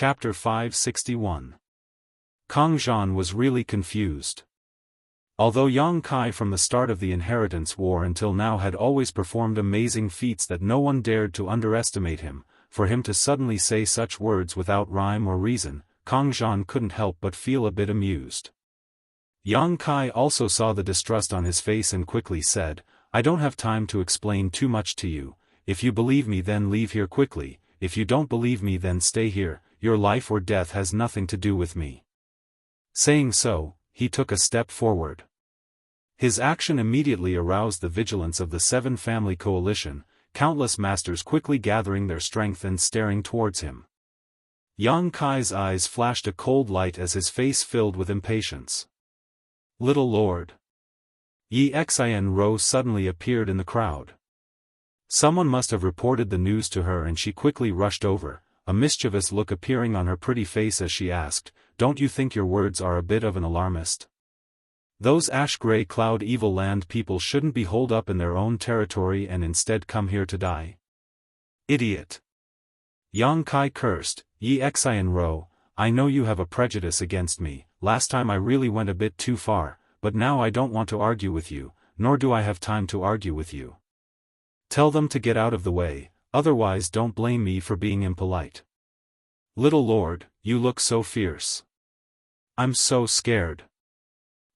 Chapter 561. Kang Zhan was really confused. Although Yang Kai from the start of the Inheritance War until now had always performed amazing feats that no one dared to underestimate him, for him to suddenly say such words without rhyme or reason, Kang Zhan couldn't help but feel a bit amused. Yang Kai also saw the distrust on his face and quickly said, "I don't have time to explain too much to you. If you believe me then leave here quickly, if you don't believe me then stay here, your life or death has nothing to do with me." Saying so, he took a step forward. His action immediately aroused the vigilance of the Seven Family Coalition, countless masters quickly gathering their strength and staring towards him. Yang Kai's eyes flashed a cold light as his face filled with impatience. "Little Lord." Yi Xianxia suddenly appeared in the crowd. Someone must have reported the news to her and she quickly rushed over, a mischievous look appearing on her pretty face as she asked, "Don't you think your words are a bit of an alarmist? Those ash-gray cloud evil land people shouldn't be holed up in their own territory and instead come here to die." "Idiot!" Yang Kai cursed. "Yi Xianxia, I know you have a prejudice against me. Last time I really went a bit too far, but now I don't want to argue with you, nor do I have time to argue with you. Tell them to get out of the way, otherwise don't blame me for being impolite." "Little Lord, you look so fierce. I'm so scared."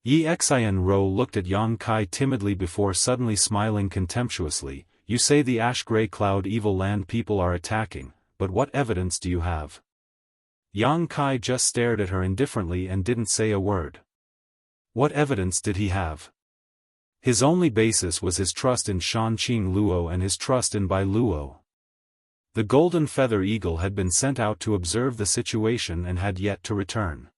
Yi Xianxia looked at Yang Kai timidly before suddenly smiling contemptuously. "You say the ash-gray cloud evil land people are attacking, but what evidence do you have?" Yang Kai just stared at her indifferently and didn't say a word. What evidence did he have? His only basis was his trust in Shanqing Luo and his trust in Bai Luo. The golden feather eagle had been sent out to observe the situation and had yet to return.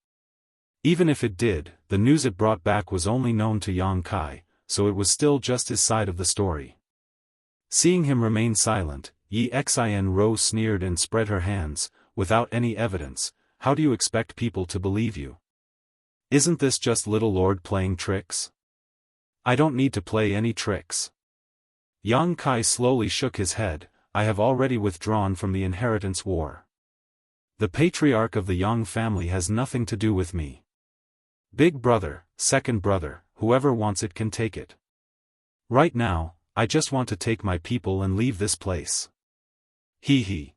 Even if it did, the news it brought back was only known to Yang Kai, so it was still just his side of the story. Seeing him remain silent, Yi Xianxia sneered and spread her hands. "Without any evidence, how do you expect people to believe you? Isn't this just Little Lord playing tricks?" "I don't need to play any tricks." Yang Kai slowly shook his head. "I have already withdrawn from the Inheritance War. The patriarch of the Yang family has nothing to do with me. Big brother, second brother, whoever wants it can take it. Right now, I just want to take my people and leave this place." "Hee hee."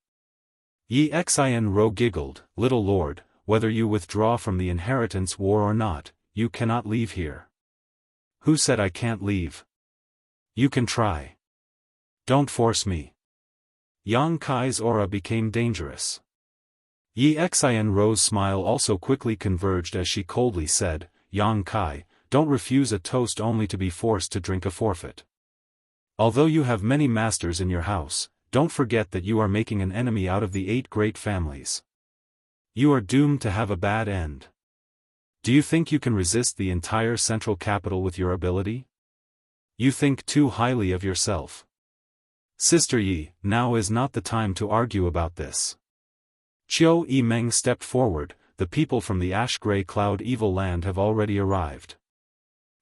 Yi Xianxia giggled. "Little Lord, whether you withdraw from the Inheritance War or not, you cannot leave here." "Who said I can't leave?" "You can try. Don't force me." Yang Kai's aura became dangerous. Yi Xianxia's smile also quickly converged as she coldly said, "Yang Kai, don't refuse a toast only to be forced to drink a forfeit. Although you have many masters in your house, don't forget that you are making an enemy out of the 8 great families. You are doomed to have a bad end. Do you think you can resist the entire central capital with your ability? You think too highly of yourself. Sister Yi, now is not the time to argue about this." Qiu Yimeng stepped forward. "The people from the ash-gray cloud evil land have already arrived.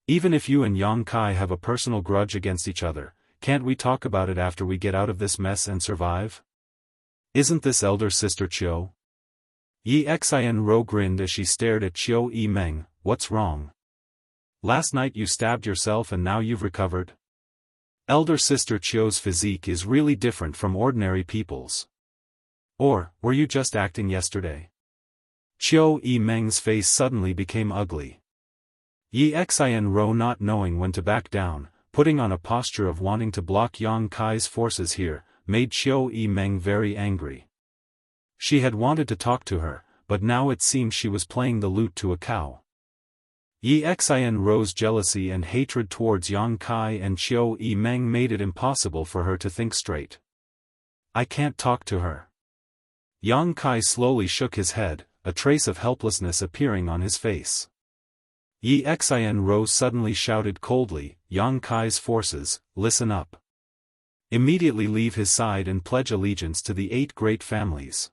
Even if you and Yang Kai have a personal grudge against each other, can't we talk about it after we get out of this mess and survive? Isn't this elder sister Qiu?" Yi Xianxia grinned as she stared at Qiu Yimeng. "What's wrong? Last night you stabbed yourself and now you've recovered? Elder sister Qiu's physique is really different from ordinary people's. Or, were you just acting yesterday?" Qiu Yimeng's face suddenly became ugly. Yi Xianxia, not knowing when to back down, putting on a posture of wanting to block Yang Kai's forces here, made Qiu Yimeng very angry. She had wanted to talk to her, but now it seemed she was playing the lute to a cow. Yi Xianxia's jealousy and hatred towards Yang Kai and Qiu Yimeng made it impossible for her to think straight. "I can't talk to her." Yang Kai slowly shook his head, a trace of helplessness appearing on his face. Yi Xianxia suddenly shouted coldly, "Yang Kai's forces, listen up. Immediately leave his side and pledge allegiance to the 8 great families.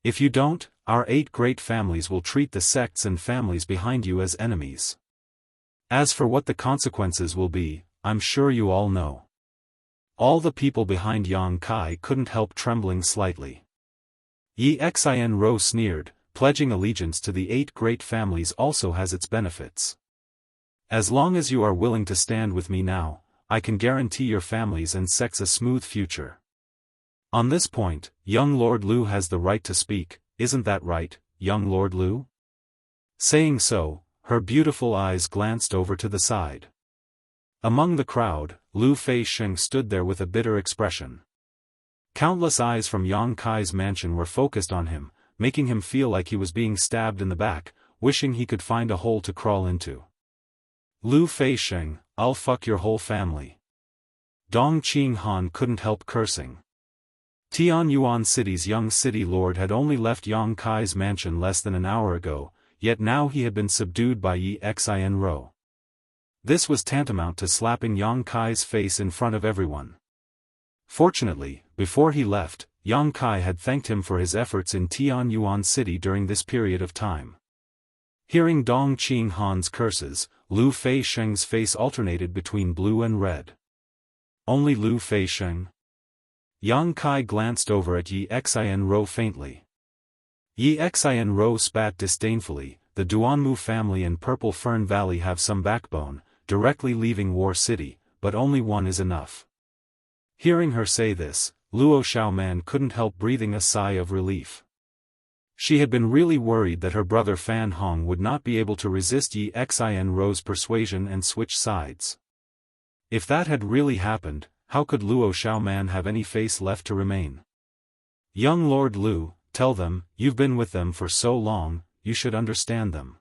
If you don't, our 8 great families will treat the sects and families behind you as enemies. As for what the consequences will be, I'm sure you all know." All the people behind Yang Kai couldn't help trembling slightly. Yi Xianro sneered, pledging allegiance to the 8 great families also has its benefits. As long as you are willing to stand with me now, I can guarantee your families and sects a smooth future. On this point, young Lord Lu has the right to speak, isn't that right, young Lord Lu? Saying so, her beautiful eyes glanced over to the side. Among the crowd, Lu Feixing stood there with a bitter expression. Countless eyes from Yang Kai's mansion were focused on him, making him feel like he was being stabbed in the back, wishing he could find a hole to crawl into. Lu Feixing, I'll fuck your whole family. Dong Qinghan couldn't help cursing. Tianyuan City's young city lord had only left Yang Kai's mansion less than an hour ago, yet now he had been subdued by Yi Xianro. This was tantamount to slapping Yang Kai's face in front of everyone. Fortunately, before he left, Yang Kai had thanked him for his efforts in Tianyuan City during this period of time. Hearing Dong Qinghan's curses, Lu Feixing's face alternated between blue and red. Only Lu Feixing? Yang Kai glanced over at Yi Xianro faintly. Yi Xianro spat disdainfully, the Duanmu family and Purple Fern Valley have some backbone, directly leaving War City, but only one is enough. Hearing her say this, Luo Xiaoman couldn't help breathing a sigh of relief. She had been really worried that her brother Fan Hong would not be able to resist Yi Xianro's persuasion and switch sides. If that had really happened, how could Luo Xiaoman have any face left to remain? Young Lord Lu, tell them, you've been with them for so long, you should understand them.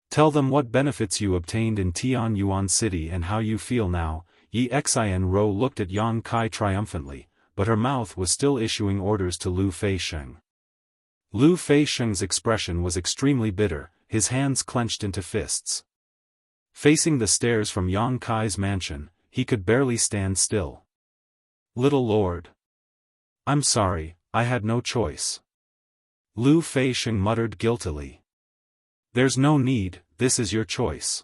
Tell them what benefits you obtained in Tianyuan City and how you feel now. Yi Xianro looked at Yang Kai triumphantly, but her mouth was still issuing orders to Lu Feixing. Lu Feixing's expression was extremely bitter, his hands clenched into fists. Facing the stairs from Yang Kai's mansion, he could barely stand still. Little Lord. I'm sorry, I had no choice. Lu Feixing muttered guiltily. There's no need, this is your choice.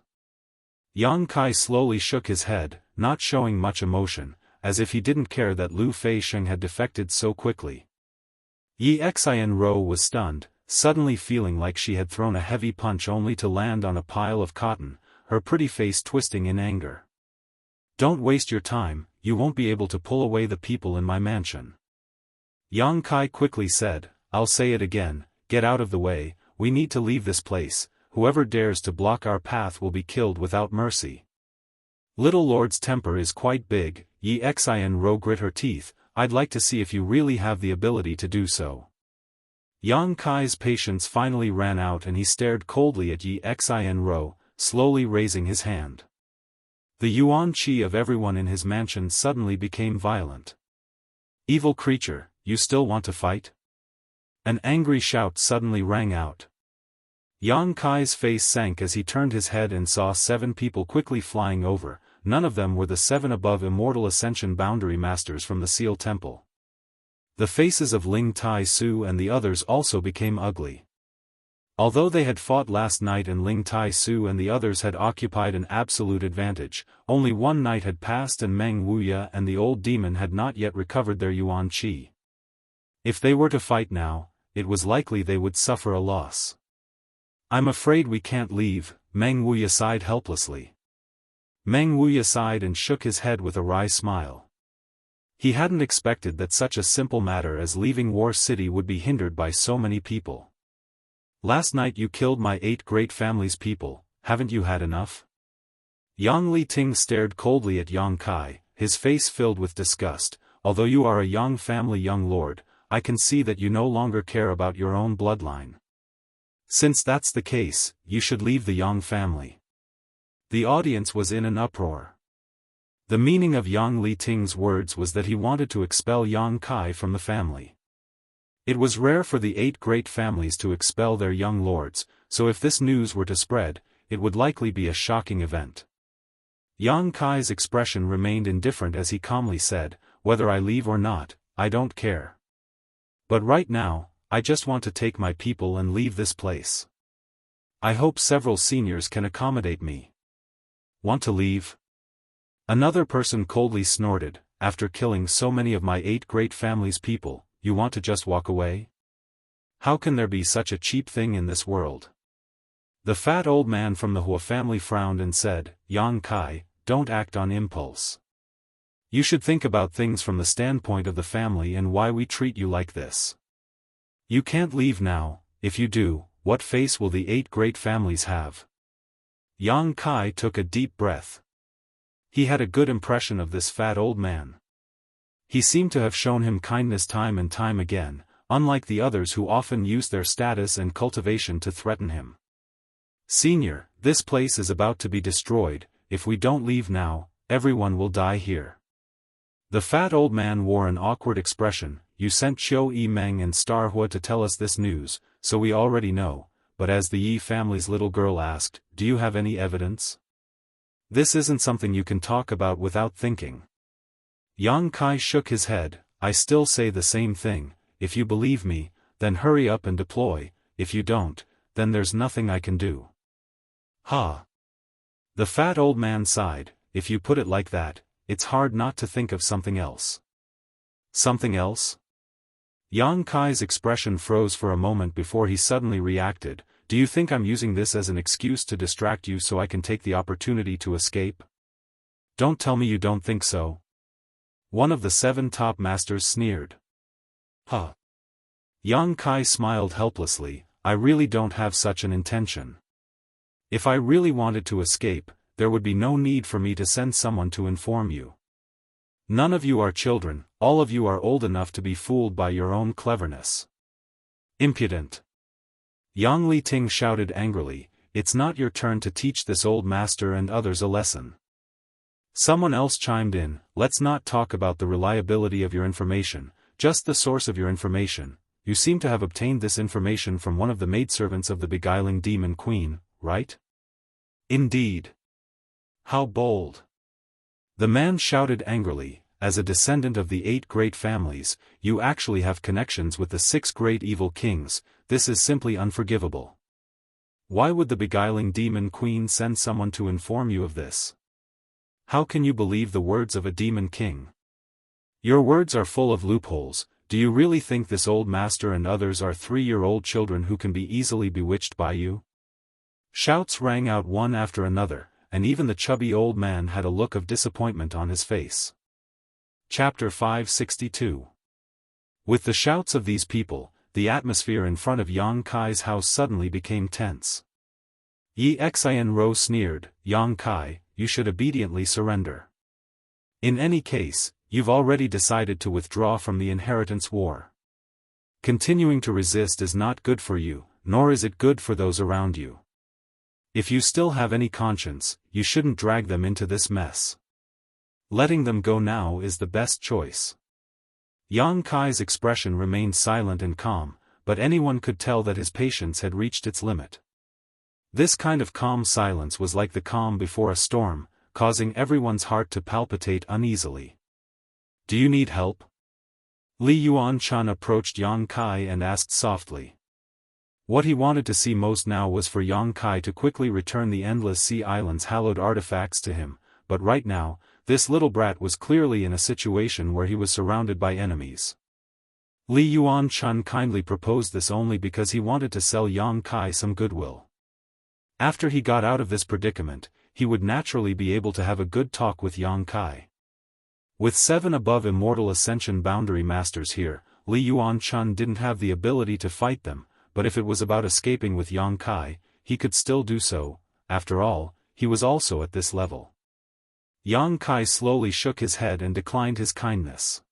Yang Kai slowly shook his head, not showing much emotion, as if he didn't care that Lu Feixing had defected so quickly. Yi Xianro was stunned, suddenly feeling like she had thrown a heavy punch only to land on a pile of cotton, her pretty face twisting in anger. Don't waste your time, you won't be able to pull away the people in my mansion. Yang Kai quickly said, I'll say it again, get out of the way, we need to leave this place, whoever dares to block our path will be killed without mercy. Little Lord's temper is quite big, Yi Xianro grit her teeth, I'd like to see if you really have the ability to do so. Yang Kai's patience finally ran out and he stared coldly at Yi Xianro, slowly raising his hand. The yuan qi of everyone in his mansion suddenly became violent. Evil creature, you still want to fight? An angry shout suddenly rang out. Yang Kai's face sank as he turned his head and saw 7 people quickly flying over. None of them were the 7 above Immortal Ascension boundary masters from the Seal Temple. The faces of Ling Tai Su and the others also became ugly. Although they had fought last night and Ling Tai Su and the others had occupied an absolute advantage, only one night had passed and Meng Wuya and the old demon had not yet recovered their yuan qi. If they were to fight now, it was likely they would suffer a loss. I'm afraid we can't leave, Meng Wuya sighed helplessly. Meng Wuya sighed and shook his head with a wry smile. He hadn't expected that such a simple matter as leaving War City would be hindered by so many people. Last night you killed my 8 great families' people, haven't you had enough? Yang Li Ting stared coldly at Yang Kai, his face filled with disgust. Although you are a Yang family young lord, I can see that you no longer care about your own bloodline. Since that's the case, you should leave the Yang family. The audience was in an uproar. The meaning of Yang Li Ting's words was that he wanted to expel Yang Kai from the family. It was rare for the 8 great families to expel their young lords, so if this news were to spread, it would likely be a shocking event. Yang Kai's expression remained indifferent as he calmly said, whether I leave or not, I don't care. But right now, I just want to take my people and leave this place. I hope several seniors can accommodate me. Want to leave? Another person coldly snorted, after killing so many of my 8 great families' people, you want to just walk away? How can there be such a cheap thing in this world? The fat old man from the Hua family frowned and said, Yang Kai, don't act on impulse. You should think about things from the standpoint of the family and why we treat you like this. You can't leave now. If you do, what face will the 8 great families have? Yang Kai took a deep breath. He had a good impression of this fat old man. He seemed to have shown him kindness time and time again, unlike the others who often used their status and cultivation to threaten him. Senior, this place is about to be destroyed. If we don't leave now, everyone will die here. The fat old man wore an awkward expression. You sent Qiu Yi Meng and Star Hua to tell us this news, so we already know, but as the Yi family's little girl asked, do you have any evidence? This isn't something you can talk about without thinking. Yang Kai shook his head. I still say the same thing. If you believe me, then hurry up and deploy. If you don't, then there's nothing I can do. Ha! The fat old man sighed. If you put it like that, it's hard not to think of something else. Something else? Yang Kai's expression froze for a moment before he suddenly reacted. Do you think I'm using this as an excuse to distract you so I can take the opportunity to escape? Don't tell me you don't think so. One of the 7 top masters sneered. Huh. Yang Kai smiled helplessly. I really don't have such an intention. If I really wanted to escape, there would be no need for me to send someone to inform you. None of you are children, all of you are old enough to be fooled by your own cleverness. Impudent! Yang Liting shouted angrily, it's not your turn to teach this old master and others a lesson. Someone else chimed in, let's not talk about the reliability of your information, just the source of your information. You seem to have obtained this information from one of the maidservants of the beguiling demon queen, right? Indeed. How bold! The man shouted angrily, as a descendant of the 8 great families, you actually have connections with the 6 great evil kings. This is simply unforgivable. Why would the beguiling demon queen send someone to inform you of this? How can you believe the words of a demon king? Your words are full of loopholes. Do you really think this old master and others are 3-year-old children who can be easily bewitched by you? Shouts rang out one after another, and even the chubby old man had a look of disappointment on his face. Chapter 562. With the shouts of these people, the atmosphere in front of Yang Kai's house suddenly became tense. Yi Xianro sneered, Yang Kai, you should obediently surrender. In any case, you've already decided to withdraw from the inheritance war. Continuing to resist is not good for you, nor is it good for those around you. If you still have any conscience, you shouldn't drag them into this mess. Letting them go now is the best choice. Yang Kai's expression remained silent and calm, but anyone could tell that his patience had reached its limit. This kind of calm silence was like the calm before a storm, causing everyone's heart to palpitate uneasily. Do you need help? Li Yuan-chun approached Yang Kai and asked softly. What he wanted to see most now was for Yang Kai to quickly return the Endless Sea Island's hallowed artifacts to him, but right now, this little brat was clearly in a situation where he was surrounded by enemies. Li Yuan-chun kindly proposed this only because he wanted to sell Yang Kai some goodwill. After he got out of this predicament, he would naturally be able to have a good talk with Yang Kai. With 7 above Immortal Ascension boundary masters here, Li Yuan-chun didn't have the ability to fight them, but if it was about escaping with Yang Kai, he could still do so. After all, he was also at this level. Yang Kai slowly shook his head and declined his kindness.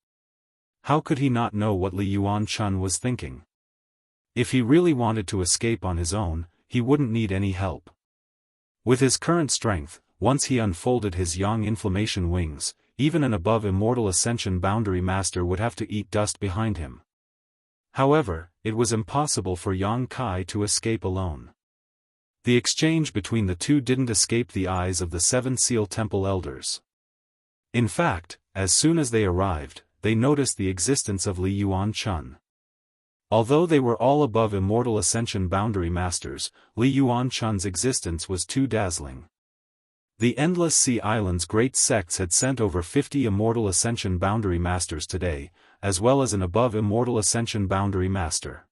How could he not know what Li Yuan-chun was thinking? If he really wanted to escape on his own, he wouldn't need any help. With his current strength, once he unfolded his yang inflammation wings, even an above Immortal Ascension boundary master would have to eat dust behind him. However, it was impossible for Yang Kai to escape alone. The exchange between the two didn't escape the eyes of the 7 Seal Temple elders. In fact, as soon as they arrived, they noticed the existence of Li Yuan-chun. Although they were all above Immortal Ascension boundary masters, Li Yuan-chun's existence was too dazzling. The Endless Sea Island's great sects had sent over 50 Immortal Ascension boundary masters today, as well as an above Immortal Ascension boundary master.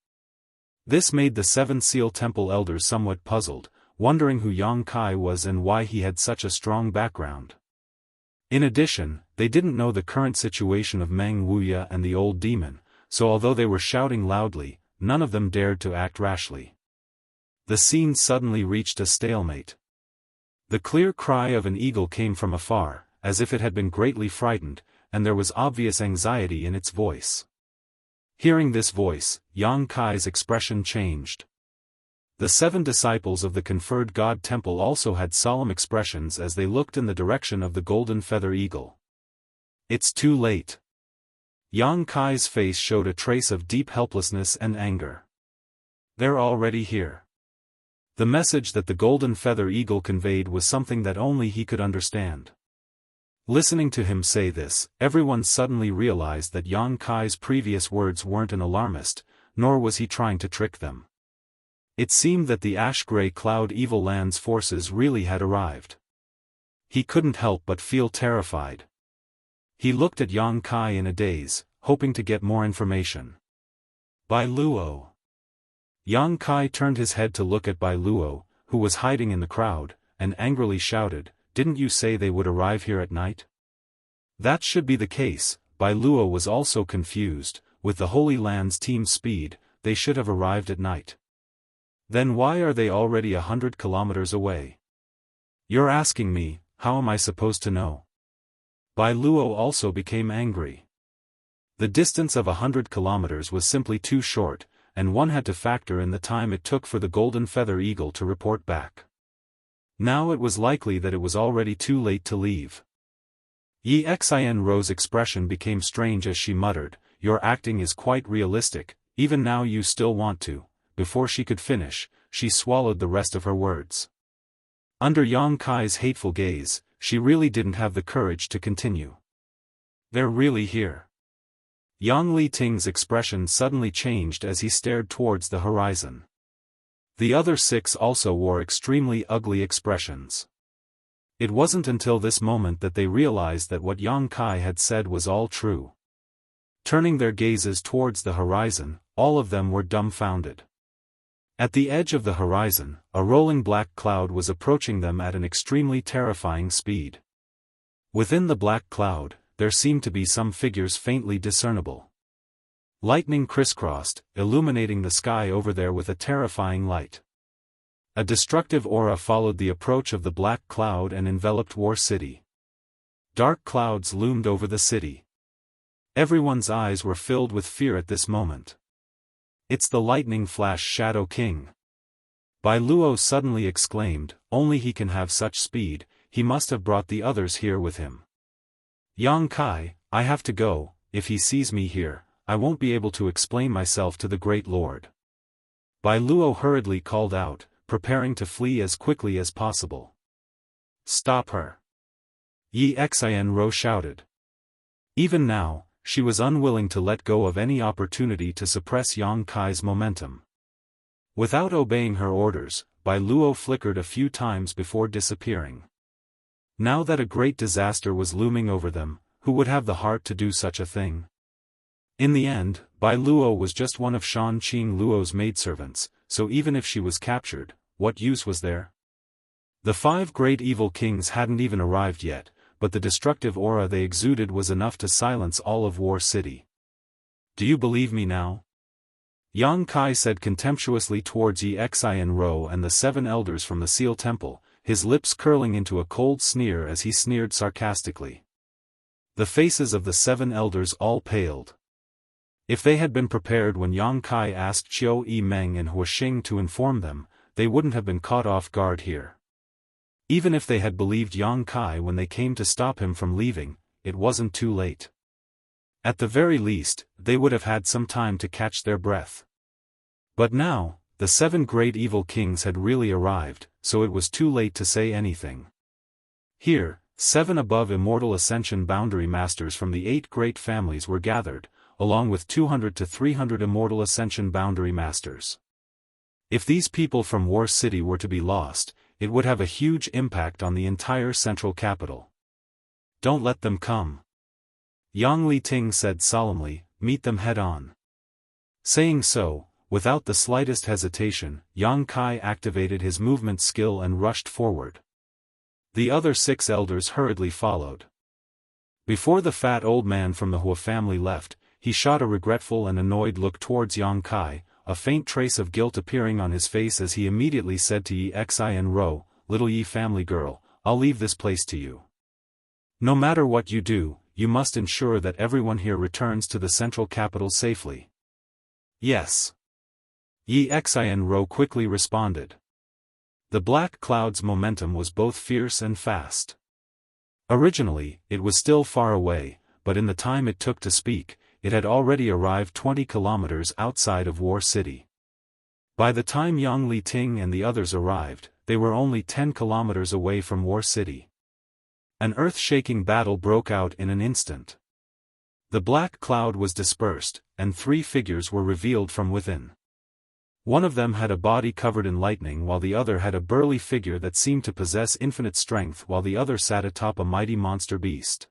This made the 7 Seal Temple elders somewhat puzzled, wondering who Yang Kai was and why he had such a strong background. In addition, they didn't know the current situation of Meng Wuya and the old demon, so although they were shouting loudly, none of them dared to act rashly. The scene suddenly reached a stalemate. The clear cry of an eagle came from afar, as if it had been greatly frightened, and there was obvious anxiety in its voice. Hearing this voice, Yang Kai's expression changed. The 7 disciples of the conferred God Temple also had solemn expressions as they looked in the direction of the golden feather eagle. It's too late. Yang Kai's face showed a trace of deep helplessness and anger. They're already here. The message that the golden feather eagle conveyed was something that only he could understand. Listening to him say this, everyone suddenly realized that Yang Kai's previous words weren't an alarmist, nor was he trying to trick them. It seemed that the ash-gray cloud Evil Land's forces really had arrived. He couldn't help but feel terrified. He looked at Yang Kai in a daze, hoping to get more information. Bai Luo. Yang Kai turned his head to look at Bai Luo, who was hiding in the crowd, and angrily shouted, "Didn't you say they would arrive here at night?" That should be the case. Bai Luo was also confused. With the Holy Land's team speed, they should have arrived at night. Then why are they already 100 kilometers away? You're asking me, how am I supposed to know? Bai Luo also became angry. The distance of 100 kilometers was simply too short, and one had to factor in the time it took for the golden feather eagle to report back. Now it was likely that it was already too late to leave. Yi Xian Ro's expression became strange as she muttered, "Your acting is quite realistic, even now you still want to." Before she could finish, she swallowed the rest of her words. Under Yang Kai's hateful gaze, she really didn't have the courage to continue. They're really here. Yang Li Ting's expression suddenly changed as he stared towards the horizon. The other 6 also wore extremely ugly expressions. It wasn't until this moment that they realized that what Yang Kai had said was all true. Turning their gazes towards the horizon, all of them were dumbfounded. At the edge of the horizon, a rolling black cloud was approaching them at an extremely terrifying speed. Within the black cloud, there seemed to be some figures faintly discernible. Lightning crisscrossed, illuminating the sky over there with a terrifying light. A destructive aura followed the approach of the black cloud and enveloped War City. Dark clouds loomed over the city. Everyone's eyes were filled with fear at this moment. "It's the Lightning Flash Shadow King!" Bai Luo suddenly exclaimed, "Only he can have such speed, he must have brought the others here with him. Yang Kai, I have to go. If he sees me here, I won't be able to explain myself to the Great Lord." Bai Luo hurriedly called out, preparing to flee as quickly as possible. "Stop her!" Yi Xian Ro shouted. Even now, she was unwilling to let go of any opportunity to suppress Yang Kai's momentum. Without obeying her orders, Bai Luo flickered a few times before disappearing. Now that a great disaster was looming over them, who would have the heart to do such a thing? In the end, Bai Luo was just one of Shan Qing Luo's maidservants, so even if she was captured, what use was there? The 5 great evil kings hadn't even arrived yet, but the destructive aura they exuded was enough to silence all of War City. "Do you believe me now?" Yang Kai said contemptuously towards Yi Xian Ro and the 7 elders from the Seal Temple, his lips curling into a cold sneer as he sneered sarcastically. The faces of the 7 elders all paled. If they had been prepared when Yang Kai asked Qiu Yimeng and Huixing to inform them, they wouldn't have been caught off guard here. Even if they had believed Yang Kai when they came to stop him from leaving, it wasn't too late. At the very least, they would have had some time to catch their breath. But now, the 7 great evil kings had really arrived, so it was too late to say anything. Here, 7 above Immortal Ascension boundary masters from the 8 great families were gathered, along with 200 to 300 Immortal Ascension boundary masters. If these people from War City were to be lost, it would have a huge impact on the entire central capital. "Don't let them come," Yang Li Ting said solemnly, "meet them head on." Saying so, Without the slightest hesitation, Yang Kai activated his movement skill and rushed forward. The other 6 elders hurriedly followed. Before the fat old man from the Hua family left, he shot a regretful and annoyed look towards Yang Kai, a faint trace of guilt appearing on his face as he immediately said to Yi Xin Ro, "Little Yi family girl, I'll leave this place to you. No matter what you do, you must ensure that everyone here returns to the central capital safely." "Yes." Yi Xin Ro quickly responded. The black cloud's momentum was both fierce and fast. Originally, it was still far away, but in the time it took to speak, it had already arrived 20 kilometers outside of War City. By the time Yang Li Ting and the others arrived, they were only 10 kilometers away from War City. An earth-shaking battle broke out in an instant. The black cloud was dispersed, and 3 figures were revealed from within. One of them had a body covered in lightning while the other had a burly figure that seemed to possess infinite strength while the other sat atop a mighty monster beast.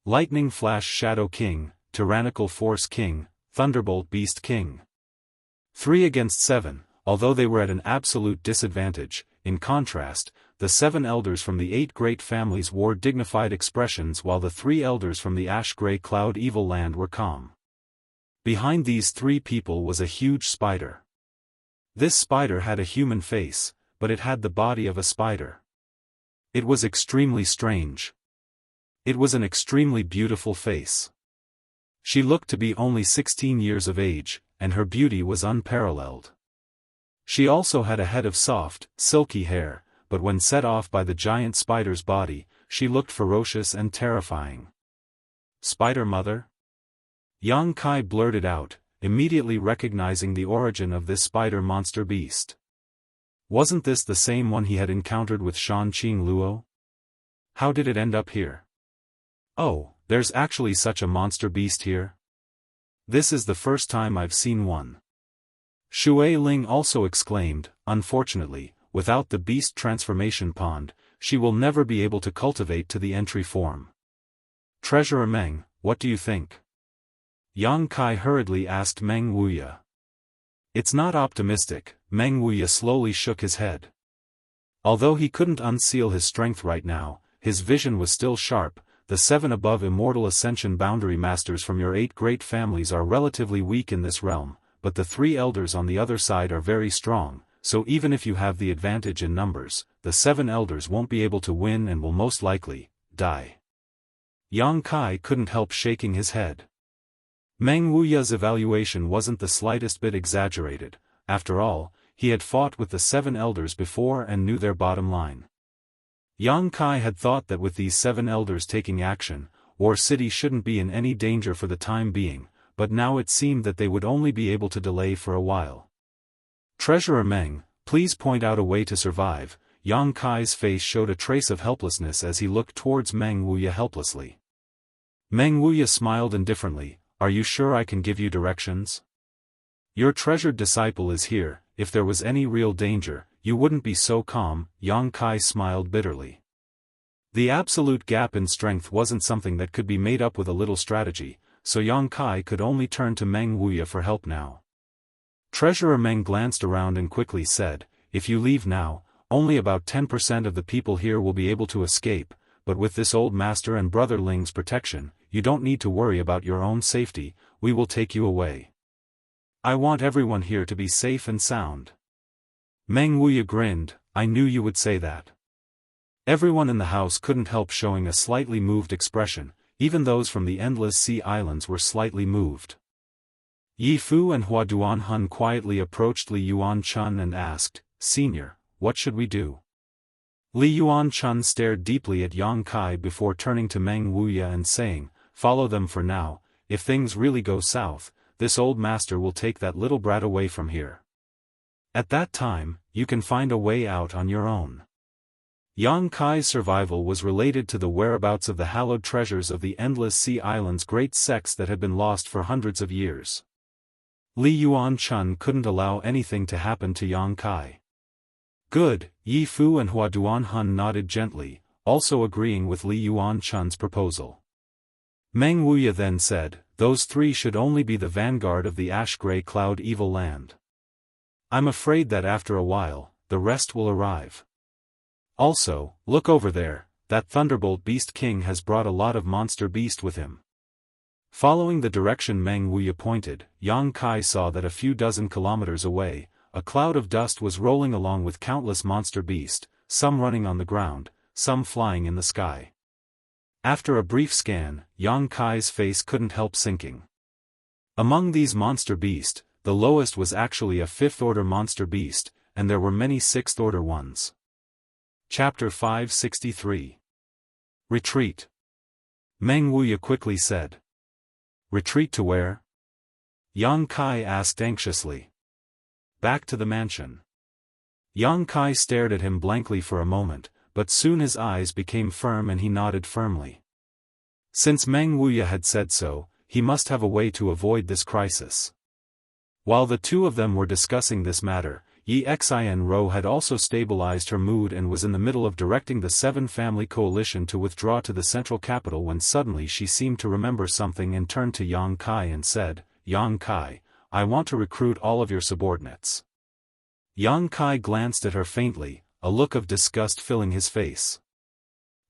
Lightning Flash Shadow King, Tyrannical Force King, Thunderbolt Beast King. 3 against 7, although they were at an absolute disadvantage. In contrast, the 7 elders from the 8 great families wore dignified expressions while the 3 elders from the ash-gray cloud evil land were calm. Behind these 3 people was a huge spider. This spider had a human face, but it had the body of a spider. It was extremely strange. It was an extremely beautiful face. She looked to be only 16 years of age, and her beauty was unparalleled. She also had a head of soft, silky hair, but when set off by the giant spider's body, she looked ferocious and terrifying. "Spider Mother?" Yang Kai blurted out, immediately recognizing the origin of this spider monster beast. Wasn't this the same one he had encountered with Shan Qing Luo? How did it end up here? "Oh, there's actually such a monster beast here? This is the first time I've seen one." Shui Ling also exclaimed, "Unfortunately, without the beast transformation pond, she will never be able to cultivate to the entry form." "Treasurer Meng, what do you think?" Yang Kai hurriedly asked Meng Wuya. "It's not optimistic," Meng Wuya slowly shook his head. Although he couldn't unseal his strength right now, his vision was still sharp. The 7 above Immortal Ascension boundary masters from your 8 great families are relatively weak in this realm, but the 3 elders on the other side are very strong, so even if you have the advantage in numbers, the 7 elders won't be able to win and will most likely die. Yang Kai couldn't help shaking his head. Meng Wuya's evaluation wasn't the slightest bit exaggerated. After all, he had fought with the 7 elders before and knew their bottom line. Yang Kai had thought that with these 7 elders taking action, War City shouldn't be in any danger for the time being, but now it seemed that they would only be able to delay for a while. "Treasurer Meng, please point out a way to survive." Yang Kai's face showed a trace of helplessness as he looked towards Meng Wuya helplessly. Meng Wuya smiled indifferently, "Are you sure I can give you directions? Your treasured disciple is here. If there was any real danger, you wouldn't be so calm." Yang Kai smiled bitterly. The absolute gap in strength wasn't something that could be made up with a little strategy, so Yang Kai could only turn to Meng Wuya for help now. Treasurer Meng glanced around and quickly said, "If you leave now, only about 10% of the people here will be able to escape, but with this old master and brother Ling's protection, you don't need to worry about your own safety. We will take you away. I want everyone here to be safe and sound." Meng Wuya grinned, "I knew you would say that." Everyone in the house couldn't help showing a slightly moved expression, even those from the Endless Sea Islands were slightly moved. Yi Fu and Hua Duanhun quietly approached Li Yuanchun and asked, "Senior, what should we do?" Li Yuanchun stared deeply at Yang Kai before turning to Meng Wuya and saying, "Follow them for now. If things really go south, this old master will take that little brat away from here. At that time, you can find a way out on your own." Yang Kai's survival was related to the whereabouts of the hallowed treasures of the Endless Sea Islands, great sects that had been lost for hundreds of years. Li Yuanchun couldn't allow anything to happen to Yang Kai. "Good," Yi Fu and Hua Duanhun nodded gently, also agreeing with Li Yuanchun's proposal. Meng Wuya then said, those three should only be the vanguard of the ash-gray cloud evil land. I'm afraid that after a while, the rest will arrive. Also, look over there, that Thunderbolt Beast King has brought a lot of monster beast with him. Following the direction Meng Wuya pointed, Yang Kai saw that a few dozen kilometers away, a cloud of dust was rolling along with countless monster beast, some running on the ground, some flying in the sky. After a brief scan, Yang Kai's face couldn't help sinking. Among these monster beast, the lowest was actually a fifth-order monster beast, and there were many sixth-order ones. Chapter 563. Retreat. Meng Wuya quickly said. Retreat to where? Yang Kai asked anxiously. Back to the mansion. Yang Kai stared at him blankly for a moment, but soon his eyes became firm and he nodded firmly. Since Meng Wuya had said so, he must have a way to avoid this crisis. While the two of them were discussing this matter, Yi Xianro had also stabilized her mood and was in the middle of directing the seven-family coalition to withdraw to the central capital when suddenly she seemed to remember something and turned to Yang Kai and said, Yang Kai, I want to recruit all of your subordinates. Yang Kai glanced at her faintly, a look of disgust filling his face.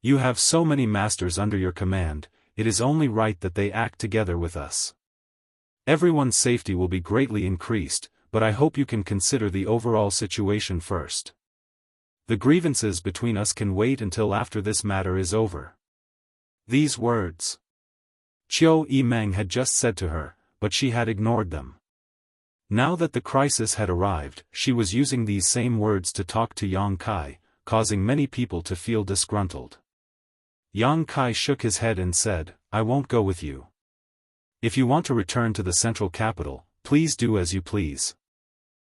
You have so many masters under your command, it is only right that they act together with us. Everyone's safety will be greatly increased, but I hope you can consider the overall situation first. The grievances between us can wait until after this matter is over. These words Qiu Yimeng had just said to her, but she had ignored them. Now that the crisis had arrived, she was using these same words to talk to Yang Kai, causing many people to feel disgruntled. Yang Kai shook his head and said, I won't go with you. If you want to return to the central capital, please do as you please.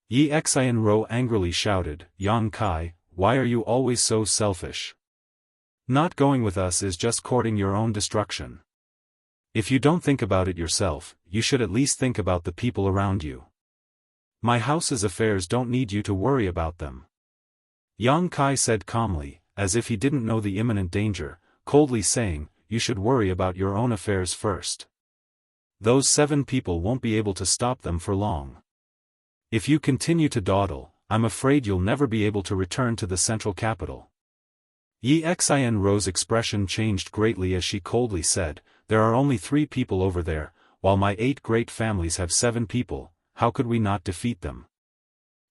Yi Xianro angrily shouted, Yang Kai, why are you always so selfish? Not going with us is just courting your own destruction. If you don't think about it yourself, you should at least think about the people around you. My house's affairs don't need you to worry about them. Yang Kai said calmly, as if he didn't know the imminent danger, coldly saying, you should worry about your own affairs first. Those 7 people won't be able to stop them for long. If you continue to dawdle, I'm afraid you'll never be able to return to the central capital. Yi Xianro's expression changed greatly as she coldly said, there are only 3 people over there, while my 8 great families have 7 people, how could we not defeat them?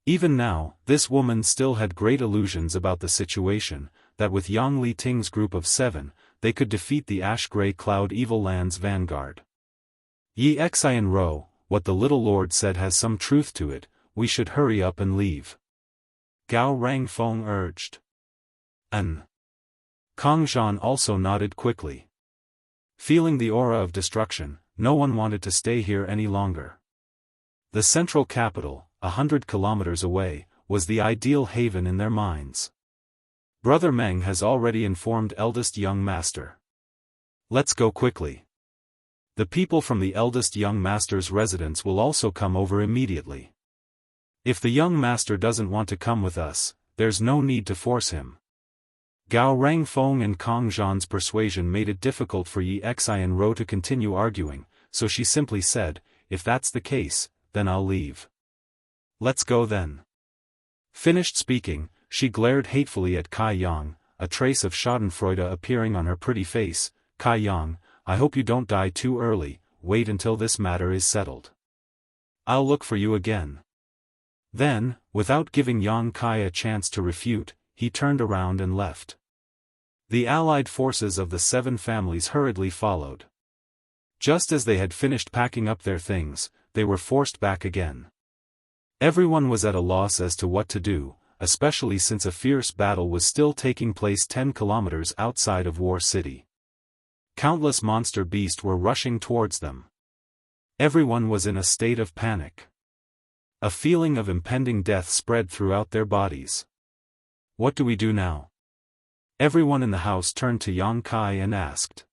Even now, this woman still had great illusions about the situation, that with Yang Li Ting's group of 7, they could defeat the ash-gray cloud evil land's vanguard. Yi Xianro, what the little lord said has some truth to it, we should hurry up and leave. Gao Rangfeng urged. Kang Zhan also nodded quickly. Feeling the aura of destruction, no one wanted to stay here any longer. The central capital, 100 kilometers away, was the ideal haven in their minds. Brother Meng has already informed eldest young master. Let's go quickly. The people from the eldest young master's residence will also come over immediately. If the young master doesn't want to come with us, there's no need to force him. Gao Rangfeng and Kang Zhan's persuasion made it difficult for Yi Xianro to continue arguing, so she simply said, if that's the case, then I'll leave. Let's go then. Finished speaking, she glared hatefully at Kai Yang, a trace of schadenfreude appearing on her pretty face. Kai Yang, I hope you don't die too early, wait until this matter is settled. I'll look for you again. Then, without giving Yang Kai a chance to refute, he turned around and left. The allied forces of the 7 families hurriedly followed. Just as they had finished packing up their things, they were forced back again. Everyone was at a loss as to what to do, especially since a fierce battle was still taking place 10 kilometers outside of War City. Countless monster beasts were rushing towards them. Everyone was in a state of panic. A feeling of impending death spread throughout their bodies. What do we do now? Everyone in the house turned to Yang Kai and asked.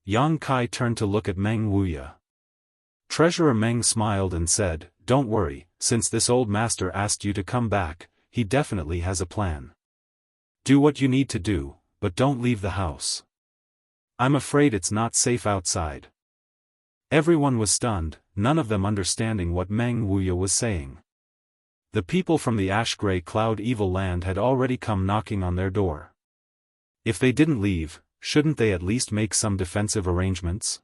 Yang Kai turned to look at Meng Wuya. Treasurer Meng smiled and said, don't worry, since this old master asked you to come back, he definitely has a plan. Do what you need to do, but don't leave the house. I'm afraid it's not safe outside. Everyone was stunned, none of them understanding what Meng Wuya was saying. The people from the ash-gray cloud evil land had already come knocking on their door. If they didn't leave, shouldn't they at least make some defensive arrangements?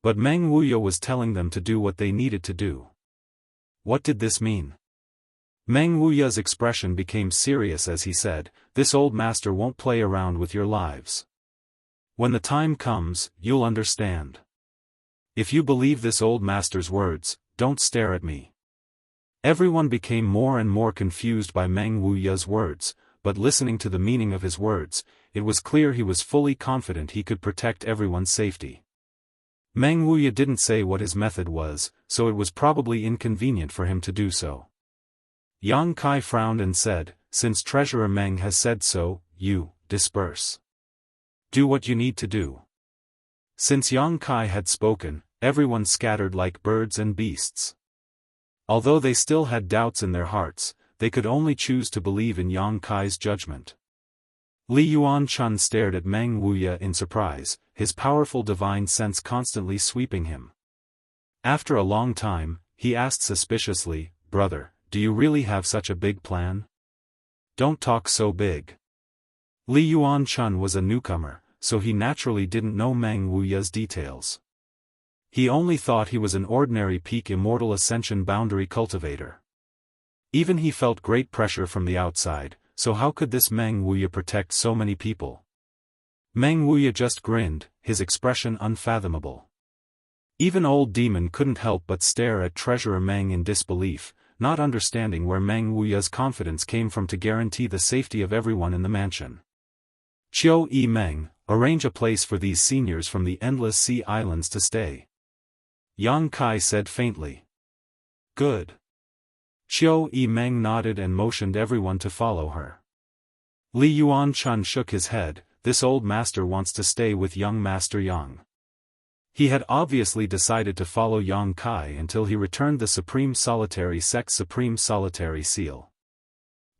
But Meng Wuya was telling them to do what they needed to do. What did this mean? Meng Wuya's expression became serious as he said, "This old master won't play around with your lives. When the time comes, you'll understand. If you believe this old master's words, don't stare at me." Everyone became more and more confused by Meng Wuya's words, but listening to the meaning of his words, it was clear he was fully confident he could protect everyone's safety. Meng Wuya didn't say what his method was, so it was probably inconvenient for him to do so. Yang Kai frowned and said, "Since Treasurer Meng has said so, you, disperse. Do what you need to do." Since Yang Kai had spoken, everyone scattered like birds and beasts. Although they still had doubts in their hearts, they could only choose to believe in Yang Kai's judgment. Li Yuanchun stared at Meng Wuya in surprise, his powerful divine sense constantly sweeping him. After a long time, he asked suspiciously, "Brother, do you really have such a big plan? Don't talk so big." Li Yuanchun was a newcomer, so he naturally didn't know Meng Wuya's details. He only thought he was an ordinary peak Immortal Ascension boundary cultivator. Even he felt great pressure from the outside, so how could this Meng Wuya protect so many people? Meng Wuya just grinned, his expression unfathomable. Even old demon couldn't help but stare at Treasurer Meng in disbelief, not understanding where Meng Wuya's confidence came from to guarantee the safety of everyone in the mansion. "Qiu Yi Meng, arrange a place for these seniors from the Endless Sea Islands to stay," Yang Kai said faintly. "Good." Qiu Yi Meng nodded and motioned everyone to follow her. Li Yuanchun shook his head, "This old master wants to stay with young Master Yang." He had obviously decided to follow Yang Kai until he returned the Supreme Solitary Sect's Supreme Solitary Seal.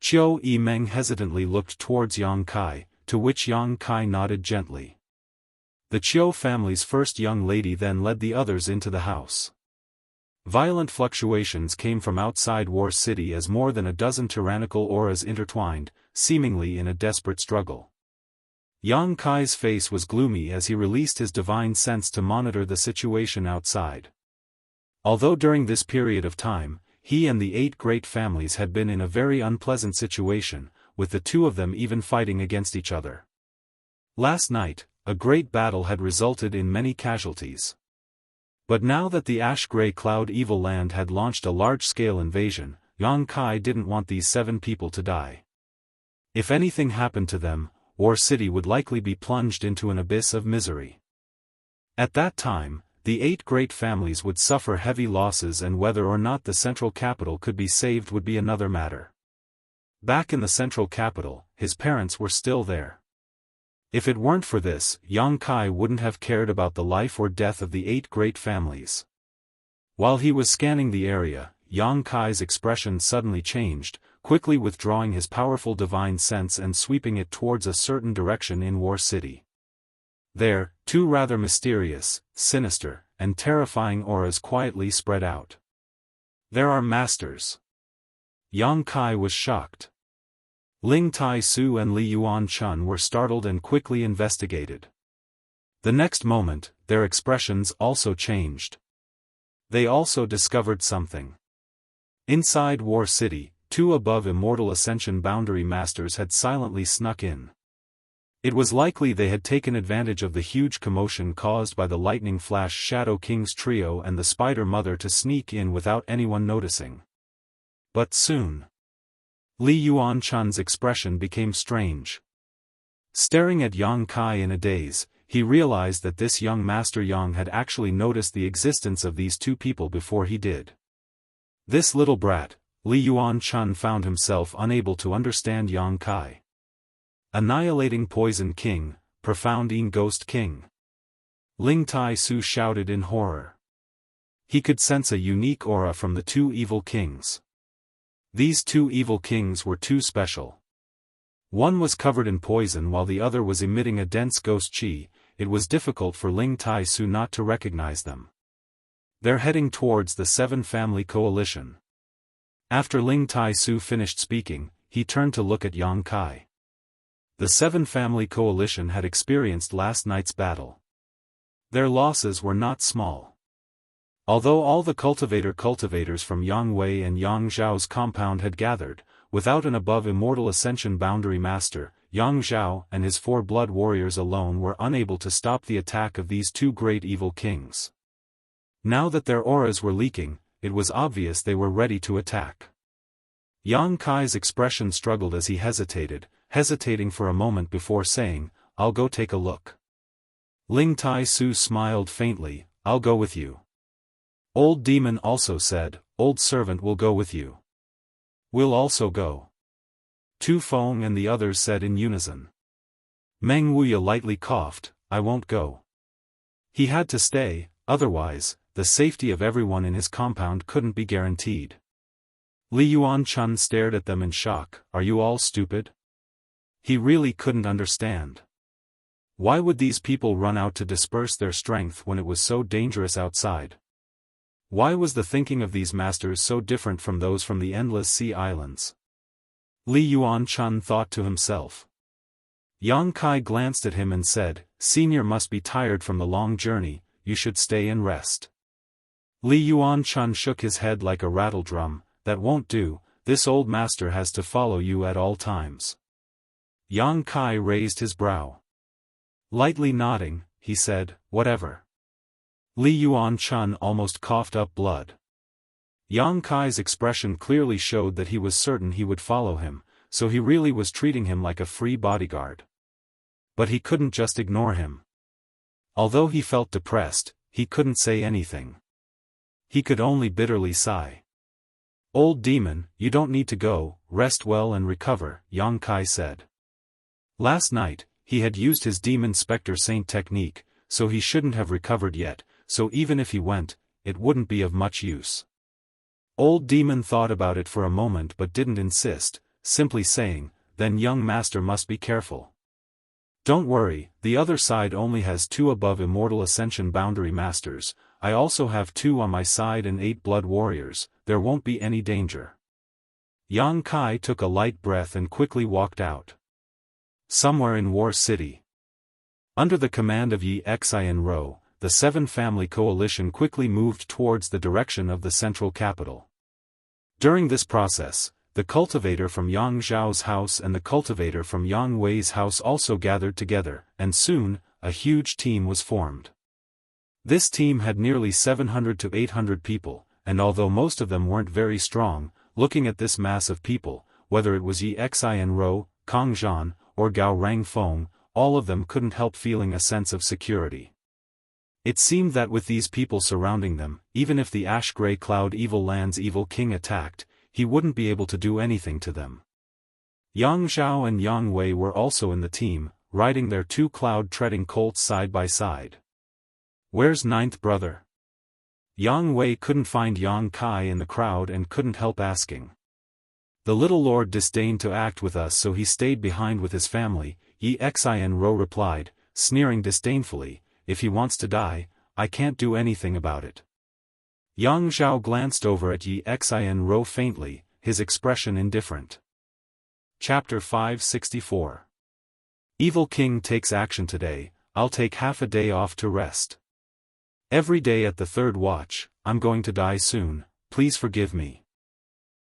Qiu Yi Meng hesitantly looked towards Yang Kai, to which Yang Kai nodded gently. The Qiu family's first young lady then led the others into the house. Violent fluctuations came from outside War City as more than a dozen tyrannical auras intertwined, seemingly in a desperate struggle. Yang Kai's face was gloomy as he released his divine sense to monitor the situation outside. Although during this period of time, he and the 8 great families had been in a very unpleasant situation, with the two of them even fighting against each other. Last night, a great battle had resulted in many casualties. But now that the ash-gray cloud evil land had launched a large-scale invasion, Yang Kai didn't want these 7 people to die. If anything happened to them, War City would likely be plunged into an abyss of misery. At that time, the 8 great families would suffer heavy losses, and whether or not the central capital could be saved would be another matter. Back in the central capital, his parents were still there. If it weren't for this, Yang Kai wouldn't have cared about the life or death of the 8 great families. While he was scanning the area, Yang Kai's expression suddenly changed, quickly withdrawing his powerful divine sense and sweeping it towards a certain direction in War City. There, 2 rather mysterious, sinister, and terrifying auras quietly spread out. "There are masters." Yang Kai was shocked. Ling Tai Su and Li Yuanchun were startled and quickly investigated. The next moment, their expressions also changed. They also discovered something. Inside War City, 2 above Immortal Ascension boundary masters had silently snuck in. It was likely they had taken advantage of the huge commotion caused by the Lightning Flash Shadow King's trio and the Spider Mother to sneak in without anyone noticing. But soon, Li Yuanchun's expression became strange. Staring at Yang Kai in a daze, he realized that this young Master Yang had actually noticed the existence of these 2 people before he did. This little brat, Li Yuanchun found himself unable to understand Yang Kai. Annihilating Poison King, Profounding Ghost King. Ling Tai Su shouted in horror. He could sense a unique aura from the 2 evil kings. These 2 evil kings were too special. One was covered in poison while the other was emitting a dense ghost chi. It was difficult for Ling Tai Su not to recognize them. They're heading towards the Seven Family Coalition. After Ling Tai-su finished speaking, he turned to look at Yang Kai. The Seven Family Coalition had experienced last night's battle. Their losses were not small. Although all the cultivators from Yang Wei and Yang Zhao's compound had gathered, without an above Immortal Ascension boundary master, Yang Zhao and his 4 blood warriors alone were unable to stop the attack of these 2 great evil kings. Now that their auras were leaking, it was obvious they were ready to attack. Yang Kai's expression struggled as he hesitating for a moment before saying, "I'll go take a look." Ling Tai-su smiled faintly, "I'll go with you." Old Demon also said, "Old Servant will go with you." "We'll also go." Tu Feng and the others said in unison. Meng Wuya lightly coughed, "I won't go." He had to stay, otherwise, the safety of everyone in his compound couldn't be guaranteed. Li Yuan-chun stared at them in shock, "Are you all stupid?" He really couldn't understand. Why would these people run out to disperse their strength when it was so dangerous outside? Why was the thinking of these masters so different from those from the Endless Sea Islands? Li Yuan-chun thought to himself. Yang Kai glanced at him and said, "Senior must be tired from the long journey, you should stay and rest." Li Yuan-chun shook his head like a rattle drum, "That won't do, this old master has to follow you at all times." Yang Kai raised his brow. Lightly nodding, he said, "Whatever." Li Yuan-chun almost coughed up blood. Yang Kai's expression clearly showed that he was certain he would follow him, so he really was treating him like a free bodyguard. But he couldn't just ignore him. Although he felt depressed, he couldn't say anything. He could only bitterly sigh. "Old Demon, you don't need to go, rest well and recover," Yang Kai said. Last night, he had used his Demon Spectre Saint technique, so he shouldn't have recovered yet, so even if he went, it wouldn't be of much use. Old Demon thought about it for a moment but didn't insist, simply saying, "Then young master must be careful. Don't worry, the other side only has 2 above Immortal Ascension boundary masters, I also have 2 on my side and 8 blood warriors, there won't be any danger." Yang Kai took a light breath and quickly walked out. Somewhere in War City. Under the command of Yi Xianro, the Seven Family Coalition quickly moved towards the direction of the central capital. During this process, the cultivator from Yang Zhao's house and the cultivator from Yang Wei's house also gathered together, and soon, a huge team was formed. This team had nearly 700 to 800 people, and although most of them weren't very strong, looking at this mass of people, whether it was Yi Xianro, Kong Zhan, or Gao Rangfeng, all of them couldn't help feeling a sense of security. It seemed that with these people surrounding them, even if the ash-gray cloud evil land's evil king attacked, he wouldn't be able to do anything to them. Yang Zhao and Yang Wei were also in the team, riding their 2 cloud-treading colts side by side. "Where's 9th brother?" Yang Wei couldn't find Yang Kai in the crowd and couldn't help asking. "The little lord disdained to act with us, so he stayed behind with his family," Yi Xianro replied, sneering disdainfully, "If he wants to die, I can't do anything about it." Yang Zhao glanced over at Yi Xianro faintly, his expression indifferent. Chapter 564. Evil King takes action today, I'll take half a day off to rest. Every day at the 3rd watch, I'm going to die soon, please forgive me.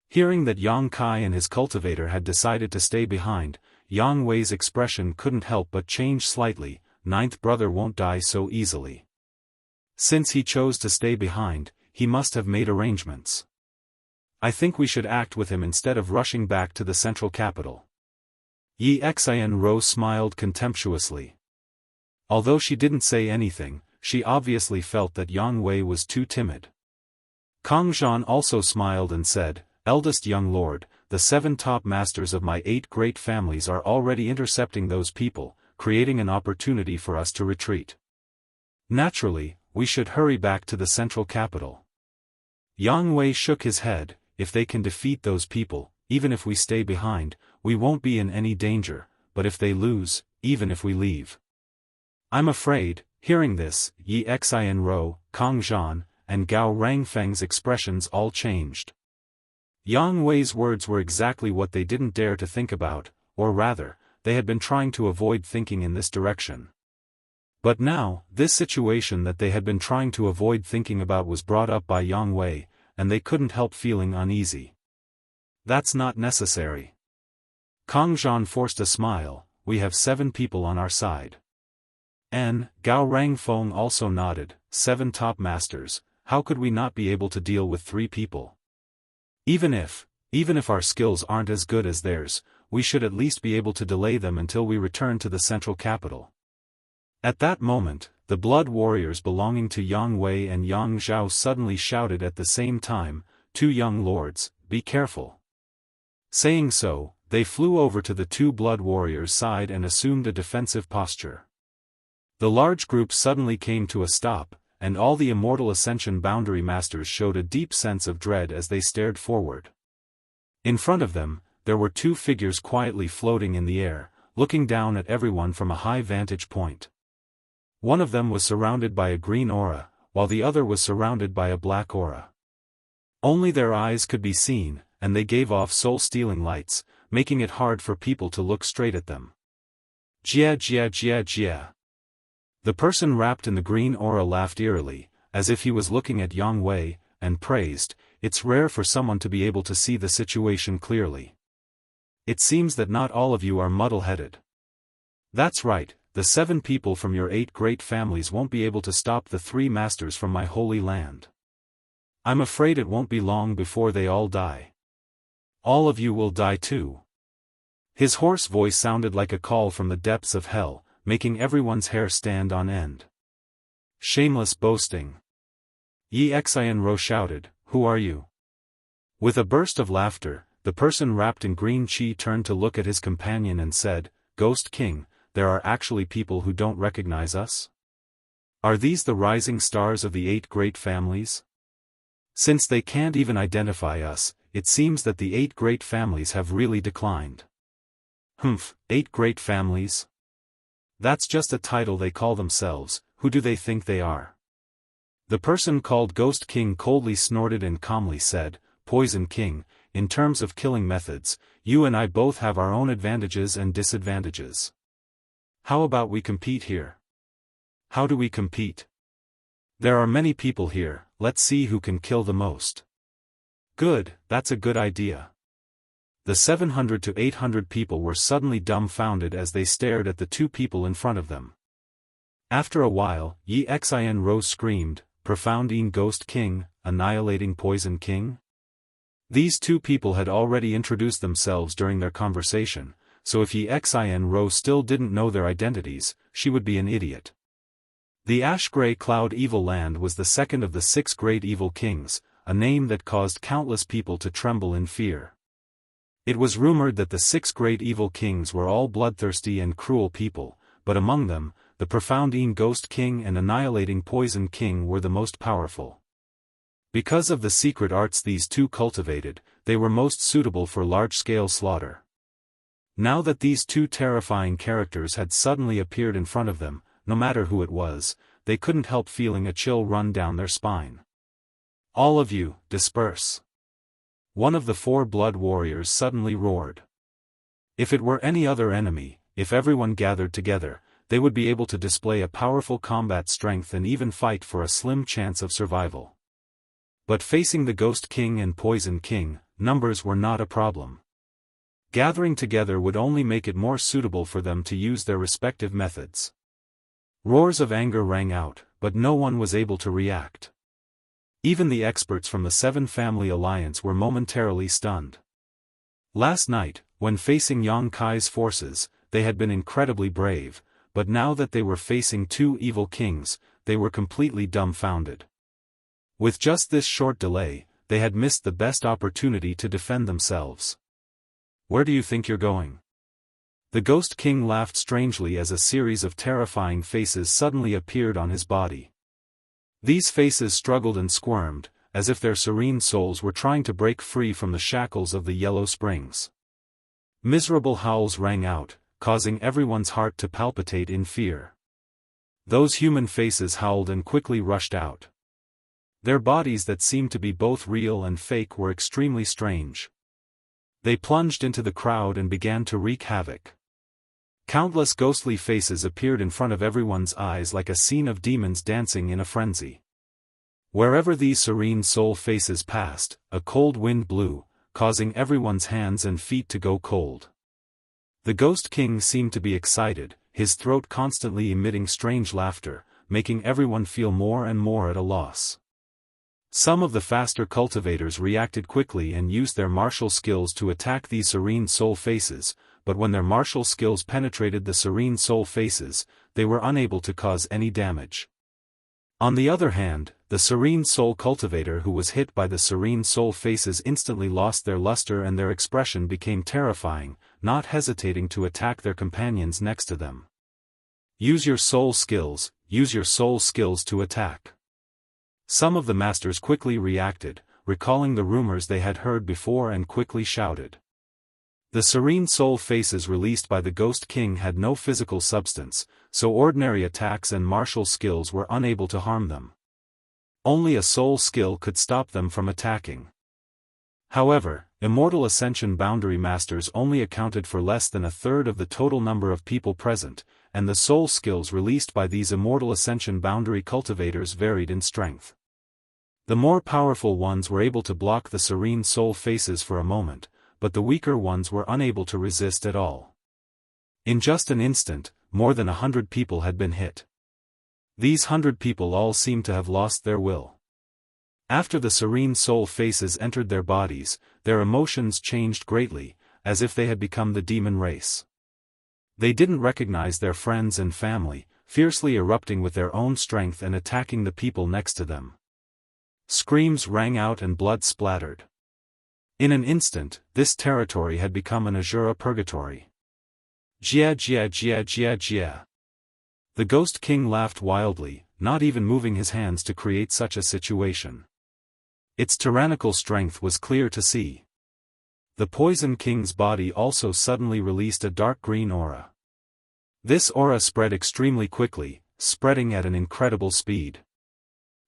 Hearing that Yang Kai and his cultivator had decided to stay behind, Yang Wei's expression couldn't help but change slightly, 9th brother won't die so easily. Since he chose to stay behind, he must have made arrangements. I think we should act with him instead of rushing back to the central capital. Yi Xianro smiled contemptuously. Although she didn't say anything, she obviously felt that Yang Wei was too timid. Kong Zhan also smiled and said, "Eldest young lord, the 7 top masters of my 8 great families are already intercepting those people, creating an opportunity for us to retreat. Naturally, we should hurry back to the central capital." Yang Wei shook his head, "If they can defeat those people, even if we stay behind, we won't be in any danger, but if they lose, even if we leave." "I'm afraid," hearing this, Yi Xianro, Kong Zhan, and Gao Rangfeng's expressions all changed. Yang Wei's words were exactly what they didn't dare to think about, or rather, they had been trying to avoid thinking in this direction. But now, this situation that they had been trying to avoid thinking about was brought up by Yang Wei, and they couldn't help feeling uneasy. That's not necessary. Kang Zhan forced a smile. We have 7 people on our side. Gao Rangfeng also nodded. 7 top masters, how could we not be able to deal with 3 people? Even if our skills aren't as good as theirs, we should at least be able to delay them until we return to the central capital. At that moment, the blood warriors belonging to Yang Wei and Yang Zhao suddenly shouted at the same time, 2 young lords, be careful. Saying so, they flew over to the 2 blood warriors' side and assumed a defensive posture. The large group suddenly came to a stop, and all the Immortal Ascension boundary masters showed a deep sense of dread as they stared forward. In front of them, there were 2 figures quietly floating in the air, looking down at everyone from a high vantage point. One of them was surrounded by a green aura, while the other was surrounded by a black aura. Only their eyes could be seen, and they gave off soul-stealing lights, making it hard for people to look straight at them. Jia jia jia jia. The person wrapped in the green aura laughed eerily, as if he was looking at Yang Wei, and praised, it's rare for someone to be able to see the situation clearly. It seems that not all of you are muddle-headed. That's right, the 7 people from your 8 great families won't be able to stop the 3 masters from my holy land. I'm afraid it won't be long before they all die. All of you will die too. His hoarse voice sounded like a call from the depths of hell, making everyone's hair stand on end. Shameless boasting. Yi Xianro shouted, who are you? With a burst of laughter, the person wrapped in green qi turned to look at his companion and said, Ghost King, there are actually people who don't recognize us? Are these the rising stars of the 8 great families? Since they can't even identify us, it seems that the 8 great families have really declined. 8 great families? That's just a title they call themselves, who do they think they are? The person called Ghost King coldly snorted and calmly said, Poison King, in terms of killing methods, you and I both have our own advantages and disadvantages. How about we compete here? How do we compete? There are many people here, let's see who can kill the most. Good, that's a good idea. The 700 to 800 people were suddenly dumbfounded as they stared at the 2 people in front of them. After a while, Yi Xianro screamed, Profounding Ghost King, Annihilating Poison King? These 2 people had already introduced themselves during their conversation, so if Yi Xianro still didn't know their identities, she would be an idiot. The Ash-Gray Cloud Evil Land was the second of the 6 great evil kings, a name that caused countless people to tremble in fear. It was rumored that the 6 great evil kings were all bloodthirsty and cruel people, but among them, the Profounding Ghost King and Annihilating Poison King were the most powerful. Because of the secret arts these 2 cultivated, they were most suitable for large-scale slaughter. Now that these 2 terrifying characters had suddenly appeared in front of them, no matter who it was, they couldn't help feeling a chill run down their spine. All of you, disperse. One of the 4 blood warriors suddenly roared. If it were any other enemy, if everyone gathered together, they would be able to display a powerful combat strength and even fight for a slim chance of survival. But facing the Ghost King and Poison King, numbers were not a problem. Gathering together would only make it more suitable for them to use their respective methods. Roars of anger rang out, but no one was able to react. Even the experts from the 7 Family Alliance were momentarily stunned. Last night, when facing Yang Kai's forces, they had been incredibly brave, but now that they were facing 2 evil kings, they were completely dumbfounded. With just this short delay, they had missed the best opportunity to defend themselves. Where do you think you're going? The Ghost King laughed strangely as a series of terrifying faces suddenly appeared on his body. These faces struggled and squirmed, as if their serene souls were trying to break free from the shackles of the Yellow Springs. Miserable howls rang out, causing everyone's heart to palpitate in fear. Those human faces howled and quickly rushed out. Their bodies that seemed to be both real and fake were extremely strange. They plunged into the crowd and began to wreak havoc. Countless ghostly faces appeared in front of everyone's eyes like a scene of demons dancing in a frenzy. Wherever these serene soul faces passed, a cold wind blew, causing everyone's hands and feet to go cold. The Ghost King seemed to be excited, his throat constantly emitting strange laughter, making everyone feel more and more at a loss. Some of the faster cultivators reacted quickly and used their martial skills to attack these serene soul faces, but when their martial skills penetrated the serene soul faces, they were unable to cause any damage. On the other hand, the serene soul cultivator who was hit by the serene soul faces instantly lost their luster and their expression became terrifying, not hesitating to attack their companions next to them. Use your soul skills to attack. Some of the masters quickly reacted, recalling the rumors they had heard before and quickly shouted. The serene soul faces released by the Ghost King had no physical substance, so ordinary attacks and martial skills were unable to harm them. Only a soul skill could stop them from attacking. However, Immortal Ascension Boundary Masters only accounted for less than a third of the total number of people present, and the soul skills released by these Immortal Ascension Boundary cultivators varied in strength. The more powerful ones were able to block the serene soul faces for a moment, but the weaker ones were unable to resist at all. In just an instant, more than 100 people had been hit. These 100 people all seemed to have lost their will. After the serene soul faces entered their bodies, their emotions changed greatly, as if they had become the demon race. They didn't recognize their friends and family, fiercely erupting with their own strength and attacking the people next to them. Screams rang out and blood splattered. In an instant, this territory had become an Azura purgatory. Jia jia jia jia jia. The Ghost King laughed wildly, not even moving his hands to create such a situation. Its tyrannical strength was clear to see. The Poison King's body also suddenly released a dark green aura. This aura spread extremely quickly, spreading at an incredible speed.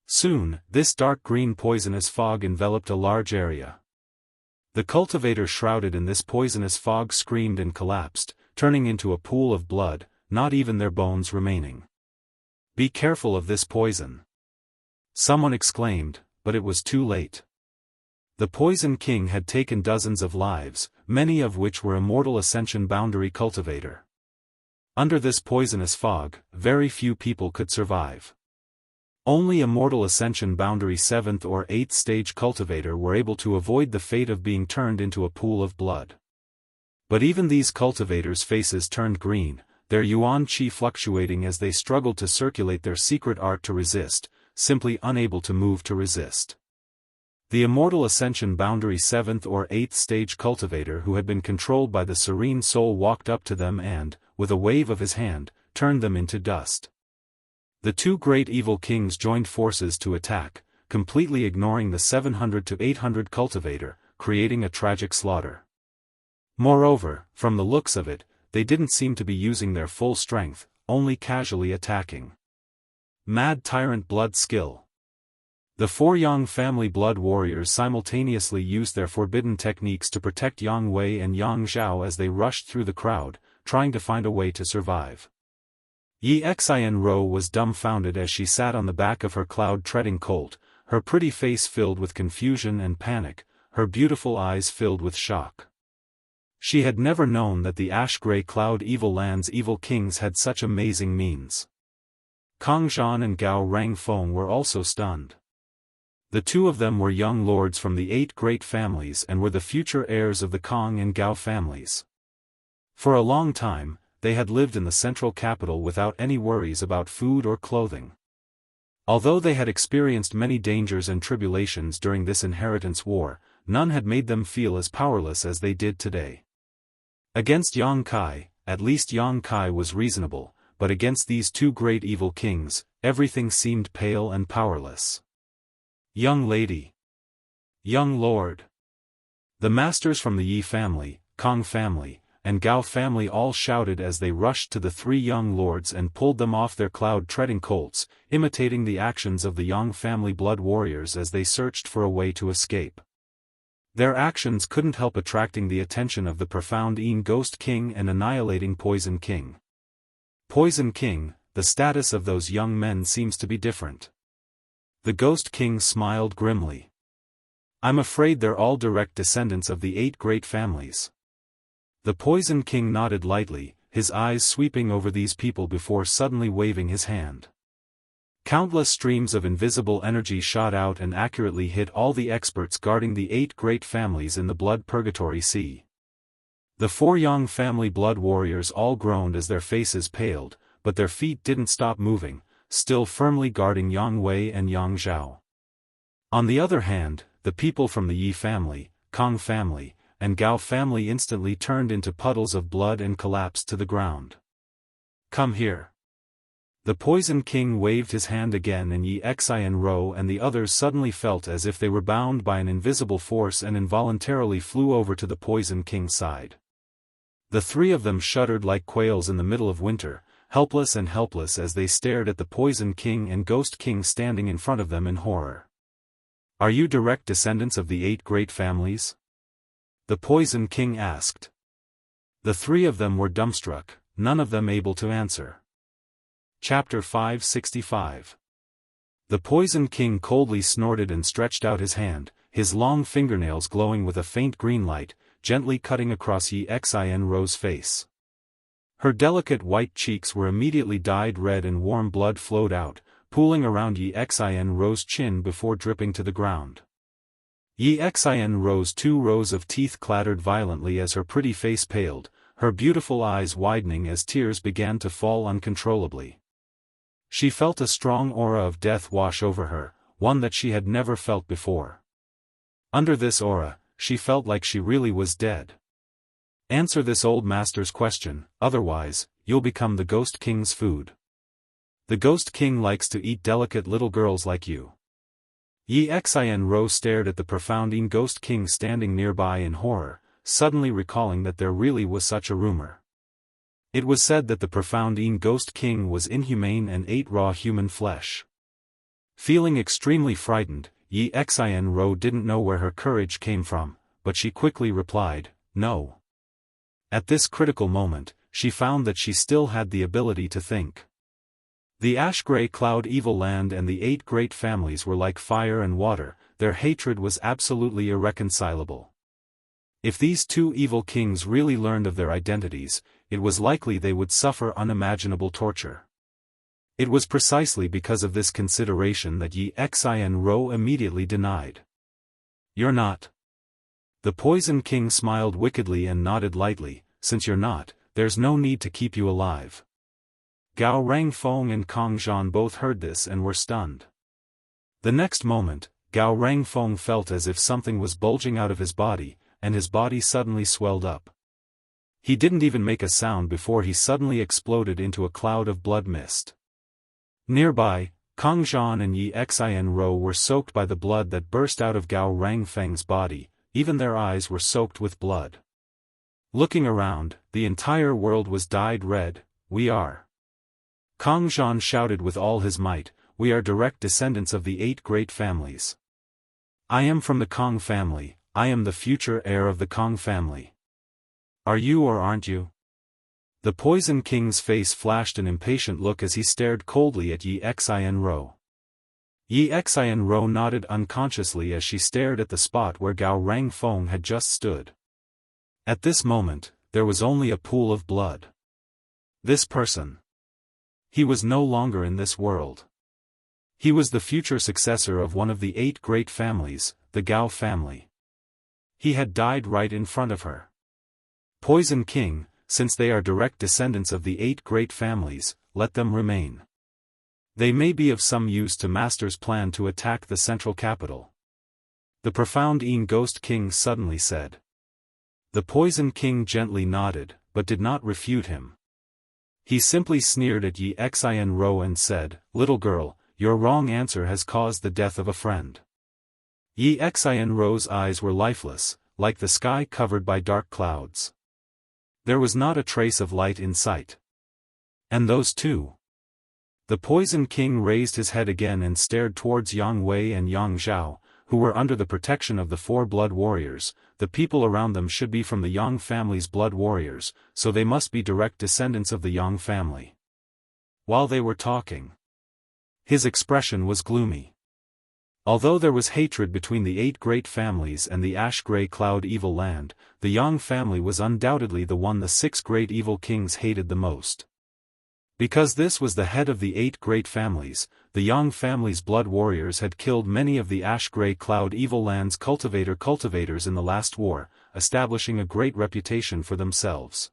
Soon, this dark green poisonous fog enveloped a large area. The cultivator shrouded in this poisonous fog screamed and collapsed, turning into a pool of blood, not even their bones remaining. "Be careful of this poison," someone exclaimed, but it was too late. The Poison King had taken dozens of lives, many of which were Immortal Ascension Boundary cultivator. Under this poisonous fog, very few people could survive. Only Immortal Ascension Boundary 7th or 8th stage cultivator were able to avoid the fate of being turned into a pool of blood. But even these cultivators' faces turned green, their yuan qi fluctuating as they struggled to circulate their secret art to resist, simply unable to move to resist. The Immortal Ascension Boundary 7th or 8th stage cultivator who had been controlled by the Serene Soul walked up to them and, with a wave of his hand, turned them into dust. The two great evil kings joined forces to attack, completely ignoring the 700 to 800 cultivator, creating a tragic slaughter. Moreover, from the looks of it, they didn't seem to be using their full strength, only casually attacking. Mad Tyrant Blood Skill. The four Yang family blood warriors simultaneously used their forbidden techniques to protect Yang Wei and Yang Zhao as they rushed through the crowd, trying to find a way to survive. Yi Xian Ro was dumbfounded as she sat on the back of her cloud-treading colt, her pretty face filled with confusion and panic, her beautiful eyes filled with shock. She had never known that the ash-gray cloud evil land's evil kings had such amazing means. Kang Zhan and Gao Rangfeng were also stunned. The two of them were young lords from the 8 great families and were the future heirs of the Kang and Gao families. For a long time, they had lived in the central capital without any worries about food or clothing. Although they had experienced many dangers and tribulations during this inheritance war, none had made them feel as powerless as they did today. Against Yang Kai, at least Yang Kai was reasonable, but against these two great evil kings, everything seemed pale and powerless. Young lady. Young lord. The masters from the Yi family, Kang family, and Gao family all shouted as they rushed to the three young lords and pulled them off their cloud-treading colts, imitating the actions of the Yang family blood warriors as they searched for a way to escape. Their actions couldn't help attracting the attention of the profound Ghost King and annihilating Poison King. Poison King, the status of those young men seems to be different. The Ghost King smiled grimly. I'm afraid they're all direct descendants of the 8 great families. The Poison King nodded lightly, his eyes sweeping over these people before suddenly waving his hand. Countless streams of invisible energy shot out and accurately hit all the experts guarding the 8 great families in the blood purgatory sea. The 4 Yang family blood warriors all groaned as their faces paled, but their feet didn't stop moving, still firmly guarding Yang Wei and Yang Zhao. On the other hand, the people from the Yi family, Kong family, and Gao family instantly turned into puddles of blood and collapsed to the ground. Come here. The Poison King waved his hand again and Yi Xianxia and the others suddenly felt as if they were bound by an invisible force and involuntarily flew over to the Poison King's side. The 3 of them shuddered like quails in the middle of winter, helpless as they stared at the Poison King and Ghost King standing in front of them in horror. Are you direct descendants of the 8 great families? The Poison King asked. The 3 of them were dumbstruck, none of them able to answer. Chapter 565. The Poison King coldly snorted and stretched out his hand, his long fingernails glowing with a faint green light, gently cutting across Yi Xianxia's face. Her delicate white cheeks were immediately dyed red and warm blood flowed out, pooling around Yi Xianxia's chin before dripping to the ground. Yi Xianxia's 2 rows of teeth clattered violently as her pretty face paled, her beautiful eyes widening as tears began to fall uncontrollably. She felt a strong aura of death wash over her, one that she had never felt before. Under this aura, she felt like she really was dead. Answer this old master's question, otherwise, you'll become the Ghost King's food. The Ghost King likes to eat delicate little girls like you. Yi Xianxia stared at the profound Ghost King standing nearby in horror, suddenly recalling that there really was such a rumor. It was said that the profound Ghost King was inhumane and ate raw human flesh. Feeling extremely frightened, Yi Xianxia didn't know where her courage came from, but she quickly replied, no. At this critical moment, she found that she still had the ability to think. The ash-gray cloud evil land and the 8 great families were like fire and water, their hatred was absolutely irreconcilable. If these 2 evil kings really learned of their identities, it was likely they would suffer unimaginable torture. It was precisely because of this consideration that Yi Xianxia immediately denied. You're not. The Poison King smiled wickedly and nodded lightly, since you're not, there's no need to keep you alive. Gao Rangfeng and Kong Zhan both heard this and were stunned. The next moment, Gao Rangfeng felt as if something was bulging out of his body, and his body suddenly swelled up. He didn't even make a sound before he suddenly exploded into a cloud of blood mist. Nearby, Kong Zhan and Yi Xianxia were soaked by the blood that burst out of Gao Rangfeng's body, even their eyes were soaked with blood. Looking around, the entire world was dyed red. We are. Kong Zhan shouted with all his might, we are direct descendants of the 8 great families. I am from the Kong family, I am the future heir of the Kong family. Are you or aren't you? The Poison King's face flashed an impatient look as he stared coldly at Yi Xianxia. Yi Xianxia nodded unconsciously as she stared at the spot where Gao Rangfeng had just stood. At this moment, there was only a pool of blood. This person. He was no longer in this world. He was the future successor of one of the 8 great families, the Gao family. He had died right in front of her. Poison King, since they are direct descendants of the 8 great families, let them remain. They may be of some use to Master's plan to attack the central capital. The profound Ghost King suddenly said. The Poison King gently nodded, but did not refute him. He simply sneered at Yi Xianxia and said, little girl, your wrong answer has caused the death of a friend. Yi Xianxia's eyes were lifeless, like the sky covered by dark clouds. There was not a trace of light in sight. And those two? The Poison King raised his head again and stared towards Yang Wei and Yang Zhao, who were under the protection of the 4 blood warriors. The people around them should be from the Yang family's blood warriors, so they must be direct descendants of the Yang family. While they were talking, his expression was gloomy. Although there was hatred between the 8 great families and the ash-gray cloud evil land, the Yang family was undoubtedly the one the 6 great evil kings hated the most. Because this was the head of the 8 great families, the Yang family's blood warriors had killed many of the ash-gray cloud evil land's cultivators in the last war, establishing a great reputation for themselves.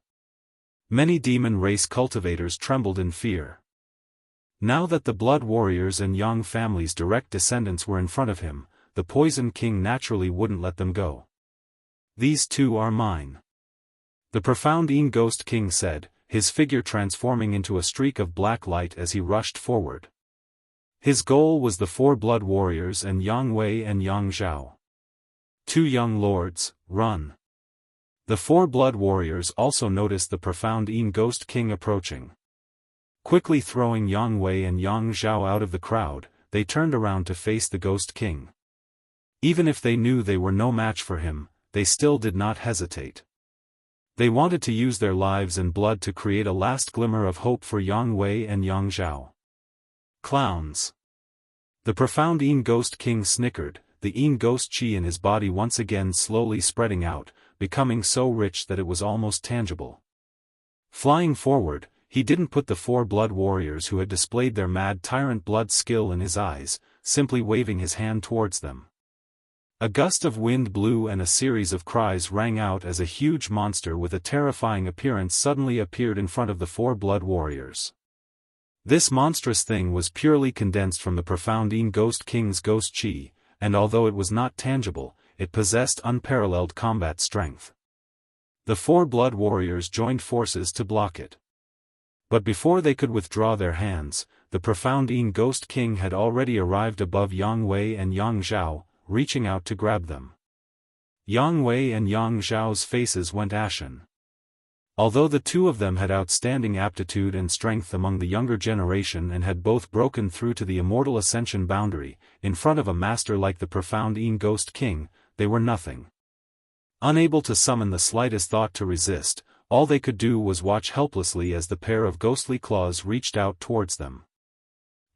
Many demon race cultivators trembled in fear. Now that the blood warriors and Yang family's direct descendants were in front of him, the Poison King naturally wouldn't let them go. "These two are mine," the profound Ghost King said, his figure transforming into a streak of black light as he rushed forward. His goal was the 4 blood warriors and Yang Wei and Yang Zhao. "Two young lords, run." The 4 blood warriors also noticed the profound Ghost King approaching. Quickly throwing Yang Wei and Yang Zhao out of the crowd, they turned around to face the Ghost King. Even if they knew they were no match for him, they still did not hesitate. They wanted to use their lives and blood to create a last glimmer of hope for Yang Wei and Yang Zhao. "Clowns." The profound Ghost King snickered, the Ghost Chi in his body once again slowly spreading out, becoming so rich that it was almost tangible. Flying forward, he didn't put the 4 blood warriors who had displayed their mad tyrant blood skill in his eyes, simply waving his hand towards them. A gust of wind blew and a series of cries rang out as a huge monster with a terrifying appearance suddenly appeared in front of the 4 blood warriors. This monstrous thing was purely condensed from the profound Ghost King's Ghost Chi, and although it was not tangible, it possessed unparalleled combat strength. The 4 blood warriors joined forces to block it. But before they could withdraw their hands, the profound Ghost King had already arrived above Yang Wei and Yang Zhao, reaching out to grab them. Yang Wei and Yang Zhao's faces went ashen. Although the two of them had outstanding aptitude and strength among the younger generation and had both broken through to the immortal Ascension boundary, in front of a master like the profound Ghost King, they were nothing. Unable to summon the slightest thought to resist, all they could do was watch helplessly as the pair of ghostly claws reached out towards them.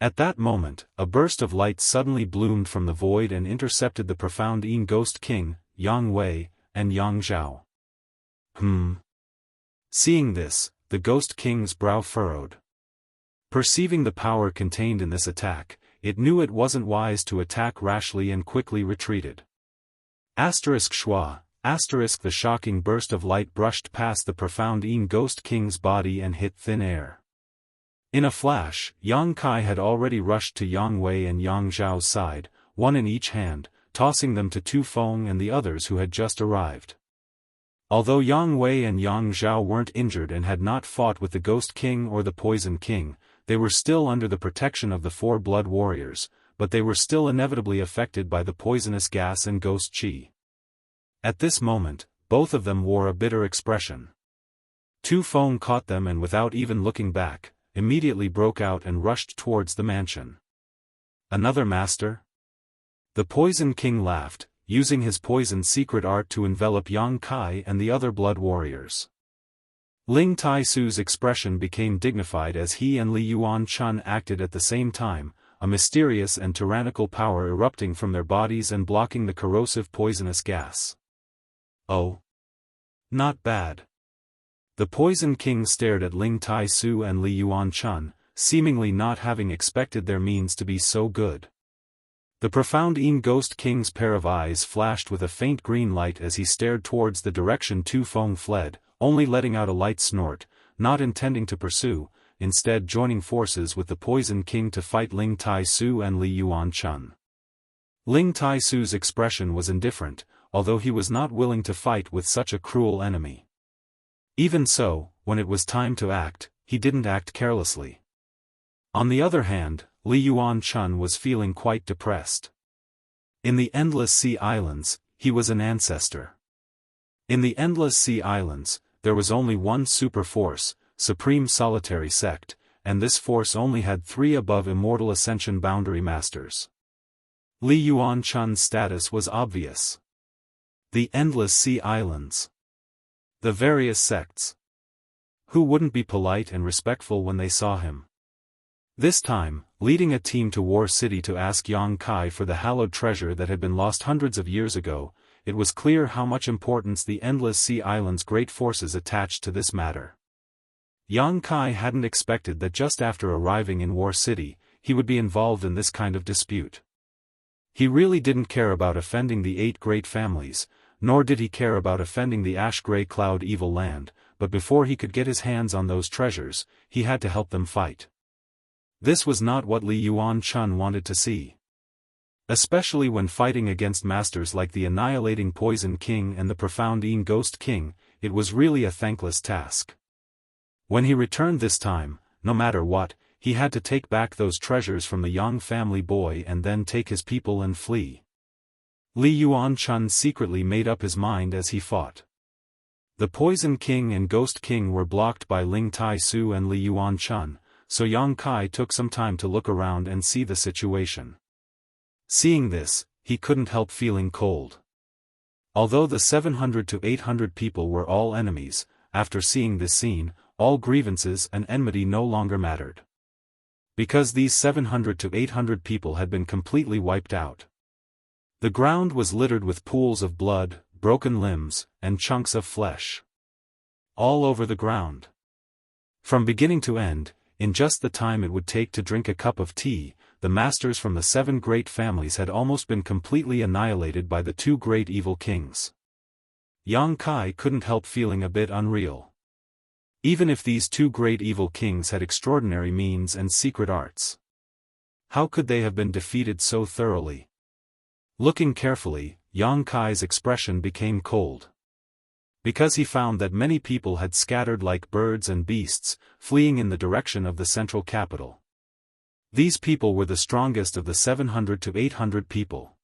At that moment, a burst of light suddenly bloomed from the void and intercepted the profound Ghost King, Yang Wei, and Yang Zhao. Seeing this, the Ghost King's brow furrowed. Perceiving the power contained in this attack, it knew it wasn't wise to attack rashly and quickly retreated. Schwa. The shocking burst of light brushed past the profound Ghost King's body and hit thin air. In a flash, Yang Kai had already rushed to Yang Wei and Yang Zhao's side, one in each hand, tossing them to Tu Feng and the others who had just arrived. Although Yang Wei and Yang Zhao weren't injured and had not fought with the Ghost King or the Poison King, they were still under the protection of the 4 blood warriors, but they were still inevitably affected by the poisonous gas and Ghost Chi. At this moment, both of them wore a bitter expression. Tu Feng caught them and without even looking back, immediately broke out and rushed towards the mansion. "Another master?" The Poison King laughed, using his poison secret art to envelop Yang Kai and the other blood warriors. Ling Tai Su's expression became dignified as he and Li Yuan Chun acted at the same time, a mysterious and tyrannical power erupting from their bodies and blocking the corrosive poisonous gas. "Oh. Not bad." The Poison King stared at Ling Tai Su and Li Yuan Chun, seemingly not having expected their means to be so good. The profound Ghost King's pair of eyes flashed with a faint green light as he stared towards the direction Tu Feng fled, only letting out a light snort, not intending to pursue, instead joining forces with the Poison King to fight Ling Tai Su and Li Yuan Chun. Ling Tai Su's expression was indifferent, although he was not willing to fight with such a cruel enemy. Even so, when it was time to act, he didn't act carelessly. On the other hand, Li Yuan Chun was feeling quite depressed. In the Endless Sea Islands, he was an ancestor. In the Endless Sea Islands, there was only one super force, Supreme Solitary Sect, and this force only had 3 above Immortal Ascension boundary masters. Li Yuanchun's status was obvious. The endless sea islands. The various sects. Who wouldn't be polite and respectful when they saw him? This time, leading a team to War City to ask Yang Kai for the hallowed treasure that had been lost hundreds of years ago, it was clear how much importance the Endless Sea Island's great forces attached to this matter. Yang Kai hadn't expected that just after arriving in War City, he would be involved in this kind of dispute. He really didn't care about offending the 8 great families, nor did he care about offending the ash-gray cloud evil land, but before he could get his hands on those treasures, he had to help them fight. This was not what Li Yuanchun wanted to see. Especially when fighting against masters like the Annihilating Poison King and the Profound Ghost King, it was really a thankless task. When he returned this time, no matter what, he had to take back those treasures from the Yang family boy and then take his people and flee. Li Yuanchun secretly made up his mind as he fought. The Poison King and Ghost King were blocked by Ling Tai Su and Li Yuanchun, so Yang Kai took some time to look around and see the situation. Seeing this, he couldn't help feeling cold. Although the 700 to 800 people were all enemies, after seeing this scene, all grievances and enmity no longer mattered. Because these 700 to 800 people had been completely wiped out. The ground was littered with pools of blood, broken limbs, and chunks of flesh. All over the ground. From beginning to end, in just the time it would take to drink a cup of tea, the masters from the 7 great families had almost been completely annihilated by the 2 great evil kings. Yang Kai couldn't help feeling a bit unreal. Even if these 2 great evil kings had extraordinary means and secret arts, how could they have been defeated so thoroughly? Looking carefully, Yang Kai's expression became cold. Because he found that many people had scattered like birds and beasts, fleeing in the direction of the central capital. These people were the strongest of the 700 to 800 people.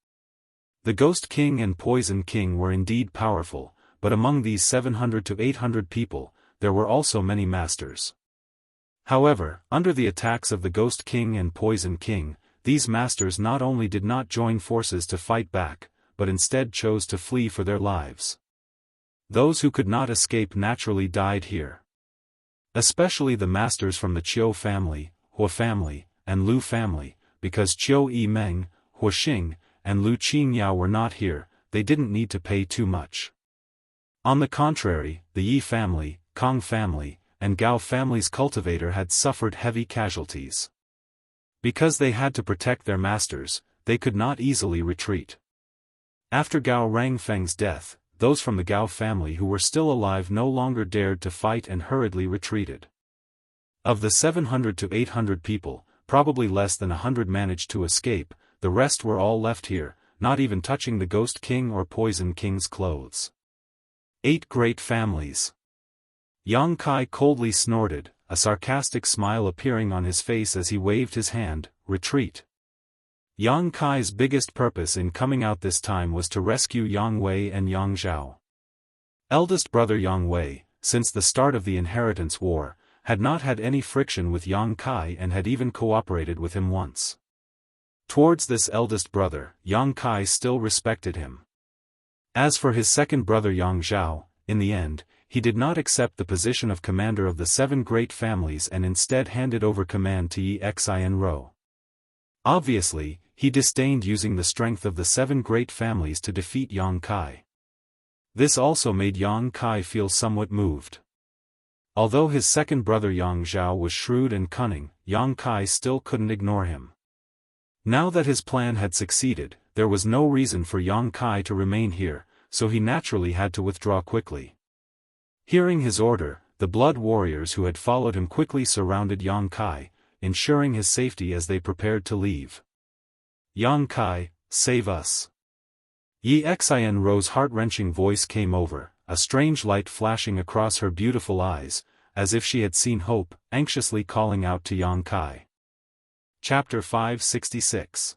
The Ghost King and Poison King were indeed powerful, but among these 700 to 800 people, there were also many masters. However, under the attacks of the Ghost King and Poison King, these masters not only did not join forces to fight back, but instead chose to flee for their lives. Those who could not escape naturally died here. Especially the masters from the Qiu family, Hua family, and Lu family, because Qiu Yimeng, Hua Xing, and Lu Qingyao were not here, they didn't need to pay too much. On the contrary, the Yi family, Kong family, and Gao family's cultivator had suffered heavy casualties. Because they had to protect their masters, they could not easily retreat. After Gao Rangfeng's death, those from the Gao family who were still alive no longer dared to fight and hurriedly retreated. Of the 700 to 800 people, probably less than 100 managed to escape, the rest were all left here, not even touching the Ghost King or Poison King's clothes. 8 great families. Yang Kai coldly snorted, a sarcastic smile appearing on his face as he waved his hand, retreat. Yang Kai's biggest purpose in coming out this time was to rescue Yang Wei and Yang Zhao. Eldest brother Yang Wei, since the start of the Inheritance War, had not had any friction with Yang Kai and had even cooperated with him once. Towards this eldest brother, Yang Kai still respected him. As for his second brother Yang Zhao, in the end, he did not accept the position of commander of the 7 great families and instead handed over command to Yi Xianro. Obviously, he disdained using the strength of the 7 great families to defeat Yang Kai. This also made Yang Kai feel somewhat moved. Although his second brother Yang Zhao was shrewd and cunning, Yang Kai still couldn't ignore him. Now that his plan had succeeded, there was no reason for Yang Kai to remain here, so he naturally had to withdraw quickly. Hearing his order, the blood warriors who had followed him quickly surrounded Yang Kai, ensuring his safety as they prepared to leave. Yang Kai, save us. Yi Xianro's heart-wrenching voice came over, a strange light flashing across her beautiful eyes, as if she had seen hope, anxiously calling out to Yang Kai. Chapter 566.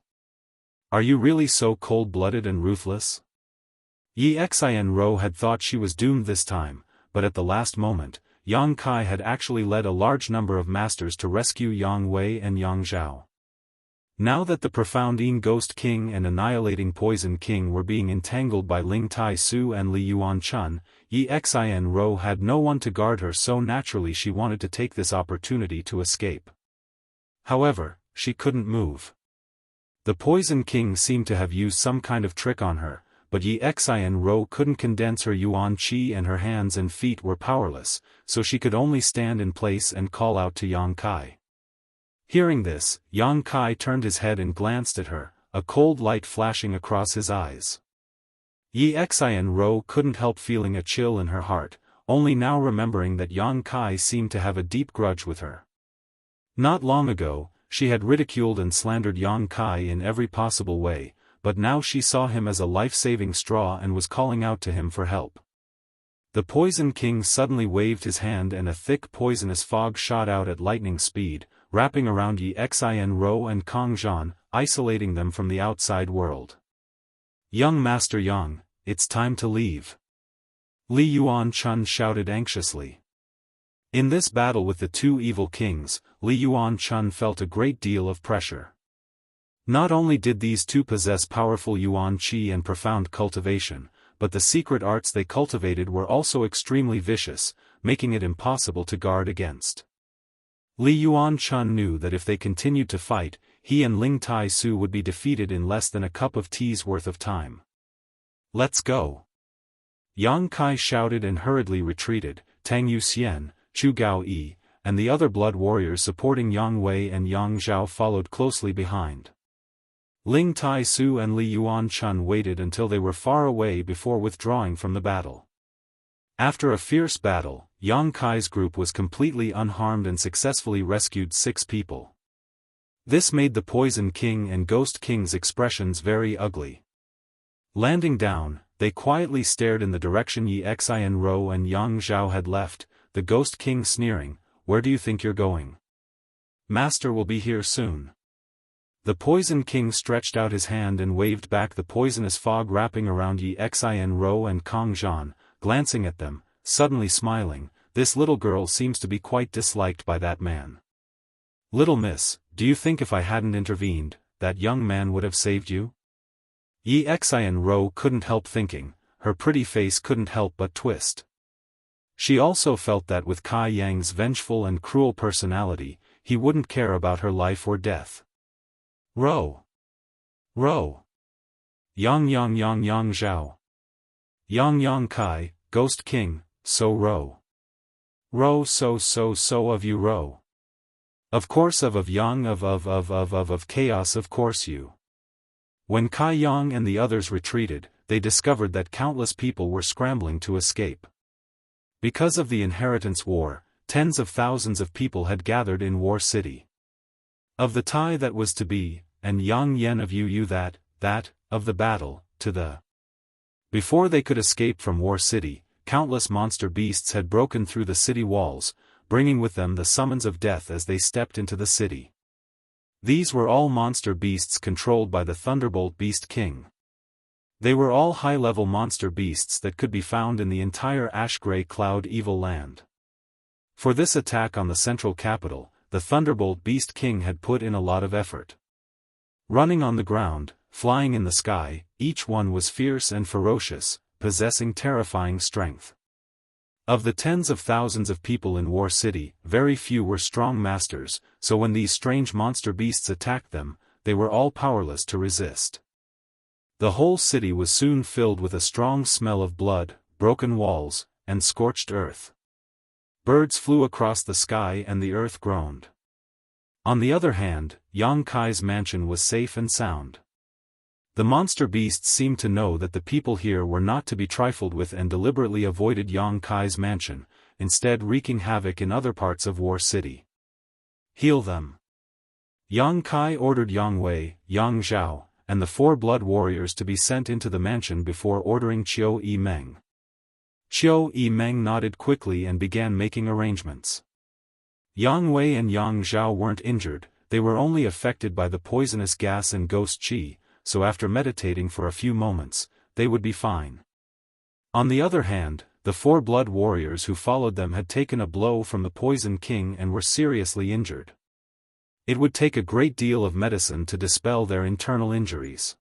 Are you really so cold-blooded and ruthless? Yi Xianro had thought she was doomed this time, but at the last moment, Yang Kai had actually led a large number of masters to rescue Yang Wei and Yang Zhao. Now that the profound Yin Ghost King and Annihilating Poison King were being entangled by Ling Tai Su and Li Yuan Chun, Yi Xin Ro had no one to guard her, so naturally she wanted to take this opportunity to escape. However, she couldn't move. The Poison King seemed to have used some kind of trick on her, but Yi Xin Ro couldn't condense her Yuan Qi and her hands and feet were powerless, so she could only stand in place and call out to Yang Kai. Hearing this, Yang Kai turned his head and glanced at her, a cold light flashing across his eyes. Yi Xin Ro couldn't help feeling a chill in her heart, only now remembering that Yang Kai seemed to have a deep grudge with her. Not long ago, she had ridiculed and slandered Yang Kai in every possible way, but now she saw him as a life-saving straw and was calling out to him for help. The Poison King suddenly waved his hand and a thick poisonous fog shot out at lightning speed, wrapping around Yi Xin Ro and Kong Zhan, isolating them from the outside world. "Young Master Yang, it's time to leave," Li Yuan Chun shouted anxiously. In this battle with the two evil kings, Li Yuan Chun felt a great deal of pressure. Not only did these two possess powerful Yuan Qi and profound cultivation, but the secret arts they cultivated were also extremely vicious, making it impossible to guard against. Li Yuan Chun knew that if they continued to fight, he and Ling Tai Su would be defeated in less than a cup of tea's worth of time. "Let's go!" Yang Kai shouted and hurriedly retreated. Tang Yuxian, Chu Gao Yi, and the other blood warriors supporting Yang Wei and Yang Zhao followed closely behind. Ling Tai Su and Li Yuan Chun waited until they were far away before withdrawing from the battle. After a fierce battle, Yang Kai's group was completely unharmed and successfully rescued 6 people. This made the Poison King and Ghost King's expressions very ugly. Landing down, they quietly stared in the direction Yi Xin Ro and Yang Zhao had left, the Ghost King sneering, "Where do you think you're going? Master will be here soon." The Poison King stretched out his hand and waved back the poisonous fog wrapping around Yi Xin Ro and Kong Zhan, glancing at them, suddenly smiling. "This little girl seems to be quite disliked by that man. Little miss, do you think if I hadn't intervened, that young man would have saved you?" Yi Xin Ro couldn't help thinking, her pretty face couldn't help but twist. She also felt that with Kai Yang's vengeful and cruel personality, he wouldn't care about her life or death. "Ro! Ro! Yang Zhao! Yang Kai, Ghost King, so Ro! Ro so of you Ro! Of course of Yang of chaos of course you." When Kai Yang and the others retreated, they discovered that countless people were scrambling to escape. Because of the inheritance war, tens of thousands of people had gathered in War City. Of the tie that was to be, and Yang Yen of you that, of the battle, to the. Before they could escape from War City, countless monster beasts had broken through the city walls, bringing with them the summons of death as they stepped into the city. These were all monster beasts controlled by the Thunderbolt Beast King. They were all high-level monster beasts that could be found in the entire ash-gray cloud evil land. For this attack on the central capital, the Thunderbolt Beast King had put in a lot of effort. Running on the ground, flying in the sky, each one was fierce and ferocious, possessing terrifying strength. Of the tens of thousands of people in War City, very few were strong masters, so when these strange monster beasts attacked them, they were all powerless to resist. The whole city was soon filled with a strong smell of blood, broken walls, and scorched earth. Birds flew across the sky and the earth groaned. On the other hand, Yang Kai's mansion was safe and sound. The monster beasts seemed to know that the people here were not to be trifled with and deliberately avoided Yang Kai's mansion, instead wreaking havoc in other parts of War City. "Heal them." Yang Kai ordered Yang Wei, Yang Zhao, and the 4 blood warriors to be sent into the mansion before ordering Qiu Yimeng. Qiu Yimeng nodded quickly and began making arrangements. Yang Wei and Yang Zhao weren't injured, they were only affected by the poisonous gas and ghost qi, so after meditating for a few moments, they would be fine. On the other hand, the 4 blood warriors who followed them had taken a blow from the Poison King and were seriously injured. It would take a great deal of medicine to dispel their internal injuries.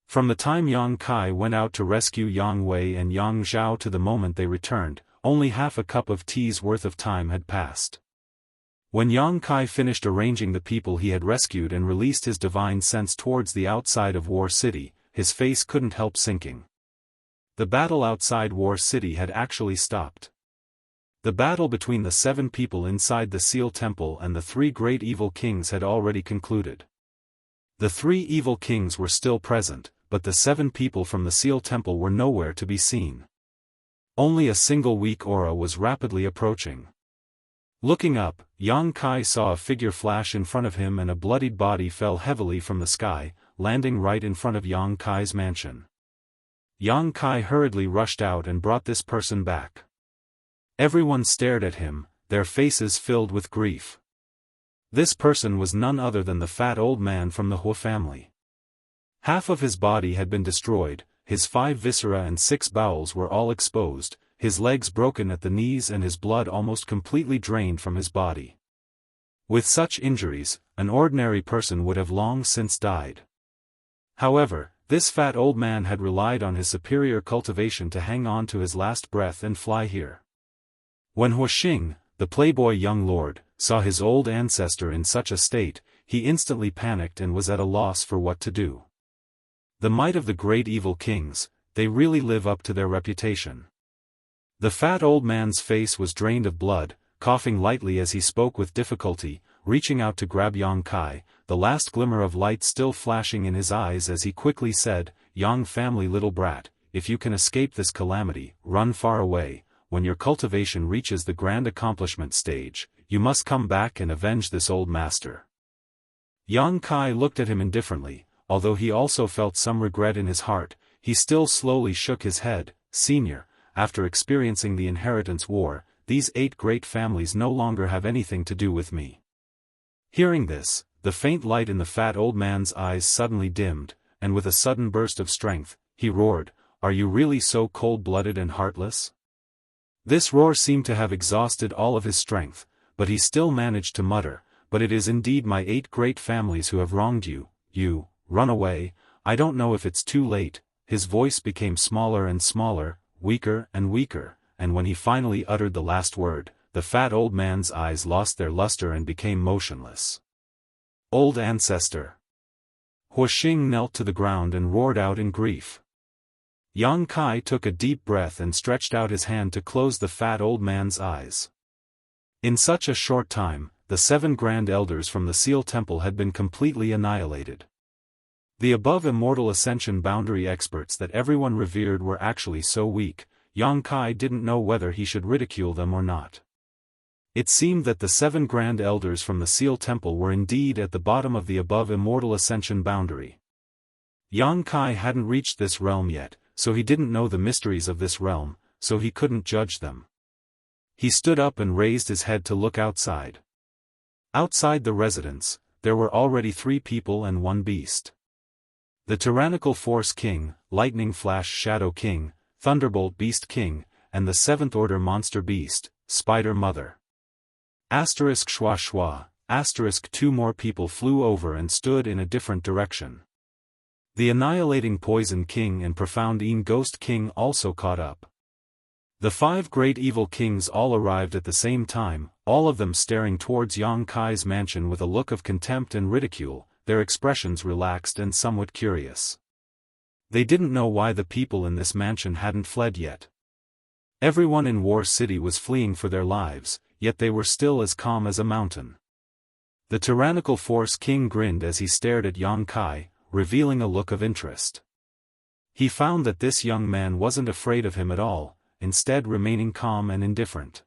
From the time Yang Kai went out to rescue Yang Wei and Yang Zhao to the moment they returned, only half a cup of tea's worth of time had passed. When Yang Kai finished arranging the people he had rescued and released his divine sense towards the outside of War City, his face couldn't help sinking. The battle outside War City had actually stopped. The battle between the 7 people inside the Seal Temple and the 3 great evil kings had already concluded. The 3 evil kings were still present, but the 7 people from the Seal Temple were nowhere to be seen. Only a single weak aura was rapidly approaching. Looking up, Yang Kai saw a figure flash in front of him and a bloodied body fell heavily from the sky, landing right in front of Yang Kai's mansion. Yang Kai hurriedly rushed out and brought this person back. Everyone stared at him, their faces filled with grief. This person was none other than the fat old man from the Hu family. Half of his body had been destroyed, his 5 viscera and 6 bowels were all exposed, his legs broken at the knees and his blood almost completely drained from his body. With such injuries, an ordinary person would have long since died. However, this fat old man had relied on his superior cultivation to hang on to his last breath and fly here. When Hu Xing, the playboy young lord, saw his old ancestor in such a state, he instantly panicked and was at a loss for what to do. The might of the great evil kings, they really live up to their reputation. The fat old man's face was drained of blood, coughing lightly as he spoke with difficulty, reaching out to grab Yang Kai, the last glimmer of light still flashing in his eyes as he quickly said, "Yang family little brat, if you can escape this calamity, run far away. When your cultivation reaches the grand accomplishment stage, you must come back and avenge this old master." Yang Kai looked at him indifferently, although he also felt some regret in his heart, he still slowly shook his head. "Senior, after experiencing the inheritance war, these 8 great families no longer have anything to do with me." Hearing this, the faint light in the fat old man's eyes suddenly dimmed, and with a sudden burst of strength, he roared, "Are you really so cold-blooded and heartless?" This roar seemed to have exhausted all of his strength, but he still managed to mutter, "But it is indeed my 8 great families who have wronged you, run away, I don't know if it's too late." His voice became smaller and smaller, weaker and weaker, and when he finally uttered the last word, the fat old man's eyes lost their luster and became motionless. "Old ancestor!" Hu Xing knelt to the ground and roared out in grief. Yang Kai took a deep breath and stretched out his hand to close the fat old man's eyes. In such a short time, the 7 grand elders from the Seal Temple had been completely annihilated. The above immortal Ascension boundary experts that everyone revered were actually so weak, Yang Kai didn't know whether he should ridicule them or not. It seemed that the 7 grand elders from the Seal Temple were indeed at the bottom of the above immortal Ascension boundary. Yang Kai hadn't reached this realm yet, so he didn't know the mysteries of this realm, so he couldn't judge them. He stood up and raised his head to look outside. Outside the residence, there were already 3 people and 1 beast. The Tyrannical Force King, Lightning Flash Shadow King, Thunderbolt Beast King, and the 7th Order Monster Beast, Spider Mother. Asterisk schwa schwa, asterisk 2 more people flew over and stood in a different direction. The Annihilating Poison King and Profound Een Ghost King also caught up. The 5 great evil kings all arrived at the same time, all of them staring towards Yang Kai's mansion with a look of contempt and ridicule, their expressions relaxed and somewhat curious. They didn't know why the people in this mansion hadn't fled yet. Everyone in War City was fleeing for their lives, yet they were still as calm as a mountain. The Tyrannical Force King grinned as he stared at Yang Kai, revealing a look of interest. He found that this young man wasn't afraid of him at all, instead remaining calm and indifferent.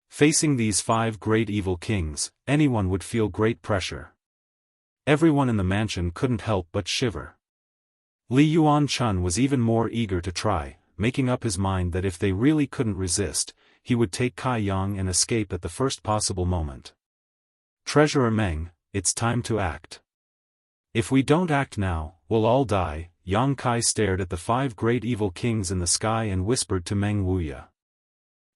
Facing these 5 great evil kings, anyone would feel great pressure. Everyone in the mansion couldn't help but shiver. Li Yuan-chun was even more eager to try, making up his mind that if they really couldn't resist, he would take Kai Yang and escape at the first possible moment. "Treasurer Meng, it's time to act. If we don't act now, we'll all die," Yang Kai stared at the 5 great evil kings in the sky and whispered to Meng Wuya.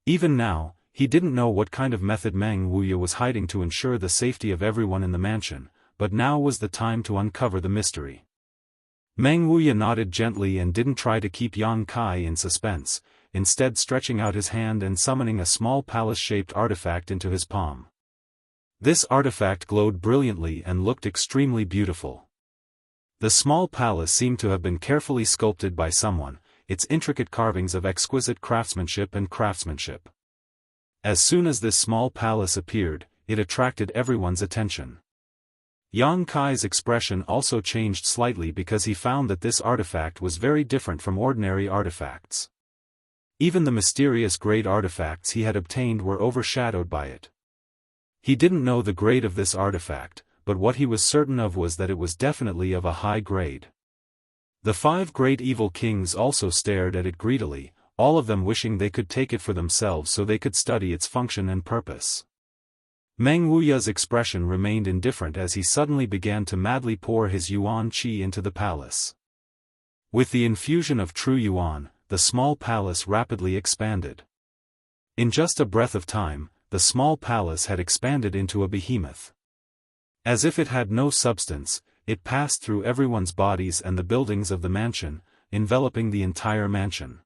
Even now, he didn't know what kind of method Meng Wuya was hiding to ensure the safety of everyone in the mansion, but now was the time to uncover the mystery. Meng Wuya nodded gently and didn't try to keep Yang Kai in suspense, instead stretching out his hand and summoning a small palace-shaped artifact into his palm. This artifact glowed brilliantly and looked extremely beautiful. The small palace seemed to have been carefully sculpted by someone, its intricate carvings of exquisite craftsmanship. As soon as this small palace appeared, it attracted everyone's attention. Yang Kai's expression also changed slightly because he found that this artifact was very different from ordinary artifacts. Even the mysterious grade artifacts he had obtained were overshadowed by it. He didn't know the grade of this artifact, but what he was certain of was that it was definitely of a high grade. The 5 great evil kings also stared at it greedily, all of them wishing they could take it for themselves so they could study its function and purpose. Meng Wuya's expression remained indifferent as he suddenly began to madly pour his yuan qi into the palace. With the infusion of true yuan, the small palace rapidly expanded. In just a breath of time, the small palace had expanded into a behemoth. As if it had no substance, it passed through everyone's bodies and the buildings of the mansion, enveloping the entire mansion.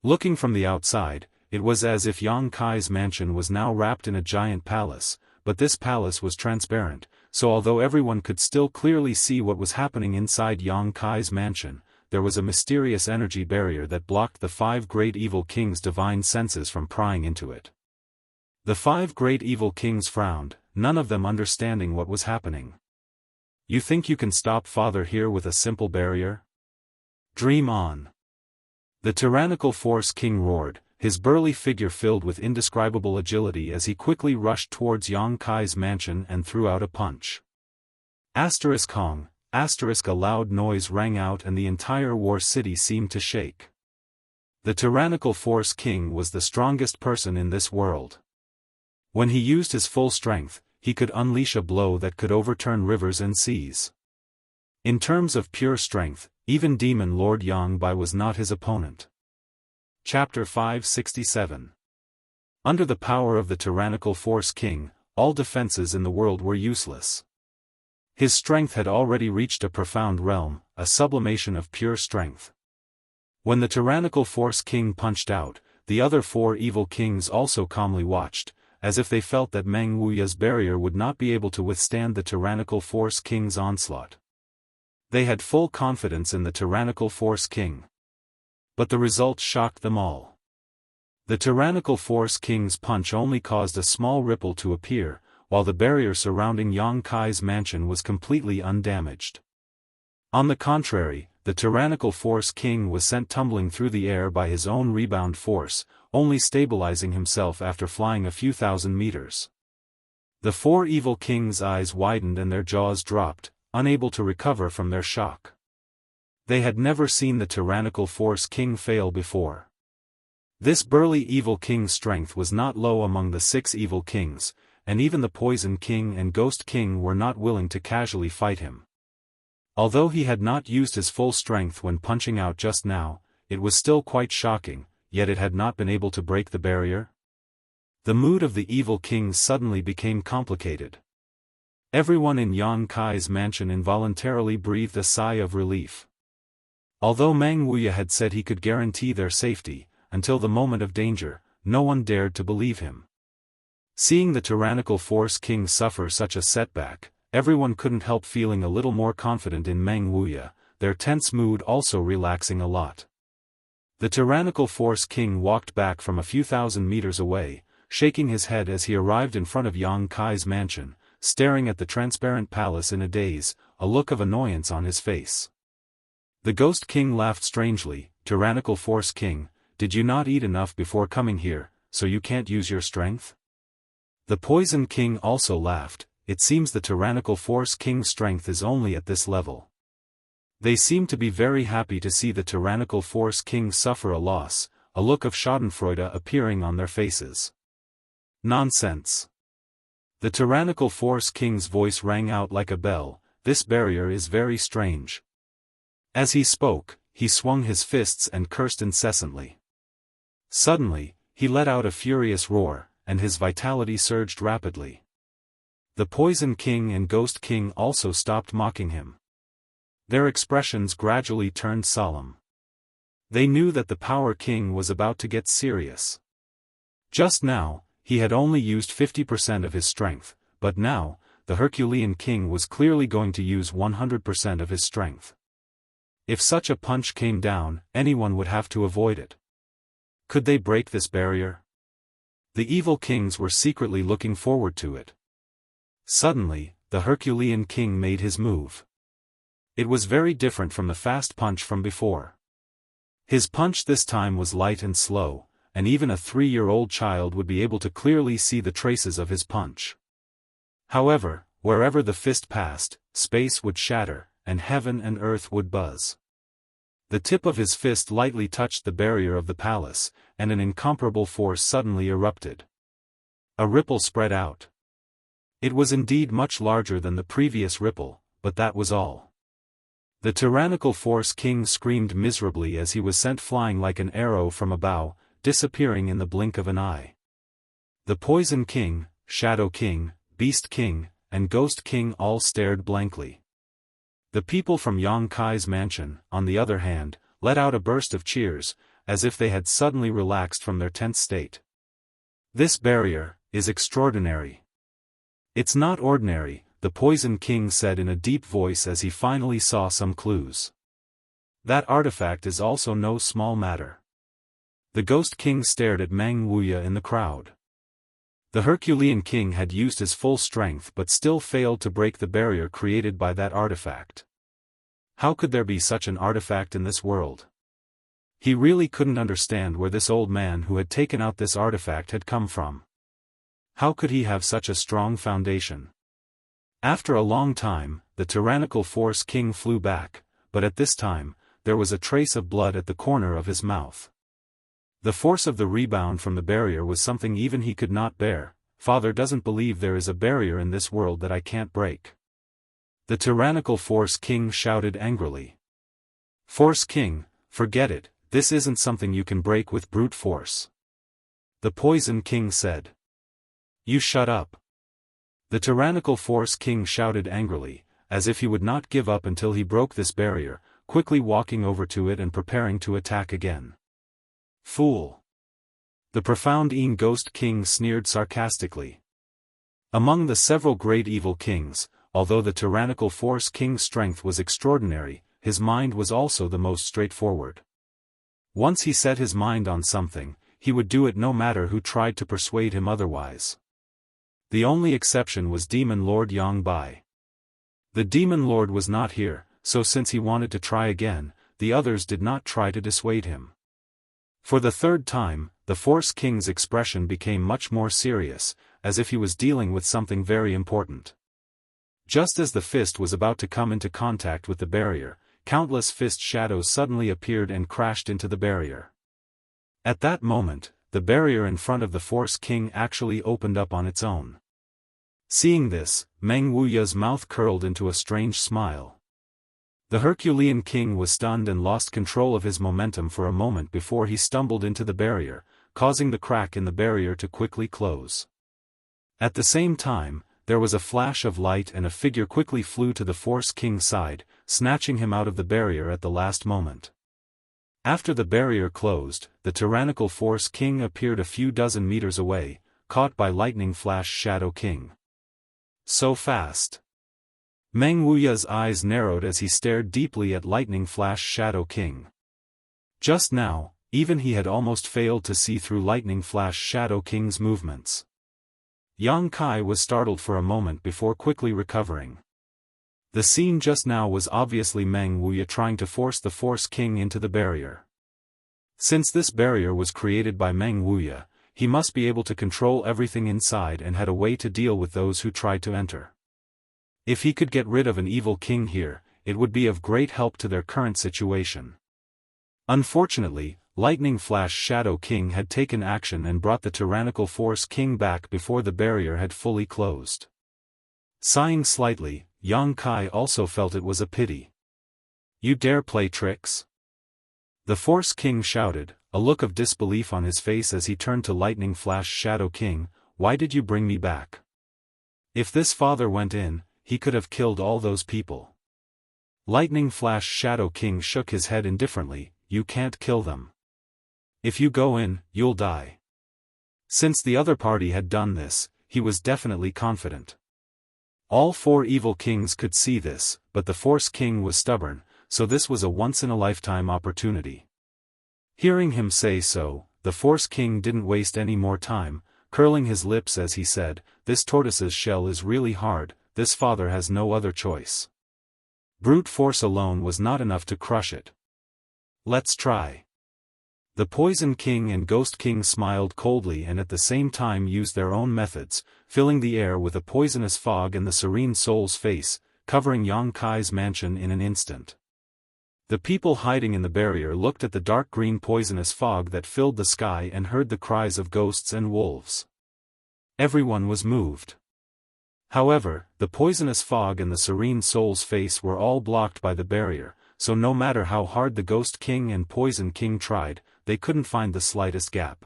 Looking from the outside, it was as if Yang Kai's mansion was now wrapped in a giant palace, but this palace was transparent, so although everyone could still clearly see what was happening inside Yang Kai's mansion, there was a mysterious energy barrier that blocked the 5 great evil kings' divine senses from prying into it. The 5 great evil kings frowned, none of them understanding what was happening. You think you can stop Father here with a simple barrier? Dream on. The tyrannical Force King roared, his burly figure filled with indescribable agility as he quickly rushed towards Yang Kai's mansion and threw out a punch. Hong, a loud noise rang out and the entire war city seemed to shake. The tyrannical Force King was the strongest person in this world. When he used his full strength, he could unleash a blow that could overturn rivers and seas. In terms of pure strength, even Demon Lord Yang Bai was not his opponent. Chapter 567. Under the power of the tyrannical Force King, all defenses in the world were useless. His strength had already reached a profound realm, a sublimation of pure strength. When the tyrannical Force King punched out, the other 4 evil kings also calmly watched, as if they felt that Meng Wuya's barrier would not be able to withstand the tyrannical Force King's onslaught. They had full confidence in the tyrannical Force King. But the result shocked them all. The tyrannical Force King's punch only caused a small ripple to appear, while the barrier surrounding Yang Kai's mansion was completely undamaged. On the contrary, the tyrannical Force King was sent tumbling through the air by his own rebound force, only stabilizing himself after flying a few thousand meters. The 4 evil kings' eyes widened and their jaws dropped, unable to recover from their shock. They had never seen the tyrannical Force King fail before. This burly evil king's strength was not low among the 6 evil kings, and even the Poison King and Ghost King were not willing to casually fight him. Although he had not used his full strength when punching out just now, it was still quite shocking, yet it had not been able to break the barrier. The mood of the evil kings suddenly became complicated. Everyone in Yang Kai's mansion involuntarily breathed a sigh of relief. Although Meng Wuya had said he could guarantee their safety, until the moment of danger, no one dared to believe him. Seeing the tyrannical Force King suffer such a setback, everyone couldn't help feeling a little more confident in Meng Wuya, their tense mood also relaxing a lot. The tyrannical Force King walked back from a few thousand meters away, shaking his head as he arrived in front of Yang Kai's mansion, staring at the transparent palace in a daze, a look of annoyance on his face. The Ghost King laughed strangely. Tyrannical Force King, did you not eat enough before coming here, so you can't use your strength? The Poison King also laughed. It seems the tyrannical Force King's strength is only at this level. They seemed to be very happy to see the tyrannical Force King suffer a loss, a look of schadenfreude appearing on their faces. Nonsense. The tyrannical Force King's voice rang out like a bell. This barrier is very strange. As he spoke, he swung his fists and cursed incessantly. Suddenly, he let out a furious roar, and his vitality surged rapidly. The Poison King and Ghost King also stopped mocking him. Their expressions gradually turned solemn. They knew that the Power King was about to get serious. Just now, he had only used 50% of his strength, but now, the Herculean King was clearly going to use 100% of his strength. If such a punch came down, anyone would have to avoid it. Could they break this barrier? The evil kings were secretly looking forward to it. Suddenly, the Herculean King made his move. It was very different from the fast punch from before. His punch this time was light and slow, and even a 3-year-old child would be able to clearly see the traces of his punch. However, wherever the fist passed, space would shatter, and heaven and earth would buzz. The tip of his fist lightly touched the barrier of the palace, and an incomparable force suddenly erupted. A ripple spread out. It was indeed much larger than the previous ripple, but that was all. The tyrannical Force King screamed miserably as he was sent flying like an arrow from a bow, disappearing in the blink of an eye. The Poison King, Shadow King, Beast King, and Ghost King all stared blankly. The people from Yang Kai's mansion, on the other hand, let out a burst of cheers, as if they had suddenly relaxed from their tense state. This barrier is extraordinary. It's not ordinary, the Poison King said in a deep voice as he finally saw some clues. That artifact is also no small matter. The Ghost King stared at Meng Wuya in the crowd. The Herculean King had used his full strength but still failed to break the barrier created by that artifact. How could there be such an artifact in this world? He really couldn't understand where this old man who had taken out this artifact had come from. How could he have such a strong foundation? After a long time, the tyrannical Force King flew back, but at this time, there was a trace of blood at the corner of his mouth. The force of the rebound from the barrier was something even he could not bear. Father doesn't believe there is a barrier in this world that I can't break. The tyrannical Force King shouted angrily. Force King, forget it, this isn't something you can break with brute force. The Poison King said. You shut up. The tyrannical Force King shouted angrily, as if he would not give up until he broke this barrier, quickly walking over to it and preparing to attack again. Fool! The profound Ghost King sneered sarcastically. Among the several great evil kings, although the tyrannical Force King's strength was extraordinary, his mind was also the most straightforward. Once he set his mind on something, he would do it no matter who tried to persuade him otherwise. The only exception was Demon Lord Yang Bai. The Demon Lord was not here, so since he wanted to try again, the others did not try to dissuade him. For the third time, the Force King's expression became much more serious, as if he was dealing with something very important. Just as the fist was about to come into contact with the barrier, countless fist shadows suddenly appeared and crashed into the barrier. At that moment, the barrier in front of the Force King actually opened up on its own. Seeing this, Meng Wuya's mouth curled into a strange smile. The Herculean King was stunned and lost control of his momentum for a moment before he stumbled into the barrier, causing the crack in the barrier to quickly close. At the same time, there was a flash of light and a figure quickly flew to the Force King's side, snatching him out of the barrier at the last moment. After the barrier closed, the tyrannical Force King appeared a few dozen meters away, caught by lightning flash Shadow King. So fast. Meng Wuya's eyes narrowed as he stared deeply at lightning flash Shadow King. Just now, even he had almost failed to see through lightning flash Shadow King's movements. Yang Kai was startled for a moment before quickly recovering. The scene just now was obviously Meng Wuya trying to force the Force King into the barrier. Since this barrier was created by Meng Wuya, he must be able to control everything inside and had a way to deal with those who tried to enter. If he could get rid of an evil king here, it would be of great help to their current situation. Unfortunately, Lightning Flash Shadow King had taken action and brought the tyrannical Force King back before the barrier had fully closed. Sighing slightly, Yang Kai also felt it was a pity. You dare play tricks? The Force King shouted, a look of disbelief on his face as he turned to Lightning Flash Shadow King. Why did you bring me back? If this father went in, he could have killed all those people. Lightning Flash Shadow King shook his head indifferently. You can't kill them. If you go in, you'll die. Since the other party had done this, he was definitely confident. All four evil kings could see this, but the Force King was stubborn, so this was a once-in-a-lifetime opportunity. Hearing him say so, the Force King didn't waste any more time, curling his lips as he said, "This tortoise's shell is really hard, this father has no other choice. Brute force alone was not enough to crush it. Let's try." The Poison King and Ghost King smiled coldly and at the same time used their own methods, filling the air with a poisonous fog in the Serene Soul's face, covering Yang Kai's mansion in an instant. The people hiding in the barrier looked at the dark green poisonous fog that filled the sky and heard the cries of ghosts and wolves. Everyone was moved. However, the poisonous fog and the Serene Soul's face were all blocked by the barrier, so no matter how hard the Ghost King and Poison King tried, they couldn't find the slightest gap.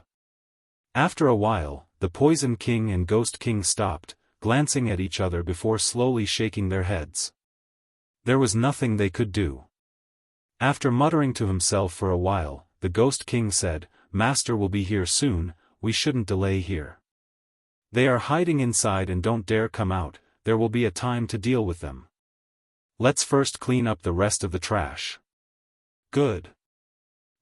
After a while, the Poison King and Ghost King stopped, glancing at each other before slowly shaking their heads. There was nothing they could do. After muttering to himself for a while, the Ghost King said, "Master will be here soon, we shouldn't delay here. They are hiding inside and don't dare come out, there will be a time to deal with them. Let's first clean up the rest of the trash." "Good."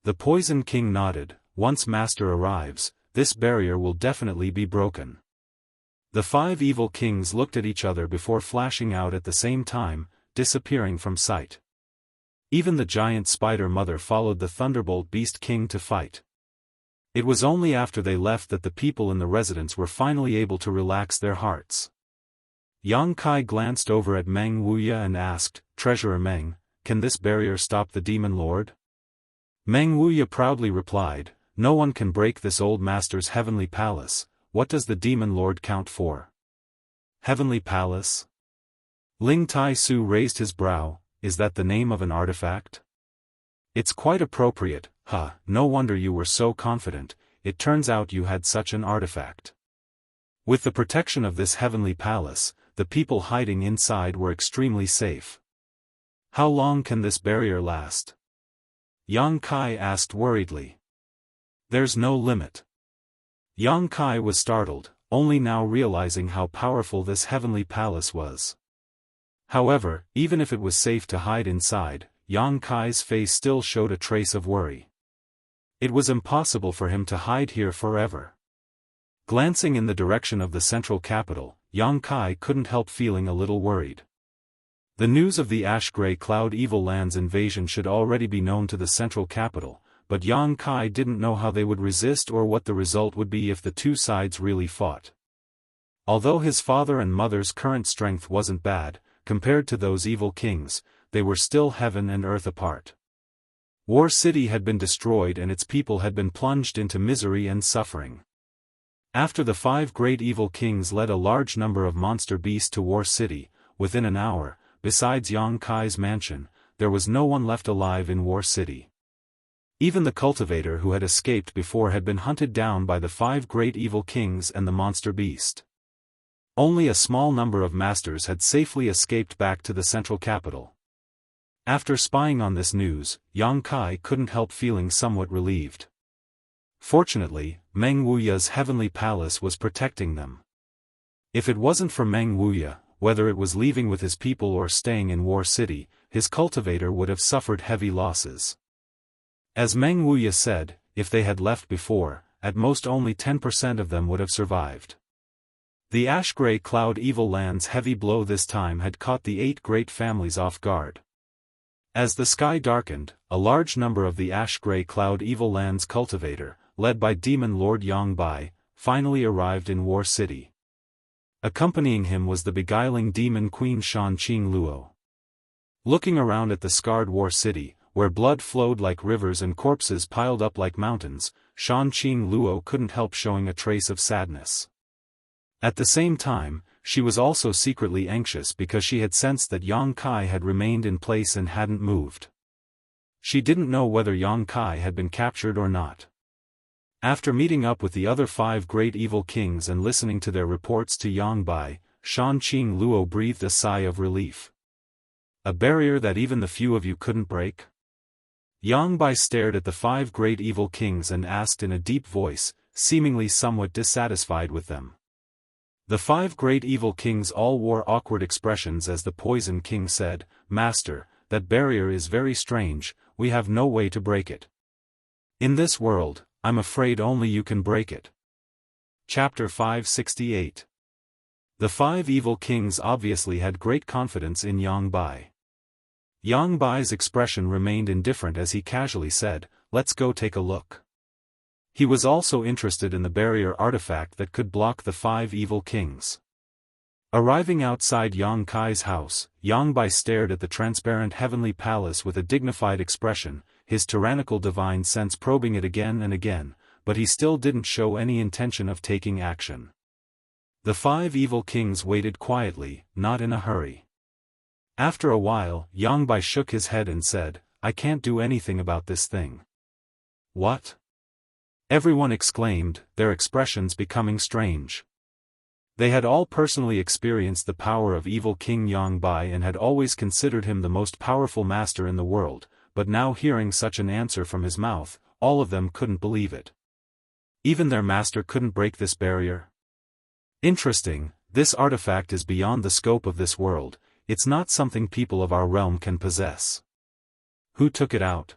The Poison King nodded. "Once Master arrives, this barrier will definitely be broken." The five evil kings looked at each other before flashing out at the same time, disappearing from sight. Even the giant spider mother followed the Thunderbolt Beast King to fight. It was only after they left that the people in the residence were finally able to relax their hearts. Yang Kai glanced over at Meng Wuya and asked, "Treasurer Meng, can this barrier stop the Demon Lord?" Meng Wuya proudly replied, "No one can break this old master's heavenly palace. What does the Demon Lord count for?" "Heavenly palace?" Ling Tai Su raised his brow. "Is that the name of an artifact?" "It's quite appropriate, huh, no wonder you were so confident, it turns out you had such an artifact." With the protection of this heavenly palace, the people hiding inside were extremely safe. "How long can this barrier last?" Yang Kai asked worriedly. "There's no limit." Yang Kai was startled, only now realizing how powerful this heavenly palace was. However, even if it was safe to hide inside, Yang Kai's face still showed a trace of worry. It was impossible for him to hide here forever. Glancing in the direction of the central capital, Yang Kai couldn't help feeling a little worried. The news of the Ash-Gray Cloud Evil Land's invasion should already be known to the central capital, but Yang Kai didn't know how they would resist or what the result would be if the two sides really fought. Although his father and mother's current strength wasn't bad, compared to those evil kings, they were still heaven and earth apart. War City had been destroyed and its people had been plunged into misery and suffering. After the five great evil kings led a large number of monster beasts to War City, within an hour, besides Yang Kai's mansion, there was no one left alive in War City. Even the cultivator who had escaped before had been hunted down by the five great evil kings and the monster beast. Only a small number of masters had safely escaped back to the central capital. After spying on this news, Yang Kai couldn't help feeling somewhat relieved. Fortunately, Meng Wuya's heavenly palace was protecting them. If it wasn't for Meng Wuya, whether it was leaving with his people or staying in War City, his cultivator would have suffered heavy losses. As Meng Wuya said, if they had left before, at most only 10% of them would have survived. The Ash-Gray Cloud Evil Land's heavy blow this time had caught the 8 great families off guard. As the sky darkened, a large number of the Ash-Gray Cloud Evil Land's cultivator, led by Demon Lord Yang Bai, finally arrived in War City. Accompanying him was the beguiling demon queen Shan Qing Luo. Looking around at the scarred War City, where blood flowed like rivers and corpses piled up like mountains, Shan Qing Luo couldn't help showing a trace of sadness. At the same time, she was also secretly anxious because she had sensed that Yang Kai had remained in place and hadn't moved. She didn't know whether Yang Kai had been captured or not. After meeting up with the other 5 great evil kings and listening to their reports to Yang Bai, Shan Qing Luo breathed a sigh of relief. A barrier that even the few of you couldn't break? Yang Bai stared at the 5 great evil kings and asked in a deep voice, seemingly somewhat dissatisfied with them. The 5 great evil kings all wore awkward expressions as the Poison King said, "Master, that barrier is very strange, we have no way to break it. In this world, I'm afraid only you can break it." Chapter 568. The 5 evil kings obviously had great confidence in Yang Bai. Yang Bai's expression remained indifferent as he casually said, "Let's go take a look." He was also interested in the barrier artifact that could block the 5 evil kings. Arriving outside Yang Kai's house, Yang Bai stared at the transparent heavenly palace with a dignified expression, his tyrannical divine sense probing it again and again, but he still didn't show any intention of taking action. The 5 evil kings waited quietly, not in a hurry. After a while, Yang Bai shook his head and said, "I can't do anything about this thing." "What?" everyone exclaimed, their expressions becoming strange. They had all personally experienced the power of evil King Yang Bai and had always considered him the most powerful master in the world, but now hearing such an answer from his mouth, all of them couldn't believe it. Even their master couldn't break this barrier? Interesting, this artifact is beyond the scope of this world, it's not something people of our realm can possess. Who took it out?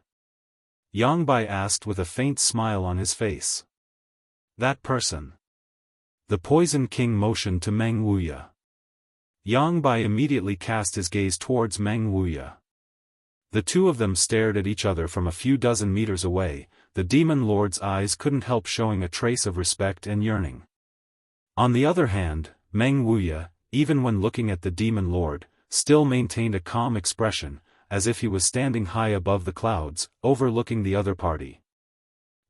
Yang Bai asked with a faint smile on his face. That person. The Poison King motioned to Meng Wuya. Yang Bai immediately cast his gaze towards Meng Wuya. The two of them stared at each other from a few dozen meters away, the demon lord's eyes couldn't help showing a trace of respect and yearning. On the other hand, Meng Wuya, even when looking at the demon lord, still maintained a calm expression, as if he was standing high above the clouds, overlooking the other party.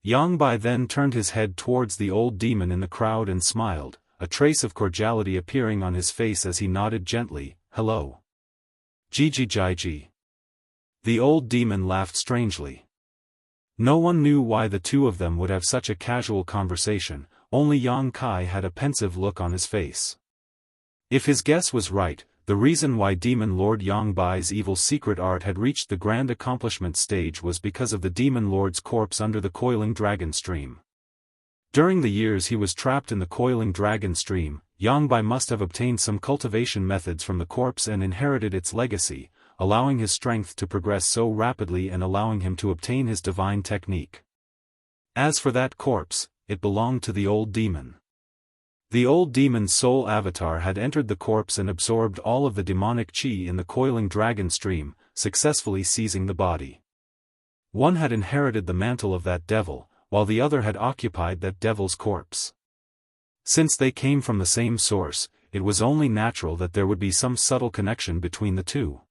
Yang Bai then turned his head towards the old demon in the crowd and smiled, a trace of cordiality appearing on his face as he nodded gently, "Hello. Jiji Jiji." The old demon laughed strangely. No one knew why the two of them would have such a casual conversation, only Yang Kai had a pensive look on his face. If his guess was right, the reason why Demon Lord Yang Bai's evil secret art had reached the grand accomplishment stage was because of the Demon Lord's corpse under the coiling dragon stream. During the years he was trapped in the coiling dragon stream, Yang Bai must have obtained some cultivation methods from the corpse and inherited its legacy, allowing his strength to progress so rapidly and allowing him to obtain his divine technique. As for that corpse, it belonged to the old demon. The old demon's soul avatar had entered the corpse and absorbed all of the demonic chi in the coiling dragon stream, successfully seizing the body. One had inherited the mantle of that devil, while the other had occupied that devil's corpse. Since they came from the same source, it was only natural that there would be some subtle connection between the two.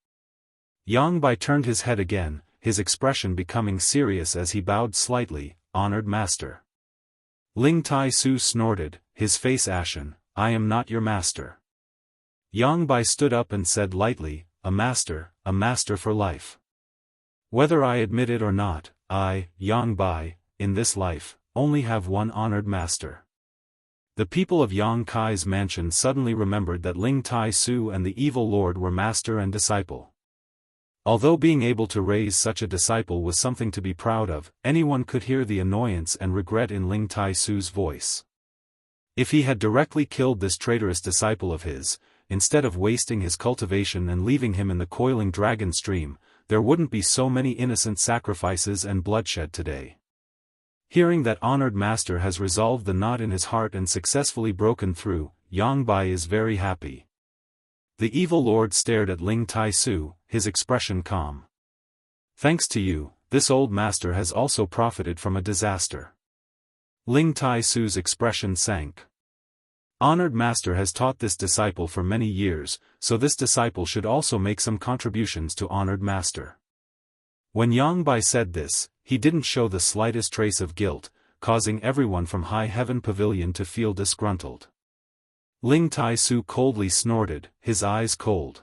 Yang Bai turned his head again, his expression becoming serious as he bowed slightly, "Honored master." Ling Tai Su snorted, his face ashen, "I am not your master." Yang Bai stood up and said lightly, a master for life. Whether I admit it or not, I, Yang Bai, in this life, only have one honored master." The people of Yang Kai's mansion suddenly remembered that Ling Tai Su and the evil lord were master and disciple. Although being able to raise such a disciple was something to be proud of, anyone could hear the annoyance and regret in Ling Tai Su's voice. If he had directly killed this traitorous disciple of his, instead of wasting his cultivation and leaving him in the coiling dragon stream, there wouldn't be so many innocent sacrifices and bloodshed today. Hearing that honored master has resolved the knot in his heart and successfully broken through, Yang Bai is very happy. The evil lord stared at Ling Tai Su, his expression calm. "Thanks to you, this old master has also profited from a disaster." Ling Tai Su's expression sank. Honored master has taught this disciple for many years, so this disciple should also make some contributions to honored master. When Yang Bai said this, he didn't show the slightest trace of guilt, causing everyone from High Heaven Pavilion to feel disgruntled. Ling Tai Su coldly snorted, his eyes cold.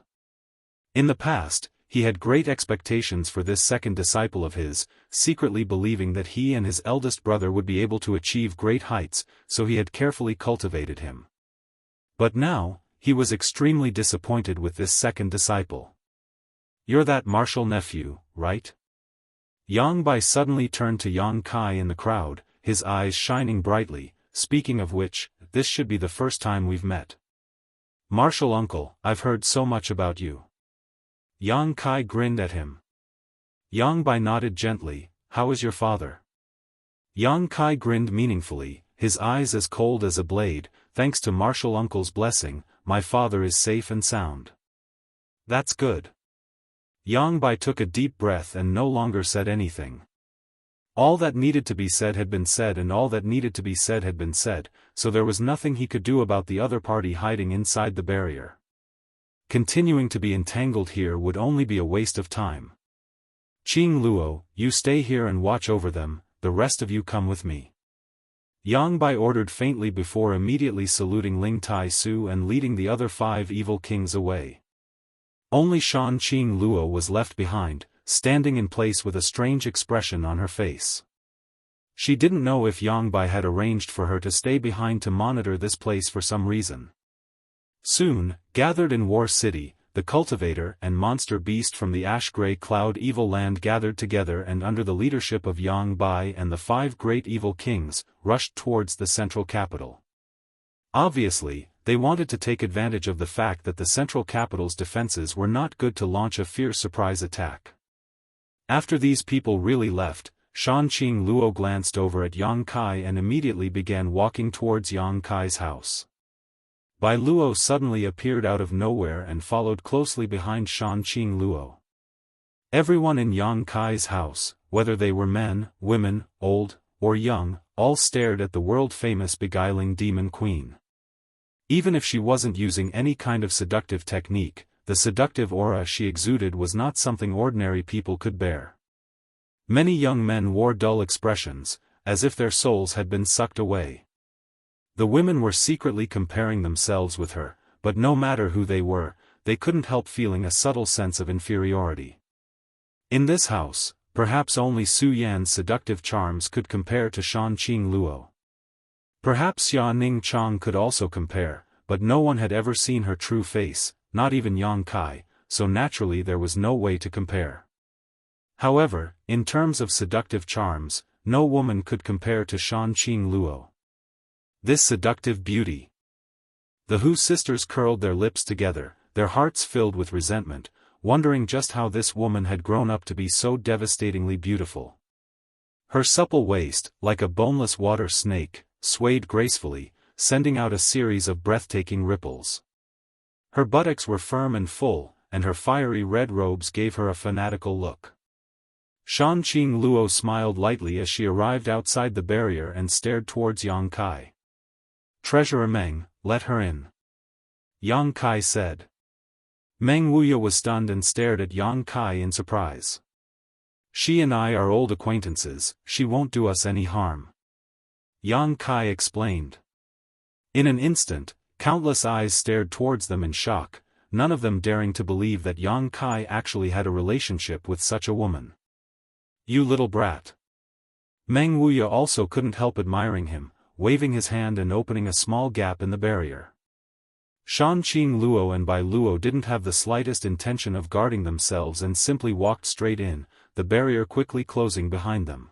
In the past, he had great expectations for this second disciple of his, secretly believing that he and his eldest brother would be able to achieve great heights, so he had carefully cultivated him. But now, he was extremely disappointed with this second disciple. "You're that martial nephew, right?" Yang Bai suddenly turned to Yang Kai in the crowd, his eyes shining brightly. "Speaking of which, this should be the first time we've met." "Martial uncle, I've heard so much about you." Yang Kai grinned at him. Yang Bai nodded gently. "How is your father?" Yang Kai grinned meaningfully, his eyes as cold as a blade. "Thanks to martial uncle's blessing, my father is safe and sound." "That's good." Yang Bai took a deep breath and no longer said anything. All that needed to be said had been said, and all that needed to be said had been said, so there was nothing he could do about the other party hiding inside the barrier. Continuing to be entangled here would only be a waste of time. "Qing Luo, you stay here and watch over them, the rest of you come with me." Yang Bai ordered faintly before immediately saluting Ling Tai Su and leading the other 5 evil kings away. Only Shan Qing Luo was left behind, standing in place with a strange expression on her face. She didn't know if Yang Bai had arranged for her to stay behind to monitor this place for some reason. Soon, gathered in War City, the cultivator and monster beast from the ash-gray cloud evil land gathered together and under the leadership of Yang Bai and the 5 great evil kings, rushed towards the central capital. Obviously, they wanted to take advantage of the fact that the central capital's defenses were not good to launch a fierce surprise attack. After these people really left, Shan Qing Luo glanced over at Yang Kai and immediately began walking towards Yang Kai's house. Bai Luo suddenly appeared out of nowhere and followed closely behind Shan Qing Luo. Everyone in Yang Kai's house, whether they were men, women, old, or young, all stared at the world-famous beguiling demon queen. Even if she wasn't using any kind of seductive technique, the seductive aura she exuded was not something ordinary people could bear. Many young men wore dull expressions, as if their souls had been sucked away. The women were secretly comparing themselves with her, but no matter who they were, they couldn't help feeling a subtle sense of inferiority. In this house, perhaps only Su Yan's seductive charms could compare to Shan Qing Luo. Perhaps Xia Ning Chang could also compare, but no one had ever seen her true face, not even Yang Kai, so naturally there was no way to compare. However, in terms of seductive charms, no woman could compare to Shan Qing Luo. This seductive beauty. The Hu sisters curled their lips together, their hearts filled with resentment, wondering just how this woman had grown up to be so devastatingly beautiful. Her supple waist, like a boneless water snake, swayed gracefully, sending out a series of breathtaking ripples. Her buttocks were firm and full, and her fiery red robes gave her a fanatical look. Shan Qing Luo smiled lightly as she arrived outside the barrier and stared towards Yang Kai. "Treasurer Meng, let her in," Yang Kai said. Meng Wuya was stunned and stared at Yang Kai in surprise. "She and I are old acquaintances, she won't do us any harm," Yang Kai explained. In an instant, countless eyes stared towards them in shock, none of them daring to believe that Yang Kai actually had a relationship with such a woman. "You little brat." Meng Wuya also couldn't help admiring him, waving his hand and opening a small gap in the barrier. Shan Qing Luo and Bai Luo didn't have the slightest intention of guarding themselves and simply walked straight in, the barrier quickly closing behind them.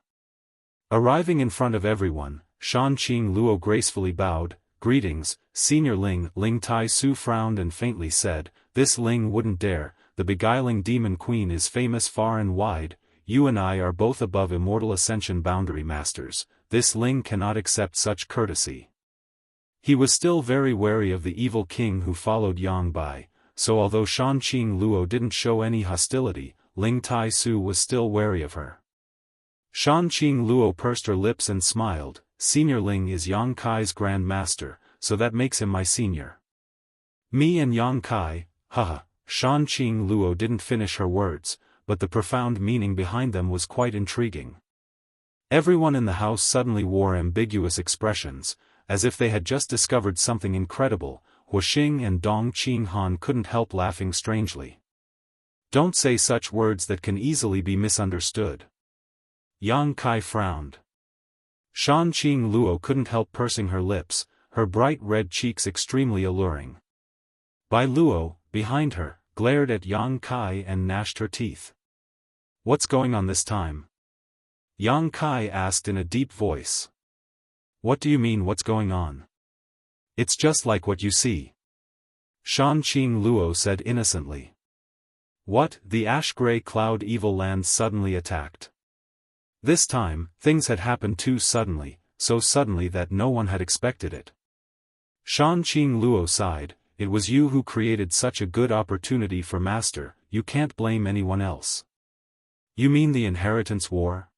Arriving in front of everyone, Shan Qing Luo gracefully bowed. "Greetings, Senior Ling." Ling Tai Su frowned and faintly said, "This Ling wouldn't dare, the beguiling demon queen is famous far and wide, you and I are both above Immortal Ascension boundary masters, this Ling cannot accept such courtesy." He was still very wary of the evil king who followed Yang Bai, so although Shan Qing Luo didn't show any hostility, Ling Tai Su was still wary of her. Shan Qing Luo pursed her lips and smiled. "Senior Ling is Yang Kai's Grand Master, so that makes him my senior." "Me and Yang Kai, haha." Shan Qing Luo didn't finish her words, but the profound meaning behind them was quite intriguing. Everyone in the house suddenly wore ambiguous expressions, as if they had just discovered something incredible. Huoxing and Dong Qing Han couldn't help laughing strangely. Don't say such words that can easily be misunderstood. Yang Kai frowned. Shan Qing Luo couldn't help pursing her lips, her bright red cheeks extremely alluring. Bai Luo, behind her, glared at Yang Kai and gnashed her teeth. What's going on this time? Yang Kai asked in a deep voice. What do you mean what's going on? It's just like what you see. Shan Qing Luo said innocently. What? The ash-gray cloud evil land suddenly attacked. This time, things had happened too suddenly, so suddenly that no one had expected it. Shan Qing Luo sighed. It was you who created such a good opportunity for Master, you can't blame anyone else. You mean the inheritance war?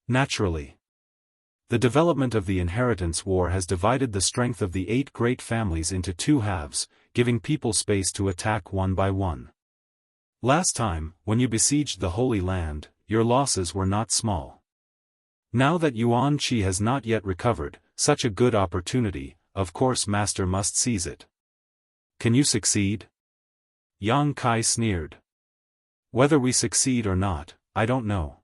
Naturally. The development of the inheritance war has divided the strength of the 8 great families into 2 halves, giving people space to attack one by one. Last time, when you besieged the Holy Land, your losses were not small. Now that Yuan Qi has not yet recovered, such a good opportunity, of course Master must seize it. Can you succeed? Yang Kai sneered. Whether we succeed or not, I don't know.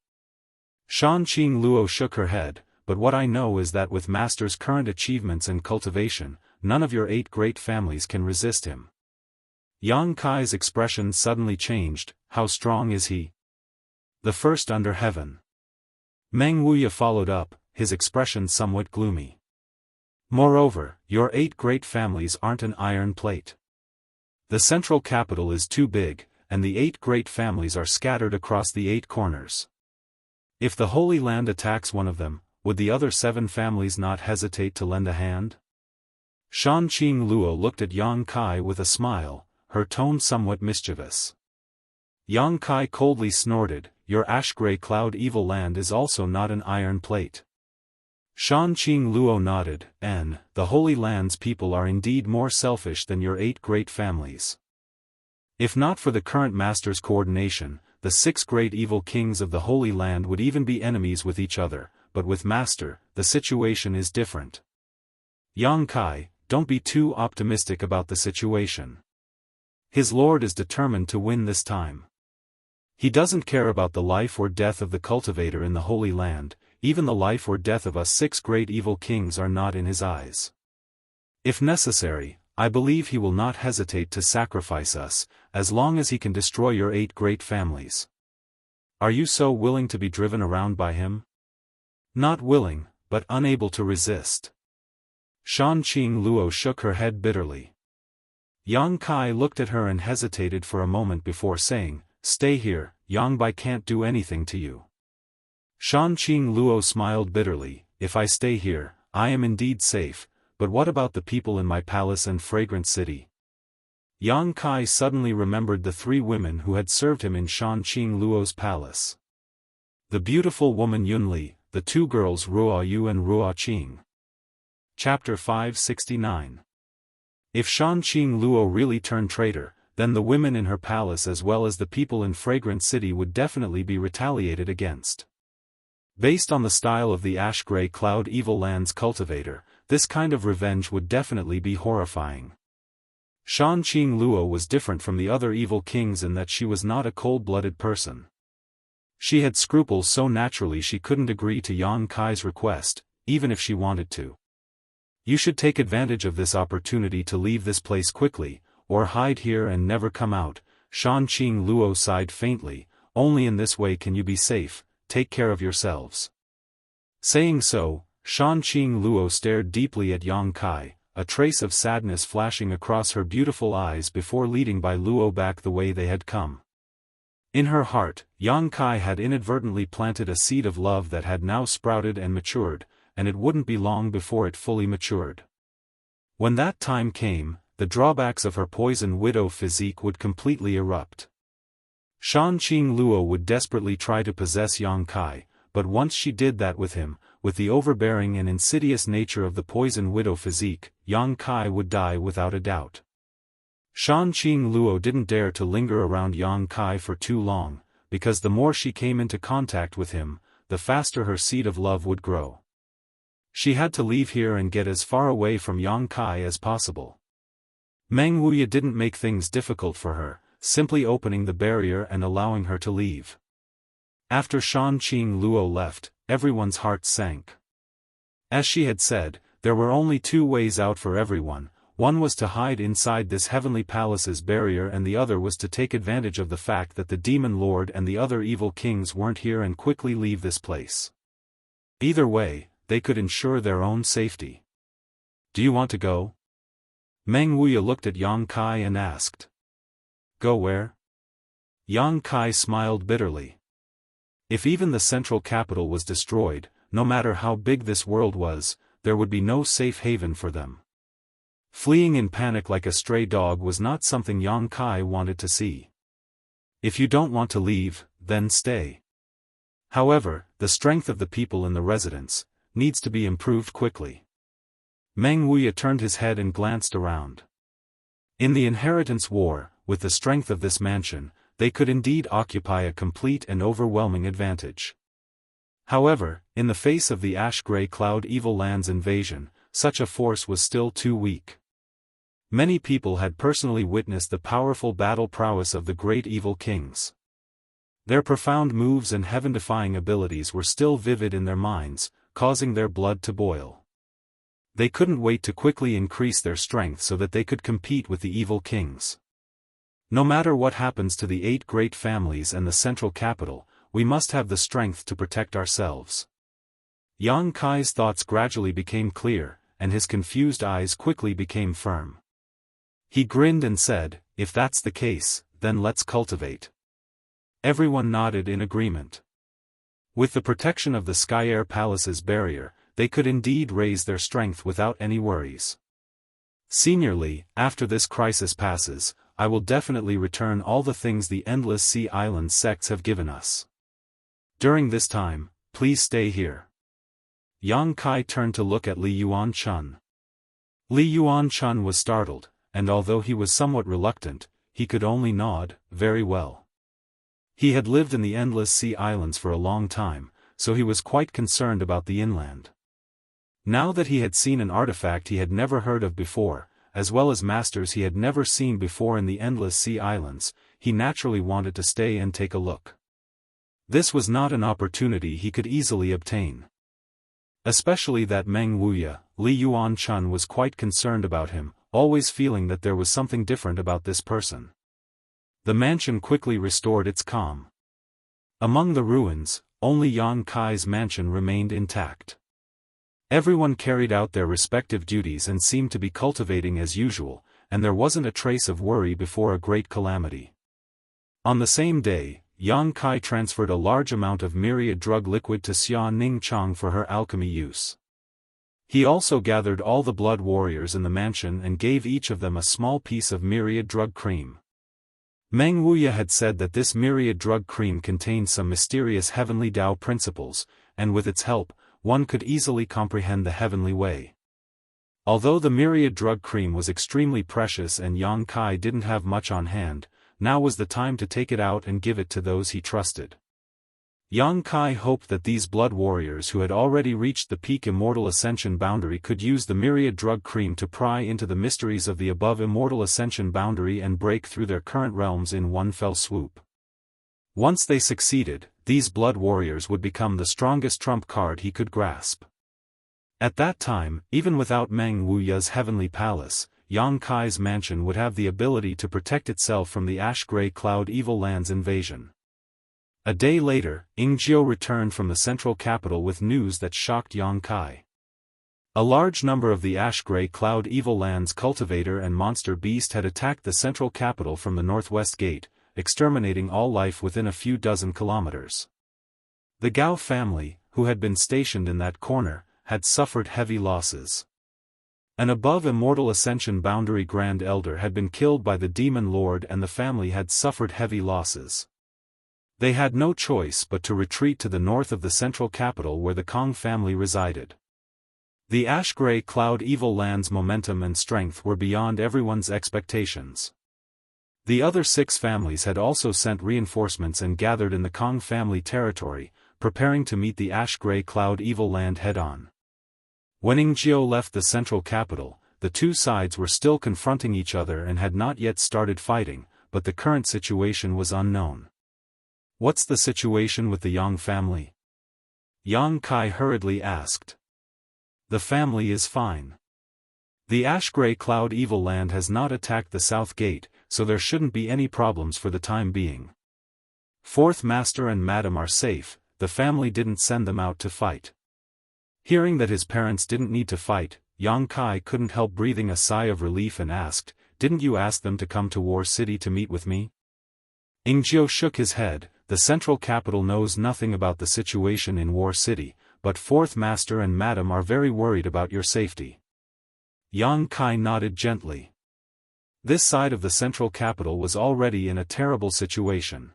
Shan Qing Luo shook her head, but what I know is that with Master's current achievements and cultivation, none of your 8 great families can resist him. Yang Kai's expression suddenly changed. How strong is he? The first under heaven. Meng Wuya followed up, his expression somewhat gloomy. Moreover, your 8 great families aren't an iron plate. The central capital is too big, and the 8 great families are scattered across the 8 corners. If the Holy Land attacks one of them, would the other 7 families not hesitate to lend a hand? Shan Qing Luo looked at Yang Kai with a smile, her tone somewhat mischievous. Yang Kai coldly snorted, your ash-gray cloud evil land is also not an iron plate. Shan Qing Luo nodded, and the Holy Land's people are indeed more selfish than your 8 great families. If not for the current Master's coordination, the 6 great evil kings of the Holy Land would even be enemies with each other, but with Master, the situation is different. Yang Kai, don't be too optimistic about the situation. His lord is determined to win this time. He doesn't care about the life or death of the cultivator in the Holy Land. Even the life or death of us 6 great evil kings are not in his eyes. If necessary, I believe he will not hesitate to sacrifice us, as long as he can destroy your 8 great families. Are you so willing to be driven around by him? Not willing, but unable to resist. Shan Qing Luo shook her head bitterly. Yang Kai looked at her and hesitated for a moment before saying, stay here, Yang Bai can't do anything to you. Shan Qing Luo smiled bitterly, if I stay here, I am indeed safe, but what about the people in my palace and fragrant city? Yang Kai suddenly remembered the 3 women who had served him in Shan Qing Luo's palace. The beautiful woman Yunli, the 2 girls Ruo Yu and Ruo Qing. Chapter 569. If Shan Qing Luo really turned traitor, then the women in her palace as well as the people in fragrant city would definitely be retaliated against. Based on the style of the ash-gray cloud evil land's cultivator, this kind of revenge would definitely be horrifying. Shan Qing Luo was different from the other evil kings in that she was not a cold-blooded person. She had scruples so naturally she couldn't agree to Yang Kai's request, even if she wanted to. You should take advantage of this opportunity to leave this place quickly, or hide here and never come out. Shan Qing Luo sighed faintly, only in this way can you be safe. Take care of yourselves. Saying so, Shan Qing Luo stared deeply at Yang Kai, a trace of sadness flashing across her beautiful eyes before leading Bai Luo back the way they had come. In her heart, Yang Kai had inadvertently planted a seed of love that had now sprouted and matured, and it wouldn't be long before it fully matured. When that time came, the drawbacks of her poison widow physique would completely erupt. Shan Qing Luo would desperately try to possess Yang Kai, but once she did that with him, with the overbearing and insidious nature of the poison widow physique, Yang Kai would die without a doubt. Shan Qing Luo didn't dare to linger around Yang Kai for too long, because the more she came into contact with him, the faster her seed of love would grow. She had to leave here and get as far away from Yang Kai as possible. Meng Wuya didn't make things difficult for her, simply opening the barrier and allowing her to leave. After Shan Qing Luo left, everyone's heart sank. As she had said, there were only two ways out for everyone. One was to hide inside this heavenly palace's barrier, and the other was to take advantage of the fact that the demon lord and the other evil kings weren't here and quickly leave this place. Either way, they could ensure their own safety. "Do you want to go?" Meng Wuya looked at Yang Kai and asked. "Go where?" Yang Kai smiled bitterly. If even the central capital was destroyed, no matter how big this world was, there would be no safe haven for them. Fleeing in panic like a stray dog was not something Yang Kai wanted to see. "If you don't want to leave, then stay. However, the strength of the people in the residence needs to be improved quickly." Meng Wuya turned his head and glanced around. In the inheritance war, with the strength of this mansion, they could indeed occupy a complete and overwhelming advantage. However, in the face of the ash-gray cloud evil land's invasion, such a force was still too weak. Many people had personally witnessed the powerful battle prowess of the great evil kings. Their profound moves and heaven-defying abilities were still vivid in their minds, causing their blood to boil. They couldn't wait to quickly increase their strength so that they could compete with the evil kings. "No matter what happens to the 8 great families and the central capital, we must have the strength to protect ourselves." Yang Kai's thoughts gradually became clear, and his confused eyes quickly became firm. He grinned and said, "If that's the case, then let's cultivate." Everyone nodded in agreement. With the protection of the Sky Air Palace's barrier, they could indeed raise their strength without any worries. "Seniorly, after this crisis passes, I will definitely return all the things the Endless Sea Island sects have given us. During this time, please stay here." Yang Kai turned to look at Li Yuanchun. Li Yuanchun was startled, and although he was somewhat reluctant, he could only nod, "Very well." He had lived in the Endless Sea Islands for a long time, so he was quite concerned about the inland. Now that he had seen an artifact he had never heard of before, as well as masters he had never seen before in the Endless Sea Islands, he naturally wanted to stay and take a look. This was not an opportunity he could easily obtain. Especially that Meng Wuya, Li Yuanchun was quite concerned about him, always feeling that there was something different about this person. The mansion quickly restored its calm. Among the ruins, only Yang Kai's mansion remained intact. Everyone carried out their respective duties and seemed to be cultivating as usual, and there wasn't a trace of worry before a great calamity. On the same day, Yang Kai transferred a large amount of myriad drug liquid to Xia Ningchang for her alchemy use. He also gathered all the blood warriors in the mansion and gave each of them a small piece of myriad drug cream. Meng Wuya had said that this myriad drug cream contained some mysterious heavenly Tao principles, and with its help, one could easily comprehend the heavenly way. Although the myriad drug cream was extremely precious and Yang Kai didn't have much on hand, now was the time to take it out and give it to those he trusted. Yang Kai hoped that these blood warriors who had already reached the peak Immortal Ascension boundary could use the myriad drug cream to pry into the mysteries of the above Immortal Ascension boundary and break through their current realms in one fell swoop. Once they succeeded, these blood warriors would become the strongest trump card he could grasp. At that time, even without Meng Wuya's heavenly palace, Yang Kai's mansion would have the ability to protect itself from the ash-gray cloud evil land's invasion. A day later, Ingjiu returned from the central capital with news that shocked Yang Kai. A large number of the ash-gray cloud evil land's cultivator and monster beast had attacked the central capital from the northwest gate, exterminating all life within a few dozen kilometers. The Gao family, who had been stationed in that corner, had suffered heavy losses. An above Immortal Ascension boundary Grand Elder had been killed by the Demon Lord and the family had suffered heavy losses. They had no choice but to retreat to the north of the central capital where the Kong family resided. The ash-gray cloud evil land's momentum and strength were beyond everyone's expectations. The other 6 families had also sent reinforcements and gathered in the Kong family territory, preparing to meet the ash-gray cloud evil land head-on. When Ingjiu left the central capital, the two sides were still confronting each other and had not yet started fighting, but the current situation was unknown. "What's the situation with the Yang family?" Yang Kai hurriedly asked. "The family is fine. The ash-gray cloud evil land has not attacked the south gate, so there shouldn't be any problems for the time being. Fourth Master and Madam are safe, the family didn't send them out to fight." Hearing that his parents didn't need to fight, Yang Kai couldn't help breathing a sigh of relief and asked, "Didn't you ask them to come to War City to meet with me?" Ingjiu shook his head. "The central capital knows nothing about the situation in War City, but Fourth Master and Madam are very worried about your safety." Yang Kai nodded gently. This side of the central capital was already in a terrible situation.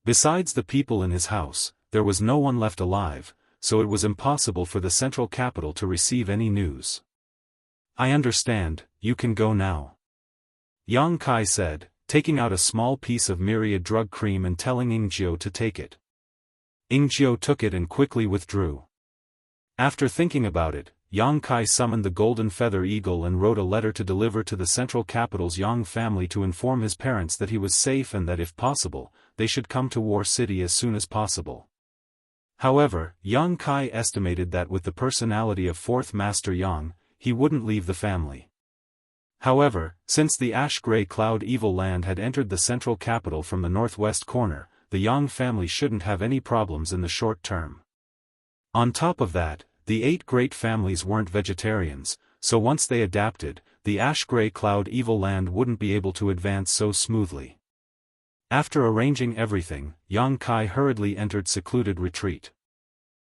Besides the people in his house, there was no one left alive, so it was impossible for the central capital to receive any news. "I understand, you can go now," Yang Kai said, taking out a small piece of myriad drug cream and telling Ingjiu to take it. Ingjiu took it and quickly withdrew. After thinking about it, Yang Kai summoned the golden feather eagle and wrote a letter to deliver to the central capital's Yang family to inform his parents that he was safe and that if possible, they should come to War City as soon as possible. However, Yang Kai estimated that with the personality of Fourth Master Yang, he wouldn't leave the family. However, since the ash-gray cloud evil land had entered the central capital from the northwest corner, the Yang family shouldn't have any problems in the short term. On top of that, the 8 great families weren't vegetarians, so once they adapted, the ash-gray cloud evil land wouldn't be able to advance so smoothly. After arranging everything, Yang Kai hurriedly entered secluded retreat.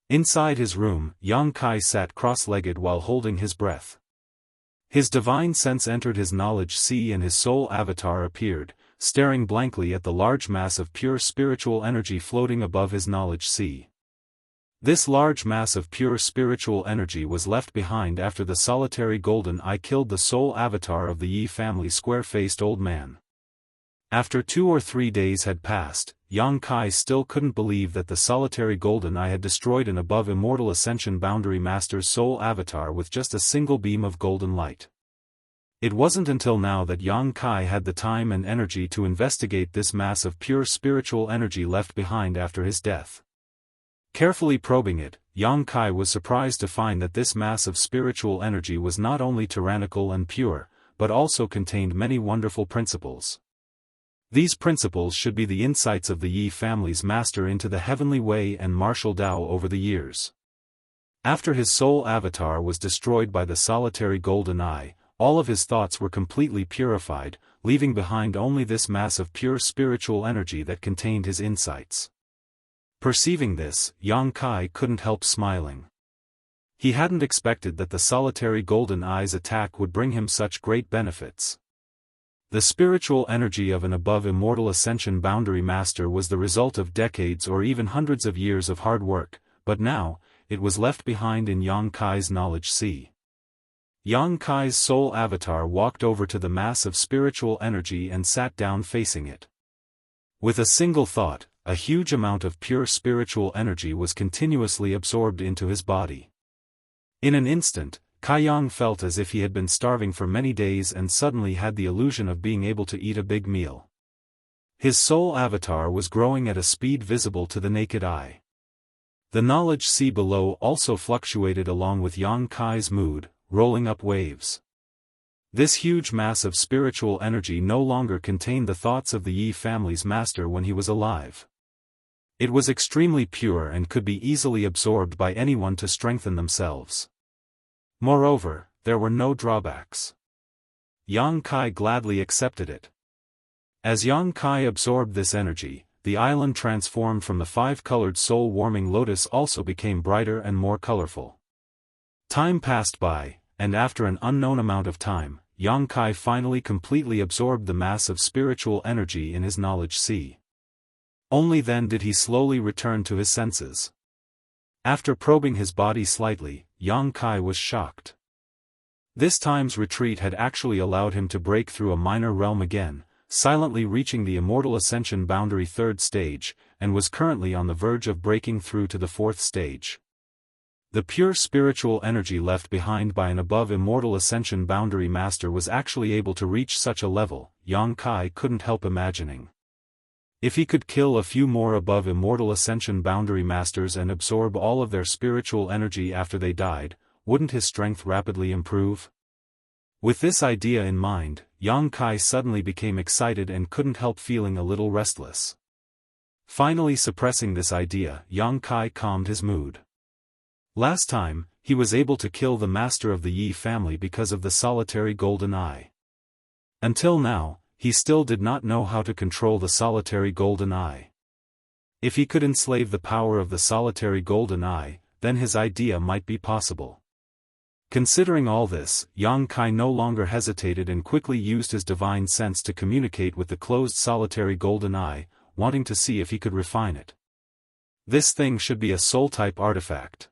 Inside his room, Yang Kai sat cross-legged while holding his breath. His divine sense entered his knowledge sea and his soul avatar appeared, staring blankly at the large mass of pure spiritual energy floating above his knowledge sea. This large mass of pure spiritual energy was left behind after the solitary golden eye killed the soul avatar of the Yi family square-faced old man. After 2 or 3 days had passed, Yang Kai still couldn't believe that the solitary golden eye had destroyed an above Immortal Ascension Boundary Master's soul avatar with just a single beam of golden light. It wasn't until now that Yang Kai had the time and energy to investigate this mass of pure spiritual energy left behind after his death. Carefully probing it, Yang Kai was surprised to find that this mass of spiritual energy was not only tyrannical and pure, but also contained many wonderful principles. These principles should be the insights of the Yi family's master into the heavenly way and martial Tao over the years. After his soul avatar was destroyed by the solitary golden eye, all of his thoughts were completely purified, leaving behind only this mass of pure spiritual energy that contained his insights. Perceiving this, Yang Kai couldn't help smiling. He hadn't expected that the solitary golden eye's attack would bring him such great benefits. The spiritual energy of an above Immortal Ascension Boundary Master was the result of decades or even hundreds of years of hard work, but now, it was left behind in Yang Kai's knowledge sea. Yang Kai's soul avatar walked over to the mass of spiritual energy and sat down facing it. With a single thought, a huge amount of pure spiritual energy was continuously absorbed into his body. In an instant, Kai Yang felt as if he had been starving for many days and suddenly had the illusion of being able to eat a big meal. His soul avatar was growing at a speed visible to the naked eye. The knowledge sea below also fluctuated along with Yang Kai's mood, rolling up waves. This huge mass of spiritual energy no longer contained the thoughts of the Yi family's master when he was alive. It was extremely pure and could be easily absorbed by anyone to strengthen themselves. Moreover, there were no drawbacks. Yang Kai gladly accepted it. As Yang Kai absorbed this energy, the island transformed from the 5-colored soul-warming lotus also became brighter and more colorful. Time passed by, and after an unknown amount of time, Yang Kai finally completely absorbed the mass of spiritual energy in his knowledge sea. Only then did he slowly return to his senses. After probing his body slightly, Yang Kai was shocked. This time's retreat had actually allowed him to break through a minor realm again, silently reaching the Immortal Ascension Boundary 3rd stage, and was currently on the verge of breaking through to the 4th stage. The pure spiritual energy left behind by an above immortal Ascension boundary master was actually able to reach such a level, Yang Kai couldn't help imagining. If he could kill a few more above immortal Ascension boundary masters and absorb all of their spiritual energy after they died, wouldn't his strength rapidly improve? With this idea in mind, Yang Kai suddenly became excited and couldn't help feeling a little restless. Finally suppressing this idea, Yang Kai calmed his mood. Last time, he was able to kill the master of the Yi family because of the solitary golden eye. Until now, he still did not know how to control the solitary golden eye. If he could enslave the power of the solitary golden eye, then his idea might be possible. Considering all this, Yang Kai no longer hesitated and quickly used his divine sense to communicate with the closed solitary golden eye, wanting to see if he could refine it. This thing should be a soul-type artifact.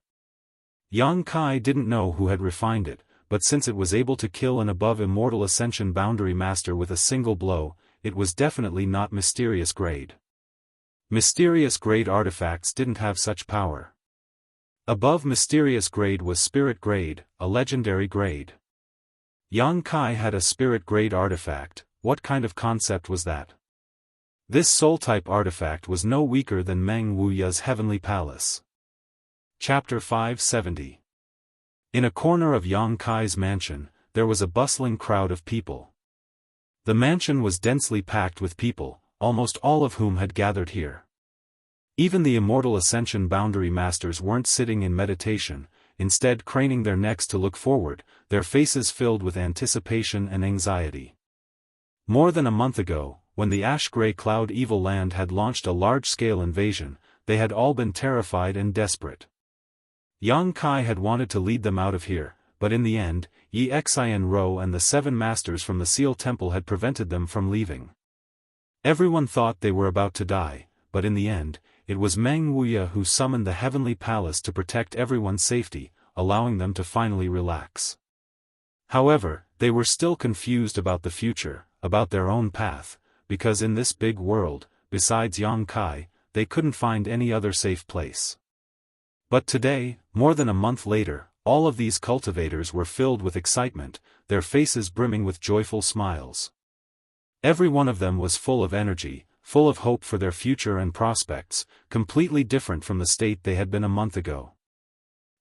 Yang Kai didn't know who had refined it, but since it was able to kill an above immortal Ascension boundary master with a single blow, it was definitely not mysterious grade. Mysterious grade artifacts didn't have such power. Above mysterious grade was spirit grade, a legendary grade. Yang Kai had a spirit grade artifact. What kind of concept was that? This soul-type artifact was no weaker than Meng Wuya's heavenly palace. Chapter 570. In a corner of Yang Kai's mansion, there was a bustling crowd of people. The mansion was densely packed with people, almost all of whom had gathered here. Even the immortal Ascension boundary masters weren't sitting in meditation, instead craning their necks to look forward, their faces filled with anticipation and anxiety. More than a month ago, when the ash-gray cloud evil land had launched a large-scale invasion, they had all been terrified and desperate. Yang Kai had wanted to lead them out of here, but in the end, Yi Xian Ro and the 7 masters from the Seal Temple had prevented them from leaving. Everyone thought they were about to die, but in the end, it was Meng Wuya who summoned the heavenly palace to protect everyone's safety, allowing them to finally relax. However, they were still confused about the future, about their own path, because in this big world, besides Yang Kai, they couldn't find any other safe place. But today, more than a month later, all of these cultivators were filled with excitement, their faces brimming with joyful smiles. Every one of them was full of energy, full of hope for their future and prospects, completely different from the state they had been a month ago.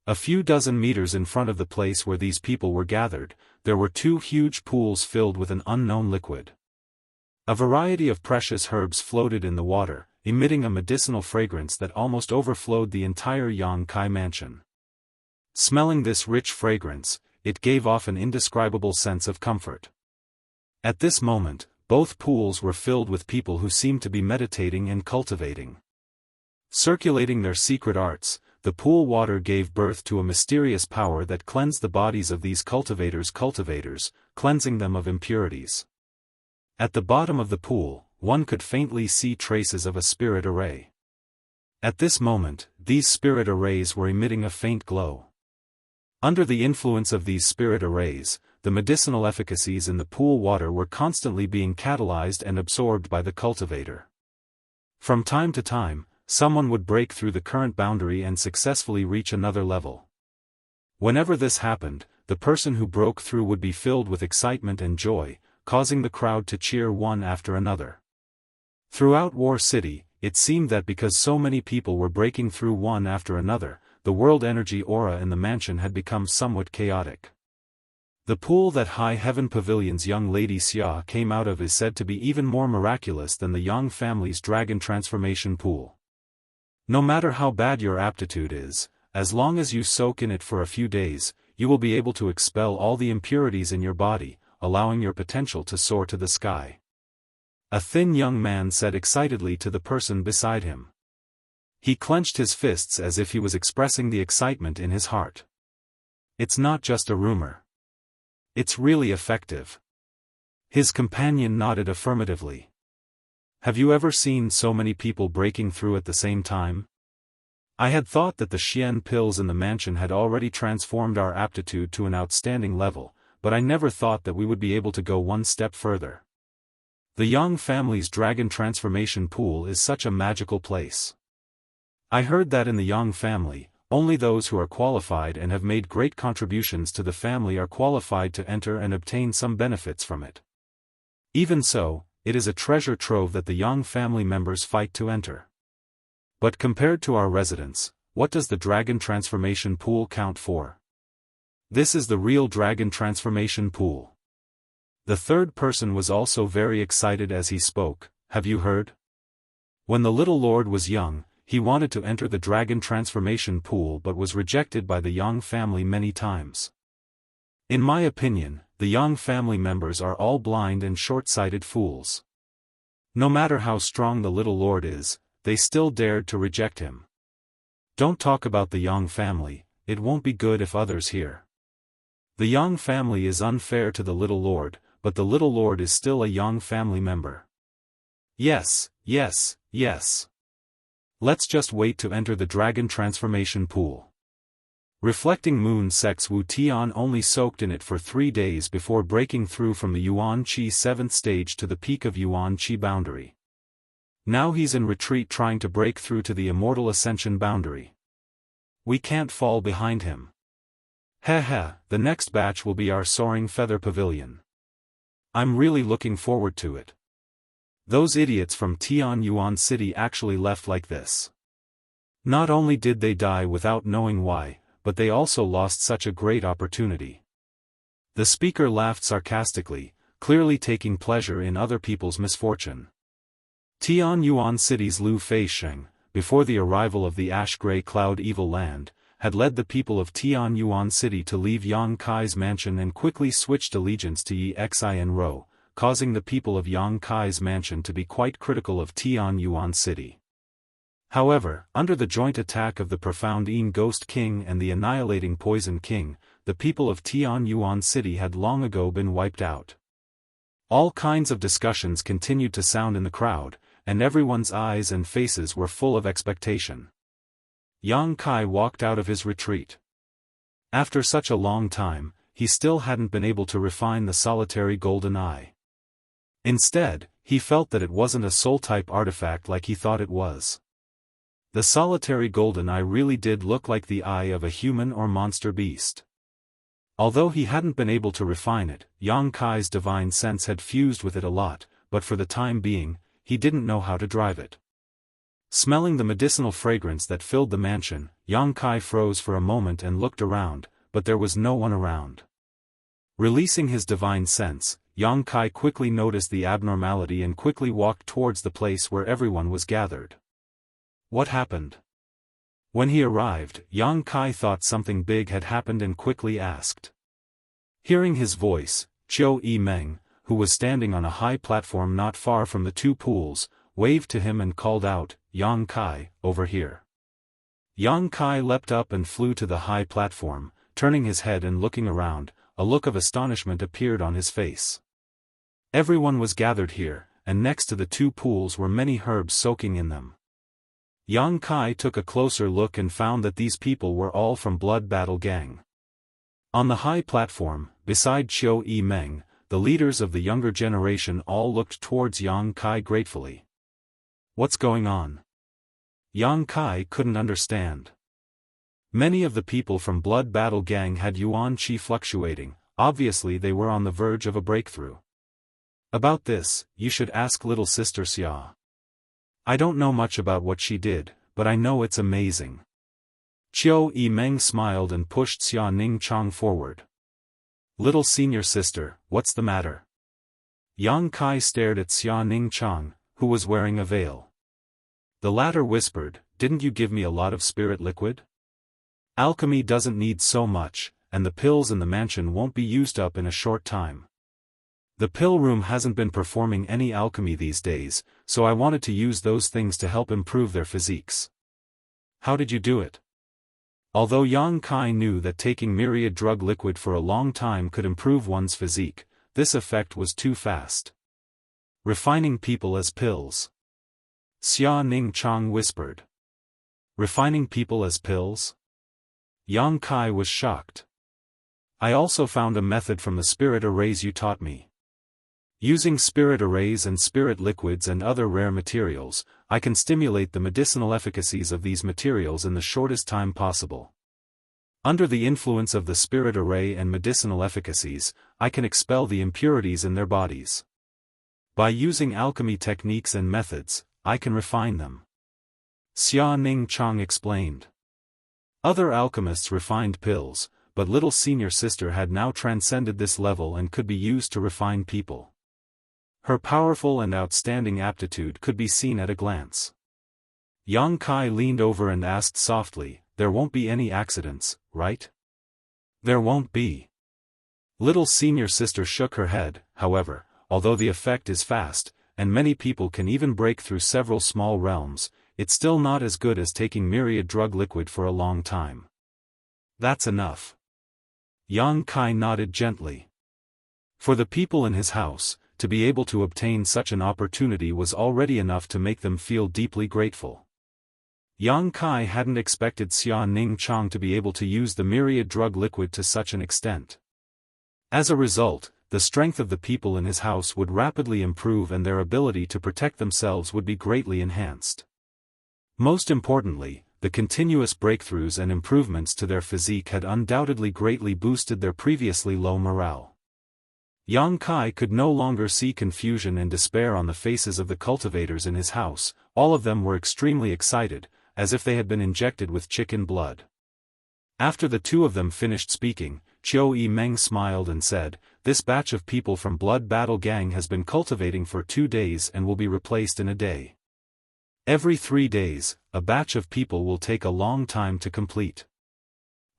A few dozen meters in front of the place where these people were gathered, there were 2 huge pools filled with an unknown liquid. A variety of precious herbs floated in the water, emitting a medicinal fragrance that almost overflowed the entire Yang Kai mansion. Smelling this rich fragrance, it gave off an indescribable sense of comfort. At this moment, both pools were filled with people who seemed to be meditating and cultivating. Circulating their secret arts, the pool water gave birth to a mysterious power that cleansed the bodies of these cultivators, cleansing them of impurities. At the bottom of the pool, one could faintly see traces of a spirit array. At this moment, these spirit arrays were emitting a faint glow. Under the influence of these spirit arrays, the medicinal efficacies in the pool water were constantly being catalyzed and absorbed by the cultivator. From time to time, someone would break through the current boundary and successfully reach another level. Whenever this happened, the person who broke through would be filled with excitement and joy, causing the crowd to cheer one after another. Throughout War City, it seemed that because so many people were breaking through one after another, the world energy aura in the mansion had become somewhat chaotic. The pool that High Heaven Pavilion's young lady Xia came out of is said to be even more miraculous than the Yang family's dragon transformation pool. No matter how bad your aptitude is, as long as you soak in it for a few days, you will be able to expel all the impurities in your body, allowing your potential to soar to the sky. A thin young man said excitedly to the person beside him. He clenched his fists as if he was expressing the excitement in his heart. It's not just a rumor. It's really effective. His companion nodded affirmatively. Have you ever seen so many people breaking through at the same time? I had thought that the Xian pills in the mansion had already transformed our aptitude to an outstanding level, but I never thought that we would be able to go one step further. The Yang family's dragon transformation pool is such a magical place. I heard that in the Yang family, only those who are qualified and have made great contributions to the family are qualified to enter and obtain some benefits from it. Even so, it is a treasure trove that the young family members fight to enter. But compared to our residence, what does the dragon transformation pool count for? This is the real dragon transformation pool. The third person was also very excited as he spoke. Have you heard? When the little lord was young, he wanted to enter the dragon transformation pool but was rejected by the Yang family many times. In my opinion, the Yang family members are all blind and short-sighted fools. No matter how strong the little lord is, they still dared to reject him. Don't talk about the Yang family, it won't be good if others hear. The Yang family is unfair to the little lord, but the little lord is still a Yang family member. Yes, yes, yes. Let's just wait to enter the dragon transformation pool. Reflecting moon sects Wu Tian only soaked in it for 3 days before breaking through from the Yuan Qi 7th stage to the peak of Yuan Qi boundary. Now he's in retreat trying to break through to the Immortal Ascension boundary. We can't fall behind him. Heh, the next batch will be our soaring feather pavilion. I'm really looking forward to it. Those idiots from Tianyuan City actually left like this. Not only did they die without knowing why, but they also lost such a great opportunity. The speaker laughed sarcastically, clearly taking pleasure in other people's misfortune. Tianyuan City's Lu Feisheng, before the arrival of the ash-gray cloud evil land, had led the people of Tianyuan City to leave Yang Kai's mansion and quickly switched allegiance to Yi Xin Ro, causing the people of Yang Kai's mansion to be quite critical of Tianyuan City. However, under the joint attack of the profound Yin Ghost King and the annihilating Poison King, the people of Tianyuan City had long ago been wiped out. All kinds of discussions continued to sound in the crowd, and everyone's eyes and faces were full of expectation. Yang Kai walked out of his retreat. After such a long time, he still hadn't been able to refine the solitary golden eye. Instead, he felt that it wasn't a soul-type artifact like he thought it was. The solitary golden eye really did look like the eye of a human or monster beast. Although he hadn't been able to refine it, Yang Kai's divine sense had fused with it a lot, but for the time being, he didn't know how to drive it. Smelling the medicinal fragrance that filled the mansion, Yang Kai froze for a moment and looked around, but there was no one around. Releasing his divine sense, Yang Kai quickly noticed the abnormality and quickly walked towards the place where everyone was gathered. What happened? When he arrived, Yang Kai thought something big had happened and quickly asked. Hearing his voice, Chiu Yimeng, who was standing on a high platform not far from the two pools, waved to him and called out, Yang Kai, over here. Yang Kai leapt up and flew to the high platform, turning his head and looking around, a look of astonishment appeared on his face. Everyone was gathered here, and next to the two pools were many herbs soaking in them. Yang Kai took a closer look and found that these people were all from Blood Battle Gang. On the high platform, beside Chiu Yimeng, the leaders of the younger generation all looked towards Yang Kai gratefully. What's going on? Yang Kai couldn't understand. Many of the people from Blood Battle Gang had Yuan Qi fluctuating, obviously they were on the verge of a breakthrough. About this, you should ask little sister Xia. I don't know much about what she did, but I know it's amazing. Chiu Yimeng smiled and pushed Xia Ningchang forward. Little senior sister, what's the matter? Yang Kai stared at Xia Ningchang, who was wearing a veil. The latter whispered, didn't you give me a lot of spirit liquid? Alchemy doesn't need so much, and the pills in the mansion won't be used up in a short time. The pill room hasn't been performing any alchemy these days, so I wanted to use those things to help improve their physiques. How did you do it? Although Yang Kai knew that taking myriad drug liquid for a long time could improve one's physique, this effect was too fast. Refining people as pills. Xia Ningchang whispered. Refining people as pills? Yang Kai was shocked. I also found a method from the spirit arrays you taught me. Using spirit arrays and spirit liquids and other rare materials, I can stimulate the medicinal efficacies of these materials in the shortest time possible. Under the influence of the spirit array and medicinal efficacies, I can expel the impurities in their bodies. By using alchemy techniques and methods, I can refine them. Xia Ning Chang explained. Other alchemists refined pills, but little senior sister had now transcended this level and could be used to refine people. Her powerful and outstanding aptitude could be seen at a glance. Yang Kai leaned over and asked softly, "There won't be any accidents, right?" "There won't be." Little senior sister shook her head. However, although the effect is fast, and many people can even break through several small realms, it's still not as good as taking myriad drug liquid for a long time. That's enough. Yang Kai nodded gently. For the people in his house, to be able to obtain such an opportunity was already enough to make them feel deeply grateful. Yang Kai hadn't expected Xia Ning Chang to be able to use the myriad drug liquid to such an extent. As a result, the strength of the people in his house would rapidly improve and their ability to protect themselves would be greatly enhanced. Most importantly, the continuous breakthroughs and improvements to their physique had undoubtedly greatly boosted their previously low morale. Yang Kai could no longer see confusion and despair on the faces of the cultivators in his house. All of them were extremely excited, as if they had been injected with chicken blood. After the two of them finished speaking, Qiu Yimeng smiled and said, "This batch of people from Blood Battle Gang has been cultivating for 2 days and will be replaced in a day. Every 3 days, a batch of people will take a long time to complete."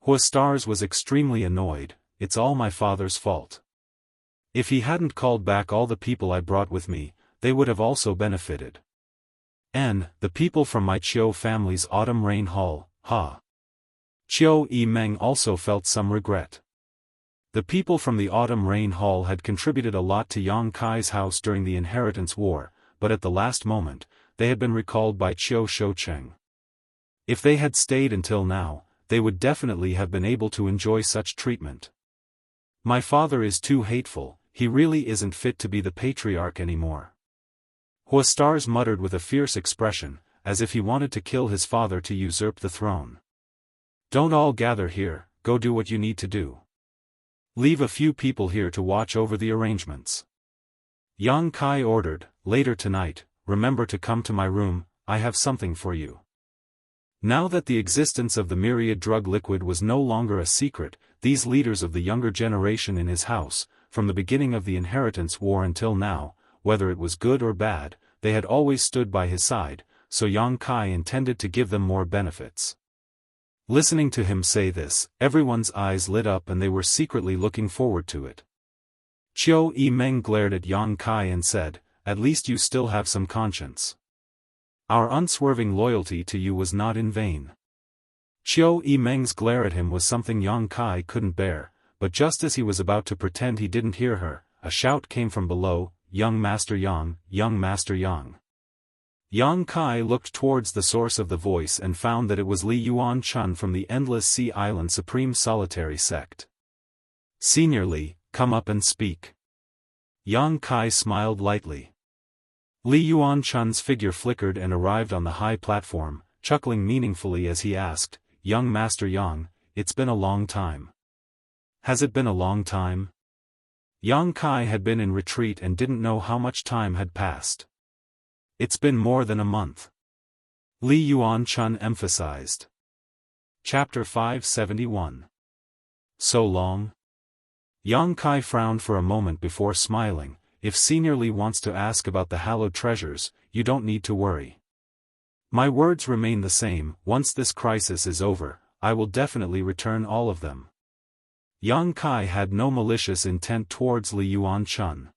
Huastars was extremely annoyed. "It's all my father's fault. If he hadn't called back all the people I brought with me, they would have also benefited. And, the people from my Qiu family's autumn rain hall, ha." Qiu Yimeng also felt some regret. The people from the autumn rain hall had contributed a lot to Yang Kai's house during the inheritance war, but at the last moment, they had been recalled by Qiu Shoucheng. If they had stayed until now, they would definitely have been able to enjoy such treatment. "My father is too hateful, he really isn't fit to be the patriarch anymore." Huastars muttered with a fierce expression, as if he wanted to kill his father to usurp the throne. "Don't all gather here, go do what you need to do. Leave a few people here to watch over the arrangements." Yang Kai ordered, "Later tonight, remember to come to my room, I have something for you." Now that the existence of the myriad drug liquid was no longer a secret, these leaders of the younger generation in his house, from the beginning of the inheritance war until now, whether it was good or bad, they had always stood by his side, so Yang Kai intended to give them more benefits. Listening to him say this, everyone's eyes lit up and they were secretly looking forward to it. Qiu Yimeng glared at Yang Kai and said, "At least you still have some conscience. Our unswerving loyalty to you was not in vain." Qiu Yimeng's glare at him was something Yang Kai couldn't bear, but just as he was about to pretend he didn't hear her, a shout came from below, "Young Master Yang, Young Master Yang." Yang Kai looked towards the source of the voice and found that it was Li Yuan Chun from the Endless Sea Island Supreme Solitary Sect. "Senior Li, come up and speak." Yang Kai smiled lightly. Li Yuan Chun's figure flickered and arrived on the high platform, chuckling meaningfully as he asked, "Young Master Yang, it's been a long time." "Has it been a long time?" Yang Kai had been in retreat and didn't know how much time had passed. "It's been more than a month," Li Yuan Chun emphasized. Chapter 571. So long? Yang Kai frowned for a moment before smiling. "If Senior Li wants to ask about the hallowed treasures, you don't need to worry. My words remain the same, once this crisis is over, I will definitely return all of them." Yang Kai had no malicious intent towards Li Yuan Chun.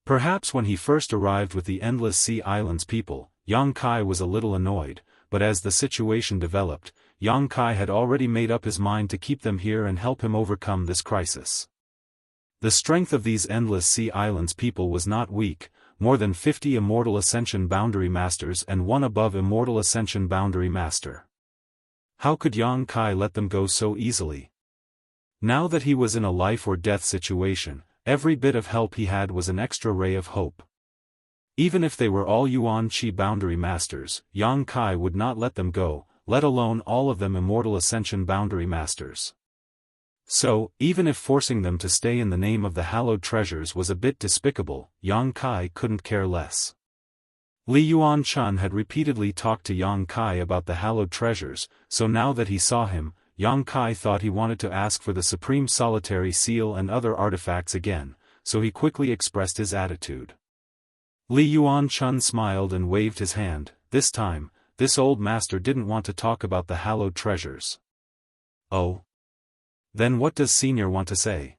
Perhaps when he first arrived with the Endless Sea Islands people, Yang Kai was a little annoyed, but as the situation developed, Yang Kai had already made up his mind to keep them here and help him overcome this crisis. The strength of these Endless Sea Islands people was not weak, more than 50 Immortal Ascension Boundary Masters and one above Immortal Ascension Boundary Master. How could Yang Kai let them go so easily? Now that he was in a life-or-death situation, every bit of help he had was an extra ray of hope. Even if they were all Yuan Qi boundary masters, Yang Kai would not let them go, let alone all of them Immortal Ascension boundary masters. So, even if forcing them to stay in the name of the hallowed treasures was a bit despicable, Yang Kai couldn't care less. Li Yuanchun had repeatedly talked to Yang Kai about the hallowed treasures, so now that he saw him, Yang Kai thought he wanted to ask for the supreme solitary seal and other artifacts again, so he quickly expressed his attitude. Li Yuanchun smiled and waved his hand. This time, this old master didn't want to talk about the hallowed treasures. Oh? Then what does Senior want to say?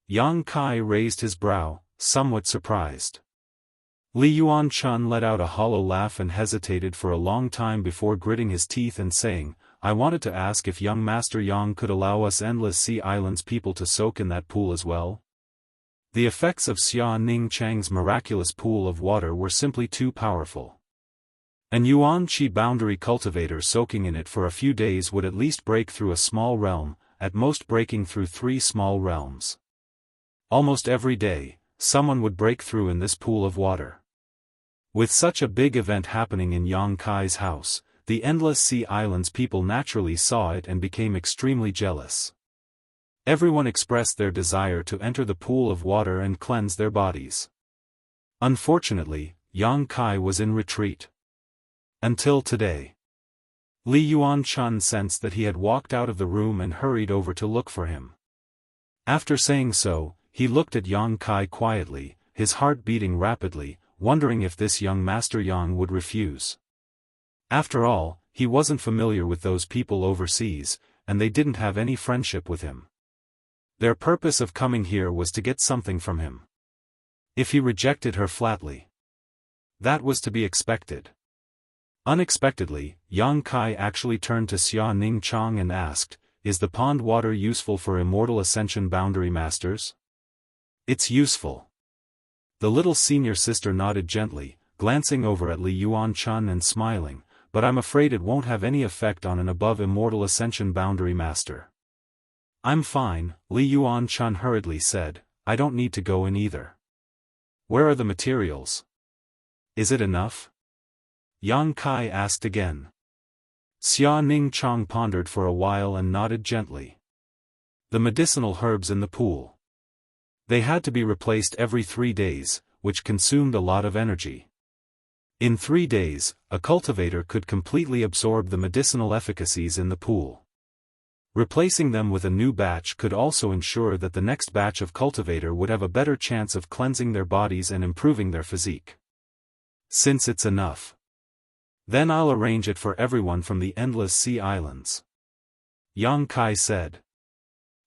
Yang Kai raised his brow, somewhat surprised. Li Yuanchun let out a hollow laugh and hesitated for a long time before gritting his teeth and saying, I wanted to ask if young Master Yang could allow us Endless Sea Islands people to soak in that pool as well. The effects of Xia Ning Chang's miraculous pool of water were simply too powerful. An Yuan Qi boundary cultivator soaking in it for a few days would at least break through a small realm, at most breaking through 3 small realms. Almost every day, someone would break through in this pool of water. With such a big event happening in Yang Kai's house, the Endless Sea Islands people naturally saw it and became extremely jealous. Everyone expressed their desire to enter the pool of water and cleanse their bodies. Unfortunately, Yang Kai was in retreat. Until today. Li Yuanchun sensed that he had walked out of the room and hurried over to look for him. After saying so, he looked at Yang Kai quietly, his heart beating rapidly, wondering if this young Master Yang would refuse. After all, he wasn't familiar with those people overseas, and they didn't have any friendship with him. Their purpose of coming here was to get something from him. If he rejected her flatly, that was to be expected. Unexpectedly, Yang Kai actually turned to Xia Ning Chang and asked, Is the pond water useful for Immortal Ascension boundary masters? It's useful. The little senior sister nodded gently, glancing over at Li Yuanchun and smiling, but I'm afraid it won't have any effect on an above Immortal Ascension boundary master. I'm fine, Li Yuanchun hurriedly said, I don't need to go in either. Where are the materials? Is it enough? Yang Kai asked again. Xia Ning Chang pondered for a while and nodded gently. The medicinal herbs in the pool. They had to be replaced every 3 days, which consumed a lot of energy. In 3 days, a cultivator could completely absorb the medicinal efficacies in the pool. Replacing them with a new batch could also ensure that the next batch of cultivator would have a better chance of cleansing their bodies and improving their physique. Since it's enough, then I'll arrange it for everyone from the Endless Sea Islands. Yang Kai said.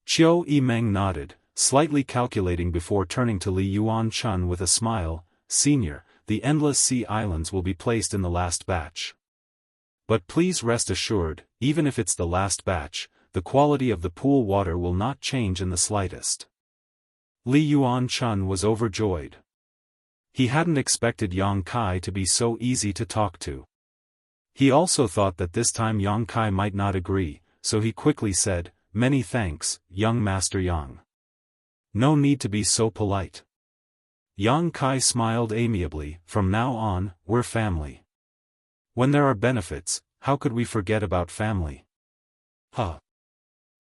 Qiu Yimeng nodded, slightly calculating before turning to Li Yuanchun with a smile, Senior, the Endless Sea Islands will be placed in the last batch. But please rest assured, even if it's the last batch, the quality of the pool water will not change in the slightest. Li Yuanchun was overjoyed. He hadn't expected Yang Kai to be so easy to talk to. He also thought that this time Yang Kai might not agree, so he quickly said, Many thanks, young Master Yang. No need to be so polite. Yang Kai smiled amiably, From now on, we're family. When there are benefits, how could we forget about family? Huh.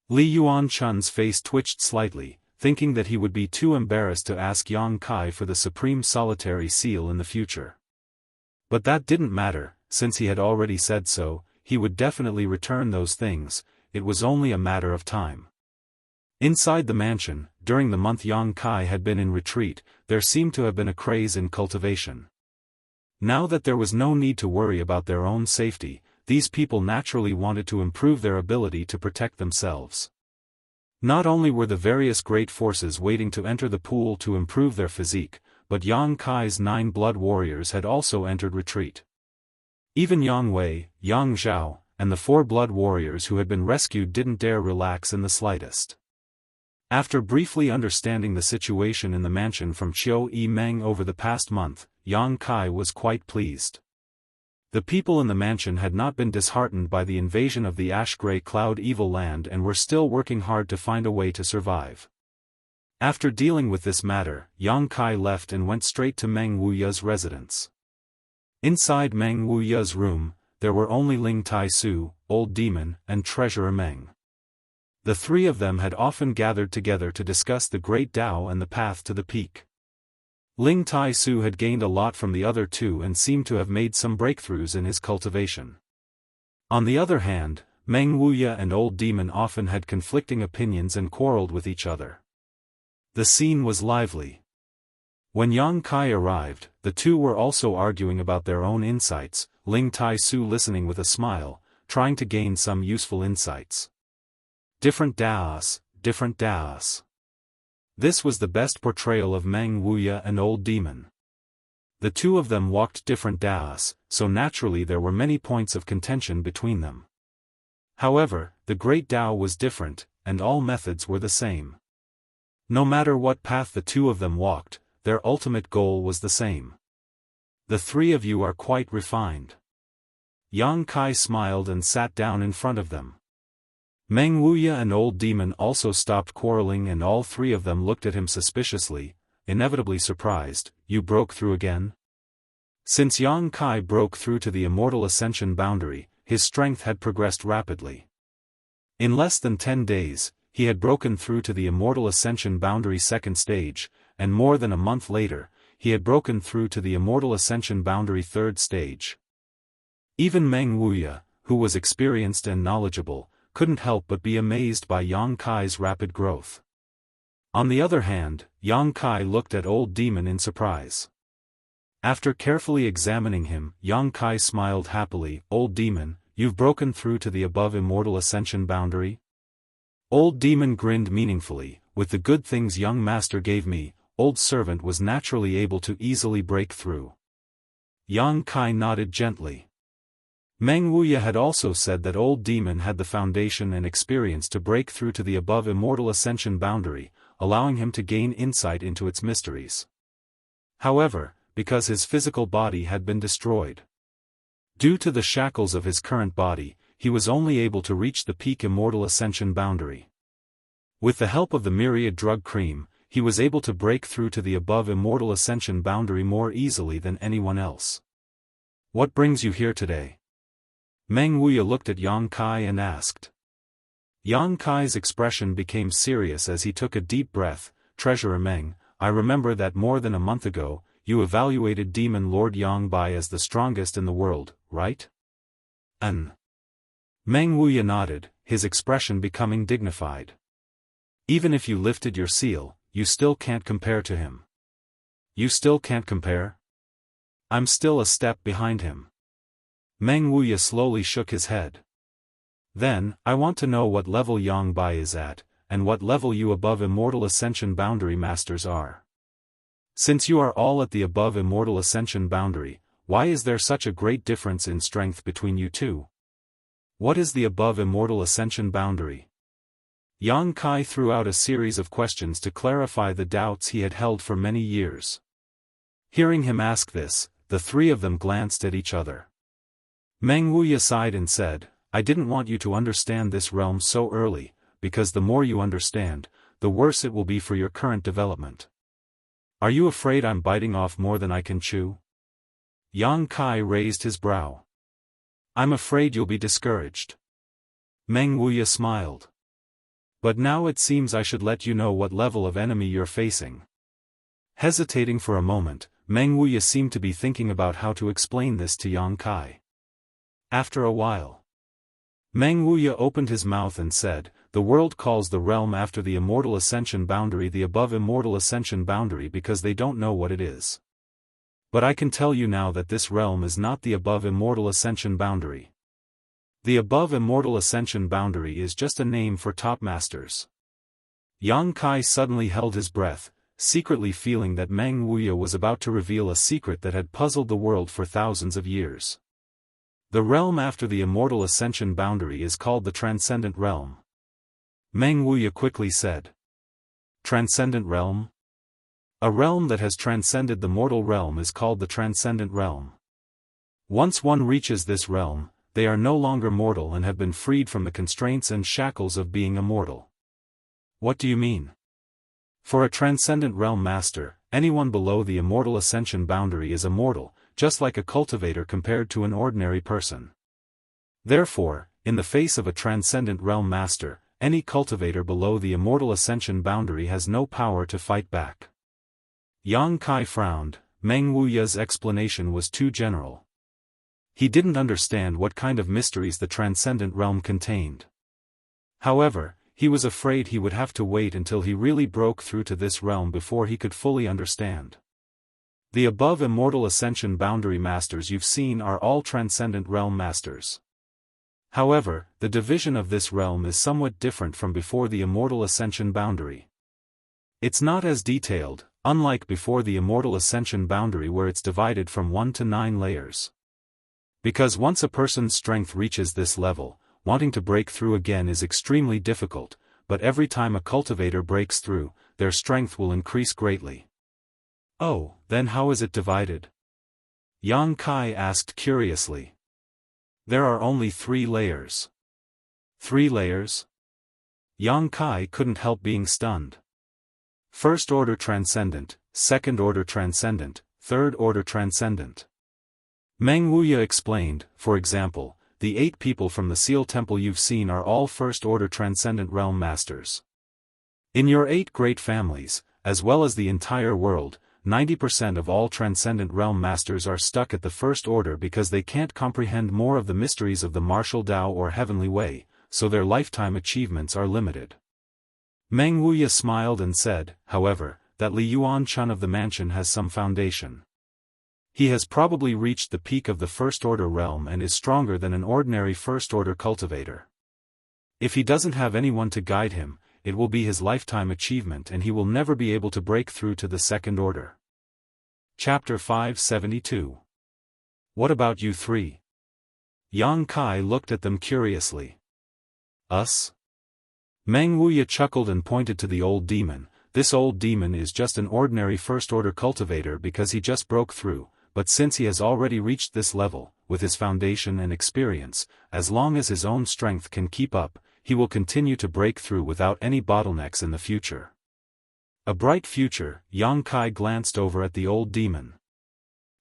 Li Yuanchun's face twitched slightly, thinking that he would be too embarrassed to ask Yang Kai for the supreme solitary seal in the future. But that didn't matter, since he had already said so, he would definitely return those things, it was only a matter of time. Inside the mansion, during the month Yang Kai had been in retreat, there seemed to have been a craze in cultivation. Now that there was no need to worry about their own safety, these people naturally wanted to improve their ability to protect themselves. Not only were the various great forces waiting to enter the pool to improve their physique, but Yang Kai's 9 blood warriors had also entered retreat. Even Yang Wei, Yang Zhao, and the 4 blood warriors who had been rescued didn't dare relax in the slightest. After briefly understanding the situation in the mansion from Qiu Yimeng over the past month, Yang Kai was quite pleased. The people in the mansion had not been disheartened by the invasion of the ash-gray cloud evil land and were still working hard to find a way to survive. After dealing with this matter, Yang Kai left and went straight to Meng Wuya's residence. Inside Meng Wuya's room, there were only Ling Tai Su, Old Demon, and Treasurer Meng. The three of them had often gathered together to discuss the Great Tao and the path to the peak. Ling Tai Su had gained a lot from the other two and seemed to have made some breakthroughs in his cultivation. On the other hand, Meng Wuya and Old Demon often had conflicting opinions and quarreled with each other. The scene was lively. When Yang Kai arrived, the two were also arguing about their own insights, Ling Tai Su listening with a smile, trying to gain some useful insights. Different Daoists, different Daoists. This was the best portrayal of Meng Wuya and Old Demon. The two of them walked different Daoists, so naturally there were many points of contention between them. However, the Great Tao was different, and all methods were the same. No matter what path the two of them walked, their ultimate goal was the same. The three of you are quite refined. Yang Kai smiled and sat down in front of them. Meng Wuya and Old Demon also stopped quarreling and all three of them looked at him suspiciously, inevitably surprised. You broke through again? Since Yang Kai broke through to the Immortal Ascension boundary, his strength had progressed rapidly. In less than 10 days, he had broken through to the Immortal Ascension boundary second stage, and more than a month later, he had broken through to the Immortal Ascension boundary third stage. Even Meng Wuya, who was experienced and knowledgeable, couldn't help but be amazed by Yang Kai's rapid growth. On the other hand, Yang Kai looked at Old Demon in surprise. After carefully examining him, Yang Kai smiled happily. Old Demon, you've broken through to the above Immortal Ascension boundary? Old Demon grinned meaningfully. With the good things young master gave me, old servant was naturally able to easily break through. Yang Kai nodded gently. Meng Wuya had also said that Old Demon had the foundation and experience to break through to the above Immortal Ascension boundary, allowing him to gain insight into its mysteries. However, because his physical body had been destroyed due to the shackles of his current body, he was only able to reach the peak Immortal Ascension boundary. With the help of the myriad drug cream, he was able to break through to the above Immortal Ascension boundary more easily than anyone else. What brings you here today? Meng Wuya looked at Yang Kai and asked. Yang Kai's expression became serious as he took a deep breath. Treasurer Meng, I remember that more than a month ago, you evaluated Demon Lord Yang Bai as the strongest in the world, right? Meng Wuya nodded, his expression becoming dignified. Even if you lifted your seal, you still can't compare to him. You still can't compare? I'm still a step behind him. Meng Wuya slowly shook his head. Then, I want to know what level Yang Bai is at, and what level you above Immortal Ascension boundary masters are. Since you are all at the above Immortal Ascension boundary, why is there such a great difference in strength between you two? What is the above Immortal Ascension boundary? Yang Kai threw out a series of questions to clarify the doubts he had held for many years. Hearing him ask this, the three of them glanced at each other. Meng Wuya sighed and said, I didn't want you to understand this realm so early, because the more you understand, the worse it will be for your current development. Are you afraid I'm biting off more than I can chew? Yang Kai raised his brow. I'm afraid you'll be discouraged. Meng Wuya smiled. But now it seems I should let you know what level of enemy you're facing. Hesitating for a moment, Meng Wuya seemed to be thinking about how to explain this to Yang Kai. After a while, Meng Wuya opened his mouth and said, the world calls the realm after the Immortal Ascension boundary the above Immortal Ascension boundary because they don't know what it is. But I can tell you now that this realm is not the above Immortal Ascension boundary. The above Immortal Ascension boundary is just a name for top masters. Yang Kai suddenly held his breath, secretly feeling that Meng Wuya was about to reveal a secret that had puzzled the world for thousands of years. The realm after the Immortal Ascension boundary is called the Transcendent Realm. Meng Wuya quickly said. Transcendent Realm? A realm that has transcended the mortal realm is called the Transcendent Realm. Once one reaches this realm, they are no longer mortal and have been freed from the constraints and shackles of being immortal. What do you mean? For a transcendent realm master, anyone below the immortal ascension boundary is immortal, just like a cultivator compared to an ordinary person. Therefore, in the face of a transcendent realm master, any cultivator below the immortal ascension boundary has no power to fight back. Yang Kai frowned. Meng Wuya's explanation was too general. He didn't understand what kind of mysteries the transcendent realm contained. However, he was afraid he would have to wait until he really broke through to this realm before he could fully understand. The above immortal ascension boundary masters you've seen are all transcendent realm masters. However, the division of this realm is somewhat different from before the immortal ascension boundary. It's not as detailed, unlike before the immortal ascension boundary where it's divided from 1 to 9 layers. Because once a person's strength reaches this level, wanting to break through again is extremely difficult, but every time a cultivator breaks through, their strength will increase greatly. Oh, then how is it divided? Yang Kai asked curiously. There are only 3 layers. 3 layers? Yang Kai couldn't help being stunned. First order transcendent, second order transcendent, third order transcendent. Meng Wuya explained, for example, the 8 people from the Seal Temple you've seen are all first-order transcendent realm masters. In your 8 great families, as well as the entire world, 90% of all transcendent realm masters are stuck at the first order because they can't comprehend more of the mysteries of the martial Tao or heavenly way, so their lifetime achievements are limited. Meng Wuya smiled and said, however, that Li Yuan-chun of the mansion has some foundation. He has probably reached the peak of the first-order realm and is stronger than an ordinary first-order cultivator. If he doesn't have anyone to guide him, it will be his lifetime achievement and he will never be able to break through to the second order. Chapter 572. What about you 3? Yang Kai looked at them curiously. Us? Meng Wuya chuckled and pointed to the old demon. This old demon is just an ordinary first-order cultivator because he just broke through. But since he has already reached this level, with his foundation and experience, as long as his own strength can keep up, he will continue to break through without any bottlenecks in the future. A bright future. Yang Kai glanced over at the old demon.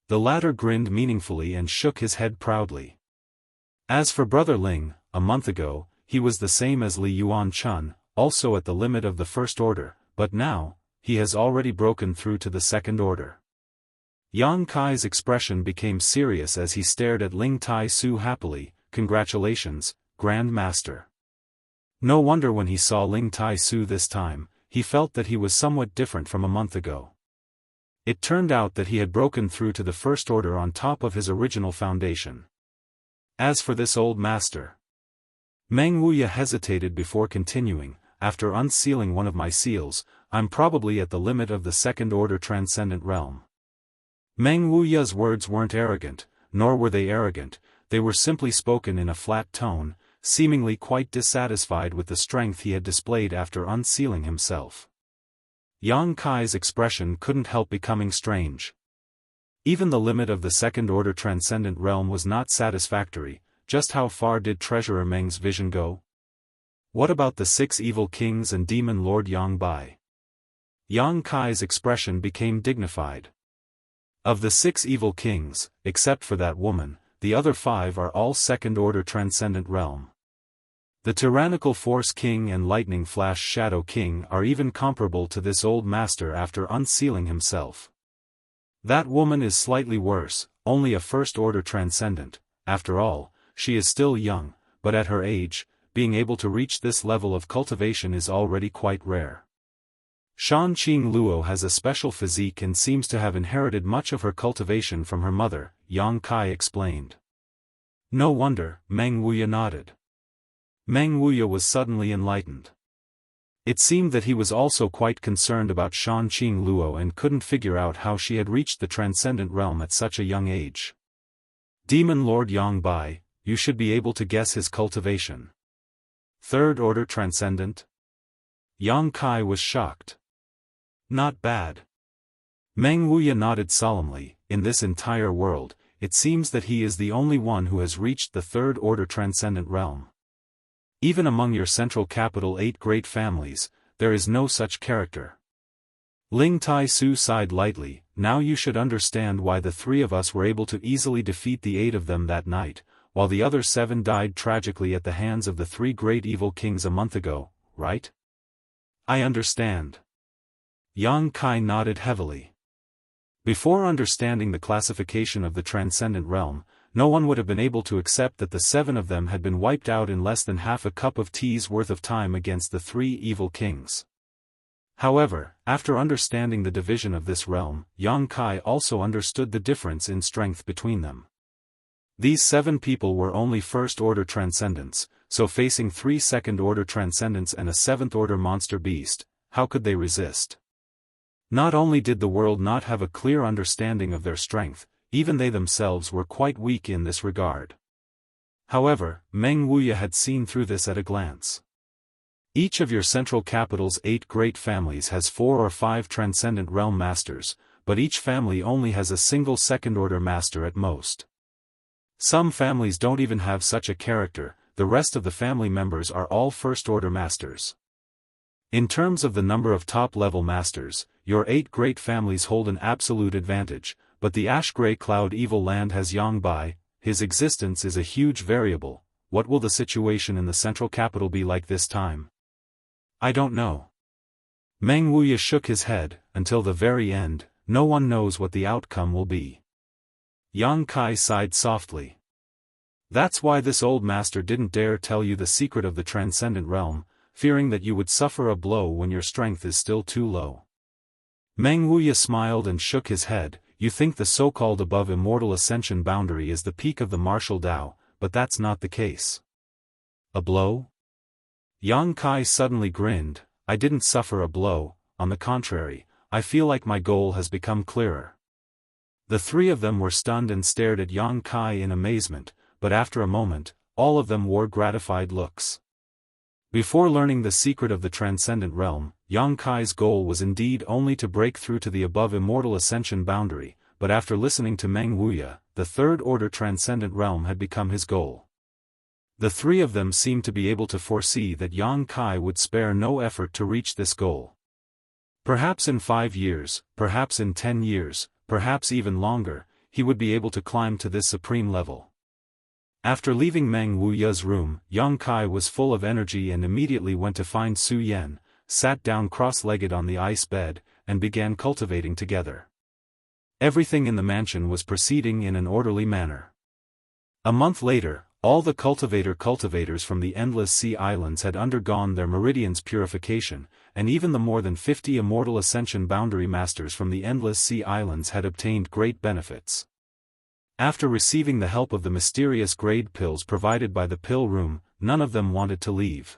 The latter grinned meaningfully and shook his head proudly. As for Brother Ling, a month ago, he was the same as Li Yuan-chun, also at the limit of the first order, but now, he has already broken through to the second order. Yang Kai's expression became serious as he stared at Ling Tai Su happily. Congratulations, Grand Master. No wonder when he saw Ling Tai Su this time, he felt that he was somewhat different from a month ago. It turned out that he had broken through to the first order on top of his original foundation. As for this old master. Meng Wuya hesitated before continuing. After unsealing one of my seals, I'm probably at the limit of the second order transcendent realm. Meng Wuya's words weren't arrogant, nor were they arrogant, they were simply spoken in a flat tone, seemingly quite dissatisfied with the strength he had displayed after unsealing himself. Yang Kai's expression couldn't help becoming strange. Even the limit of the second-order transcendent realm was not satisfactory. Just how far did Treasurer Meng's vision go? What about the 6 evil kings and demon lord Yang Bai? Yang Kai's expression became dignified. Of the 6 evil kings, except for that woman, the other 5 are all second-order transcendent realm. The Tyrannical Force King and Lightning Flash Shadow King are even comparable to this old master after unsealing himself. That woman is slightly worse, only a first-order transcendent. After all, she is still young, but at her age, being able to reach this level of cultivation is already quite rare. Shan Qing Luo has a special physique and seems to have inherited much of her cultivation from her mother, Yang Kai explained. No wonder, Meng Wuya nodded. Meng Wuya was suddenly enlightened. It seemed that he was also quite concerned about Shan Qing Luo and couldn't figure out how she had reached the transcendent realm at such a young age. Demon Lord Yang Bai, you should be able to guess his cultivation. Third order transcendent? Yang Kai was shocked. Not bad. Meng Wuya nodded solemnly. In this entire world, it seems that he is the only one who has reached the third order transcendent realm. Even among your central capital 8 great families, there is no such character. Ling Tai Su sighed lightly. Now you should understand why the three of us were able to easily defeat the 8 of them that night, while the other 7 died tragically at the hands of the 3 great evil kings a month ago, right? I understand. Yang Kai nodded heavily. Before understanding the classification of the transcendent realm, no one would have been able to accept that the 7 of them had been wiped out in less than half a cup of tea's worth of time against the 3 evil kings. However, after understanding the division of this realm, Yang Kai also understood the difference in strength between them. These 7 people were only first-order transcendents, so facing 3 second-order transcendents and a 7th-order monster beast, how could they resist? Not only did the world not have a clear understanding of their strength, even they themselves were quite weak in this regard. However, Meng Wuya had seen through this at a glance. Each of your central capital's 8 great families has 4 or 5 transcendent realm masters, but each family only has a single second-order master at most. Some families don't even have such a character, the rest of the family members are all first-order masters. In terms of the number of top-level masters, your 8 great families hold an absolute advantage, but the ash-gray cloud evil land has Yang Bai, his existence is a huge variable. What will the situation in the central capital be like this time? I don't know. Meng Wuya shook his head. Until the very end, no one knows what the outcome will be. Yang Kai sighed softly. That's why this old master didn't dare tell you the secret of the transcendent realm, fearing that you would suffer a blow when your strength is still too low. Meng Wuya smiled and shook his head. You think the so-called above immortal ascension boundary is the peak of the martial Tao, but that's not the case. A blow? Yang Kai suddenly grinned. I didn't suffer a blow, on the contrary, I feel like my goal has become clearer. The 3 of them were stunned and stared at Yang Kai in amazement, but after a moment, all of them wore gratified looks. Before learning the secret of the transcendent realm, Yang Kai's goal was indeed only to break through to the above immortal ascension boundary, but after listening to Meng Wuya, the 3rd-order transcendent realm had become his goal. The 3 of them seemed to be able to foresee that Yang Kai would spare no effort to reach this goal. Perhaps in 5 years, perhaps in 10 years, perhaps even longer, he would be able to climb to this supreme level. After leaving Meng Wuya's room, Yang Kai was full of energy and immediately went to find Su Yan, sat down cross-legged on the ice bed, and began cultivating together. Everything in the mansion was proceeding in an orderly manner. A month later, all the cultivators from the Endless Sea Islands had undergone their meridian's purification, and even the more than 50 immortal ascension boundary masters from the Endless Sea Islands had obtained great benefits. After receiving the help of the mysterious grade pills provided by the pill room, none of them wanted to leave.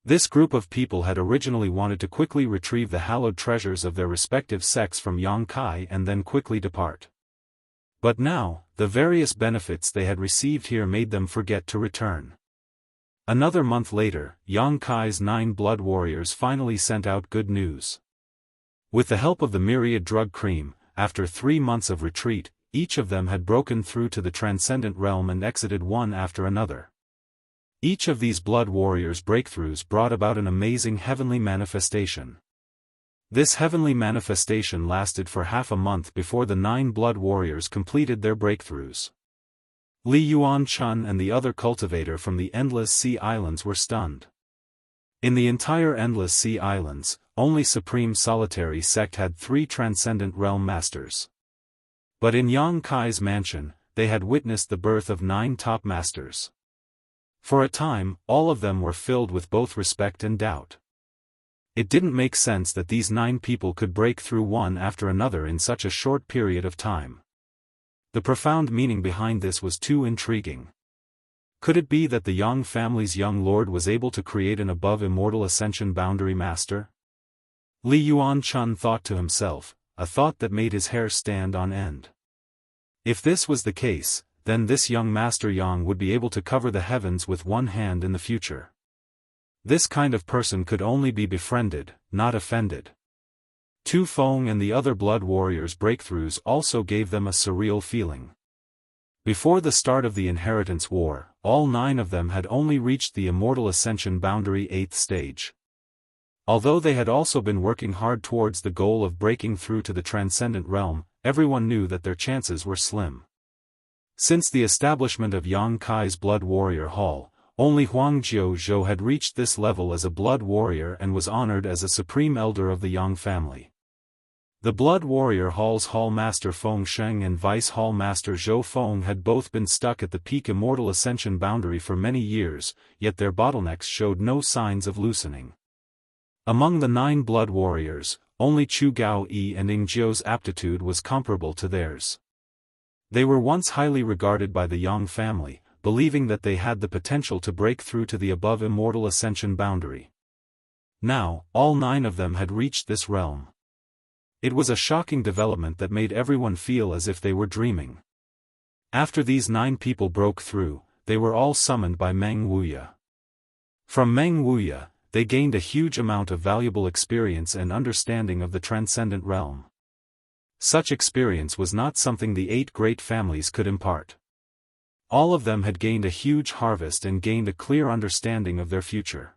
This group of people had originally wanted to quickly retrieve the hallowed treasures of their respective sects from Yang Kai and then quickly depart. But now, the various benefits they had received here made them forget to return. Another month later, Yang Kai's 9 blood warriors finally sent out good news. With the help of the myriad drug cream, after 3 months of retreat, each of them had broken through to the transcendent realm and exited one after another. Each of these blood warriors' breakthroughs brought about an amazing heavenly manifestation. This heavenly manifestation lasted for half a month before the 9 blood warriors completed their breakthroughs. Li Yuan Chun and the other cultivator from the Endless Sea Islands were stunned. In the entire Endless Sea Islands, only Supreme Solitary Sect had 3 transcendent realm masters. But in Yang Kai's mansion, they had witnessed the birth of 9 top masters. For a time, all of them were filled with both respect and doubt. It didn't make sense that these 9 people could break through one after another in such a short period of time. The profound meaning behind this was too intriguing. Could it be that the Yang family's young lord was able to create an above immortal ascension boundary master? Li Yuan Chun thought to himself, a thought that made his hair stand on end. If this was the case, then this young Master Yang would be able to cover the heavens with one hand in the future. This kind of person could only be befriended, not offended. Tu Feng and the other blood warriors' breakthroughs also gave them a surreal feeling. Before the start of the Inheritance War, all 9 of them had only reached the Immortal Ascension Boundary 8th stage. Although they had also been working hard towards the goal of breaking through to the transcendent realm, everyone knew that their chances were slim. Since the establishment of Yang Kai's Blood Warrior Hall, only Huang Jiuzhou had reached this level as a blood warrior and was honored as a supreme elder of the Yang family. The Blood Warrior Hall's Hall Master Feng Sheng and Vice Hall Master Zhou Feng had both been stuck at the peak Immortal Ascension boundary for many years, yet their bottlenecks showed no signs of loosening. Among the 9 blood warriors, only Chu Gao-yi and Ing Jiu's aptitude was comparable to theirs. They were once highly regarded by the Yang family, believing that they had the potential to break through to the above Immortal Ascension boundary. Now, all 9 of them had reached this realm. It was a shocking development that made everyone feel as if they were dreaming. After these 9 people broke through, they were all summoned by Meng Wuya. From Meng Wuya, they gained a huge amount of valuable experience and understanding of the transcendent realm. Such experience was not something the 8 great families could impart. All of them had gained a huge harvest and gained a clear understanding of their future.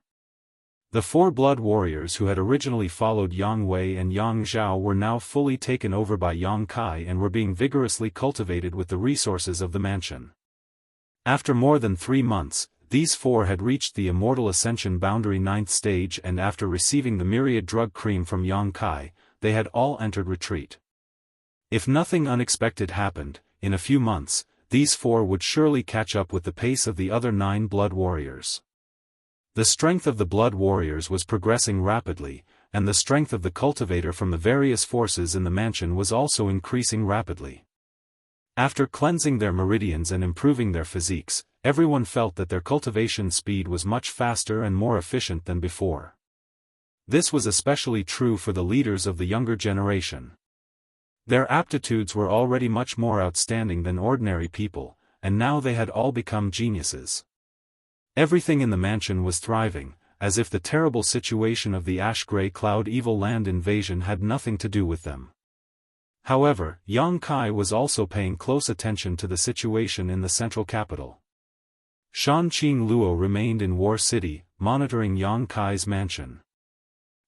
The 4 blood warriors who had originally followed Yang Wei and Yang Zhao were now fully taken over by Yang Kai and were being vigorously cultivated with the resources of the mansion. After more than 3 months, these 4 had reached the Immortal Ascension boundary 9th stage, and after receiving the myriad drug cream from Yang Kai, they had all entered retreat. If nothing unexpected happened, in a few months, these 4 would surely catch up with the pace of the other 9 blood warriors. The strength of the blood warriors was progressing rapidly, and the strength of the cultivator from the various forces in the mansion was also increasing rapidly. After cleansing their meridians and improving their physiques, everyone felt that their cultivation speed was much faster and more efficient than before. This was especially true for the leaders of the younger generation. Their aptitudes were already much more outstanding than ordinary people, and now they had all become geniuses. Everything in the mansion was thriving, as if the terrible situation of the ash-gray cloud evil land invasion had nothing to do with them. However, Yang Kai was also paying close attention to the situation in the central capital. Shan Qing Luo remained in War City, monitoring Yang Kai's mansion.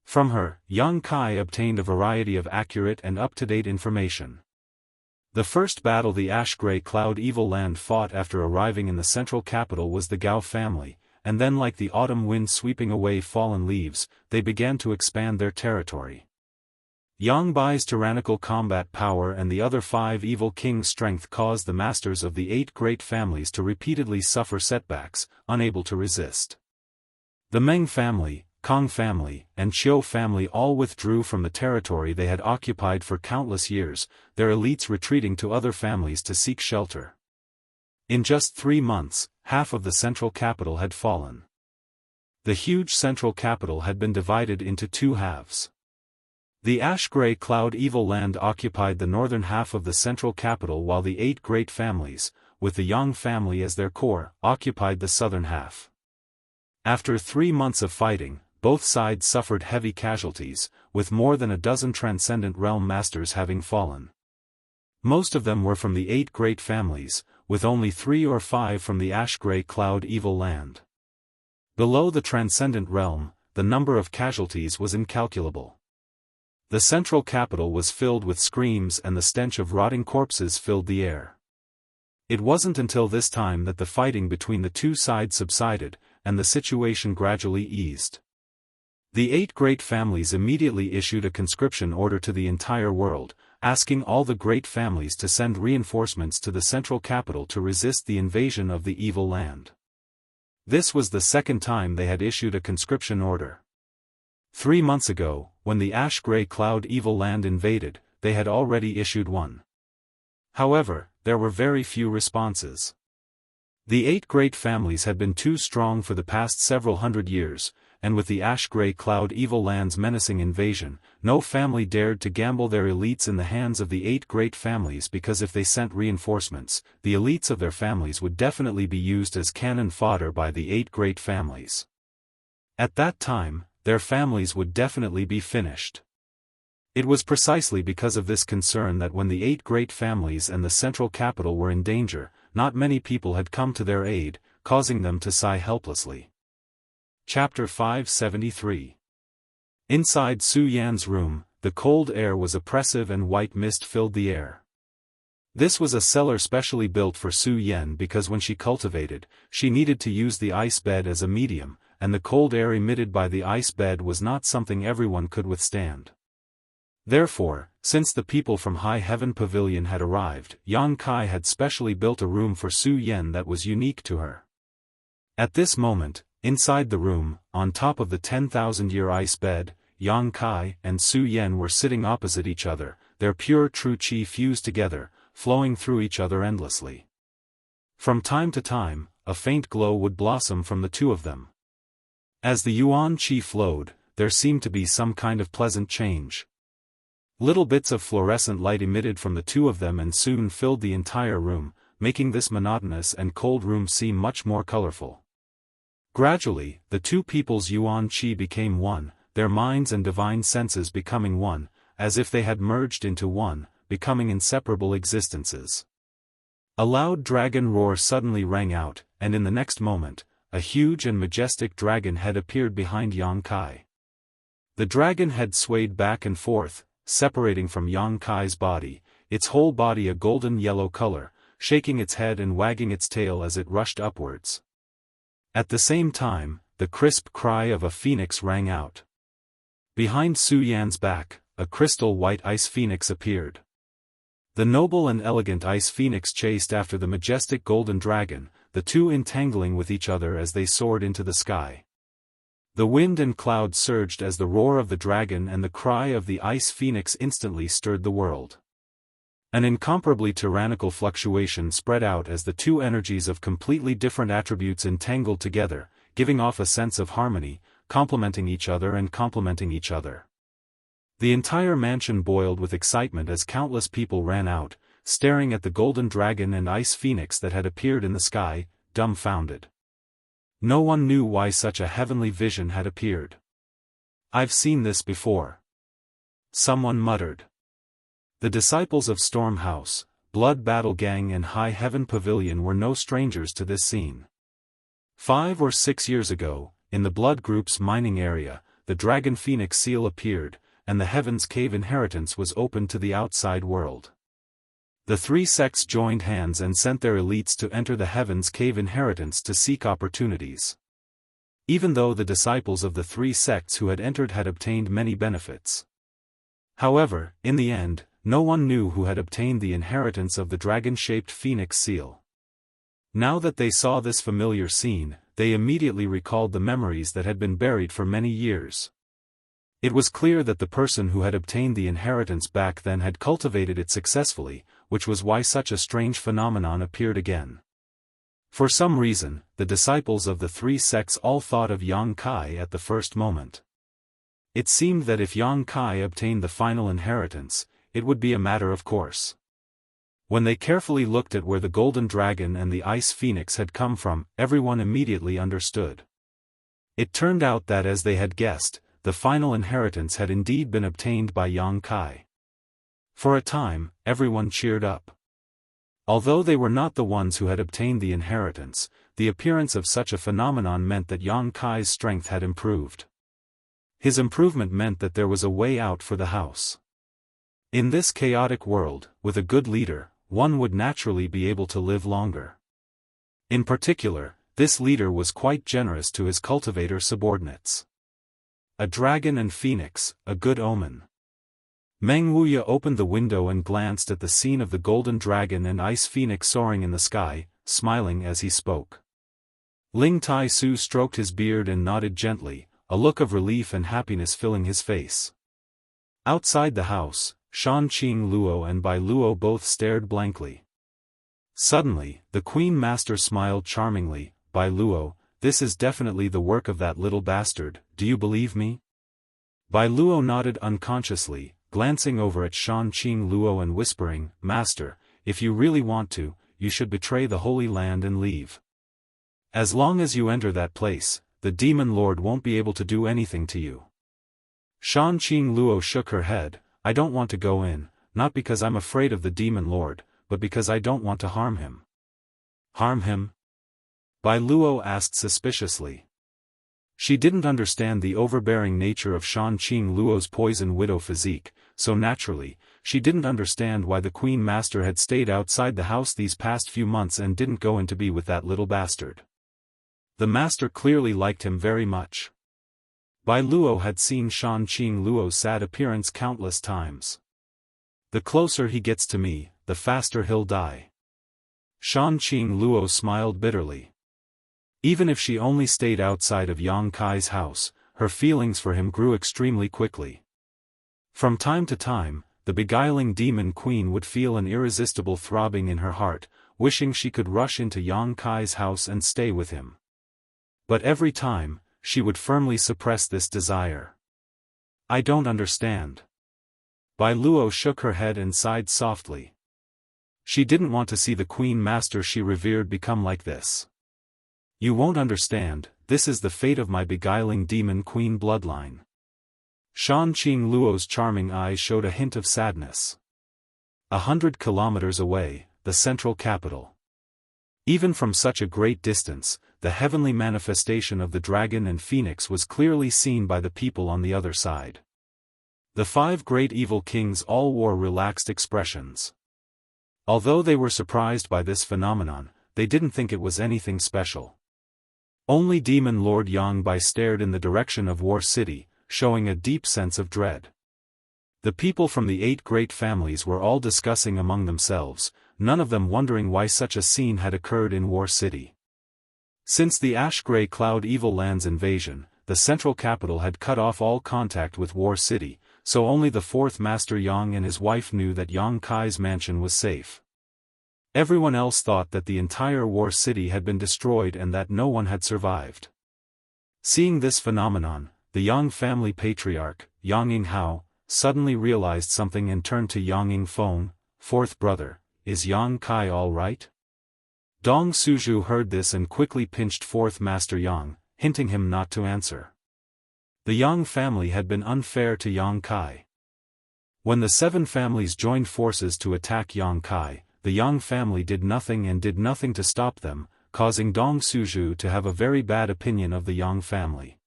From her, Yang Kai obtained a variety of accurate and up-to-date information. The first battle the ash-gray cloud evil land fought after arriving in the central capital was the Gao family, and then like the autumn wind sweeping away fallen leaves, they began to expand their territory. Yang Bai's tyrannical combat power and the other 5 evil kings' strength caused the masters of the 8 great families to repeatedly suffer setbacks, unable to resist. The Meng family, Kong family, and Qiu family all withdrew from the territory they had occupied for countless years, their elites retreating to other families to seek shelter. In just 3 months, half of the central capital had fallen. The huge central capital had been divided into 2 halves. The ash-gray cloud evil land occupied the northern half of the central capital while the 8 great families, with the Yang family as their core, occupied the southern half. After 3 months of fighting, both sides suffered heavy casualties, with more than a dozen transcendent realm masters having fallen. Most of them were from the 8 great families, with only 3 or 5 from the ash-gray cloud evil land. Below the transcendent realm, the number of casualties was incalculable. The central capital was filled with screams and the stench of rotting corpses filled the air. It wasn't until this time that the fighting between the 2 sides subsided, and the situation gradually eased. The 8 great families immediately issued a conscription order to the entire world, asking all the great families to send reinforcements to the central capital to resist the invasion of the evil land. This was the second time they had issued a conscription order. 3 months ago, when the ash-gray cloud evil land invaded, they had already issued one. However, there were very few responses. The 8 great families had been too strong for the past several hundred years, and with the ash-gray cloud evil land's menacing invasion, no family dared to gamble their elites in the hands of the 8 great families, because if they sent reinforcements, the elites of their families would definitely be used as cannon fodder by the 8 great families. At that time, their families would definitely be finished. It was precisely because of this concern that when the 8 great families and the central capital were in danger, not many people had come to their aid, causing them to sigh helplessly. Chapter 573. Inside Su Yan's room, the cold air was oppressive and white mist filled the air. This was a cellar specially built for Su Yan because when she cultivated, she needed to use the ice bed as a medium, and the cold air emitted by the ice bed was not something everyone could withstand. Therefore, since the people from High Heaven Pavilion had arrived, Yang Kai had specially built a room for Su Yan that was unique to her. At this moment, inside the room, on top of the 10,000-year ice bed, Yang Kai and Su Yan were sitting opposite each other, their pure true qi fused together, flowing through each other endlessly. From time to time, a faint glow would blossom from the two of them. As the yuan qi flowed, there seemed to be some kind of pleasant change. Little bits of fluorescent light emitted from the two of them and soon filled the entire room, making this monotonous and cold room seem much more colorful. Gradually, the two people's yuan qi became one, their minds and divine senses becoming one, as if they had merged into one, becoming inseparable existences. A loud dragon roar suddenly rang out, and in the next moment, a huge and majestic dragon head appeared behind Yang Kai. The dragon head swayed back and forth, separating from Yang Kai's body, its whole body a golden yellow color, shaking its head and wagging its tail as it rushed upwards. At the same time, the crisp cry of a phoenix rang out. Behind Su Yan's back, a crystal white ice phoenix appeared. The noble and elegant ice phoenix chased after the majestic golden dragon, the two entangling with each other as they soared into the sky. The wind and clouds surged as the roar of the dragon and the cry of the ice phoenix instantly stirred the world. An incomparably tyrannical fluctuation spread out as the two energies of completely different attributes entangled together, giving off a sense of harmony, complementing each other and complementing each other. The entire mansion boiled with excitement as countless people ran out, staring at the golden dragon and ice phoenix that had appeared in the sky, dumbfounded. No one knew why such a heavenly vision had appeared. "I've seen this before," someone muttered. The disciples of Storm House, Blood Battle Gang and High Heaven Pavilion were no strangers to this scene. 5 or 6 years ago, in the Blood Group's mining area, the Dragon Phoenix seal appeared, and the Heaven's Cave inheritance was opened to the outside world. The three sects joined hands and sent their elites to enter the Heaven's Cave inheritance to seek opportunities. Even though the disciples of the three sects who had entered had obtained many benefits. However, in the end, no one knew who had obtained the inheritance of the dragon-shaped phoenix seal. Now that they saw this familiar scene, they immediately recalled the memories that had been buried for many years. It was clear that the person who had obtained the inheritance back then had cultivated it successfully, which was why such a strange phenomenon appeared again. For some reason, the disciples of the three sects all thought of Yang Kai at the first moment. It seemed that if Yang Kai obtained the final inheritance, it would be a matter of course. When they carefully looked at where the golden dragon and the ice phoenix had come from, everyone immediately understood. It turned out that as they had guessed, the final inheritance had indeed been obtained by Yang Kai. For a time, everyone cheered up. Although they were not the ones who had obtained the inheritance, the appearance of such a phenomenon meant that Yang Kai's strength had improved. His improvement meant that there was a way out for the house. In this chaotic world, with a good leader, one would naturally be able to live longer. In particular, this leader was quite generous to his cultivator subordinates. A dragon and phoenix, a good omen. Meng Wuya opened the window and glanced at the scene of the golden dragon and ice phoenix soaring in the sky, smiling as he spoke. Ling Tai Su stroked his beard and nodded gently, a look of relief and happiness filling his face. Outside the house, Shan Qing Luo and Bai Luo both stared blankly. Suddenly, the Queen Master smiled charmingly. "Bai Luo, this is definitely the work of that little bastard, do you believe me?" Bai Luo nodded unconsciously, glancing over at Shan Qing Luo and whispering, "Master, if you really want to, you should betray the Holy Land and leave. As long as you enter that place, the Demon Lord won't be able to do anything to you." Shan Qing Luo shook her head. "I don't want to go in, not because I'm afraid of the Demon Lord, but because I don't want to harm him." "Harm him?" Bai Luo asked suspiciously. She didn't understand the overbearing nature of Shan Qing Luo's poison widow physique, so naturally, she didn't understand why the Queen Master had stayed outside the house these past few months and didn't go in to be with that little bastard. The Master clearly liked him very much. Bai Luo had seen Shan Qing Luo's sad appearance countless times. The closer he gets to me, the faster he'll die. Shan Qing Luo smiled bitterly. Even if she only stayed outside of Yang Kai's house, her feelings for him grew extremely quickly. From time to time, the beguiling demon queen would feel an irresistible throbbing in her heart, wishing she could rush into Yang Kai's house and stay with him. But every time, she would firmly suppress this desire. I don't understand. Bai Luo shook her head and sighed softly. She didn't want to see the Queen Master she revered become like this. You won't understand, this is the fate of my beguiling demon queen bloodline. Shan Qing Luo's charming eyes showed a hint of sadness. 100 kilometers away, the central capital. Even from such a great distance, the heavenly manifestation of the dragon and phoenix was clearly seen by the people on the other side. The 5 great evil kings all wore relaxed expressions. Although they were surprised by this phenomenon, they didn't think it was anything special. Only Demon Lord Yang Bai stared in the direction of War City, showing a deep sense of dread. The people from the 8 great families were all discussing among themselves, none of them wondering why such a scene had occurred in War City. Since the Ash-Grey Cloud Evil Land's invasion, the central capital had cut off all contact with War City, so only the 4th Master Yang and his wife knew that Yang Kai's mansion was safe. Everyone else thought that the entire War City had been destroyed and that no one had survived. Seeing this phenomenon, the Yang family patriarch, Yang Yinghao, suddenly realized something and turned to Yang Yingfeng, 4th brother, is Yang Kai all right? Dong Suzhu heard this and quickly pinched 4th Master Yang, hinting him not to answer. The Yang family had been unfair to Yang Kai. When the 7 families joined forces to attack Yang Kai, the Yang family did nothing to stop them, causing Dong Suzhu to have a very bad opinion of the Yang family.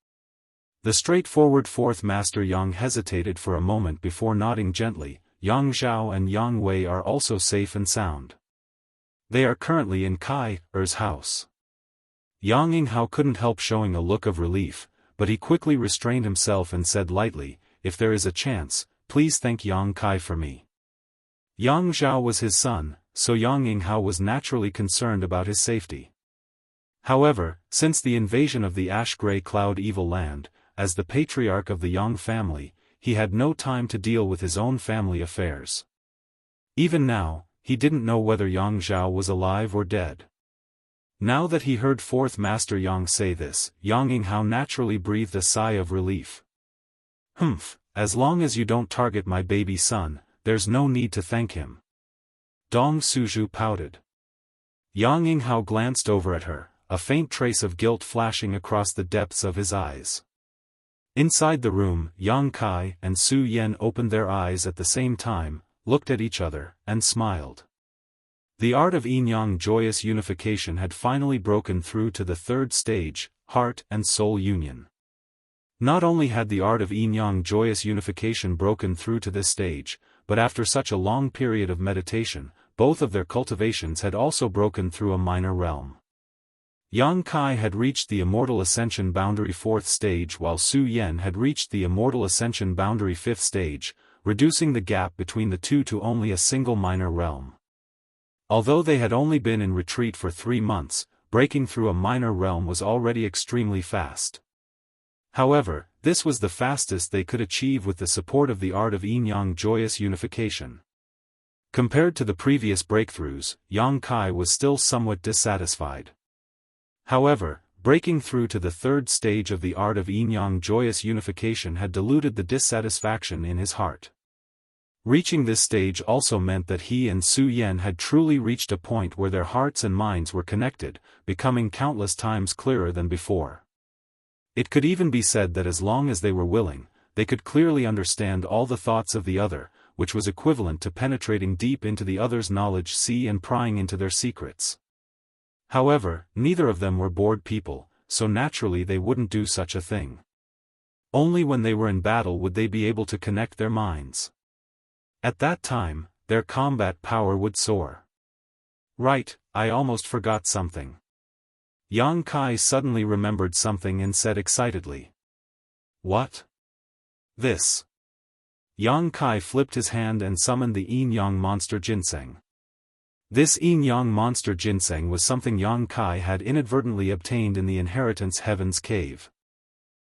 The straightforward 4th Master Yang hesitated for a moment before nodding gently. Yang Zhao and Yang Wei are also safe and sound. They are currently in Kai-er's house. Yang Yinghao couldn't help showing a look of relief, but he quickly restrained himself and said lightly, if there is a chance, please thank Yang Kai for me. Yang Zhao was his son, so Yang Yinghao was naturally concerned about his safety. However, since the invasion of the Ash-Grey Cloud Evil Land, as the patriarch of the Yang family, he had no time to deal with his own family affairs. Even now, he didn't know whether Yang Zhao was alive or dead. Now that he heard 4th Master Yang say this, Yang Yinghao naturally breathed a sigh of relief. Humph, as long as you don't target my baby son, there's no need to thank him. Dong Suzhu pouted. Yang Yinghao glanced over at her, a faint trace of guilt flashing across the depths of his eyes. Inside the room, Yang Kai and Su Yan opened their eyes at the same time, looked at each other, and smiled. The art of yin-yang joyous unification had finally broken through to the 3rd stage, heart and soul union. Not only had the art of yin-yang joyous unification broken through to this stage, but after such a long period of meditation, both of their cultivations had also broken through a minor realm. Yang Kai had reached the Immortal Ascension boundary 4th stage while Su Yan had reached the Immortal Ascension boundary 5th stage, reducing the gap between the two to only a single minor realm. Although they had only been in retreat for 3 months, breaking through a minor realm was already extremely fast. However, this was the fastest they could achieve with the support of the art of yin-yang joyous unification. Compared to the previous breakthroughs, Yang Kai was still somewhat dissatisfied. However, breaking through to the 3rd stage of the art of yin-yang joyous unification had diluted the dissatisfaction in his heart. Reaching this stage also meant that he and Su Yan had truly reached a point where their hearts and minds were connected, becoming countless times clearer than before. It could even be said that as long as they were willing, they could clearly understand all the thoughts of the other, which was equivalent to penetrating deep into the other's knowledge sea and prying into their secrets. However, neither of them were bored people, so naturally they wouldn't do such a thing. Only when they were in battle would they be able to connect their minds. At that time, their combat power would soar. Right, I almost forgot something. Yang Kai suddenly remembered something and said excitedly. What? This. Yang Kai flipped his hand and summoned the yin-yang monster ginseng. This yin-yang monster ginseng was something Yang Kai had inadvertently obtained in the Inheritance Heaven's cave.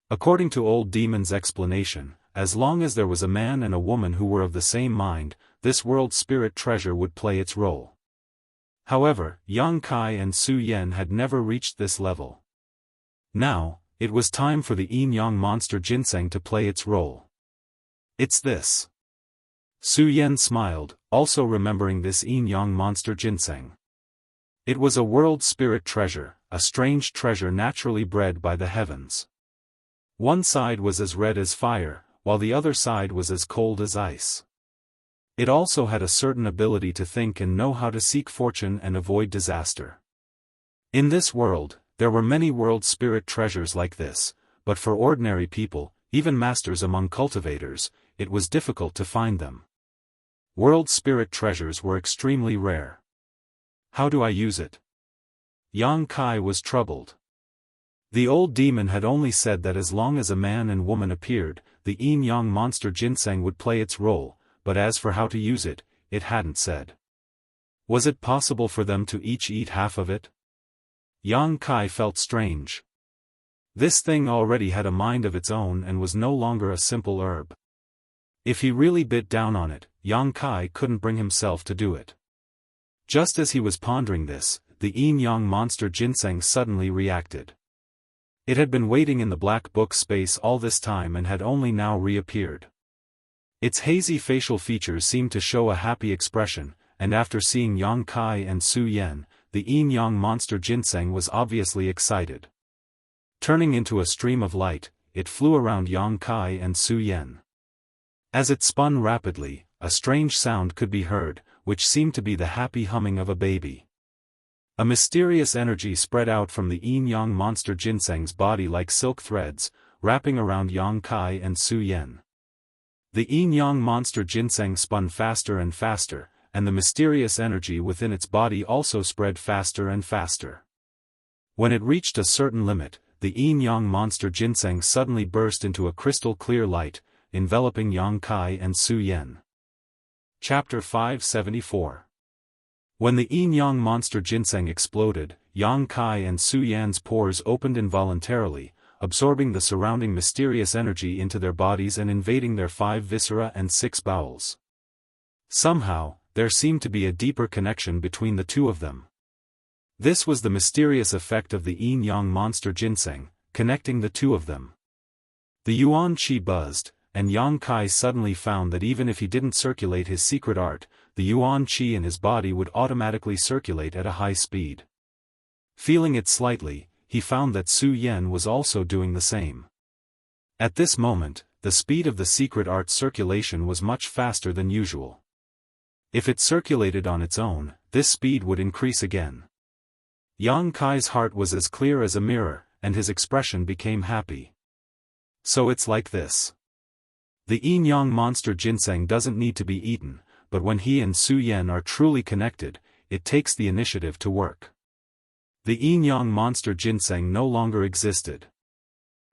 According to Old Demon's explanation, as long as there was a man and a woman who were of the same mind, this world spirit treasure would play its role. However, Yang Kai and Su Yan had never reached this level. Now, it was time for the yin-yang monster ginseng to play its role. It's this. Su Yan smiled, also remembering this yin-yang monster ginseng. It was a world spirit treasure, a strange treasure naturally bred by the heavens. One side was as red as fire, while the other side was as cold as ice. It also had a certain ability to think and know how to seek fortune and avoid disaster. In this world, there were many world spirit treasures like this, but for ordinary people, even masters among cultivators, it was difficult to find them. World spirit treasures were extremely rare. How do I use it? Yang Kai was troubled. The old demon had only said that as long as a man and woman appeared, the yin-yang monster ginseng would play its role, but as for how to use it, it hadn't said. Was it possible for them to each eat half of it? Yang Kai felt strange. This thing already had a mind of its own and was no longer a simple herb. If he really bit down on it, Yang Kai couldn't bring himself to do it. Just as he was pondering this, the yin-yang monster ginseng suddenly reacted. It had been waiting in the black book space all this time and had only now reappeared. Its hazy facial features seemed to show a happy expression, and after seeing Yang Kai and Su Yan, the yin-yang monster ginseng was obviously excited. Turning into a stream of light, it flew around Yang Kai and Su Yan. As it spun rapidly, a strange sound could be heard, which seemed to be the happy humming of a baby. A mysterious energy spread out from the yin-yang monster ginseng's body like silk threads, wrapping around Yang Kai and Su Yan. The yin-yang monster ginseng spun faster and faster, and the mysterious energy within its body also spread faster and faster. When it reached a certain limit, the yin-yang monster ginseng suddenly burst into a crystal-clear light, enveloping Yang Kai and Su Yan. Chapter 574. When the yin-yang monster ginseng exploded, Yang Kai and Su Yan's pores opened involuntarily, absorbing the surrounding mysterious energy into their bodies and invading their 5 viscera and 6 bowels. Somehow, there seemed to be a deeper connection between the two of them. This was the mysterious effect of the yin-yang monster ginseng, connecting the two of them. The yuan qi buzzed, and Yang Kai suddenly found that even if he didn't circulate his secret art, the yuan qi in his body would automatically circulate at a high speed. Feeling it slightly, he found that Su Yan was also doing the same. At this moment, the speed of the secret art circulation was much faster than usual. If it circulated on its own, this speed would increase again. Yang Kai's heart was as clear as a mirror, and his expression became happy. So it's like this. The yin-yang monster ginseng doesn't need to be eaten, but when he and Su Yan are truly connected, it takes the initiative to work. The yin-yang monster ginseng no longer existed.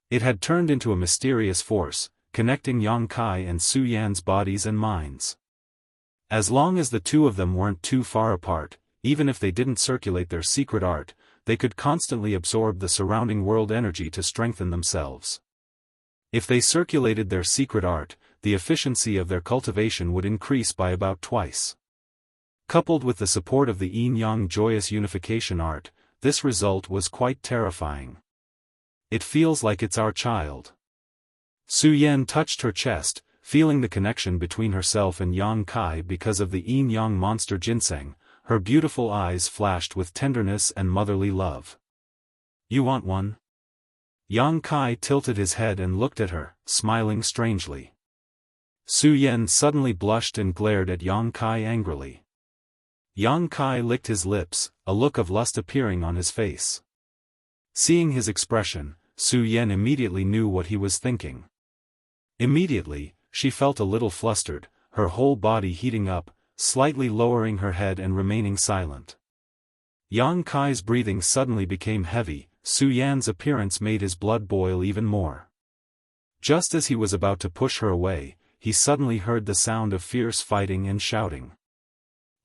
It had turned into a mysterious force, connecting Yang Kai and Su Yan's bodies and minds. As long as the two of them weren't too far apart, even if they didn't circulate their secret art, they could constantly absorb the surrounding world energy to strengthen themselves. If they circulated their secret art, the efficiency of their cultivation would increase by about twice. Coupled with the support of the yin-yang joyous unification art, this result was quite terrifying. It feels like it's our child. Su Yan touched her chest, feeling the connection between herself and Yang Kai because of the yin-yang monster ginseng. Her beautiful eyes flashed with tenderness and motherly love. You want one? Yang Kai tilted his head and looked at her, smiling strangely. Su Yan suddenly blushed and glared at Yang Kai angrily. Yang Kai licked his lips, a look of lust appearing on his face. Seeing his expression, Su Yan immediately knew what he was thinking. Immediately, she felt a little flustered, her whole body heating up, slightly lowering her head and remaining silent. Yang Kai's breathing suddenly became heavy. Su Yan's appearance made his blood boil even more. Just as he was about to push her away, he suddenly heard the sound of fierce fighting and shouting.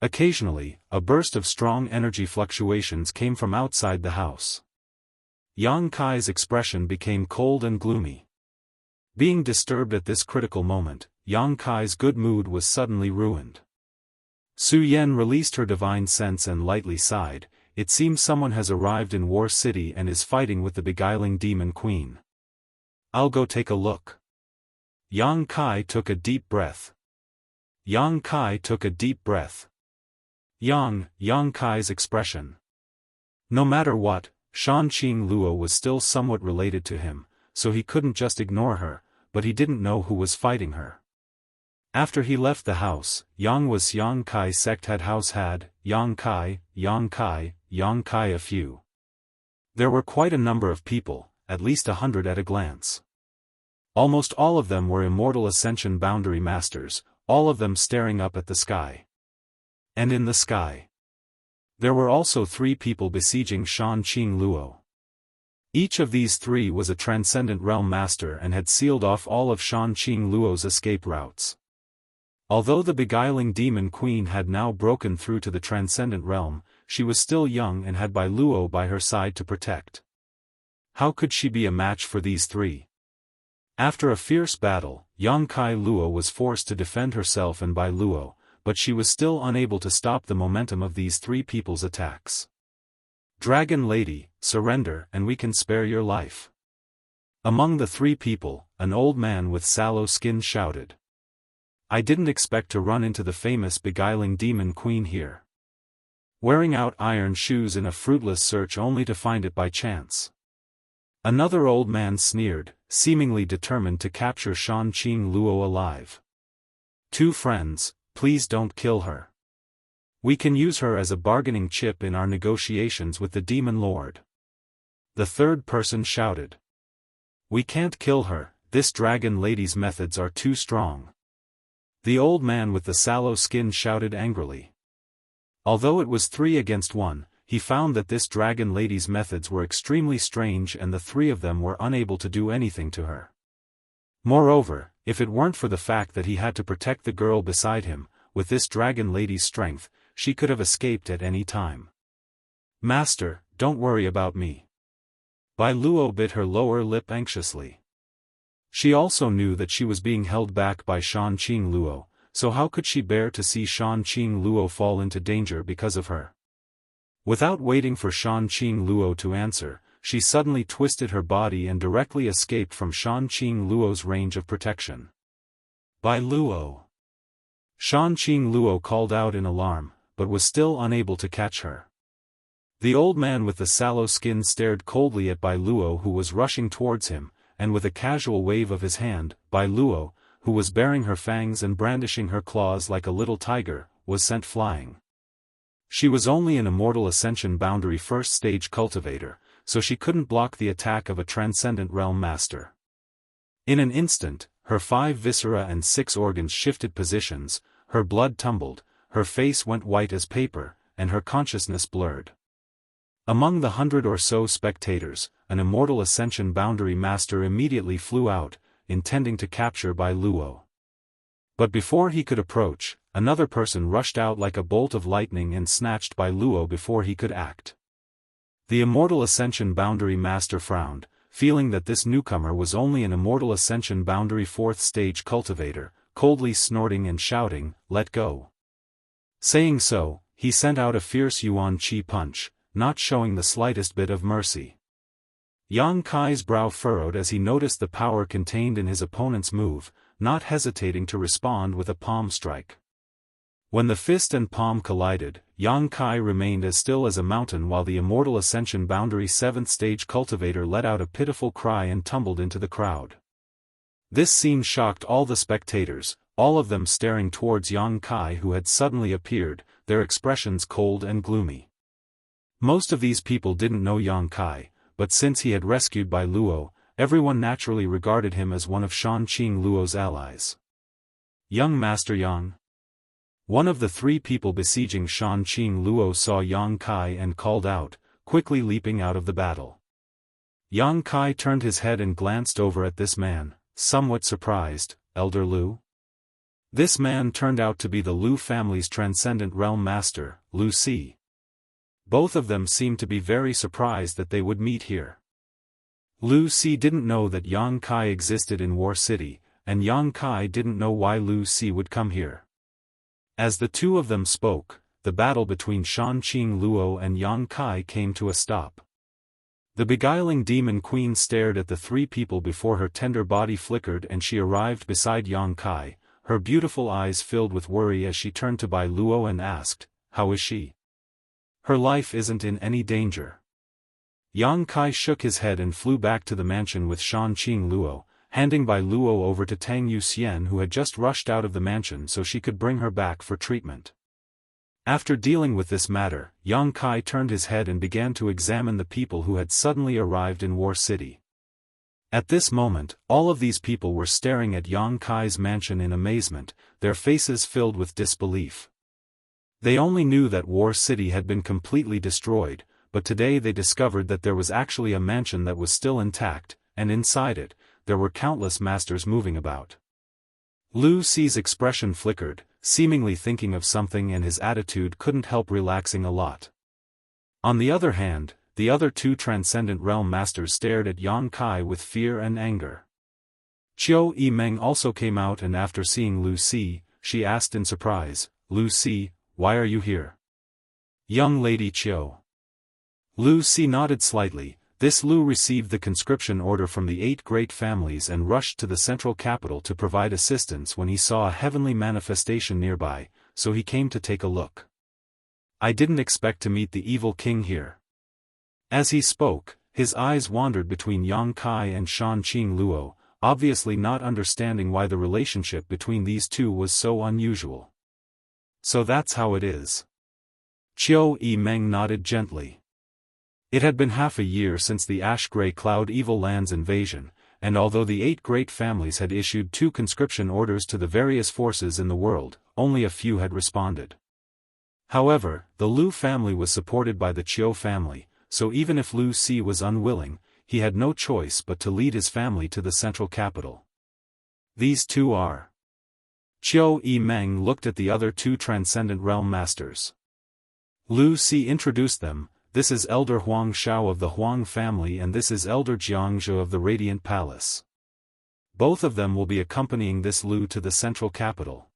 Occasionally, a burst of strong energy fluctuations came from outside the house. Yang Kai's expression became cold and gloomy. Being disturbed at this critical moment, Yang Kai's good mood was suddenly ruined. Su Yan released her divine sense and lightly sighed. It seems someone has arrived in War City and is fighting with the beguiling demon queen. I'll go take a look. Yang Kai took a deep breath. Yang Kai took a deep breath. Yang Kai's expression. No matter what, Shanqing Luo was still somewhat related to him, so he couldn't just ignore her, but he didn't know who was fighting her. After he left the house, Yang Kai sect had Yang Kai a few. There were quite a number of people, at least 100 at a glance. Almost all of them were Immortal Ascension boundary masters, all of them staring up at the sky. And in the sky, there were also 3 people besieging Shanqing Luo. Each of these 3 was a transcendent realm master and had sealed off all of Shanqing Luo's escape routes. Although the beguiling demon queen had now broken through to the transcendent realm, she was still young and had Bai Luo by her side to protect. How could she be a match for these 3? After a fierce battle, Yang Kai Luo was forced to defend herself and Bai Luo, but she was still unable to stop the momentum of these 3 people's attacks. Dragon Lady, surrender and we can spare your life. Among the 3 people, an old man with sallow skin shouted. I didn't expect to run into the famous beguiling demon queen here. Wearing out iron shoes in a fruitless search only to find it by chance. Another old man sneered, seemingly determined to capture Shanqing Luo alive. 2 friends, please don't kill her. We can use her as a bargaining chip in our negotiations with the demon lord. The third person shouted. We can't kill her, this dragon lady's methods are too strong. The old man with the sallow skin shouted angrily. Although it was 3 against 1, he found that this dragon lady's methods were extremely strange and the 3 of them were unable to do anything to her. Moreover, if it weren't for the fact that he had to protect the girl beside him, with this dragon lady's strength, she could have escaped at any time. Master, don't worry about me. Bai Luo bit her lower lip anxiously. She also knew that she was being held back by Shanqing Luo, so how could she bear to see Shanqing Luo fall into danger because of her? Without waiting for Shanqing Luo to answer, she suddenly twisted her body and directly escaped from Shanqing Luo's range of protection. Bai Luo! Shanqing Luo called out in alarm, but was still unable to catch her. The old man with the sallow skin stared coldly at Bai Luo who was rushing towards him, and with a casual wave of his hand, Bai Luo, who was baring her fangs and brandishing her claws like a little tiger, was sent flying. She was only an Immortal Ascension boundary first stage cultivator, so she couldn't block the attack of a transcendent realm master. In an instant, her 5 viscera and 6 organs shifted positions, her blood tumbled, her face went white as paper, and her consciousness blurred. Among the 100 or so spectators, an Immortal Ascension boundary master immediately flew out, intending to capture Bai Luo. But before he could approach, another person rushed out like a bolt of lightning and snatched Bai Luo before he could act. The Immortal Ascension boundary master frowned, feeling that this newcomer was only an Immortal Ascension boundary 4th stage cultivator, coldly snorting and shouting, "Let go." Saying so, he sent out a fierce Yuan Qi punch, not showing the slightest bit of mercy. Yang Kai's brow furrowed as he noticed the power contained in his opponent's move, not hesitating to respond with a palm strike. When the fist and palm collided, Yang Kai remained as still as a mountain while the Immortal Ascension boundary 7th stage cultivator let out a pitiful cry and tumbled into the crowd. This scene shocked all the spectators, all of them staring towards Yang Kai who had suddenly appeared, their expressions cold and gloomy. Most of these people didn't know Yang Kai, but since he had rescued Bai Luo, everyone naturally regarded him as one of Shan Qing Luo's allies. Young Master Yang. One of the 3 people besieging Shan Qing Luo saw Yang Kai and called out, quickly leaping out of the battle. Yang Kai turned his head and glanced over at this man, somewhat surprised. Elder Lu? This man turned out to be the Lu family's transcendent realm master, Lu Si. Both of them seemed to be very surprised that they would meet here. Lu Si didn't know that Yang Kai existed in War City, and Yang Kai didn't know why Lu Si would come here. As the 2 of them spoke, the battle between Shan Qing Luo and Yang Kai came to a stop. The beguiling demon queen stared at the 3 people before her tender body flickered and she arrived beside Yang Kai, her beautiful eyes filled with worry as she turned to Bai Luo and asked, "How is she? Her life isn't in any danger." Yang Kai shook his head and flew back to the mansion with Shan Qing Luo, handing Bai Luo over to Tang Yuxian who had just rushed out of the mansion so she could bring her back for treatment. After dealing with this matter, Yang Kai turned his head and began to examine the people who had suddenly arrived in War City. At this moment, all of these people were staring at Yang Kai's mansion in amazement, their faces filled with disbelief. They only knew that War City had been completely destroyed, but today they discovered that there was actually a mansion that was still intact, and inside it, there were countless masters moving about. Lu Si's expression flickered, seemingly thinking of something, and his attitude couldn't help relaxing a lot. On the other hand, the other 2 transcendent realm masters stared at Yang Kai with fear and anger. Qiu Yimeng also came out and after seeing Lu Si, she asked in surprise, "Lu Si, why are you here?" "Young Lady Qiu." Lu Si nodded slightly. This Lu received the conscription order from the 8 great families and rushed to the central capital to provide assistance when he saw a heavenly manifestation nearby, so he came to take a look. "I didn't expect to meet the evil king here." As he spoke, his eyes wandered between Yang Kai and Shan Qing Luo, obviously not understanding why the relationship between these 2 was so unusual. "So that's how it is." Qiu Yimeng nodded gently. It had been half a year since the Ash-Grey Cloud Evil Lands invasion, and although the 8 great families had issued 2 conscription orders to the various forces in the world, only a few had responded. However, the Lu family was supported by the Qiu family, so even if Lu Si was unwilling, he had no choice but to lead his family to the central capital. "These 2 are..." Qiu Yimeng looked at the other 2 transcendent realm masters. Lu Si introduced them. "This is Elder Huang Shao of the Huang family and this is Elder Jianghu of the Radiant Palace. Both of them will be accompanying this Lu to the central capital."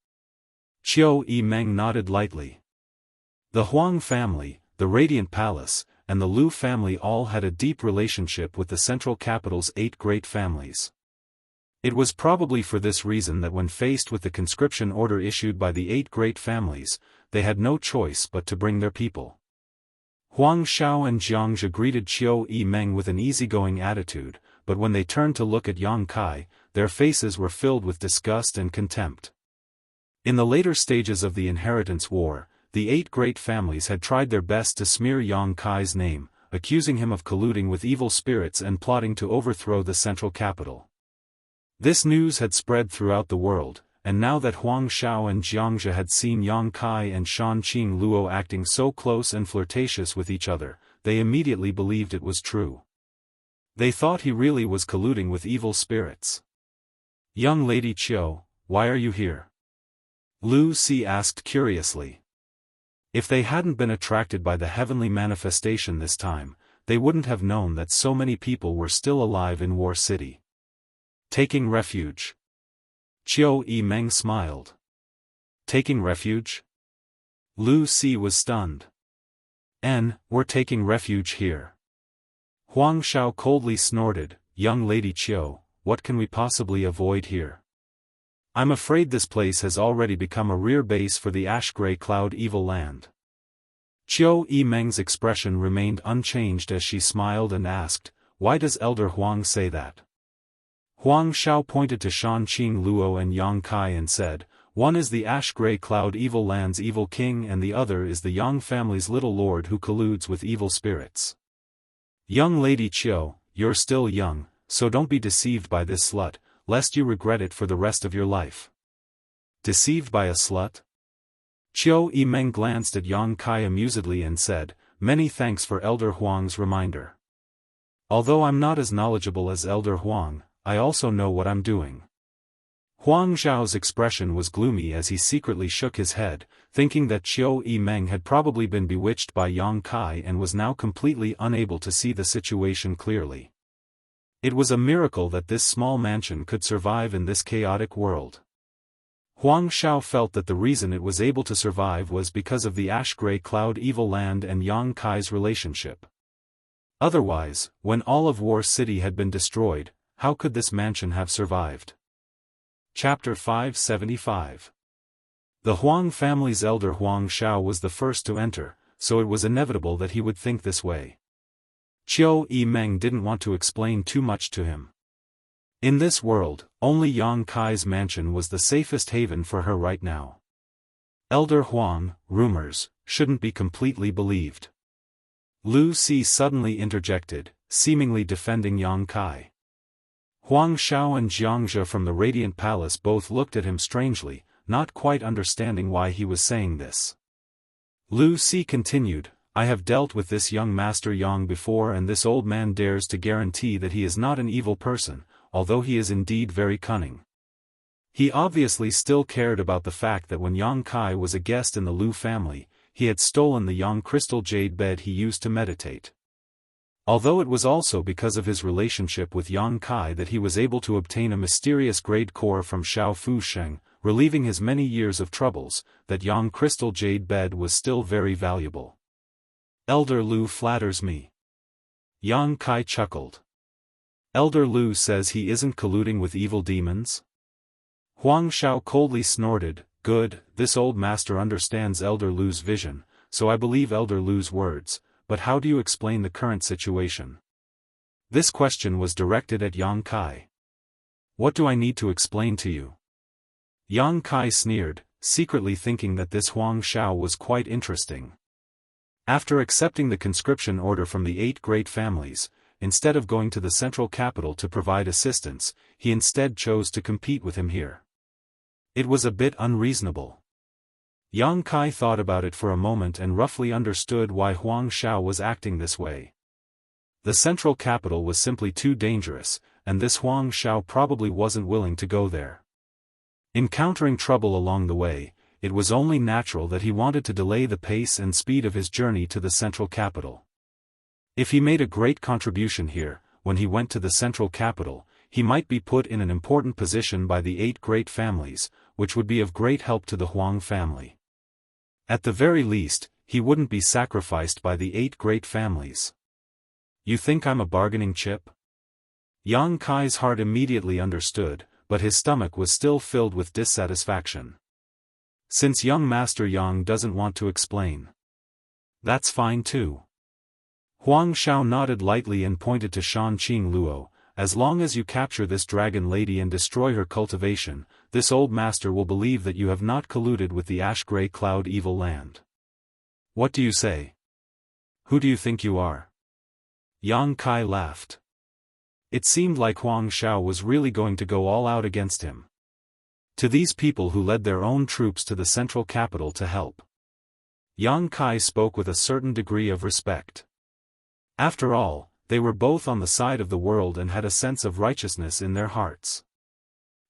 Qiu Yimeng nodded lightly. The Huang family, the Radiant Palace, and the Lu family all had a deep relationship with the central capital's 8 great families. It was probably for this reason that when faced with the conscription order issued by the 8 great families, they had no choice but to bring their people. Huang Shao and Jianghu greeted Qiu Yimeng with an easygoing attitude, but when they turned to look at Yang Kai, their faces were filled with disgust and contempt. In the later stages of the Inheritance War, the 8 great families had tried their best to smear Yang Kai's name, accusing him of colluding with evil spirits and plotting to overthrow the central capital. This news had spread throughout the world, and now that Huang Shao and Jianghu had seen Yang Kai and Shan Qing Luo acting so close and flirtatious with each other, they immediately believed it was true. They thought he really was colluding with evil spirits. "Young Lady Qiu, why are you here?" Lu Si asked curiously. If they hadn't been attracted by the heavenly manifestation this time, they wouldn't have known that so many people were still alive in War City. "Taking refuge." Qiu Yimeng smiled. "Taking refuge?" Lu Si was stunned. We're taking refuge here." Huang Shao coldly snorted, "Young Lady Qiu, what can we possibly avoid here? I'm afraid this place has already become a rear base for the Ash-Grey Cloud Evil Land." Qiu Yimeng's expression remained unchanged as she smiled and asked, "Why does Elder Huang say that?" Huang Shao pointed to Shan Qing Luo and Yang Kai and said, "One is the Ash-Grey Cloud Evil Land's evil king and the other is the Yang family's little lord who colludes with evil spirits." Young Lady Chiu, you're still young, so don't be deceived by this slut, lest you regret it for the rest of your life. Deceived by a slut? Chiu Yimeng glanced at Yang Kai amusedly and said, "Many thanks for Elder Huang's reminder. Although I'm not as knowledgeable as Elder Huang, I also know what I'm doing." Huang Zhao's expression was gloomy as he secretly shook his head, thinking that Chiu Yimeng had probably been bewitched by Yang Kai and was now completely unable to see the situation clearly. It was a miracle that this small mansion could survive in this chaotic world. Huang Zhao felt that the reason it was able to survive was because of the ash-gray cloud evil land and Yang Kai's relationship. Otherwise, when all of War City had been destroyed, how could this mansion have survived? Chapter 575. The Huang family's elder Huang Zhao was the first to enter, so it was inevitable that he would think this way. Chiu Yimeng didn't want to explain too much to him. In this world, only Yang Kai's mansion was the safest haven for her right now. Elder Huang, rumors, shouldn't be completely believed. Lu Si suddenly interjected, seemingly defending Yang Kai. Huang Xiao and Jianghu from the Radiant Palace both looked at him strangely, not quite understanding why he was saying this. Lu Si continued, "I have dealt with this young Master Yang before, and this old man dares to guarantee that he is not an evil person, although he is indeed very cunning." He obviously still cared about the fact that when Yang Kai was a guest in the Lu family, he had stolen the Yang crystal jade bed he used to meditate. Although it was also because of his relationship with Yang Kai that he was able to obtain a mysterious grade core from Xiao Fu Sheng, relieving his many years of troubles, that Yang crystal jade bed was still very valuable. "Elder Lu flatters me." Yang Kai chuckled. "Elder Lu says he isn't colluding with evil demons?" Huang Xiao coldly snorted, "Good, this old master understands Elder Lu's vision, so I believe Elder Lu's words. But how do you explain the current situation?" This question was directed at Yang Kai. "What do I need to explain to you?" Yang Kai sneered, secretly thinking that this Huang Xiao was quite interesting. After accepting the conscription order from the 8 great families, instead of going to the central capital to provide assistance, he instead chose to compete with him here. It was a bit unreasonable. Yang Kai thought about it for a moment and roughly understood why Huang Xiao was acting this way. The central capital was simply too dangerous, and this Huang Xiao probably wasn't willing to go there. Encountering trouble along the way, it was only natural that he wanted to delay the pace and speed of his journey to the central capital. If he made a great contribution here, when he went to the central capital, he might be put in an important position by the 8 great families, which would be of great help to the Huang family. At the very least, he wouldn't be sacrificed by the 8 great families. "You think I'm a bargaining chip?" Yang Kai's heart immediately understood, but his stomach was still filled with dissatisfaction. Since young Master Yang doesn't want to explain, that's fine too. Huang Xiao nodded lightly and pointed to Shanqing Luo, "As long as you capture this dragon lady and destroy her cultivation, this old master will believe that you have not colluded with the ash-gray cloud evil land. What do you say? Who do you think you are?" Yang Kai laughed. It seemed like Huang Xiao was really going to go all out against him. To these people who led their own troops to the central capital to help, Yang Kai spoke with a certain degree of respect. After all, they were both on the side of the world and had a sense of righteousness in their hearts.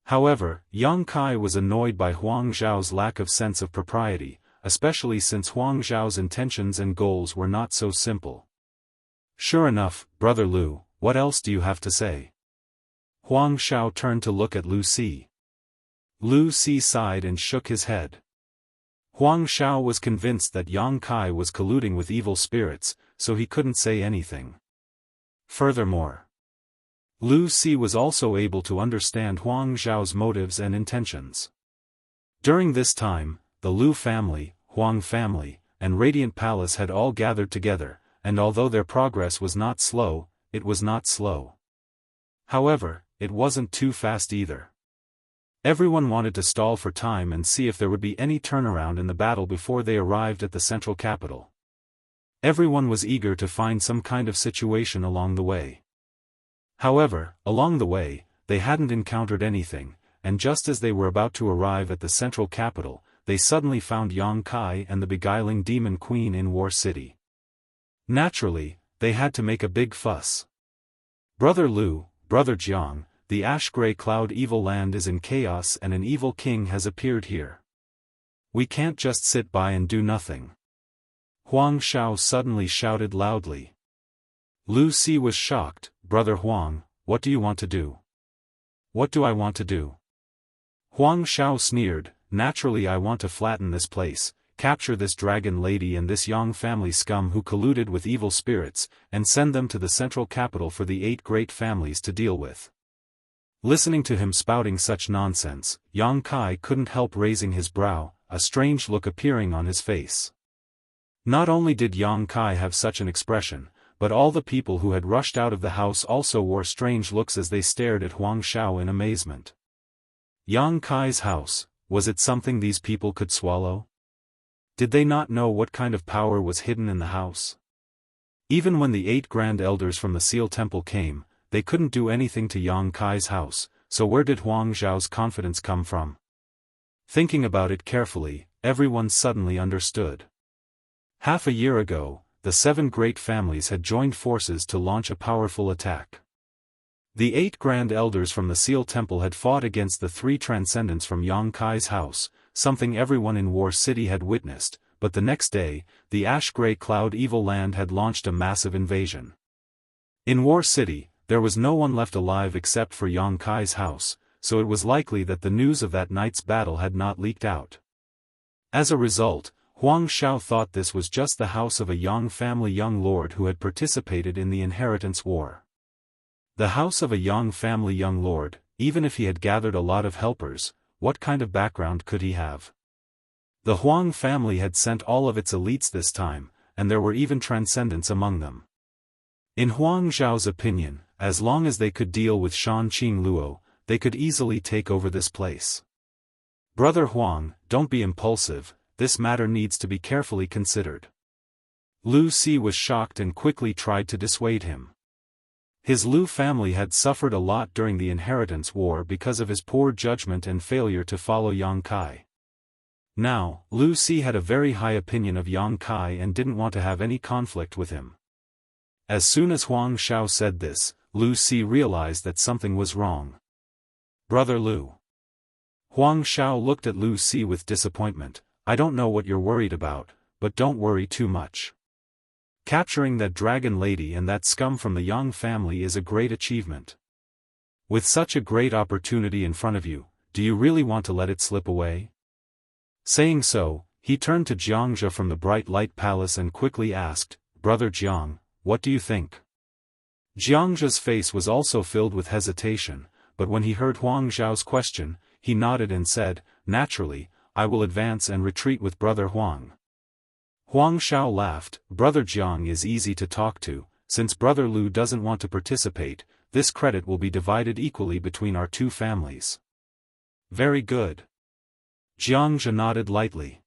However, Yang Kai was annoyed by Huang Zhao's lack of sense of propriety, especially since Huang Zhao's intentions and goals were not so simple. "Sure enough, Brother Lu, what else do you have to say?" Huang Xiao turned to look at Lu Si. Lu Si sighed and shook his head. Huang Xiao was convinced that Yang Kai was colluding with evil spirits, so he couldn't say anything. Furthermore, Lu Si was also able to understand Huang Zhao's motives and intentions. During this time, the Lu family, Huang family, and Radiant Palace had all gathered together, and although their progress was not slow, it was not slow. However, it wasn't too fast either. Everyone wanted to stall for time and see if there would be any turnaround in the battle before they arrived at the central capital. Everyone was eager to find some kind of situation along the way. However, along the way, they hadn't encountered anything, and just as they were about to arrive at the central capital, they suddenly found Yang Kai and the beguiling demon queen in War City. Naturally, they had to make a big fuss. Brother Lu, Brother Jiang, the ash-gray cloud evil land is in chaos and an evil king has appeared here. We can't just sit by and do nothing. Huang Shao suddenly shouted loudly. Lu Si was shocked. Brother Huang, what do you want to do? What do I want to do? Huang Shao sneered. Naturally I want to flatten this place, capture this dragon lady and this Yang family scum who colluded with evil spirits, and send them to the central capital for the 8 great families to deal with. Listening to him spouting such nonsense, Yang Kai couldn't help raising his brow, a strange look appearing on his face. Not only did Yang Kai have such an expression, but all the people who had rushed out of the house also wore strange looks as they stared at Huang Shao in amazement. Yang Kai's house, was it something these people could swallow? Did they not know what kind of power was hidden in the house? Even when the 8 grand elders from the Seal Temple came, they couldn't do anything to Yang Kai's house, so where did Huang Zhao's confidence come from? Thinking about it carefully, everyone suddenly understood. Half a year ago, the 7 great families had joined forces to launch a powerful attack. The 8 grand elders from the Seal Temple had fought against the 3 transcendents from Yang Kai's house, something everyone in War City had witnessed, but the next day, the ash-gray cloud evil land had launched a massive invasion. In War City, there was no one left alive except for Yang Kai's house, so it was likely that the news of that night's battle had not leaked out. As a result, Huang Shao thought this was just the house of a Yang family young lord who had participated in the inheritance war. The house of a Yang family young lord, even if he had gathered a lot of helpers, what kind of background could he have? The Huang family had sent all of its elites this time, and there were even transcendents among them. In Huang Zhao's opinion, as long as they could deal with Shan Qing Luo, they could easily take over this place. Brother Huang, don't be impulsive, this matter needs to be carefully considered. Lu Si was shocked and quickly tried to dissuade him. His Lu family had suffered a lot during the inheritance war because of his poor judgment and failure to follow Yang Kai. Now, Lu Si had a very high opinion of Yang Kai and didn't want to have any conflict with him. As soon as Huang Shao said this, Lu Si realized that something was wrong. Brother Lu. Huang Shao looked at Lu Si with disappointment. I don't know what you're worried about, but don't worry too much. Capturing that dragon lady and that scum from the Yang family is a great achievement. With such a great opportunity in front of you, do you really want to let it slip away? Saying so, he turned to Jianghu from the Bright Light Palace and quickly asked, Brother Jiang, what do you think? Jianghu's face was also filled with hesitation, but when he heard Huang Zhao's question, he nodded and said, naturally, I will advance and retreat with Brother Huang. Huang Shao laughed. Brother Jiang is easy to talk to, since Brother Lu doesn't want to participate, this credit will be divided equally between our 2 families. Very good. Jianghu nodded lightly.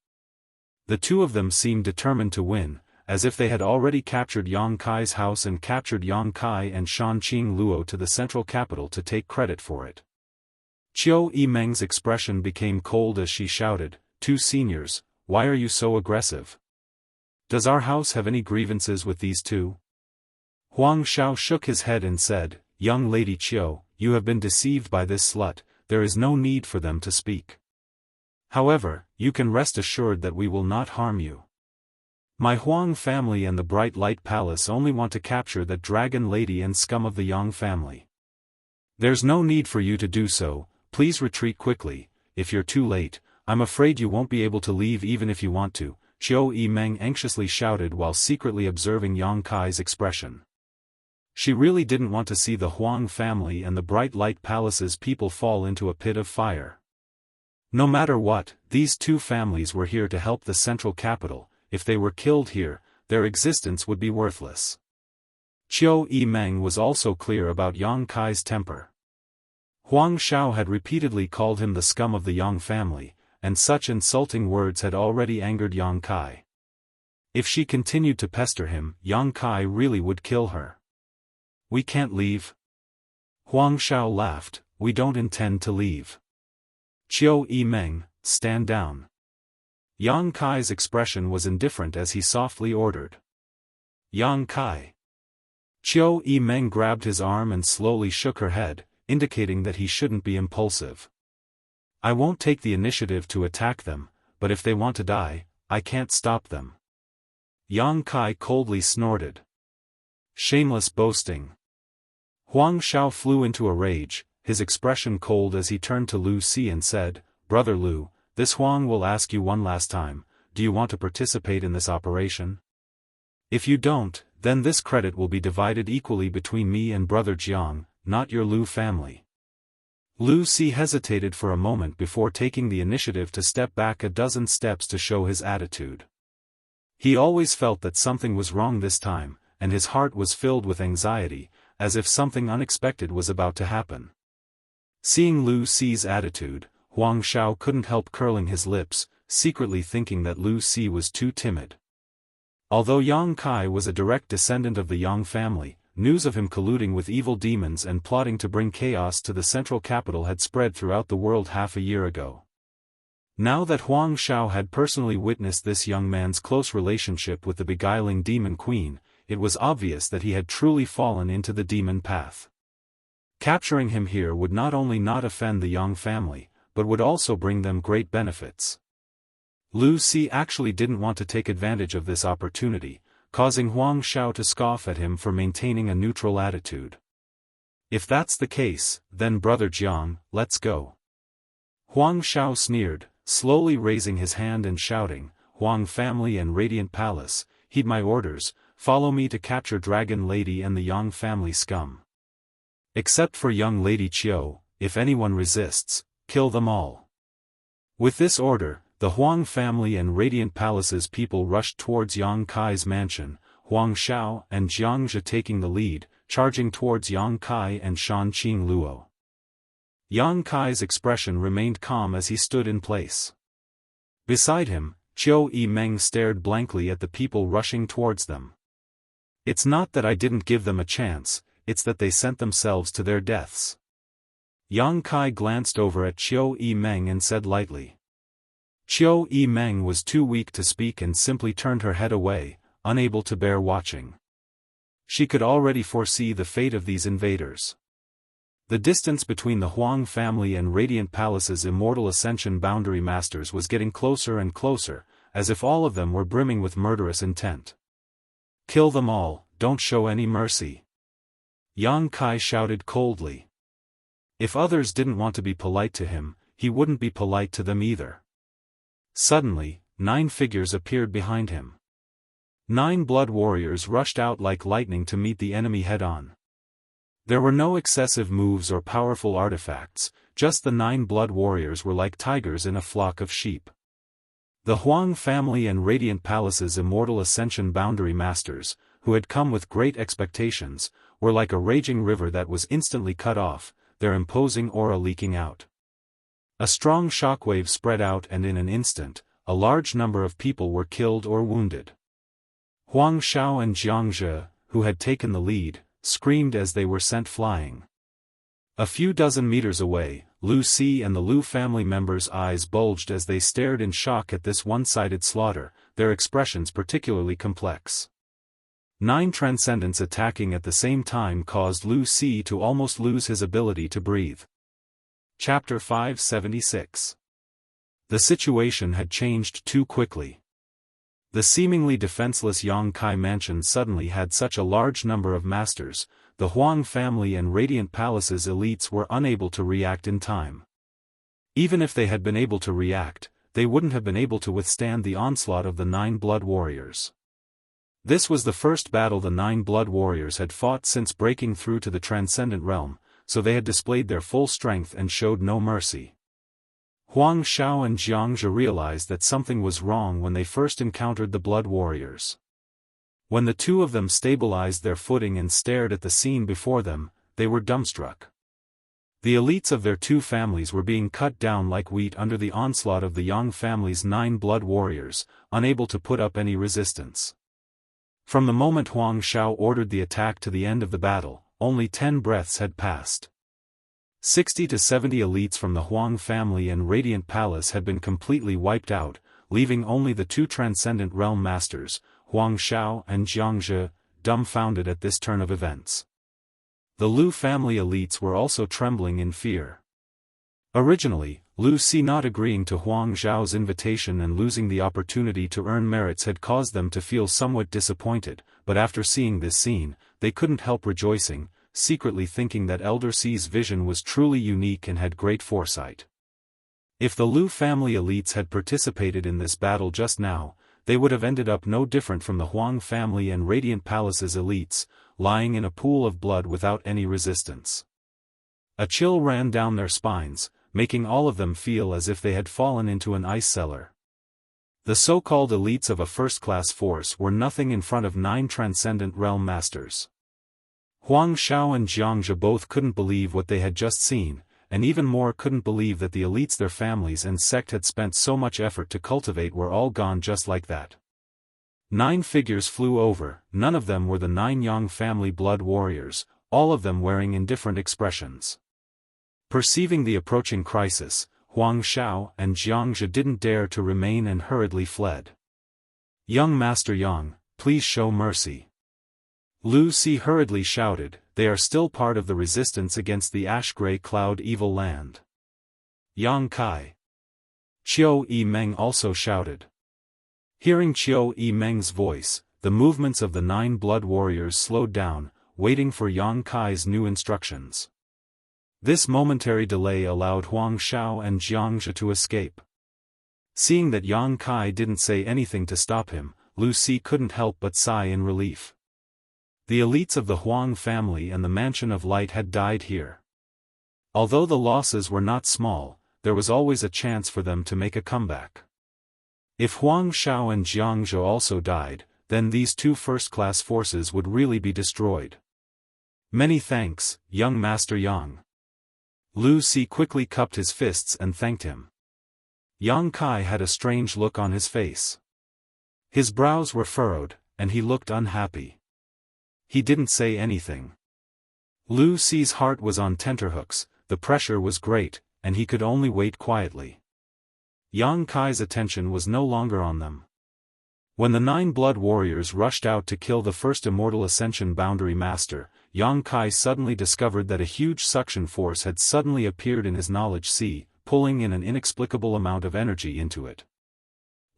The 2 of them seemed determined to win, as if they had already captured Yang Kai's house and captured Yang Kai and Shan Qing Luo to the central capital to take credit for it. Qiu Yimeng's expression became cold as she shouted, 2 seniors, why are you so aggressive? Does our house have any grievances with these 2? Huang Shao shook his head and said, young lady Qiu, you have been deceived by this slut, there is no need for them to speak. However, you can rest assured that we will not harm you. My Huang family and the Bright Light Palace only want to capture that dragon lady and scum of the Yang family. There's no need for you to do so, please retreat quickly, if you're too late, I'm afraid you won't be able to leave even if you want to, Qiu Yimeng anxiously shouted while secretly observing Yang Kai's expression. She really didn't want to see the Huang family and the Bright Light Palace's people fall into a pit of fire. No matter what, these 2 families were here to help the central capital, if they were killed here, their existence would be worthless. Qiu Yimeng was also clear about Yang Kai's temper. Huang Shao had repeatedly called him the scum of the Yang family, and such insulting words had already angered Yang Kai. If she continued to pester him, Yang Kai really would kill her. "We can't leave." Huang Shao laughed, "We don't intend to leave." "Qiu Yimeng, stand down." Yang Kai's expression was indifferent as he softly ordered. "Yang Kai." Qiu Yimeng grabbed his arm and slowly shook her head, indicating that he shouldn't be impulsive. "I won't take the initiative to attack them, but if they want to die, I can't stop them." Yang Kai coldly snorted. "Shameless boasting." Huang Shao flew into a rage, his expression cold as he turned to Lu Si and said, "Brother Lu, this Huang will ask you one last time, do you want to participate in this operation? If you don't, then this credit will be divided equally between me and Brother Jiang, not your Lu family." Lu Si hesitated for a moment before taking the initiative to step back a dozen steps to show his attitude. He always felt that something was wrong this time, and his heart was filled with anxiety, as if something unexpected was about to happen. Seeing Lu Si's attitude, Huang Shao couldn't help curling his lips, secretly thinking that Lu Si was too timid. Although Yang Kai was a direct descendant of the Yang family, news of him colluding with evil demons and plotting to bring chaos to the central capital had spread throughout the world half a year ago. Now that Huang Shao had personally witnessed this young man's close relationship with the beguiling demon queen, it was obvious that he had truly fallen into the demon path. Capturing him here would not only not offend the Yang family, but would also bring them great benefits. Lu Si actually didn't want to take advantage of this opportunity, causing Huang Shao to scoff at him for maintaining a neutral attitude. "If that's the case, then Brother Jiang, let's go." Huang Shao sneered, slowly raising his hand and shouting, "Huang family and Radiant Palace, heed my orders, follow me to capture Dragon Lady and the Yang family scum. Except for young Lady Qiu, if anyone resists, kill them all." With this order, the Huang family and Radiant Palace's people rushed towards Yang Kai's mansion, Huang Shao and Jianghu taking the lead, charging towards Yang Kai and Shan Qing Luo. Yang Kai's expression remained calm as he stood in place. Beside him, Qiu Yimeng stared blankly at the people rushing towards them. "It's not that I didn't give them a chance, it's that they sent themselves to their deaths." Yang Kai glanced over at Qiu Yimeng and said lightly. Qiu Yimeng was too weak to speak and simply turned her head away, unable to bear watching. She could already foresee the fate of these invaders. The distance between the Huang family and Radiant Palace's Immortal Ascension boundary masters was getting closer and closer, as if all of them were brimming with murderous intent. "Kill them all, don't show any mercy." Yang Kai shouted coldly. If others didn't want to be polite to him, he wouldn't be polite to them either. Suddenly, 9 figures appeared behind him. 9 blood warriors rushed out like lightning to meet the enemy head-on. There were no excessive moves or powerful artifacts, just the 9 blood warriors were like tigers in a flock of sheep. The Huang family and Radiant Palace's Immortal Ascension boundary masters, who had come with great expectations, were like a raging river that was instantly cut off, their imposing aura leaking out. A strong shockwave spread out and in an instant, a large number of people were killed or wounded. Huang Shao and Jianghu, who had taken the lead, screamed as they were sent flying. A few dozen meters away, Lu Si and the Lu family members' eyes bulged as they stared in shock at this one-sided slaughter, their expressions particularly complex. 9 transcendents attacking at the same time caused Lu Si to almost lose his ability to breathe. Chapter 576. The situation had changed too quickly. The seemingly defenseless Yang Kai mansion suddenly had such a large number of masters, the Huang family and Radiant Palace's elites were unable to react in time. Even if they had been able to react, they wouldn't have been able to withstand the onslaught of the 9 blood warriors. This was the first battle the 9 blood warriors had fought since breaking through to the transcendent realm, so they had displayed their full strength and showed no mercy. Huang Shao and Jianghu realized that something was wrong when they first encountered the blood warriors. When the two of them stabilized their footing and stared at the scene before them, they were dumbstruck. The elites of their two families were being cut down like wheat under the onslaught of the Yang family's 9 blood warriors, unable to put up any resistance. From the moment Huang Shao ordered the attack to the end of the battle, only 10 breaths had passed. 60 to 70 elites from the Huang family and Radiant Palace had been completely wiped out, leaving only the 2 transcendent realm masters, Huang Shao and Jianghu, dumbfounded at this turn of events. The Lu family elites were also trembling in fear. Originally, Lu Si not agreeing to Huang Zhao's invitation and losing the opportunity to earn merits had caused them to feel somewhat disappointed, but after seeing this scene, they couldn't help rejoicing, secretly thinking that Elder Si's vision was truly unique and had great foresight. If the Lu family elites had participated in this battle just now, they would have ended up no different from the Huang family and Radiant Palace's elites, lying in a pool of blood without any resistance. A chill ran down their spines, making all of them feel as if they had fallen into an ice cellar. The so-called elites of a first-class force were nothing in front of 9 transcendent realm masters. Huang Shao and Jianghu both couldn't believe what they had just seen, and even more couldn't believe that the elites their families and sect had spent so much effort to cultivate were all gone just like that. 9 figures flew over, none of them were the 9 Yang family blood warriors, all of them wearing indifferent expressions. Perceiving the approaching crisis, Huang Shao and Jianghu didn't dare to remain and hurriedly fled. "Young Master Yang, please show mercy." Lu Si hurriedly shouted, "They are still part of the resistance against the ash-gray cloud evil land." "Yang Kai." Qiu Yimeng also shouted. Hearing Qiu Yimeng's voice, the movements of the 9 blood warriors slowed down, waiting for Yang Kai's new instructions. This momentary delay allowed Huang Shao and Jianghu to escape. Seeing that Yang Kai didn't say anything to stop him, Lu Si couldn't help but sigh in relief. The elites of the Huang family and the Mansion of Light had died here. Although the losses were not small, there was always a chance for them to make a comeback. If Huang Shao and Jianghu also died, then these 2 first-class forces would really be destroyed. "Many thanks, young Master Yang." Lu Si quickly cupped his fists and thanked him. Yang Kai had a strange look on his face. His brows were furrowed, and he looked unhappy. He didn't say anything. Lu Si's heart was on tenterhooks, the pressure was great, and he could only wait quietly. Yang Kai's attention was no longer on them. When the 9 blood warriors rushed out to kill the first Immortal Ascension boundary master, Yang Kai suddenly discovered that a huge suction force had suddenly appeared in his knowledge sea, pulling in an inexplicable amount of energy into it.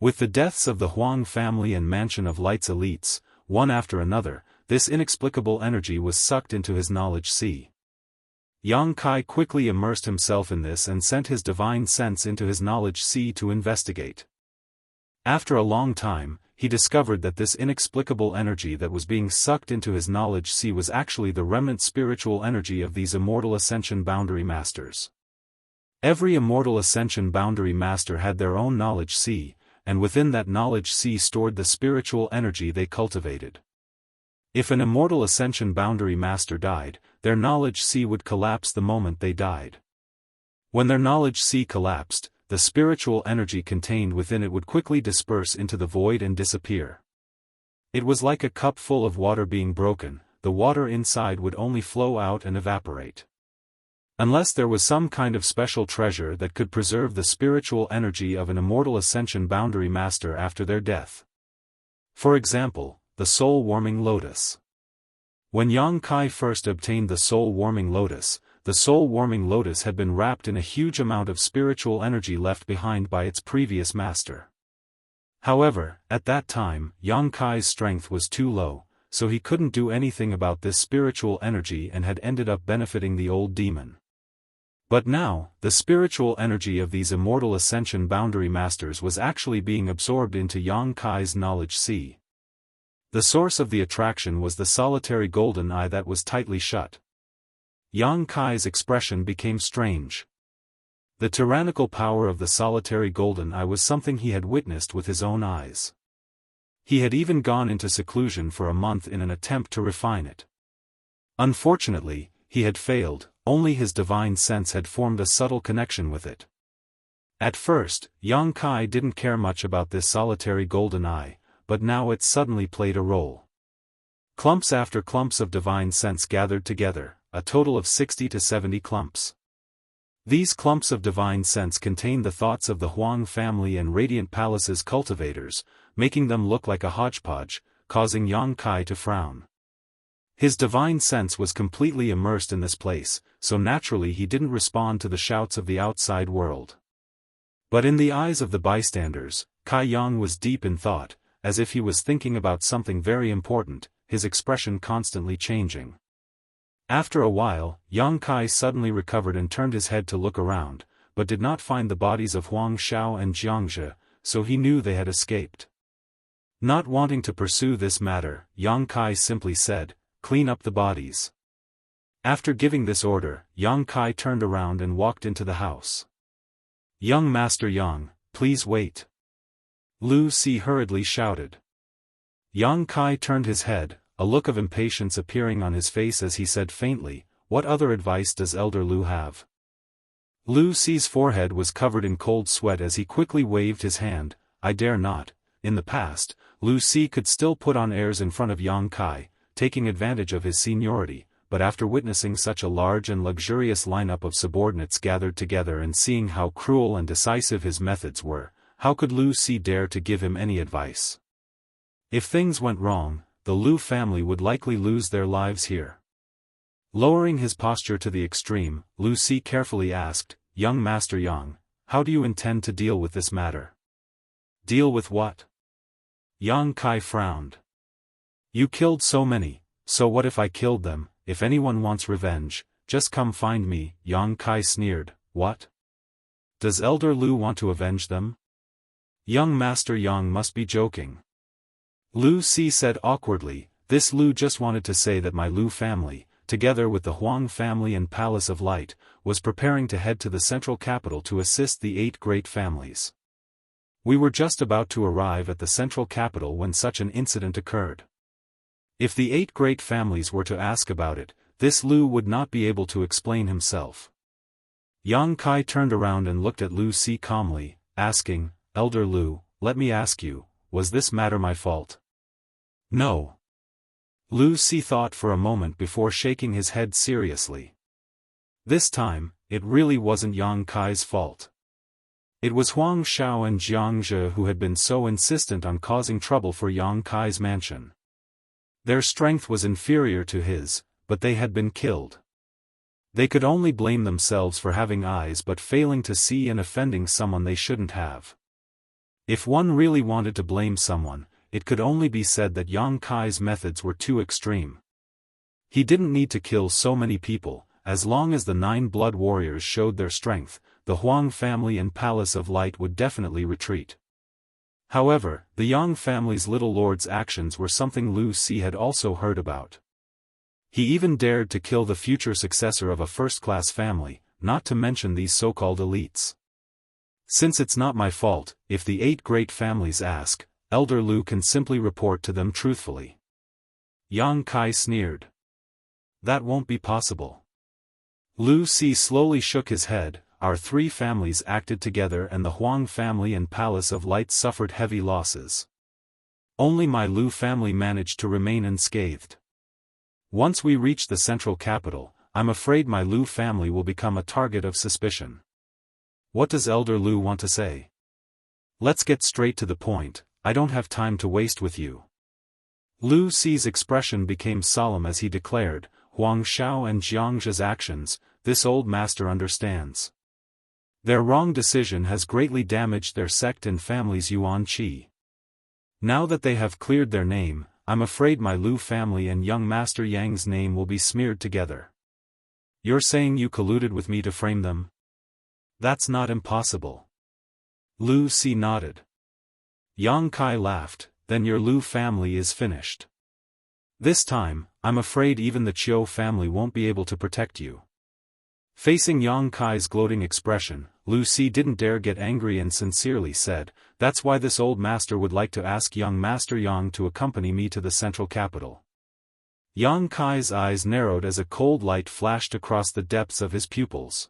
With the deaths of the Huang family and Mansion of Light's elites, one after another, this inexplicable energy was sucked into his knowledge sea. Yang Kai quickly immersed himself in this and sent his divine sense into his knowledge sea to investigate. After a long time, he discovered that this inexplicable energy that was being sucked into his knowledge sea was actually the remnant spiritual energy of these Immortal Ascension boundary masters. Every Immortal Ascension boundary master had their own knowledge sea, and within that knowledge sea stored the spiritual energy they cultivated. If an Immortal Ascension boundary master died, their knowledge sea would collapse the moment they died. When their knowledge sea collapsed, the spiritual energy contained within it would quickly disperse into the void and disappear. It was like a cup full of water being broken, the water inside would only flow out and evaporate. Unless there was some kind of special treasure that could preserve the spiritual energy of an Immortal Ascension boundary master after their death. For example, the soul-warming lotus. When Yang Kai first obtained the soul-warming lotus, the soul-warming lotus had been wrapped in a huge amount of spiritual energy left behind by its previous master. However, at that time, Yang Kai's strength was too low, so he couldn't do anything about this spiritual energy and had ended up benefiting the old demon. But now, the spiritual energy of these Immortal Ascension boundary masters was actually being absorbed into Yang Kai's knowledge sea. The source of the attraction was the solitary golden eye that was tightly shut. Yang Kai's expression became strange. The tyrannical power of the solitary golden eye was something he had witnessed with his own eyes. He had even gone into seclusion for a month in an attempt to refine it. Unfortunately, he had failed, only his divine sense had formed a subtle connection with it. At first, Yang Kai didn't care much about this solitary golden eye, but now it suddenly played a role. Clumps after clumps of divine sense gathered together, a total of 60 to 70 clumps. These clumps of divine sense contained the thoughts of the Huang family and Radiant Palace's cultivators, making them look like a hodgepodge, causing Yang Kai to frown. His divine sense was completely immersed in this place, so naturally he didn't respond to the shouts of the outside world. But in the eyes of the bystanders, Kai Yang was deep in thought, as if he was thinking about something very important, his expression constantly changing. After a while, Yang Kai suddenly recovered and turned his head to look around, but did not find the bodies of Huang Xiao and Jianghu, so he knew they had escaped. Not wanting to pursue this matter, Yang Kai simply said, "Clean up the bodies." After giving this order, Yang Kai turned around and walked into the house. "Young Master Yang, please wait," Lu Si hurriedly shouted. Yang Kai turned his head, a look of impatience appearing on his face as he said faintly, "What other advice does Elder Lu have?" Lu Si's forehead was covered in cold sweat as he quickly waved his hand, "I dare not." In the past, Lu Si could still put on airs in front of Yang Kai, taking advantage of his seniority, but after witnessing such a large and luxurious lineup of subordinates gathered together and seeing how cruel and decisive his methods were, how could Lu Si dare to give him any advice? If things went wrong, the Lu family would likely lose their lives here. Lowering his posture to the extreme, Lu Si carefully asked, "Young Master Yang, how do you intend to deal with this matter?" "Deal with what?" Yang Kai frowned. "You killed so many, so what if I killed them? If anyone wants revenge, just come find me." Yang Kai sneered, "What? Does Elder Lu want to avenge them?" Young Master Yang must be joking. Lu Si said awkwardly, "This Lu just wanted to say that my Lu family, together with the Huang family and Palace of Light, was preparing to head to the central capital to assist the 8 great families. We were just about to arrive at the central capital when such an incident occurred. If the 8 great families were to ask about it, this Lu would not be able to explain himself." Yang Kai turned around and looked at Lu Si calmly, asking, "Elder Lu, let me ask you, was this matter my fault?" "No." Lu Si thought for a moment before shaking his head seriously. This time, it really wasn't Yang Kai's fault. It was Huang Xiao and Jianghu who had been so insistent on causing trouble for Yang Kai's mansion. Their strength was inferior to his, but they had been killed. They could only blame themselves for having eyes but failing to see and offending someone they shouldn't have. If one really wanted to blame someone, it could only be said that Yang Kai's methods were too extreme. He didn't need to kill so many people, as long as the 9 blood warriors showed their strength, the Huang family and Palace of Light would definitely retreat. However, the Yang family's little lord's actions were something Lu Si had also heard about. He even dared to kill the future successor of a first-class family, not to mention these so-called elites. "Since it's not my fault, if the 8 great families ask, Elder Lu can simply report to them truthfully." Yang Kai sneered. "That won't be possible." Lu Si slowly shook his head. "Our 3 families acted together and the Huang family and Palace of Light suffered heavy losses. Only my Lu family managed to remain unscathed. Once we reach the central capital, I'm afraid my Lu family will become a target of suspicion. What does Elder Lu want to say?" "Let's get straight to the point, I don't have time to waste with you." Lu Si's expression became solemn as he declared, "Huang Xiao and Jianghu's actions, this old master understands. Their wrong decision has greatly damaged their sect and family's Yuan Qi. Now that they have cleared their name, I'm afraid my Lu family and young Master Yang's name will be smeared together." "You're saying you colluded with me to frame them?" "That's not impossible." Lu Si nodded. Yang Kai laughed, "Then your Lu family is finished. This time, I'm afraid even the Chiu family won't be able to protect you." Facing Yang Kai's gloating expression, Lu Si didn't dare get angry and sincerely said, "That's why this old master would like to ask young Master Yang to accompany me to the central capital." Yang Kai's eyes narrowed as a cold light flashed across the depths of his pupils.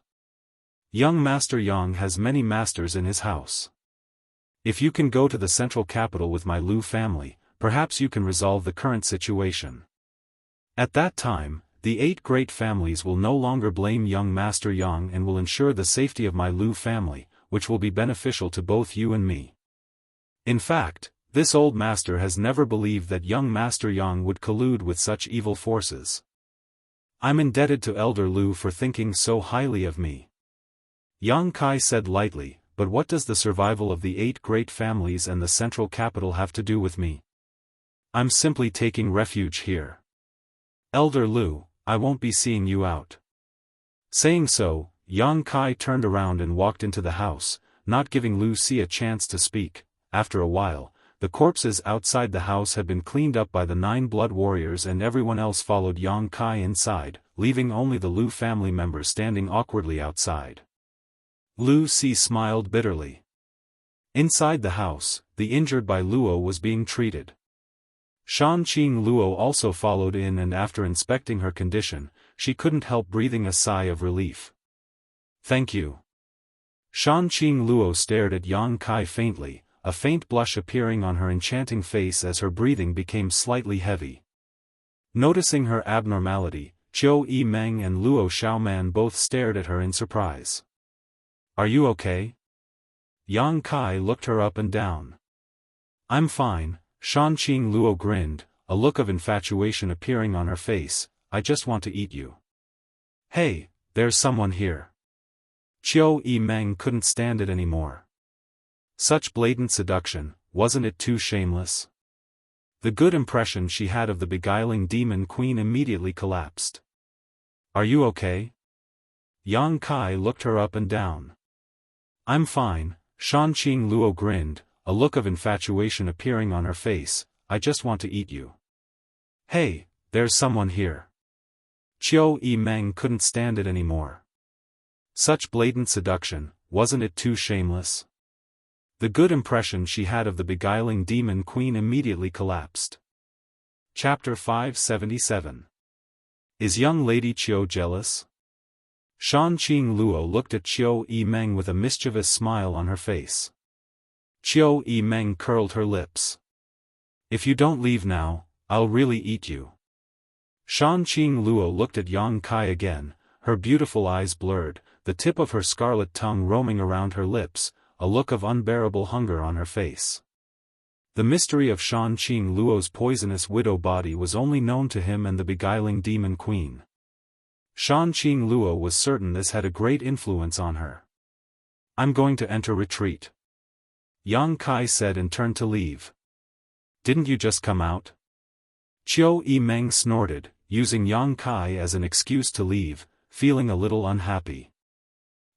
Young Master Yang has many masters in his house. If you can go to the central capital with my Lu family, perhaps you can resolve the current situation. At that time, the 8 great families will no longer blame young Master Yang and will ensure the safety of my Lu family, which will be beneficial to both you and me. In fact, this old master has never believed that young Master Yang would collude with such evil forces. I'm indebted to Elder Lu for thinking so highly of me. Yang Kai said lightly, but what does the survival of the 8 great families and the central capital have to do with me? I'm simply taking refuge here. Elder Lu, I won't be seeing you out. Saying so, Yang Kai turned around and walked into the house, not giving Lu Si a chance to speak. After a while, the corpses outside the house had been cleaned up by the 9 blood warriors and everyone else followed Yang Kai inside, leaving only the Lu family members standing awkwardly outside. Lu Si smiled bitterly. Inside the house, the injured by Luo was being treated. Shanqing Luo also followed in and after inspecting her condition, she couldn't help breathing a sigh of relief. Thank you. Shanqing Luo stared at Yang Kai faintly, a faint blush appearing on her enchanting face as her breathing became slightly heavy. Noticing her abnormality, Qiu Yimeng and Luo Xiaoman both stared at her in surprise. Are you okay? Yang Kai looked her up and down. I'm fine, Shanqing Luo grinned, a look of infatuation appearing on her face. I just want to eat you. Hey, there's someone here. Qiu Yimeng couldn't stand it anymore. Such blatant seduction, wasn't it too shameless? The good impression she had of the beguiling demon queen immediately collapsed. Are you okay? Yang Kai looked her up and down. I'm fine, Shanqing Luo grinned, a look of infatuation appearing on her face. I just want to eat you. Hey, there's someone here. Qiu Yimeng couldn't stand it anymore. Such blatant seduction, wasn't it too shameless? The good impression she had of the beguiling demon queen immediately collapsed. Chapter 577. Is young Lady Qiu jealous? Shanqing Luo looked at Qiu Yimeng with a mischievous smile on her face. Qiu Yimeng curled her lips. If you don't leave now, I'll really eat you. Shanqing Luo looked at Yang Kai again, her beautiful eyes blurred, the tip of her scarlet tongue roaming around her lips, a look of unbearable hunger on her face. The mystery of Shanqing Luo's poisonous widow body was only known to him and the beguiling demon queen. Shanqing Luo was certain this had a great influence on her. I'm going to enter retreat. Yang Kai said and turned to leave. Didn't you just come out? Qiu Yimeng snorted, using Yang Kai as an excuse to leave, feeling a little unhappy.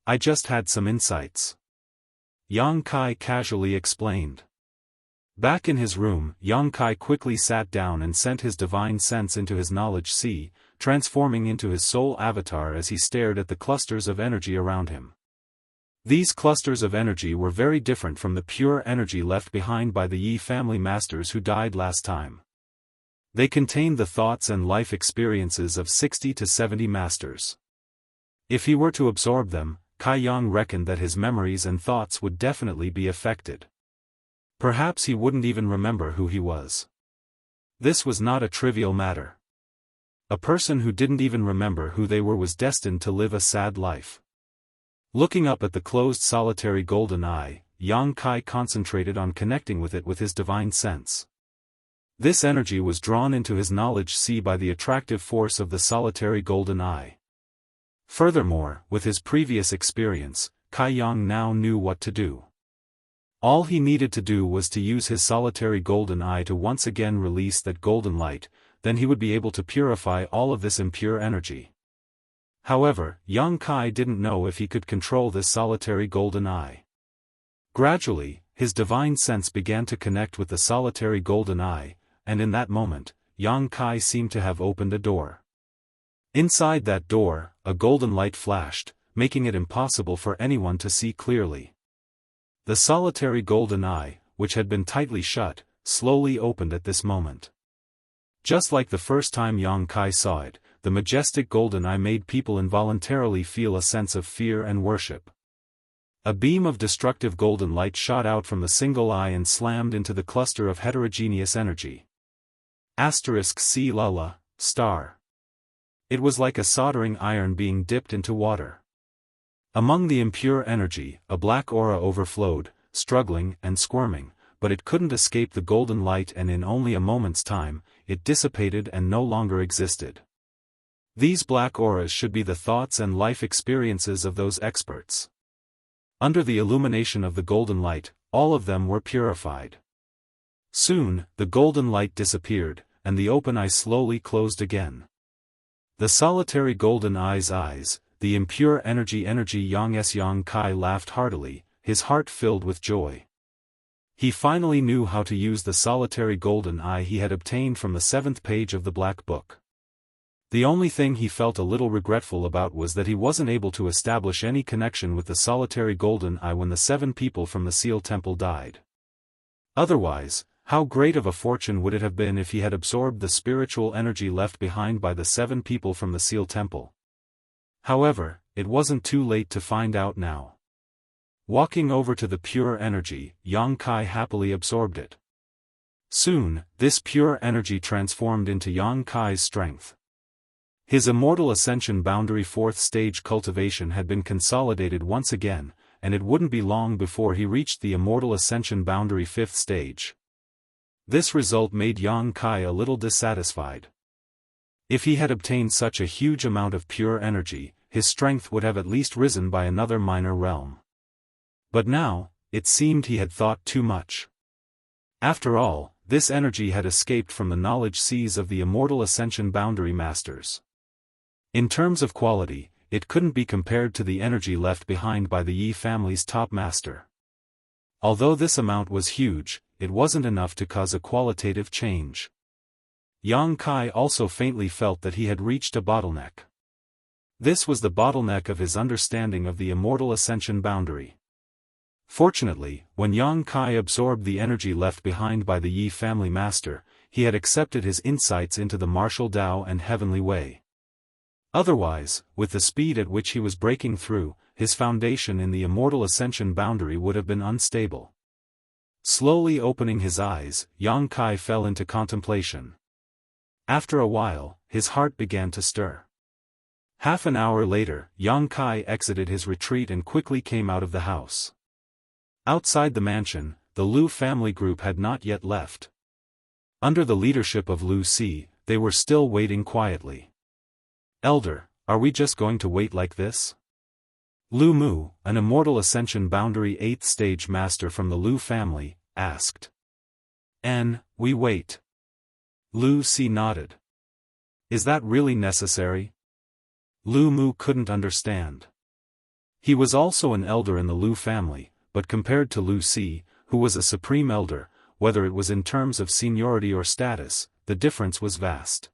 I just had some insights. Yang Kai casually explained. Back in his room, Yang Kai quickly sat down and sent his divine sense into his knowledge sea, transforming into his soul avatar as he stared at the clusters of energy around him. These clusters of energy were very different from the pure energy left behind by the Yi family masters who died last time. They contained the thoughts and life experiences of 60 to 70 masters. If he were to absorb them, Kai Yang reckoned that his memories and thoughts would definitely be affected. Perhaps he wouldn't even remember who he was. This was not a trivial matter. A person who didn't even remember who they were was destined to live a sad life. Looking up at the closed solitary golden eye, Yang Kai concentrated on connecting with it with his divine sense. This energy was drawn into his knowledge sea by the attractive force of the solitary golden eye. Furthermore, with his previous experience, Kai Yang now knew what to do. All he needed to do was to use his solitary golden eye to once again release that golden light, then he would be able to purify all of this impure energy. However, Yang Kai didn't know if he could control this solitary golden eye. Gradually, his divine sense began to connect with the solitary golden eye, and in that moment, Yang Kai seemed to have opened a door. Inside that door, a golden light flashed, making it impossible for anyone to see clearly. The solitary golden eye, which had been tightly shut, slowly opened at this moment. Just like the first time Yang Kai saw it, the majestic golden eye made people involuntarily feel a sense of fear and worship. A beam of destructive golden light shot out from the single eye and slammed into the cluster of heterogeneous energy. C. Lala, star. It was like a soldering iron being dipped into water. Among the impure energy, a black aura overflowed, struggling and squirming, but it couldn't escape the golden light, and in only a moment's time, it dissipated and no longer existed. These black auras should be the thoughts and life experiences of those experts. Under the illumination of the golden light, all of them were purified. Soon, the golden light disappeared, and the open eye slowly closed again. The solitary golden eye's eyes, the impure energy Yang Kai laughed heartily, his heart filled with joy. He finally knew how to use the solitary golden eye he had obtained from the 7th page of the Black Book. The only thing he felt a little regretful about was that he wasn't able to establish any connection with the solitary golden eye when the 7 people from the Seal Temple died. Otherwise, how great of a fortune would it have been if he had absorbed the spiritual energy left behind by the 7 people from the Seal Temple. However, it wasn't too late to find out now. Walking over to the pure energy, Yang Kai happily absorbed it. Soon, this pure energy transformed into Yang Kai's strength. His immortal ascension boundary 4th stage cultivation had been consolidated once again, and it wouldn't be long before he reached the immortal ascension boundary 5th stage. This result made Yang Kai a little dissatisfied. If he had obtained such a huge amount of pure energy, his strength would have at least risen by another minor realm. But now, it seemed he had thought too much. After all, this energy had escaped from the knowledge seas of the immortal ascension boundary masters. In terms of quality, it couldn't be compared to the energy left behind by the Yi family's top master. Although this amount was huge, it wasn't enough to cause a qualitative change. Yang Kai also faintly felt that he had reached a bottleneck. This was the bottleneck of his understanding of the immortal ascension boundary. Fortunately, when Yang Kai absorbed the energy left behind by the Yi family master, he had accepted his insights into the martial Tao and heavenly way. Otherwise, with the speed at which he was breaking through, his foundation in the immortal ascension boundary would have been unstable. Slowly opening his eyes, Yang Kai fell into contemplation. After a while, his heart began to stir. Half an hour later, Yang Kai exited his retreat and quickly came out of the house. Outside the mansion, the Lu family group had not yet left. Under the leadership of Lu Si, they were still waiting quietly. "Elder, are we just going to wait like this?" Lu Mu, an immortal ascension boundary 8th stage master from the Lu family, asked. We wait." Lu Si nodded. "Is that really necessary?" Lu Mu couldn't understand. He was also an elder in the Lu family, but compared to Lu Si, who was a supreme elder, whether it was in terms of seniority or status, the difference was vast.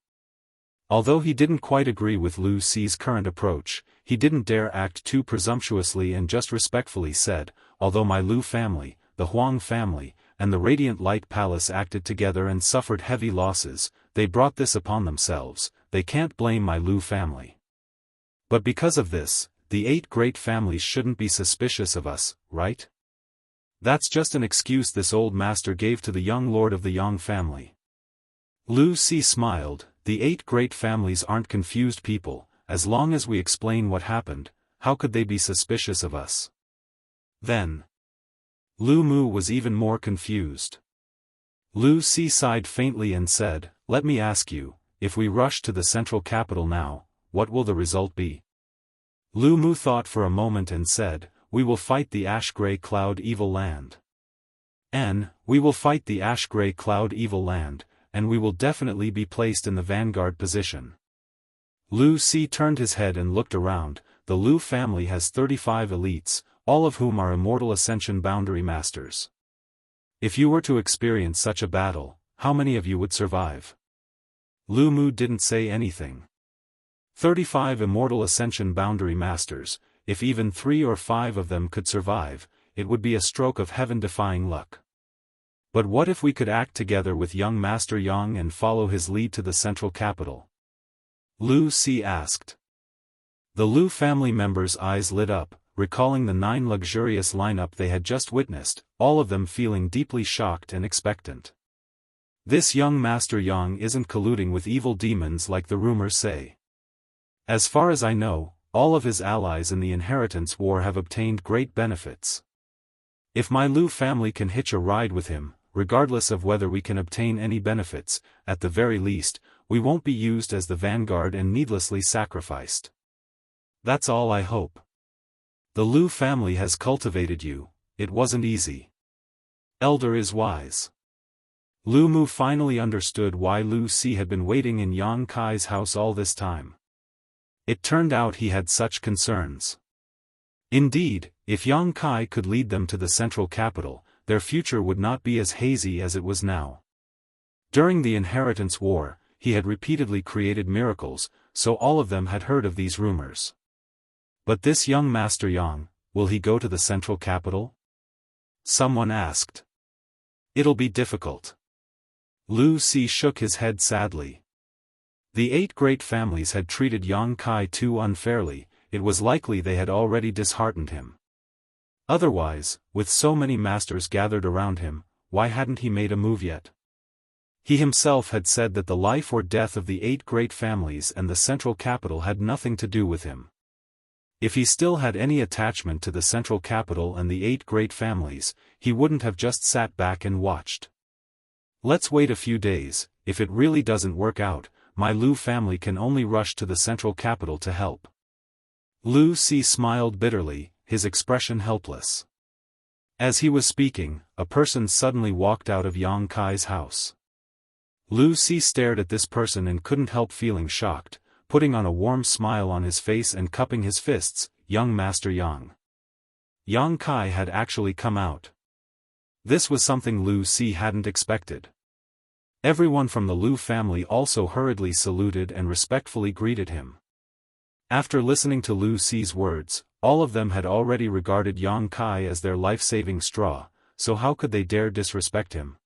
Although he didn't quite agree with Lu Si's current approach, he didn't dare act too presumptuously and just respectfully said, "Although my Lu family, the Huang family, and the Radiant Light Palace acted together and suffered heavy losses, they brought this upon themselves, they can't blame my Lu family. But because of this, the 8 great families shouldn't be suspicious of us, right?" That's just an excuse this old master gave to the young lord of the Yang family. Lu Si smiled. "The 8 great families aren't confused people, as long as we explain what happened, how could they be suspicious of us?" Then, Lu Mu was even more confused. Lu Si sighed faintly and said, "Let me ask you, if we rush to the central capital now, what will the result be?" Lu Mu thought for a moment and said, "We will fight the ash-gray cloud evil land. We will fight the ash-gray cloud evil land, and we will definitely be placed in the vanguard position." Lu Si turned his head and looked around. The Lu family has 35 elites, all of whom are immortal ascension boundary masters. If you were to experience such a battle, how many of you would survive? Lu Mu didn't say anything. 35 immortal ascension boundary masters, if even 3 or 5 of them could survive, it would be a stroke of heaven-defying luck. But what if we could act together with young Master Yang and follow his lead to the central capital? Lu Si asked. The Lu family members' eyes lit up, recalling the 9 luxurious lineup they had just witnessed, all of them feeling deeply shocked and expectant. This young Master Yang isn't colluding with evil demons like the rumors say. As far as I know, all of his allies in the inheritance war have obtained great benefits. If my Lu family can hitch a ride with him, regardless of whether we can obtain any benefits, at the very least, we won't be used as the vanguard and needlessly sacrificed. That's all I hope. The Lu family has cultivated you, it wasn't easy. Elder is wise. Lu Mu finally understood why Lu Si had been waiting in Yang Kai's house all this time. It turned out he had such concerns. Indeed, if Yang Kai could lead them to the central capital, their future would not be as hazy as it was now. During the inheritance war, he had repeatedly created miracles, so all of them had heard of these rumors. But this young Master Yang, will he go to the central capital? Someone asked. It'll be difficult. Lu Si shook his head sadly. The 8 great families had treated Yang Kai too unfairly, it was likely they had already disheartened him. Otherwise, with so many masters gathered around him, why hadn't he made a move yet? He himself had said that the life or death of the 8 great families and the central capital had nothing to do with him. If he still had any attachment to the central capital and the 8 great families, he wouldn't have just sat back and watched. Let's wait a few days. If it really doesn't work out, my Lu family can only rush to the central capital to help. Lu Si smiled bitterly, his expression helpless. As he was speaking, a person suddenly walked out of Yang Kai's house. Lu Si stared at this person and couldn't help feeling shocked, putting on a warm smile on his face and cupping his fists. Young Master Yang. Yang Kai had actually come out. This was something Lu Si hadn't expected. Everyone from the Lu family also hurriedly saluted and respectfully greeted him. After listening to Lu Si's words, all of them had already regarded Yang Kai as their life-saving straw, so how could they dare disrespect him?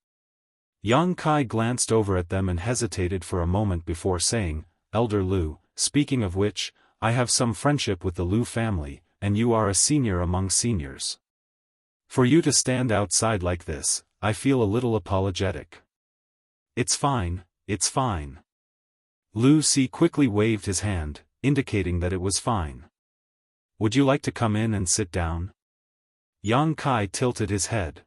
Yang Kai glanced over at them and hesitated for a moment before saying, Elder Lu, speaking of which, I have some friendship with the Lu family, and you are a senior among seniors. For you to stand outside like this, I feel a little apologetic. It's fine, it's fine. Lu Si quickly waved his hand, indicating that it was fine. Would you like to come in and sit down? Yang Kai tilted his head.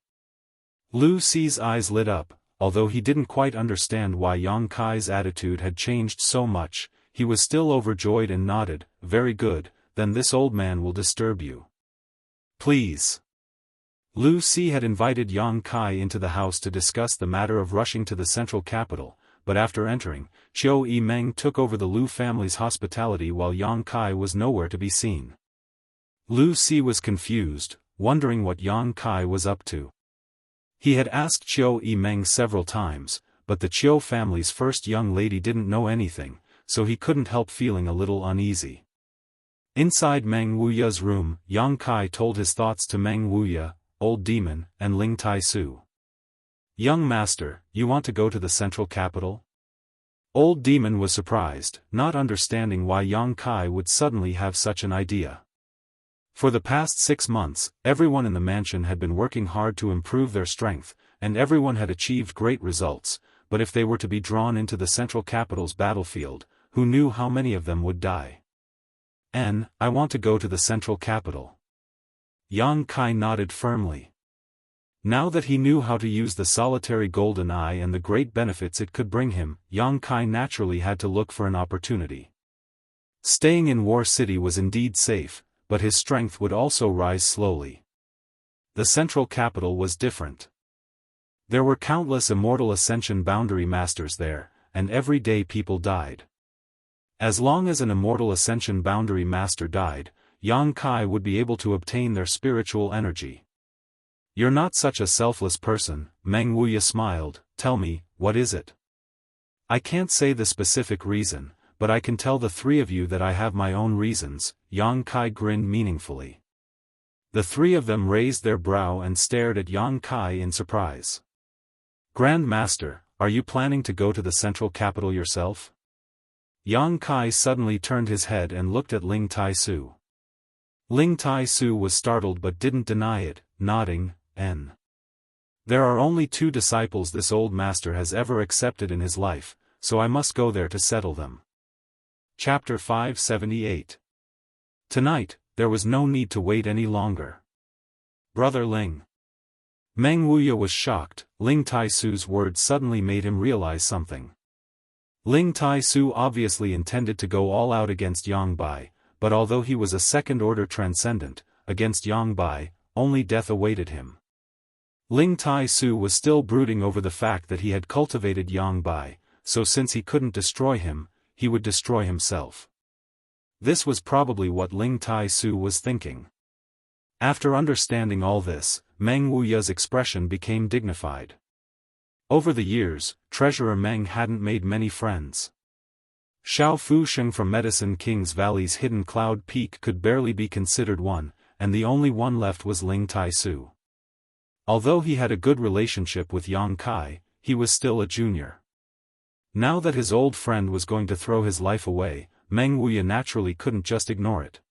Lu Si's eyes lit up, although he didn't quite understand why Yang Kai's attitude had changed so much, he was still overjoyed and nodded, very good, then this old man will disturb you. Please. Lu Si had invited Yang Kai into the house to discuss the matter of rushing to the central capital, but after entering, Chiu Meng took over the Lu family's hospitality while Yang Kai was nowhere to be seen. Lu Si was confused, wondering what Yang Kai was up to. He had asked Chiu Meng several times, but the Chiu family's first young lady didn't know anything, so he couldn't help feeling a little uneasy. Inside Meng Wuya's room, Yang Kai told his thoughts to Meng Wuya, Old Demon, and Ling Tai Su. Young Master, you want to go to the central capital? Old Demon was surprised, not understanding why Yang Kai would suddenly have such an idea. For the past 6 months, everyone in the mansion had been working hard to improve their strength, and everyone had achieved great results, but if they were to be drawn into the central capital's battlefield, who knew how many of them would die? I want to go to the central capital. Yang Kai nodded firmly. Now that he knew how to use the solitary golden eye and the great benefits it could bring him, Yang Kai naturally had to look for an opportunity. Staying in War City was indeed safe, but his strength would also rise slowly. The central capital was different. There were countless immortal Ascension boundary masters there, and every day people died. As long as an immortal Ascension boundary master died, Yang Kai would be able to obtain their spiritual energy. You're not such a selfless person, Meng Wuya smiled. Tell me, what is it? I can't say the specific reason, but I can tell the 3 of you that I have my own reasons. Yang Kai grinned meaningfully. The 3 of them raised their brow and stared at Yang Kai in surprise. Grand Master, are you planning to go to the central capital yourself? Yang Kai suddenly turned his head and looked at Ling Tai-su. Ling Tai-su was startled but didn't deny it, nodding, There are only 2 disciples this old master has ever accepted in his life, so I must go there to settle them. Chapter 578. Tonight, there was no need to wait any longer. Brother Ling. Meng Wuya was shocked. Ling Tai-su's words suddenly made him realize something. Ling Tai-su obviously intended to go all out against Yang Bai, but although he was a second-order transcendent, against Yang Bai, only death awaited him. Ling Tai-su was still brooding over the fact that he had cultivated Yang Bai, so since he couldn't destroy him, he would destroy himself. This was probably what Ling Tai-su was thinking. After understanding all this, Meng Wuya's expression became dignified. Over the years, Treasurer Meng hadn't made many friends. Xiao Fusheng from Medicine King's Valley's hidden cloud peak could barely be considered one, and the only one left was Ling Tai-su. Although he had a good relationship with Yang Kai, he was still a junior. Now that his old friend was going to throw his life away, Meng Wuya naturally couldn't just ignore it.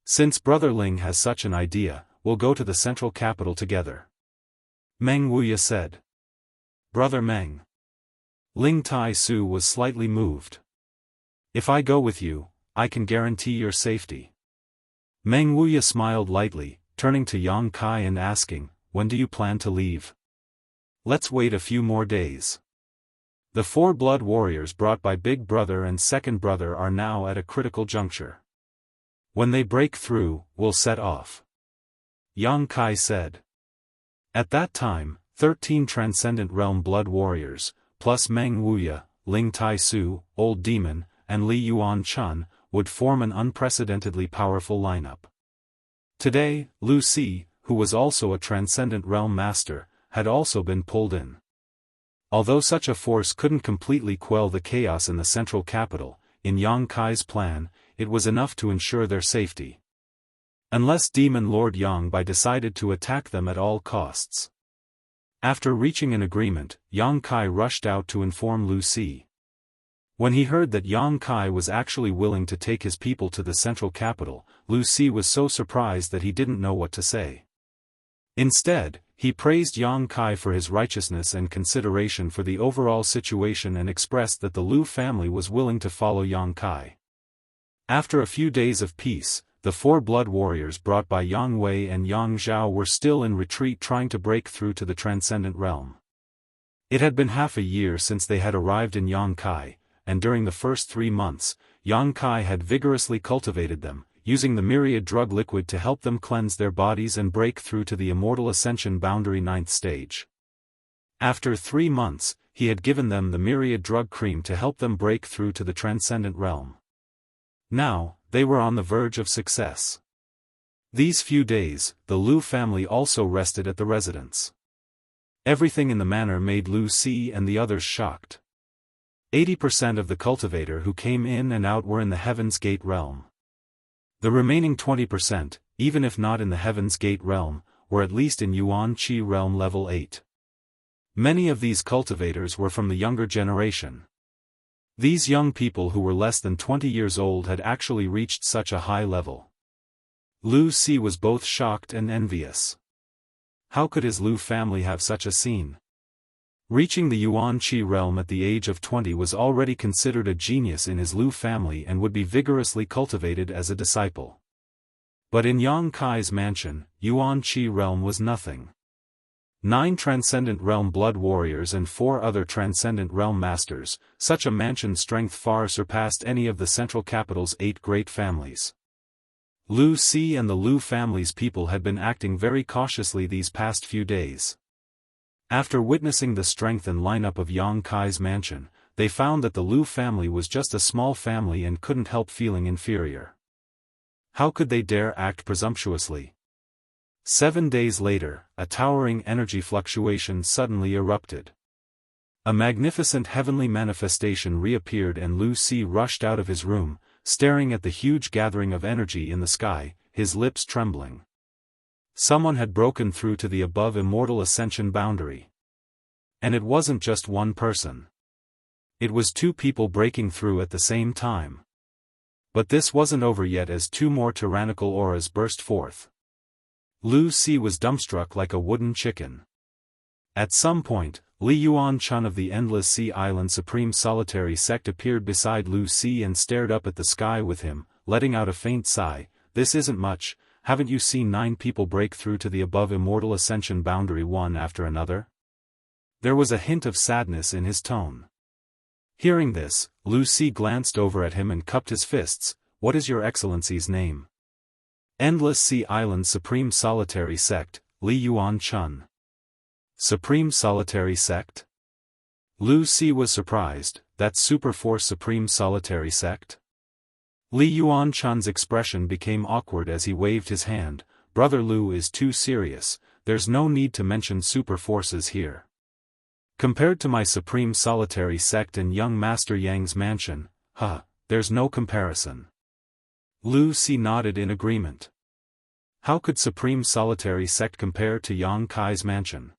Since Brother Ling has such an idea, we'll go to the central capital together. Meng Wuya said. Brother Meng. Ling Tai-su was slightly moved. If I go with you, I can guarantee your safety. Meng Wuya smiled lightly, turning to Yang Kai and asking, when do you plan to leave? Let's wait a few more days. The 4 blood warriors brought by Big Brother and Second Brother are now at a critical juncture. When they break through, we'll set off. Yang Kai said. At that time, 13 Transcendent Realm blood warriors, plus Meng Wuya, Ling Tai-su, Old Demon, and Li Yuan Chun, would form an unprecedentedly powerful lineup. Today, Lu Si, who was also a Transcendent Realm Master, had also been pulled in. Although such a force couldn't completely quell the chaos in the central capital, in Yang Kai's plan, it was enough to ensure their safety. Unless Demon Lord Yang Bai decided to attack them at all costs. After reaching an agreement, Yang Kai rushed out to inform Lu Si. When he heard that Yang Kai was actually willing to take his people to the central capital, Lu Si was so surprised that he didn't know what to say. Instead, he praised Yang Kai for his righteousness and consideration for the overall situation and expressed that the Lu family was willing to follow Yang Kai. After a few days of peace, the 4 blood warriors brought by Yang Wei and Yang Zhao were still in retreat trying to break through to the Transcendent Realm. It had been half a year since they had arrived in Yang Kai, and during the first 3 months, Yang Kai had vigorously cultivated them, using the myriad drug liquid to help them cleanse their bodies and break through to the Immortal Ascension boundary 9th stage. After 3 months, he had given them the myriad drug cream to help them break through to the Transcendent Realm. Now, they were on the verge of success. These few days, the Lu family also rested at the residence. Everything in the manor made Lu Si and the others shocked. 80% of the cultivator who came in and out were in the Heaven's Gate realm. The remaining 20%, even if not in the Heaven's Gate realm, were at least in Yuan Qi realm level 8. Many of these cultivators were from the younger generation. These young people who were less than 20 years old had actually reached such a high level. Lu Si was both shocked and envious. How could his Lu family have such a scene? Reaching the Yuan Qi realm at the age of 20 was already considered a genius in his Lu family and would be vigorously cultivated as a disciple. But in Yang Kai's mansion, Yuan Qi realm was nothing. 9 Transcendent Realm blood warriors and 4 other Transcendent Realm masters, such a mansion's strength far surpassed any of the central capital's 8 great families. Lu Si and the Lu family's people had been acting very cautiously these past few days. After witnessing the strength and lineup of Yang Kai's mansion, they found that the Lu family was just a small family and couldn't help feeling inferior. How could they dare act presumptuously? 7 days later, a towering energy fluctuation suddenly erupted. A magnificent heavenly manifestation reappeared and Lu Si rushed out of his room, staring at the huge gathering of energy in the sky, his lips trembling. Someone had broken through to the above Immortal Ascension boundary. And it wasn't just one person. It was two people breaking through at the same time. But this wasn't over yet as two more tyrannical auras burst forth. Lu Si was dumbstruck like a wooden chicken. At some point, Li Yuan Chun of the Endless Sea Island Supreme Solitary Sect appeared beside Lu Si and stared up at the sky with him, letting out a faint sigh. This isn't much, haven't you seen 9 people break through to the above immortal ascension boundary one after another? There was a hint of sadness in his tone. Hearing this, Lu Si glanced over at him and cupped his fists. What is your excellency's name? Endless Sea Island Supreme Solitary Sect, Li Yuan Chun. Supreme Solitary Sect? Lu Si was surprised. That's Super Force Supreme Solitary Sect? Li Yuan Chun's expression became awkward as he waved his hand. Brother Lu is too serious, there's no need to mention super forces here. Compared to my Supreme Solitary Sect and young Master Yang's mansion, there's no comparison. Lu Si nodded in agreement. How could Supreme Solitary Sect compare to Yang Kai's mansion?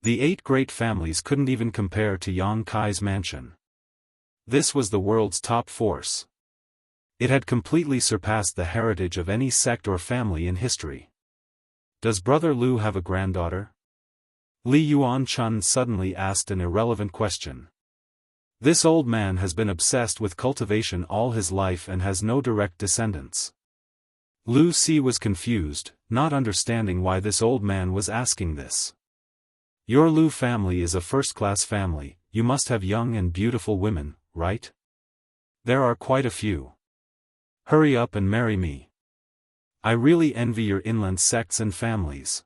The 8 great families couldn't even compare to Yang Kai's mansion. This was the world's top force. It had completely surpassed the heritage of any sect or family in history. Does Brother Lu have a granddaughter? Li Yuan Chun suddenly asked an irrelevant question. This old man has been obsessed with cultivation all his life and has no direct descendants. Lu Si was confused, not understanding why this old man was asking this. Your Lu family is a first-class family, you must have young and beautiful women, right? There are quite a few. Hurry up and marry me. I really envy your inland sects and families.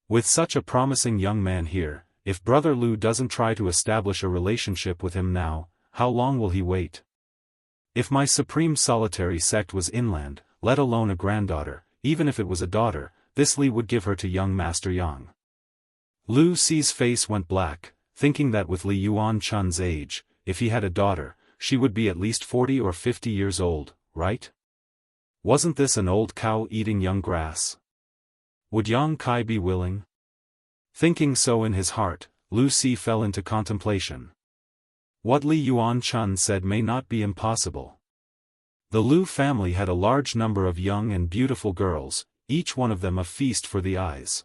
With such a promising young man here, if Brother Lu doesn't try to establish a relationship with him now, how long will he wait? If my Supreme Solitary Sect was inland, let alone a granddaughter, even if it was a daughter, this Li would give her to young Master Yang. Lu Si's face went black, thinking that with Li Yuan Chun's age, if he had a daughter, she would be at least 40 or 50 years old, right? Wasn't this an old cow eating young grass? Would Yang Kai be willing? Thinking so in his heart, Lu Si fell into contemplation. What Li Yuan Chun said may not be impossible. The Lu family had a large number of young and beautiful girls, each one of them a feast for the eyes.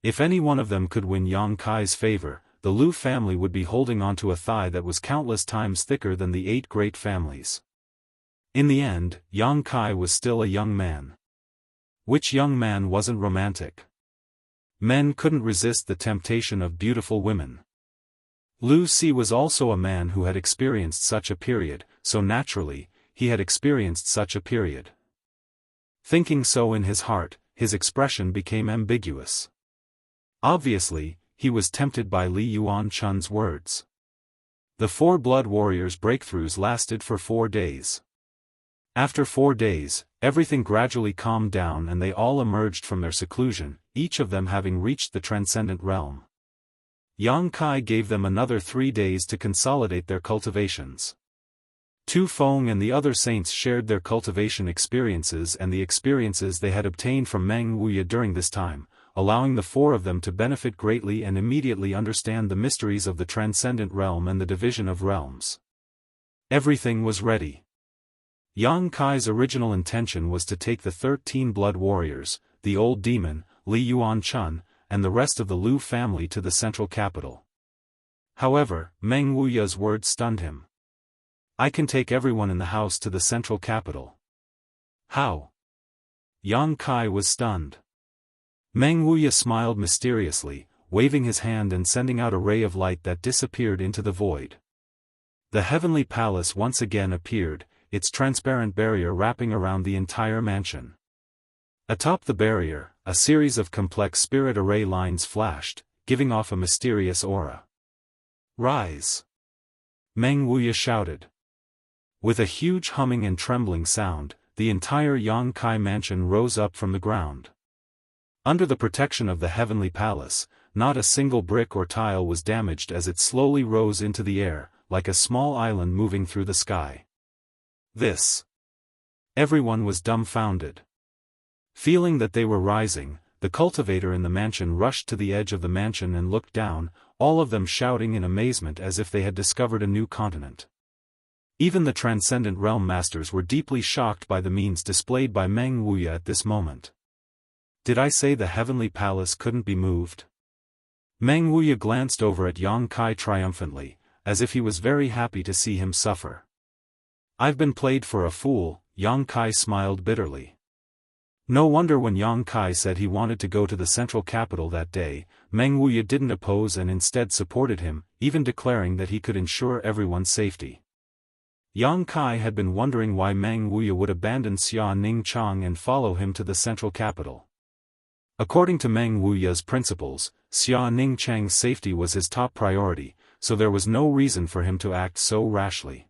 If any one of them could win Yang Kai's favor, the Lu family would be holding onto a thigh that was countless times thicker than the 8 great families. In the end, Yang Kai was still a young man. Which young man wasn't romantic? Men couldn't resist the temptation of beautiful women. Lu Si was also a man who had experienced such a period, so naturally, he had experienced such a period. Thinking so in his heart, his expression became ambiguous. Obviously, he was tempted by Li Yuan Chun's words. The 4 blood warriors' breakthroughs lasted for 4 days. After 4 days, everything gradually calmed down and they all emerged from their seclusion, each of them having reached the transcendent realm. Yang Kai gave them another 3 days to consolidate their cultivations. Tu Feng and the other saints shared their cultivation experiences and the experiences they had obtained from Meng Wuya during this time, allowing the 4 of them to benefit greatly and immediately understand the mysteries of the transcendent realm and the division of realms. Everything was ready. Yang Kai's original intention was to take the 13 blood warriors, the old demon, Li Yuan Chun, and the rest of the Lu family to the central capital. However, Meng Wuya's words stunned him. I can take everyone in the house to the central capital. How? Yang Kai was stunned. Meng Wuya smiled mysteriously, waving his hand and sending out a ray of light that disappeared into the void. The heavenly palace once again appeared, its transparent barrier wrapping around the entire mansion. Atop the barrier, a series of complex spirit array lines flashed, giving off a mysterious aura. Rise! Meng Wuya shouted. With a huge humming and trembling sound, the entire Yang Kai mansion rose up from the ground. Under the protection of the heavenly palace, not a single brick or tile was damaged as it slowly rose into the air, like a small island moving through the sky. This. Everyone was dumbfounded. Feeling that they were rising, the cultivator in the mansion rushed to the edge of the mansion and looked down. all of them shouting in amazement as if they had discovered a new continent. Even the Transcendent Realm Masters were deeply shocked by the means displayed by Meng Wuya at this moment. Did I say the Heavenly Palace couldn't be moved? Meng Wuya glanced over at Yang Kai triumphantly, as if he was very happy to see him suffer. I've been played for a fool, Yang Kai smiled bitterly. No wonder when Yang Kai said he wanted to go to the central capital that day, Meng Wuya didn't oppose and instead supported him, even declaring that he could ensure everyone's safety. Yang Kai had been wondering why Meng Wuya would abandon Xia Ningchang and follow him to the central capital. According to Meng Wuya's principles, Xia Ningchang's safety was his top priority, so there was no reason for him to act so rashly.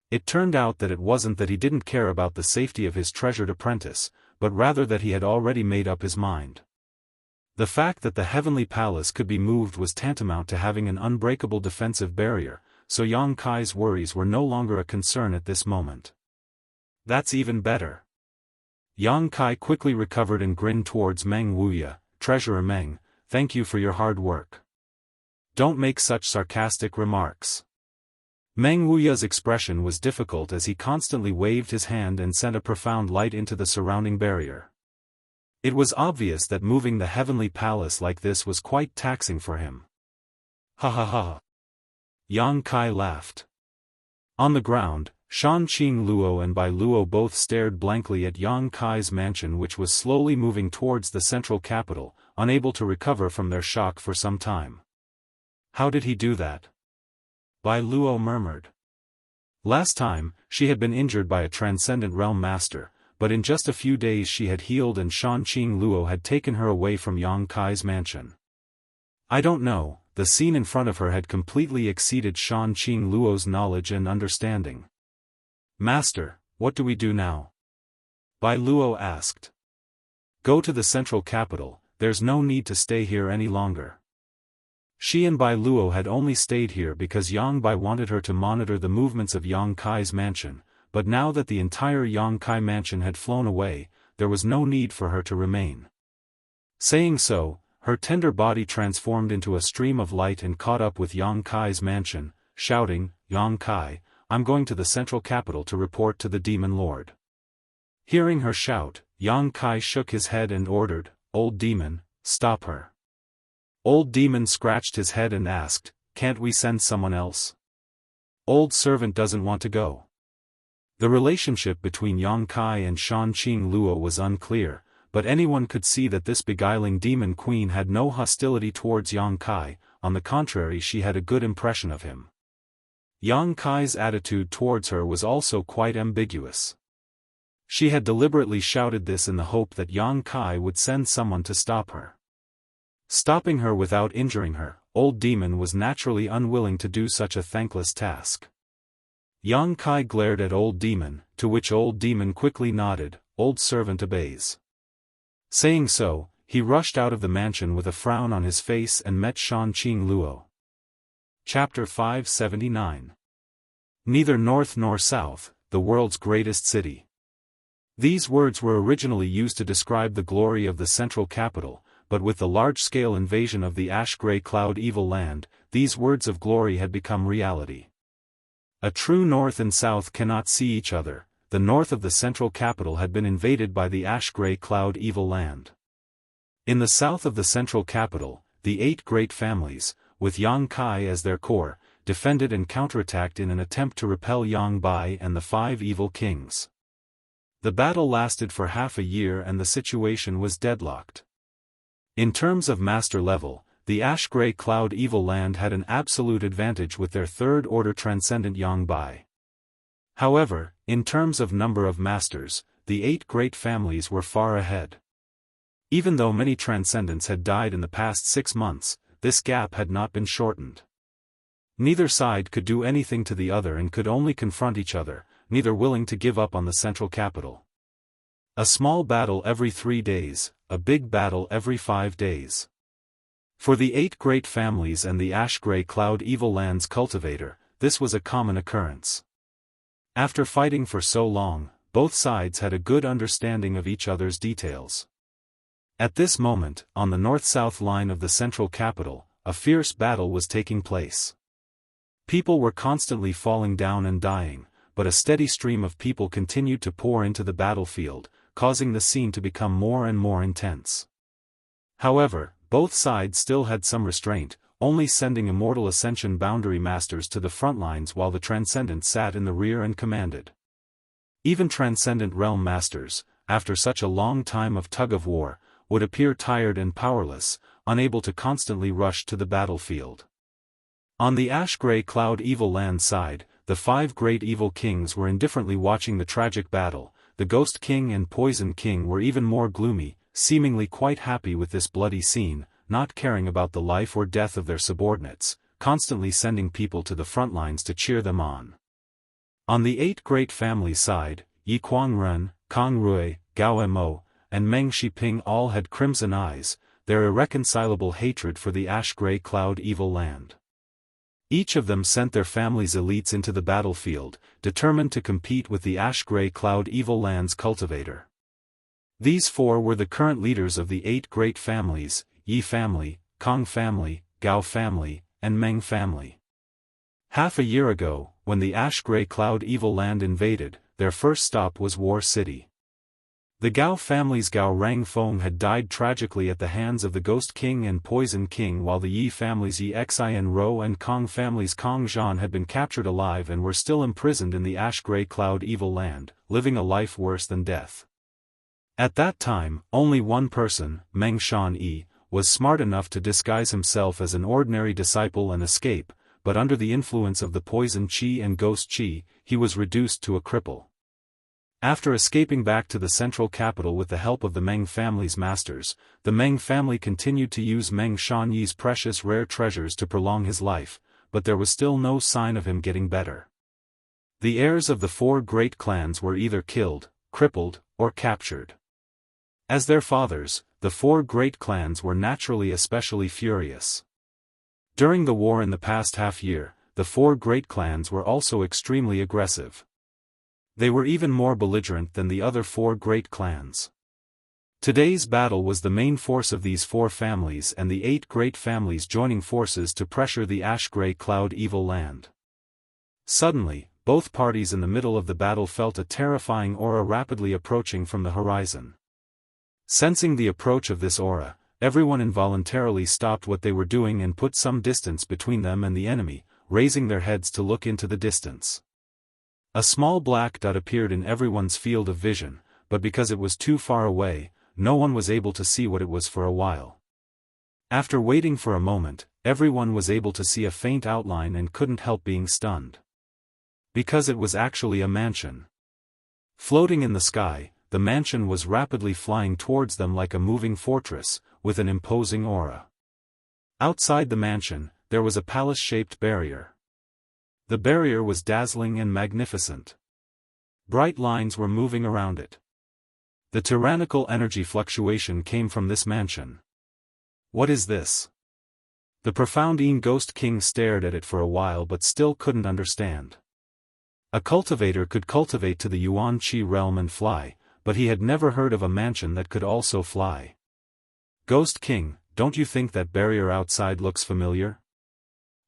It turned out that it wasn't that he didn't care about the safety of his treasured apprentice, but rather that he had already made up his mind. The fact that the Heavenly Palace could be moved was tantamount to having an unbreakable defensive barrier, so Yang Kai's worries were no longer a concern at this moment. That's even better. Yang Kai quickly recovered and grinned towards Meng Wuya. Treasurer Meng, thank you for your hard work. Don't make such sarcastic remarks. Meng Wuya's expression was difficult as he constantly waved his hand and sent a profound light into the surrounding barrier. It was obvious that moving the Heavenly Palace like this was quite taxing for him. Ha ha ha. Yang Kai laughed. On the ground, Shanqing Luo and Bai Luo both stared blankly at Yang Kai's mansion, which was slowly moving towards the central capital, unable to recover from their shock for some time. How did he do that? Bai Luo murmured. Last time, she had been injured by a Transcendent Realm Master, but in just a few days she had healed and Shanqing Luo had taken her away from Yang Kai's mansion. I don't know, the scene in front of her had completely exceeded Shanqing Luo's knowledge and understanding. Master, what do we do now? Bai Luo asked. Go to the central capital, there's no need to stay here any longer. She and Bai Luo had only stayed here because Yang Bai wanted her to monitor the movements of Yang Kai's mansion, but now that the entire Yang Kai mansion had flown away, there was no need for her to remain. Saying so, her tender body transformed into a stream of light and caught up with Yang Kai's mansion, shouting, Yang Kai, I'm going to the central capital to report to the Demon Lord. Hearing her shout, Yang Kai shook his head and ordered, Old Demon, stop her. Old Demon scratched his head and asked, can't we send someone else? Old Servant doesn't want to go. The relationship between Yang Kai and Shanqing Luo was unclear, but anyone could see that this beguiling demon queen had no hostility towards Yang Kai, on the contrary she had a good impression of him. Yang Kai's attitude towards her was also quite ambiguous. She had deliberately shouted this in the hope that Yang Kai would send someone to stop her. Stopping her without injuring her, Old Demon was naturally unwilling to do such a thankless task. Yang Kai glared at Old Demon, to which Old Demon quickly nodded, Old Servant obeys. Saying so, he rushed out of the mansion with a frown on his face and met Shanqing Luo. Chapter 579. Neither north nor south, the world's greatest city. These words were originally used to describe the glory of the central capital, but with the large-scale invasion of the ash-gray cloud evil land, these words of glory had become reality. A true north and south cannot see each other. The north of the central capital had been invaded by the ash-gray cloud evil land. In the south of the central capital, the 8 great families, with Yang Kai as their core, defended and counterattacked in an attempt to repel Yang Bai and the 5 evil kings. The battle lasted for half a year and the situation was deadlocked. In terms of master level, the ash-gray cloud evil land had an absolute advantage with their 3rd order transcendent Yang Bai. However, in terms of number of masters, the 8 great families were far ahead. Even though many transcendents had died in the past 6 months, this gap had not been shortened. Neither side could do anything to the other and could only confront each other, neither willing to give up on the central capital. A small battle every 3 days, a big battle every 5 days. For the 8 great families and the ash-gray cloud evil land's cultivator, this was a common occurrence. After fighting for so long, both sides had a good understanding of each other's details. At this moment, on the north-south line of the central capital, a fierce battle was taking place. People were constantly falling down and dying, but a steady stream of people continued to pour into the battlefield, causing the scene to become more and more intense. However, both sides still had some restraint, only sending Immortal Ascension boundary masters to the front lines while the Transcendent sat in the rear and commanded. Even Transcendent Realm masters, after such a long time of tug-of-war, would appear tired and powerless, unable to constantly rush to the battlefield. On the ash-gray cloud evil land side, the 5 great evil kings were indifferently watching the tragic battle. The Ghost King and Poison King were even more gloomy, seemingly quite happy with this bloody scene, not caring about the life or death of their subordinates, constantly sending people to the front lines to cheer them on. On the 8 great families side, Yi Kuangren, Kang Rui, Gao Mo, and Meng Shiping all had crimson eyes, their irreconcilable hatred for the ash-gray cloud evil land. Each of them sent their family's elites into the battlefield, determined to compete with the ash-gray cloud evil land's cultivator. These 4 were the current leaders of the 8 great families: Yi family, Kang family, Gao family, and Meng family. Half a year ago, when the ash-gray cloud evil land invaded, their first stop was War City. The Gao family's Gao Rangfeng had died tragically at the hands of the Ghost King and Poison King, while the Yi family's Yi Xin Ro and Kong family's Kong Zhan had been captured alive and were still imprisoned in the ash-gray cloud evil land, living a life worse than death. At that time, only one person, Meng Shan Yi, was smart enough to disguise himself as an ordinary disciple and escape, but under the influence of the Poison Qi and Ghost Qi, he was reduced to a cripple. After escaping back to the central capital with the help of the Meng family's masters, the Meng family continued to use Meng Shan Yi's precious rare treasures to prolong his life, but there was still no sign of him getting better. The heirs of the 4 great clans were either killed, crippled, or captured. As their fathers, the 4 great clans were naturally especially furious. During the war in the past half-year, the 4 great clans were also extremely aggressive. They were even more belligerent than the other 4 great clans. Today's battle was the main force of these 4 families and the 8 great families joining forces to pressure the ash-gray cloud evil land. Suddenly, both parties in the middle of the battle felt a terrifying aura rapidly approaching from the horizon. Sensing the approach of this aura, everyone involuntarily stopped what they were doing and put some distance between them and the enemy, raising their heads to look into the distance. A small black dot appeared in everyone's field of vision, but because it was too far away, no one was able to see what it was for a while. After waiting for a moment, everyone was able to see a faint outline and couldn't help being stunned. Because it was actually a mansion. Floating in the sky, the mansion was rapidly flying towards them like a moving fortress, with an imposing aura. Outside the mansion, there was a palace-shaped barrier. The barrier was dazzling and magnificent. Bright lines were moving around it. The tyrannical energy fluctuation came from this mansion. What is this? The profound Ghost King stared at it for a while but still couldn't understand. A cultivator could cultivate to the Yuan Qi realm and fly, but he had never heard of a mansion that could also fly. Ghost King, don't you think that barrier outside looks familiar?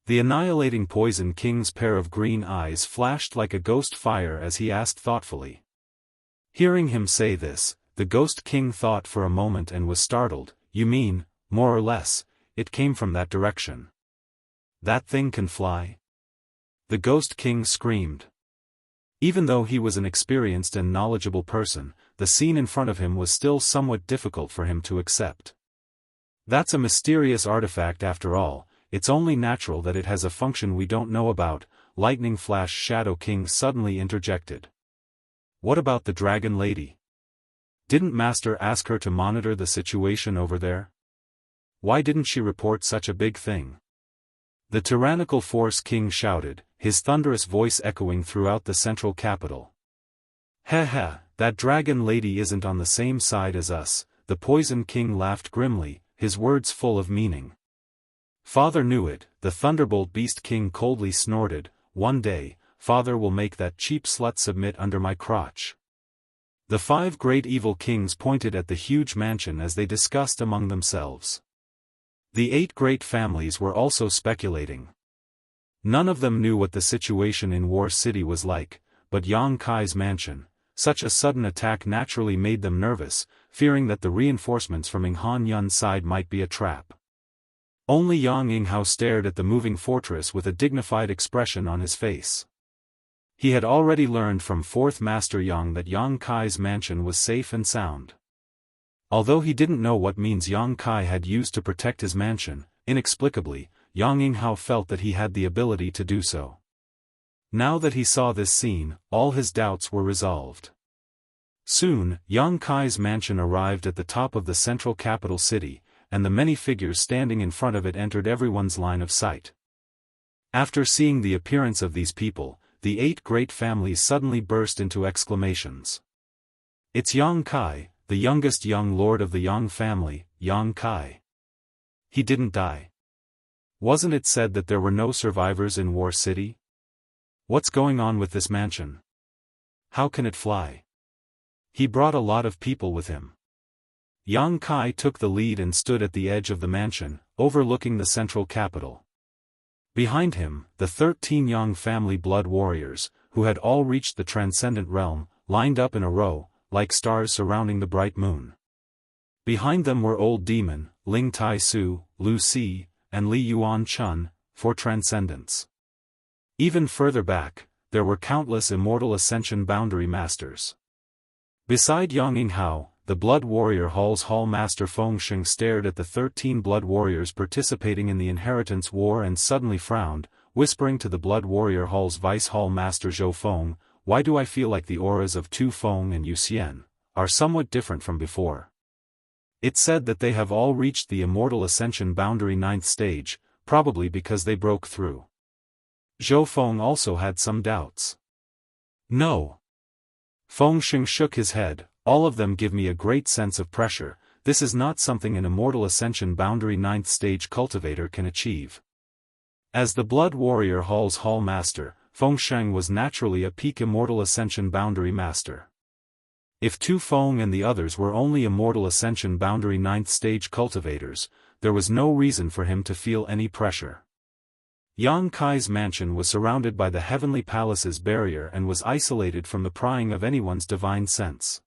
The annihilating Poison King's pair of green eyes flashed like a ghost fire as he asked thoughtfully. Hearing him say this, the Ghost King thought for a moment and was startled. You mean, more or less, it came from that direction? That thing can fly? The Ghost King screamed. Even though he was an experienced and knowledgeable person, the scene in front of him was still somewhat difficult for him to accept. That's a mysterious artifact after all. It's only natural that it has a function we don't know about. Lightning Flash Shadow King suddenly interjected. What about the Dragon Lady? Didn't Master ask her to monitor the situation over there? Why didn't she report such a big thing? The tyrannical Force King shouted, his thunderous voice echoing throughout the central capital. Heh, that Dragon Lady isn't on the same side as us. The Poison King laughed grimly, his words full of meaning. Father knew it, the Thunderbolt Beast King coldly snorted. One day, Father will make that cheap slut submit under my crotch. The 5 great evil kings pointed at the huge mansion as they discussed among themselves. The 8 great families were also speculating. None of them knew what the situation in War City was like, but Yang Kai's mansion. Such a sudden attack naturally made them nervous, fearing that the reinforcements from Han Yun's side might be a trap. Only Yang Yinghao stared at the moving fortress with a dignified expression on his face. He had already learned from 4th Master Yang that Yang Kai's mansion was safe and sound. Although he didn't know what means Yang Kai had used to protect his mansion, inexplicably, Yang Yinghao felt that he had the ability to do so. Now that he saw this scene, all his doubts were resolved. Soon, Yang Kai's mansion arrived at the top of the central capital city, and the many figures standing in front of it entered everyone's line of sight. After seeing the appearance of these people, the 8 great families suddenly burst into exclamations. It's Yang Kai, the youngest young lord of the Yang family, Yang Kai. He didn't die. Wasn't it said that there were no survivors in War City? What's going on with this mansion? How can it fly? He brought a lot of people with him. Yang Kai took the lead and stood at the edge of the mansion, overlooking the central capital. Behind him, the 13 Yang family blood warriors, who had all reached the transcendent realm, lined up in a row, like stars surrounding the bright moon. Behind them were Old Demon, Ling Tai Su, Lu Si, and Li Yuan Chun, for transcendence. Even further back, there were countless immortal Ascension boundary masters. Beside Yang Yinghao, the Blood Warrior Hall's Hall Master Feng Sheng stared at the 13 Blood Warriors participating in the Inheritance War and suddenly frowned, whispering to the Blood Warrior Hall's Vice Hall Master Zhou Feng, "Why do I feel like the auras of Tu Feng and Yu Xian are somewhat different from before?" It's said that they have all reached the Immortal Ascension boundary 9th stage, probably because they broke through. Zhou Feng also had some doubts. No. Feng Sheng shook his head. All of them give me a great sense of pressure. This is not something an Immortal Ascension boundary 9th stage cultivator can achieve. As the Blood Warrior Hall's Hall Master, Feng Sheng was naturally a peak Immortal Ascension boundary master. If Tu Feng and the others were only Immortal Ascension boundary 9th stage cultivators, there was no reason for him to feel any pressure. Yang Kai's mansion was surrounded by the Heavenly Palace's barrier and was isolated from the prying of anyone's divine sense.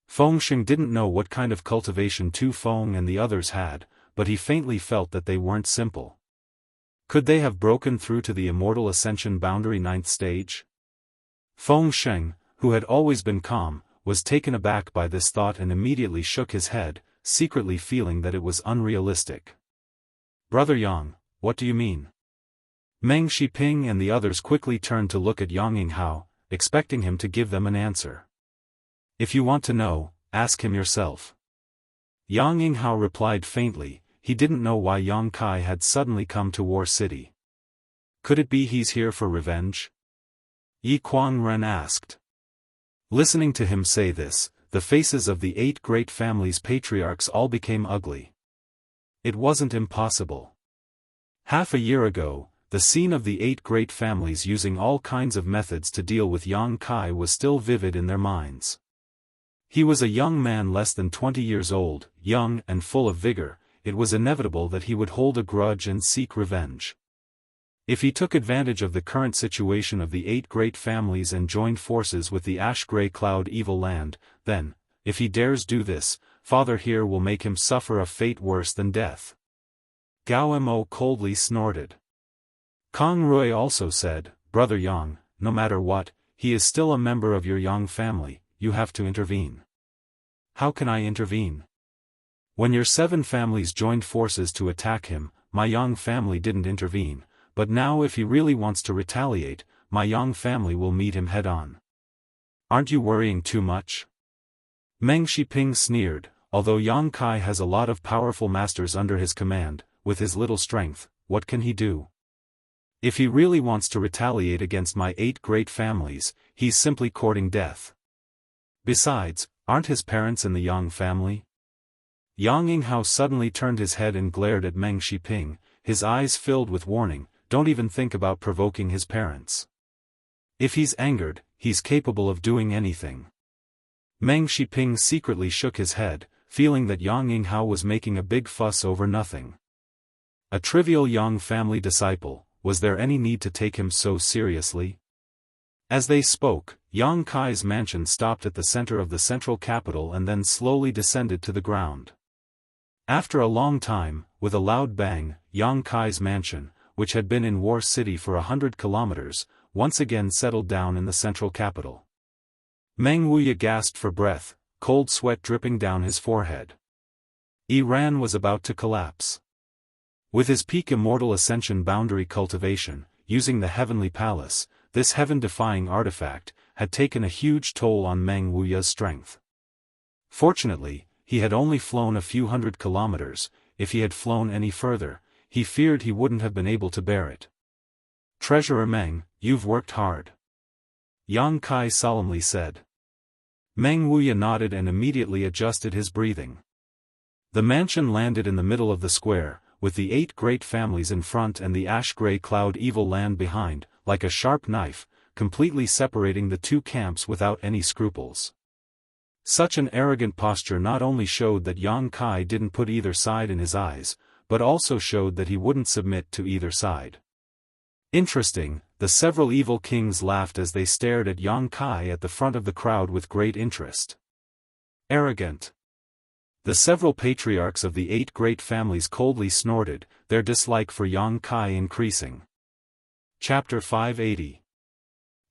Feng Sheng didn't know what kind of cultivation Tu Feng and the others had, but he faintly felt that they weren't simple. Could they have broken through to the Immortal Ascension boundary 9th stage? Feng Sheng, who had always been calm, was taken aback by this thought and immediately shook his head, secretly feeling that it was unrealistic. "Brother Yang, what do you mean?" Meng Shiping and the others quickly turned to look at Yang Yinghao, expecting him to give them an answer. "If you want to know, ask him yourself." Yang Yinghao replied faintly. He didn't know why Yang Kai had suddenly come to War City. Could it be he's here for revenge? Yi Kuangren asked. Listening to him say this, the faces of the 8 great families' patriarchs all became ugly. It wasn't impossible. Half a year ago, the scene of the 8 great families using all kinds of methods to deal with Yang Kai was still vivid in their minds. He was a young man less than 20 years old, young and full of vigor. It was inevitable that he would hold a grudge and seek revenge. If he took advantage of the current situation of the 8 great families and joined forces with the ash-gray cloud evil land, then, if he dares do this, Father here will make him suffer a fate worse than death. Gao Mo coldly snorted. Kong Rui also said, "Brother Yang, no matter what, he is still a member of your Yang family, you have to intervene." "How can I intervene? When your 7 families joined forces to attack him, my Yang family didn't intervene, but now if he really wants to retaliate, my Yang family will meet him head-on. Aren't you worrying too much?" Meng Shiping sneered. Although Yang Kai has a lot of powerful masters under his command, with his little strength, what can he do? If he really wants to retaliate against my 8 great families, he's simply courting death. Besides, aren't his parents in the Yang family? Yang Yinghao suddenly turned his head and glared at Meng Shiping, his eyes filled with warning. Don't even think about provoking his parents. If he's angered, he's capable of doing anything. Meng Shiping secretly shook his head, feeling that Yang Yinghao was making a big fuss over nothing. A trivial Yang family disciple, was there any need to take him so seriously? As they spoke, Yang Kai's mansion stopped at the center of the central capital and then slowly descended to the ground. After a long time, with a loud bang, Yang Kai's mansion, which had been in War City for 100 kilometers, once again settled down in the central capital. Meng Wuya gasped for breath, cold sweat dripping down his forehead. Iran was about to collapse. With his peak Immortal Ascension boundary cultivation, using the Heavenly Palace, this heaven-defying artifact had taken a huge toll on Meng Wuya's strength. Fortunately, he had only flown a few hundred kilometers. If he had flown any further, he feared he wouldn't have been able to bear it. "Treasurer Meng, you've worked hard," Yang Kai solemnly said. Meng Wuya nodded and immediately adjusted his breathing. The mansion landed in the middle of the square, with the 8 great families in front and the ash-gray cloud evil land behind, like a sharp knife, completely separating the two camps without any scruples. Such an arrogant posture not only showed that Yang Kai didn't put either side in his eyes, but also showed that he wouldn't submit to either side. Interesting, the several evil kings laughed as they stared at Yang Kai at the front of the crowd with great interest. Arrogant. The several patriarchs of the 8 great families coldly snorted, their dislike for Yang Kai increasing. Chapter 580.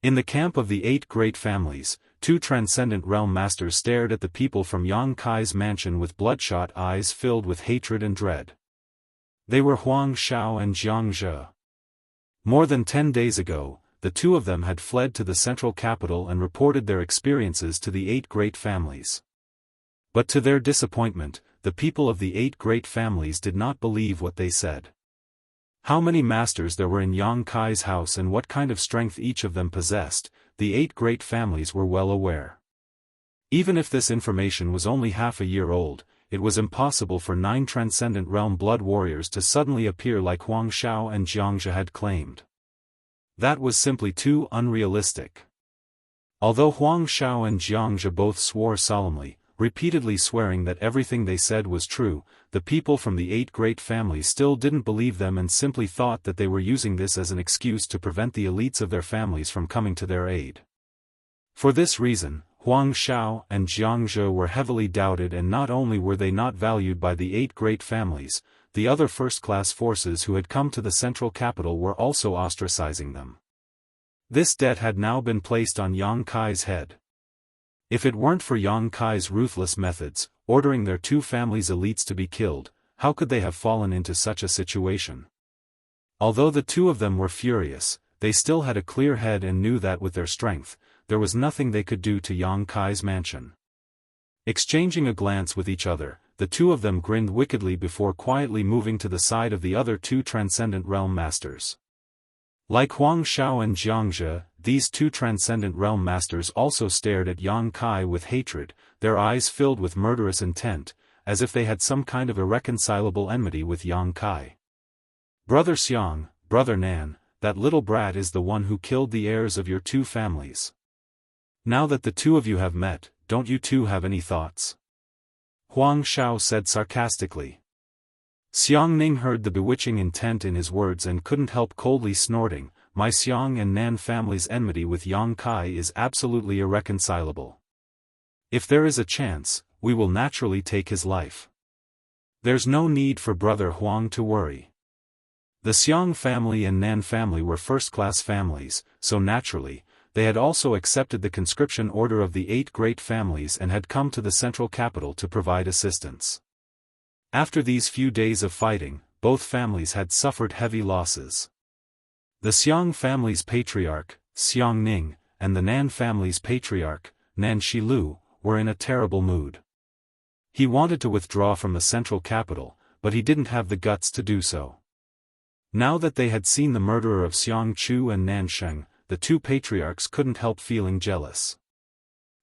In the camp of the 8 great families, 2 transcendent realm masters stared at the people from Yang Kai's mansion with bloodshot eyes filled with hatred and dread. They were Huang Xiao and Jianghu. More than 10 days ago, the 2 of them had fled to the central capital and reported their experiences to the 8 great families. But to their disappointment, the people of the 8 great families did not believe what they said. How many masters there were in Yang Kai's house and what kind of strength each of them possessed, the 8 great families were well aware. Even if this information was only half a year old, it was impossible for 9 transcendent realm blood warriors to suddenly appear like Huang Xiao and Jianghu had claimed. That was simply too unrealistic. Although Huang Xiao and Jianghu both swore solemnly, repeatedly swearing that everything they said was true, the people from the 8 great families still didn't believe them and simply thought that they were using this as an excuse to prevent the elites of their families from coming to their aid. For this reason, Huang Xiao and Jianghu were heavily doubted, and not only were they not valued by the 8 great families, the other first-class forces who had come to the central capital were also ostracizing them. This debt had now been placed on Yang Kai's head. If it weren't for Yang Kai's ruthless methods, ordering their 2 families' elites to be killed, how could they have fallen into such a situation? Although the 2 of them were furious, they still had a clear head and knew that with their strength, there was nothing they could do to Yang Kai's mansion. Exchanging a glance with each other, the 2 of them grinned wickedly before quietly moving to the side of the other 2 transcendent realm masters. Like Huang Xiao and Jianghu, these 2 transcendent realm masters also stared at Yang Kai with hatred, their eyes filled with murderous intent, as if they had some kind of irreconcilable enmity with Yang Kai. "Brother Xiang, brother Nan, that little brat is the one who killed the heirs of your 2 families. Now that the 2 of you have met, don't you 2 have any thoughts?" Huang Xiao said sarcastically. Xiang Ning heard the bewitching intent in his words and couldn't help coldly snorting, "My Xiang and Nan family's enmity with Yang Kai is absolutely irreconcilable. If there is a chance, we will naturally take his life. There's no need for brother Huang to worry." The Xiang family and Nan family were first-class families, so naturally, they had also accepted the conscription order of the 8 great families and had come to the central capital to provide assistance. After these few days of fighting, both families had suffered heavy losses. The Xiang family's patriarch, Xiang Ning, and the Nan family's patriarch, Nan Shilu, were in a terrible mood. He wanted to withdraw from the central capital, but he didn't have the guts to do so. Now that they had seen the murderer of Xiang Chu and Nan Sheng, the 2 patriarchs couldn't help feeling jealous.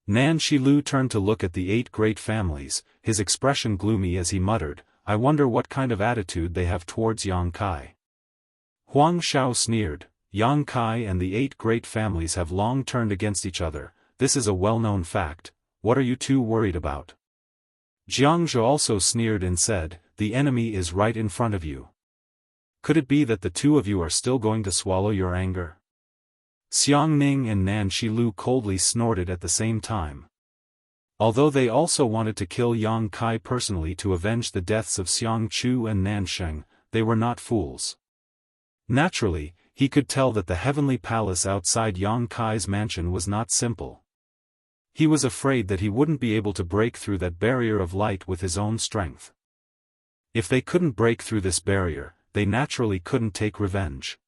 Nan Shilu turned to look at the 8 great families, his expression gloomy as he muttered, "I wonder what kind of attitude they have towards Yang Kai." Huang Xiao sneered, "Yang Kai and the 8 great families have long turned against each other, this is a well-known fact, what are you 2 worried about?" Jianghu also sneered and said, "The enemy is right in front of you. Could it be that the two of you are still going to swallow your anger? Xiang Ning and Nan Shilu coldly snorted at the same time. Although they also wanted to kill Yang Kai personally to avenge the deaths of Xiang Chu and Nan Sheng, they were not fools. Naturally, he could tell that the heavenly palace outside Yang Kai's mansion was not simple. He was afraid that he wouldn't be able to break through that barrier of light with his own strength. If they couldn't break through this barrier, they naturally couldn't take revenge.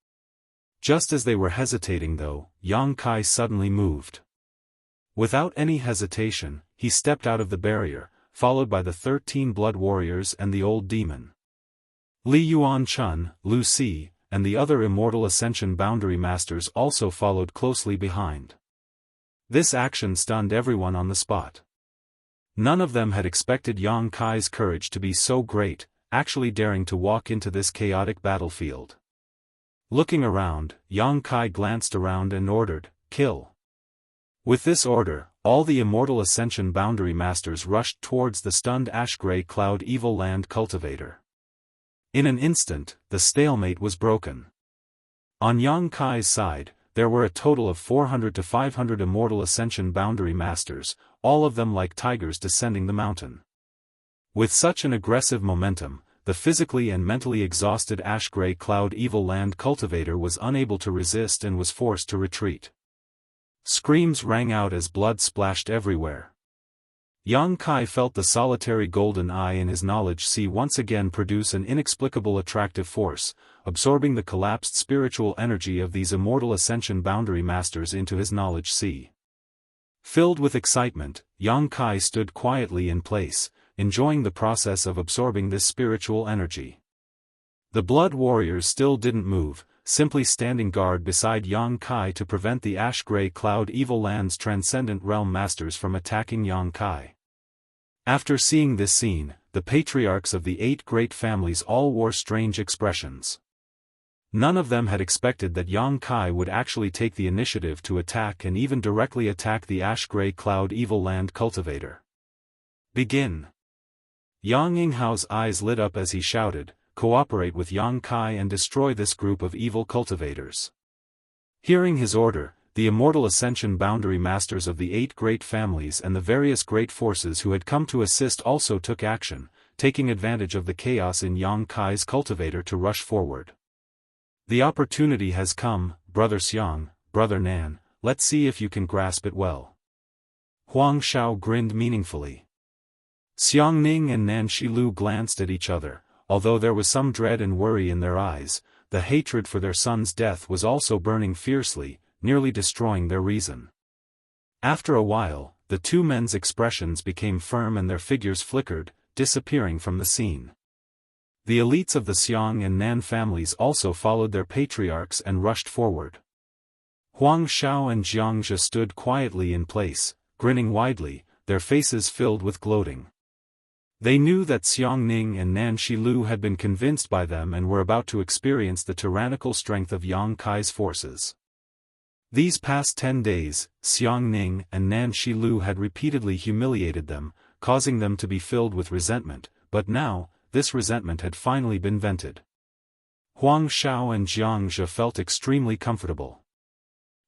Just as they were hesitating though, Yang Kai suddenly moved. Without any hesitation, he stepped out of the barrier, followed by the 13 blood warriors and the old demon. Li Yuan Chun, Lu Si, and the other Immortal Ascension boundary masters also followed closely behind. This action stunned everyone on the spot. None of them had expected Yang Kai's courage to be so great, actually daring to walk into this chaotic battlefield. Looking around, Yang Kai glanced around and ordered, "Kill." With this order, all the Immortal Ascension boundary masters rushed towards the stunned ash-gray cloud evil land cultivator. In an instant, the stalemate was broken. On Yang Kai's side, there were a total of 400 to 500 Immortal Ascension boundary masters, all of them like tigers descending the mountain. With such an aggressive momentum, the physically and mentally exhausted ash-gray cloud evil land cultivator was unable to resist and was forced to retreat. Screams rang out as blood splashed everywhere. Yang Kai felt the solitary golden eye in his knowledge sea once again produce an inexplicable attractive force, absorbing the collapsed spiritual energy of these Immortal Ascension boundary masters into his knowledge sea. Filled with excitement, Yang Kai stood quietly in place, enjoying the process of absorbing this spiritual energy. The blood warriors still didn't move, simply standing guard beside Yang Kai to prevent the ash-gray cloud evil land's transcendent realm masters from attacking Yang Kai. After seeing this scene, the patriarchs of the 8 great families all wore strange expressions. None of them had expected that Yang Kai would actually take the initiative to attack and even directly attack the ash-gray cloud evil land cultivator. Begin! Yang Yinghao's eyes lit up as he shouted, "Cooperate with Yang Kai and destroy this group of evil cultivators." Hearing his order, the Immortal Ascension boundary masters of the 8 great families and the various great forces who had come to assist also took action, taking advantage of the chaos in Yang Kai's cultivator to rush forward. "The opportunity has come, Brother Xiang, Brother Nan, let's see if you can grasp it well." Huang Shao grinned meaningfully. Xiang Ning and Nan Shilu glanced at each other. Although there was some dread and worry in their eyes, the hatred for their son's death was also burning fiercely, nearly destroying their reason. After a while, the two men's expressions became firm and their figures flickered, disappearing from the scene. The elites of the Xiang and Nan families also followed their patriarchs and rushed forward. Huang Shao and Jianghu stood quietly in place, grinning widely, their faces filled with gloating. They knew that Xiang Ning and Nan Shilu had been convinced by them and were about to experience the tyrannical strength of Yang Kai's forces. These past 10 days, Xiang Ning and Nan Shilu had repeatedly humiliated them, causing them to be filled with resentment, but now, this resentment had finally been vented. Huang Shao and Jianghu felt extremely comfortable.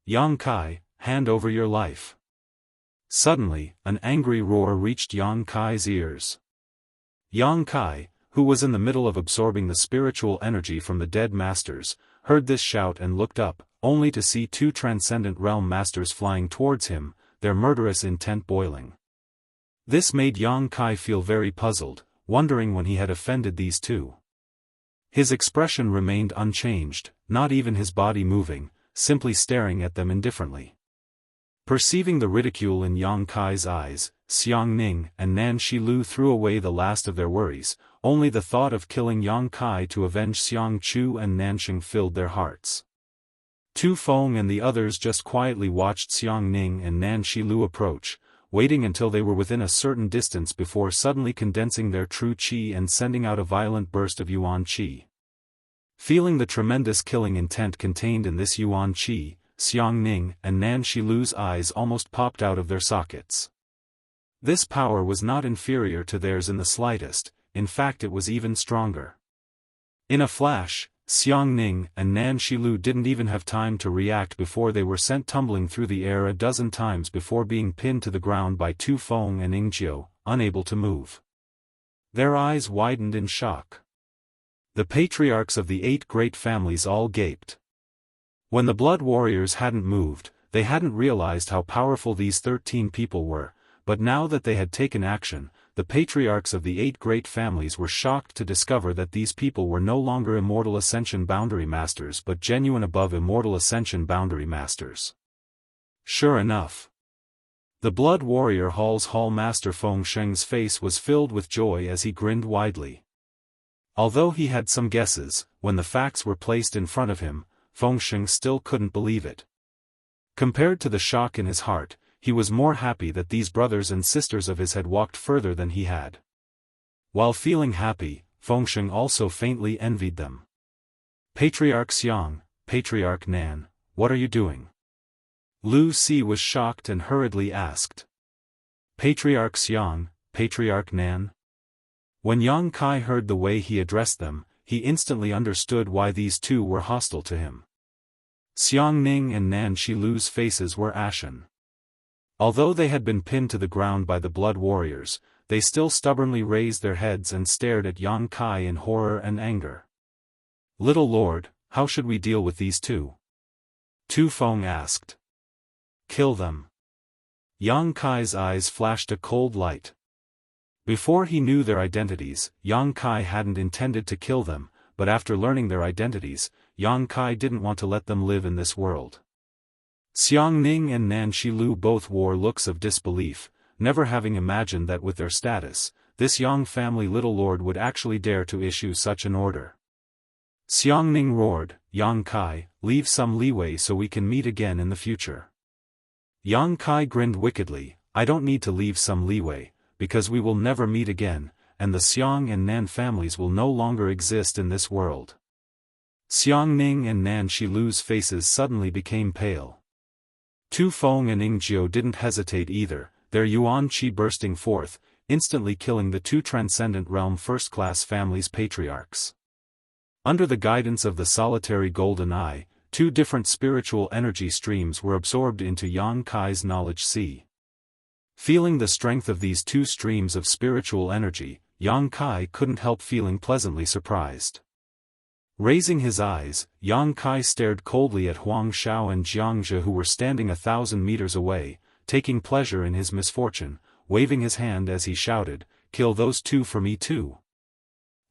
"Yang Kai, hand over your life." Suddenly, an angry roar reached Yang Kai's ears. Yang Kai, who was in the middle of absorbing the spiritual energy from the dead masters, heard this shout and looked up, only to see 2 transcendent realm masters flying towards him, their murderous intent boiling. This made Yang Kai feel very puzzled, wondering when he had offended these two. His expression remained unchanged, not even his body moving, simply staring at them indifferently. Perceiving the ridicule in Yang Kai's eyes, Xiang Ning and Nan Shilu threw away the last of their worries, only the thought of killing Yang Kai to avenge Xiang Chu and Nansheng filled their hearts. Tu Feng and the others just quietly watched Xiang Ning and Nan Shilu approach, waiting until they were within a certain distance before suddenly condensing their true qi and sending out a violent burst of yuan qi. Feeling the tremendous killing intent contained in this yuan qi, Xiang Ning and Nan Shilu's eyes almost popped out of their sockets. This power was not inferior to theirs in the slightest, in fact it was even stronger. In a flash, Xiang Ning and Nan Shilu didn't even have time to react before they were sent tumbling through the air a dozen times before being pinned to the ground by Tu Feng and Ingjiu, unable to move. Their eyes widened in shock. The patriarchs of the 8 great families all gaped. When the blood warriors hadn't moved, they hadn't realized how powerful these 13 people were, but now that they had taken action, the patriarchs of the 8 great families were shocked to discover that these people were no longer Immortal Ascension Boundary Masters but genuine above Immortal Ascension Boundary Masters. Sure enough. The Blood Warrior Hall Master Feng Sheng's face was filled with joy as he grinned widely. Although he had some guesses, when the facts were placed in front of him, Feng Sheng still couldn't believe it. Compared to the shock in his heart, he was more happy that these brothers and sisters of his had walked further than he had. While feeling happy, Feng Sheng also faintly envied them. Patriarch Xiang, Patriarch Nan, what are you doing? Lu Si was shocked and hurriedly asked. Patriarch Xiang, Patriarch Nan? When Yang Kai heard the way he addressed them, he instantly understood why these two were hostile to him. Xiang Ning and Nan Shilu's faces were ashen. Although they had been pinned to the ground by the blood warriors, they still stubbornly raised their heads and stared at Yang Kai in horror and anger. Little Lord, how should we deal with these two? Tu Feng asked. Kill them. Yang Kai's eyes flashed a cold light. Before he knew their identities, Yang Kai hadn't intended to kill them, but after learning their identities, Yang Kai didn't want to let them live in this world. Xiang Ning and Nan Shilu both wore looks of disbelief, never having imagined that with their status, this Yang family little lord would actually dare to issue such an order. Xiang Ning roared, Yang Kai, leave some leeway so we can meet again in the future. Yang Kai grinned wickedly, I don't need to leave some leeway, because we will never meet again, and the Xiang and Nan families will no longer exist in this world. Xiang Ning and Nan Shilu's faces suddenly became pale. Tu Feng and Ingjiu didn't hesitate either, their yuan qi bursting forth, instantly killing the 2 Transcendent Realm first-class families' patriarchs. Under the guidance of the solitary golden eye, 2 different spiritual energy streams were absorbed into Yang Kai's knowledge sea. Feeling the strength of these 2 streams of spiritual energy, Yang Kai couldn't help feeling pleasantly surprised. Raising his eyes, Yang Kai stared coldly at Huang Shao and Jianghu who were standing 1,000 meters away, taking pleasure in his misfortune, waving his hand as he shouted, kill those 2 for me too.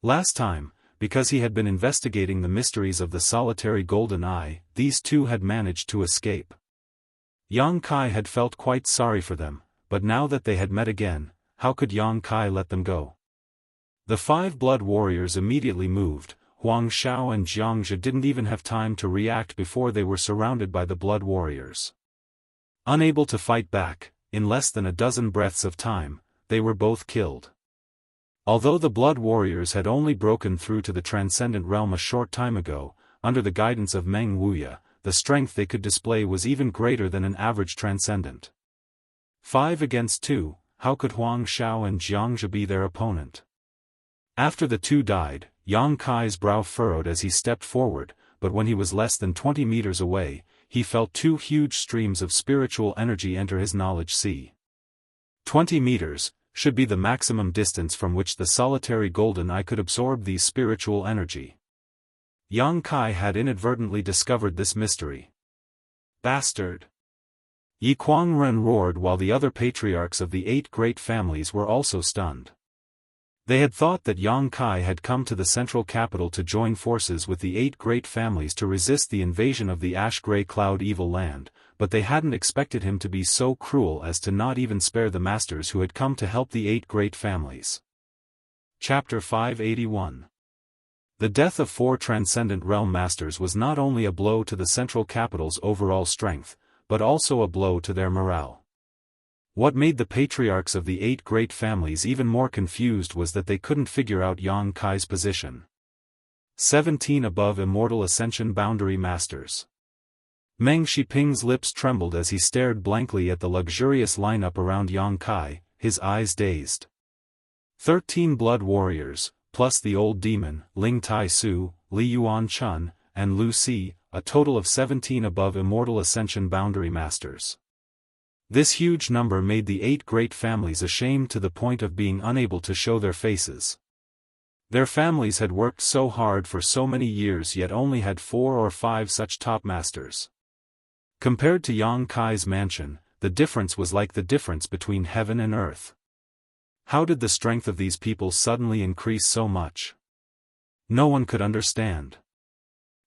Last time, because he had been investigating the mysteries of the solitary golden eye, these 2 had managed to escape. Yang Kai had felt quite sorry for them, but now that they had met again, how could Yang Kai let them go? The 5 blood warriors immediately moved. Huang Shao and Jianghu didn't even have time to react before they were surrounded by the blood warriors. Unable to fight back, in less than a dozen breaths of time, they were both killed. Although the blood warriors had only broken through to the Transcendent Realm a short time ago, under the guidance of Meng Wuya, the strength they could display was even greater than an average Transcendent. 5 against 2, how could Huang Shao and Jianghu be their opponent? After the 2 died, Yang Kai's brow furrowed as he stepped forward, but when he was less than 20 meters away, he felt 2 huge streams of spiritual energy enter his knowledge sea. 20 meters should be the maximum distance from which the solitary golden eye could absorb these spiritual energy. Yang Kai had inadvertently discovered this mystery. Bastard! Yi Kuangren roared while the other patriarchs of the 8 great families were also stunned. They had thought that Yang Kai had come to the central capital to join forces with the 8 great families to resist the invasion of the ash-gray cloud evil land, but they hadn't expected him to be so cruel as to not even spare the masters who had come to help the 8 great families. Chapter 581. The death of 4 Transcendent Realm Masters was not only a blow to the central capital's overall strength, but also a blow to their morale. What made the patriarchs of the 8 great families even more confused was that they couldn't figure out Yang Kai's position. 17 above Immortal Ascension Boundary Masters. Meng Shiping's lips trembled as he stared blankly at the luxurious lineup around Yang Kai, his eyes dazed. 13 blood warriors, plus the old demon, Ling Tai Su, Li Yuan Chun, and Lu Si, a total of 17 above Immortal Ascension boundary masters. This huge number made the 8 great families ashamed to the point of being unable to show their faces. Their families had worked so hard for so many years yet only had 4 or 5 such top masters. Compared to Yang Kai's mansion, the difference was like the difference between heaven and earth. How did the strength of these people suddenly increase so much? No one could understand.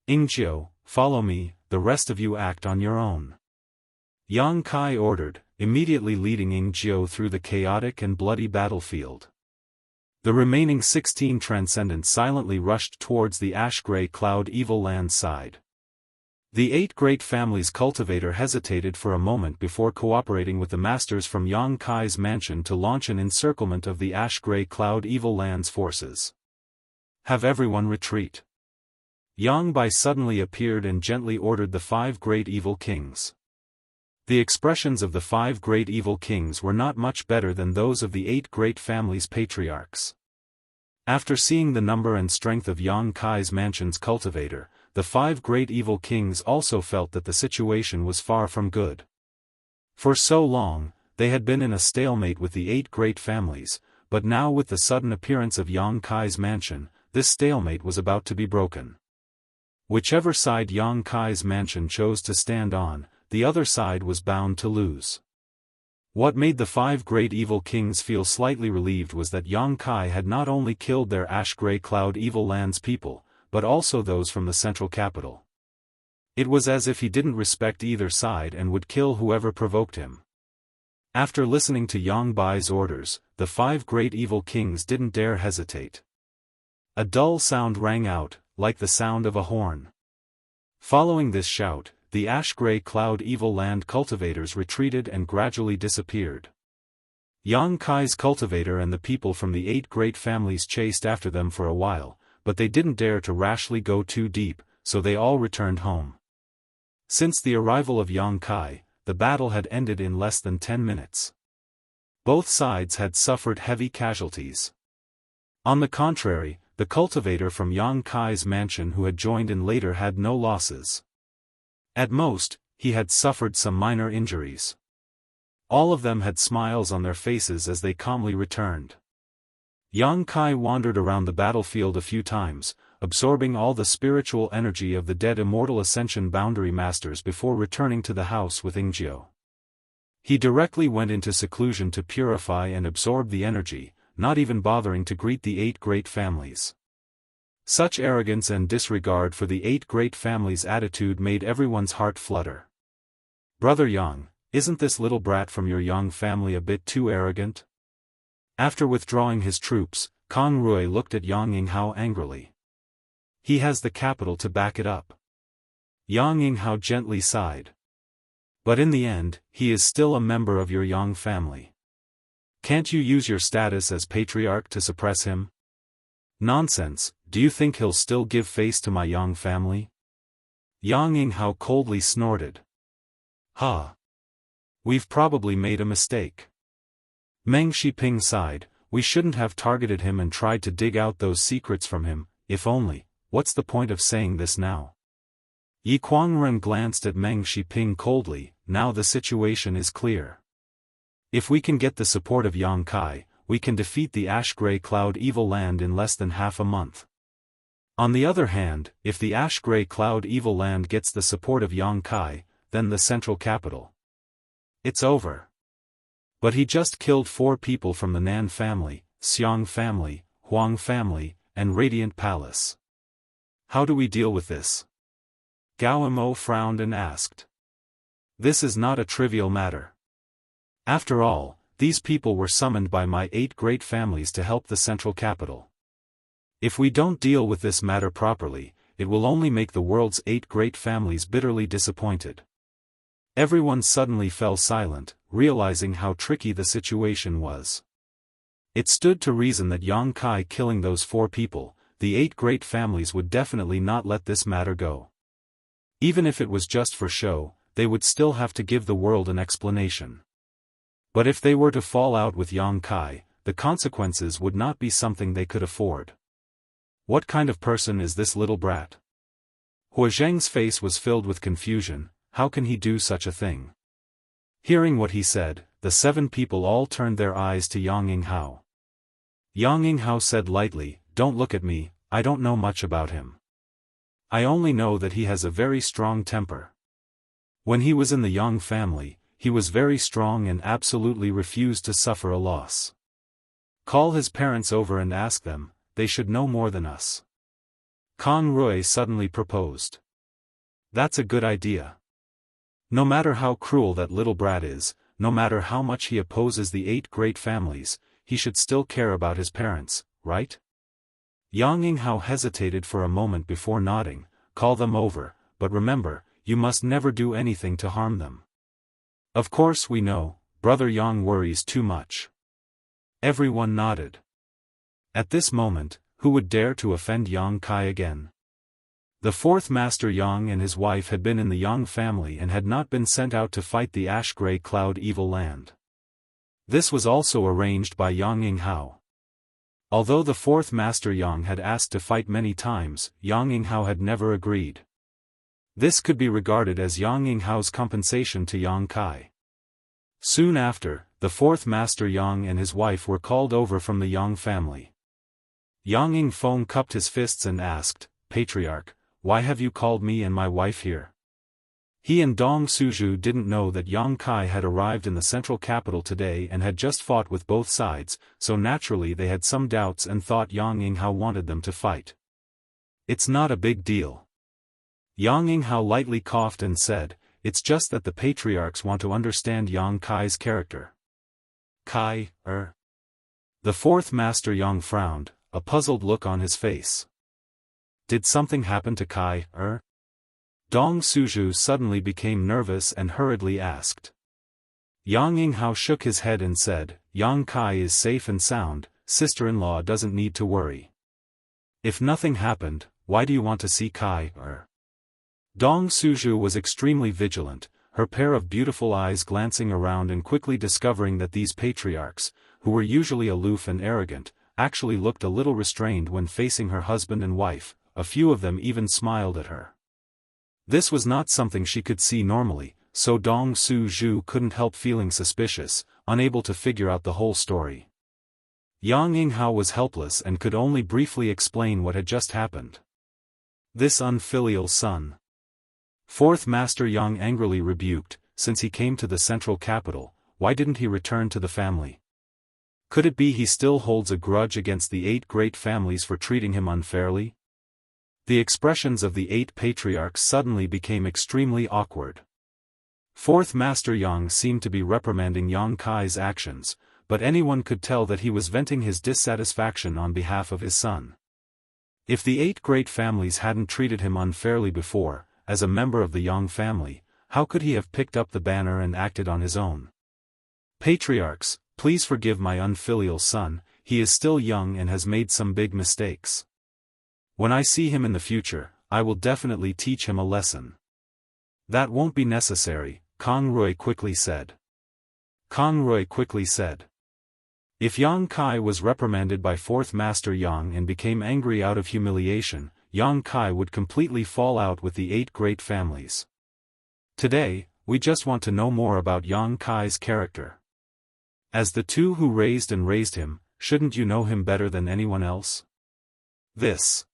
Ingjiu, follow me, the rest of you act on your own. Yang Kai ordered, immediately leading Ingjiu through the chaotic and bloody battlefield. The remaining 16 transcendents silently rushed towards the ash-gray cloud evil land side. The 8 great families' cultivator hesitated for a moment before cooperating with the masters from Yang Kai's mansion to launch an encirclement of the ash-gray cloud evil land's forces. Have everyone retreat. Yang Bai suddenly appeared and gently ordered the 5 great evil kings. The expressions of the 5 great evil kings were not much better than those of the 8 great families' patriarchs. After seeing the number and strength of Yang Kai's mansion's cultivator, the 5 great evil kings also felt that the situation was far from good. For so long, they had been in a stalemate with the 8 great families, but now with the sudden appearance of Yang Kai's mansion, this stalemate was about to be broken. Whichever side Yang Kai's mansion chose to stand on, the other side was bound to lose. What made the 5 great evil kings feel slightly relieved was that Yang Kai had not only killed their ash-gray cloud evil land's people, but also those from the central capital. It was as if he didn't respect either side and would kill whoever provoked him. After listening to Yang Bai's orders, the 5 great evil kings didn't dare hesitate. A dull sound rang out, like the sound of a horn. Following this shout, the ash-gray cloud evil land cultivators retreated and gradually disappeared. Yang Kai's cultivator and the people from the 8 great families chased after them for a while, but they didn't dare to rashly go too deep, so they all returned home. Since the arrival of Yang Kai, the battle had ended in less than 10 minutes. Both sides had suffered heavy casualties. On the contrary, the cultivator from Yang Kai's mansion who had joined in later had no losses. At most, he had suffered some minor injuries. All of them had smiles on their faces as they calmly returned. Yang Kai wandered around the battlefield a few times, absorbing all the spiritual energy of the dead Immortal Ascension boundary masters before returning to the house with Ingjiu. He directly went into seclusion to purify and absorb the energy, not even bothering to greet the 8 great families. Such arrogance and disregard for the 8 great families' attitude made everyone's heart flutter. Brother Yang, isn't this little brat from your Yang family a bit too arrogant? After withdrawing his troops, Kang Rui looked at Yang Yinghao angrily. He has the capital to back it up. Yang Yinghao gently sighed. But in the end, he is still a member of your Yang family. Can't you use your status as patriarch to suppress him? Nonsense, do you think he'll still give face to my Yang family? Yang Yinghao coldly snorted. Ha! We've probably made a mistake. Meng Shiping sighed, we shouldn't have targeted him and tried to dig out those secrets from him, if only, what's the point of saying this now? Yi Kuangren glanced at Meng Shiping coldly, now the situation is clear. If we can get the support of Yang Kai, we can defeat the ash-gray cloud evil land in less than half a month. On the other hand, if the ash-gray cloud evil land gets the support of Yang Kai, then the central capital. It's over. But he just killed 4 people from the Nan family, Xiang family, Huang family, and Radiant Palace. How do we deal with this? Gao Mo frowned and asked. This is not a trivial matter. After all, these people were summoned by my 8 great families to help the central capital. If we don't deal with this matter properly, it will only make the world's 8 great families bitterly disappointed. Everyone suddenly fell silent, realizing how tricky the situation was. It stood to reason that Yang Kai killing those 4 people, the 8 great families would definitely not let this matter go. Even if it was just for show, they would still have to give the world an explanation. But if they were to fall out with Yang Kai, the consequences would not be something they could afford. What kind of person is this little brat? Hua Zheng's face was filled with confusion. How can he do such a thing? Hearing what he said, the 7 people all turned their eyes to Yang Yinghao. Yang Yinghao said lightly, "Don't look at me, I don't know much about him. I only know that he has a very strong temper. When he was in the Yang family, he was very strong and absolutely refused to suffer a loss. Call his parents over and ask them, they should know more than us." Kang Rui suddenly proposed. That's a good idea. No matter how cruel that little brat is, no matter how much he opposes the 8 great families, he should still care about his parents, right? Yang Yinghao hesitated for a moment before nodding. Call them over, but remember, you must never do anything to harm them. Of course we know, Brother Yang worries too much. Everyone nodded. At this moment, who would dare to offend Yang Kai again? The 4th Master Yang and his wife had been in the Yang family and had not been sent out to fight the ash-gray cloud evil land. This was also arranged by Yang Yinghao. Although the 4th Master Yang had asked to fight many times, Yang Yinghao had never agreed. This could be regarded as Yang Yinghao's compensation to Yang Kai. Soon after, the 4th Master Yang and his wife were called over from the Yang family. Yang Yingfeng cupped his fists and asked, "Patriarch, why have you called me and my wife here?" He and Dong Suzhu didn't know that Yang Kai had arrived in the central capital today and had just fought with both sides, so naturally they had some doubts and thought Yang Yinghao wanted them to fight. It's not a big deal. Yang Yinghao lightly coughed and said, "It's just that the patriarchs want to understand Yang Kai's character." Kai, The 4th Master Yang frowned, a puzzled look on his face. Did something happen to Kai, Dong Suzhu suddenly became nervous and hurriedly asked. Yang Yinghao shook his head and said, "Yang Kai is safe and sound, sister-in-law doesn't need to worry." "If nothing happened, why do you want to see Kai, Dong Suzhu was extremely vigilant, her pair of beautiful eyes glancing around and quickly discovering that these patriarchs, who were usually aloof and arrogant, actually looked a little restrained when facing her husband and wife. A few of them even smiled at her. This was not something she could see normally, so Dong Suzhu couldn't help feeling suspicious, unable to figure out the whole story. Yang Yinghao was helpless and could only briefly explain what had just happened. This unfilial son. 4th Master Yang angrily rebuked, since he came to the central capital, why didn't he return to the family? Could it be he still holds a grudge against the 8 great families for treating him unfairly? The expressions of the 8 patriarchs suddenly became extremely awkward. 4th Master Yang seemed to be reprimanding Yang Kai's actions, but anyone could tell that he was venting his dissatisfaction on behalf of his son. If the 8 great families hadn't treated him unfairly before, as a member of the Yang family, how could he have picked up the banner and acted on his own? Patriarchs, please forgive my unfilial son, he is still young and has made some big mistakes. When I see him in the future, I will definitely teach him a lesson. That won't be necessary, Kang Rui quickly said. If Yang Kai was reprimanded by 4th Master Yang and became angry out of humiliation, Yang Kai would completely fall out with the 8 great families. Today, we just want to know more about Yang Kai's character. As the 2 who raised him, shouldn't you know him better than anyone else? This.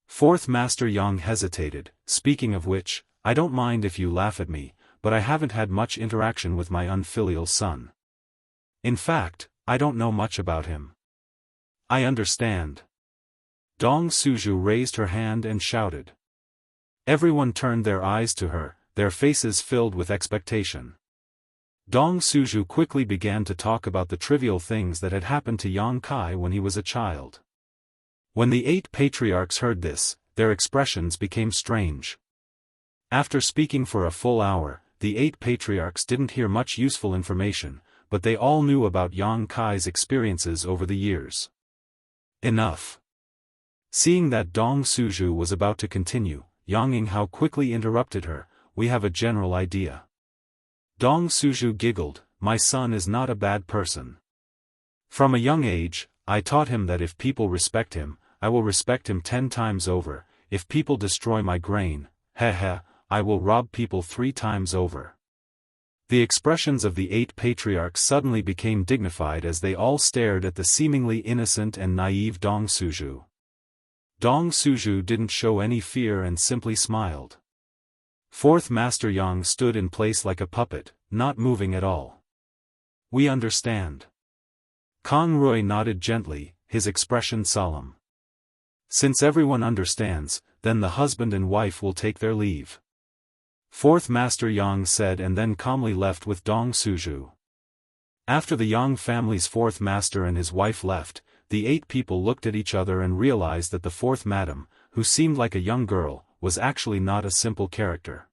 4th Master Yang hesitated, speaking of which, I don't mind if you laugh at me, but I haven't had much interaction with my unfilial son. In fact, I don't know much about him. I understand. Dong Suzhu raised her hand and shouted. Everyone turned their eyes to her, their faces filled with expectation. Dong Suzhu quickly began to talk about the trivial things that had happened to Yang Kai when he was a child. When the 8 patriarchs heard this, their expressions became strange. After speaking for a full hour, the 8 patriarchs didn't hear much useful information, but they all knew about Yang Kai's experiences over the years. Enough. Seeing that Dong Suzhu was about to continue, Yang Yinghao quickly interrupted her, we have a general idea. Dong Suzhu giggled, my son is not a bad person. From a young age, I taught him that if people respect him, I will respect him 10 times over. If people destroy my grain, I will rob people 3 times over." The expressions of the 8 patriarchs suddenly became dignified as they all stared at the seemingly innocent and naive Dong Suzhu. Dong Suzhu didn't show any fear and simply smiled. Fourth Master Yang stood in place like a puppet, not moving at all. "We understand." Kang Rui nodded gently, his expression solemn. "Since everyone understands, then the husband and wife will take their leave," Fourth Master Yang said, and then calmly left with Dong Suzhu. After the Yang family's fourth master and his wife left, the 8 people looked at each other and realized that the fourth madam, who seemed like a young girl, was actually not a simple character.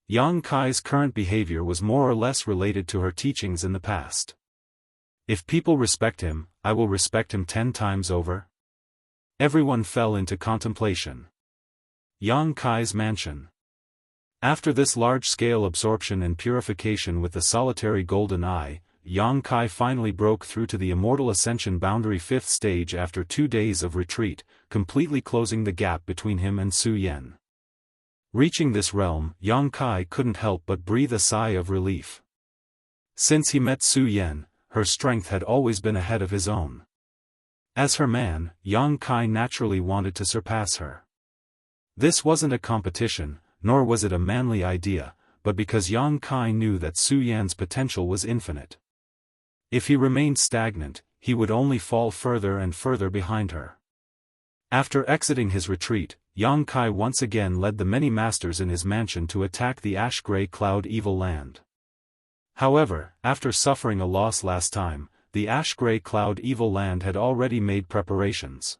Yang Kai's current behavior was more or less related to her teachings in the past. "If people respect him, I will respect him 10 times over." Everyone fell into contemplation. Yang Kai's mansion. After this large-scale absorption and purification with the solitary golden eye, Yang Kai finally broke through to the Immortal Ascension boundary 5th stage after 2 days of retreat, completely closing the gap between him and Su Yan. Reaching this realm, Yang Kai couldn't help but breathe a sigh of relief. Since he met Su Yan, her strength had always been ahead of his own. As her man, Yang Kai naturally wanted to surpass her. This wasn't a competition, nor was it a manly idea, but because Yang Kai knew that Su Yan's potential was infinite. If he remained stagnant, he would only fall further and further behind her. After exiting his retreat, Yang Kai once again led the many masters in his mansion to attack the ash-gray cloud evil land. However, after suffering a loss last time, the ash-gray cloud evil land had already made preparations.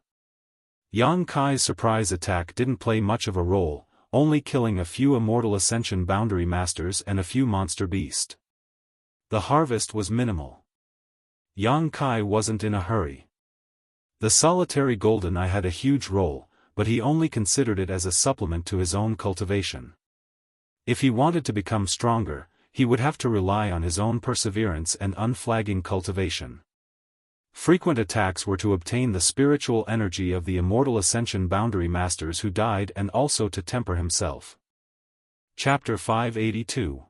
Yang Kai's surprise attack didn't play much of a role, only killing a few Immortal Ascension boundary masters and a few monster beasts. The harvest was minimal. Yang Kai wasn't in a hurry. The solitary golden eye had a huge role, but he only considered it as a supplement to his own cultivation. If he wanted to become stronger, he would have to rely on his own perseverance and unflagging cultivation. Frequent attacks were to obtain the spiritual energy of the Immortal Ascension boundary masters who died and also to temper himself. Chapter 582.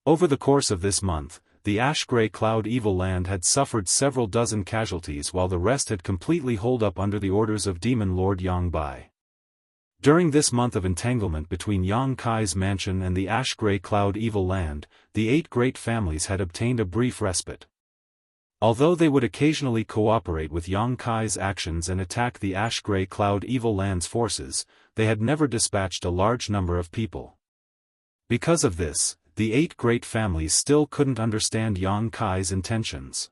Over the course of this month, the ash-gray cloud evil land had suffered several dozen casualties while the rest had completely holed up under the orders of Demon Lord Yang Bai. During this month of entanglement between Yang Kai's mansion and the ash-gray cloud evil land, the 8 great families had obtained a brief respite. Although they would occasionally cooperate with Yang Kai's actions and attack the ash-gray cloud evil land's forces, they had never dispatched a large number of people. Because of this, the 8 great families still couldn't understand Yang Kai's intentions.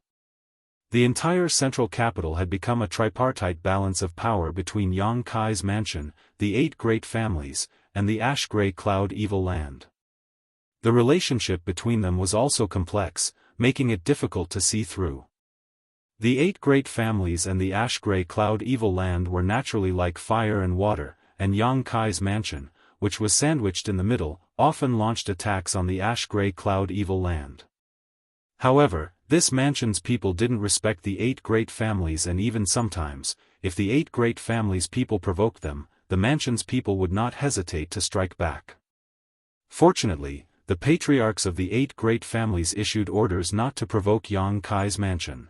The entire central capital had become a tripartite balance of power between Yang Kai's mansion, the 8 great families, and the ash-gray cloud evil land. The relationship between them was also complex, making it difficult to see through. The 8 great families and the ash-gray cloud evil land were naturally like fire and water, and Yang Kai's mansion, which was sandwiched in the middle, often launched attacks on the ash-gray cloud evil land. However, this mansion's people didn't respect the 8 great families, and even sometimes, if the 8 great families' people provoked them, the mansion's people would not hesitate to strike back. Fortunately, the patriarchs of the 8 great families issued orders not to provoke Yang Kai's mansion.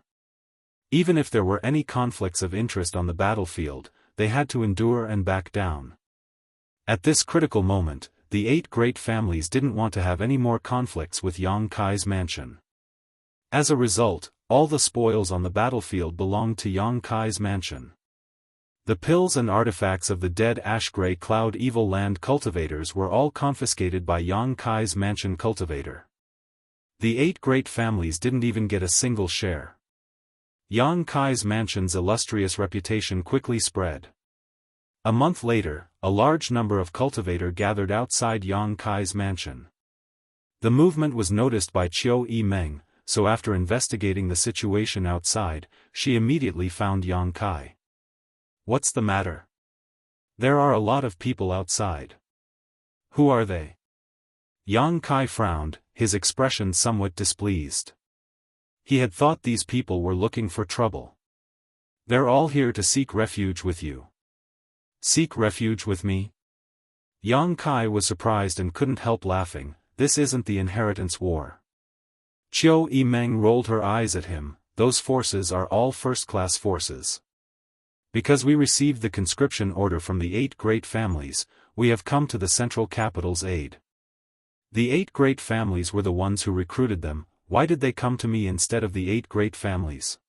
Even if there were any conflicts of interest on the battlefield, they had to endure and back down. At this critical moment, the 8 great families didn't want to have any more conflicts with Yang Kai's mansion. As a result, all the spoils on the battlefield belonged to Yang Kai's mansion. The pills and artifacts of the dead ash-gray cloud evil land cultivators were all confiscated by Yang Kai's mansion cultivator. The 8 great families didn't even get a single share. Yang Kai's mansion's illustrious reputation quickly spread. A month later, a large number of cultivators gathered outside Yang Kai's mansion. The movement was noticed by Qiu Yimeng, so after investigating the situation outside, she immediately found Yang Kai. "What's the matter? There are a lot of people outside. Who are they?" Yang Kai frowned, his expression somewhat displeased. He had thought these people were looking for trouble. They're all here to seek refuge with you. Seek refuge with me? Yang Kai was surprised and couldn't help laughing. This isn't the inheritance war. Qiu Yimeng rolled her eyes at him. Those forces are all first-class forces. Because we received the conscription order from the 8 great families, we have come to the central capital's aid. The 8 great families were the ones who recruited them. Why did they come to me instead of the 8 great families?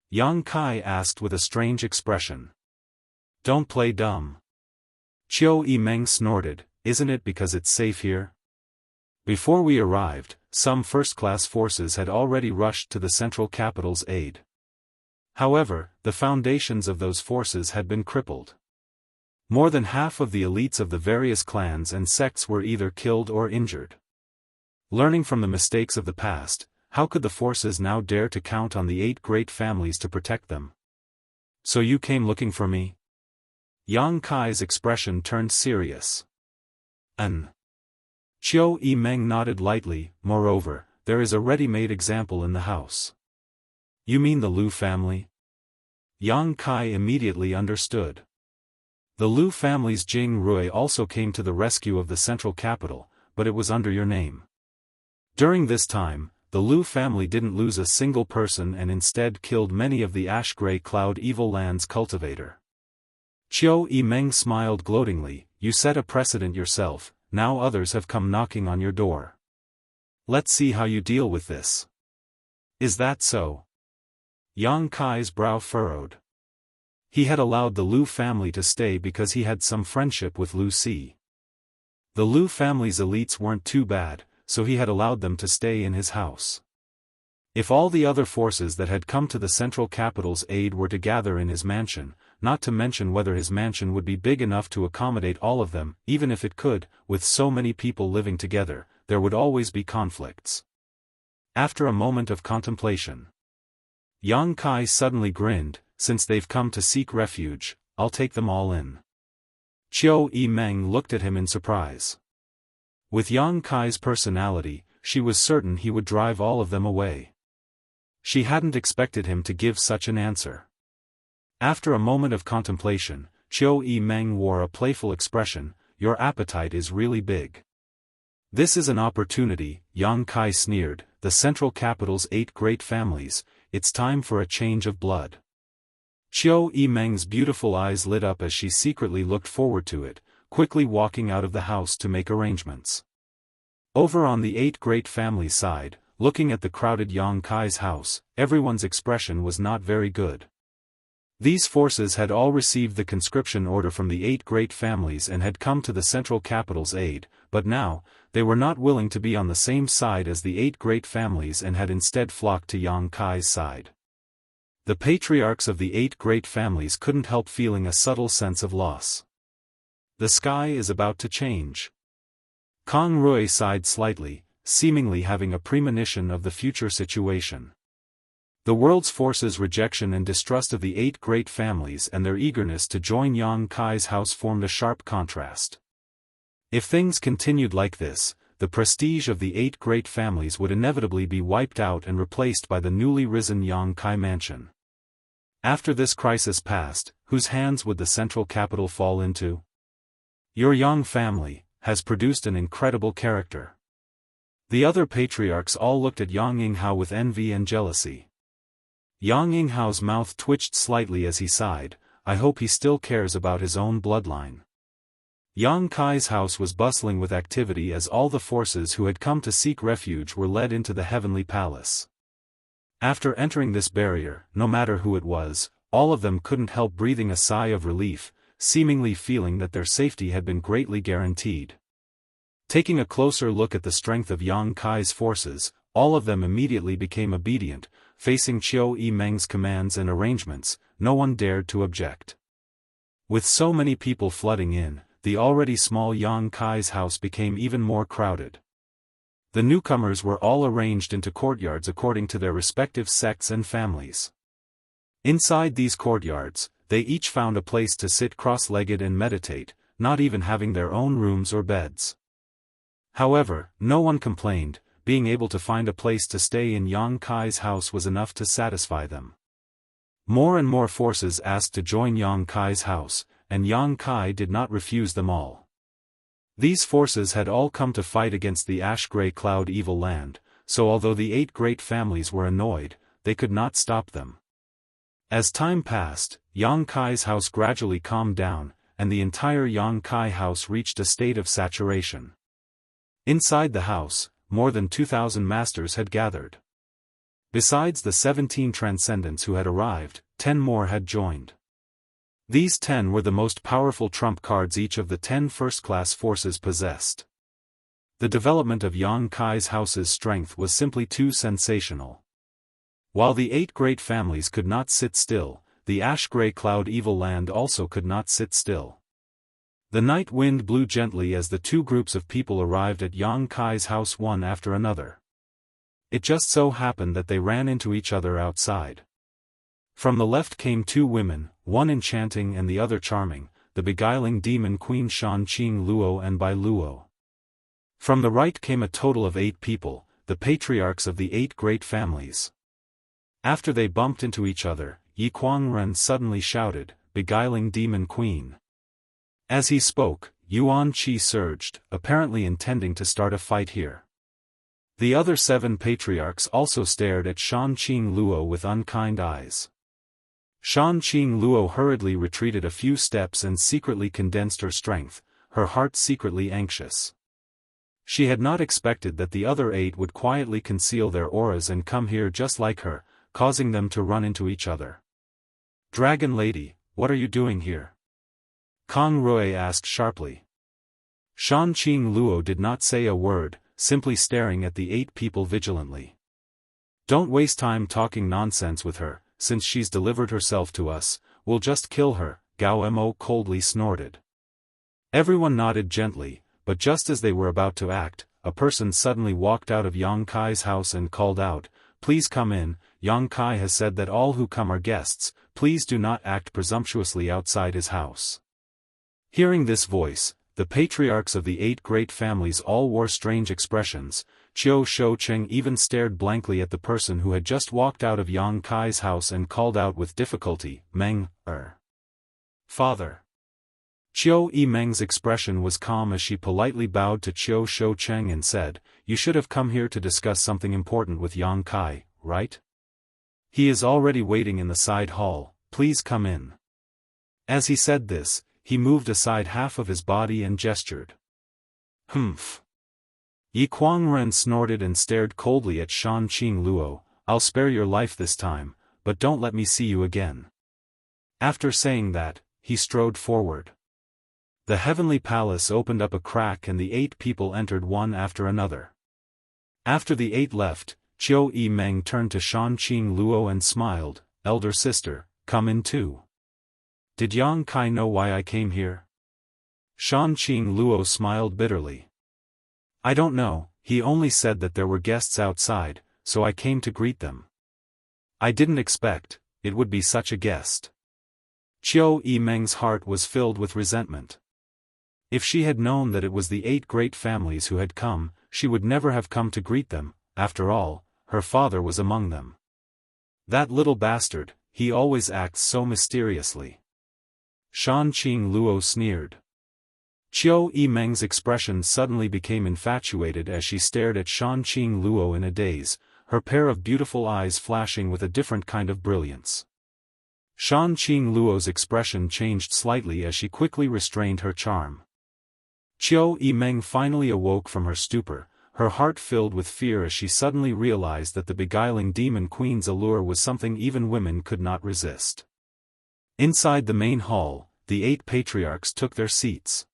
Yang Kai asked with a strange expression. Don't play dumb. Qiu Yimeng snorted, isn't it because it's safe here? Before we arrived, some first-class forces had already rushed to the central capital's aid. However, the foundations of those forces had been crippled. More than half of the elites of the various clans and sects were either killed or injured. Learning from the mistakes of the past, how could the forces now dare to count on the 8 great families to protect them? So you came looking for me? Yang Kai's expression turned serious. Qiu Yimeng nodded lightly. Moreover, there is a ready-made example in the house. You mean the Lu family? Yang Kai immediately understood. The Lu family's Jing Rui also came to the rescue of the central capital, but it was under your name. During this time, the Lu family didn't lose a single person and instead killed many of the Ash-Grey Cloud Evil Land's cultivator. Qiu Yimeng smiled gloatingly. You set a precedent yourself, now others have come knocking on your door. Let's see how you deal with this. Is that so? Yang Kai's brow furrowed. He had allowed the Lu family to stay because he had some friendship with Lu Si. The Lu family's elites weren't too bad, so he had allowed them to stay in his house. If all the other forces that had come to the central capital's aid were to gather in his mansion, not to mention whether his mansion would be big enough to accommodate all of them, even if it could, with so many people living together, there would always be conflicts. After a moment of contemplation, Yang Kai suddenly grinned. Since they've come to seek refuge, I'll take them all in. Qiu Yimeng looked at him in surprise. With Yang Kai's personality, she was certain he would drive all of them away. She hadn't expected him to give such an answer. After a moment of contemplation, Qiu Yimeng wore a playful expression. Your appetite is really big. This is an opportunity, Yang Kai sneered, the central capital's 8 great families, it's time for a change of blood. Qiu Yimeng's beautiful eyes lit up as she secretly looked forward to it, quickly walking out of the house to make arrangements. Over on the 8 great families' side, looking at the crowded Yang Kai's house, everyone's expression was not very good. These forces had all received the conscription order from the 8 great families and had come to the central capital's aid, but now, they were not willing to be on the same side as the 8 great families and had instead flocked to Yang Kai's side. The patriarchs of the 8 great families couldn't help feeling a subtle sense of loss. The sky is about to change. Kang Rui sighed slightly, seemingly having a premonition of the future situation. The world's forces' rejection and distrust of the 8 great families and their eagerness to join Yang Kai's house formed a sharp contrast. If things continued like this, the prestige of the 8 great families would inevitably be wiped out and replaced by the newly risen Yang Kai mansion. After this crisis passed, whose hands would the central capital fall into? Your Yang family has produced an incredible character. The other patriarchs all looked at Yang Yinghao with envy and jealousy. Yang Yinghao's mouth twitched slightly as he sighed. I hope he still cares about his own bloodline. Yang Kai's house was bustling with activity as all the forces who had come to seek refuge were led into the heavenly palace. After entering this barrier, no matter who it was, all of them couldn't help breathing a sigh of relief, seemingly feeling that their safety had been greatly guaranteed. Taking a closer look at the strength of Yang Kai's forces, all of them immediately became obedient, facing Qiu Yimeng's commands and arrangements. No one dared to object. With so many people flooding in, the already small Yang Kai's house became even more crowded. The newcomers were all arranged into courtyards according to their respective sects and families. Inside these courtyards, they each found a place to sit cross-legged and meditate, not even having their own rooms or beds. However, no one complained. Being able to find a place to stay in Yang Kai's house was enough to satisfy them. More and more forces asked to join Yang Kai's house, and Yang Kai did not refuse them all. These forces had all come to fight against the ash-gray cloud evil land, so although the 8 great families were annoyed, they could not stop them. As time passed, Yang Kai's house gradually calmed down, and the entire Yang Kai house reached a state of saturation. Inside the house, more than 2,000 masters had gathered. Besides the 17 transcendents who had arrived, 10 more had joined. These 10 were the most powerful trump cards each of the 10 first-class forces possessed. The development of Yang Kai's house's strength was simply too sensational. While the 8 great families could not sit still, the ash-gray cloud evil land also could not sit still. The night wind blew gently as the 2 groups of people arrived at Yang Kai's house one after another. It just so happened that they ran into each other outside. From the left came 2 women, one enchanting and the other charming, the beguiling demon queen Shan Qing Luo and Bai Luo. From the right came a total of 8 people, the patriarchs of the 8 great families. After they bumped into each other, Yi Kuangren suddenly shouted, "Beguiling demon queen." As he spoke, Yuan Qi surged, apparently intending to start a fight here. The other 7 patriarchs also stared at Shan Qing Luo with unkind eyes. Shan Qing Luo hurriedly retreated a few steps and secretly condensed her strength, her heart secretly anxious. She had not expected that the other 8 would quietly conceal their auras and come here just like her, causing them to run into each other. "Dragon Lady, what are you doing here?" Kang Rui asked sharply. Shan Qing Luo did not say a word, simply staring at the 8 people vigilantly. "Don't waste time talking nonsense with her, since she's delivered herself to us, we'll just kill her," Gao Mo coldly snorted. Everyone nodded gently, but just as they were about to act, a person suddenly walked out of Yang Kai's house and called out, "Please come in, Yang Kai has said that all who come are guests, please do not act presumptuously outside his house." Hearing this voice, the patriarchs of the 8 great families all wore strange expressions. Qiu Shoucheng even stared blankly at the person who had just walked out of Yang Kai's house and called out with difficulty, "Meng, Father." Qiu Yimeng's expression was calm as she politely bowed to Qiu Shoucheng and said, "You should have come here to discuss something important with Yang Kai, right? He is already waiting in the side hall, please come in." As he said this, he moved aside half of his body and gestured. "Humph." Yi Kuangren snorted and stared coldly at Shan Qing Luo, "I'll spare your life this time, but don't let me see you again." After saying that, he strode forward. The heavenly palace opened up a crack and the 8 people entered one after another. After the 8 left, Qiu Yimeng turned to Shan Qing Luo and smiled, "Elder sister, come in too." "Did Yang Kai know why I came here?" Shan Qing Luo smiled bitterly. "I don't know, he only said that there were guests outside, so I came to greet them. I didn't expect it would be such a guest." Qiu Yimeng's heart was filled with resentment. If she had known that it was the 8 great families who had come, she would never have come to greet them. After all, her father was among them. "That little bastard, he always acts so mysteriously." Shan Qing Luo sneered. Qiu Yimeng's expression suddenly became infatuated as she stared at Shan Qing Luo in a daze, her pair of beautiful eyes flashing with a different kind of brilliance. Shan Qing Luo's expression changed slightly as she quickly restrained her charm. Qiu Yimeng finally awoke from her stupor, her heart filled with fear as she suddenly realized that the beguiling demon queen's allure was something even women could not resist. Inside the main hall, the 8 patriarchs took their seats.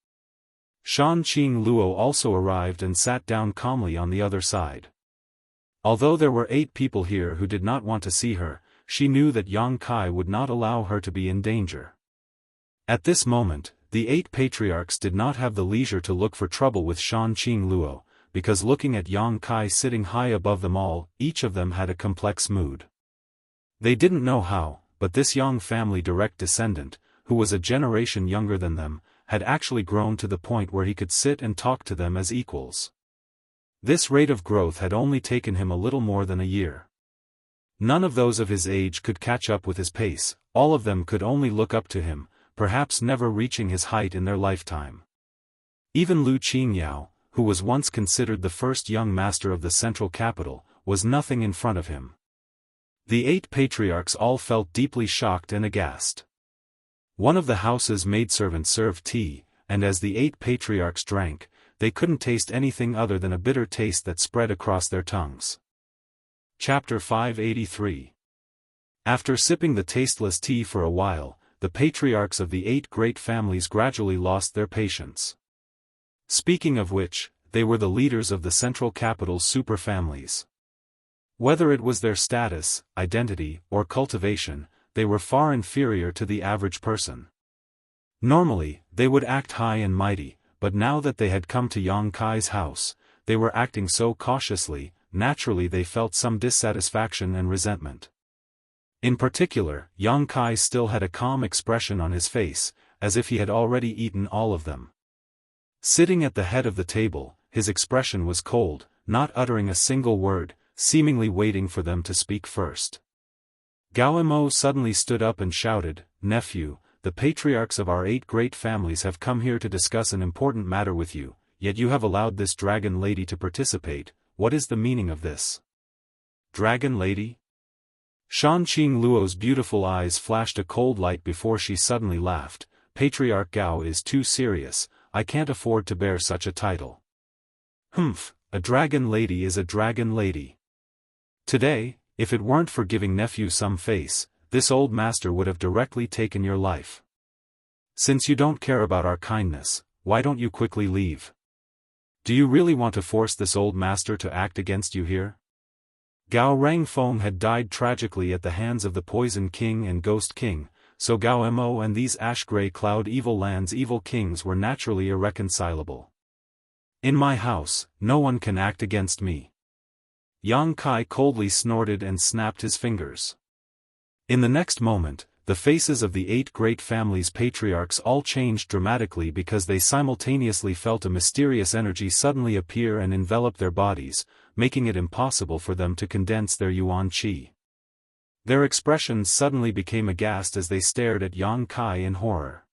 Shan Qing Luo also arrived and sat down calmly on the other side. Although there were 8 people here who did not want to see her, she knew that Yang Kai would not allow her to be in danger. At this moment, the 8 patriarchs did not have the leisure to look for trouble with Shan Qing Luo, because looking at Yang Kai sitting high above them all, each of them had a complex mood. They didn't know how, but this Yang family direct descendant, who was a generation younger than them, had actually grown to the point where he could sit and talk to them as equals. This rate of growth had only taken him a little more than a year. None of those of his age could catch up with his pace, all of them could only look up to him, perhaps never reaching his height in their lifetime. Even Lu Qingyao, who was once considered the first young master of the central capital, was nothing in front of him. The 8 patriarchs all felt deeply shocked and aghast. One of the house's maidservants served tea, and as the 8 patriarchs drank, they couldn't taste anything other than a bitter taste that spread across their tongues. Chapter 583. After sipping the tasteless tea for a while, the patriarchs of the 8 great families gradually lost their patience. Speaking of which, they were the leaders of the central capital's superfamilies. Whether it was their status, identity, or cultivation, they were far inferior to the average person. Normally, they would act high and mighty, but now that they had come to Yang Kai's house, they were acting so cautiously. Naturally they felt some dissatisfaction and resentment. In particular, Yang Kai still had a calm expression on his face, as if he had already eaten all of them. Sitting at the head of the table, his expression was cold, not uttering a single word, seemingly waiting for them to speak first. Gao Mo suddenly stood up and shouted, "Nephew, the patriarchs of our 8 great families have come here to discuss an important matter with you, yet you have allowed this dragon lady to participate. What is the meaning of this?" "Dragon lady?" Shanqing Luo's beautiful eyes flashed a cold light before she suddenly laughed. "Patriarch Gao is too serious, I can't afford to bear such a title." "Humph, a dragon lady is a dragon lady. Today, if it weren't for giving nephew some face, this old master would have directly taken your life. Since you don't care about our kindness, why don't you quickly leave? Do you really want to force this old master to act against you here?" Gao Rangfeng had died tragically at the hands of the Poison King and Ghost King, so Gao Mo and these ash-gray cloud evil lands' evil kings were naturally irreconcilable. "In my house, no one can act against me." Yang Kai coldly snorted and snapped his fingers. In the next moment, the faces of the 8 great families' patriarchs all changed dramatically because they simultaneously felt a mysterious energy suddenly appear and envelop their bodies, making it impossible for them to condense their yuan qi. Their expressions suddenly became aghast as they stared at Yang Kai in horror.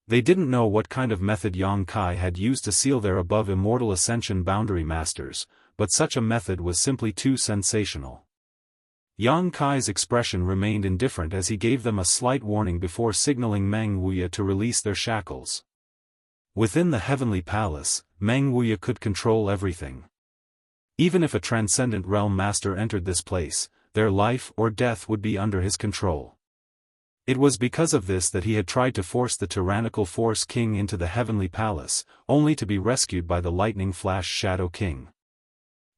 They didn't know what kind of method Yang Kai had used to seal their above immortal Ascension boundary masters, but such a method was simply too sensational. Yang Kai's expression remained indifferent as he gave them a slight warning before signaling Meng Wuya to release their shackles. Within the heavenly palace, Meng Wuya could control everything. Even if a transcendent realm master entered this place, their life or death would be under his control. It was because of this that he had tried to force the tyrannical Force King into the heavenly palace, only to be rescued by the lightning flash Shadow King.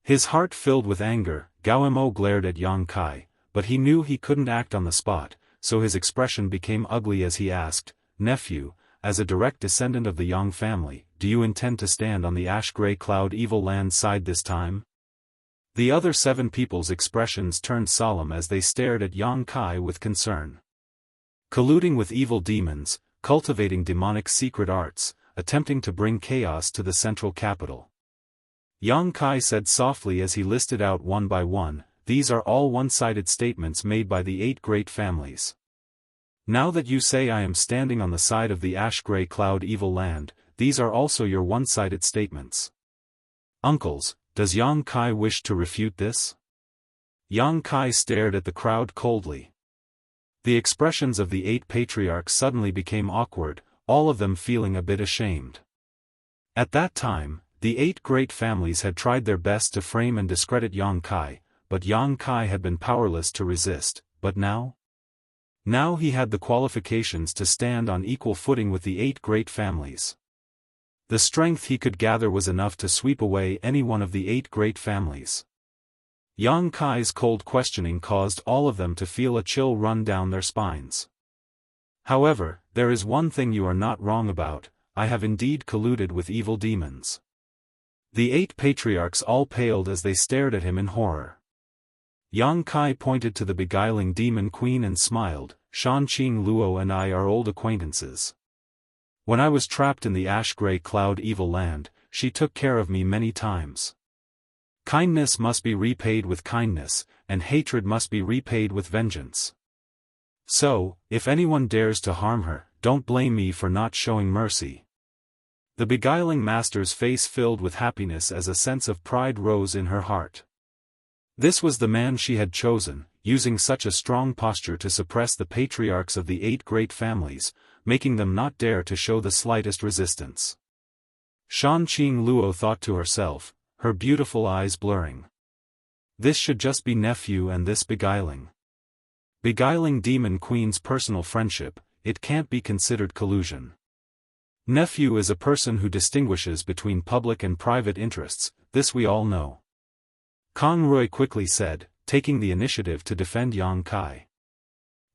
His heart filled with anger, Gao Mo glared at Yang Kai, but he knew he couldn't act on the spot, so his expression became ugly as he asked, "Nephew, as a direct descendant of the Yang family, do you intend to stand on the ash-gray cloud evil land side this time?" The other 7 people's expressions turned solemn as they stared at Yang Kai with concern. Colluding with evil demons, cultivating demonic secret arts, attempting to bring chaos to the central capital. Yang Kai said softly as he listed out one by one, "These are all one-sided statements made by the 8 great families. Now that you say I am standing on the side of the ash-gray cloud evil land, these are also your one-sided statements. Uncles, does Yang Kai wish to refute this?" Yang Kai stared at the crowd coldly. The expressions of the 8 patriarchs suddenly became awkward, all of them feeling a bit ashamed. At that time, the 8 great families had tried their best to frame and discredit Yang Kai, but Yang Kai had been powerless to resist, but now? Now he had the qualifications to stand on equal footing with the 8 great families. The strength he could gather was enough to sweep away any one of the 8 great families. Yang Kai's cold questioning caused all of them to feel a chill run down their spines. "However, there is one thing you are not wrong about, I have indeed colluded with evil demons." The 8 patriarchs all paled as they stared at him in horror. Yang Kai pointed to the beguiling demon queen and smiled, "Shanqing Luo and I are old acquaintances. When I was trapped in the ash-gray cloud evil land, she took care of me many times. Kindness must be repaid with kindness, and hatred must be repaid with vengeance. So, if anyone dares to harm her, don't blame me for not showing mercy." The beguiling master's face filled with happiness as a sense of pride rose in her heart. This was the man she had chosen, using such a strong posture to suppress the patriarchs of the 8 great families, making them not dare to show the slightest resistance. Shanqing Luo thought to herself, her beautiful eyes blurring. This should just be nephew and this beguiling. Beguiling demon queen's personal friendship, it can't be considered collusion. Nephew is a person who distinguishes between public and private interests, this we all know. Kang Rui quickly said, taking the initiative to defend Yang Kai.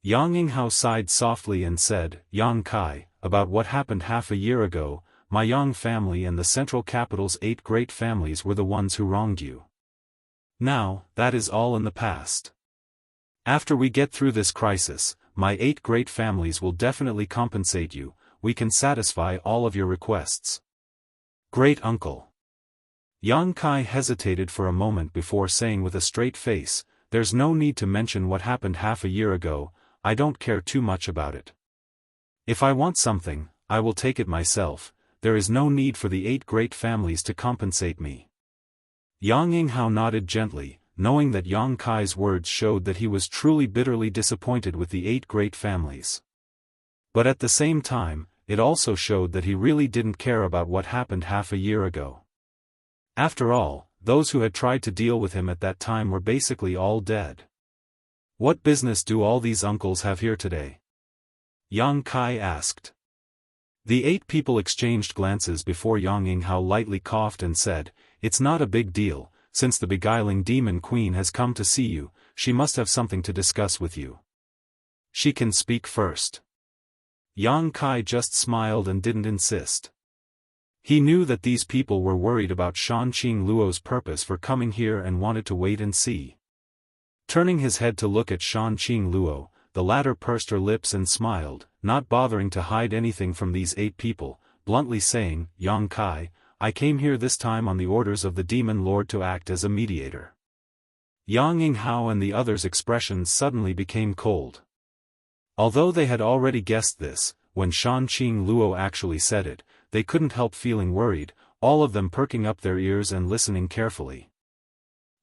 Yang Yinghao sighed softly and said, "Yang Kai, about what happened half a year ago, my Yang family and the central capital's 8 great families were the ones who wronged you. Now, that is all in the past. After we get through this crisis, my 8 great families will definitely compensate you. We can satisfy all of your requests." "Great uncle." Yang Kai hesitated for a moment before saying with a straight face, "There's no need to mention what happened half a year ago, I don't care too much about it. If I want something, I will take it myself, there is no need for the 8 great families to compensate me." Yang Yinghao nodded gently, knowing that Yang Kai's words showed that he was truly bitterly disappointed with the 8 great families. But at the same time, it also showed that he really didn't care about what happened half a year ago. After all, those who had tried to deal with him at that time were basically all dead. "What business do all these uncles have here today?" Yang Kai asked. The 8 people exchanged glances before Yang Yinghao lightly coughed and said, "It's not a big deal, since the beguiling demon queen has come to see you, she must have something to discuss with you. She can speak first." Yang Kai just smiled and didn't insist. He knew that these people were worried about Shanqing Luo's purpose for coming here and wanted to wait and see. Turning his head to look at Shanqing Luo, the latter pursed her lips and smiled, not bothering to hide anything from these 8 people, bluntly saying, "Yang Kai, I came here this time on the orders of the demon lord to act as a mediator." Yang Yinghao and the others' expressions suddenly became cold. Although they had already guessed this, when Shanqing Luo actually said it, they couldn't help feeling worried, all of them perking up their ears and listening carefully.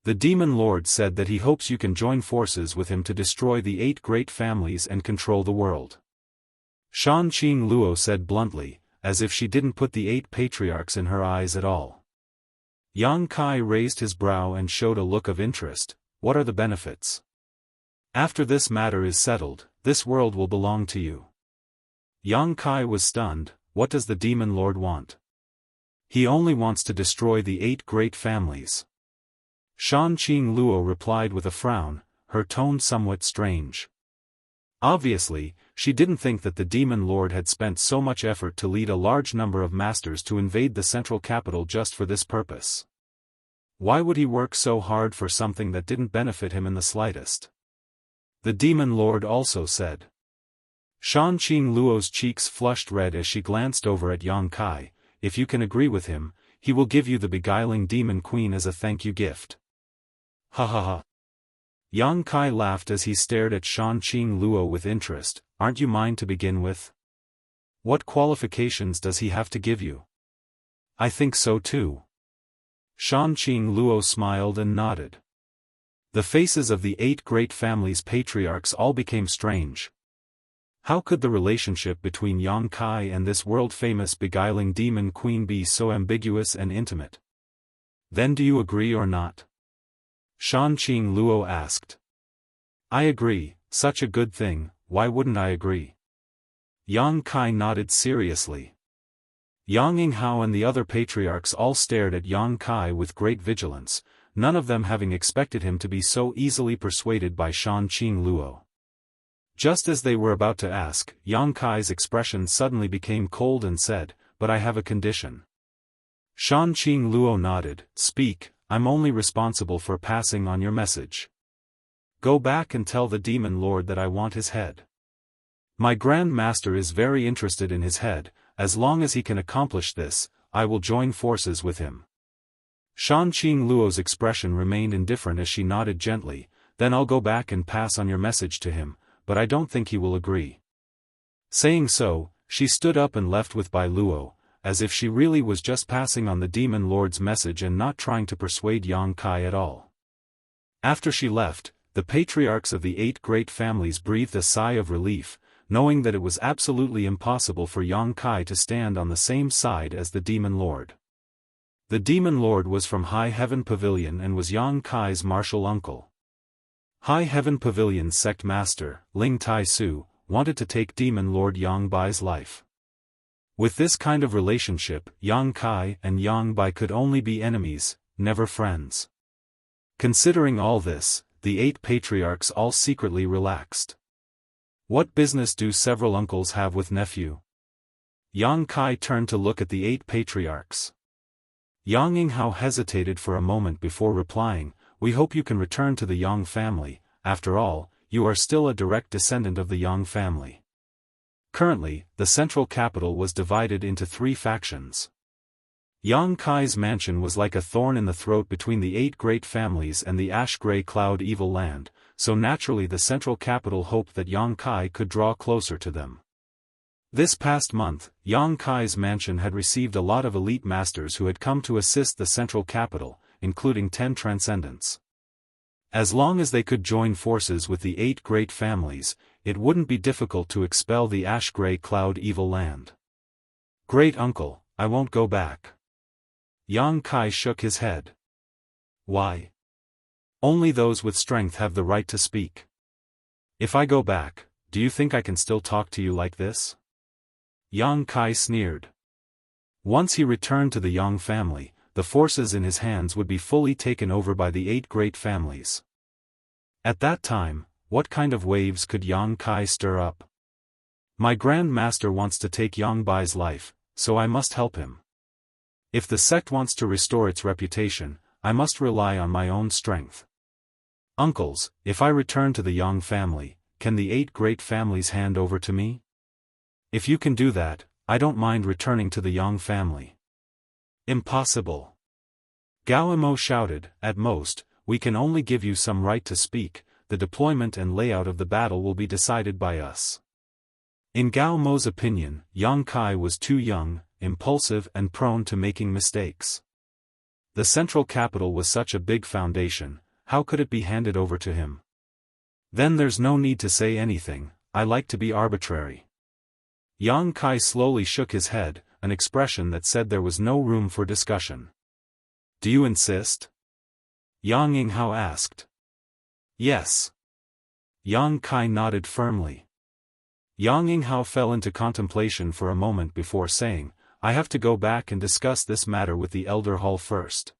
The demon lord said that he hopes you can join forces with him to destroy the 8 great families and control the world. Shanqing Luo said bluntly, as if she didn't put the 8 patriarchs in her eyes at all. Yang Kai raised his brow and showed a look of interest. "What are the benefits? After this matter is settled, this world will belong to you." Yang Kai was stunned. What does the demon lord want? He only wants to destroy the 8 great families. Shanqing Luo replied with a frown, her tone somewhat strange. Obviously, she didn't think that the demon lord had spent so much effort to lead a large number of masters to invade the central capital just for this purpose. Why would he work so hard for something that didn't benefit him in the slightest? The demon lord also said. Shanqing Luo's cheeks flushed red as she glanced over at Yang Kai. "If you can agree with him, he will give you the beguiling demon queen as a thank you gift." "Ha ha ha." Yang Kai laughed as he stared at Shanqing Luo with interest. "Aren't you mine to begin with? What qualifications does he have to give you?" "I think so too." Shanqing Luo smiled and nodded. The faces of the 8 great families' patriarchs all became strange. How could the relationship between Yang Kai and this world-famous beguiling demon queen be so ambiguous and intimate? "Then do you agree or not?" Shanqing Luo asked. "I agree, such a good thing, why wouldn't I agree?" Yang Kai nodded seriously. Yang Yinghao and the other patriarchs all stared at Yang Kai with great vigilance, none of them having expected him to be so easily persuaded by Shanqing Luo. Just as they were about to ask, Yang Kai's expression suddenly became cold and said, "But I have a condition." Shanqing Luo nodded. "Speak, I'm only responsible for passing on your message. Go back and tell the demon lord that I want his head. My Grand Master is very interested in his head, as long as he can accomplish this, I will join forces with him." Shan Qing Luo's expression remained indifferent as she nodded gently. Then I'll go back and pass on your message to him, but I don't think he will agree. Saying so, she stood up and left with Bai Luo, as if she really was just passing on the demon lord's message and not trying to persuade Yang Kai at all. After she left, the patriarchs of the 8 great families breathed a sigh of relief, knowing that it was absolutely impossible for Yang Kai to stand on the same side as the demon lord. The demon lord was from High Heaven Pavilion and was Yang Kai's martial uncle. High Heaven Pavilion's sect master, Ling Tai Su, wanted to take demon lord Yang Bai's life. With this kind of relationship, Yang Kai and Yang Bai could only be enemies, never friends. Considering all this, the 8 patriarchs all secretly relaxed. What business do several uncles have with nephew? Yang Kai turned to look at the 8 patriarchs. Yang Yinghao hesitated for a moment before replying, "We hope you can return to the Yang family. After all, you are still a direct descendant of the Yang family." Currently, the central capital was divided into 3 factions. Yang Kai's mansion was like a thorn in the throat between the 8 great families and the ash-gray cloud evil land, so naturally the central capital hoped that Yang Kai could draw closer to them. This past month, Yang Kai's mansion had received a lot of elite masters who had come to assist the central capital, including 10 transcendents. As long as they could join forces with the 8 great families, it wouldn't be difficult to expel the ash-gray cloud evil land. "Great uncle, I won't go back." Yang Kai shook his head. "Why? Only those with strength have the right to speak. If I go back, do you think I can still talk to you like this?" Yang Kai sneered. Once he returned to the Yang family, the forces in his hands would be fully taken over by the 8 great families. At that time, what kind of waves could Yang Kai stir up? "My Grand Master wants to take Yang Bai's life, so I must help him. If the sect wants to restore its reputation, I must rely on my own strength. Uncles, if I return to the Yang family, can the 8 great families hand over to me? If you can do that, I don't mind returning to the Yang family." "Impossible." Gao Mo shouted, "At most, we can only give you some right to speak. The deployment and layout of the battle will be decided by us." In Gao Mo's opinion, Yang Kai was too young, impulsive and prone to making mistakes. The central capital was such a big foundation, how could it be handed over to him? "Then there's no need to say anything, I like to be arbitrary." Yang Kai slowly shook his head, an expression that said there was no room for discussion. "Do you insist?" Yang Yinghao asked. "Yes." Yang Kai nodded firmly. Yang Yinghao fell into contemplation for a moment before saying, "I have to go back and discuss this matter with the Elder Hall first.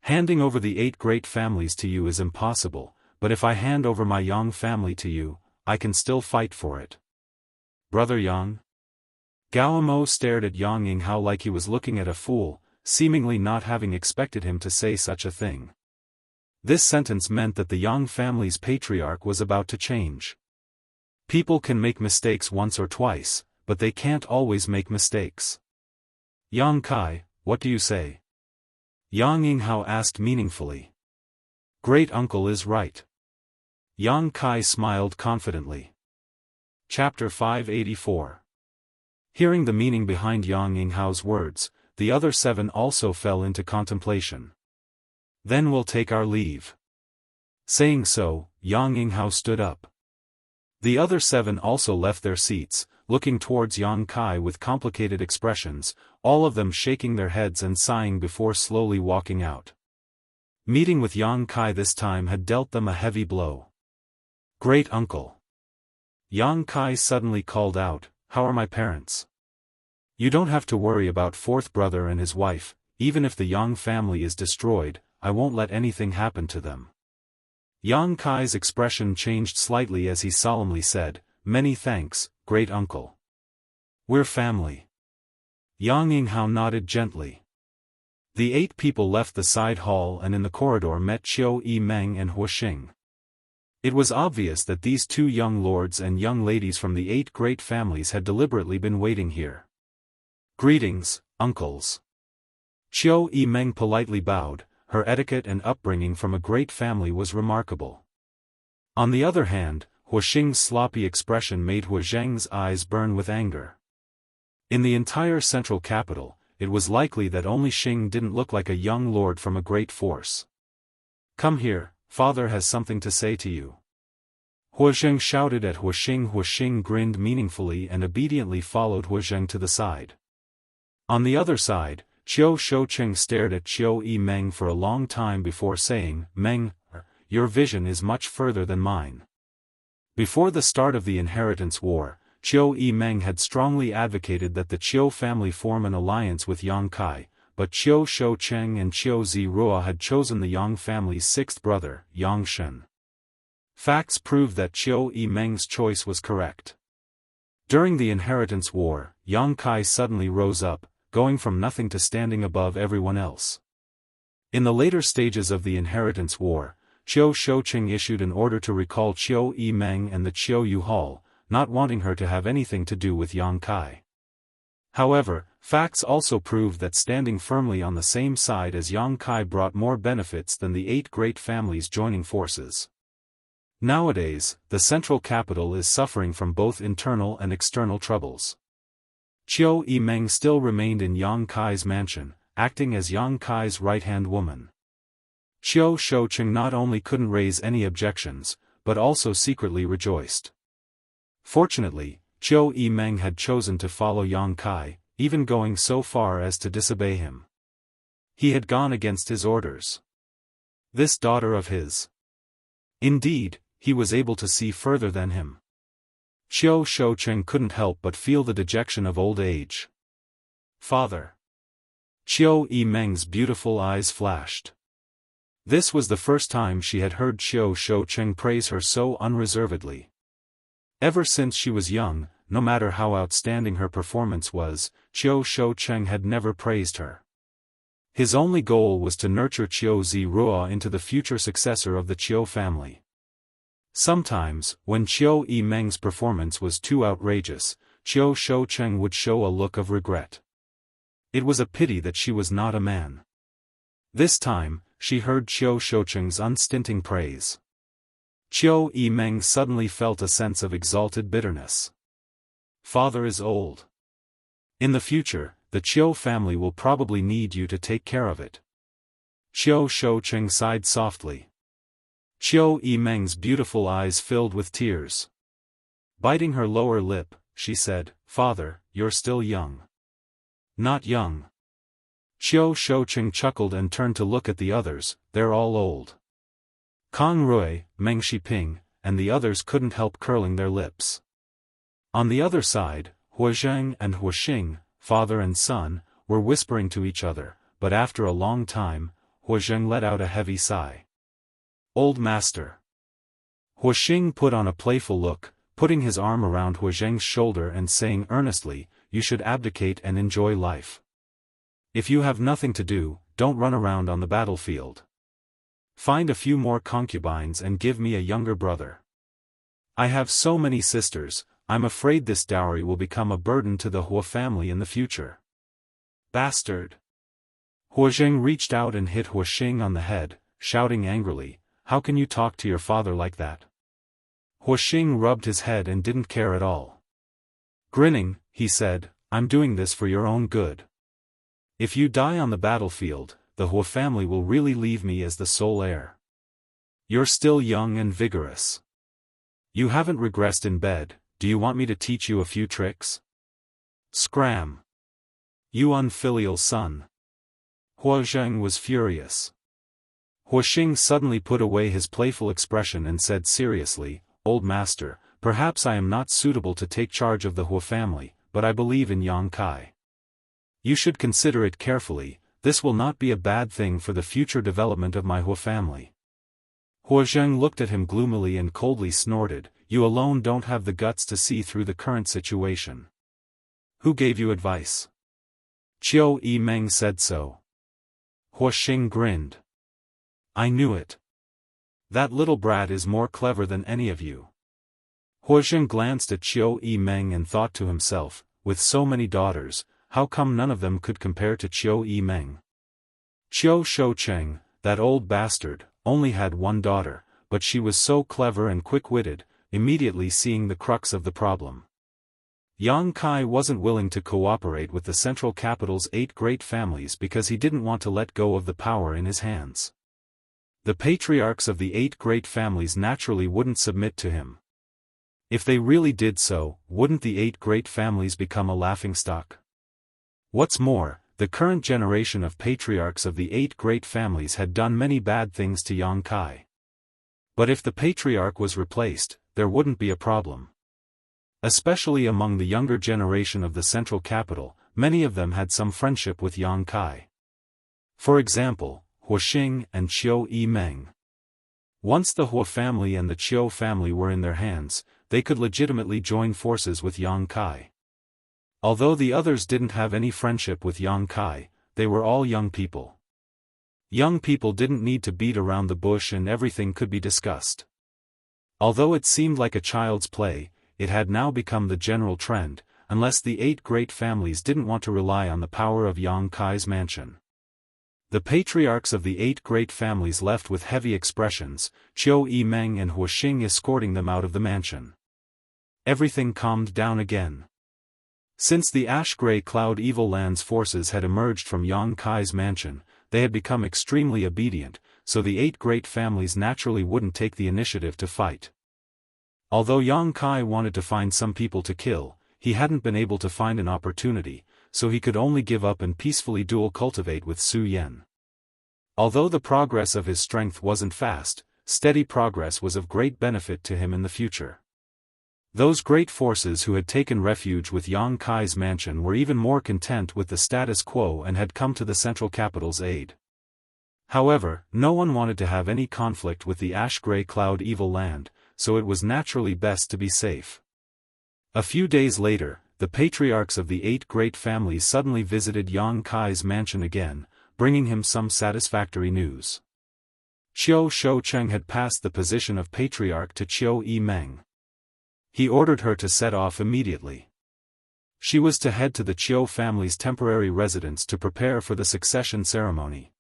Handing over the 8 great families to you is impossible, but if I hand over my Yang family to you, I can still fight for it. Brother Yang?" Gao Mo stared at Yang Yinghao like he was looking at a fool, seemingly not having expected him to say such a thing. This sentence meant that the Yang family's patriarch was about to change. People can make mistakes once or twice, but they can't always make mistakes. "Yang Kai, what do you say?" Yang Yinghao asked meaningfully. "Great uncle is right." Yang Kai smiled confidently. Chapter 584. Hearing the meaning behind Yang Yinghao's words, the other 7 also fell into contemplation. "Then we'll take our leave." Saying so, Yang Yinghao stood up. The other 7 also left their seats, looking towards Yang Kai with complicated expressions, all of them shaking their heads and sighing before slowly walking out. Meeting with Yang Kai this time had dealt them a heavy blow. "Great uncle." Yang Kai suddenly called out, "How are my parents?" "You don't have to worry about 4th brother and his wife, even if the Yang family is destroyed, I won't let anything happen to them." Yang Kai's expression changed slightly as he solemnly said, "Many thanks, great uncle. We're family." Yang Yinghao nodded gently. The 8 people left the side hall and in the corridor met Qiu Yimeng and Huoxing. It was obvious that these 2 young lords and young ladies from the 8 great families had deliberately been waiting here. "Greetings, uncles." Qiu Yimeng politely bowed. Her etiquette and upbringing from a great family was remarkable. On the other hand, Hu Xing's sloppy expression made Hu Zheng's eyes burn with anger. In the entire central capital, it was likely that only Xing didn't look like a young lord from a great force. "Come here, father has something to say to you." Hu Zheng shouted at Hu Xing. Hu Xing grinned meaningfully and obediently followed Hu Zheng to the side. On the other side, Qiu Shoucheng stared at Qiu Yimeng for a long time before saying, "Meng, your vision is much further than mine." Before the start of the inheritance war, Qiu Yimeng had strongly advocated that the Qiu family form an alliance with Yang Kai, but Qiu Shoucheng and Qiu Zirua had chosen the Yang family's sixth brother, Yang Shen. Facts proved that Qiu Yimeng's choice was correct. During the inheritance war, Yang Kai suddenly rose up, going from nothing to standing above everyone else. In the later stages of the inheritance war, Qiu Shoucheng issued an order to recall Qiu Yimeng and the Qiu Yu Hall, not wanting her to have anything to do with Yang Kai. However, facts also proved that standing firmly on the same side as Yang Kai brought more benefits than the 8 great families joining forces. Nowadays, the central capital is suffering from both internal and external troubles. Qiu Yimeng still remained in Yang Kai's mansion, acting as Yang Kai's right-hand woman. Qiu Shoucheng not only couldn't raise any objections, but also secretly rejoiced. Fortunately, Qiu Yimeng had chosen to follow Yang Kai, even going so far as to disobey him. He had gone against his orders. This daughter of his. Indeed, he was able to see further than him. Qiu Shoucheng couldn't help but feel the dejection of old age. "Father." Qiu Yimeng's beautiful eyes flashed. This was the first time she had heard Qiu Shoucheng praise her so unreservedly. Ever since she was young, no matter how outstanding her performance was, Qiu Shoucheng had never praised her. His only goal was to nurture Qiu Zirua into the future successor of the Qiu family. Sometimes, when Qiu Yimeng's performance was too outrageous, Qiu Shoucheng would show a look of regret. It was a pity that she was not a man. This time, she heard Qiu Shoucheng's unstinting praise. Qiu Yimeng suddenly felt a sense of exalted bitterness. "Father is old. In the future, the Qiu family will probably need you to take care of it." Qiu Shoucheng sighed softly. Qiu Yimeng's beautiful eyes filled with tears. Biting her lower lip, she said, "Father, you're still young." "Not young." Qiu Shoucheng chuckled and turned to look at the others. "They're all old." Kang Rui, Meng Shiping, and the others couldn't help curling their lips. On the other side, Hu Zheng and Hu Xing, father and son, were whispering to each other, but after a long time, Hu Zheng let out a heavy sigh. "Old master." Hu Xing put on a playful look, putting his arm around Hu Zheng's shoulder and saying earnestly, "You should abdicate and enjoy life. If you have nothing to do, don't run around on the battlefield. Find a few more concubines and give me a younger brother. I have so many sisters, I'm afraid this dowry will become a burden to the Hu family in the future." "Bastard!" Hu Zheng reached out and hit Hu Xing on the head, shouting angrily, "How can you talk to your father like that?" Hu Xing rubbed his head and didn't care at all. Grinning, he said, "I'm doing this for your own good. If you die on the battlefield, the Hu family will really leave me as the sole heir. You're still young and vigorous. You haven't regressed in bed, do you want me to teach you a few tricks? Scram! You unfilial son." Hu Zheng was furious. Hu Xing suddenly put away his playful expression and said seriously, "Old master, perhaps I am not suitable to take charge of the Hu family, but I believe in Yang Kai. You should consider it carefully, this will not be a bad thing for the future development of my Hu family." Hu Zheng looked at him gloomily and coldly snorted, "You alone don't have the guts to see through the current situation. Who gave you advice?" "Qiu Yimeng said so." Hu Xing grinned. "I knew it. That little brat is more clever than any of you." Hu Zheng glanced at Qiu Yimeng and thought to himself, with so many daughters, how come none of them could compare to Qiu Yimeng? Qiu Shoucheng, that old bastard, only had one daughter, but she was so clever and quick-witted, immediately seeing the crux of the problem. Yang Kai wasn't willing to cooperate with the central capital's 8 great families because he didn't want to let go of the power in his hands. The patriarchs of the 8 great families naturally wouldn't submit to him. If they really did so, wouldn't the 8 great families become a laughingstock? What's more, the current generation of patriarchs of the 8 great families had done many bad things to Yang Kai. But if the patriarch was replaced, there wouldn't be a problem. Especially among the younger generation of the central capital, many of them had some friendship with Yang Kai. For example, Hua Xing and Qiu Yimeng. Once the Hua family and the Qiu family were in their hands, they could legitimately join forces with Yang Kai. Although the others didn't have any friendship with Yang Kai, they were all young people. Young people didn't need to beat around the bush and everything could be discussed. Although it seemed like a child's play, it had now become the general trend, unless the 8 great families didn't want to rely on the power of Yang Kai's mansion. The patriarchs of the 8 great families left with heavy expressions, Qiu Yimeng and Hua Xing escorting them out of the mansion. Everything calmed down again. Since the ash-gray cloud evil land's forces had emerged from Yang Kai's mansion, they had become extremely obedient, so the 8 great families naturally wouldn't take the initiative to fight. Although Yang Kai wanted to find some people to kill, he hadn't been able to find an opportunity, so he could only give up and peacefully dual cultivate with Su Yan. Although the progress of his strength wasn't fast, steady progress was of great benefit to him in the future. Those great forces who had taken refuge with Yang Kai's mansion were even more content with the status quo and had come to the central capital's aid. However, no one wanted to have any conflict with the ash-gray cloud evil land, so it was naturally best to be safe. A few days later, the patriarchs of the 8 great families suddenly visited Yang Kai's mansion again, bringing him some satisfactory news. Qiu Shoucheng had passed the position of patriarch to Qiu Yimeng. He ordered her to set off immediately. She was to head to the Qiu family's temporary residence to prepare for the succession ceremony.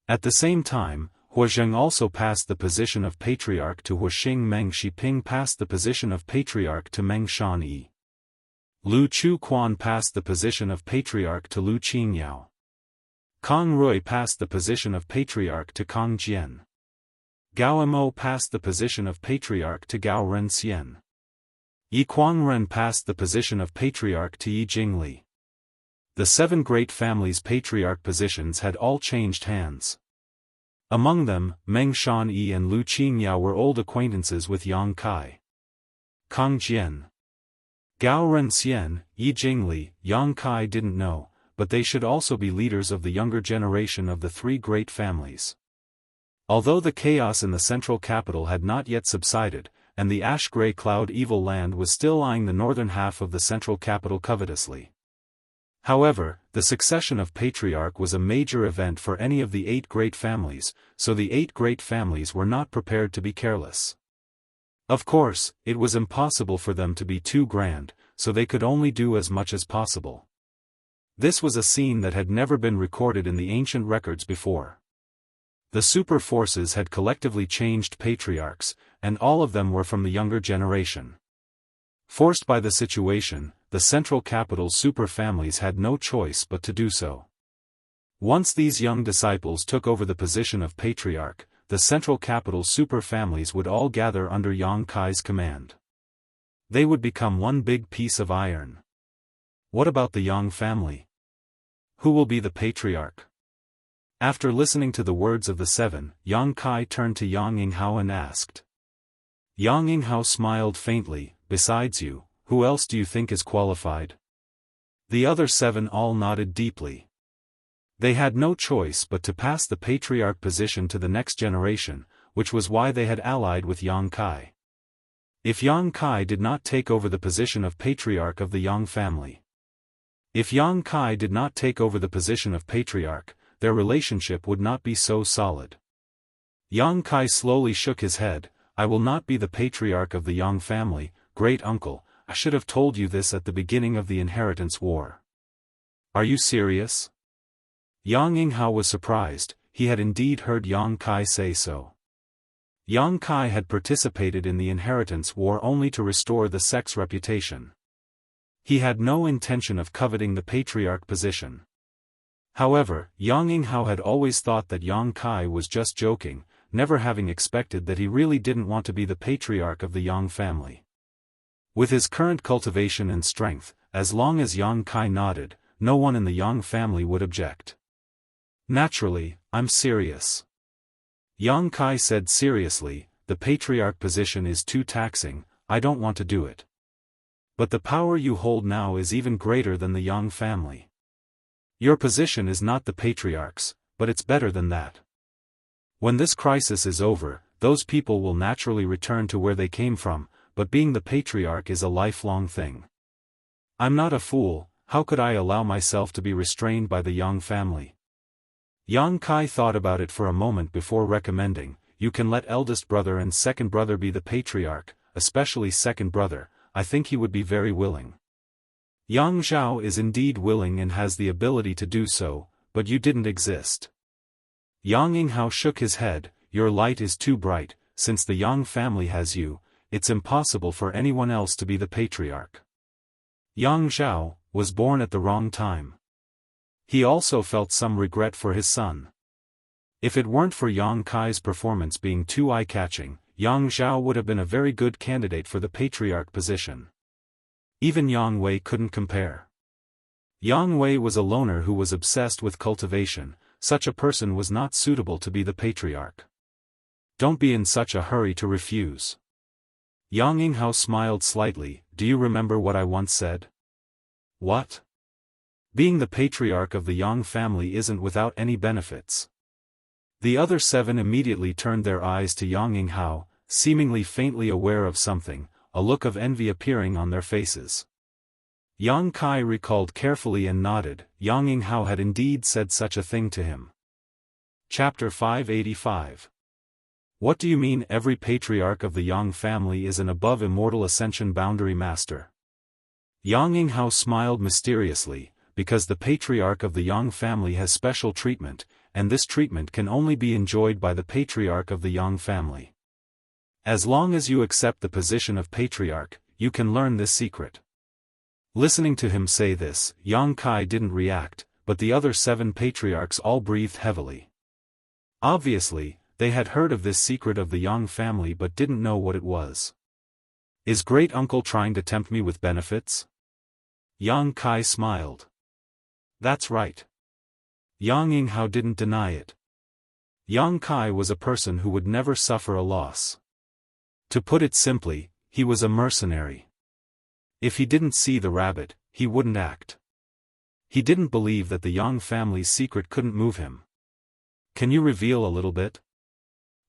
At the same time, Hua Zheng also passed the position of patriarch to Hua Xing. Meng Shiping passed the position of patriarch to Meng Shanyi. Lu Chu Quan passed the position of patriarch to Lu Qingyao. Kang Rui passed the position of patriarch to Kang Jian. Gao Mo passed the position of patriarch to Gao Ren Xian. Yi Kuangren passed the position of patriarch to Yi Jingli. The 7 great families' patriarch positions had all changed hands. Among them, Meng Shanyi and Lu Qingyao were old acquaintances with Yang Kai. Kang Jian, Gao Ren Xian, Yi Jingli, Yang Kai didn't know, but they should also be leaders of the younger generation of the 3 great families. Although the chaos in the central capital had not yet subsided, and the ash-gray cloud evil land was still eyeing the northern half of the central capital covetously. However, the succession of patriarch was a major event for any of the 8 great families, so the 8 great families were not prepared to be careless. Of course, it was impossible for them to be too grand, so they could only do as much as possible. This was a scene that had never been recorded in the ancient records before. The super forces had collectively changed patriarchs, and all of them were from the younger generation. Forced by the situation, the central capital's super families had no choice but to do so. Once these young disciples took over the position of patriarch, the central capital's super families would all gather under Yang Kai's command. They would become one big piece of iron. What about the Yang family? Who will be the patriarch? After listening to the words of the 7, Yang Kai turned to Yang Yinghao and asked. Yang Yinghao smiled faintly, besides you, who else do you think is qualified? The other 7 all nodded deeply. They had no choice but to pass the patriarch position to the next generation, which was why they had allied with Yang Kai. If Yang Kai did not take over the position of patriarch of the Yang family. If Yang Kai did not take over the position of patriarch, their relationship would not be so solid. Yang Kai slowly shook his head. I will not be the patriarch of the Yang family, great uncle. I should have told you this at the beginning of the inheritance war. Are you serious? Yang Yinghao was surprised. He had indeed heard Yang Kai say so. Yang Kai had participated in the inheritance war only to restore the sect's reputation. He had no intention of coveting the patriarch position. However, Yang Yinghao had always thought that Yang Kai was just joking, never having expected that he really didn't want to be the patriarch of the Yang family. With his current cultivation and strength, as long as Yang Kai nodded, no one in the Yang family would object. Naturally, I'm serious. Yang Kai said seriously, the patriarch position is too taxing, I don't want to do it. But the power you hold now is even greater than the Yang family. Your position is not the patriarch's, but it's better than that. When this crisis is over, those people will naturally return to where they came from, but being the patriarch is a lifelong thing. I'm not a fool, how could I allow myself to be restrained by the Yang family? Yang Kai thought about it for a moment before recommending, you can let eldest brother and second brother be the patriarch, especially second brother, I think he would be very willing. Yang Zhao is indeed willing and has the ability to do so, but you didn't exist. Yang Yinghao shook his head, your light is too bright, since the Yang family has you, it's impossible for anyone else to be the patriarch. Yang Zhao was born at the wrong time. He also felt some regret for his son. If it weren't for Yang Kai's performance being too eye-catching, Yang Zhao would have been a very good candidate for the patriarch position. Even Yang Wei couldn't compare. Yang Wei was a loner who was obsessed with cultivation, such a person was not suitable to be the patriarch. Don't be in such a hurry to refuse. Yang Yinghao smiled slightly, do you remember what I once said? What? Being the patriarch of the Yang family isn't without any benefits. The other 7 immediately turned their eyes to Yang Yinghao, seemingly faintly aware of something, a look of envy appearing on their faces. Yang Kai recalled carefully and nodded, Yang Yinghao had indeed said such a thing to him. Chapter 585. What do you mean every patriarch of the Yang family is an above immortal Ascension boundary master? Yang Yinghao smiled mysteriously, because the patriarch of the Yang family has special treatment, and this treatment can only be enjoyed by the patriarch of the Yang family. As long as you accept the position of patriarch, you can learn this secret. Listening to him say this, Yang Kai didn't react, but the other 7 patriarchs all breathed heavily. Obviously, they had heard of this secret of the Yang family but didn't know what it was. Is great uncle trying to tempt me with benefits? Yang Kai smiled. That's right. Yang Yinghao didn't deny it. Yang Kai was a person who would never suffer a loss. To put it simply, he was a mercenary. If he didn't see the rabbit, he wouldn't act. He didn't believe that the Yang family's secret couldn't move him. Can you reveal a little bit?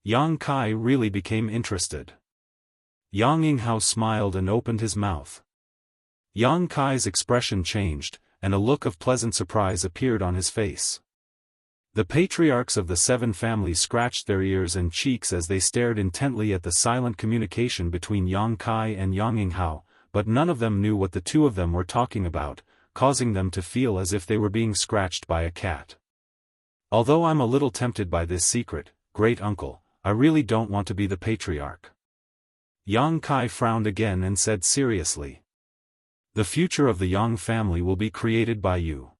Yang Kai really became interested. Yang Yinghao smiled and opened his mouth. Yang Kai's expression changed, and a look of pleasant surprise appeared on his face. The patriarchs of the 7 families scratched their ears and cheeks as they stared intently at the silent communication between Yang Kai and Yang Yinghao, but none of them knew what the 2 of them were talking about, causing them to feel as if they were being scratched by a cat. Although I'm a little tempted by this secret, great uncle, I really don't want to be the patriarch. Yang Kai frowned again and said seriously. The future of the Yang family will be created by you.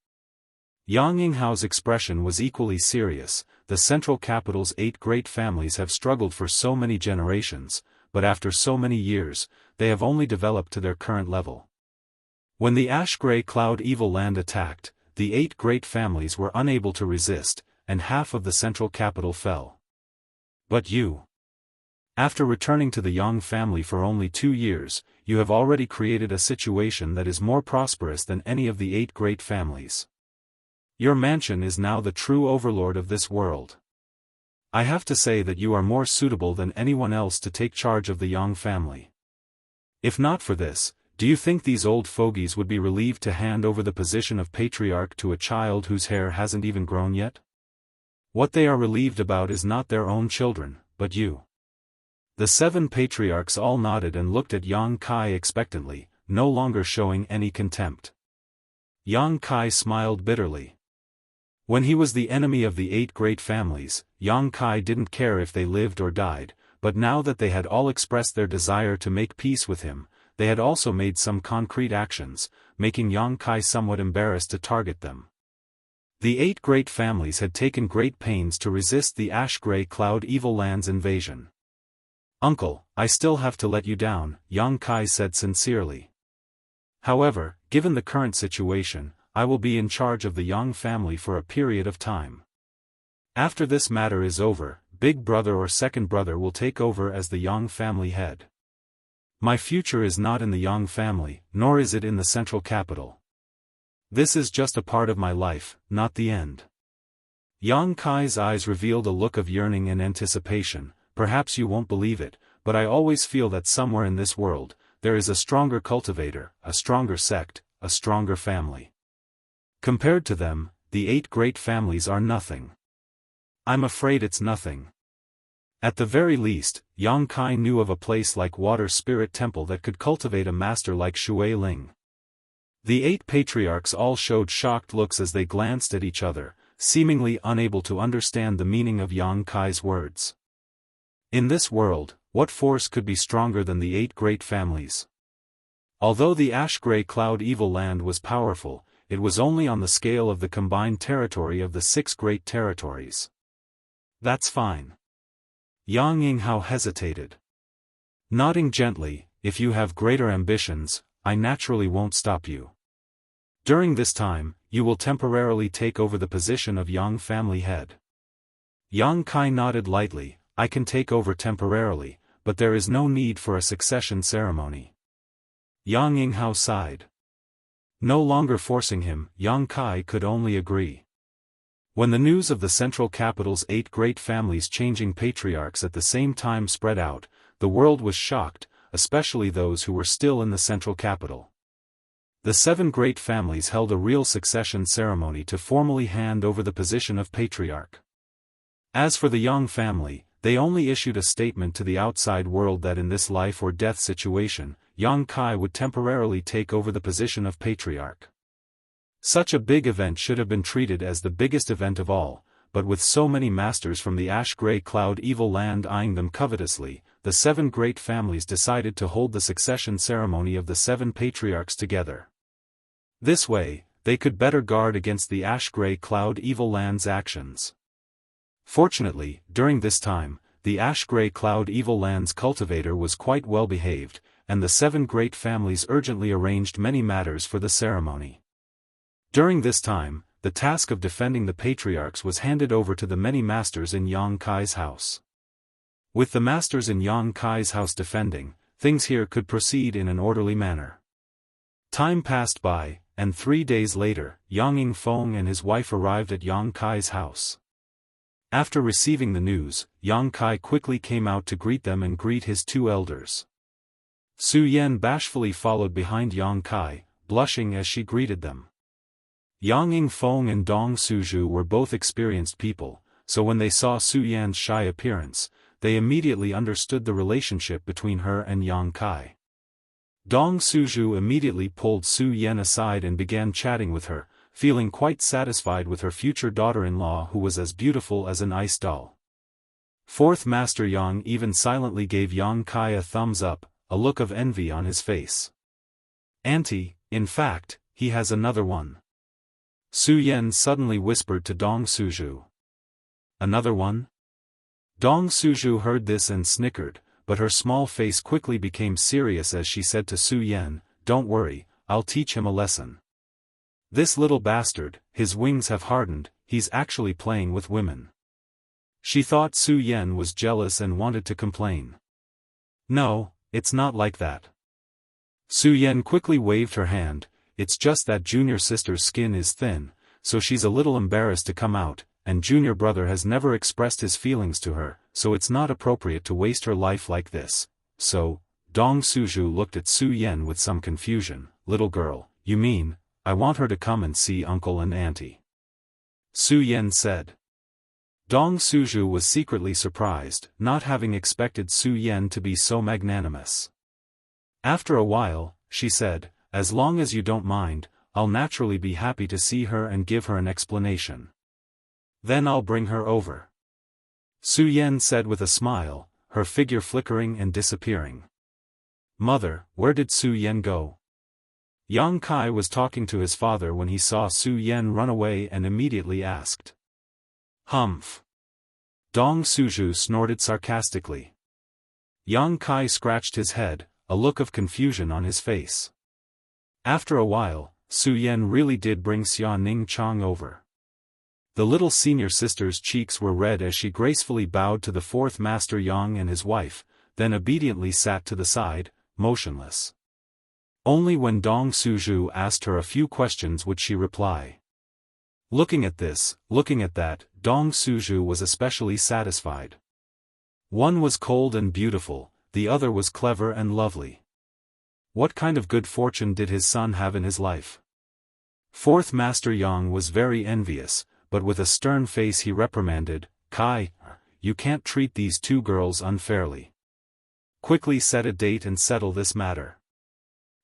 Yang Yinghao's expression was equally serious. The central capital's 8 great families have struggled for so many generations, but after so many years, they have only developed to their current level. When the ash-gray cloud evil land attacked, the 8 great families were unable to resist, and half of the central capital fell. But you. After returning to the Yang family for only 2 years, you have already created a situation that is more prosperous than any of the 8 great families. Your mansion is now the true overlord of this world. I have to say that you are more suitable than anyone else to take charge of the Yang family. If not for this, do you think these old fogies would be relieved to hand over the position of patriarch to a child whose hair hasn't even grown yet? What they are relieved about is not their own children, but you. The 7 patriarchs all nodded and looked at Yang Kai expectantly, no longer showing any contempt. Yang Kai smiled bitterly. When he was the enemy of the 8 great families, Yang Kai didn't care if they lived or died, but now that they had all expressed their desire to make peace with him, they had also made some concrete actions, making Yang Kai somewhat embarrassed to target them. The 8 great families had taken great pains to resist the ash-gray cloud evil land's invasion. "Uncle, I still have to let you down," Yang Kai said sincerely. "However, given the current situation, I will be in charge of the Yang family for a period of time. After this matter is over, big brother or second brother will take over as the Yang family head. My future is not in the Yang family, nor is it in the central capital. This is just a part of my life, not the end." Yang Kai's eyes revealed a look of yearning and anticipation. "Perhaps you won't believe it, but I always feel that somewhere in this world, there is a stronger cultivator, a stronger sect, a stronger family. Compared to them, the 8 great families are nothing. I'm afraid it's nothing." At the very least, Yang Kai knew of a place like Water Spirit Temple that could cultivate a master like Shui Ling. The 8 patriarchs all showed shocked looks as they glanced at each other, seemingly unable to understand the meaning of Yang Kai's words. In this world, what force could be stronger than the 8 great families? Although the ash-gray cloud evil land was powerful, it was only on the scale of the combined territory of the 6 great territories. "That's fine." Yang Yinghao hesitated. Nodding gently, "If you have greater ambitions, I naturally won't stop you. During this time, you will temporarily take over the position of Yang family head." Yang Kai nodded lightly. "I can take over temporarily, but there is no need for a succession ceremony." Yang Yinghao sighed. No longer forcing him, Yang Kai could only agree. When the news of the central capital's 8 great families changing patriarchs at the same time spread out, the world was shocked, especially those who were still in the central capital. The 7 great families held a real succession ceremony to formally hand over the position of patriarch. As for the Yang family, they only issued a statement to the outside world that in this life or death situation, Yang Kai would temporarily take over the position of patriarch. Such a big event should have been treated as the biggest event of all, but with so many masters from the ash-gray cloud evil land eyeing them covetously, the 7 great families decided to hold the succession ceremony of the 7 patriarchs together. This way, they could better guard against the ash-gray cloud evil land's actions. Fortunately, during this time, the ash-gray cloud evil land's cultivator was quite well behaved, and the 7 great families urgently arranged many matters for the ceremony. During this time, the task of defending the patriarchs was handed over to the many masters in Yang Kai's house. With the masters in Yang Kai's house defending, things here could proceed in an orderly manner. Time passed by, and 3 days later, Yang Yingfeng and his wife arrived at Yang Kai's house. After receiving the news, Yang Kai quickly came out to greet them and greet his 2 elders. Su Yan bashfully followed behind Yang Kai, blushing as she greeted them. Yang Yingfeng and Dong Suzhu were both experienced people, so when they saw Su Yan's shy appearance, they immediately understood the relationship between her and Yang Kai. Dong Suzhu immediately pulled Su Yan aside and began chatting with her, feeling quite satisfied with her future daughter-in-law who was as beautiful as an ice doll. 4th Master Yang even silently gave Yang Kai a thumbs up, a look of envy on his face. "Auntie, in fact, he has another one." Su Yan suddenly whispered to Dong Suzhu. "Another one?" Dong Suzhu heard this and snickered, but her small face quickly became serious as she said to Su Yan, "Don't worry, I'll teach him a lesson. This little bastard, his wings have hardened, he's actually playing with women." She thought Su Yan was jealous and wanted to complain. "No, it's not like that." Su Yan quickly waved her hand. "It's just that junior sister's skin is thin, so she's a little embarrassed to come out, and junior brother has never expressed his feelings to her, so it's not appropriate to waste her life like this. So," Dong Suzhu looked at Su Yan with some confusion. "Little girl, you mean, I want her to come and see uncle and auntie?" Su Yan said. Dong Suzhu was secretly surprised, not having expected Su Yan to be so magnanimous. After a while, she said, "As long as you don't mind, I'll naturally be happy to see her and give her an explanation." Then I'll bring her over. Su Yan said with a smile, her figure flickering and disappearing. Mother, where did Su Yan go? Yang Kai was talking to his father when he saw Su Yan run away and immediately asked. Humph. Dong Suju snorted sarcastically. Yang Kai scratched his head, a look of confusion on his face. After a while, Su Yan really did bring Xia Ning Chang over. The little senior sister's cheeks were red as she gracefully bowed to the fourth master Yang and his wife, then obediently sat to the side, motionless. Only when Dong Suju asked her a few questions would she reply. Looking at this, looking at that, Dong Suju was especially satisfied. One was cold and beautiful, the other was clever and lovely. What kind of good fortune did his son have in his life? Fourth Master Yang was very envious, but with a stern face he reprimanded, Kai, you can't treat these two girls unfairly. Quickly set a date and settle this matter.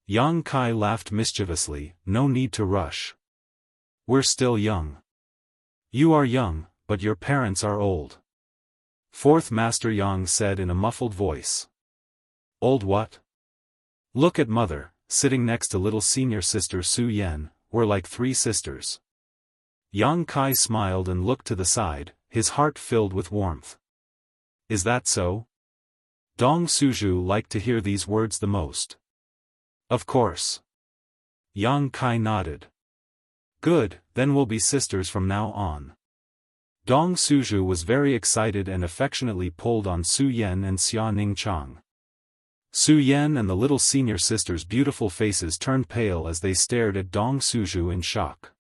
Yang Kai laughed mischievously, no need to rush. We're still young. You are young, but your parents are old. Fourth Master Yang said in a muffled voice. Old what? Look at mother, sitting next to little senior sister Su Yan, we're like three sisters. Yang Kai smiled and looked to the side, his heart filled with warmth. Is that so? Dong Suju liked to hear these words the most. Of course. Yang Kai nodded. Good, then we'll be sisters from now on. Dong Suju was very excited and affectionately pulled on Su Yan and Xia Ning Chang. Su Yan and the little senior sister's beautiful faces turned pale as they stared at Dong Suju in shock.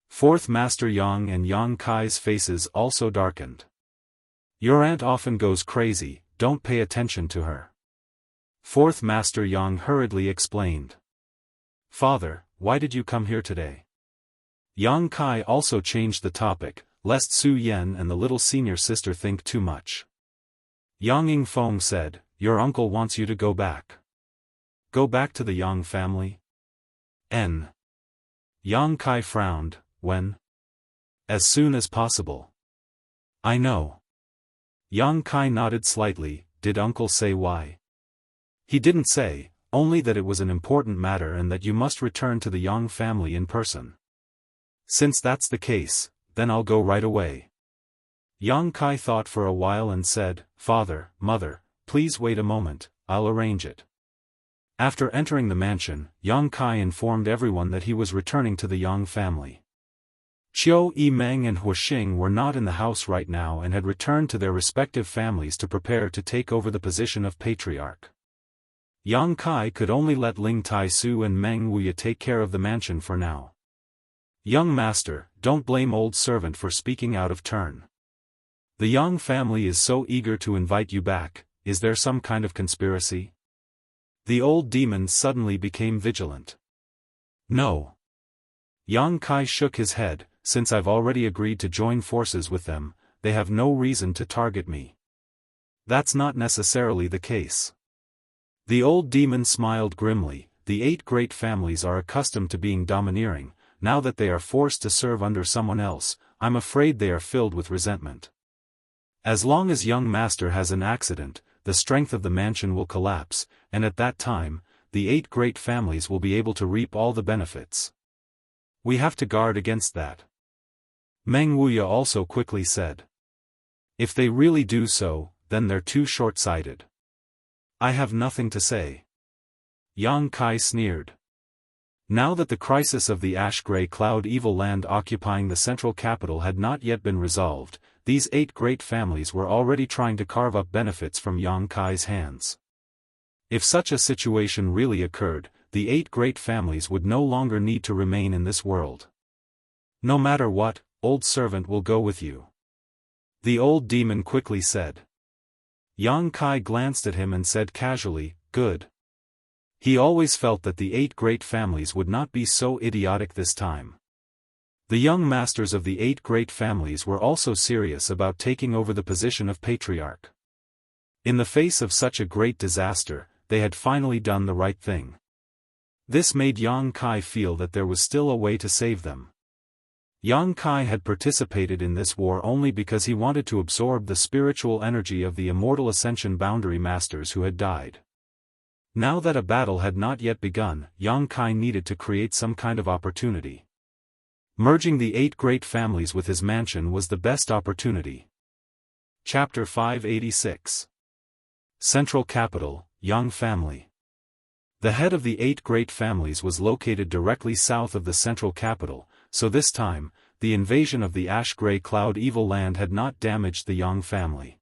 Fourth Master Yang and Yang Kai's faces also darkened. Your aunt often goes crazy, don't pay attention to her. Fourth Master Yang hurriedly explained. Father, why did you come here today? Yang Kai also changed the topic, lest Su Yan and the little senior sister think too much. Yang Yingfeng said, your uncle wants you to go back. Go back to the Yang family? Yang Kai frowned, when? As soon as possible. I know. Yang Kai nodded slightly, did uncle say why? He didn't say, only that it was an important matter and that you must return to the Yang family in person. Since that's the case, then I'll go right away. Yang Kai thought for a while and said, Father, Mother, please wait a moment, I'll arrange it. After entering the mansion, Yang Kai informed everyone that he was returning to the Yang family. Qiu Yimeng and Huoxing were not in the house right now and had returned to their respective families to prepare to take over the position of patriarch. Yang Kai could only let Ling Tai-su and Meng Wuya take care of the mansion for now. Young master, don't blame old servant for speaking out of turn. The Yang family is so eager to invite you back, is there some kind of conspiracy? The old demon suddenly became vigilant. No. Yang Kai shook his head, since I've already agreed to join forces with them, they have no reason to target me. That's not necessarily the case. The old demon smiled grimly, the 8 great families are accustomed to being domineering, now that they are forced to serve under someone else, I'm afraid they are filled with resentment. As long as young master has an accident, the strength of the mansion will collapse, and at that time, the 8 great families will be able to reap all the benefits. We have to guard against that. Meng Wuya also quickly said. If they really do so, then they're too short-sighted. I have nothing to say. Yang Kai sneered. Now that the crisis of the ash-gray cloud evil land occupying the central capital had not yet been resolved, these 8 great families were already trying to carve up benefits from Yang Kai's hands. If such a situation really occurred, the 8 great families would no longer need to remain in this world. No matter what, old servant will go with you. The old demon quickly said. Yang Kai glanced at him and said casually, good. He always felt that the 8 great families would not be so idiotic this time. The young masters of the 8 great families were also serious about taking over the position of patriarch. In the face of such a great disaster, they had finally done the right thing. This made Yang Kai feel that there was still a way to save them. Yang Kai had participated in this war only because he wanted to absorb the spiritual energy of the immortal Ascension boundary masters who had died. Now that a battle had not yet begun, Yang Kai needed to create some kind of opportunity. Merging the 8 great families with his mansion was the best opportunity. Chapter 586. Central Capital, Yang Family. The head of the 8 great families was located directly south of the central capital, so this time, the invasion of the ash-gray cloud evil land had not damaged the Yang family.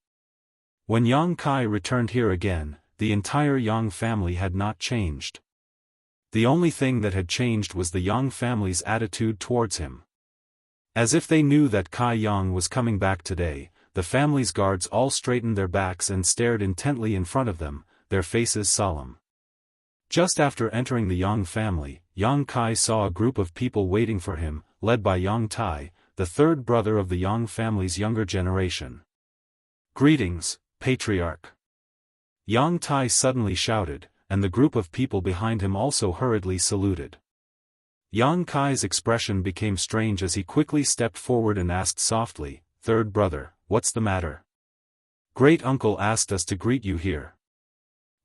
When Yang Kai returned here again, the entire Yang family had not changed. The only thing that had changed was the Yang family's attitude towards him. As if they knew that Kai Yang was coming back today, the family's guards all straightened their backs and stared intently in front of them, their faces solemn. Just after entering the Yang family, Yang Kai saw a group of people waiting for him, led by Yang Tai, the third brother of the Yang family's younger generation. "Greetings, Patriarch!" Yang Tai suddenly shouted, and the group of people behind him also hurriedly saluted. Yang Kai's expression became strange as he quickly stepped forward and asked softly, "Third brother, what's the matter? Great uncle asked us to greet you here."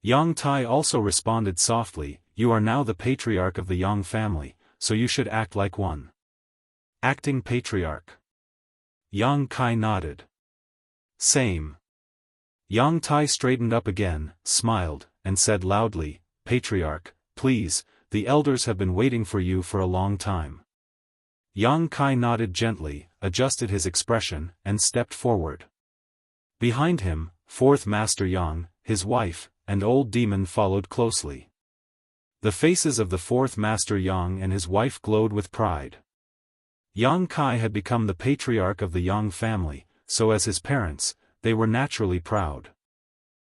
Yang Tai also responded softly, "You are now the patriarch of the Yang family, so you should act like one." Acting patriarch. Yang Kai nodded. Same. Yang Tai straightened up again, smiled, and said loudly, "Patriarch, please, the elders have been waiting for you for a long time." Yang Kai nodded gently, adjusted his expression, and stepped forward. Behind him, 4th Master Yang, his wife, and Old Demon followed closely. The faces of the 4th Master Yang and his wife glowed with pride. Yang Kai had become the patriarch of the Yang family, so as his parents, they were naturally proud.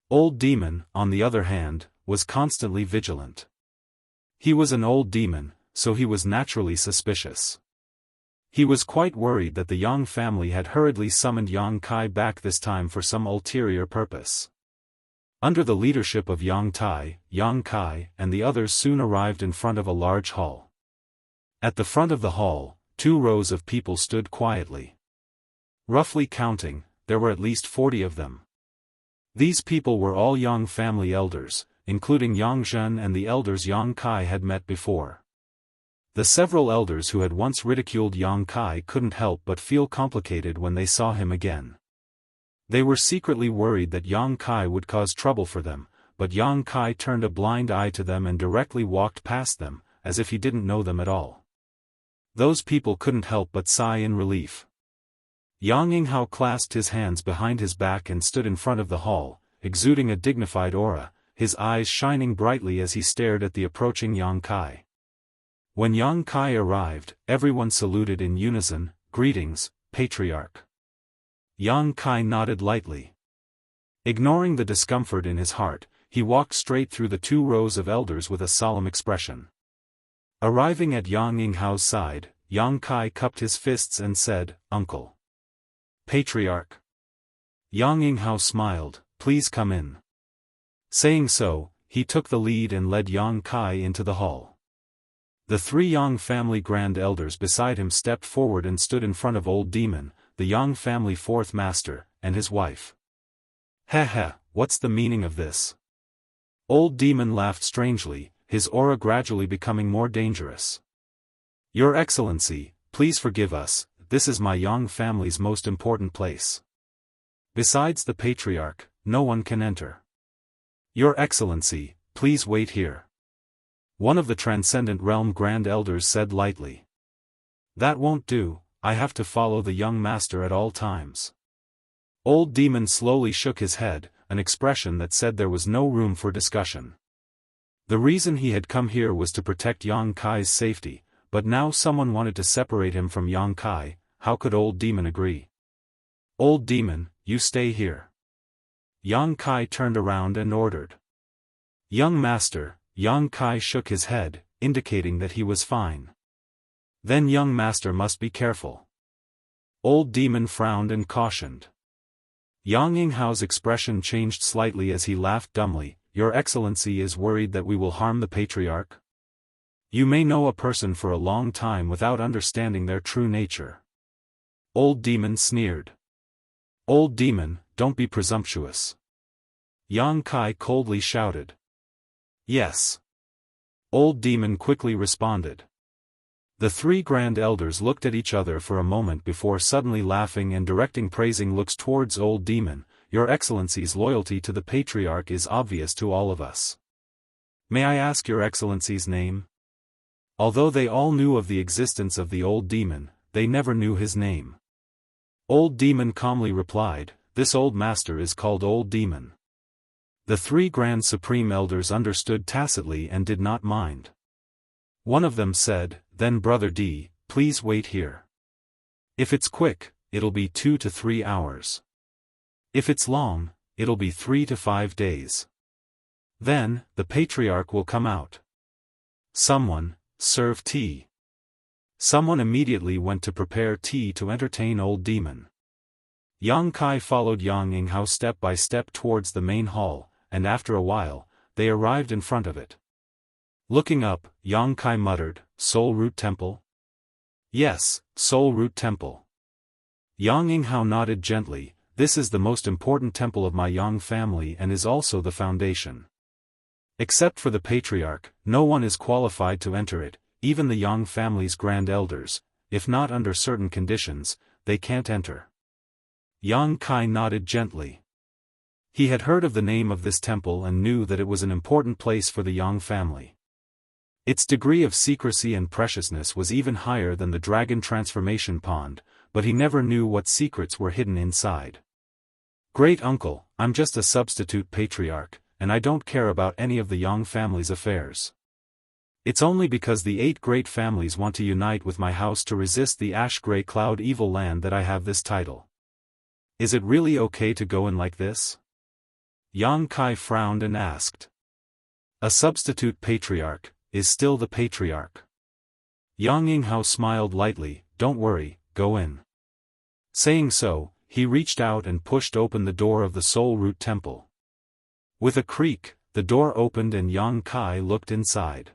Old Demon, on the other hand, was constantly vigilant. He was an old demon, so he was naturally suspicious. He was quite worried that the Yang family had hurriedly summoned Yang Kai back this time for some ulterior purpose. Under the leadership of Yang Tai, Yang Kai and the others soon arrived in front of a large hall. At the front of the hall, 2 rows of people stood quietly. Roughly counting, there were at least 40 of them. These people were all Yang family elders, including Yang Zhen and the elders Yang Kai had met before. The several elders who had once ridiculed Yang Kai couldn't help but feel complicated when they saw him again. They were secretly worried that Yang Kai would cause trouble for them, but Yang Kai turned a blind eye to them and directly walked past them, as if he didn't know them at all. Those people couldn't help but sigh in relief. Yang Yinghao clasped his hands behind his back and stood in front of the hall, exuding a dignified aura, his eyes shining brightly as he stared at the approaching Yang Kai. When Yang Kai arrived, everyone saluted in unison, "Greetings, Patriarch." Yang Kai nodded lightly. Ignoring the discomfort in his heart, he walked straight through the 2 rows of elders with a solemn expression. Arriving at Yang Yinghao's side, Yang Kai cupped his fists and said, "Uncle." "Patriarch." Yang Yinghao smiled, "Please come in." Saying so, he took the lead and led Yang Kai into the hall. The 3 Yang family grand elders beside him stepped forward and stood in front of Old Demon, the Yang family 4th master, and his wife. "Heh, what's the meaning of this?" Old Demon laughed strangely, his aura gradually becoming more dangerous. "Your Excellency, please forgive us, this is my Yang family's most important place. Besides the Patriarch, no one can enter. Your Excellency, please wait here." One of the Transcendent Realm Grand Elders said lightly. "That won't do, I have to follow the young master at all times." Old Demon slowly shook his head, an expression that said there was no room for discussion. The reason he had come here was to protect Yang Kai's safety, but now someone wanted to separate him from Yang Kai. How could Old Demon agree? "Old Demon, you stay here." Yang Kai turned around and ordered. "Young master." Yang Kai shook his head, indicating that he was fine. "Then young master must be careful." Old Demon frowned and cautioned. Yang Yinghao's expression changed slightly as he laughed dumbly. "Your Excellency is worried that we will harm the Patriarch?" You may know a person for a long time without understanding their true nature. Old Demon sneered. Old Demon, don't be presumptuous. Yang Kai coldly shouted. Yes. Old Demon quickly responded. The three Grand Elders looked at each other for a moment before suddenly laughing and directing praising looks towards Old Demon. Your Excellency's loyalty to the Patriarch is obvious to all of us. May I ask Your Excellency's name? Although they all knew of the existence of the Old Demon, they never knew his name. Old Demon calmly replied, This old master is called Old Demon. The three Grand Supreme Elders understood tacitly and did not mind. One of them said, Then Brother D, please wait here. If it's quick, it'll be 2 to 3 hours. If it's long, it'll be 3 to 5 days. Then, the Patriarch will come out. Someone, serve tea. Someone immediately went to prepare tea to entertain Old Demon. Yang Kai followed Yang Yinghao step by step towards the main hall, and after a while, they arrived in front of it. Looking up, Yang Kai muttered, Soul Root Temple? Yes, Soul Root Temple. Yang Yinghao nodded gently, This is the most important temple of my Yang family and is also the foundation. Except for the Patriarch, no one is qualified to enter it, even the Yang family's Grand Elders, if not under certain conditions, they can't enter. Yang Kai nodded gently. He had heard of the name of this temple and knew that it was an important place for the Yang family. Its degree of secrecy and preciousness was even higher than the dragon transformation pond, but he never knew what secrets were hidden inside. Great uncle, I'm just a substitute patriarch, and I don't care about any of the Yang family's affairs. It's only because the 8 great families want to unite with my house to resist the ash-gray cloud evil land that I have this title. Is it really okay to go in like this? Yang Kai frowned and asked. A substitute patriarch is still the patriarch. Yang Yinghao smiled lightly, Don't worry, go in. Saying so, he reached out and pushed open the door of the Soul Root Temple. With a creak, the door opened and Yang Kai looked inside.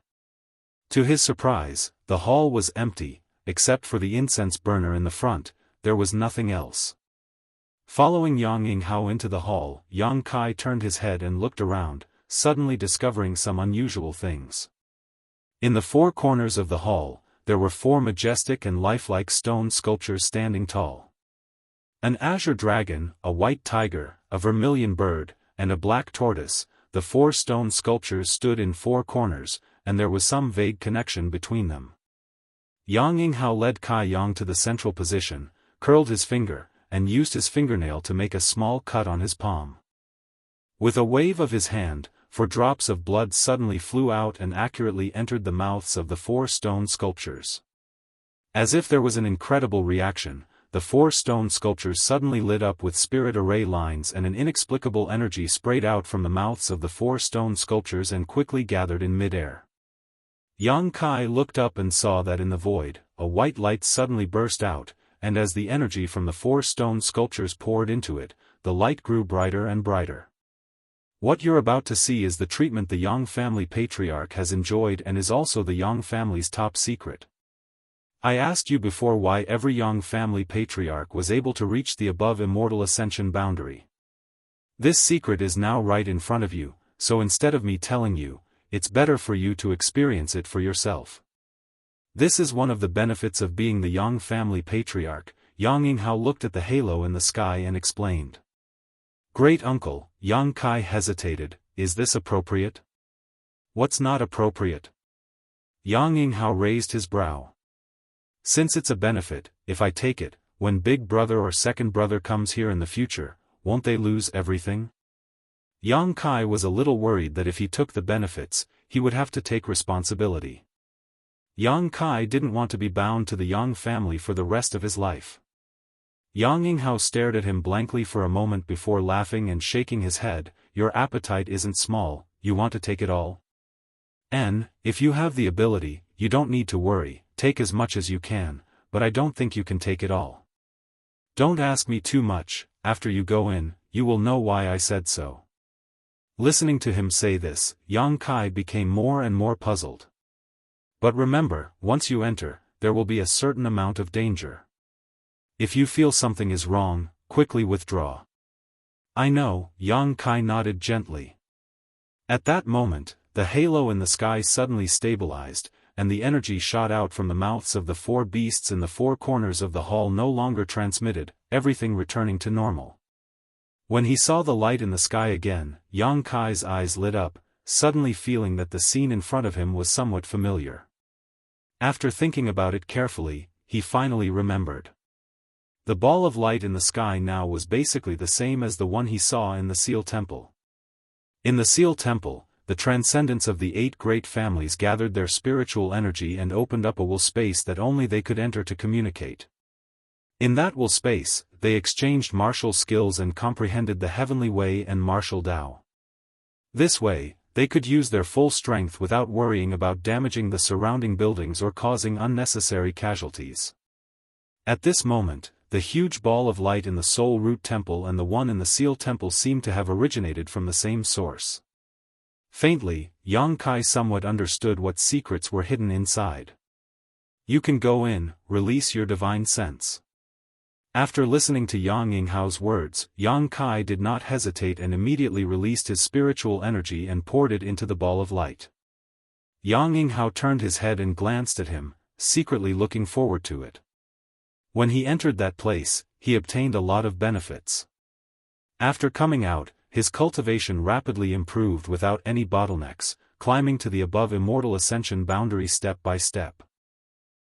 To his surprise, the hall was empty, except for the incense burner in the front, there was nothing else. Following Yang Yinghao into the hall, Yang Kai turned his head and looked around, suddenly discovering some unusual things. In the 4 corners of the hall, there were 4 majestic and lifelike stone sculptures standing tall. An azure dragon, a white tiger, a vermilion bird, and a black tortoise, the 4 stone sculptures stood in 4 corners, and there was some vague connection between them. Yang Yinghao led Kai Yang to the central position, curled his finger, and used his fingernail to make a small cut on his palm. With a wave of his hand, 4 drops of blood suddenly flew out and accurately entered the mouths of the 4 stone sculptures. As if there was an incredible reaction, the 4 stone sculptures suddenly lit up with spirit array lines and an inexplicable energy sprayed out from the mouths of the 4 stone sculptures and quickly gathered in midair. Yang Kai looked up and saw that in the void, a white light suddenly burst out, and as the energy from the 4 stone sculptures poured into it, the light grew brighter and brighter. What you're about to see is the treatment the Yang family patriarch has enjoyed and is also the Yang family's top secret. I asked you before why every Yang family patriarch was able to reach the above immortal ascension boundary. This secret is now right in front of you, so instead of me telling you, it's better for you to experience it for yourself. This is one of the benefits of being the Yang family patriarch. Yang Yinghao looked at the halo in the sky and explained. Great uncle, Yang Kai hesitated, is this appropriate? What's not appropriate? Yang Yinghao raised his brow. Since it's a benefit, if I take it, when big brother or second brother comes here in the future, won't they lose everything? Yang Kai was a little worried that if he took the benefits, he would have to take responsibility. Yang Kai didn't want to be bound to the Yang family for the rest of his life. Yang Yinghao stared at him blankly for a moment before laughing and shaking his head. Your appetite isn't small, you want to take it all? If you have the ability, you don't need to worry, take as much as you can, but I don't think you can take it all. Don't ask me too much, after you go in, you will know why I said so. Listening to him say this, Yang Kai became more and more puzzled. But remember, once you enter, there will be a certain amount of danger. If you feel something is wrong, quickly withdraw. I know, Yang Kai nodded gently. At that moment, the halo in the sky suddenly stabilized, and the energy shot out from the mouths of the four beasts in the four corners of the hall no longer transmitted, everything returning to normal. When he saw the light in the sky again, Yang Kai's eyes lit up, suddenly feeling that the scene in front of him was somewhat familiar. After thinking about it carefully, he finally remembered. The ball of light in the sky now was basically the same as the one he saw in the Seal Temple. In the Seal Temple, the transcendents of the 8 great families gathered their spiritual energy and opened up a will space that only they could enter to communicate. In that will space, they exchanged martial skills and comprehended the heavenly way and martial Tao. This way, they could use their full strength without worrying about damaging the surrounding buildings or causing unnecessary casualties. At this moment, the huge ball of light in the Soul Root Temple and the one in the Seal Temple seemed to have originated from the same source. Faintly, Yang Kai somewhat understood what secrets were hidden inside. You can go in, release your divine sense. After listening to Yang Yinghao's words, Yang Kai did not hesitate and immediately released his spiritual energy and poured it into the ball of light. Yang Yinghao turned his head and glanced at him, secretly looking forward to it. When he entered that place, he obtained a lot of benefits. After coming out, his cultivation rapidly improved without any bottlenecks, climbing to the above immortal ascension boundary step by step.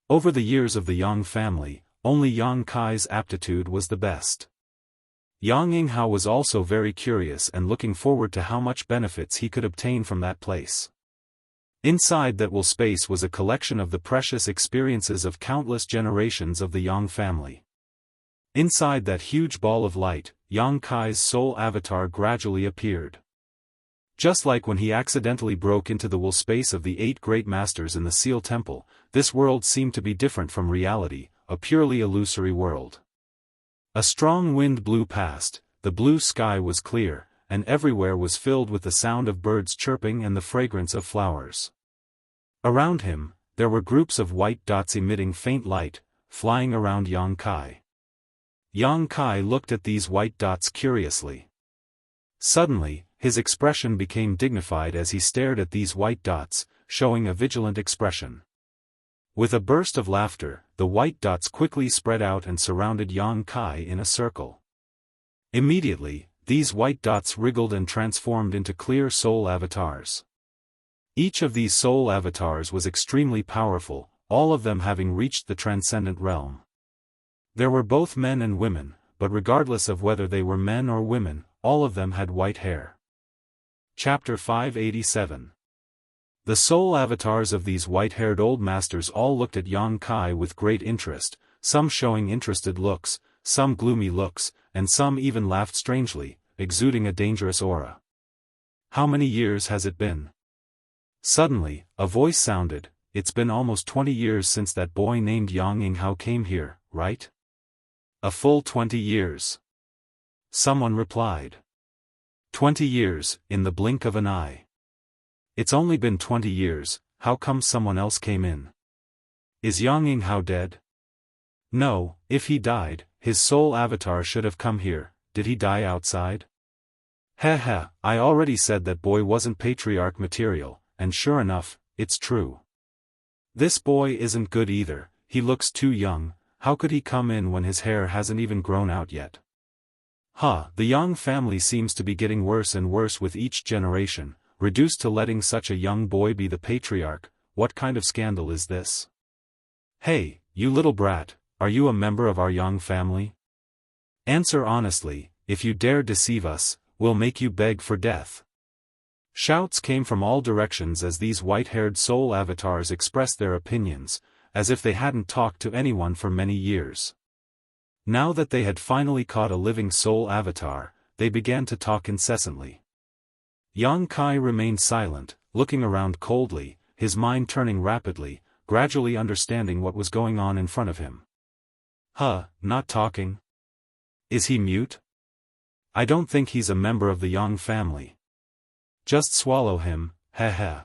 Over the years of the Yang family, only Yang Kai's aptitude was the best. Yang Yinghao was also very curious and looking forward to how much benefits he could obtain from that place. Inside that will space was a collection of the precious experiences of countless generations of the Yang family. Inside that huge ball of light, Yang Kai's soul avatar gradually appeared. Just like when he accidentally broke into the will space of the 8 great masters in the Seal Temple, this world seemed to be different from reality, a purely illusory world. A strong wind blew past, the blue sky was clear, and everywhere was filled with the sound of birds chirping and the fragrance of flowers. Around him, there were groups of white dots emitting faint light, flying around Yang Kai. Yang Kai looked at these white dots curiously. Suddenly, his expression became dignified as he stared at these white dots, showing a vigilant expression. With a burst of laughter, the white dots quickly spread out and surrounded Yang Kai in a circle. Immediately, these white dots wriggled and transformed into clear soul avatars. Each of these soul avatars was extremely powerful, all of them having reached the transcendent realm. There were both men and women, but regardless of whether they were men or women, all of them had white hair. Chapter 587. The soul avatars of these white-haired old masters all looked at Yang Kai with great interest, some showing interested looks, some gloomy looks, and some even laughed strangely, exuding a dangerous aura. How many years has it been? Suddenly, a voice sounded, "It's been almost 20 years since that boy named Yang Yinghao came here, right?" "A full 20 years. Someone replied. 20 years, in the blink of an eye. It's only been 20 years, how come someone else came in? Is Yang Yinghao dead? No, if he died, his soul avatar should have come here. Did he die outside? Heh, I already said that boy wasn't patriarch material, and sure enough, it's true. This boy isn't good either, he looks too young, how could he come in when his hair hasn't even grown out yet? The Yang family seems to be getting worse and worse with each generation, reduced to letting such a young boy be the patriarch. What kind of scandal is this? Hey, you little brat, are you a member of our Yang family? Answer honestly, if you dare deceive us, we'll make you beg for death. Shouts came from all directions as these white-haired soul avatars expressed their opinions, as if they hadn't talked to anyone for many years. Now that they had finally caught a living soul avatar, they began to talk incessantly. Yang Kai remained silent, looking around coldly, his mind turning rapidly, gradually understanding what was going on in front of him. Not talking? Is he mute? I don't think he's a member of the Yang family. Just swallow him, heh.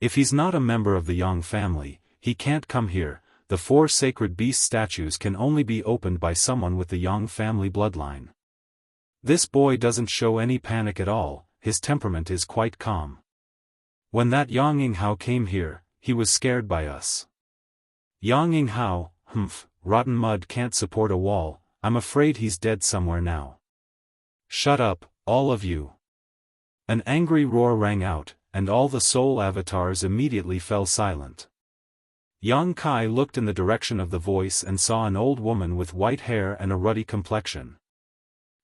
If he's not a member of the Yang family, he can't come here. The 4 sacred beast statues can only be opened by someone with the Yang family bloodline. This boy doesn't show any panic at all, his temperament is quite calm. When that Yang Yinghao came here, he was scared by us. Yang Yinghao, humph, rotten mud can't support a wall, I'm afraid he's dead somewhere now. Shut up, all of you. An angry roar rang out, and all the soul avatars immediately fell silent. Yang Kai looked in the direction of the voice and saw an old woman with white hair and a ruddy complexion.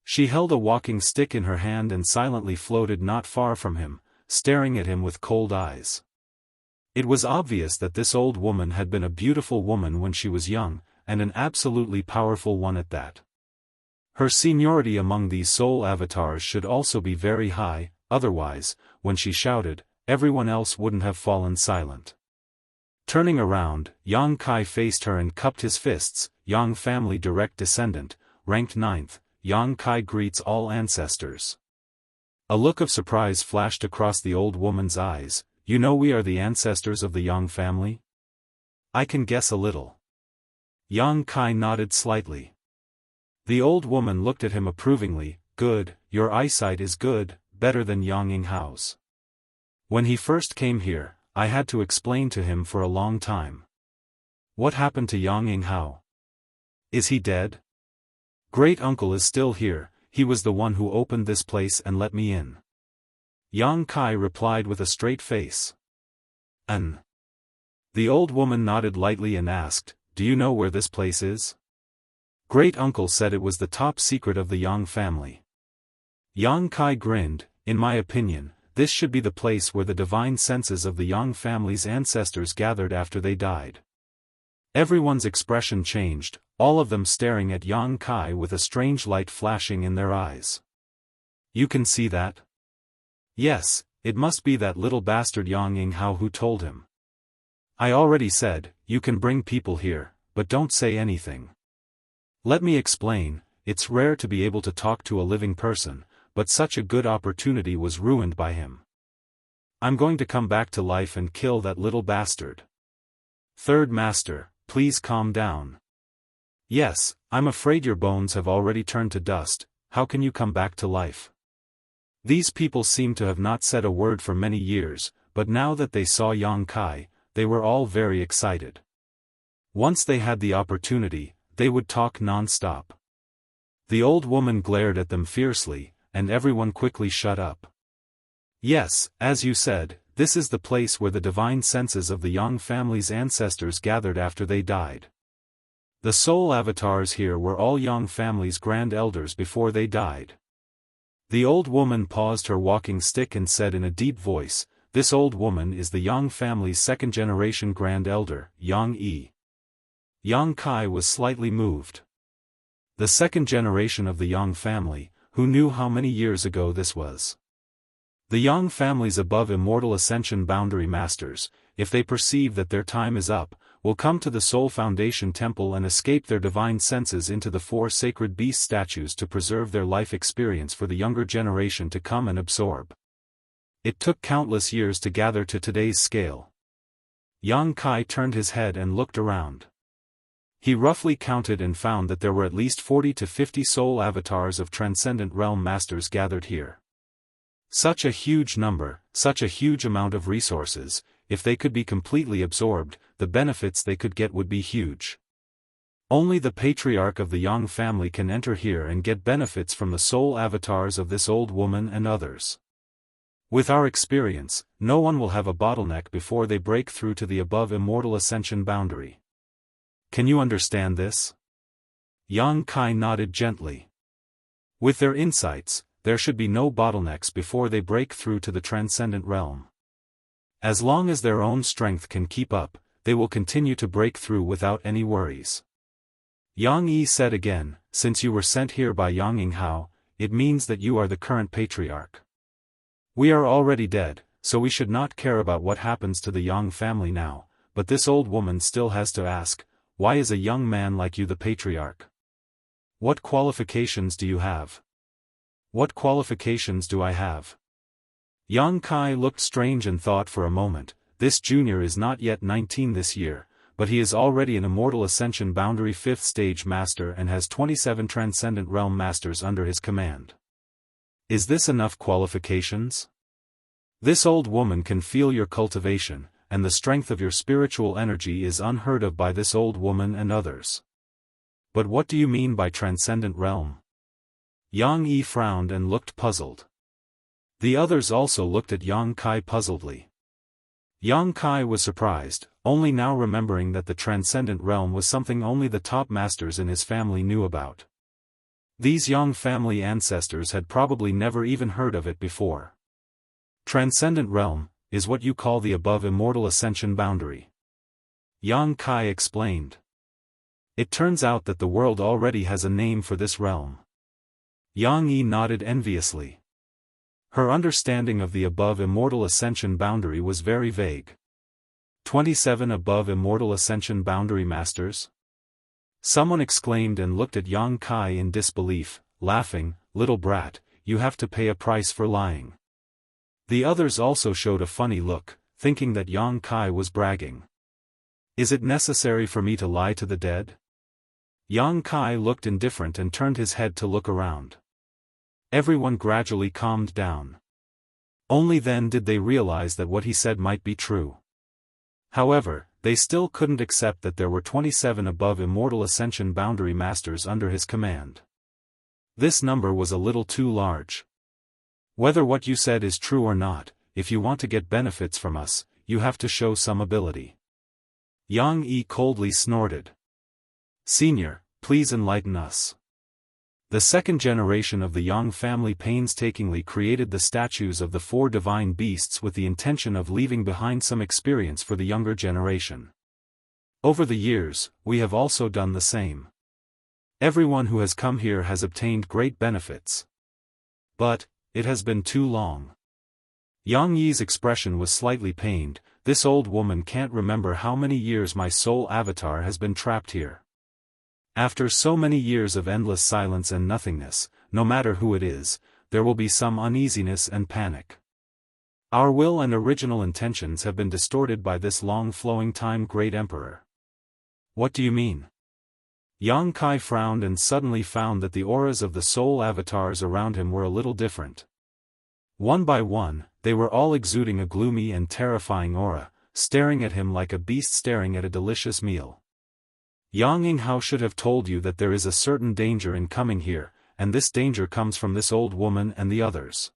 She held a walking stick in her hand and silently floated not far from him, staring at him with cold eyes. It was obvious that this old woman had been a beautiful woman when she was young, and an absolutely powerful one at that. Her seniority among these soul avatars should also be very high, otherwise, when she shouted, everyone else wouldn't have fallen silent. Turning around, Yang Kai faced her and cupped his fists. Yang family direct descendant, ranked 9th, Yang Kai greets all ancestors. A look of surprise flashed across the old woman's eyes. You know we are the ancestors of the Yang family? I can guess a little. Yang Kai nodded slightly. The old woman looked at him approvingly. Good, your eyesight is good, better than Yang Yinghao's. When he first came here, I had to explain to him for a long time. What happened to Yang Yinghao? Is he dead? Great uncle is still here, he was the one who opened this place and let me in. Yang Kai replied with a straight face. The old woman nodded lightly and asked, do you know where this place is? Great uncle said it was the top secret of the Yang family. Yang Kai grinned, in my opinion, this should be the place where the divine senses of the Yang family's ancestors gathered after they died. Everyone's expression changed, all of them staring at Yang Kai with a strange light flashing in their eyes. You can see that? Yes, it must be that little bastard Yang Yinghao who told him. I already said, you can bring people here, but don't say anything. Let me explain, it's rare to be able to talk to a living person, but such a good opportunity was ruined by him. I'm going to come back to life and kill that little bastard. Third Master, please calm down. Yes, I'm afraid your bones have already turned to dust, how can you come back to life? These people seem to have not said a word for many years, but now that they saw Yang Kai, they were all very excited. Once they had the opportunity, they would talk non-stop. The old woman glared at them fiercely, and everyone quickly shut up. Yes, as you said, this is the place where the divine senses of the Yang family's ancestors gathered after they died. The soul avatars here were all Yang family's grand elders before they died. The old woman paused her walking stick and said in a deep voice, this old woman is the Yang family's second-generation grand elder, Yang Yi. Yang Kai was slightly moved. The second generation of the Yang family, who knew how many years ago this was? The Yang families above Immortal Ascension boundary masters, if they perceive that their time is up, will come to the Soul Foundation Temple and escape their divine senses into the 4 sacred beast statues to preserve their life experience for the younger generation to come and absorb. It took countless years to gather to today's scale. Yang Kai turned his head and looked around. He roughly counted and found that there were at least 40 to 50 soul avatars of transcendent realm masters gathered here. Such a huge number, such a huge amount of resources, if they could be completely absorbed, the benefits they could get would be huge. Only the patriarch of the Yang family can enter here and get benefits from the soul avatars of this old woman and others. With our experience, no one will have a bottleneck before they break through to the above Immortal Ascension boundary. Can you understand this? Yang Kai nodded gently. With their insights, there should be no bottlenecks before they break through to the transcendent realm. As long as their own strength can keep up, they will continue to break through without any worries. Yang Yi said again, since you were sent here by Yang Yinghao, it means that you are the current patriarch. We are already dead, so we should not care about what happens to the Yang family now, but this old woman still has to ask, why is a young man like you the patriarch? What qualifications do you have? What qualifications do I have? Yang Kai looked strange and thought for a moment, this junior is not yet 19 this year, but he is already an Immortal Ascension Boundary 5th Stage Master and has 27 Transcendent Realm Masters under his command. Is this enough qualifications? This old woman can feel your cultivation, and the strength of your spiritual energy is unheard of by this old woman and others. But what do you mean by Transcendent Realm? Yang Yi frowned and looked puzzled. The others also looked at Yang Kai puzzledly. Yang Kai was surprised, only now remembering that the Transcendent Realm was something only the top masters in his family knew about. These Yang family ancestors had probably never even heard of it before. Transcendent Realm is what you call the above Immortal Ascension boundary. Yang Kai explained. It turns out that the world already has a name for this realm. Yang Yi nodded enviously. Her understanding of the above Immortal Ascension boundary was very vague. 27 above Immortal Ascension boundary masters? Someone exclaimed and looked at Yang Kai in disbelief, laughing, "Little brat, you have to pay a price for lying." The others also showed a funny look, thinking that Yang Kai was bragging. Is it necessary for me to lie to the dead? Yang Kai looked indifferent and turned his head to look around. Everyone gradually calmed down. Only then did they realize that what he said might be true. However, they still couldn't accept that there were 27 above Immortal Ascension boundary masters under his command. This number was a little too large. Whether what you said is true or not, if you want to get benefits from us, you have to show some ability. Yang Yi coldly snorted. Senior, please enlighten us. The second generation of the Yang family painstakingly created the statues of the 4 divine beasts with the intention of leaving behind some experience for the younger generation. Over the years, we have also done the same. Everyone who has come here has obtained great benefits. But, it has been too long. Yang Yi's expression was slightly pained. This old woman can't remember how many years my soul avatar has been trapped here. After so many years of endless silence and nothingness, no matter who it is, there will be some uneasiness and panic. Our will and original intentions have been distorted by this long-flowing time, Great Emperor. What do you mean? Yang Kai frowned and suddenly found that the auras of the soul avatars around him were a little different. One by one, they were all exuding a gloomy and terrifying aura, staring at him like a beast staring at a delicious meal. Yang Yinghao should have told you that there is a certain danger in coming here, and this danger comes from this old woman and the others.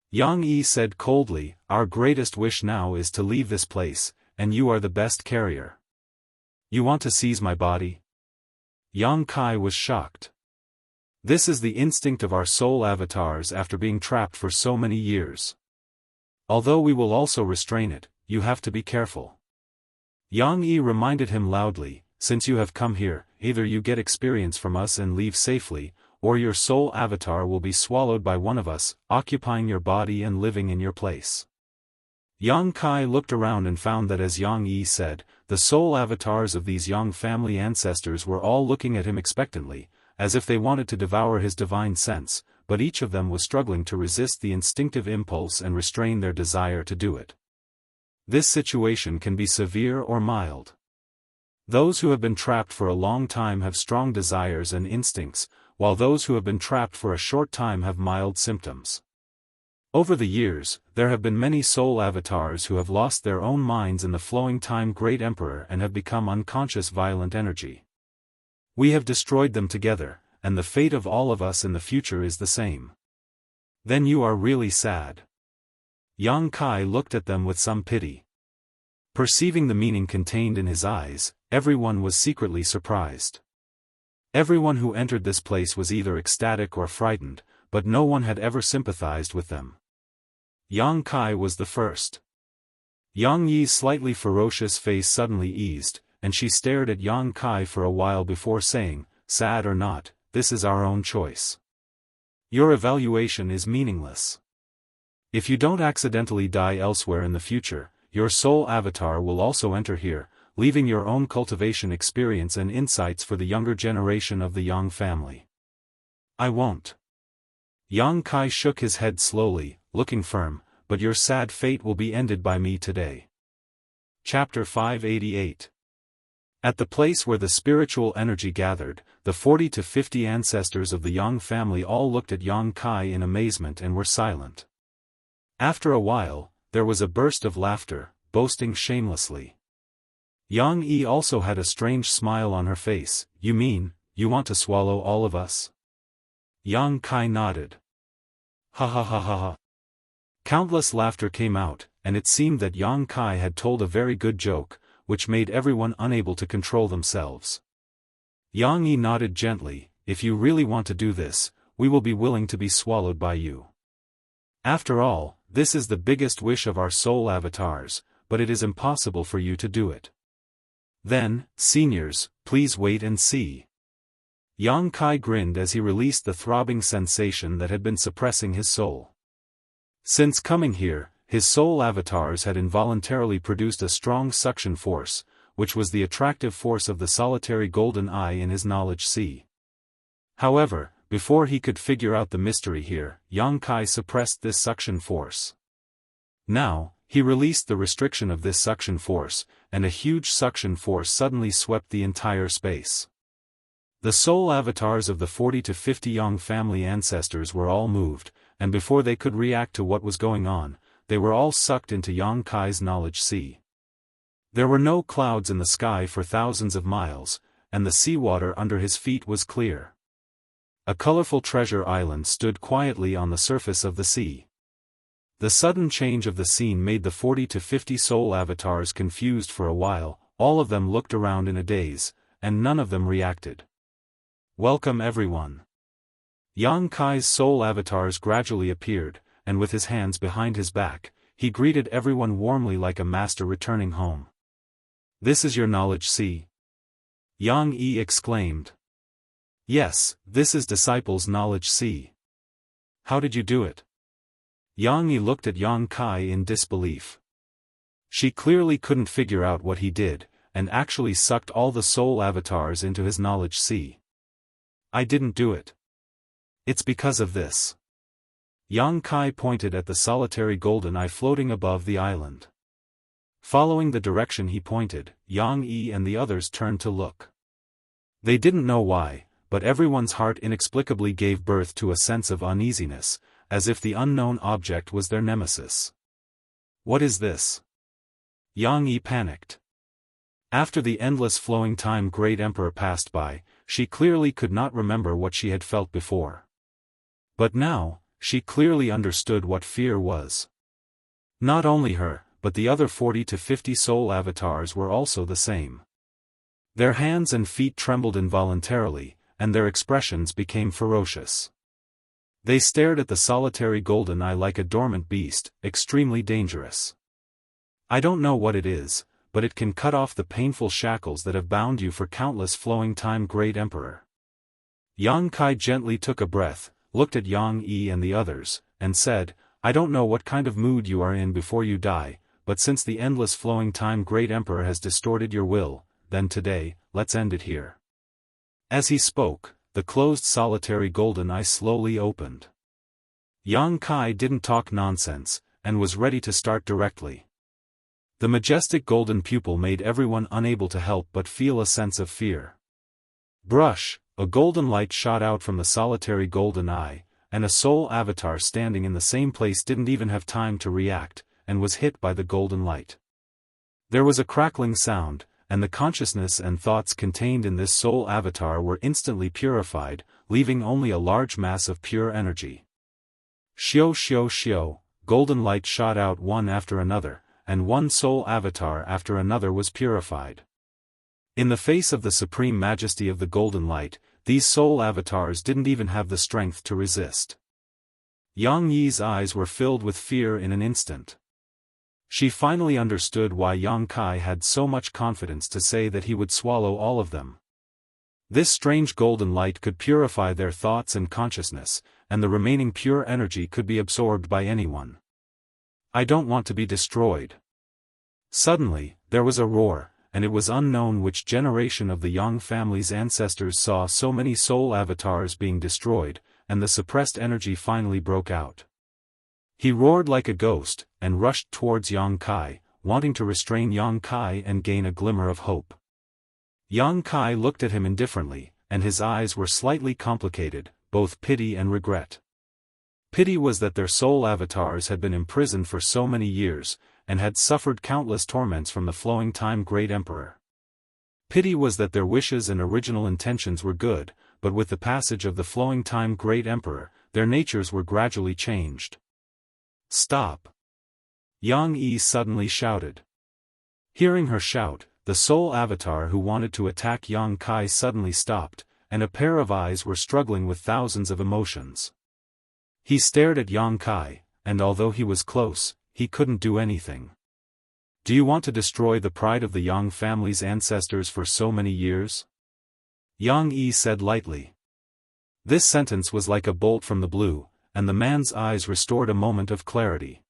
Yang Yi said coldly, our greatest wish now is to leave this place, and you are the best carrier. You want to seize my body? Yang Kai was shocked. This is the instinct of our soul avatars after being trapped for so many years. Although we will also restrain it, you have to be careful. Yang Yi reminded him loudly, since you have come here, either you get experience from us and leave safely, or your soul avatar will be swallowed by one of us, occupying your body and living in your place. Yang Kai looked around and found that as Yang Yi said, the soul avatars of these Yang family ancestors were all looking at him expectantly, as if they wanted to devour his divine sense, but each of them was struggling to resist the instinctive impulse and restrain their desire to do it. This situation can be severe or mild. Those who have been trapped for a long time have strong desires and instincts, while those who have been trapped for a short time have mild symptoms. Over the years, there have been many soul avatars who have lost their own minds in the flowing time Great Emperor and have become unconscious violent energy. We have destroyed them together, and the fate of all of us in the future is the same. Then you are really sad. Yang Kai looked at them with some pity. Perceiving the meaning contained in his eyes, everyone was secretly surprised. Everyone who entered this place was either ecstatic or frightened, but no one had ever sympathized with them. Yang Kai was the first. Yang Yi's slightly ferocious face suddenly eased, and she stared at Yang Kai for a while before saying, sad or not, this is our own choice. Your evaluation is meaningless. If you don't accidentally die elsewhere in the future, your soul avatar will also enter here, leaving your own cultivation experience and insights for the younger generation of the Yang family. I won't. Yang Kai shook his head slowly, looking firm, but your sad fate will be ended by me today. Chapter 588. At the place where the spiritual energy gathered, the 40 to 50 ancestors of the Yang family all looked at Yang Kai in amazement and were silent. After a while, there was a burst of laughter, boasting shamelessly. Yang Yi also had a strange smile on her face. "You mean, you want to swallow all of us?" Yang Kai nodded. "Ha ha ha ha ha." Countless laughter came out, and it seemed that Yang Kai had told a very good joke, which made everyone unable to control themselves. Yang Yi nodded gently. "If you really want to do this, we will be willing to be swallowed by you. After all, this is the biggest wish of our soul avatars, but it is impossible for you to do it. Then, seniors, please wait and see." Yang Kai grinned as he released the throbbing sensation that had been suppressing his soul. Since coming here, his soul avatars had involuntarily produced a strong suction force, which was the attractive force of the solitary golden eye in his knowledge sea. However, before he could figure out the mystery here, Yang Kai suppressed this suction force. Now, he released the restriction of this suction force, and a huge suction force suddenly swept the entire space. The soul avatars of the 40 to 50 Yang family ancestors were all moved, and before they could react to what was going on, they were all sucked into Yang Kai's knowledge sea. There were no clouds in the sky for thousands of miles, and the seawater under his feet was clear. A colorful treasure island stood quietly on the surface of the sea. The sudden change of the scene made the 40 to 50 soul avatars confused for a while. All of them looked around in a daze, and none of them reacted. "Welcome everyone." Yang Kai's soul avatars gradually appeared, and with his hands behind his back, he greeted everyone warmly like a master returning home. "This is your knowledge sea?" Yang Yi exclaimed. "Yes, this is disciples' knowledge sea." "How did you do it?" Yang Yi looked at Yang Kai in disbelief. She clearly couldn't figure out what he did, and actually sucked all the soul avatars into his knowledge sea. "I didn't do it. It's because of this." Yang Kai pointed at the solitary golden eye floating above the island. Following the direction he pointed, Yang Yi and the others turned to look. They didn't know why, but everyone's heart inexplicably gave birth to a sense of uneasiness, as if the unknown object was their nemesis. "What is this?" Yang Yi panicked. After the endless flowing time Great Emperor passed by, she clearly could not remember what she had felt before. But now, she clearly understood what fear was. Not only her, but the other 40 to 50 soul avatars were also the same. Their hands and feet trembled involuntarily, and their expressions became ferocious. They stared at the solitary golden eye like a dormant beast, extremely dangerous. "I don't know what it is, but it can cut off the painful shackles that have bound you for countless flowing time, Great Emperor." Yang Kai gently took a breath, looked at Yang Yi and the others, and said, "I don't know what kind of mood you are in before you die, but since the endless flowing time Great Emperor has distorted your will, then today, let's end it here." As he spoke, the closed solitary golden eye slowly opened. Yang Kai didn't talk nonsense, and was ready to start directly. The majestic golden pupil made everyone unable to help but feel a sense of fear. Brush, a golden light shot out from the solitary golden eye, and a soul avatar standing in the same place didn't even have time to react, and was hit by the golden light. There was a crackling sound, and the consciousness and thoughts contained in this soul avatar were instantly purified, leaving only a large mass of pure energy. Shio shio shio, golden light shot out one after another, and one soul avatar after another was purified. In the face of the supreme majesty of the golden light, these soul avatars didn't even have the strength to resist. Yang Yi's eyes were filled with fear in an instant. She finally understood why Yang Kai had so much confidence to say that he would swallow all of them. This strange golden light could purify their thoughts and consciousness, and the remaining pure energy could be absorbed by anyone. "I don't want to be destroyed." Suddenly, there was a roar, and it was unknown which generation of the Yang family's ancestors saw so many soul avatars being destroyed, and the suppressed energy finally broke out. He roared like a ghost, and rushed towards Yang Kai, wanting to restrain Yang Kai and gain a glimmer of hope. Yang Kai looked at him indifferently, and his eyes were slightly complicated, both pity and regret. Pity was that their soul avatars had been imprisoned for so many years, and had suffered countless torments from the flowing time Great Emperor. Pity was that their wishes and original intentions were good, but with the passage of the flowing time Great Emperor, their natures were gradually changed. "Stop!" Yang Yi suddenly shouted. Hearing her shout, the soul avatar who wanted to attack Yang Kai suddenly stopped, and a pair of eyes were struggling with thousands of emotions. He stared at Yang Kai, and although he was close, he couldn't do anything. "Do you want to destroy the pride of the Yang family's ancestors for so many years?" Yang Yi said lightly. This sentence was like a bolt from the blue, and the man's eyes restored a moment of clarity.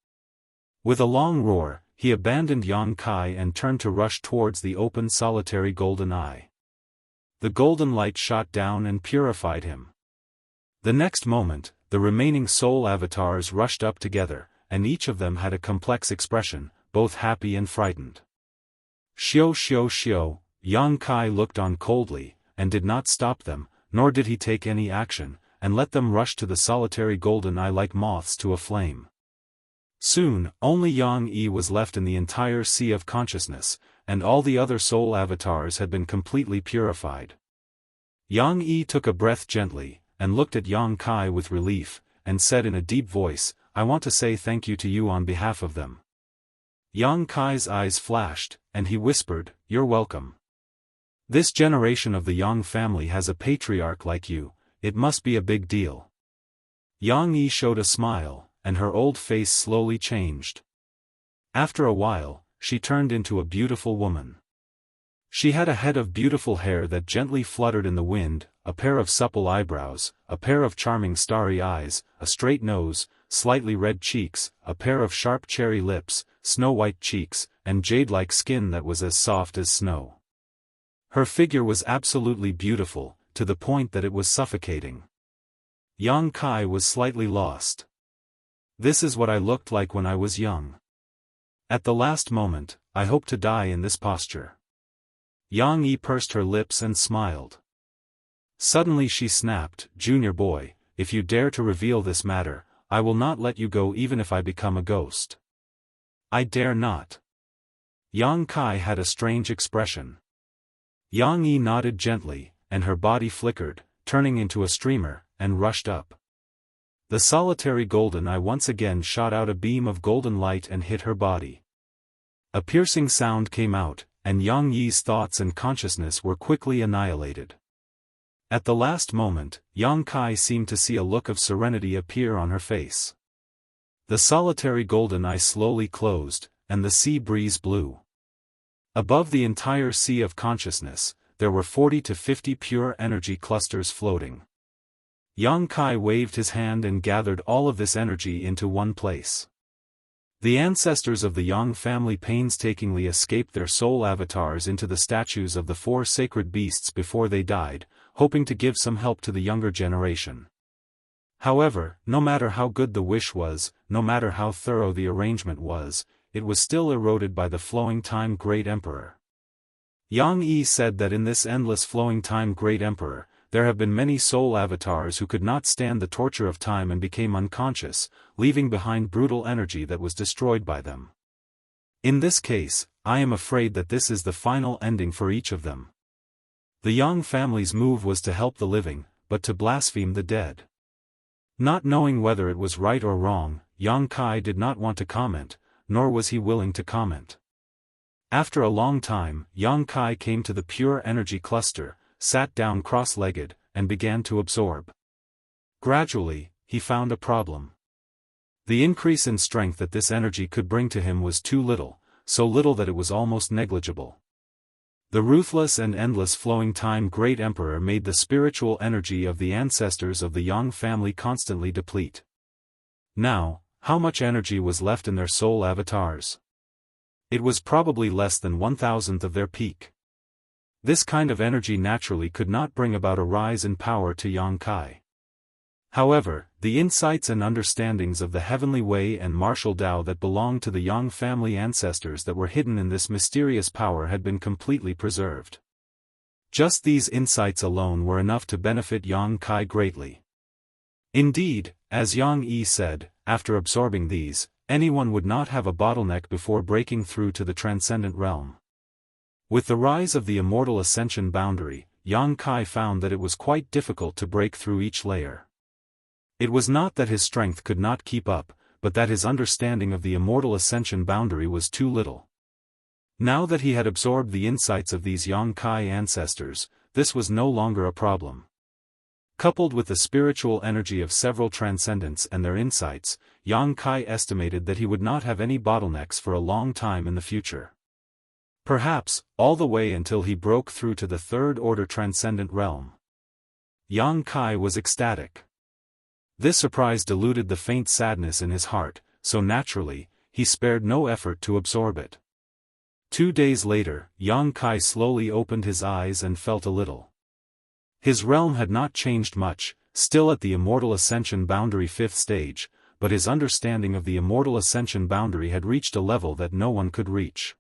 With a long roar, he abandoned Yang Kai and turned to rush towards the open solitary golden eye. The golden light shot down and purified him. The next moment, the remaining soul avatars rushed up together, and each of them had a complex expression, both happy and frightened. "Xiao xiao xiao," Yang Kai looked on coldly, and did not stop them, nor did he take any action, and let them rush to the solitary golden eye like moths to a flame. Soon, only Yang Yi was left in the entire sea of consciousness, and all the other soul avatars had been completely purified. Yang Yi took a breath gently, and looked at Yang Kai with relief, and said in a deep voice, "I want to say thank you to you on behalf of them." Yang Kai's eyes flashed, and he whispered, "You're welcome. This generation of the Yang family has a patriarch like you, it must be a big deal." Yang Yi showed a smile, and her old face slowly changed. After a while, she turned into a beautiful woman. She had a head of beautiful hair that gently fluttered in the wind, a pair of supple eyebrows, a pair of charming starry eyes, a straight nose, slightly red cheeks, a pair of sharp cherry lips, snow-white cheeks, and jade-like skin that was as soft as snow. Her figure was absolutely beautiful, to the point that it was suffocating. Yang Kai was slightly lost. "This is what I looked like when I was young. At the last moment, I hope to die in this posture." Yang Yi pursed her lips and smiled. Suddenly she snapped, "Junior boy, if you dare to reveal this matter, I will not let you go even if I become a ghost." "I dare not." Yang Kai had a strange expression. Yang Yi nodded gently, and her body flickered, turning into a streamer, and rushed up. The solitary golden eye once again shot out a beam of golden light and hit her body. A piercing sound came out, and Yang Yi's thoughts and consciousness were quickly annihilated. At the last moment, Yang Kai seemed to see a look of serenity appear on her face. The solitary golden eye slowly closed, and the sea breeze blew. Above the entire sea of consciousness, there were 40 to 50 pure energy clusters floating. Yang Kai waved his hand and gathered all of this energy into one place. The ancestors of the Yang family painstakingly escaped their soul avatars into the statues of the 4 sacred beasts before they died, hoping to give some help to the younger generation. However, no matter how good the wish was, no matter how thorough the arrangement was, it was still eroded by the flowing time Great Emperor. Yang Yi said that in this endless flowing time Great Emperor, there have been many soul avatars who could not stand the torture of time and became unconscious, leaving behind brutal energy that was destroyed by them. In this case, I am afraid that this is the final ending for each of them. The Yang family's move was to help the living, but to blaspheme the dead. Not knowing whether it was right or wrong, Yang Kai did not want to comment, nor was he willing to comment. After a long time, Yang Kai came to the pure energy cluster, sat down cross-legged, and began to absorb. Gradually, he found a problem. The increase in strength that this energy could bring to him was too little, so little that it was almost negligible. The ruthless and endless flowing time Great Emperor made the spiritual energy of the ancestors of the Yang family constantly deplete. Now, how much energy was left in their soul avatars? It was probably less than 1,000th of their peak. This kind of energy naturally could not bring about a rise in power to Yang Kai. However, The insights and understandings of the heavenly way and martial Tao that belonged to the Yang family ancestors that were hidden in this mysterious power had been completely preserved. Just these insights alone were enough to benefit Yang Kai greatly. Indeed, as Yang Yi said, after absorbing these, anyone would not have a bottleneck before breaking through to the transcendent realm. With the rise of the immortal ascension boundary, Yang Kai found that it was quite difficult to break through each layer. It was not that his strength could not keep up, but that his understanding of the immortal ascension boundary was too little. Now that he had absorbed the insights of these Yang Kai ancestors, this was no longer a problem. Coupled with the spiritual energy of several transcendents and their insights, Yang Kai estimated that he would not have any bottlenecks for a long time in the future. Perhaps, all the way until he broke through to the third-order transcendent realm. Yang Kai was ecstatic. This surprise diluted the faint sadness in his heart, so naturally, he spared no effort to absorb it. 2 days later, Yang Kai slowly opened his eyes and felt a little. His realm had not changed much, still at the immortal ascension boundary 5th stage, but his understanding of the immortal ascension boundary had reached a level that no one could reach.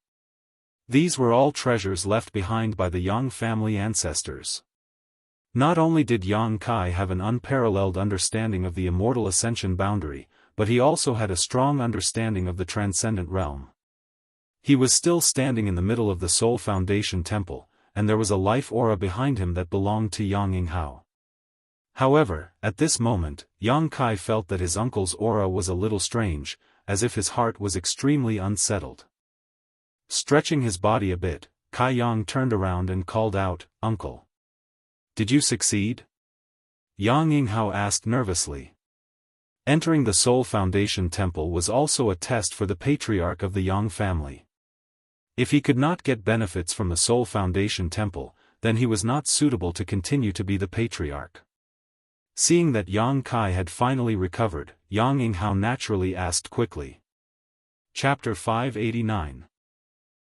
These were all treasures left behind by the Yang family ancestors. Not only did Yang Kai have an unparalleled understanding of the immortal ascension boundary, but he also had a strong understanding of the transcendent realm. He was still standing in the middle of the Soul Foundation Temple, and there was a life aura behind him that belonged to Yang Yinghao. However, at this moment, Yang Kai felt that his uncle's aura was a little strange, as if his heart was extremely unsettled. Stretching his body a bit, Kai Yang turned around and called out, "Uncle. Did you succeed?" Yang Yinghao asked nervously. Entering the Soul Foundation Temple was also a test for the patriarch of the Yang family. If he could not get benefits from the Soul Foundation Temple, then he was not suitable to continue to be the patriarch. Seeing that Yang Kai had finally recovered, Yang Yinghao naturally asked quickly. Chapter 589.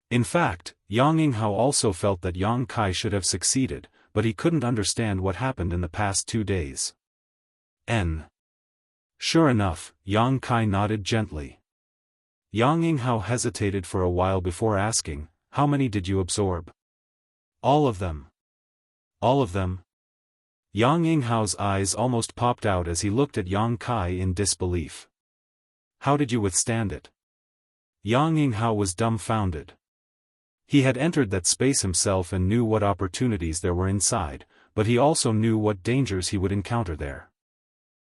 In fact, Yang Yinghao also felt that Yang Kai should have succeeded, but he couldn't understand what happened in the past 2 days. Sure enough, Yang Kai nodded gently. Yang Yinghao hesitated for a while before asking, "How many did you absorb?" "All of them." "All of them?" Yang Yinghao's eyes almost popped out as he looked at Yang Kai in disbelief. "How did you withstand it?" Yang Yinghao was dumbfounded. He had entered that space himself and knew what opportunities there were inside, but he also knew what dangers he would encounter there.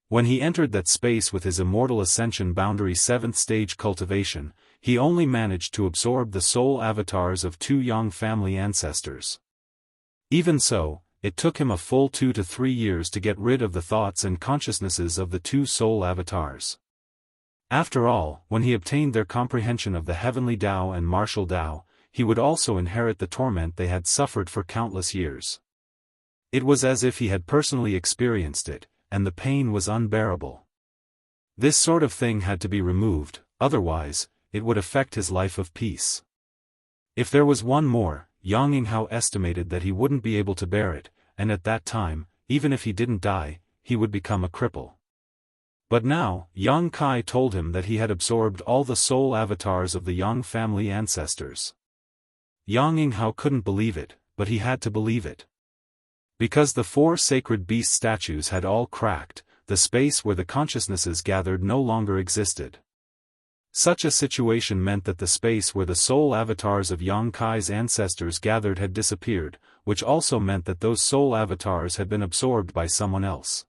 When he entered that space with his immortal ascension boundary 7th stage cultivation, he only managed to absorb the soul avatars of 2 Yang family ancestors. Even so, it took him a full 2 to 3 years to get rid of the thoughts and consciousnesses of the 2 soul avatars. After all, when he obtained their comprehension of the heavenly Tao and martial Tao, he would also inherit the torment they had suffered for countless years. It was as if he had personally experienced it, and the pain was unbearable. This sort of thing had to be removed, otherwise, it would affect his life of peace. If there was one more, Yang Yinghao estimated that he wouldn't be able to bear it, and at that time, even if he didn't die, he would become a cripple. But now, Yang Kai told him that he had absorbed all the soul avatars of the Yang family ancestors. Yang Yinghao couldn't believe it, but he had to believe it. Because the 4 sacred beast statues had all cracked, the space where the consciousnesses gathered no longer existed. Such a situation meant that the space where the soul avatars of Yang Kai's ancestors gathered had disappeared, which also meant that those soul avatars had been absorbed by someone else.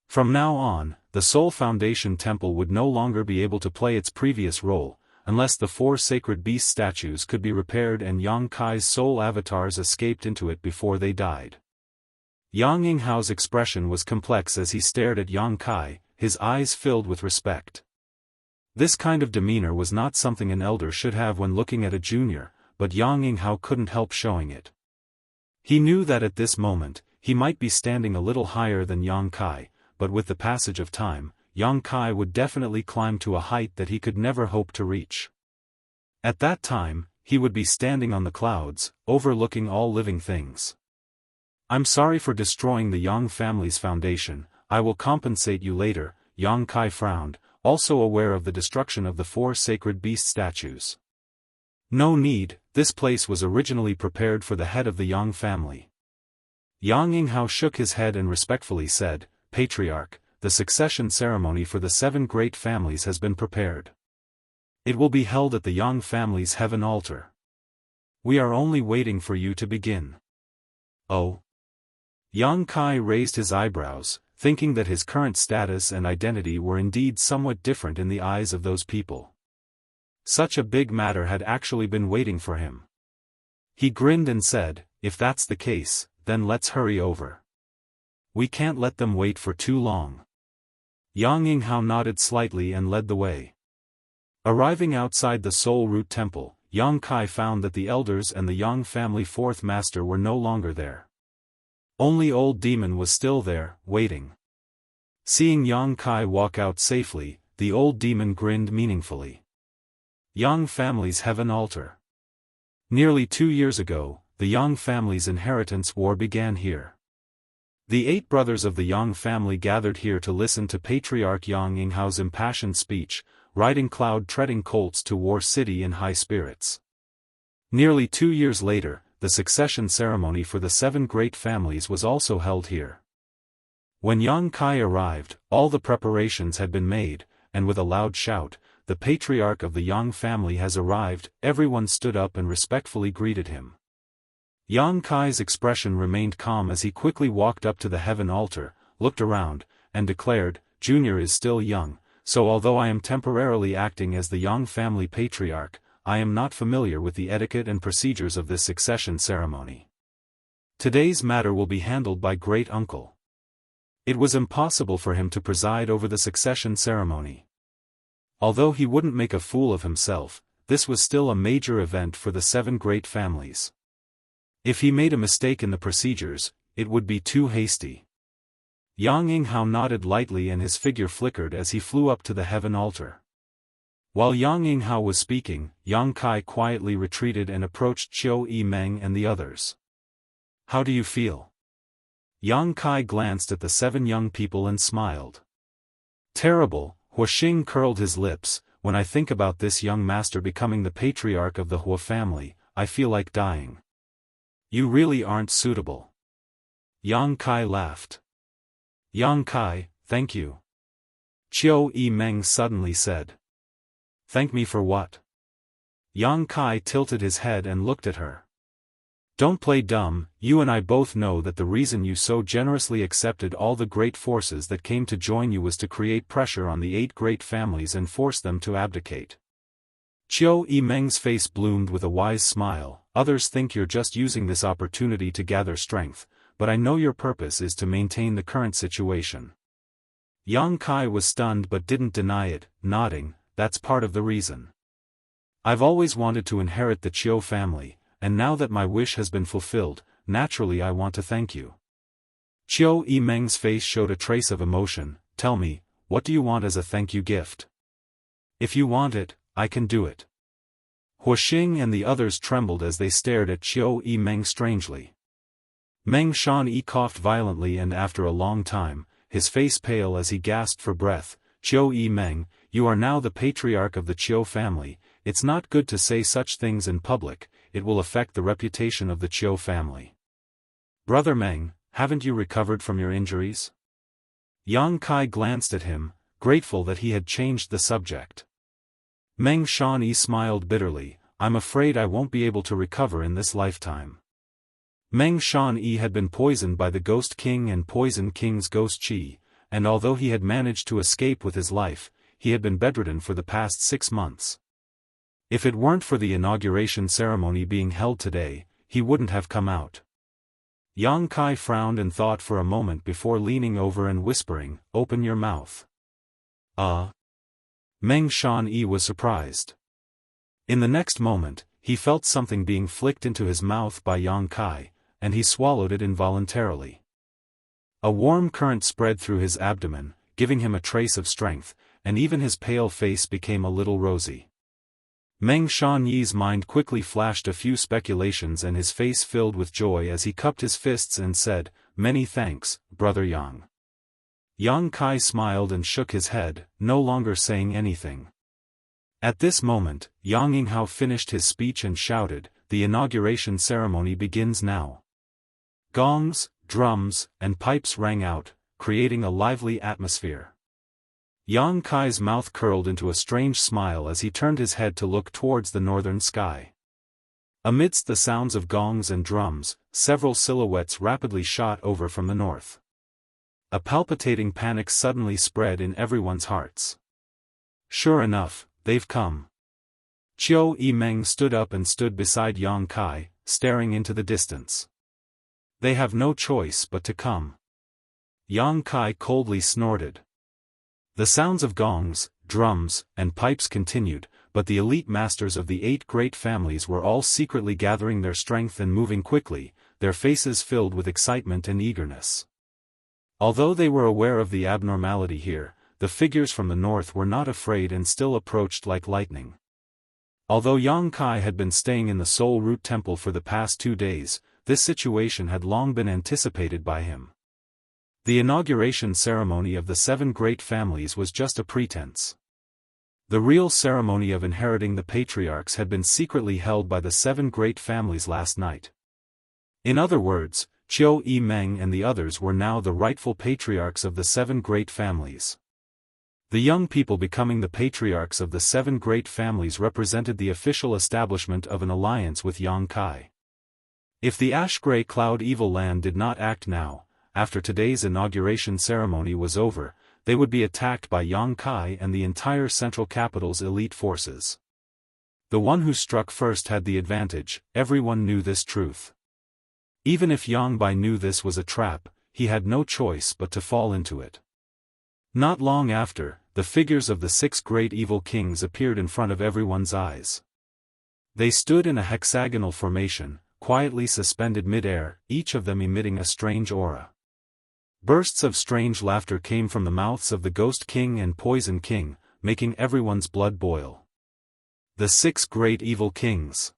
From now on, the Soul Foundation Temple would no longer be able to play its previous role, unless the 4 sacred beast statues could be repaired and Yang Kai's soul avatars escaped into it before they died. Yang Yinghao's expression was complex as he stared at Yang Kai, his eyes filled with respect. This kind of demeanor was not something an elder should have when looking at a junior, but Yang Yinghao couldn't help showing it. He knew that at this moment, he might be standing a little higher than Yang Kai, but with the passage of time, Yang Kai would definitely climb to a height that he could never hope to reach. At that time, he would be standing on the clouds, overlooking all living things. "I'm sorry for destroying the Yang family's foundation. I will compensate you later. Yang Kai frowned, also aware of the destruction of the 4 sacred beast statues. No need, this place was originally prepared for the head of the Yang family. Yang Yinghao shook his head and respectfully said, Patriarch, the succession ceremony for the 7 great families has been prepared. It will be held at the Yang family's heaven altar. We are only waiting for you to begin. Oh. Yang Kai raised his eyebrows, thinking that his current status and identity were indeed somewhat different in the eyes of those people. Such a big matter had actually been waiting for him. He grinned and said, if that's the case, then let's hurry over. We can't let them wait for too long. Yang Yinghao nodded slightly and led the way. Arriving outside the Soul Root Temple, Yang Kai found that the elders and the Yang family 4th master were no longer there. Only Old Demon was still there, waiting. Seeing Yang Kai walk out safely, the Old Demon grinned meaningfully. Yang family's heaven altar. Nearly 2 years ago, the Yang family's inheritance war began here. The 8 brothers of the Yang family gathered here to listen to Patriarch Yang Yinghao's impassioned speech, riding cloud-treading colts to War City in high spirits. Nearly 2 years later, the succession ceremony for the 7 great families was also held here. When Yang Kai arrived, all the preparations had been made, and with a loud shout, the patriarch of the Yang family has arrived, everyone stood up and respectfully greeted him. Yang Kai's expression remained calm as he quickly walked up to the heaven altar, looked around, and declared, Junior is still young, so although I am temporarily acting as the Yang family patriarch, I am not familiar with the etiquette and procedures of this succession ceremony. Today's matter will be handled by Great Uncle. It was impossible for him to preside over the succession ceremony. Although he wouldn't make a fool of himself, this was still a major event for the 7 great families. If he made a mistake in the procedures, it would be too hasty. Yang Yinghao nodded lightly and his figure flickered as he flew up to the heaven altar. While Yang Yinghao was speaking, Yang Kai quietly retreated and approached Qiu Yimeng and the others. How do you feel? Yang Kai glanced at the 7 young people and smiled. Terrible, Huoxing curled his lips. When I think about this young master becoming the patriarch of the Hua family, I feel like dying. You really aren't suitable. Yang Kai laughed. Yang Kai, thank you. Qiu Yimeng suddenly said. Thank me for what? Yang Kai tilted his head and looked at her. Don't play dumb, you and I both know that the reason you so generously accepted all the great forces that came to join you was to create pressure on the 8 great families and force them to abdicate. Qiu Yimeng's face bloomed with a wise smile. Others think you're just using this opportunity to gather strength, but I know your purpose is to maintain the current situation. Yang Kai was stunned but didn't deny it, nodding. That's part of the reason. I've always wanted to inherit the Qiu family, and now that my wish has been fulfilled, naturally I want to thank you. Qiu Yimeng's face showed a trace of emotion. Tell me, what do you want as a thank you gift? If you want it, I can do it. Huoxing and the others trembled as they stared at Qiu Yimeng strangely. Meng Shan-yi coughed violently and after a long time, his face pale as he gasped for breath, Qiu Yimeng, you are now the patriarch of the Qiu family. It's not good to say such things in public, it will affect the reputation of the Qiu family. Brother Meng, haven't you recovered from your injuries? Yang Kai glanced at him, grateful that he had changed the subject. Meng Shan-yi smiled bitterly, I'm afraid I won't be able to recover in this lifetime. Meng Shan-yi had been poisoned by the Ghost King and Poison King's Ghost Qi, and although he had managed to escape with his life, he had been bedridden for the past 6 months. If it weren't for the inauguration ceremony being held today, he wouldn't have come out. Yang Kai frowned and thought for a moment before leaning over and whispering, open your mouth. Meng Shan-yi was surprised. In the next moment, he felt something being flicked into his mouth by Yang Kai, and he swallowed it involuntarily. A warm current spread through his abdomen, giving him a trace of strength, and even his pale face became a little rosy. Meng Shan-yi's mind quickly flashed a few speculations and his face filled with joy as he cupped his fists and said, many thanks, Brother Yang. Yang Kai smiled and shook his head, no longer saying anything. At this moment, Yang Yinghao finished his speech and shouted, "The inauguration ceremony begins now." Gongs, drums, and pipes rang out, creating a lively atmosphere. Yang Kai's mouth curled into a strange smile as he turned his head to look towards the northern sky. Amidst the sounds of gongs and drums, several silhouettes rapidly shot over from the north. A palpitating panic suddenly spread in everyone's hearts. Sure enough, they've come. Qiu Yimeng stood up and stood beside Yang Kai, staring into the distance. They have no choice but to come. Yang Kai coldly snorted. The sounds of gongs, drums, and pipes continued, but the elite masters of the 8 great families were all secretly gathering their strength and moving quickly, their faces filled with excitement and eagerness. Although they were aware of the abnormality here, the figures from the north were not afraid and still approached like lightning. Although Yang Kai had been staying in the Soul Root Temple for the past 2 days, this situation had long been anticipated by him. The inauguration ceremony of the 7 great families was just a pretense. The real ceremony of inheriting the patriarchs had been secretly held by the 7 great families last night. In other words, Qiu Yimeng and the others were now the rightful patriarchs of the 7 great families. The young people becoming the patriarchs of the 7 great families represented the official establishment of an alliance with Yang Kai. If the ash-gray cloud evil land did not act now, after today's inauguration ceremony was over, they would be attacked by Yang Kai and the entire central capital's elite forces. The one who struck first had the advantage, everyone knew this truth. Even if Yang Bai knew this was a trap, he had no choice but to fall into it. Not long after, the figures of the 6 great evil kings appeared in front of everyone's eyes. They stood in a hexagonal formation, quietly suspended mid-air, each of them emitting a strange aura. Bursts of strange laughter came from the mouths of the Ghost King and Poison King, making everyone's blood boil. The 6 great evil kings.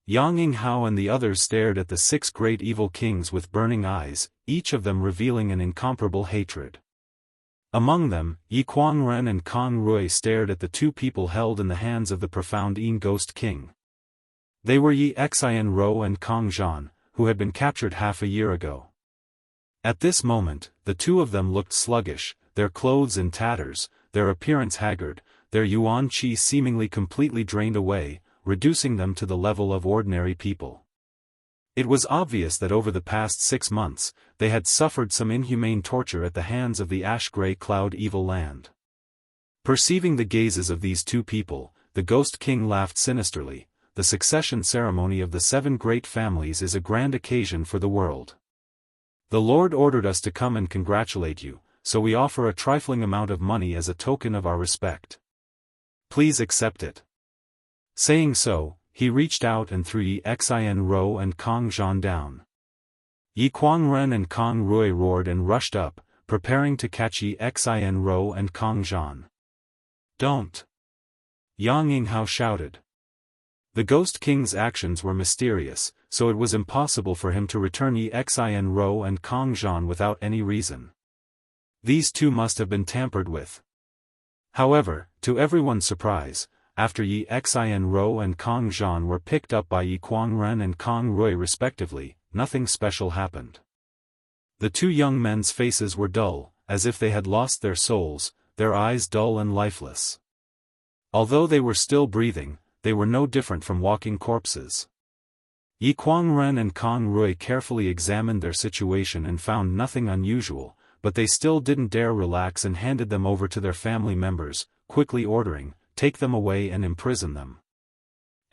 Yang Yinghao and the others stared at the 6 great evil kings with burning eyes, each of them revealing an incomparable hatred. Among them, Yi Kuangren and Kang Rui stared at the 2 people held in the hands of the profound Yin Ghost King. They were Yi Xian Ro and Kang Zhan, who had been captured half a year ago. At this moment, the 2 of them looked sluggish, their clothes in tatters, their appearance haggard, their yuan qi seemingly completely drained away, reducing them to the level of ordinary people. It was obvious that over the past 6 months, they had suffered some inhumane torture at the hands of the ash-gray cloud evil land. Perceiving the gazes of these 2 people, the Ghost King laughed sinisterly. The succession ceremony of the 7 great families is a grand occasion for the world. The Lord ordered us to come and congratulate you, so we offer a trifling amount of money as a token of our respect. Please accept it. Saying so, he reached out and threw Yi Xian Ro and Kang Zhan down. Yi Kuangren and Kang Rui roared and rushed up, preparing to catch Yi Xian Ro and Kang Zhan. Don't! Yang Yinghao shouted. The Ghost King's actions were mysterious, so it was impossible for him to return Yi Xian Ro and Kang Zhan without any reason. These 2 must have been tampered with. However, to everyone's surprise, after Yi Xian Ro and Kang Zhan were picked up by Yi Kuangren and Kang Rui respectively, nothing special happened. The 2 young men's faces were dull, as if they had lost their souls, their eyes dull and lifeless. Although they were still breathing, they were no different from walking corpses. Yi Kuangren and Kang Rui carefully examined their situation and found nothing unusual, but they still didn't dare relax and handed them over to their family members, quickly ordering, "Take them away and imprison them."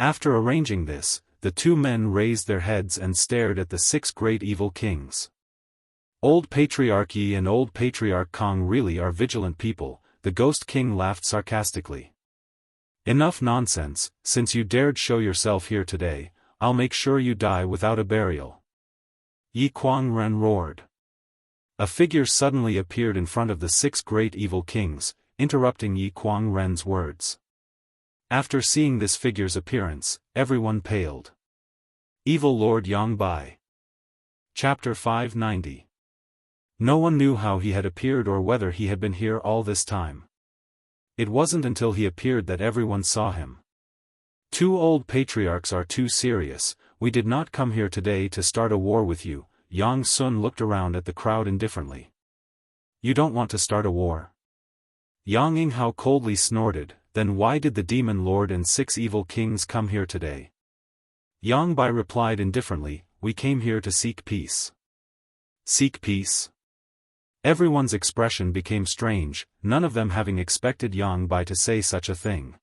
After arranging this, the 2 men raised their heads and stared at the 6 great evil kings. Old Patriarch Yi and Old Patriarch Kang really are vigilant people, the Ghost King laughed sarcastically. Enough nonsense, since you dared show yourself here today, I'll make sure you die without a burial. Yi Kuangren roared. A figure suddenly appeared in front of the 6 great evil kings, interrupting Yi Kuangren's words. After seeing this figure's appearance, everyone paled. Evil Lord Yang Bai. Chapter 590. No one knew how he had appeared or whether he had been here all this time. It wasn't until he appeared that everyone saw him. Two old patriarchs are too serious. We did not come here today to start a war with you. Yang Sun looked around at the crowd indifferently. You don't want to start a war? Yang Yinghao coldly snorted. Then why did the demon lord and 6 evil kings come here today? Yang Bai replied indifferently, we came here to seek peace. Seek peace? Everyone's expression became strange, none of them having expected Yang Bai to say such a thing.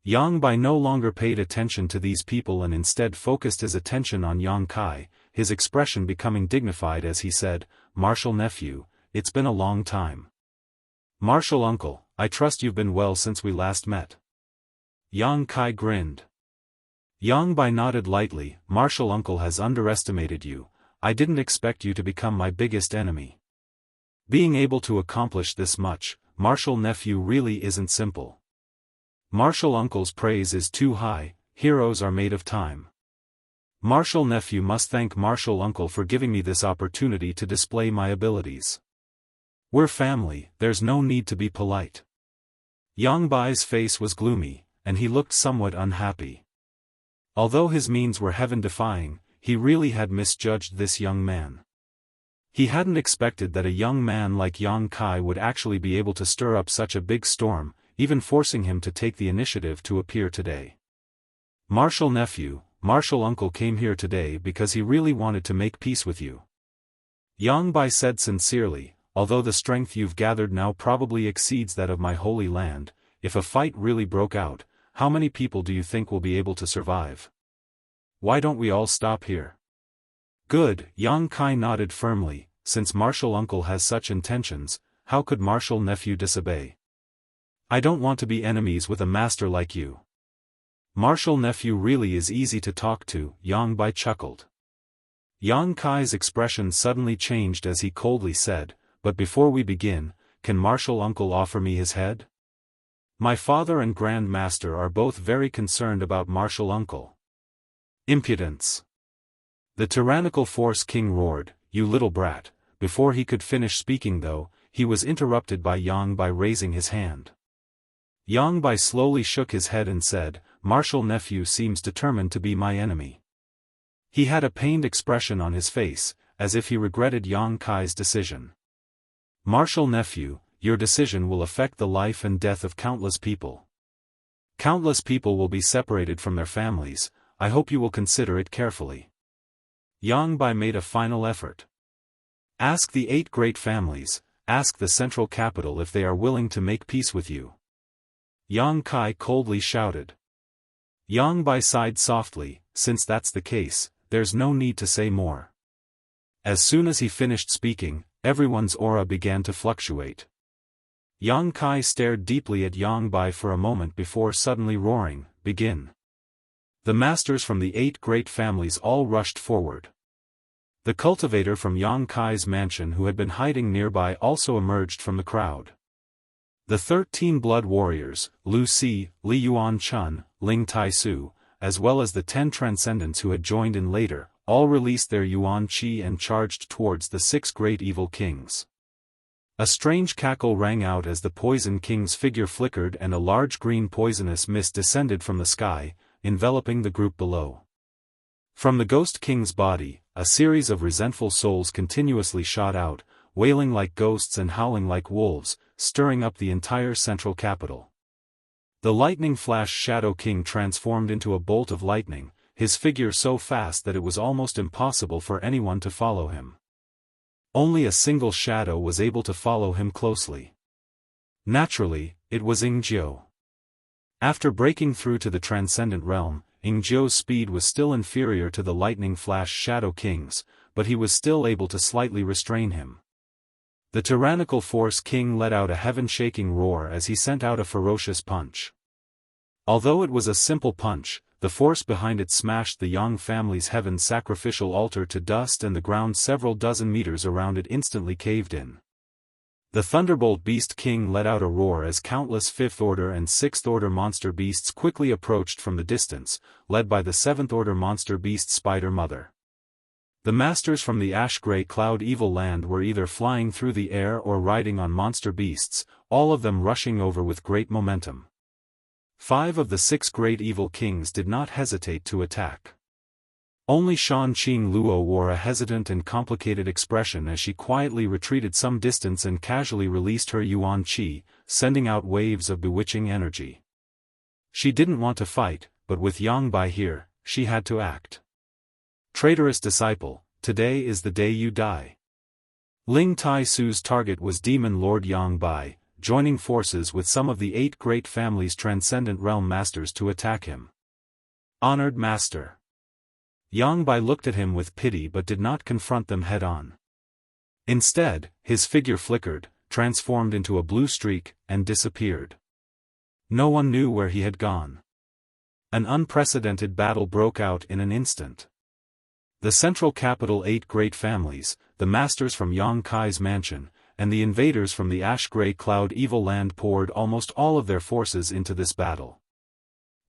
Yang Bai no longer paid attention to these people and instead focused his attention on Yang Kai, his expression becoming dignified as he said, Martial nephew, it's been a long time. Martial uncle, I trust you've been well since we last met. Yang Kai grinned. Yang Bai nodded lightly, Martial uncle has underestimated you. I didn't expect you to become my biggest enemy. Being able to accomplish this much, Martial nephew really isn't simple. Martial uncle's praise is too high, heroes are made of time. Martial nephew must thank Martial uncle for giving me this opportunity to display my abilities. We're family, there's no need to be polite. Yang Bai's face was gloomy, and he looked somewhat unhappy. Although his means were heaven-defying, he really had misjudged this young man. He hadn't expected that a young man like Yang Kai would actually be able to stir up such a big storm, even forcing him to take the initiative to appear today. Martial nephew, Martial uncle came here today because he really wanted to make peace with you. Yang Bai said sincerely, although the strength you've gathered now probably exceeds that of my holy land, if a fight really broke out, how many people do you think will be able to survive? Why don't we all stop here? Good, Yang Kai nodded firmly, since Martial uncle has such intentions, how could Martial nephew disobey? I don't want to be enemies with a master like you. Martial nephew really is easy to talk to, Yang Bai chuckled. Yang Kai's expression suddenly changed as he coldly said, but before we begin, can Martial uncle offer me his head? My father and Grand Master are both very concerned about Martial uncle. Impudence. The tyrannical Force King roared, you little brat. Before he could finish speaking though, he was interrupted by Yang Bai raising his hand. Yang Bai slowly shook his head and said, Martial nephew seems determined to be my enemy. He had a pained expression on his face, as if he regretted Yang Kai's decision. Martial nephew, your decision will affect the life and death of countless people. Countless people will be separated from their families, I hope you will consider it carefully. Yang Bai made a final effort. Ask the 8 great families, ask the central capital if they are willing to make peace with you. Yang Kai coldly shouted. Yang Bai sighed softly, since that's the case, there's no need to say more. As soon as he finished speaking, everyone's aura began to fluctuate. Yang Kai stared deeply at Yang Bai for a moment before suddenly roaring, begin. The masters from the 8 great families all rushed forward. The cultivator from Yang Kai's mansion who had been hiding nearby also emerged from the crowd. The 13 blood warriors, Lu Si, Li Yuan Chun, Ling Tai Su, as well as the 10 transcendents who had joined in later, all released their Yuan Qi and charged towards the 6 great evil kings. A strange cackle rang out as the Poison King's figure flickered and a large green poisonous mist descended from the sky, enveloping the group below. From the Ghost King's body, a series of resentful souls continuously shot out, wailing like ghosts and howling like wolves, stirring up the entire central capital. The lightning flash Shadow King transformed into a bolt of lightning, his figure so fast that it was almost impossible for anyone to follow him. Only a single shadow was able to follow him closely. Naturally, it was Yingjiu. After breaking through to the transcendent realm, Yingjiu's speed was still inferior to the lightning flash Shadow King's, but he was still able to slightly restrain him. The tyrannical Force King let out a heaven-shaking roar as he sent out a ferocious punch. Although it was a simple punch, the force behind it smashed the Yang family's heaven sacrificial altar to dust and the ground several dozen meters around it instantly caved in. The Thunderbolt Beast King let out a roar as countless 5th Order and 6th Order monster beasts quickly approached from the distance, led by the 7th Order monster beast Spider Mother. The masters from the ash-gray cloud evil land were either flying through the air or riding on monster beasts, all of them rushing over with great momentum. 5 of the 6 great evil kings did not hesitate to attack. Only Shan Qing Luo wore a hesitant and complicated expression as she quietly retreated some distance and casually released her yuan qi, sending out waves of bewitching energy. She didn't want to fight, but with Yang Bai here, she had to act. Traitorous disciple, today is the day you die. Ling Tai Su's target was Demon Lord Yang Bai, joining forces with some of the 8 great families' transcendent realm masters to attack him. Honored Master. Yang Bai looked at him with pity but did not confront them head-on. Instead, his figure flickered, transformed into a blue streak, and disappeared. No one knew where he had gone. An unprecedented battle broke out in an instant. The central capital 8 great families, the masters from Yang Kai's mansion, and the invaders from the ash-gray cloud evil land poured almost all of their forces into this battle.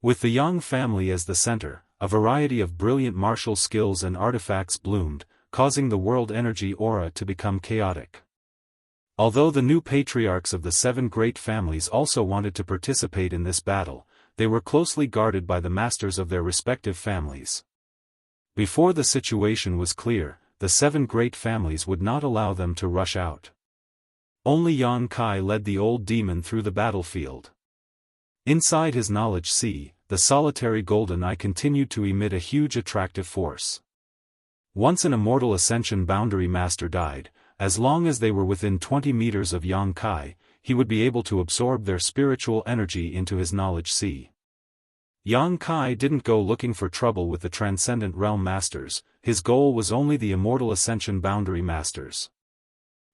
With the Yang family as the center, a variety of brilliant martial skills and artifacts bloomed, causing the world energy aura to become chaotic. Although the new patriarchs of the 7 great families also wanted to participate in this battle, they were closely guarded by the masters of their respective families. Before the situation was clear, the 7 great families would not allow them to rush out. Only Yang Kai led the old demon through the battlefield. Inside his knowledge sea, the solitary golden eye continued to emit a huge attractive force. Once an immortal Ascension boundary master died, as long as they were within 20 meters of Yang Kai, he would be able to absorb their spiritual energy into his knowledge sea. Yang Kai didn't go looking for trouble with the Transcendent Realm Masters, his goal was only the Immortal Ascension Boundary Masters.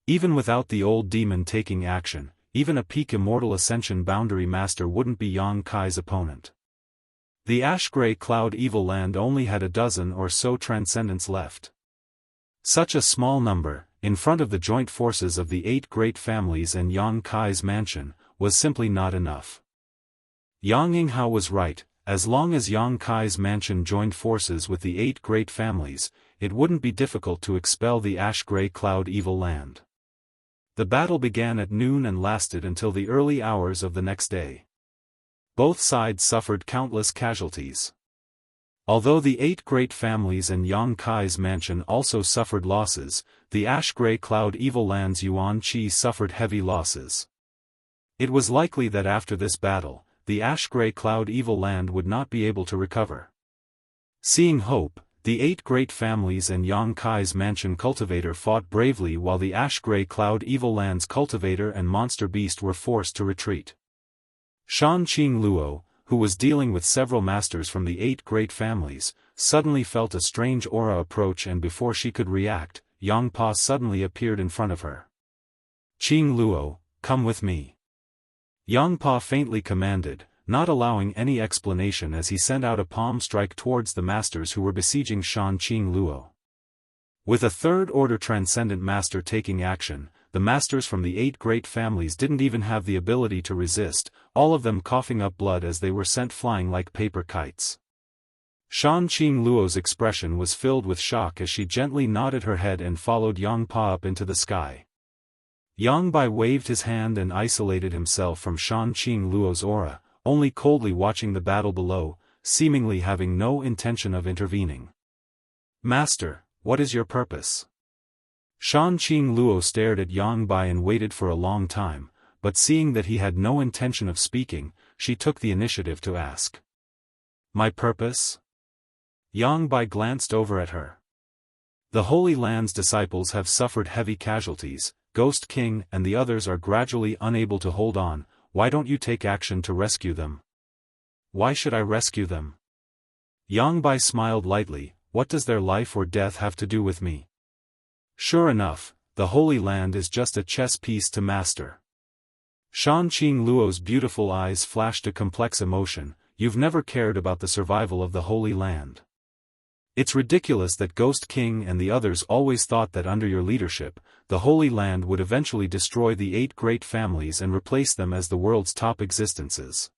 Even without the old demon taking action, even a peak Immortal Ascension Boundary Master wouldn't be Yang Kai's opponent. The Ash-Gray Cloud Evil Land only had a dozen or so Transcendents left. Such a small number, in front of the joint forces of the 8 great families and Yang Kai's mansion, was simply not enough. Yang Yinghao was right. As long as Yang Kai's mansion joined forces with the 8 great families, it wouldn't be difficult to expel the Ash-Gray Cloud Evil Land. The battle began at noon and lasted until the early hours of the next day. Both sides suffered countless casualties. Although the 8 great families and Yang Kai's mansion also suffered losses, the Ash-Gray Cloud Evil Land's Yuan Qi suffered heavy losses. It was likely that after this battle, the Ash-Gray Cloud Evil Land would not be able to recover. Seeing hope, the 8 great families and Yang Kai's mansion cultivator fought bravely while the Ash-Gray Cloud Evil Land's cultivator and monster beast were forced to retreat. Shan Qing Luo, who was dealing with several masters from the 8 great families, suddenly felt a strange aura approach, and before she could react, Yang Pa suddenly appeared in front of her. "Qing Luo, come with me." Yang Pa faintly commanded, not allowing any explanation as he sent out a palm strike towards the masters who were besieging Shan Qing Luo. With a third-order transcendent master taking action, the masters from the 8 great families didn't even have the ability to resist, all of them coughing up blood as they were sent flying like paper kites. Shan Qing Luo's expression was filled with shock as she gently nodded her head and followed Yang Pa up into the sky. Yang Bai waved his hand and isolated himself from Shan Qing Luo's aura, only coldly watching the battle below, seemingly having no intention of intervening. "Master, what is your purpose?" Shan Qing Luo stared at Yang Bai and waited for a long time, but seeing that he had no intention of speaking, she took the initiative to ask. "My purpose?" Yang Bai glanced over at her. "The Holy Land's disciples have suffered heavy casualties, Ghost King and the others are gradually unable to hold on, why don't you take action to rescue them?" "Why should I rescue them?" Yang Bai smiled lightly, "What does their life or death have to do with me?" "Sure enough, the Holy Land is just a chess piece to master." Shan Qing Luo's beautiful eyes flashed a complex emotion. "You've never cared about the survival of the Holy Land. It's ridiculous that Ghost King and the others always thought that under your leadership, the Holy Land would eventually destroy the 8 great families and replace them as the world's top existences.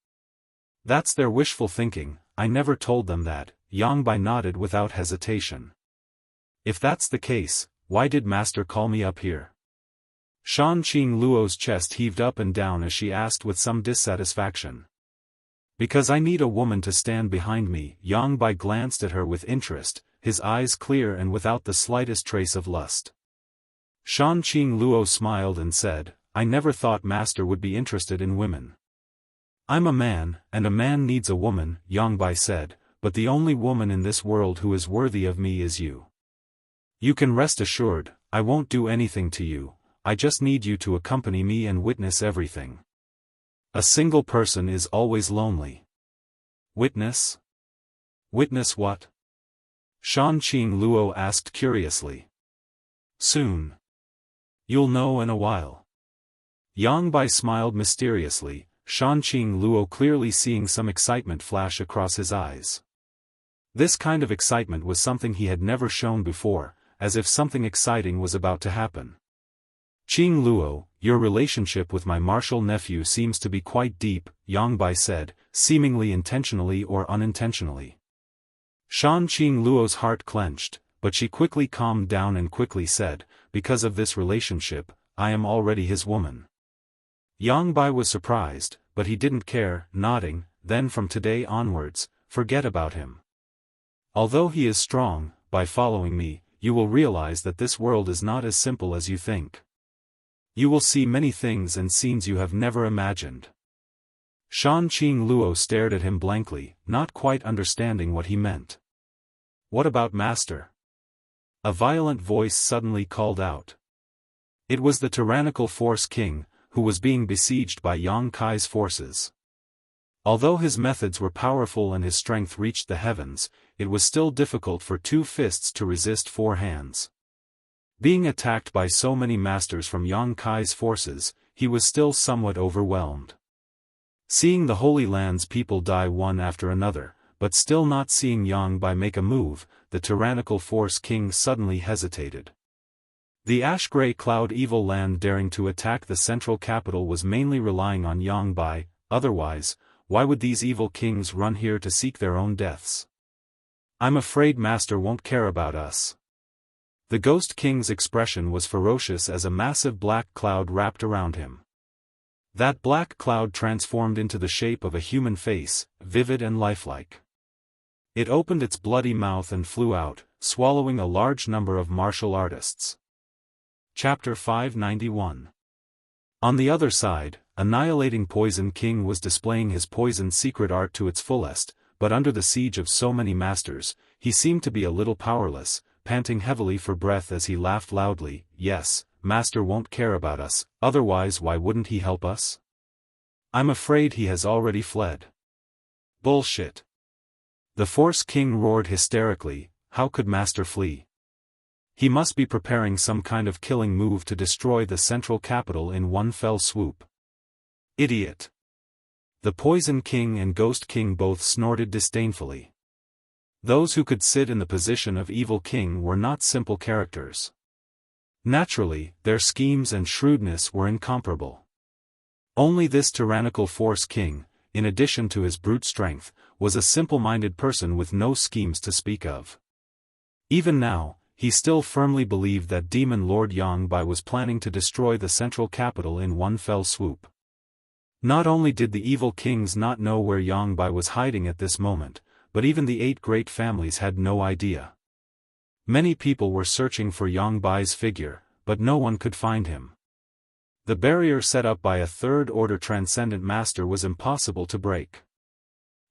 That's their wishful thinking, I never told them that." Yang Bai nodded without hesitation. If that's the case, why did Master call me up here? Shan Qing Luo's chest heaved up and down as she asked with some dissatisfaction. Because I need a woman to stand behind me. Yang Bai glanced at her with interest, his eyes clear and without the slightest trace of lust. Shan Qing Luo smiled and said, I never thought Master would be interested in women. I'm a man, and a man needs a woman, Yang Bai said, but the only woman in this world who is worthy of me is you. You can rest assured, I won't do anything to you, I just need you to accompany me and witness everything. A single person is always lonely. Witness? Witness what? Shan Qing Luo asked curiously. Soon. You'll know in a while. Yang Bai smiled mysteriously, Shan Qing Luo clearly seeing some excitement flash across his eyes. This kind of excitement was something he had never shown before, as if something exciting was about to happen. Qing Luo, your relationship with my martial nephew seems to be quite deep, Yang Bai said, seemingly intentionally or unintentionally. Shan Qing Luo's heart clenched, but she quickly calmed down and quickly said, because of this relationship, I am already his woman. Yang Bai was surprised, but he didn't care, nodding, then from today onwards, forget about him. Although he is strong, by following me, you will realize that this world is not as simple as you think. You will see many things and scenes you have never imagined. Shan Qing Luo stared at him blankly, not quite understanding what he meant. What about Master? A violent voice suddenly called out. It was the tyrannical Force King, who was being besieged by Yang Kai's forces. Although his methods were powerful and his strength reached the heavens, it was still difficult for 2 fists to resist 4 hands. Being attacked by so many masters from Yang Kai's forces, he was still somewhat overwhelmed. Seeing the Holy Land's people die one after another, but still not seeing Yang Bai make a move, the tyrannical Force King suddenly hesitated. The ash-gray cloud evil land daring to attack the central capital was mainly relying on Yang Bai, otherwise, why would these evil kings run here to seek their own deaths? I'm afraid Master won't care about us. The Ghost King's expression was ferocious as a massive black cloud wrapped around him. That black cloud transformed into the shape of a human face, vivid and lifelike. It opened its bloody mouth and flew out, swallowing a large number of martial artists. Chapter 591. On the other side, Annihilating Poison King was displaying his poison secret art to its fullest, but under the siege of so many masters, he seemed to be a little powerless, panting heavily for breath as he laughed loudly. Yes, Master won't care about us, otherwise why wouldn't he help us? I'm afraid he has already fled. Bullshit. The Force King roared hysterically, how could Master flee? He must be preparing some kind of killing move to destroy the central capital in one fell swoop. Idiot. The Poison King and Ghost King both snorted disdainfully. Those who could sit in the position of Evil King were not simple characters. Naturally, their schemes and shrewdness were incomparable. Only this tyrannical Force King, in addition to his brute strength, was a simple-minded person with no schemes to speak of. Even now, he still firmly believed that Demon Lord Yang Bai was planning to destroy the central capital in one fell swoop. Not only did the evil kings not know where Yang Bai was hiding at this moment, but even the 8 great families had no idea. Many people were searching for Yang Bai's figure, but no one could find him. The barrier set up by a third-order transcendent master was impossible to break.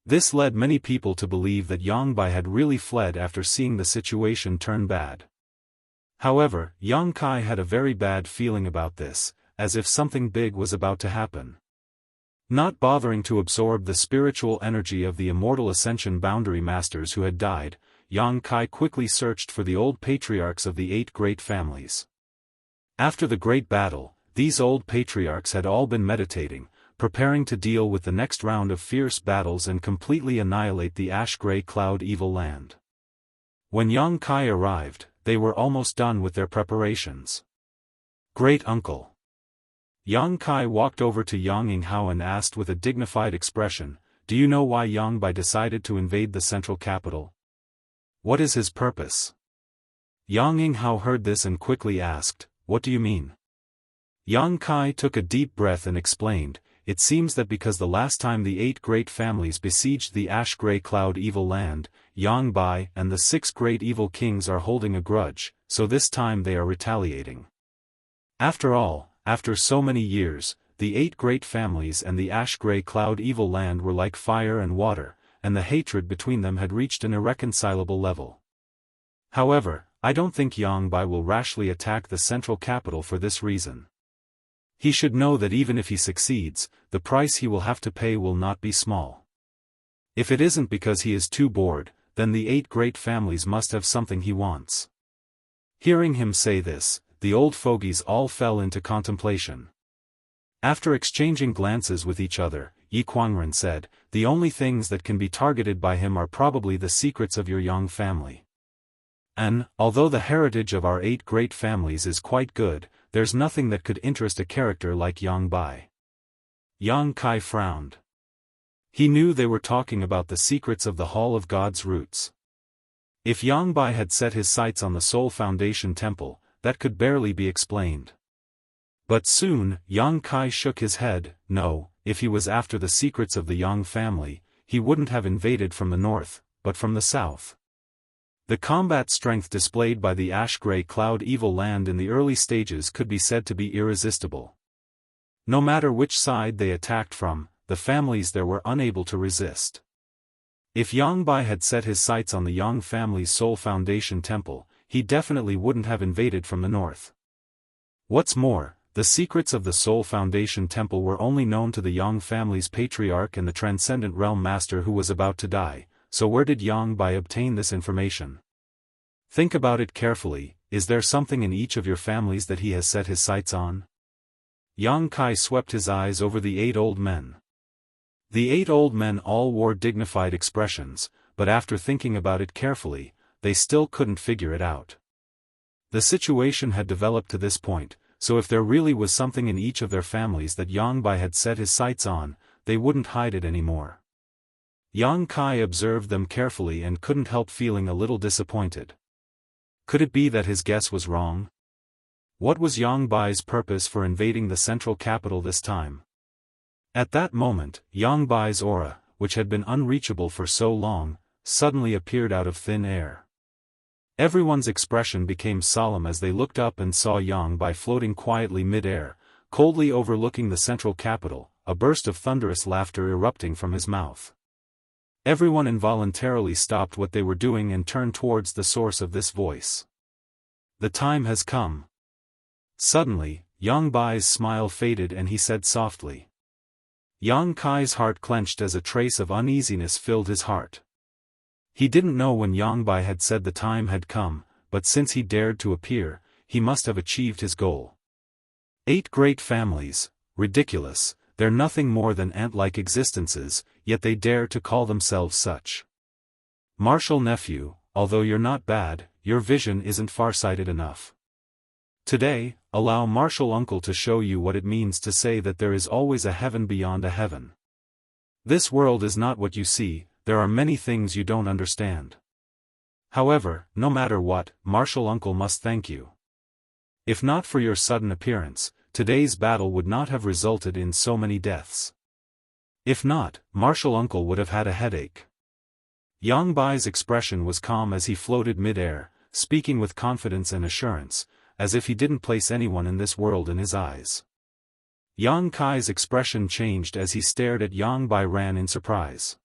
This led many people to believe that Yang Bai had really fled after seeing the situation turn bad. However, Yang Kai had a very bad feeling about this, as if something big was about to happen. Not bothering to absorb the spiritual energy of the immortal Ascension boundary masters who had died, Yang Kai quickly searched for the old patriarchs of the 8 great families. After the great battle, these old patriarchs had all been meditating, preparing to deal with the next round of fierce battles and completely annihilate the ash-gray cloud evil land. When Yang Kai arrived, they were almost done with their preparations. Great Uncle. Yang Kai walked over to Yang Yinghao and asked with a dignified expression, do you know why Yang Bai decided to invade the central capital? What is his purpose? Yang Yinghao heard this and quickly asked, "What do you mean?" Yang Kai took a deep breath and explained, "It seems that because the last time the 8 great families besieged the ash-gray cloud evil land, Yang Bai and the 6 great evil kings are holding a grudge, so this time they are retaliating. After all, after so many years, the 8 great families and the ash-gray cloud evil land were like fire and water, and the hatred between them had reached an irreconcilable level. However, I don't think Yang Bai will rashly attack the central capital for this reason. He should know that even if he succeeds, the price he will have to pay will not be small. If it isn't because he is too bored, then the 8 great families must have something he wants." Hearing him say this, the old fogies all fell into contemplation. After exchanging glances with each other, Yi Kuangren said, "The only things that can be targeted by him are probably the secrets of your Yang family. And, although the heritage of our 8 great families is quite good, there's nothing that could interest a character like Yang Bai." Yang Kai frowned. He knew they were talking about the secrets of the Hall of God's Roots. If Yang Bai had set his sights on the Soul Foundation Temple, that could barely be explained. But soon, Yang Kai shook his head. No, if he was after the secrets of the Yang family, he wouldn't have invaded from the north, but from the south. The combat strength displayed by the ash-gray cloud evil land in the early stages could be said to be irresistible. No matter which side they attacked from, the families there were unable to resist. If Yang Bai had set his sights on the Yang family's Soul Foundation Temple, he definitely wouldn't have invaded from the north. What's more, the secrets of the Soul Foundation Temple were only known to the Yang family's patriarch and the Transcendent Realm Master who was about to die, so where did Yang Bai obtain this information? Think about it carefully. Is there something in each of your families that he has set his sights on? Yang Kai swept his eyes over the 8 old men. The 8 old men all wore dignified expressions, but after thinking about it carefully, they still couldn't figure it out. The situation had developed to this point, so if there really was something in each of their families that Yang Bai had set his sights on, they wouldn't hide it anymore. Yang Kai observed them carefully and couldn't help feeling a little disappointed. Could it be that his guess was wrong? What was Yang Bai's purpose for invading the central capital this time? At that moment, Yang Bai's aura, which had been unreachable for so long, suddenly appeared out of thin air. Everyone's expression became solemn as they looked up and saw Yang Bai floating quietly mid-air, coldly overlooking the central capital, a burst of thunderous laughter erupting from his mouth. Everyone involuntarily stopped what they were doing and turned towards the source of this voice. The time has come. Suddenly, Yang Bai's smile faded and he said softly. Yang Kai's heart clenched as a trace of uneasiness filled his heart. He didn't know when Yang Bai had said the time had come, but since he dared to appear, he must have achieved his goal. 8 great families, ridiculous, they're nothing more than ant-like existences, yet they dare to call themselves such. Martial nephew, although you're not bad, your vision isn't far-sighted enough. Today, allow martial uncle to show you what it means to say that there is always a heaven beyond a heaven. This world is not what you see, there are many things you don't understand. However, no matter what, martial uncle must thank you. If not for your sudden appearance, today's battle would not have resulted in so many deaths. If not, martial uncle would have had a headache. Yang Bai's expression was calm as he floated mid-air, speaking with confidence and assurance, as if he didn't place anyone in this world in his eyes. Yang Kai's expression changed as he stared at Yang Bai ran in surprise.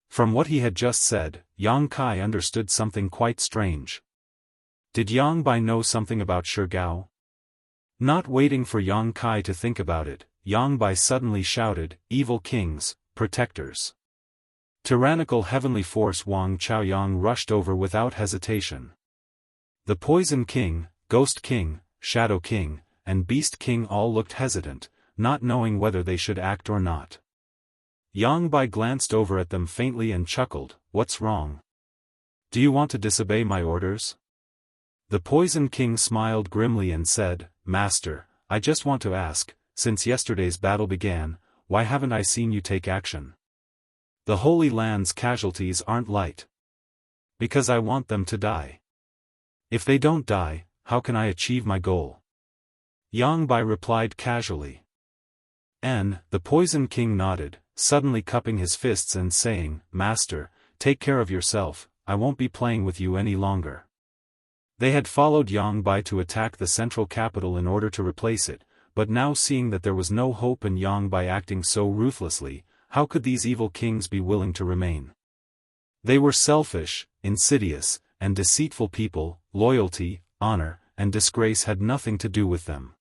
From what he had just said, Yang Kai understood something quite strange. Did Yang Bai know something about Shigao? Not waiting for Yang Kai to think about it, Yang Bai suddenly shouted, "Evil kings, protectors." Tyrannical heavenly force Wang Chaoyang rushed over without hesitation. The Poison King, Ghost King, Shadow King, and Beast King all looked hesitant, not knowing whether they should act or not. Yang Bai glanced over at them faintly and chuckled, "What's wrong? Do you want to disobey my orders?" The Poison King smiled grimly and said, "Master, I just want to ask, since yesterday's battle began, why haven't I seen you take action? The Holy Land's casualties aren't light. Because I want them to die." If they don't die, how can I achieve my goal? Yang Bai replied casually. The Poison King nodded, suddenly cupping his fists and saying, Master, take care of yourself, I won't be playing with you any longer. They had followed Yang Bai to attack the central capital in order to replace it, but now seeing that there was no hope in Yang Bai acting so ruthlessly, how could these evil kings be willing to remain? They were selfish, insidious, and deceitful people. Loyalty, honor, and disgrace had nothing to do with them.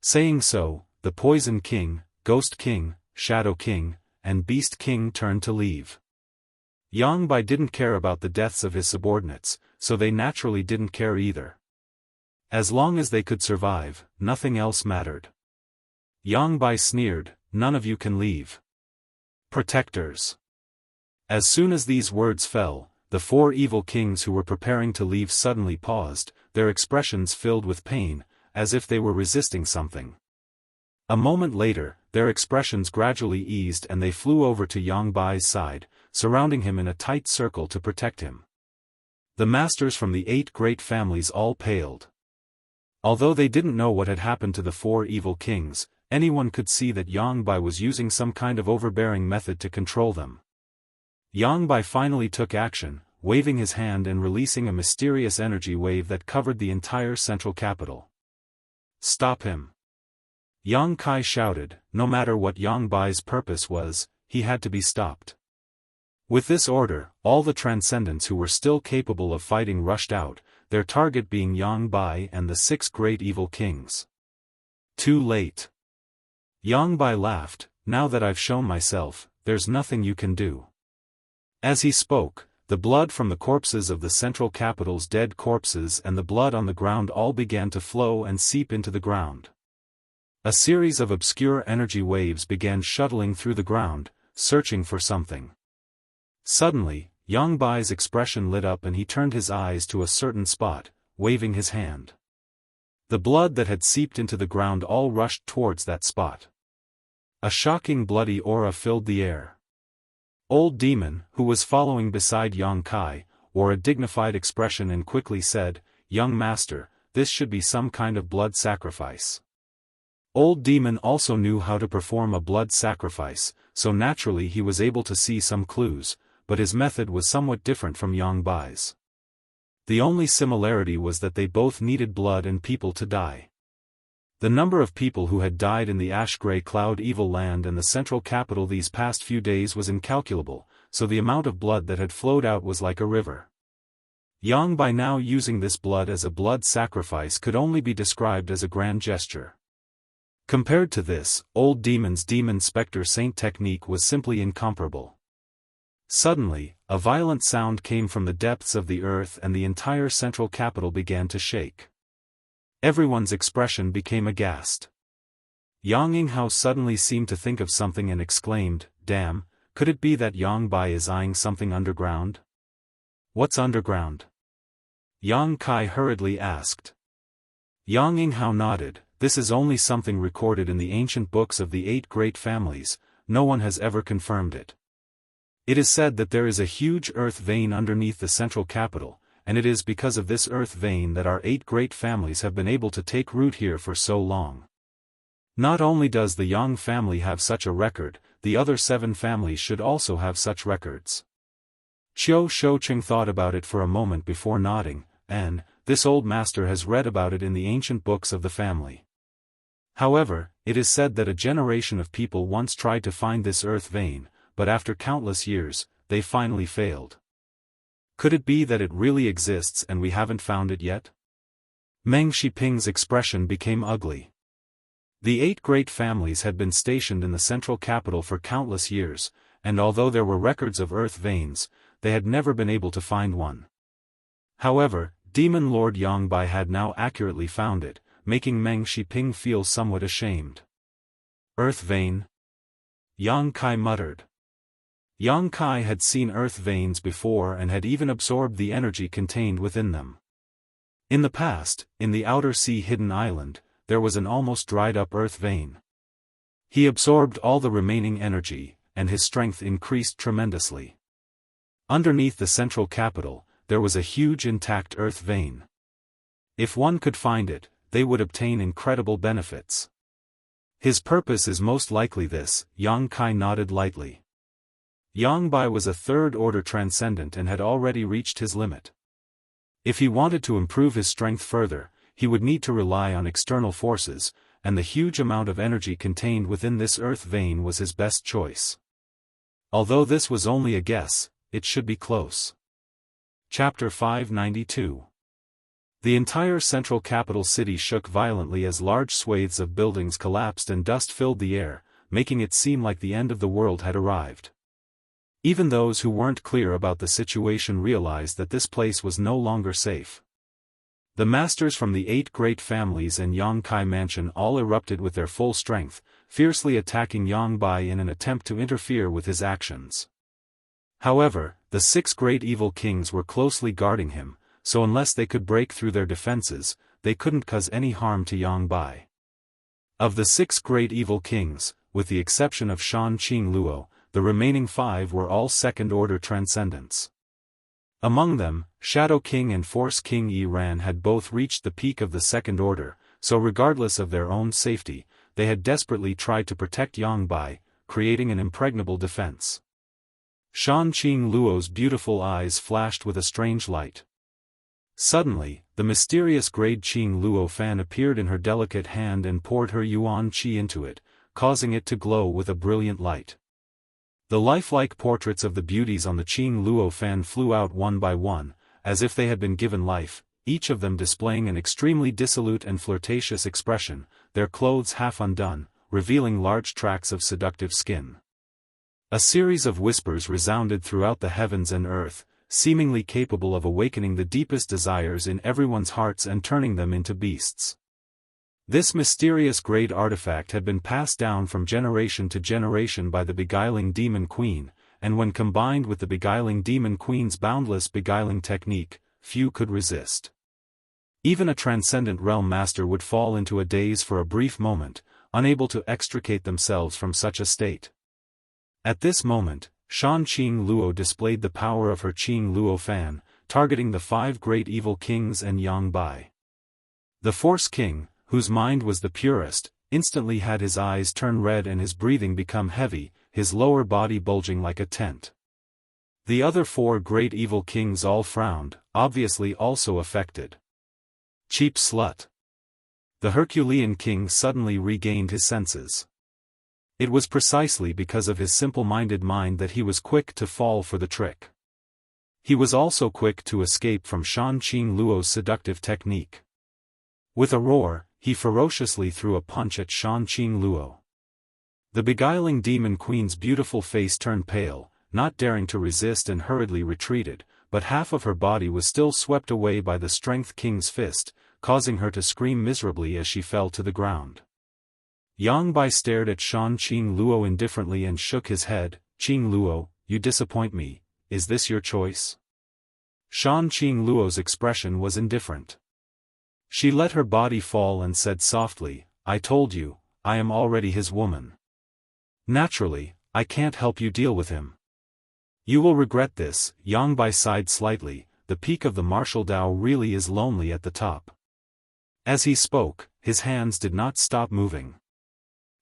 Saying so, the Poison King, Ghost King, Shadow King, and Beast King turned to leave. Yang Bai didn't care about the deaths of his subordinates, so they naturally didn't care either. As long as they could survive, nothing else mattered. Yang Bai sneered, none of you can leave. Protectors. As soon as these words fell, the four evil kings who were preparing to leave suddenly paused, their expressions filled with pain, as if they were resisting something. A moment later, their expressions gradually eased and they flew over to Yang Bai's side, surrounding him in a tight circle to protect him. The masters from the 8 great families all paled. Although they didn't know what had happened to the 4 evil kings, anyone could see that Yang Bai was using some kind of overbearing method to control them. Yang Bai finally took action, waving his hand and releasing a mysterious energy wave that covered the entire central capital. Stop him! Yang Kai shouted. No matter what Yang Bai's purpose was, he had to be stopped. With this order, all the transcendents who were still capable of fighting rushed out, their target being Yang Bai and the 6 great evil kings. Too late. Yang Bai laughed, now that I've shown myself, there's nothing you can do. As he spoke, the blood from the corpses of the central capital's dead corpses and the blood on the ground all began to flow and seep into the ground. A series of obscure energy waves began shuttling through the ground, searching for something. Suddenly, Yang Bai's expression lit up and he turned his eyes to a certain spot, waving his hand. The blood that had seeped into the ground all rushed towards that spot. A shocking bloody aura filled the air. Old Demon, who was following beside Yang Kai, wore a dignified expression and quickly said, Young Master, this should be some kind of blood sacrifice. Old Demon also knew how to perform a blood sacrifice, so naturally he was able to see some clues, but his method was somewhat different from Yang Bai's. The only similarity was that they both needed blood and people to die. The number of people who had died in the ash-gray cloud evil land and the central capital these past few days was incalculable, so the amount of blood that had flowed out was like a river. Yang Bai now using this blood as a blood sacrifice could only be described as a grand gesture. Compared to this, Old Demon's Demon Spectre Saint technique was simply incomparable. Suddenly, a violent sound came from the depths of the earth and the entire central capital began to shake. Everyone's expression became aghast. Yang Yinghao suddenly seemed to think of something and exclaimed, Damn, could it be that Yang Bai is eyeing something underground? What's underground? Yang Kai hurriedly asked. Yang Yinghao nodded. This is only something recorded in the ancient books of the 8 great families, no one has ever confirmed it. It is said that there is a huge earth vein underneath the central capital, and it is because of this earth vein that our 8 great families have been able to take root here for so long. Not only does the Yang family have such a record, the other 7 families should also have such records. Qiu Shouqing thought about it for a moment before nodding, and, this old master has read about it in the ancient books of the family. However, it is said that a generation of people once tried to find this earth vein, but after countless years, they finally failed. Could it be that it really exists and we haven't found it yet? Meng Shiping's expression became ugly. The 8 great families had been stationed in the central capital for countless years, and although there were records of earth veins, they had never been able to find one. However, Demon Lord Yang Bai had now accurately found it, making Meng Shiping feel somewhat ashamed. Earth vein? Yang Kai muttered. Yang Kai had seen earth veins before and had even absorbed the energy contained within them. In the past, in the outer sea hidden island, there was an almost dried up earth vein. He absorbed all the remaining energy, and his strength increased tremendously. Underneath the central capital, there was a huge intact earth vein. If one could find it, they would obtain incredible benefits. His purpose is most likely this, Yang Kai nodded lightly. Yang Bai was a third-order transcendent and had already reached his limit. If he wanted to improve his strength further, he would need to rely on external forces, and the huge amount of energy contained within this earth vein was his best choice. Although this was only a guess, it should be close. Chapter 592. The entire central capital city shook violently as large swathes of buildings collapsed and dust filled the air, making it seem like the end of the world had arrived. Even those who weren't clear about the situation realized that this place was no longer safe. The masters from the 8 great families and Yang Kai mansion all erupted with their full strength, fiercely attacking Yang Bai in an attempt to interfere with his actions. However, the 6 great evil kings were closely guarding him, so unless they could break through their defenses, they couldn't cause any harm to Yang Bai. Of the 6 great evil kings, with the exception of Shan Qing Luo, the remaining 5 were all second-order transcendents. Among them, Shadow King and Force King Yi Ran had both reached the peak of the second order, so regardless of their own safety, they had desperately tried to protect Yang Bai, creating an impregnable defense. Shan Qing Luo's beautiful eyes flashed with a strange light. Suddenly, the mysterious grade Qing Luo fan appeared in her delicate hand and poured her yuan qi into it, causing it to glow with a brilliant light. The lifelike portraits of the beauties on the Qing Luo fan flew out one by one, as if they had been given life, each of them displaying an extremely dissolute and flirtatious expression, their clothes half undone, revealing large tracts of seductive skin. A series of whispers resounded throughout the heavens and earth, seemingly capable of awakening the deepest desires in everyone's hearts and turning them into beasts. This mysterious great artifact had been passed down from generation to generation by the beguiling demon queen, and when combined with the beguiling demon queen's boundless beguiling technique, few could resist. Even a transcendent realm master would fall into a daze for a brief moment, unable to extricate themselves from such a state. At this moment, Shan Qing Luo displayed the power of her Qing Luo fan, targeting the 5 great evil kings and Yang Bai. The Force King, whose mind was the purest, instantly had his eyes turn red and his breathing become heavy, his lower body bulging like a tent. The other 4 great evil kings all frowned, obviously also affected. Cheap slut. The Herculean king suddenly regained his senses. It was precisely because of his simple-minded mind that he was quick to fall for the trick. He was also quick to escape from Shan Qing Luo's seductive technique. With a roar, he ferociously threw a punch at Shan Qing Luo. The beguiling demon queen's beautiful face turned pale, not daring to resist and hurriedly retreated, but half of her body was still swept away by the Strength King's fist, causing her to scream miserably as she fell to the ground. Yang Bai stared at Shan Qing Luo indifferently and shook his head. "Qing Luo, you disappoint me, is this your choice?" Shan Qing Luo's expression was indifferent. She let her body fall and said softly, "I told you, I am already his woman. Naturally, I can't help you deal with him. You will regret this." Yang Bai sighed slightly. The peak of the martial Dao really is lonely at the top. As he spoke, his hands did not stop moving.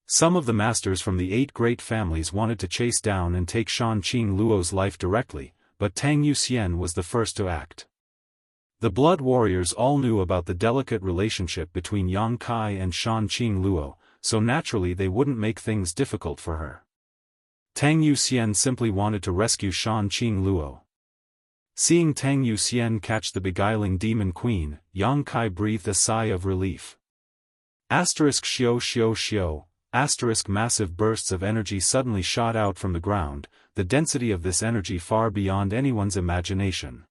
Some of the masters from the 8 great families wanted to chase down and take Shan Qing Luo's life directly, but Tang Yuxian was the first to act. The blood warriors all knew about the delicate relationship between Yang Kai and Shan Qing Luo, so naturally they wouldn't make things difficult for her. Tang Yuxian simply wanted to rescue Shan Qing Luo. Seeing Tang Yuxian catch the beguiling demon queen, Yang Kai breathed a sigh of relief. Xio xio xio. Massive bursts of energy suddenly shot out from the ground, the density of this energy far beyond anyone's imagination.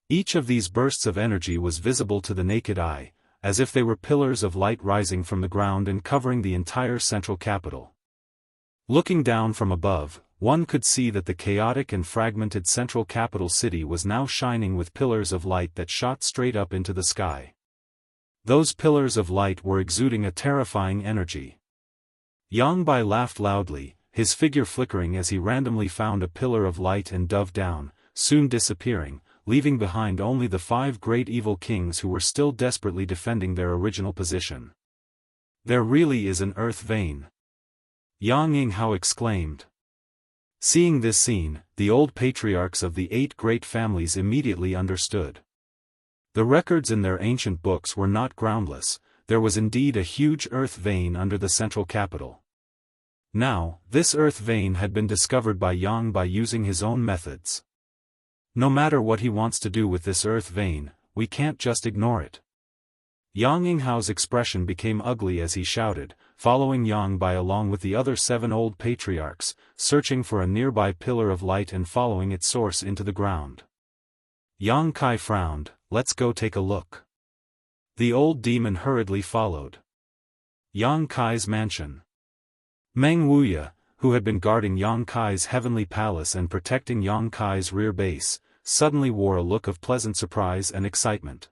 Each of these bursts of energy was visible to the naked eye, as if they were pillars of light rising from the ground and covering the entire central capital. Looking down from above, one could see that the chaotic and fragmented central capital city was now shining with pillars of light that shot straight up into the sky. Those pillars of light were exuding a terrifying energy. Yang Bai laughed loudly, his figure flickering as he randomly found a pillar of light and dove down, soon disappearing, leaving behind only the 5 great evil kings who were still desperately defending their original position. There really is an earth vein. Yang Yinghao exclaimed. Seeing this scene, the old patriarchs of the 8 great families immediately understood. The records in their ancient books were not groundless, there was indeed a huge earth vein under the central capital. Now, this earth vein had been discovered by Yang by using his own methods. No matter what he wants to do with this earth vein, we can't just ignore it. Yang Yinghao's expression became ugly as he shouted, following Yang Bai along with the other 7 old patriarchs, searching for a nearby pillar of light and following its source into the ground. Yang Kai frowned, let's go take a look. The old demon hurriedly followed. Yang Kai's mansion. Meng Wuya, who had been guarding Yang Kai's heavenly palace and protecting Yang Kai's rear base, suddenly wore a look of pleasant surprise and excitement.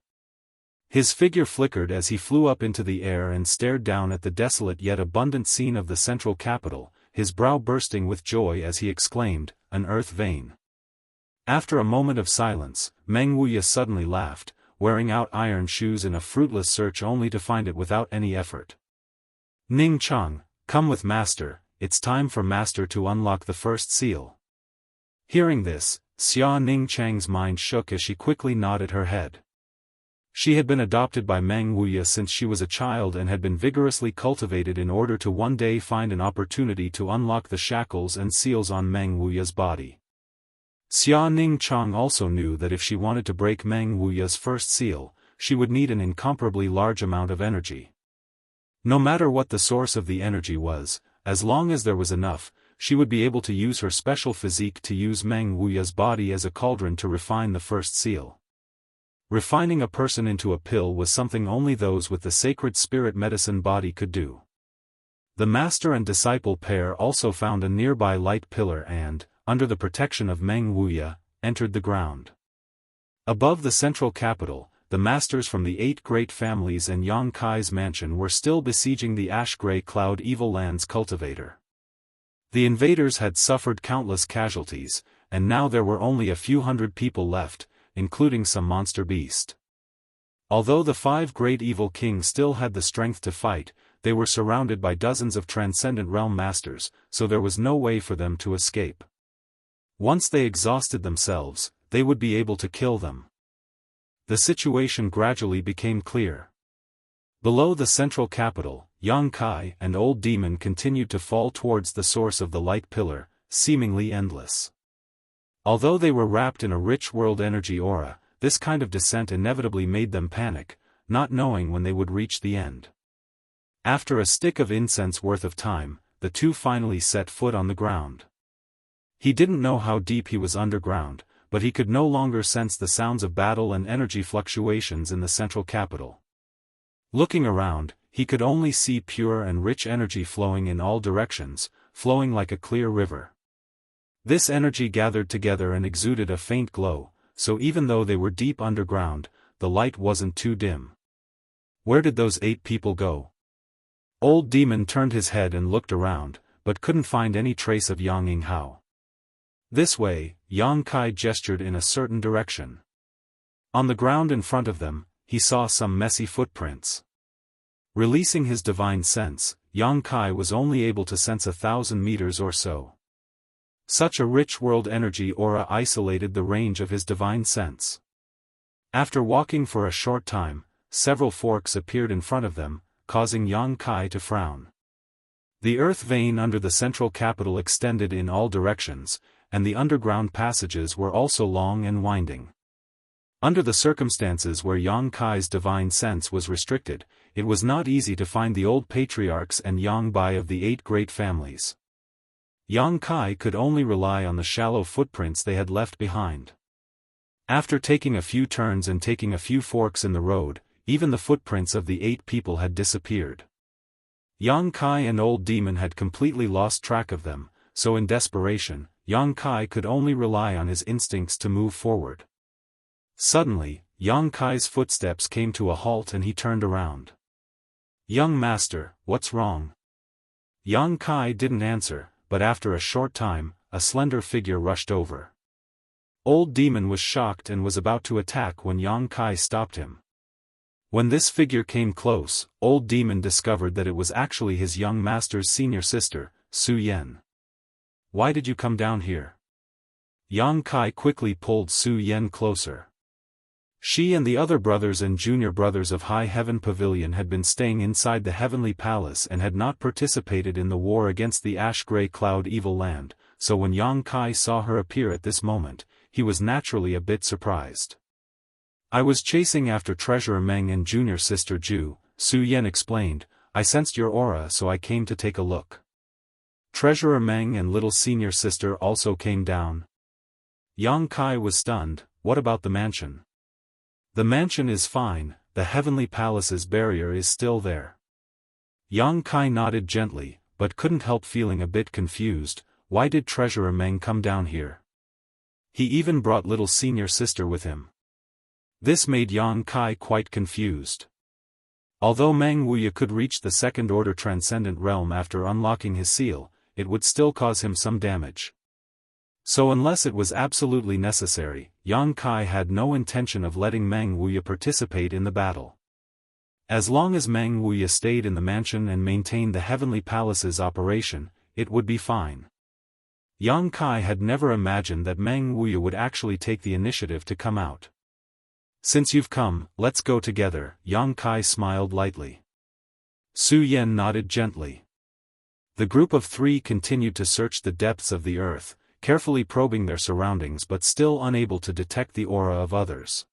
His figure flickered as he flew up into the air and stared down at the desolate yet abundant scene of the central capital, his brow bursting with joy as he exclaimed, an earth vein. After a moment of silence, Meng Wuya suddenly laughed, wearing out iron shoes in a fruitless search only to find it without any effort. Ning Chang, come with Master, it's time for Master to unlock the first seal. Hearing this, Xia Ning Chang's mind shook as she quickly nodded her head. She had been adopted by Meng Wuya since she was a child and had been vigorously cultivated in order to one day find an opportunity to unlock the shackles and seals on Meng Wuya's body. Xia Ning Chang also knew that if she wanted to break Meng Wuya's first seal, she would need an incomparably large amount of energy. No matter what the source of the energy was, as long as there was enough, she would be able to use her special physique to use Meng Wuya's body as a cauldron to refine the first seal. Refining a person into a pill was something only those with the sacred spirit medicine body could do. The master and disciple pair also found a nearby light pillar and, under the protection of Meng Wuya, entered the ground. Above the central capital, the masters from the 8 great families and Yang Kai's mansion were still besieging the ash-gray cloud evil land's cultivator. The invaders had suffered countless casualties, and now there were only a few hundred people left, including some monster beast. Although the 5 great evil kings still had the strength to fight, they were surrounded by dozens of transcendent realm masters, so there was no way for them to escape. Once they exhausted themselves, they would be able to kill them. The situation gradually became clear. Below the central capital, Yang Kai and Old Demon continued to fall towards the source of the light pillar, seemingly endless. Although they were wrapped in a rich world energy aura, this kind of descent inevitably made them panic, not knowing when they would reach the end. After a stick of incense worth of time, the two finally set foot on the ground. He didn't know how deep he was underground, but he could no longer sense the sounds of battle and energy fluctuations in the central capital. Looking around, he could only see pure and rich energy flowing in all directions, flowing like a clear river. This energy gathered together and exuded a faint glow, so even though they were deep underground, the light wasn't too dim. Where did those 8 people go? Old Demon turned his head and looked around, but couldn't find any trace of Yang Yinghao. This way, Yang Kai gestured in a certain direction. On the ground in front of them, he saw some messy footprints. Releasing his divine sense, Yang Kai was only able to sense 1,000 meters or so. Such a rich world energy aura isolated the range of his divine sense. After walking for a short time, several forks appeared in front of them, causing Yang Kai to frown. The earth vein under the central capital extended in all directions, and the underground passages were also long and winding. Under the circumstances where Yang Kai's divine sense was restricted, it was not easy to find the old patriarchs and Yang Bai of the 8 great families. Yang Kai could only rely on the shallow footprints they had left behind. After taking a few turns and taking a few forks in the road, even the footprints of the 8 people had disappeared. Yang Kai and Old Demon had completely lost track of them, so in desperation, Yang Kai could only rely on his instincts to move forward. Suddenly, Yang Kai's footsteps came to a halt and he turned around. "Young master, what's wrong?" Yang Kai didn't answer, but after a short time, a slender figure rushed over. Old Demon was shocked and was about to attack when Yang Kai stopped him. When this figure came close, Old Demon discovered that it was actually his young master's senior sister, Su Yan. "Why did you come down here?" Yang Kai quickly pulled Su Yan closer. She and the other brothers and junior brothers of High Heaven Pavilion had been staying inside the Heavenly Palace and had not participated in the war against the Ash-Grey Cloud Evil Land, so when Yang Kai saw her appear at this moment, he was naturally a bit surprised. "I was chasing after Treasurer Meng and junior sister Ju," Su Yan explained. "I sensed your aura so I came to take a look." Treasurer Meng and little senior sister also came down. Yang Kai was stunned. "What about the mansion?" "The mansion is fine, the Heavenly Palace's barrier is still there." Yang Kai nodded gently, but couldn't help feeling a bit confused. Why did Treasurer Meng come down here? He even brought little senior sister with him. This made Yang Kai quite confused. Although Meng Wuya could reach the second-order transcendent realm after unlocking his seal, it would still cause him some damage. So unless it was absolutely necessary, Yang Kai had no intention of letting Meng Wuya participate in the battle. As long as Meng Wuya stayed in the mansion and maintained the Heavenly Palace's operation, it would be fine. Yang Kai had never imagined that Meng Wuya would actually take the initiative to come out. "Since you've come, let's go together," Yang Kai smiled lightly. Su Yan nodded gently. The group of three continued to search the depths of the earth, carefully probing their surroundings but still unable to detect the aura of others.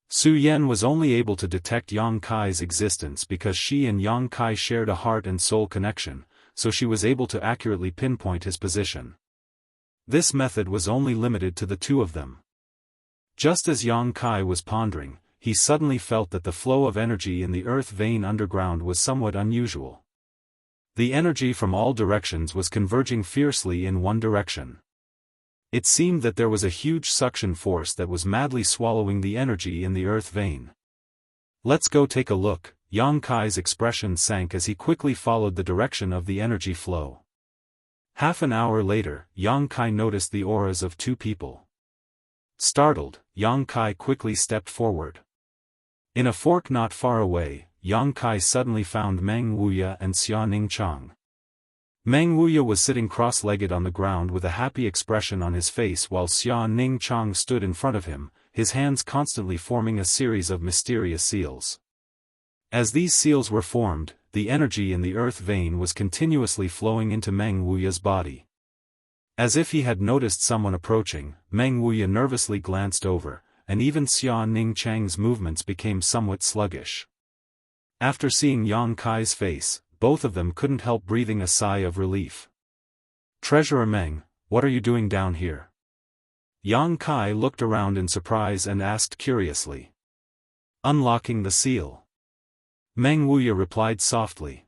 Su Yan was only able to detect Yang Kai's existence because she and Yang Kai shared a heart and soul connection, so she was able to accurately pinpoint his position. This method was only limited to the two of them. Just as Yang Kai was pondering, he suddenly felt that the flow of energy in the earth vein underground was somewhat unusual. The energy from all directions was converging fiercely in one direction. It seemed that there was a huge suction force that was madly swallowing the energy in the earth vein. "Let's go take a look," Yang Kai's expression sank as he quickly followed the direction of the energy flow. Half an hour later, Yang Kai noticed the auras of two people. Startled, Yang Kai quickly stepped forward. In a fork not far away, Yang Kai suddenly found Meng Wuya and Xia Ningchang. Meng Wuya was sitting cross-legged on the ground with a happy expression on his face while Xia Ningchang stood in front of him, his hands constantly forming a series of mysterious seals. As these seals were formed, the energy in the earth vein was continuously flowing into Meng Wuya's body. As if he had noticed someone approaching, Meng Wuya nervously glanced over, and even Xia Ningchang's movements became somewhat sluggish. After seeing Yang Kai's face, both of them couldn't help breathing a sigh of relief. "Treasurer Meng, what are you doing down here?" Yang Kai looked around in surprise and asked curiously. "Unlocking the seal." Meng Wuya replied softly.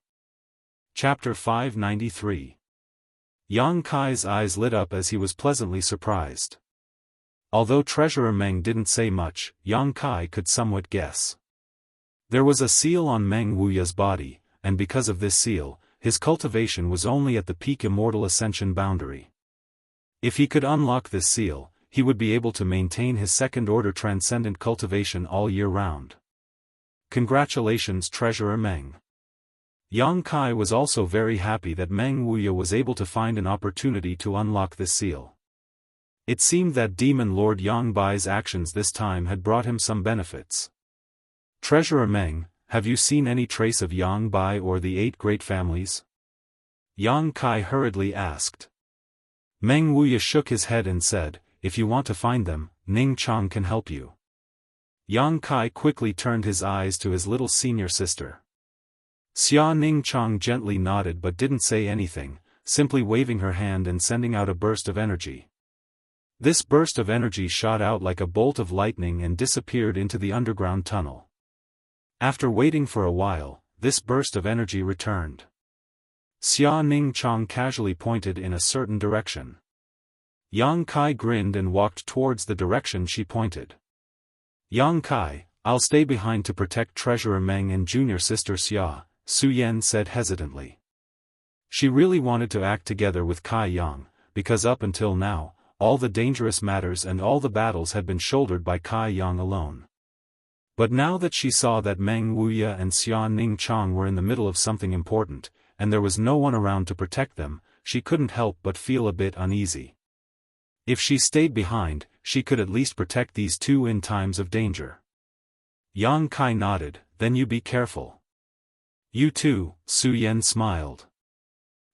Chapter 593. Yang Kai's eyes lit up as he was pleasantly surprised. Although Treasurer Meng didn't say much, Yang Kai could somewhat guess. There was a seal on Meng Wuya's body, and because of this seal, his cultivation was only at the peak Immortal Ascension boundary. If he could unlock this seal, he would be able to maintain his second-order transcendent cultivation all year round. Congratulations, Treasurer Meng. Yang Kai was also very happy that Meng Wuya was able to find an opportunity to unlock this seal. It seemed that Demon Lord Yang Bai's actions this time had brought him some benefits. "Treasurer Meng, have you seen any trace of Yang Bai or the 8 great families?" Yang Kai hurriedly asked. Meng Wuya shook his head and said, "If you want to find them, Ning Chang can help you." Yang Kai quickly turned his eyes to his little senior sister. Xia Ning Chang gently nodded but didn't say anything, simply waving her hand and sending out a burst of energy. This burst of energy shot out like a bolt of lightning and disappeared into the underground tunnel. After waiting for a while, this burst of energy returned. Xia Ning Chang casually pointed in a certain direction. Yang Kai grinned and walked towards the direction she pointed. "Yang Kai, I'll stay behind to protect Treasurer Meng and junior sister Xia," Su Yan said hesitantly. She really wanted to act together with Kai Yang, because up until now, all the dangerous matters and all the battles had been shouldered by Kai Yang alone. But now that she saw that Meng Wuya and Xia Ningchang were in the middle of something important, and there was no one around to protect them, she couldn't help but feel a bit uneasy. If she stayed behind, she could at least protect these two in times of danger. Yang Kai nodded, "Then you be careful." "You too," Su Yan smiled.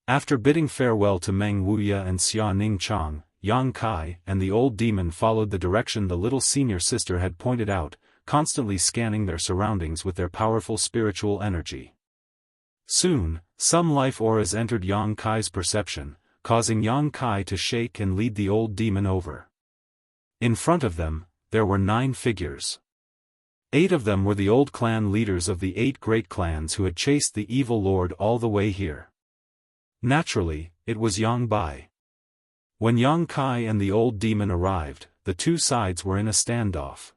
After bidding farewell to Meng Wuya and Xia Ningchang, Yang Kai and the old demon followed the direction the little senior sister had pointed out, constantly scanning their surroundings with their powerful spiritual energy. Soon, some life auras entered Yang Kai's perception, causing Yang Kai to shake and lead the old demon over. In front of them, there were 9 figures. 8 of them were the old clan leaders of the 8 great clans who had chased the evil lord all the way here. Naturally, it was Yang Bai. When Yang Kai and the old demon arrived, the two sides were in a standoff.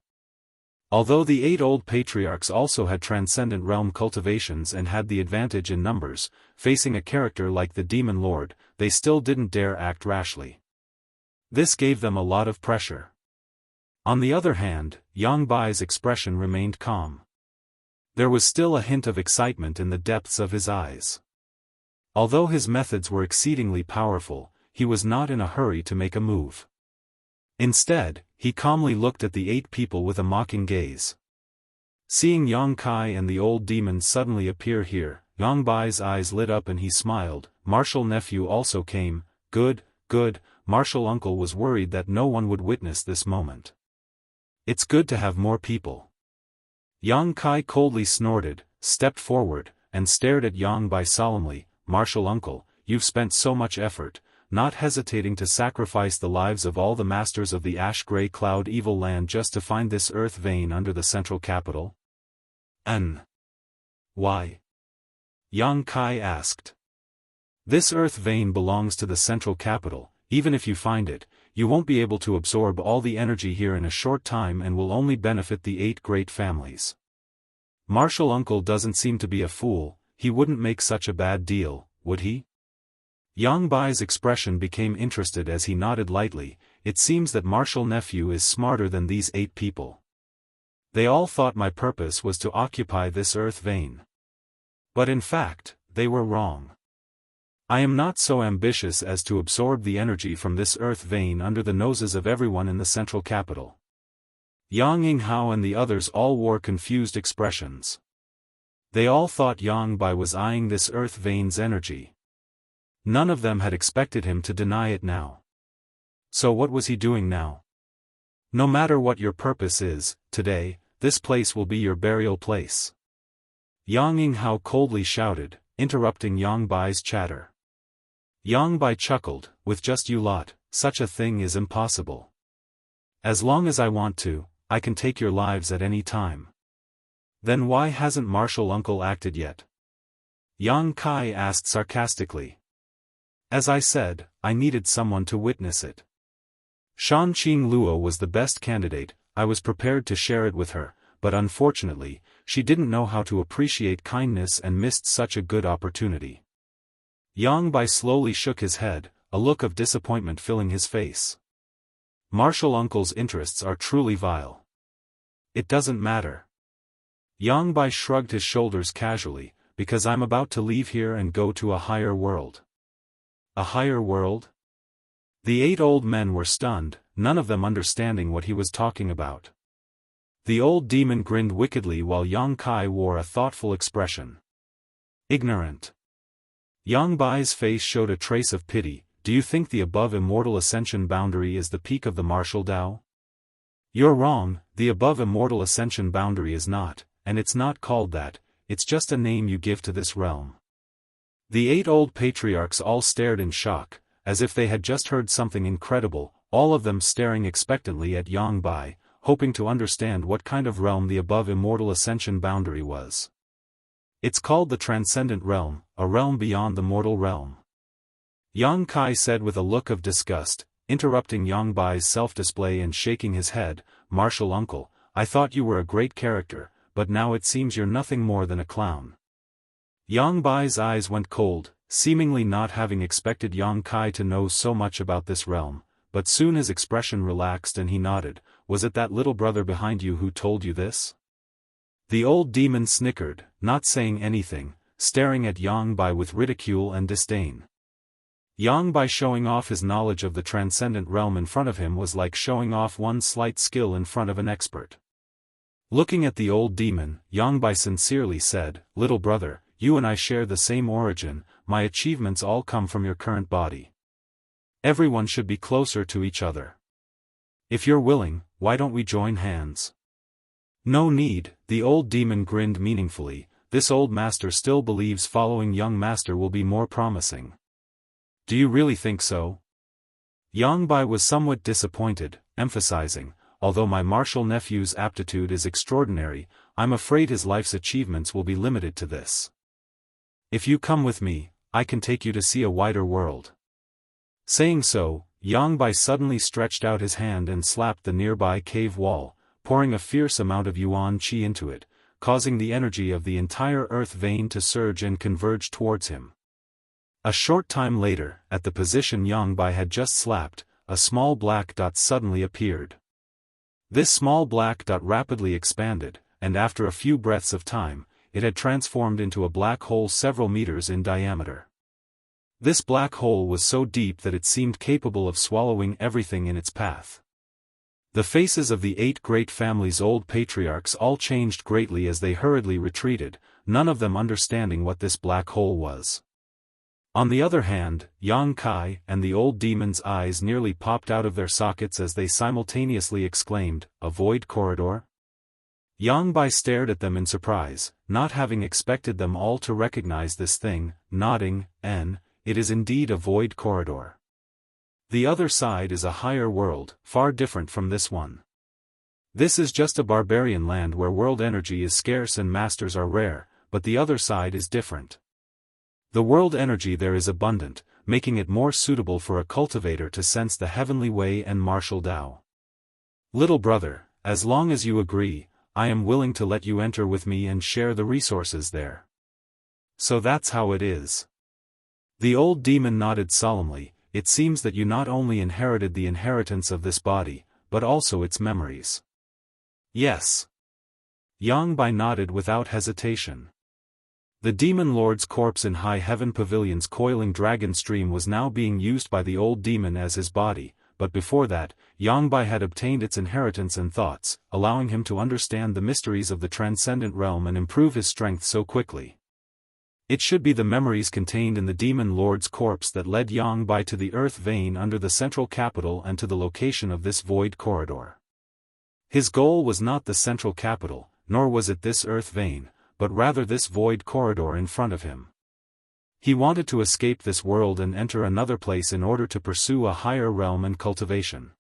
Although the 8 old patriarchs also had transcendent realm cultivations and had the advantage in numbers, facing a character like the demon lord, they still didn't dare act rashly. This gave them a lot of pressure. On the other hand, Yang Bai's expression remained calm. There was still a hint of excitement in the depths of his eyes. Although his methods were exceedingly powerful, he was not in a hurry to make a move. Instead, he calmly looked at the 8 people with a mocking gaze. Seeing Yang Kai and the old demon suddenly appear here, Yang Bai's eyes lit up and he smiled. Martial nephew also came. Good, good. Martial uncle was worried that no one would witness this moment. It's good to have more people. Yang Kai coldly snorted, stepped forward, and stared at Yang Bai solemnly. Martial uncle, you've spent so much effort, not hesitating to sacrifice the lives of all the masters of the ash-gray cloud evil land just to find this earth vein under the central capital? Why? Yang Kai asked. This earth vein belongs to the central capital. Even if you find it, you won't be able to absorb all the energy here in a short time and will only benefit the 8 great families. Martial uncle doesn't seem to be a fool. He wouldn't make such a bad deal, would he? Yang Bai's expression became interested as he nodded lightly. It seems that martial nephew is smarter than these 8 people. They all thought my purpose was to occupy this earth vein. But in fact, they were wrong. I am not so ambitious as to absorb the energy from this earth vein under the noses of everyone in the central capital. Yang Yinghao and the others all wore confused expressions. They all thought Yang Bai was eyeing this earth vein's energy. None of them had expected him to deny it now. So what was he doing now? No matter what your purpose is, today, this place will be your burial place. Yang Yinghao coldly shouted, interrupting Yang Bai's chatter. Yang Bai chuckled, with just you lot, such a thing is impossible. As long as I want to, I can take your lives at any time. Then why hasn't martial uncle acted yet? Yang Kai asked sarcastically. As I said, I needed someone to witness it. Shan Qing Luo was the best candidate. I was prepared to share it with her, but unfortunately, she didn't know how to appreciate kindness and missed such a good opportunity. Yang Bai slowly shook his head, a look of disappointment filling his face. Martial uncle's interests are truly vile. It doesn't matter. Yang Bai shrugged his shoulders casually, because I'm about to leave here and go to a higher world. A higher world? The 8 old men were stunned, none of them understanding what he was talking about. The old demon grinned wickedly while Yang Kai wore a thoughtful expression. Ignorant. Yang Bai's face showed a trace of pity. Do you think the above immortal ascension boundary is the peak of the martial Dao? You're wrong, the above immortal ascension boundary is not, and it's not called that, it's just a name you give to this realm. The 8 old patriarchs all stared in shock, as if they had just heard something incredible, all of them staring expectantly at Yang Bai, hoping to understand what kind of realm the above immortal ascension boundary was. It's called the transcendent realm, a realm beyond the mortal realm. Yang Kai said with a look of disgust, interrupting Yang Bai's self-display and shaking his head. Martial uncle, I thought you were a great character, but now it seems you're nothing more than a clown. Yang Bai's eyes went cold, seemingly not having expected Yang Kai to know so much about this realm, but soon his expression relaxed and he nodded. Was it that little brother behind you who told you this? The old demon snickered, not saying anything, staring at Yang Bai with ridicule and disdain. Yang Bai showing off his knowledge of the transcendent realm in front of him was like showing off one slight skill in front of an expert. Looking at the old demon, Yang Bai sincerely said, "Little brother, you and I share the same origin, my achievements all come from your current body. Everyone should be closer to each other. If you're willing, why don't we join hands?" "No need," the old demon grinned meaningfully. "This old master still believes following young master will be more promising." "Do you really think so?" Yang Bai was somewhat disappointed, emphasizing, "Although my martial nephew's aptitude is extraordinary, I'm afraid his life's achievements will be limited to this. If you come with me, I can take you to see a wider world." Saying so, Yang Bai suddenly stretched out his hand and slapped the nearby cave wall, pouring a fierce amount of yuan qi into it, causing the energy of the entire earth vein to surge and converge towards him. A short time later, at the position Yang Bai had just slapped, a small black dot suddenly appeared. This small black dot rapidly expanded, and after a few breaths of time, it had transformed into a black hole several meters in diameter. This black hole was so deep that it seemed capable of swallowing everything in its path. The faces of the 8 great families' old patriarchs all changed greatly as they hurriedly retreated, none of them understanding what this black hole was. On the other hand, Yang Kai and the old demon's eyes nearly popped out of their sockets as they simultaneously exclaimed, "A void corridor?" Yang Bai stared at them in surprise, not having expected them all to recognize this thing, nodding, "It is indeed a void corridor. The other side is a higher world, far different from this one. This is just a barbarian land where world energy is scarce and masters are rare, but the other side is different. The world energy there is abundant, making it more suitable for a cultivator to sense the heavenly way and martial Tao. Little brother, as long as you agree, I am willing to let you enter with me and share the resources there. So that's how it is." The old demon nodded solemnly. "It seems that you not only inherited the inheritance of this body, but also its memories." "Yes." Yang Bai nodded without hesitation. The demon lord's corpse in high heaven pavilion's coiling dragon stream was now being used by the old demon as his body, but before that, Yang Bai had obtained its inheritance and thoughts, allowing him to understand the mysteries of the transcendent realm and improve his strength so quickly. It should be the memories contained in the demon lord's corpse that led Yang Bai to the earth vein under the central capital and to the location of this void corridor. His goal was not the central capital, nor was it this earth vein, but rather this void corridor in front of him. He wanted to escape this world and enter another place in order to pursue a higher realm and cultivation.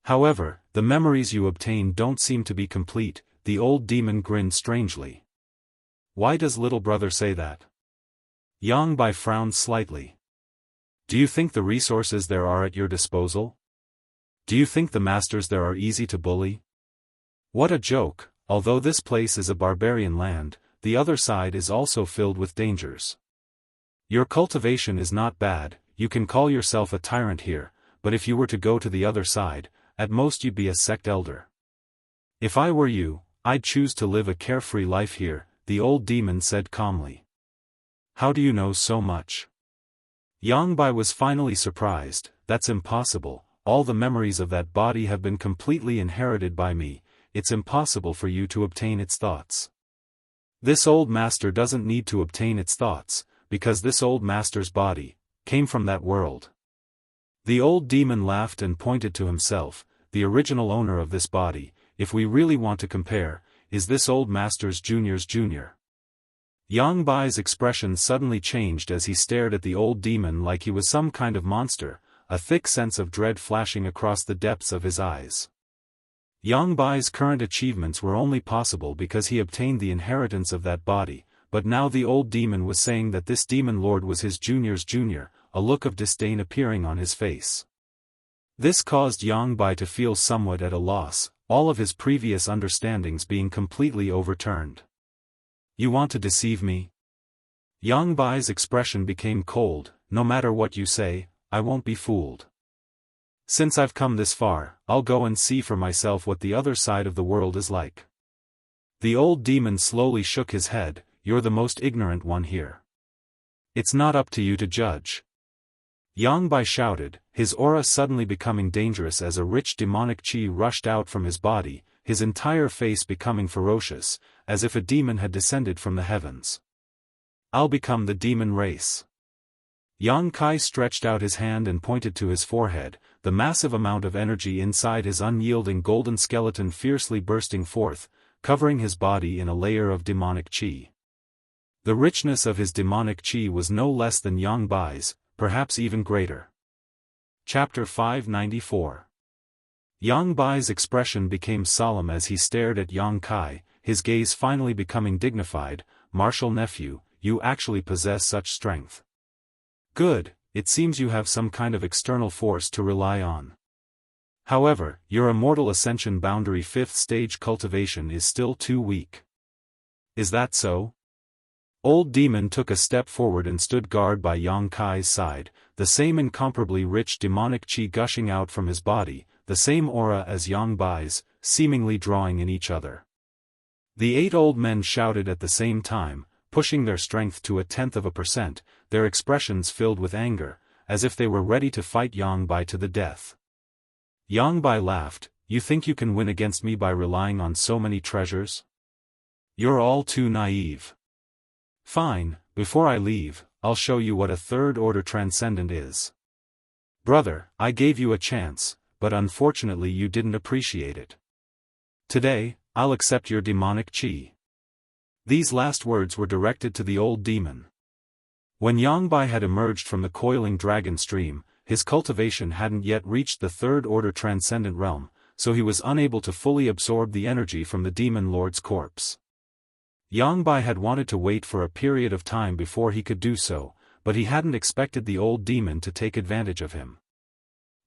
However, the memories you obtain don't seem to be complete. The old demon grinned strangely. "Why does little brother say that?" Yang Bai frowned slightly. "Do you think the resources there are at your disposal? Do you think the masters there are easy to bully? What a joke! Although this place is a barbarian land, the other side is also filled with dangers. Your cultivation is not bad, you can call yourself a tyrant here, but if you were to go to the other side, at most you'd be a sect elder. If I were you, I'd choose to live a carefree life here," the old demon said calmly. "How do you know so much?" Yang Bai was finally surprised. "That's impossible, all the memories of that body have been completely inherited by me. It's impossible for you to obtain its thoughts. This old master doesn't need to obtain its thoughts, because this old master's body came from that world." The old demon laughed and pointed to himself. "The original owner of this body, if we really want to compare, is this old master's junior's junior." Yang Bai's expression suddenly changed as he stared at the old demon like he was some kind of monster, a thick sense of dread flashing across the depths of his eyes. Yang Bai's current achievements were only possible because he obtained the inheritance of that body, but now the old demon was saying that this demon lord was his junior's junior, a look of disdain appearing on his face. This caused Yang Bai to feel somewhat at a loss, all of his previous understandings being completely overturned. "You want to deceive me?" Yang Bai's expression became cold. "No matter what you say, I won't be fooled." Since I've come this far, I'll go and see for myself what the other side of the world is like. The old demon slowly shook his head. You're the most ignorant one here. It's not up to you to judge. Yang Bai shouted, his aura suddenly becoming dangerous as a rich demonic qi rushed out from his body, his entire face becoming ferocious, as if a demon had descended from the heavens. I'll become the demon race. Yang Kai stretched out his hand and pointed to his forehead, the massive amount of energy inside his unyielding golden skeleton fiercely bursting forth, covering his body in a layer of demonic qi. The richness of his demonic qi was no less than Yang Bai's, perhaps even greater. Chapter 594. Yang Bai's expression became solemn as he stared at Yang Kai, his gaze finally becoming dignified. Martial nephew, you actually possess such strength. Good, it seems you have some kind of external force to rely on. However, your immortal ascension boundary 5th stage cultivation is still too weak. Is that so? Old Demon took a step forward and stood guard by Yang Kai's side, the same incomparably rich demonic qi gushing out from his body, the same aura as Yang Bai's, seemingly drawing in each other. The 8 old men shouted at the same time, pushing their strength to 0.1%, their expressions filled with anger, as if they were ready to fight Yang Bai to the death. Yang Bai laughed, you think you can win against me by relying on so many treasures? You're all too naive. Fine, before I leave, I'll show you what a third-order transcendent is. Brother, I gave you a chance, but unfortunately you didn't appreciate it. Today, I'll accept your demonic qi. These last words were directed to the old demon. When Yang Bai had emerged from the coiling dragon stream, his cultivation hadn't yet reached the third-order transcendent realm, so he was unable to fully absorb the energy from the demon lord's corpse. Yang Bai had wanted to wait for a period of time before he could do so, but he hadn't expected the old demon to take advantage of him.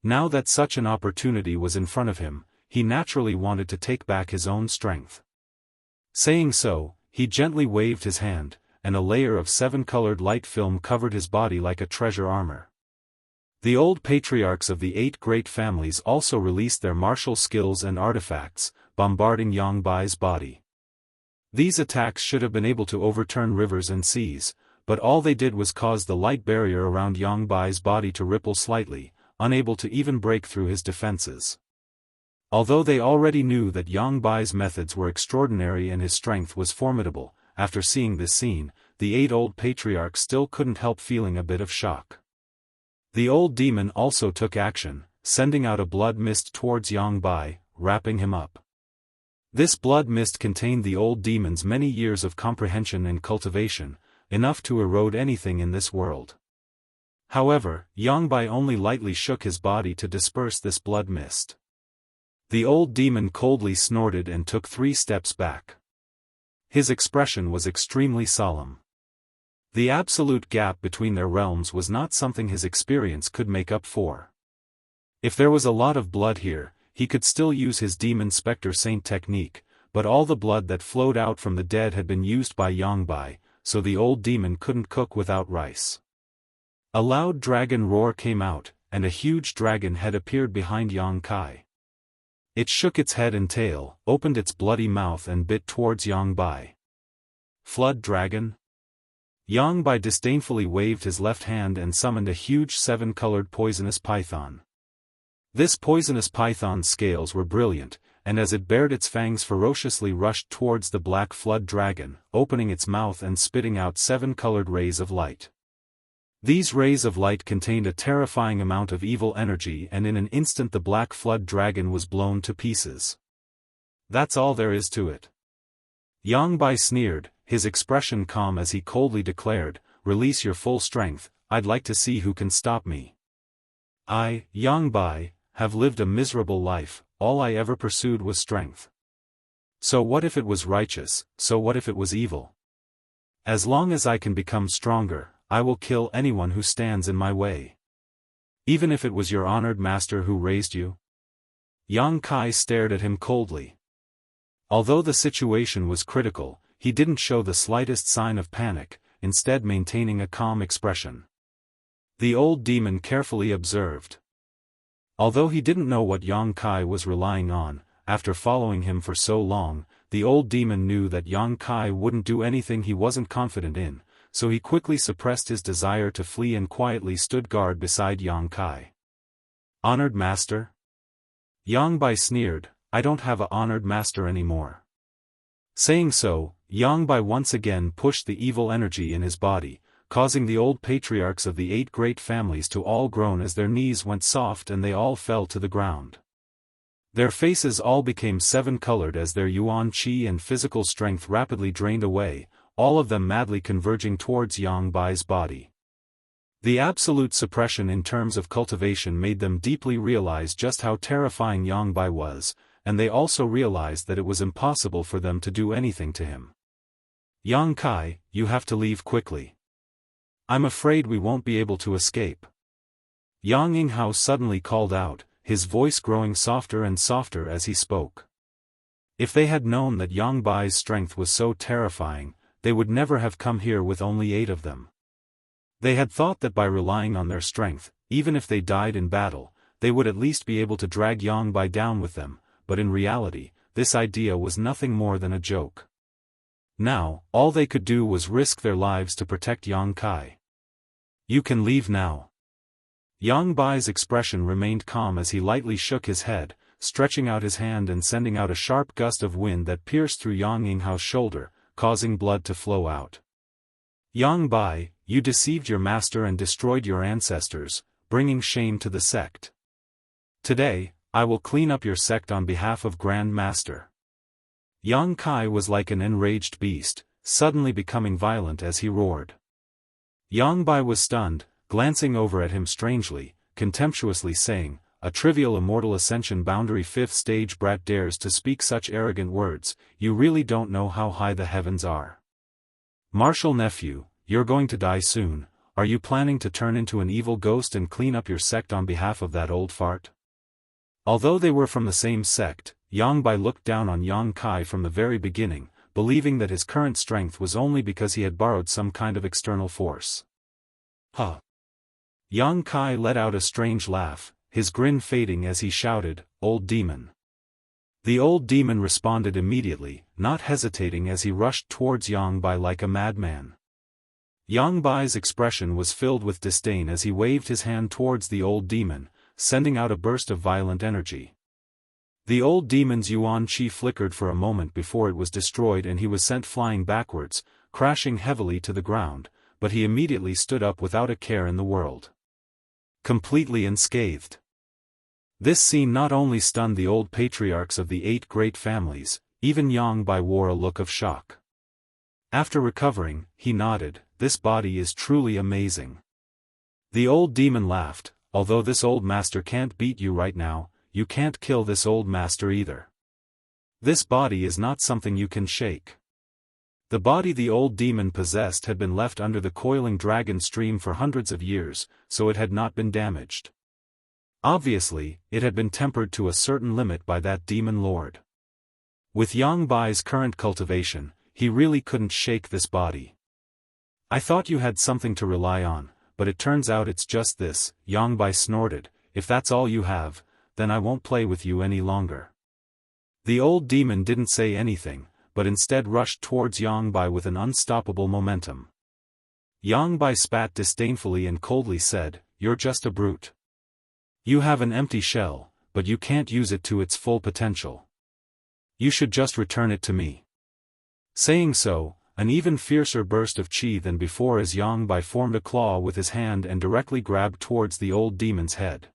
Now that such an opportunity was in front of him, he naturally wanted to take back his own strength. Saying so, he gently waved his hand, and a layer of 7-colored light film covered his body like a treasure armor. The old patriarchs of the 8 great families also released their martial skills and artifacts, bombarding Yang Bai's body. These attacks should have been able to overturn rivers and seas, but all they did was cause the light barrier around Yang Bai's body to ripple slightly, unable to even break through his defenses. Although they already knew that Yang Bai's methods were extraordinary and his strength was formidable, after seeing this scene, the 8 old patriarchs still couldn't help feeling a bit of shock. The old demon also took action, sending out a blood mist towards Yang Bai, wrapping him up. This blood mist contained the old demon's many years of comprehension and cultivation, enough to erode anything in this world. However, Yang Bai only lightly shook his body to disperse this blood mist. The old demon coldly snorted and took 3 steps back. His expression was extremely solemn. The absolute gap between their realms was not something his experience could make up for. If there was a lot of blood here, he could still use his demon spectre saint technique, but all the blood that flowed out from the dead had been used by Yang Bai, so the old demon couldn't cook without rice. A loud dragon roar came out, and a huge dragon head appeared behind Yang Kai. It shook its head and tail, opened its bloody mouth and bit towards Yang Bai. Flood dragon? Yang Bai disdainfully waved his left hand and summoned a huge 7-colored poisonous python. This poisonous python's scales were brilliant, and as it bared its fangs ferociously rushed towards the black flood dragon, opening its mouth and spitting out 7-colored rays of light. These rays of light contained a terrifying amount of evil energy, and in an instant the black flood dragon was blown to pieces. That's all there is to it. Yang Bai sneered, his expression calm as he coldly declared, release your full strength, I'd like to see who can stop me. I, Yang Bai, have lived a miserable life, all I ever pursued was strength. So what if it was righteous, so what if it was evil? As long as I can become stronger, I will kill anyone who stands in my way. Even if it was your honored master who raised you? Yang Kai stared at him coldly. Although the situation was critical, he didn't show the slightest sign of panic, instead maintaining a calm expression. The old demon carefully observed. Although he didn't know what Yang Kai was relying on, after following him for so long, the old demon knew that Yang Kai wouldn't do anything he wasn't confident in, so he quickly suppressed his desire to flee and quietly stood guard beside Yang Kai. Honored master? Yang Bai sneered, I don't have a honored master anymore. Saying so, Yang Bai once again pushed the evil energy in his body, causing the old patriarchs of the 8 great families to all groan as their knees went soft and they all fell to the ground. Their faces all became 7-colored as their yuan qi and physical strength rapidly drained away, all of them madly converging towards Yang Bai's body. The absolute suppression in terms of cultivation made them deeply realize just how terrifying Yang Bai was, and they also realized that it was impossible for them to do anything to him. Yang Kai, you have to leave quickly. I'm afraid we won't be able to escape. Yang Yinghao suddenly called out, his voice growing softer and softer as he spoke. If they had known that Yang Bai's strength was so terrifying, they would never have come here with only 8 of them. They had thought that by relying on their strength, even if they died in battle, they would at least be able to drag Yang Bai down with them, but in reality, this idea was nothing more than a joke. Now, all they could do was risk their lives to protect Yang Kai. You can leave now. Yang Bai's expression remained calm as he lightly shook his head, stretching out his hand and sending out a sharp gust of wind that pierced through Yang Yinghao's shoulder, causing blood to flow out. Yang Bai, you deceived your master and destroyed your ancestors, bringing shame to the sect. Today, I will clean up your sect on behalf of Grand Master. Yang Kai was like an enraged beast, suddenly becoming violent as he roared. Yang Bai was stunned, glancing over at him strangely, contemptuously saying, a trivial immortal ascension boundary 5th stage brat dares to speak such arrogant words, you really don't know how high the heavens are. Martial nephew, you're going to die soon, are you planning to turn into an evil ghost and clean up your sect on behalf of that old fart? Although they were from the same sect, Yang Bai looked down on Yang Kai from the very beginning, believing that his current strength was only because he had borrowed some kind of external force. Huh. Yang Kai let out a strange laugh, his grin fading as he shouted, Old Demon. The old demon responded immediately, not hesitating as he rushed towards Yang Bai like a madman. Yang Bai's expression was filled with disdain as he waved his hand towards the old demon, sending out a burst of violent energy. The old demon's yuan qi flickered for a moment before it was destroyed and he was sent flying backwards, crashing heavily to the ground, but he immediately stood up without a care in the world. Completely unscathed. This scene not only stunned the old patriarchs of the 8 great families, even Yang Bai wore a look of shock. After recovering, he nodded, this body is truly amazing. The old demon laughed, although this old master can't beat you right now, you can't kill this old master either. This body is not something you can shake. The body the old demon possessed had been left under the coiling dragon stream for hundreds of years, so it had not been damaged. Obviously, it had been tempered to a certain limit by that demon lord. With Yang Bai's current cultivation, he really couldn't shake this body. I thought you had something to rely on, but it turns out it's just this, Yang Bai snorted, if that's all you have, then I won't play with you any longer. The old demon didn't say anything, but instead rushed towards Yang Bai with an unstoppable momentum. Yang Bai spat disdainfully and coldly said, you're just a brute. You have an empty shell, but you can't use it to its full potential. You should just return it to me. Saying so, an even fiercer burst of qi than before as Yang Bai formed a claw with his hand and directly grabbed towards the old demon's head.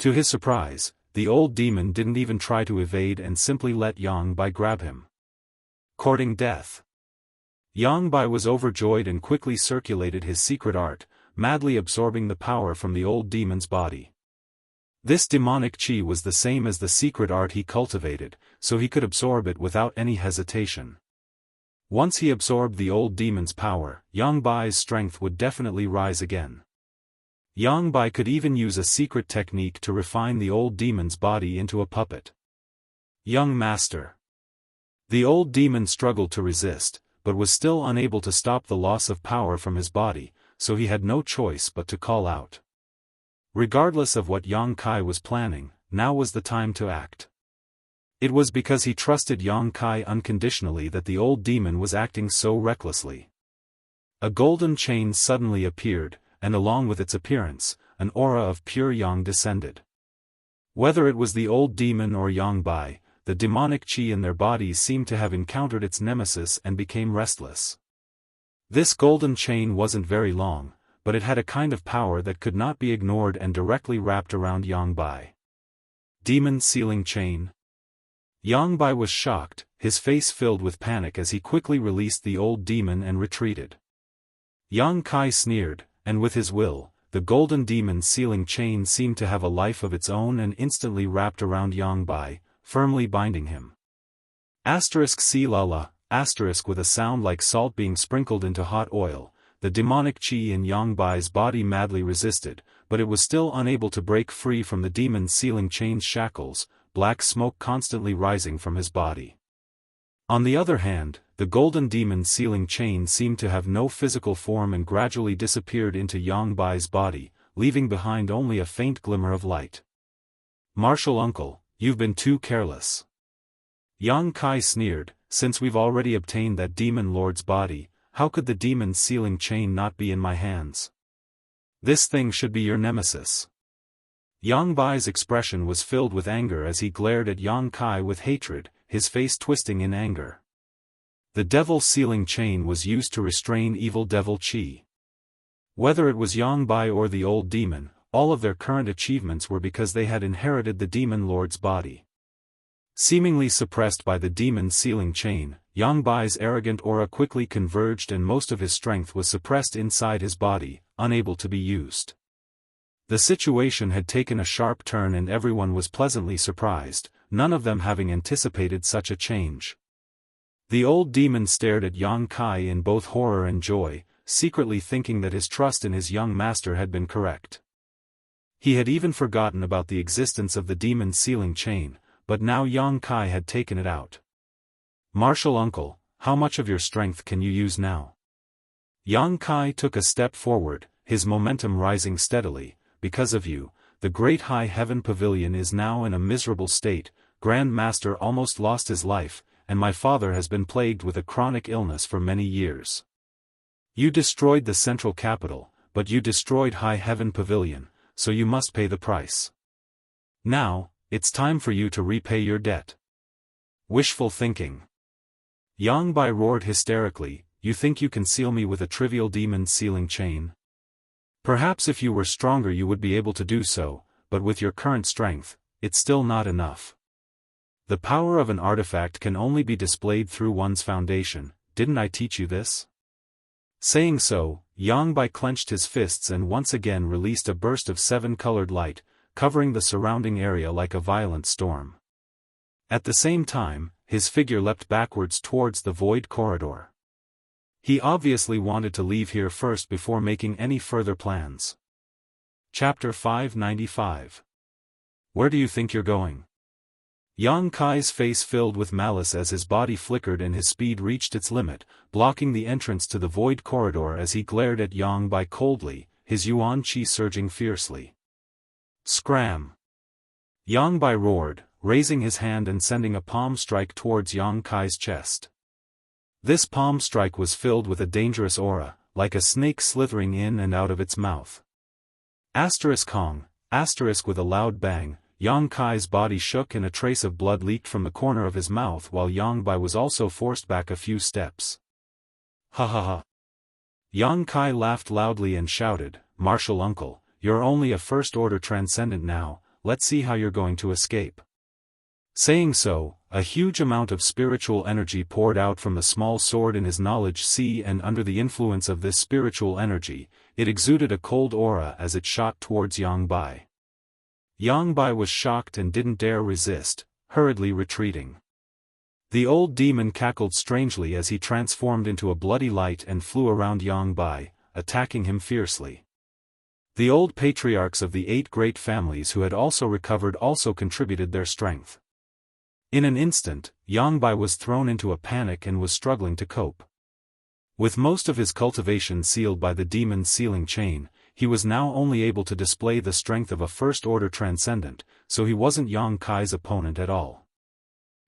To his surprise, the old demon didn't even try to evade and simply let Yang Bai grab him. Courting death. Yang Bai was overjoyed and quickly circulated his secret art, madly absorbing the power from the old demon's body. This demonic qi was the same as the secret art he cultivated, so he could absorb it without any hesitation. Once he absorbed the old demon's power, Yang Bai's strength would definitely rise again. Yang Bai could even use a secret technique to refine the old demon's body into a puppet. Young master. The old demon struggled to resist, but was still unable to stop the loss of power from his body, so he had no choice but to call out. Regardless of what Yang Kai was planning, now was the time to act. It was because he trusted Yang Kai unconditionally that the old demon was acting so recklessly. A golden chain suddenly appeared, and along with its appearance, an aura of pure yang descended. Whether it was the old demon or Yang Bai, the demonic chi in their bodies seemed to have encountered its nemesis and became restless. This golden chain wasn't very long, but it had a kind of power that could not be ignored and directly wrapped around Yang Bai. Demon sealing chain. Yang Bai was shocked, his face filled with panic as he quickly released the old demon and retreated. Yang Kai sneered, and with his will, the golden demon sealing chain seemed to have a life of its own and instantly wrapped around Yang Bai, firmly binding him. See la, with a sound like salt being sprinkled into hot oil, the demonic chi in Yang Bai's body madly resisted, but it was still unable to break free from the demon sealing chain's shackles, black smoke constantly rising from his body. On the other hand, the golden demon sealing chain seemed to have no physical form and gradually disappeared into Yang Bai's body, leaving behind only a faint glimmer of light. "Martial uncle, you've been too careless." Yang Kai sneered, "Since we've already obtained that demon lord's body, how could the demon sealing chain not be in my hands? This thing should be your nemesis." Yang Bai's expression was filled with anger as he glared at Yang Kai with hatred, his face twisting in anger. The devil sealing chain was used to restrain evil devil chi. Whether it was Yang Bai or the old demon, all of their current achievements were because they had inherited the demon lord's body. Seemingly suppressed by the demon sealing chain, Yang Bai's arrogant aura quickly converged and most of his strength was suppressed inside his body, unable to be used. The situation had taken a sharp turn and everyone was pleasantly surprised, none of them having anticipated such a change. The old demon stared at Yang Kai in both horror and joy, secretly thinking that his trust in his young master had been correct. He had even forgotten about the existence of the demon sealing chain, but now Yang Kai had taken it out. "Martial uncle, how much of your strength can you use now?" Yang Kai took a step forward, his momentum rising steadily. "Because of you, the great high heaven pavilion is now in a miserable state, Grand Master almost lost his life, and my father has been plagued with a chronic illness for many years. You destroyed the central capital, but you destroyed High Heaven Pavilion, so you must pay the price. Now, it's time for you to repay your debt." Wishful thinking. Yang Bai roared hysterically, "You think you can seal me with a trivial demon sealing chain? Perhaps if you were stronger you would be able to do so, but with your current strength, it's still not enough. The power of an artifact can only be displayed through one's foundation, didn't I teach you this?" Saying so, Yang Bai clenched his fists and once again released a burst of seven-colored light, covering the surrounding area like a violent storm. At the same time, his figure leapt backwards towards the void corridor. He obviously wanted to leave here first before making any further plans. Chapter 595. Where do you think you're going? Yang Kai's face filled with malice as his body flickered and his speed reached its limit, blocking the entrance to the void corridor as he glared at Yang Bai coldly, his yuan qi surging fiercely. Scram! Yang Bai roared, raising his hand and sending a palm strike towards Yang Kai's chest. This palm strike was filled with a dangerous aura, like a snake slithering in and out of its mouth. Kong, with a loud bang, Yang Kai's body shook and a trace of blood leaked from the corner of his mouth while Yang Bai was also forced back a few steps. Ha ha ha. Yang Kai laughed loudly and shouted, "Martial uncle, you're only a first-order transcendent now, let's see how you're going to escape." Saying so, a huge amount of spiritual energy poured out from the small sword in his knowledge sea and under the influence of this spiritual energy, it exuded a cold aura as it shot towards Yang Bai. Yang Bai was shocked and didn't dare resist, hurriedly retreating. The old demon cackled strangely as he transformed into a bloody light and flew around Yang Bai, attacking him fiercely. The old patriarchs of the 8 great families who had also recovered also contributed their strength. In an instant, Yang Bai was thrown into a panic and was struggling to cope. With most of his cultivation sealed by the demon sealing chain, he was now only able to display the strength of a first-order transcendent, so he wasn't Yang Kai's opponent at all.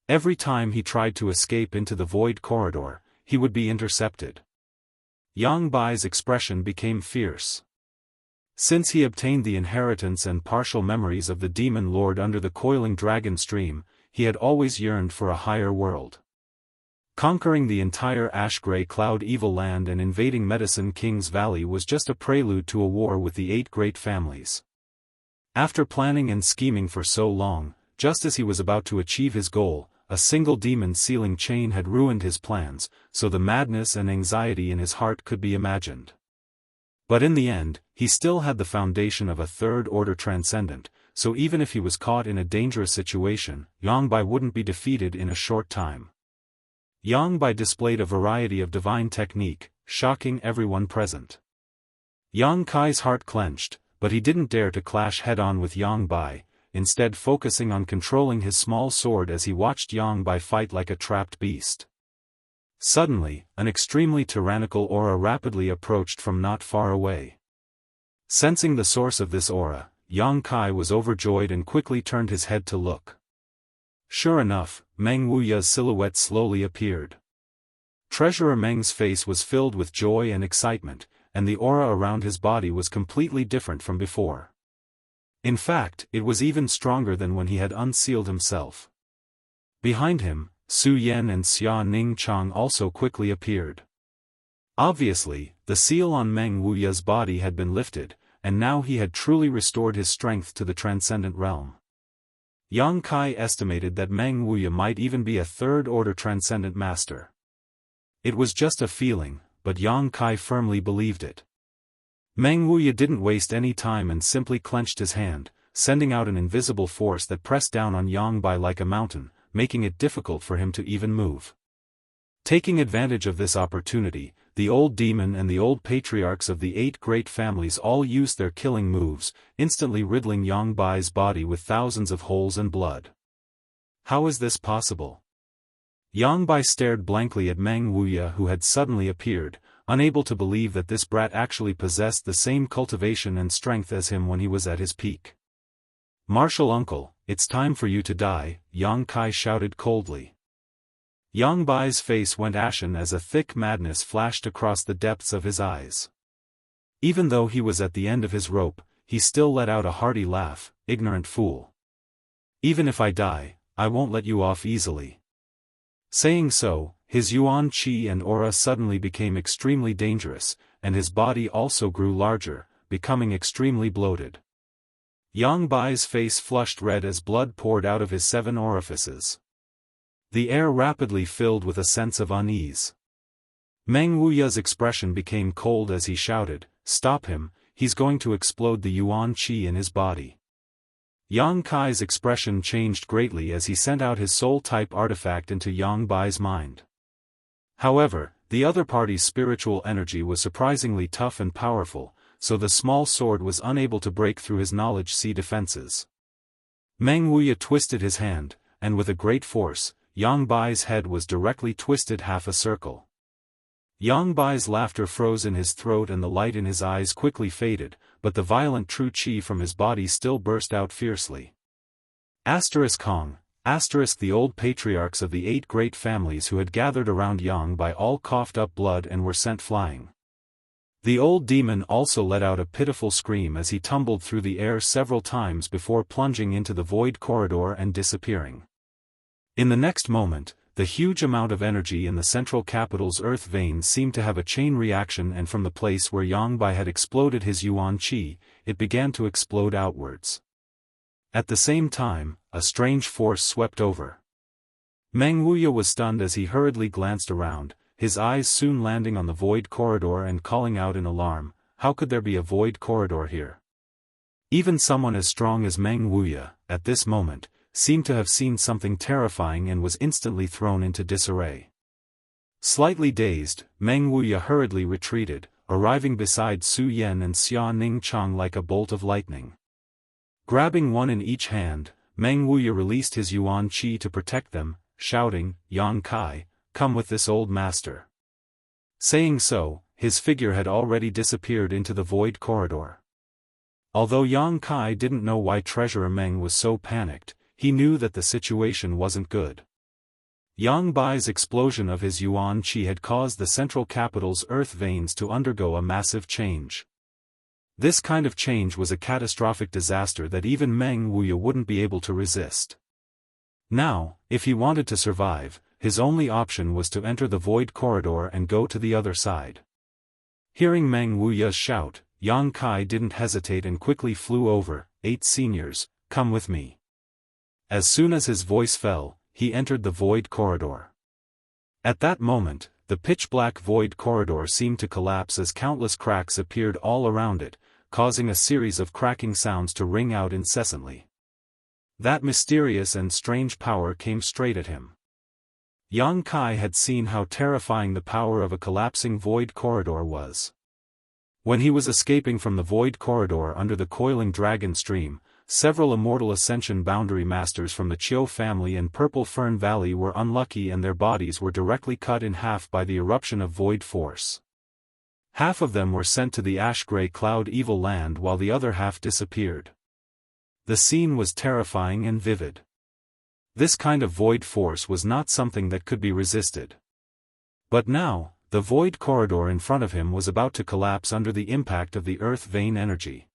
Every time he tried to escape into the void corridor, he would be intercepted. Yang Bai's expression became fierce. Since he obtained the inheritance and partial memories of the demon lord under the coiling dragon stream, he had always yearned for a higher world. Conquering the entire ash-gray cloud evil land and invading Medicine King's Valley was just a prelude to a war with the 8 great families. After planning and scheming for so long, just as he was about to achieve his goal, a single demon sealing chain had ruined his plans, so the madness and anxiety in his heart could be imagined. But in the end, he still had the foundation of a third-order transcendent, so even if he was caught in a dangerous situation, Yang Bai wouldn't be defeated in a short time. Yang Bai displayed a variety of divine technique, shocking everyone present. Yang Kai's heart clenched, but he didn't dare to clash head-on with Yang Bai, instead focusing on controlling his small sword as he watched Yang Bai fight like a trapped beast. Suddenly, an extremely tyrannical aura rapidly approached from not far away. Sensing the source of this aura, Yang Kai was overjoyed and quickly turned his head to look. Sure enough, Meng Wuya's silhouette slowly appeared. Treasurer Meng's face was filled with joy and excitement, and the aura around his body was completely different from before. In fact, it was even stronger than when he had unsealed himself. Behind him, Su Yan and Xia Ning Chang also quickly appeared. Obviously, the seal on Meng Wuya's body had been lifted, and now he had truly restored his strength to the transcendent realm. Yang Kai estimated that Meng Wuya might even be a third-order transcendent master. It was just a feeling, but Yang Kai firmly believed it. Meng Wuya didn't waste any time and simply clenched his hand, sending out an invisible force that pressed down on Yang Bai like a mountain, making it difficult for him to even move. Taking advantage of this opportunity, the old demon and the old patriarchs of the 8 great families all used their killing moves, instantly riddling Yang Bai's body with thousands of holes and blood. How is this possible? Yang Bai stared blankly at Meng Wuya, who had suddenly appeared, unable to believe that this brat actually possessed the same cultivation and strength as him when he was at his peak. "Martial uncle, it's time for you to die," Yang Kai shouted coldly. Yang Bai's face went ashen as a thick madness flashed across the depths of his eyes. Even though he was at the end of his rope, he still let out a hearty laugh. "Ignorant fool. Even if I die, I won't let you off easily." Saying so, his yuan qi and aura suddenly became extremely dangerous, and his body also grew larger, becoming extremely bloated. Yang Bai's face flushed red as blood poured out of his 7 orifices. The air rapidly filled with a sense of unease. Meng Wuya's expression became cold as he shouted, "Stop him, he's going to explode the yuan qi in his body." Yang Kai's expression changed greatly as he sent out his soul-type artifact into Yang Bai's mind. However, the other party's spiritual energy was surprisingly tough and powerful, so the small sword was unable to break through his knowledge sea defenses. Meng Wuya twisted his hand, and with a great force, Yang Bai's head was directly twisted half a circle. Yang Bai's laughter froze in his throat and the light in his eyes quickly faded, but the violent true qi from his body still burst out fiercely. Kong, the old patriarchs of the 8 great families who had gathered around Yang Bai all coughed up blood and were sent flying. The old demon also let out a pitiful scream as he tumbled through the air several times before plunging into the void corridor and disappearing. In the next moment, the huge amount of energy in the central capital's earth veins seemed to have a chain reaction, and from the place where Yang Bai had exploded his yuan qi, it began to explode outwards. At the same time, a strange force swept over. Meng Wuya was stunned as he hurriedly glanced around, his eyes soon landing on the void corridor and calling out in alarm, "How could there be a void corridor here?" Even someone as strong as Meng Wuya, at this moment, seemed to have seen something terrifying and was instantly thrown into disarray. Slightly dazed, Meng Wuya hurriedly retreated, arriving beside Su Yan and Xia Ning Chang like a bolt of lightning. Grabbing one in each hand, Meng Wuya released his yuan qi to protect them, shouting, "Yang Kai, come with this old master." Saying so, his figure had already disappeared into the void corridor. Although Yang Kai didn't know why Treasurer Meng was so panicked, he knew that the situation wasn't good. Yang Bai's explosion of his yuan qi had caused the central capital's earth veins to undergo a massive change. This kind of change was a catastrophic disaster that even Meng Wuya wouldn't be able to resist. Now, if he wanted to survive, his only option was to enter the void corridor and go to the other side. Hearing Meng Wuya's shout, Yang Kai didn't hesitate and quickly flew over. 8 seniors, come with me. As soon as his voice fell, he entered the void corridor. At that moment, the pitch-black void corridor seemed to collapse as countless cracks appeared all around it, causing a series of cracking sounds to ring out incessantly. That mysterious and strange power came straight at him. Yang Kai had seen how terrifying the power of a collapsing void corridor was. When he was escaping from the void corridor under the coiling dragon stream, several immortal Ascension boundary masters from the Chiu family and Purple Fern Valley were unlucky and their bodies were directly cut in half by the eruption of void force. Half of them were sent to the ash-gray cloud evil land while the other half disappeared. The scene was terrifying and vivid. This kind of void force was not something that could be resisted. But now, the void corridor in front of him was about to collapse under the impact of the earth vein energy.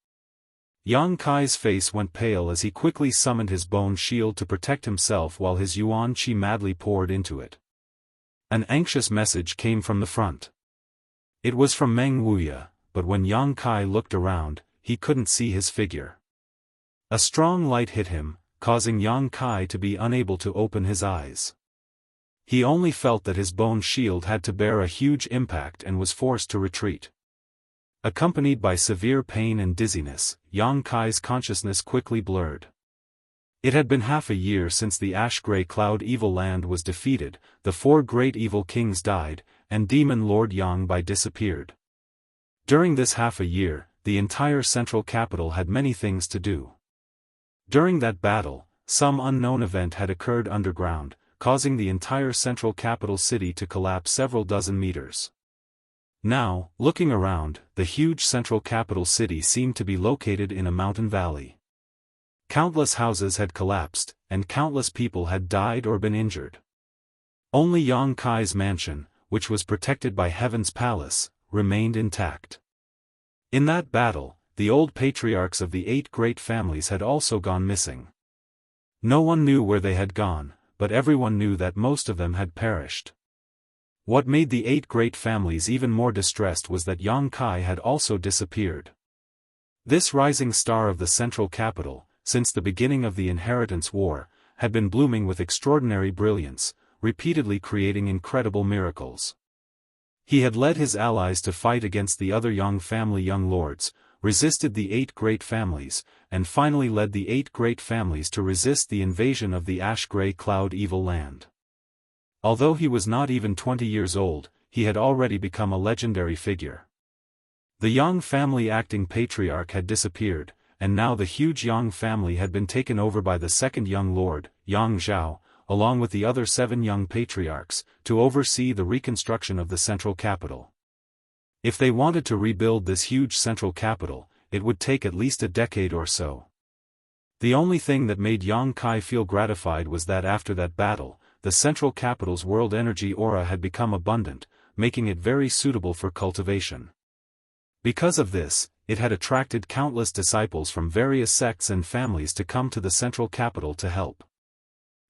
Yang Kai's face went pale as he quickly summoned his bone shield to protect himself while his yuan qi madly poured into it. An anxious message came from the front. It was from Meng Wuya, but when Yang Kai looked around, he couldn't see his figure. A strong light hit him, causing Yang Kai to be unable to open his eyes. He only felt that his bone shield had to bear a huge impact and was forced to retreat. Accompanied by severe pain and dizziness, Yang Kai's consciousness quickly blurred. It had been half a year since the ash-gray cloud evil land was defeated, the 4 great evil kings died, and Demon Lord Yang Bai disappeared. During this half a year, the entire central capital had many things to do. During that battle, some unknown event had occurred underground, causing the entire central capital city to collapse several dozen meters. Now, looking around, the huge central capital city seemed to be located in a mountain valley. Countless houses had collapsed, and countless people had died or been injured. Only Yang Kai's mansion, which was protected by Heaven's Palace, remained intact. In that battle, the old patriarchs of the 8 great families had also gone missing. No one knew where they had gone, but everyone knew that most of them had perished. What made the 8 great families even more distressed was that Yang Kai had also disappeared. This rising star of the central capital, since the beginning of the Inheritance War, had been blooming with extraordinary brilliance, repeatedly creating incredible miracles. He had led his allies to fight against the other Yang family young lords, resisted the 8 great families, and finally led the 8 great families to resist the invasion of the ash-gray cloud evil land. Although he was not even 20 years old, he had already become a legendary figure. The Yang family acting patriarch had disappeared, and now the huge Yang family had been taken over by the second young lord, Yang Zhao, along with the other 7 young patriarchs, to oversee the reconstruction of the central capital. If they wanted to rebuild this huge central capital, it would take at least a decade or so. The only thing that made Yang Kai feel gratified was that after that battle, the central capital's world energy aura had become abundant, making it very suitable for cultivation. Because of this, it had attracted countless disciples from various sects and families to come to the central capital to help.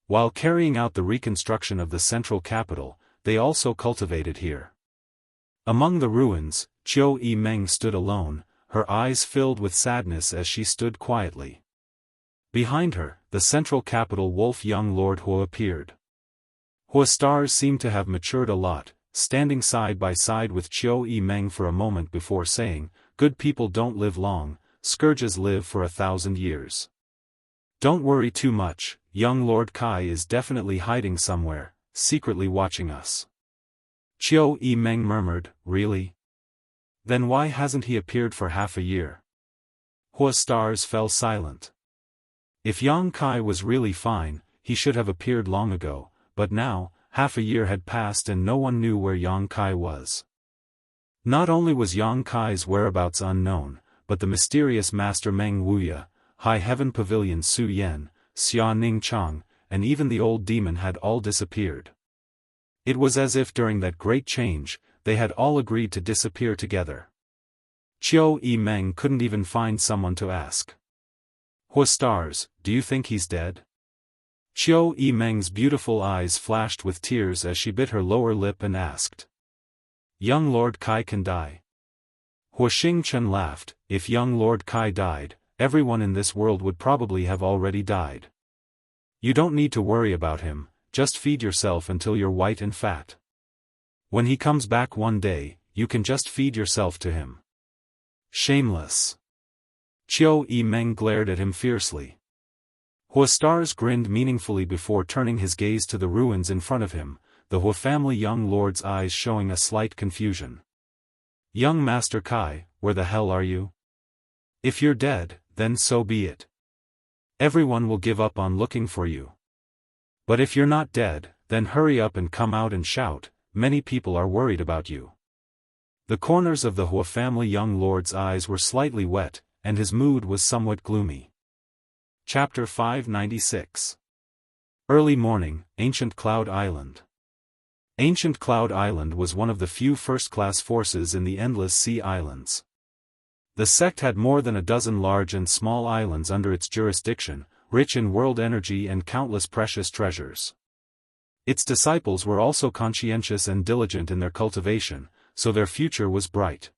While carrying out the reconstruction of the central capital, they also cultivated here. Among the ruins, Chiu Meng stood alone, her eyes filled with sadness as she stood quietly. Behind her, the central capital wolf young Lord Hua appeared. Hua's stars seemed to have matured a lot, standing side by side with Chiu Meng for a moment before saying, "Good people don't live long, scourges live for 1,000 years. Don't worry too much, young Lord Kai is definitely hiding somewhere, secretly watching us." Chiu Meng murmured, "Really? Then why hasn't he appeared for half a year?" Hua's stars fell silent. If Yang Kai was really fine, he should have appeared long ago. But now, half a year had passed and no one knew where Yang Kai was. Not only was Yang Kai's whereabouts unknown, but the mysterious Master Meng Wuya, High Heaven Pavilion Su Yan, Xia Ning Chang, and even the old demon had all disappeared. It was as if during that great change, they had all agreed to disappear together. Qiu Yi Meng couldn't even find someone to ask. "Hua stars, do you think he's dead?" Qiu Yi Meng's beautiful eyes flashed with tears as she bit her lower lip and asked. "Young Lord Kai can die." Hua Xingchen laughed. "If young Lord Kai died, everyone in this world would probably have already died. You don't need to worry about him, just feed yourself until you're white and fat. When he comes back one day, you can just feed yourself to him." Shameless. Qiu Yi Meng glared at him fiercely. Hua Stars grinned meaningfully before turning his gaze to the ruins in front of him, the Hua family young lord's eyes showing a slight confusion. "Young Master Kai, where the hell are you? If you're dead, then so be it. Everyone will give up on looking for you. But if you're not dead, then hurry up and come out and shout, many people are worried about you." The corners of the Hua family young lord's eyes were slightly wet, and his mood was somewhat gloomy. Chapter 596. Early morning, Ancient Cloud Island. Ancient Cloud Island was one of the few first-class forces in the Endless Sea Islands. The sect had more than a dozen large and small islands under its jurisdiction, rich in world energy and countless precious treasures. Its disciples were also conscientious and diligent in their cultivation, so their future was bright.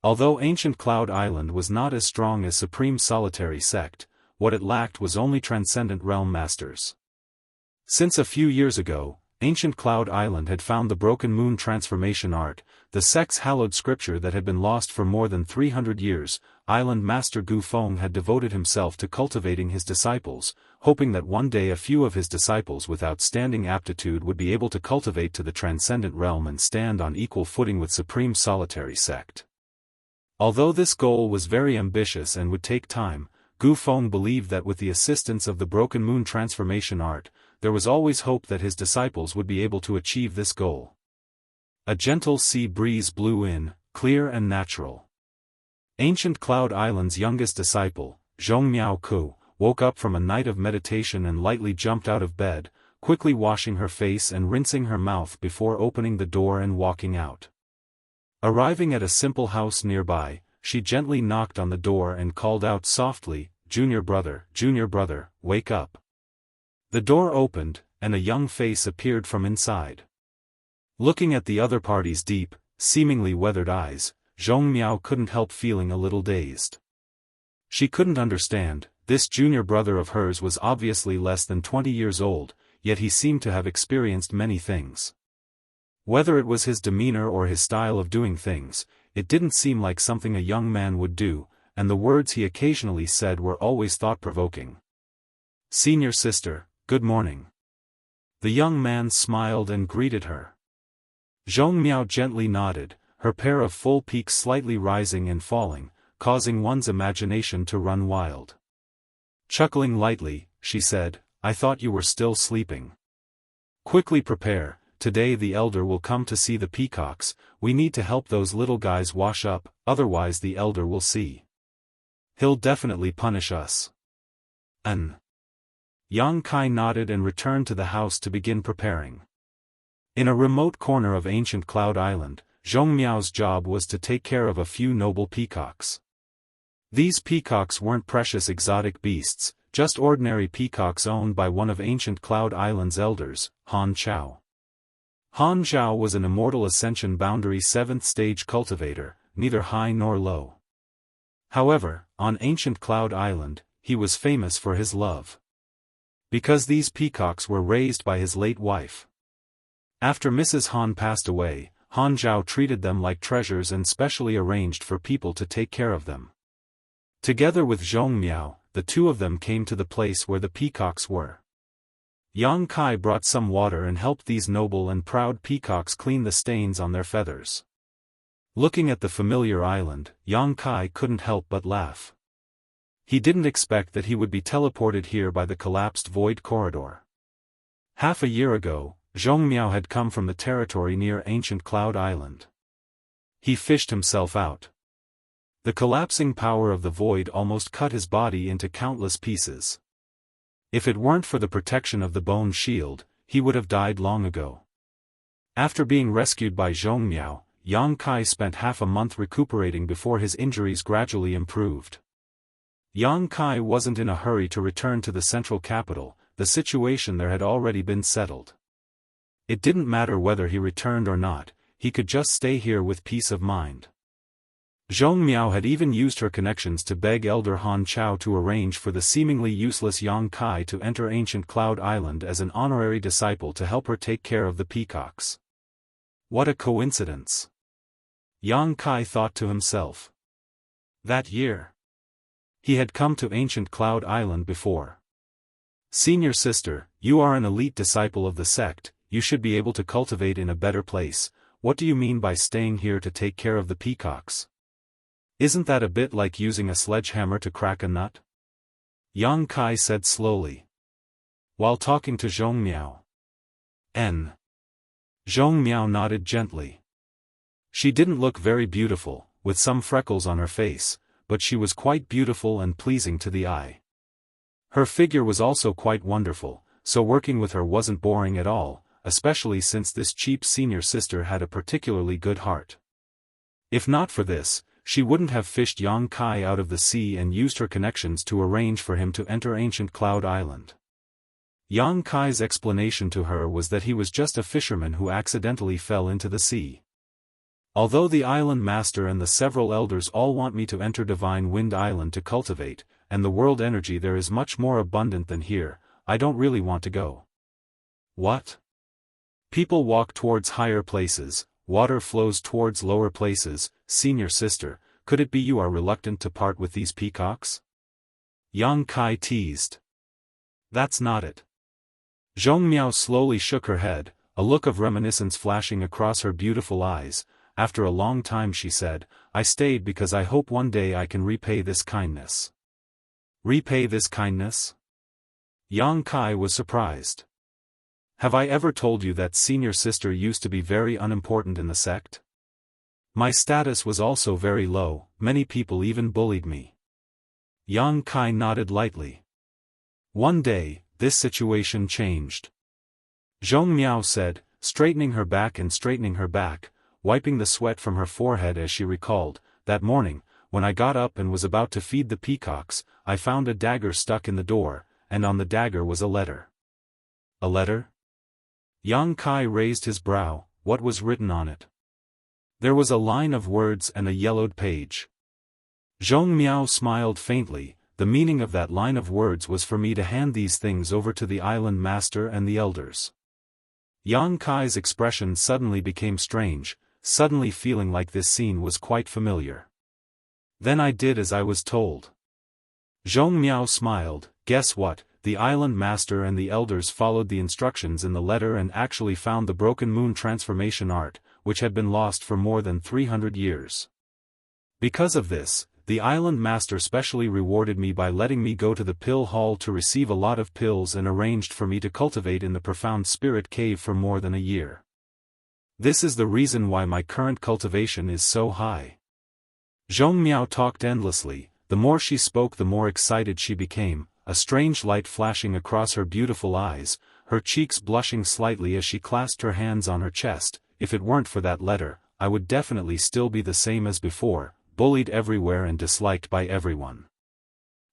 Although Ancient Cloud Island was not as strong as Supreme Solitary Sect, what it lacked was only Transcendent Realm Masters. Since a few years ago, Ancient Cloud Island had found the Broken Moon transformation art, the sect's hallowed scripture that had been lost for more than 300 years. Island Master Gu Feng had devoted himself to cultivating his disciples, hoping that one day a few of his disciples with outstanding aptitude would be able to cultivate to the Transcendent Realm and stand on equal footing with Supreme Solitary Sect. Although this goal was very ambitious and would take time, Gu Feng believed that with the assistance of the Broken Moon transformation art, there was always hope that his disciples would be able to achieve this goal. A gentle sea breeze blew in, clear and natural. Ancient Cloud Island's youngest disciple, Zhong Miao Ku, woke up from a night of meditation and lightly jumped out of bed, quickly washing her face and rinsing her mouth before opening the door and walking out. Arriving at a simple house nearby, she gently knocked on the door and called out softly, Junior brother, wake up." The door opened, and a young face appeared from inside. Looking at the other party's deep, seemingly weathered eyes, Zhong Miao couldn't help feeling a little dazed. She couldn't understand, this junior brother of hers was obviously less than 20 years old, yet he seemed to have experienced many things. Whether it was his demeanor or his style of doing things, it didn't seem like something a young man would do, and the words he occasionally said were always thought-provoking. "Senior sister, good morning." The young man smiled and greeted her. Zhong Miao gently nodded, her pair of full peaks slightly rising and falling, causing one's imagination to run wild. Chuckling lightly, she said, "I thought you were still sleeping. Quickly prepare, today the elder will come to see the peacocks, we need to help those little guys wash up, otherwise the elder will see. He'll definitely punish us." Yang Kai nodded and returned to the house to begin preparing. In a remote corner of Ancient Cloud Island, Zhong Miao's job was to take care of a few noble peacocks. These peacocks weren't precious exotic beasts, just ordinary peacocks owned by one of Ancient Cloud Island's elders, Han Chao. Han Zhao was an Immortal Ascension Boundary 7th stage cultivator, neither high nor low. However, on Ancient Cloud Island, he was famous for his love. Because these peacocks were raised by his late wife. After Mrs. Han passed away, Han Zhao treated them like treasures and specially arranged for people to take care of them. Together with Zhong Miao, the two of them came to the place where the peacocks were. Yang Kai brought some water and helped these noble and proud peacocks clean the stains on their feathers. Looking at the familiar island, Yang Kai couldn't help but laugh. He didn't expect that he would be teleported here by the collapsed void corridor. Half a year ago, Zhong Miao had come from the territory near Ancient Cloud Island. He fished himself out. The collapsing power of the void almost cut his body into countless pieces. If it weren't for the protection of the bone shield, he would have died long ago. After being rescued by Zhongmiao, Yang Kai spent half a month recuperating before his injuries gradually improved. Yang Kai wasn't in a hurry to return to the central capital, the situation there had already been settled. It didn't matter whether he returned or not, he could just stay here with peace of mind. Zhongmiao had even used her connections to beg Elder Han Chao to arrange for the seemingly useless Yang Kai to enter ancient Cloud Island as an honorary disciple to help her take care of the peacocks. What a coincidence! Yang Kai thought to himself. That year, he had come to ancient Cloud Island before. Senior sister, you are an elite disciple of the sect, you should be able to cultivate in a better place. What do you mean by staying here to take care of the peacocks? Isn't that a bit like using a sledgehammer to crack a nut? Yang Kai said slowly, while talking to Zhongmiao. Zhongmiao nodded gently. She didn't look very beautiful, with some freckles on her face, but she was quite beautiful and pleasing to the eye. Her figure was also quite wonderful, so working with her wasn't boring at all, especially since this cheap senior sister had a particularly good heart. If not for this, she wouldn't have fished Yang Kai out of the sea and used her connections to arrange for him to enter ancient Cloud Island. Yang Kai's explanation to her was that he was just a fisherman who accidentally fell into the sea. Although the island master and the several elders all want me to enter Divine Wind Island to cultivate, and the world energy there is much more abundant than here, I don't really want to go. What? People walk towards higher places, water flows towards lower places. Senior sister, could it be you are reluctant to part with these peacocks? Yang Kai teased. That's not it. Zhongmiao slowly shook her head, a look of reminiscence flashing across her beautiful eyes. After a long time she said, I stayed because I hope one day I can repay this kindness. Repay this kindness? Yang Kai was surprised. Have I ever told you that senior sister used to be very unimportant in the sect? My status was also very low, many people even bullied me. Yang Kai nodded lightly. One day, this situation changed. Zhongmiao said, straightening her back, wiping the sweat from her forehead as she recalled, that morning, when I got up and was about to feed the peacocks, I found a dagger stuck in the door, and on the dagger was a letter. A letter? Yang Kai raised his brow. What was written on it? There was a line of words and a yellowed page. Zhongmiao smiled faintly. The meaning of that line of words was for me to hand these things over to the island master and the elders. Yang Kai's expression suddenly became strange, suddenly feeling like this scene was quite familiar. Then I did as I was told. Zhongmiao smiled. Guess what? The island master and the elders followed the instructions in the letter and actually found the broken moon transformation art, which had been lost for more than 300 years. Because of this, the island master specially rewarded me by letting me go to the pill hall to receive a lot of pills and arranged for me to cultivate in the profound spirit cave for more than a year. This is the reason why my current cultivation is so high. Zhongmiao talked endlessly. The more she spoke, the more excited she became, a strange light flashing across her beautiful eyes, her cheeks blushing slightly as she clasped her hands on her chest. If it weren't for that letter, I would definitely still be the same as before, bullied everywhere and disliked by everyone.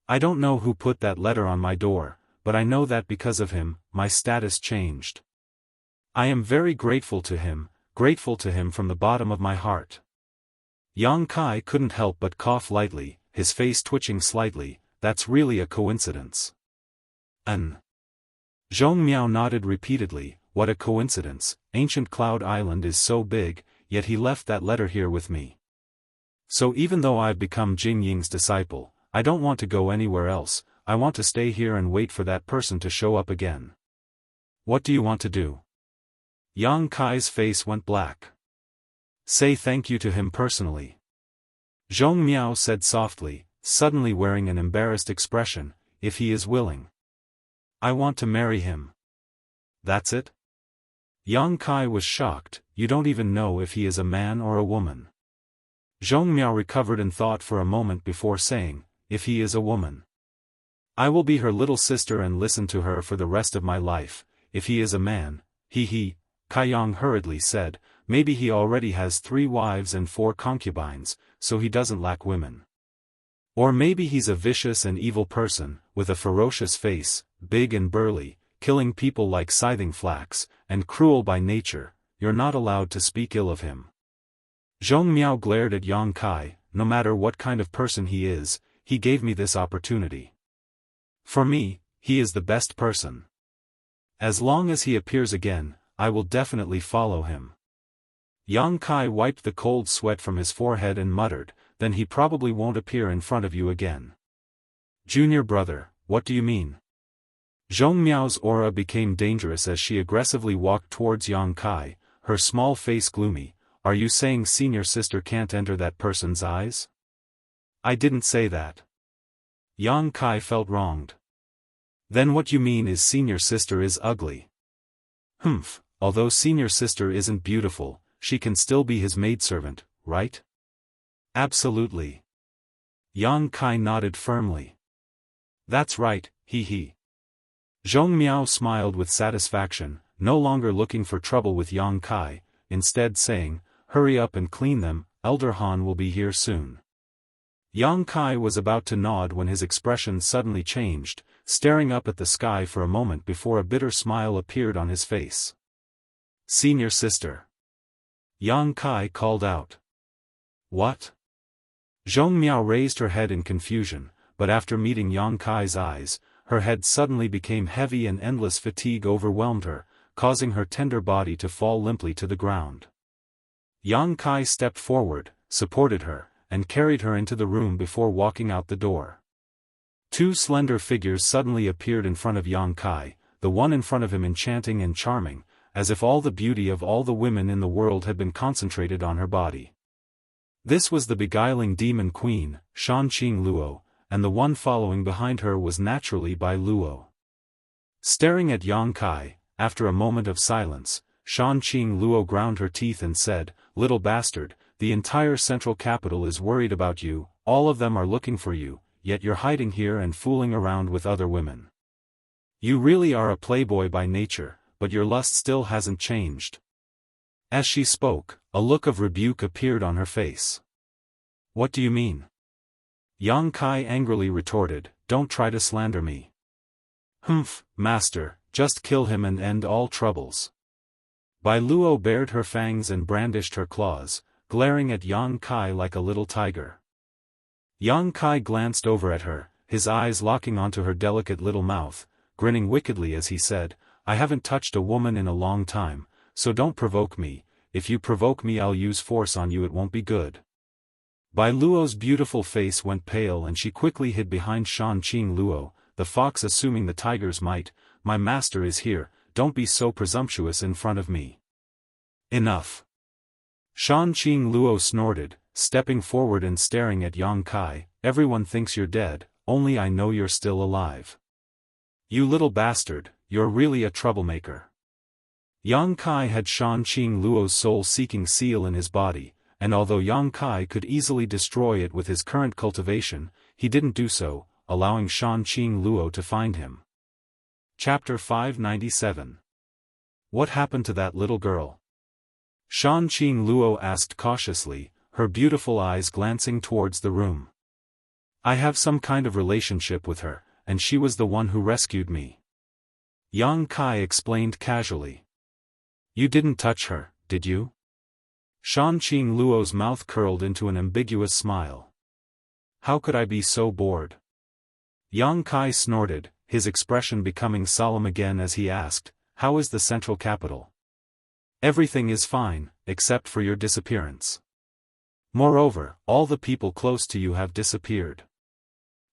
I don't know who put that letter on my door, but I know that because of him, my status changed. I am very grateful to him from the bottom of my heart. Yang Kai couldn't help but cough lightly, his face twitching slightly. That's really a coincidence. Zhongmiao nodded repeatedly. What a coincidence, ancient Cloud Island is so big, yet he left that letter here with me. So even though I've become Jing Ying's disciple, I don't want to go anywhere else. I want to stay here and wait for that person to show up again. What do you want to do? Yang Kai's face went black. Say thank you to him personally. Zhongmiao said softly, suddenly wearing an embarrassed expression, if he is willing. I want to marry him. That's it? Yang Kai was shocked. You don't even know if he is a man or a woman. Zhong Miao recovered and thought for a moment before saying, if he is a woman, I will be her little sister and listen to her for the rest of my life. If he is a man, he, Kaiyang hurriedly said, maybe he already has 3 wives and 4 concubines, so he doesn't lack women. Or maybe he's a vicious and evil person, with a ferocious face, big and burly, killing people like scything flax, and cruel by nature. You're not allowed to speak ill of him. Zhong Miao glared at Yang Kai. No matter what kind of person he is, he gave me this opportunity. For me, he is the best person. As long as he appears again, I will definitely follow him. Yang Kai wiped the cold sweat from his forehead and muttered, then he probably won't appear in front of you again. Junior brother, what do you mean? Zhong Miao's aura became dangerous as she aggressively walked towards Yang Kai, her small face gloomy. Are you saying senior sister can't enter that person's eyes? I didn't say that. Yang Kai felt wronged. Then what you mean is senior sister is ugly. Humph, although senior sister isn't beautiful, she can still be his maidservant, right? Absolutely. Yang Kai nodded firmly. That's right, he. Zhong Miao smiled with satisfaction, no longer looking for trouble with Yang Kai, instead saying, hurry up and clean them, Elder Han will be here soon. Yang Kai was about to nod when his expression suddenly changed, staring up at the sky for a moment before a bitter smile appeared on his face. Senior sister. Yang Kai called out. What? Zhong Miao raised her head in confusion, but after meeting Yang Kai's eyes, her head suddenly became heavy and endless fatigue overwhelmed her, causing her tender body to fall limply to the ground. Yang Kai stepped forward, supported her, and carried her into the room before walking out the door. 2 slender figures suddenly appeared in front of Yang Kai, the one in front of him enchanting and charming, as if all the beauty of all the women in the world had been concentrated on her body. This was the beguiling demon queen, Shanqing Luo, and the one following behind her was naturally Bai Luo. Staring at Yang Kai, after a moment of silence, Shanqing Luo ground her teeth and said, little bastard, the entire central capital is worried about you, all of them are looking for you, yet you're hiding here and fooling around with other women. You really are a playboy by nature, but your lust still hasn't changed. As she spoke, a look of rebuke appeared on her face. What do you mean? Yang Kai angrily retorted, don't try to slander me. Humph, master, just kill him and end all troubles. Bai Luo bared her fangs and brandished her claws, glaring at Yang Kai like a little tiger. Yang Kai glanced over at her, his eyes locking onto her delicate little mouth, grinning wickedly as he said, I haven't touched a woman in a long time, so don't provoke me. If you provoke me I'll use force on you, it won't be good. Bai Luo's beautiful face went pale and she quickly hid behind Shanqing Luo, the fox assuming the tiger's might. My master is here, don't be so presumptuous in front of me. Enough. Shanqing Luo snorted, stepping forward and staring at Yang Kai, everyone thinks you're dead, only I know you're still alive. You little bastard, you're really a troublemaker. Yang Kai had Shanqing Luo's soul-seeking seal in his body, and although Yang Kai could easily destroy it with his current cultivation, he didn't do so, allowing Shanqing Luo to find him. Chapter 597. What happened to that little girl? Shanqing Luo asked cautiously, her beautiful eyes glancing towards the room. I have some kind of relationship with her, and she was the one who rescued me. Yang Kai explained casually. You didn't touch her, did you? Shanqing Luo's mouth curled into an ambiguous smile. How could I be so bored? Yang Kai snorted, his expression becoming solemn again as he asked, how is the central capital? Everything is fine, except for your disappearance. Moreover, all the people close to you have disappeared.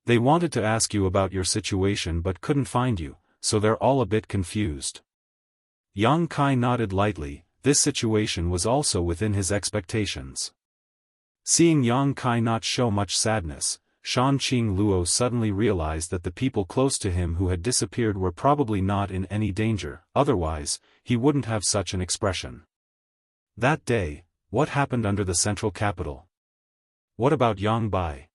They wanted to ask you about your situation but couldn't find you, so they're all a bit confused. Yang Kai nodded lightly. This situation was also within his expectations. Seeing Yang Kai not show much sadness, Shanqing Luo suddenly realized that the people close to him who had disappeared were probably not in any danger, otherwise, he wouldn't have such an expression. That day, what happened under the central capital? What about Yang Bai?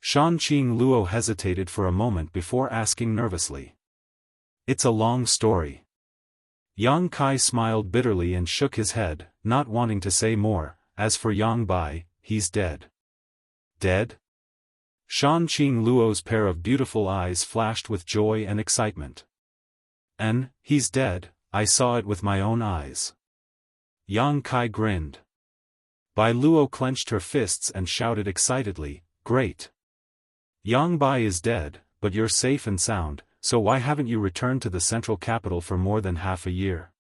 Shanqing Luo hesitated for a moment before asking nervously. It's a long story. Yang Kai smiled bitterly and shook his head, not wanting to say more. As for Yang Bai, he's dead. Dead? Shanqing Luo's pair of beautiful eyes flashed with joy and excitement. And, he's dead, I saw it with my own eyes. Yang Kai grinned. Bai Luo clenched her fists and shouted excitedly, great. Yang Bai is dead, but you're safe and sound, so why haven't you returned to the central capital for more than half a year?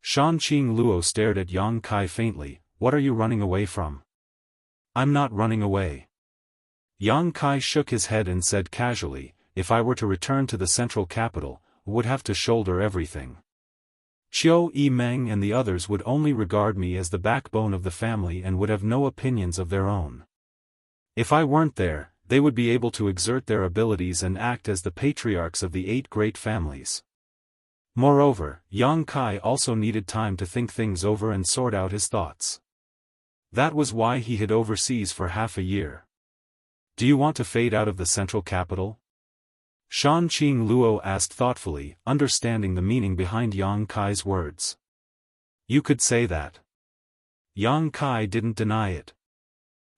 Shanqing Luo stared at Yang Kai faintly. What are you running away from? I'm not running away. Yang Kai shook his head and said casually, if I were to return to the central capital, I would have to shoulder everything. Qiu Yimeng and the others would only regard me as the backbone of the family and would have no opinions of their own. If I weren't there, they would be able to exert their abilities and act as the patriarchs of the 8 great families. Moreover, Yang Kai also needed time to think things over and sort out his thoughts. That was why he hid overseas for half a year. Do you want to fade out of the central capital? Shanqing Luo asked thoughtfully, understanding the meaning behind Yang Kai's words. You could say that. Yang Kai didn't deny it.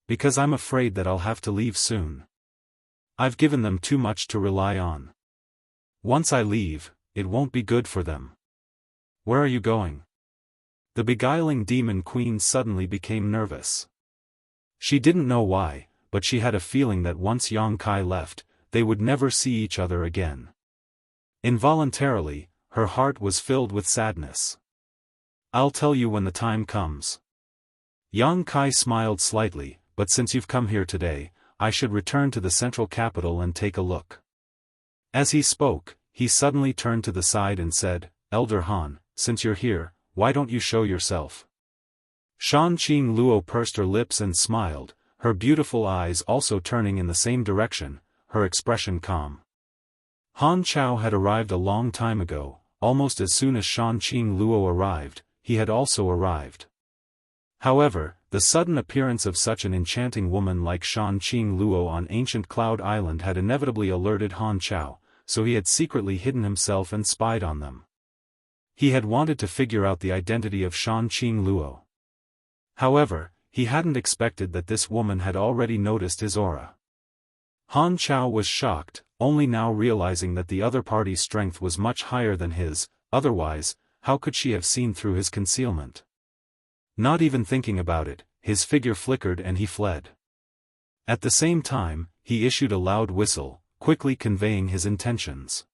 Because I'm afraid that I'll have to leave soon. I've given them too much to rely on. Once I leave, it won't be good for them. Where are you going? The beguiling demon queen suddenly became nervous. She didn't know why, but she had a feeling that once Yang Kai left, they would never see each other again. Involuntarily, her heart was filled with sadness. I'll tell you when the time comes. Yang Kai smiled slightly, but since you've come here today, I should return to the central capital and take a look. As he spoke, he suddenly turned to the side and said, Elder Han, since you're here, why don't you show yourself? Shanqing Luo pursed her lips and smiled, her beautiful eyes also turning in the same direction, her expression calm. Han Chao had arrived a long time ago. Almost as soon as Shanqing Luo arrived, he had also arrived. However, the sudden appearance of such an enchanting woman like Shanqing Luo on ancient Cloud Island had inevitably alerted Han Chao, so he had secretly hidden himself and spied on them. He had wanted to figure out the identity of Shanqing Luo. However, he hadn't expected that this woman had already noticed his aura. Han Chao was shocked, only now realizing that the other party's strength was much higher than his, otherwise, how could she have seen through his concealment? Not even thinking about it, his figure flickered and he fled. At the same time, he issued a loud whistle, quickly conveying his intentions.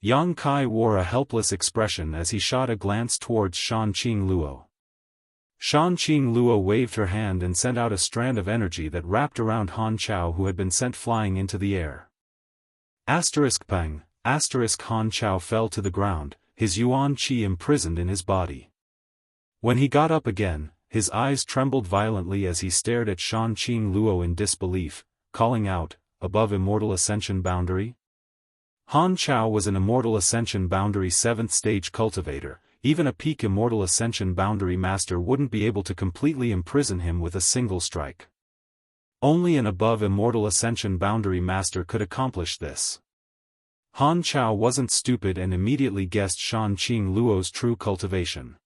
Yang Kai wore a helpless expression as he shot a glance towards Shanqing Luo. Shanqing Luo waved her hand and sent out a strand of energy that wrapped around Han Chao, who had been sent flying into the air. Pang, Han Chao fell to the ground, his yuan qi imprisoned in his body. When he got up again, his eyes trembled violently as he stared at Shanqing Luo in disbelief, calling out, above Immortal Ascension boundary? Han Chao was an Immortal Ascension boundary 7th stage cultivator. Even a peak Immortal Ascension boundary master wouldn't be able to completely imprison him with a single strike. Only an above Immortal Ascension boundary master could accomplish this. Han Chao wasn't stupid and immediately guessed Shanqing Luo's true cultivation.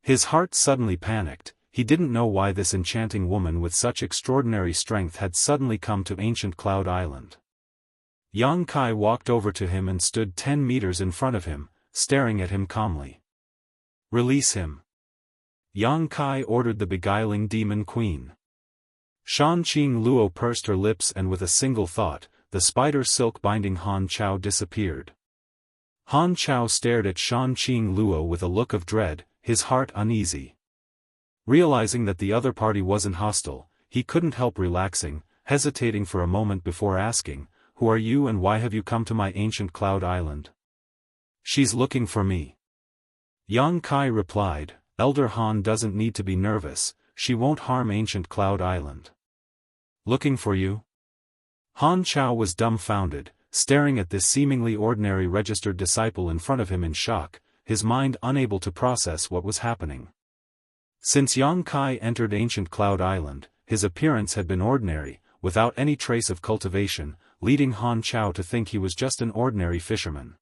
His heart suddenly panicked. He didn't know why this enchanting woman with such extraordinary strength had suddenly come to ancient Cloud Island. Yang Kai walked over to him and stood 10 meters in front of him, staring at him calmly. Release him. Yang Kai ordered the beguiling demon queen. Shanqing Luo pursed her lips and with a single thought, the spider silk binding Han Chao disappeared. Han Chao stared at Shanqing Luo with a look of dread, his heart uneasy. Realizing that the other party wasn't hostile, he couldn't help relaxing, hesitating for a moment before asking, "Who are you and why have you come to my ancient Cloud Island?" "She's looking for me." Yang Kai replied, "Elder Han doesn't need to be nervous, she won't harm ancient Cloud Island." "Looking for you?" Han Chao was dumbfounded, staring at this seemingly ordinary registered disciple in front of him in shock, his mind unable to process what was happening. Since Yang Kai entered ancient Cloud Island, his appearance had been ordinary, without any trace of cultivation, leading Han Chao to think he was just an ordinary fisherman.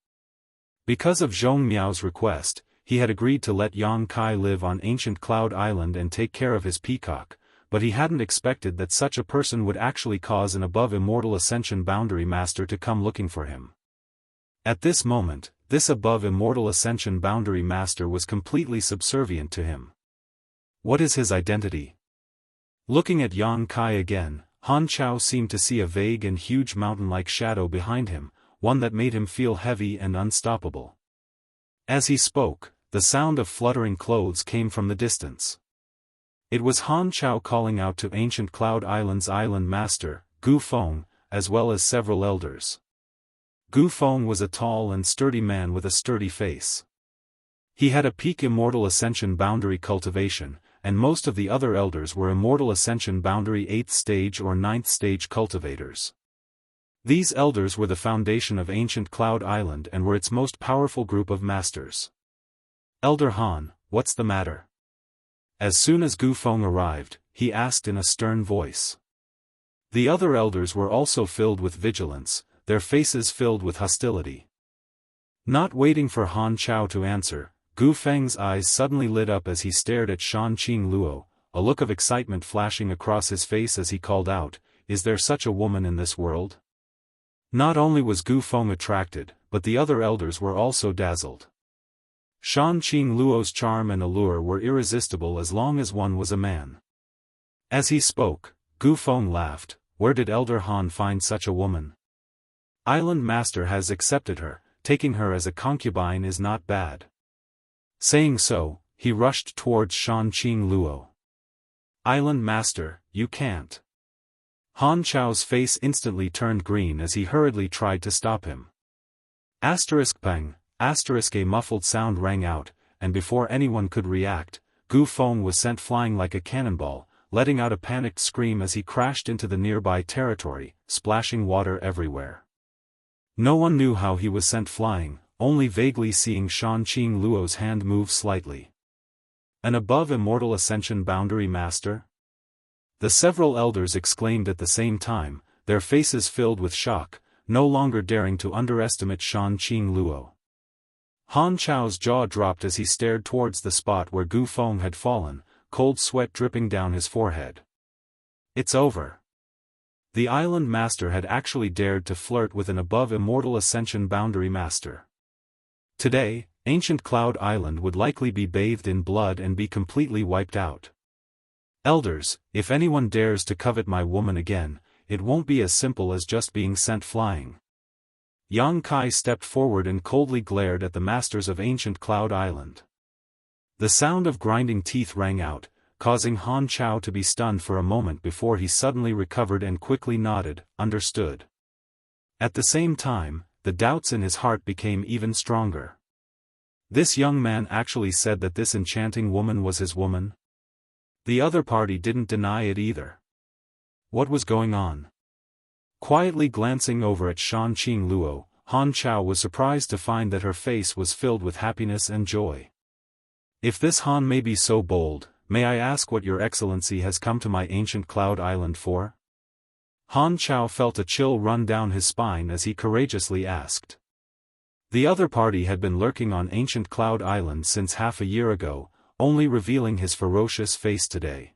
Because of Zhong Miao's request, he had agreed to let Yang Kai live on ancient Cloud Island and take care of his peacock, but he hadn't expected that such a person would actually cause an above Immortal Ascension Boundary Master to come looking for him. At this moment, this above Immortal Ascension Boundary Master was completely subservient to him. What is his identity? Looking at Yang Kai again, Han Chao seemed to see a vague and huge mountain-like shadow behind him, one that made him feel heavy and unstoppable. As he spoke, the sound of fluttering clothes came from the distance. It was Han Chao calling out to ancient Cloud Island's island master, Gu Feng, as well as several elders. Gu Feng was a tall and sturdy man with a sturdy face. He had a peak Immortal Ascension Boundary cultivation, and most of the other elders were Immortal Ascension Boundary 8th stage or 9th stage cultivators. These elders were the foundation of ancient Cloud Island and were its most powerful group of masters. Elder Han, what's the matter? As soon as Gu Feng arrived, he asked in a stern voice. The other elders were also filled with vigilance, their faces filled with hostility. Not waiting for Han Chao to answer, Gu Feng's eyes suddenly lit up as he stared at Shan Qing Luo, a look of excitement flashing across his face as he called out, "Is there such a woman in this world?" Not only was Gu Feng attracted, but the other elders were also dazzled. Shan Qing Luo's charm and allure were irresistible as long as one was a man. As he spoke, Gu Feng laughed. "Where did Elder Han find such a woman? Island Master has accepted her, taking her as a concubine is not bad." Saying so, he rushed towards Shan Qing Luo. "Island Master, you can't." Han Chao's face instantly turned green as he hurriedly tried to stop him. Pang, a muffled sound rang out, and before anyone could react, Gu Feng was sent flying like a cannonball, letting out a panicked scream as he crashed into the nearby territory, splashing water everywhere. No one knew how he was sent flying, only vaguely seeing Shan Qing Luo's hand move slightly. An above Immortal Ascension Boundary Master? The several elders exclaimed at the same time, their faces filled with shock, no longer daring to underestimate Shan Qing Luo. Han Chao's jaw dropped as he stared towards the spot where Gu Feng had fallen, cold sweat dripping down his forehead. It's over. The Island Master had actually dared to flirt with an above Immortal Ascension Boundary Master. Today, ancient Cloud Island would likely be bathed in blood and be completely wiped out. Elders, if anyone dares to covet my woman again, it won't be as simple as just being sent flying. Yang Kai stepped forward and coldly glared at the masters of ancient Cloud Island. The sound of grinding teeth rang out, causing Han Chao to be stunned for a moment before he suddenly recovered and quickly nodded, understood. At the same time, the doubts in his heart became even stronger. This young man actually said that this enchanting woman was his woman? The other party didn't deny it either. What was going on? Quietly glancing over at Shan Qing Luo, Han Chao was surprised to find that her face was filled with happiness and joy. "If this Han may be so bold, may I ask what your excellency has come to my ancient Cloud Island for?" Han Chao felt a chill run down his spine as he courageously asked. The other party had been lurking on ancient Cloud Island since half a year ago, only revealing his ferocious face today.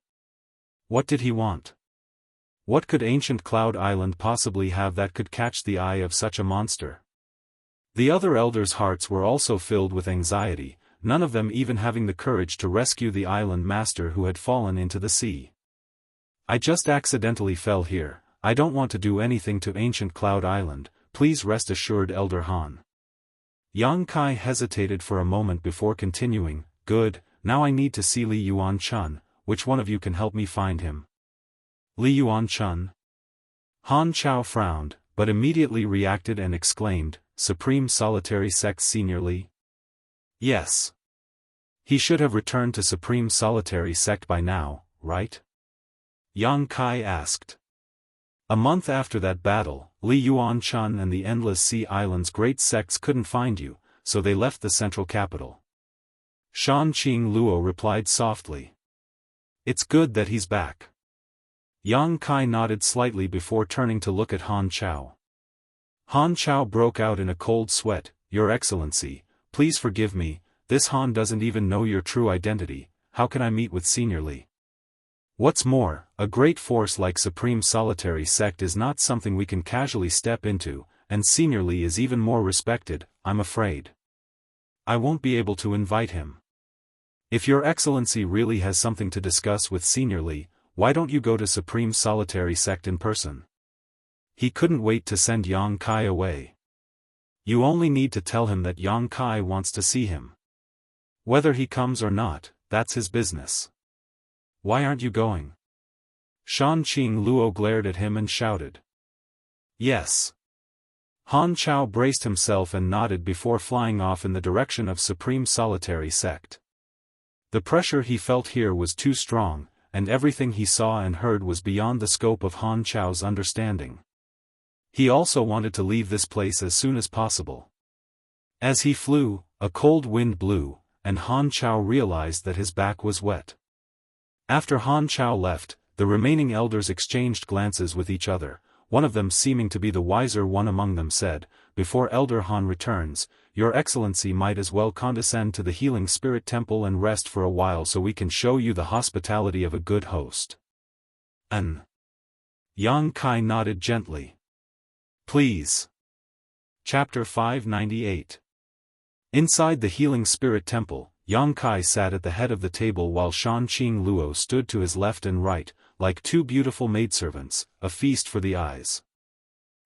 What did he want? What could ancient Cloud Island possibly have that could catch the eye of such a monster? The other elders' hearts were also filled with anxiety, none of them even having the courage to rescue the island master who had fallen into the sea. "I just accidentally fell here, I don't want to do anything to ancient Cloud Island, please rest assured Elder Han." Yang Kai hesitated for a moment before continuing, "Good, now I need to see Li Yuan Chun, which one of you can help me find him?" "Li Yuan Chun?" Han Chao frowned, but immediately reacted and exclaimed, "Supreme Solitary Sect Senior Li?" "Yes. He should have returned to Supreme Solitary Sect by now, right?" Yang Kai asked. "A month after that battle, Li Yuan Chun and the Endless Sea Island's great sects couldn't find you, so they left the central capital." Shan Qing Luo replied softly. "It's good that he's back. Yang Kai nodded slightly before turning to look at Han Chao. Han Chao broke out in a cold sweat. Your Excellency, please forgive me, this Han doesn't even know your true identity, how can I meet with Senior Li? What's more, a great force like Supreme Solitary Sect is not something we can casually step into, and Senior Li is even more respected, I'm afraid. I won't be able to invite him. If your Excellency really has something to discuss with Senior Li, why don't you go to Supreme Solitary Sect in person? He couldn't wait to send Yang Kai away. You only need to tell him that Yang Kai wants to see him. Whether he comes or not, that's his business. Why aren't you going? Shan Qing Luo glared at him and shouted. Yes. Han Chao braced himself and nodded before flying off in the direction of Supreme Solitary Sect. The pressure he felt here was too strong, and everything he saw and heard was beyond the scope of Han Chao's understanding. He also wanted to leave this place as soon as possible. As he flew, a cold wind blew, and Han Chao realized that his back was wet. After Han Chao left, the remaining elders exchanged glances with each other. One of them, seeming to be the wiser one among them, said, "Before Elder Han returns, Your Excellency might as well condescend to the Healing Spirit Temple and rest for a while so we can show you the hospitality of a good host." Yang Kai nodded gently. Please. Chapter 598. Inside the Healing Spirit Temple, Yang Kai sat at the head of the table while Shan Qing Luo stood to his left and right, like two beautiful maidservants, a feast for the eyes.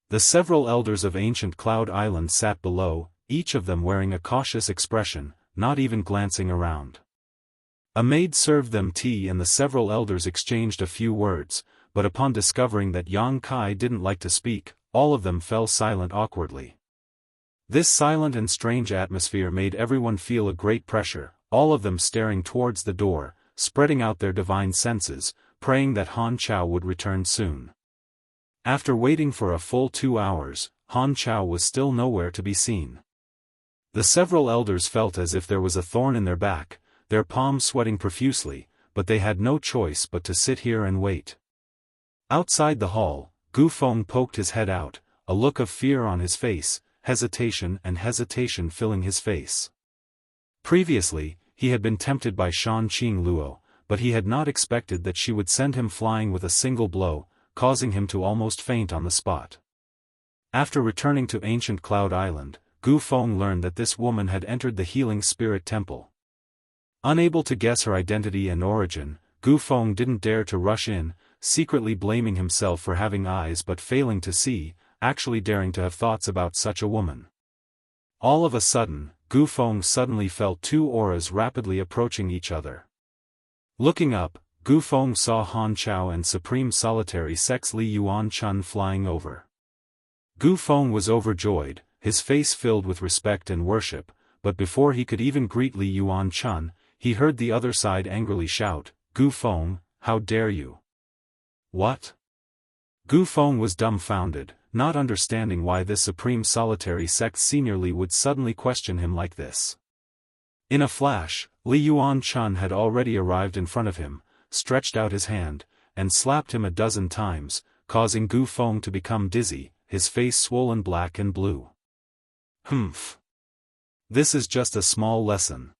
The several elders of ancient Cloud Island sat below, each of them wearing a cautious expression, not even glancing around. A maid served them tea and the several elders exchanged a few words, but upon discovering that Yang Kai didn't like to speak, all of them fell silent awkwardly. This silent and strange atmosphere made everyone feel a great pressure, all of them staring towards the door, spreading out their divine senses, praying that Han Chao would return soon. After waiting for a full 2 hours, Han Chao was still nowhere to be seen. The several elders felt as if there was a thorn in their back, their palms sweating profusely, but they had no choice but to sit here and wait. Outside the hall, Gu Feng poked his head out, a look of fear on his face, hesitation filling his face. Previously, he had been tempted by Shan Qing Luo, but he had not expected that she would send him flying with a single blow, causing him to almost faint on the spot. After returning to ancient Cloud Island, Gu Feng learned that this woman had entered the Healing Spirit Temple. Unable to guess her identity and origin, Gu Feng didn't dare to rush in, secretly blaming himself for having eyes but failing to see, actually daring to have thoughts about such a woman. All of a sudden, Gu Feng suddenly felt two auras rapidly approaching each other. Looking up, Gu Feng saw Han Chao and Supreme Solitary Sect's Li Yuan Chun flying over. Gu Feng was overjoyed, his face filled with respect and worship, but before he could even greet Li Yuan Chun, he heard the other side angrily shout, "Gu Feng, how dare you?" What? Gu Feng was dumbfounded, not understanding why this Supreme Solitary Sect Senior Li would suddenly question him like this. In a flash, Li Yuan Chun had already arrived in front of him, stretched out his hand, and slapped him a dozen times, causing Gu Feng to become dizzy, his face swollen black and blue. Humph. This is just a small lesson.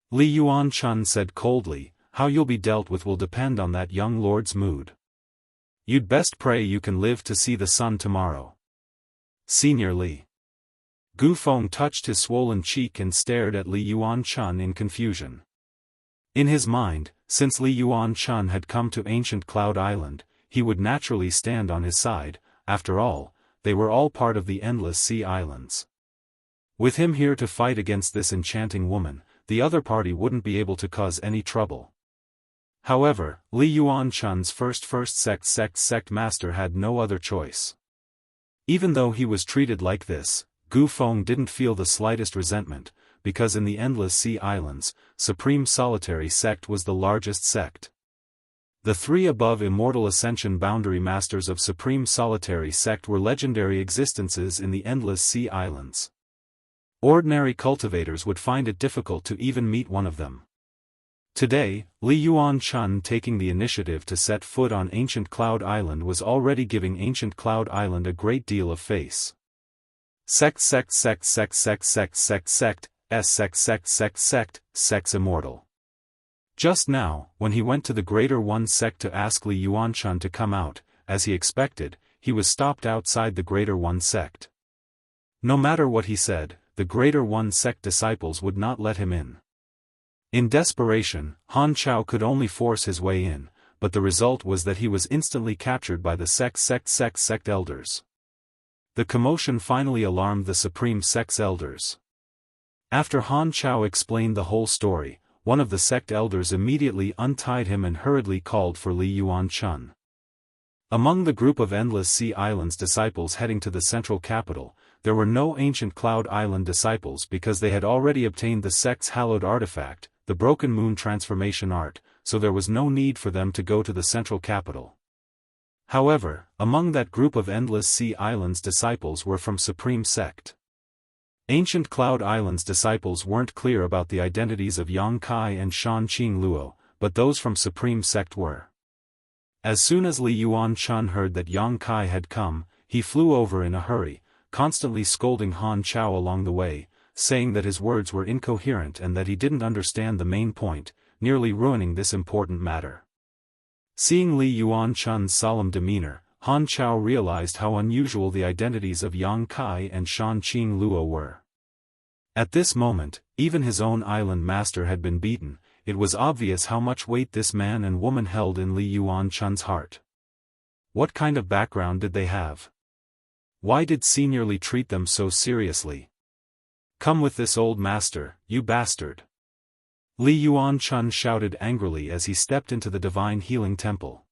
Li Yuan Chun said coldly, how you'll be dealt with will depend on that young lord's mood. You'd best pray you can live to see the sun tomorrow. Senior Li. Gu Feng touched his swollen cheek and stared at Li Yuan Chun in confusion. In his mind, since Li Yuan Chun had come to ancient Cloud Island, he would naturally stand on his side. After all, they were all part of the Endless Sea Islands. With him here to fight against this enchanting woman, the other party wouldn't be able to cause any trouble. However, Li Yuan Chun's first sect master had no other choice. Even though he was treated like this, Gu Feng didn't feel the slightest resentment, because in the Endless Sea Islands, Supreme Solitary Sect was the largest sect. The three above Immortal Ascension boundary masters of Supreme Solitary Sect were legendary existences in the Endless Sea Islands. Ordinary cultivators would find it difficult to even meet one of them. Today, Li Yuan-chun taking the initiative to set foot on ancient Cloud Island was already giving ancient Cloud Island a great deal of face. Sect sect sect sect sect sect sect sect, sects Immortal. Just now, when he went to the Greater One sect to ask Li Yuan-chun to come out, as he expected, he was stopped outside the Greater One sect. No matter what he said, the Greater One sect disciples would not let him in. In desperation, Han Chao could only force his way in, but the result was that he was instantly captured by the sect elders. The commotion finally alarmed the supreme sect's elders. After Han Chao explained the whole story, one of the sect elders immediately untied him and hurriedly called for Li Yuan-chun. Among the group of Endless Sea Islands disciples heading to the central capital, there were no ancient Cloud Island disciples because they had already obtained the sect's hallowed artifact, the Broken Moon transformation art, so there was no need for them to go to the central capital. However, among that group of Endless Sea Islands disciples were from Supreme Sect. Ancient Cloud Islands disciples weren't clear about the identities of Yang Kai and Shan Qing Luo, but those from Supreme Sect were. As soon as Li Yuan-chun heard that Yang Kai had come, he flew over in a hurry, constantly scolding Han Chao along the way, saying that his words were incoherent and that he didn't understand the main point, nearly ruining this important matter. Seeing Li Yuan-chun's solemn demeanor, Han Chao realized how unusual the identities of Yang Kai and Shan Qing Luo were. At this moment, even his own island master had been beaten. It was obvious how much weight this man and woman held in Li Yuan-chun's heart. What kind of background did they have? Why did Senior Li treat them so seriously? Come with this old master, you bastard! Li Yuan-chun shouted angrily as he stepped into the divine healing temple.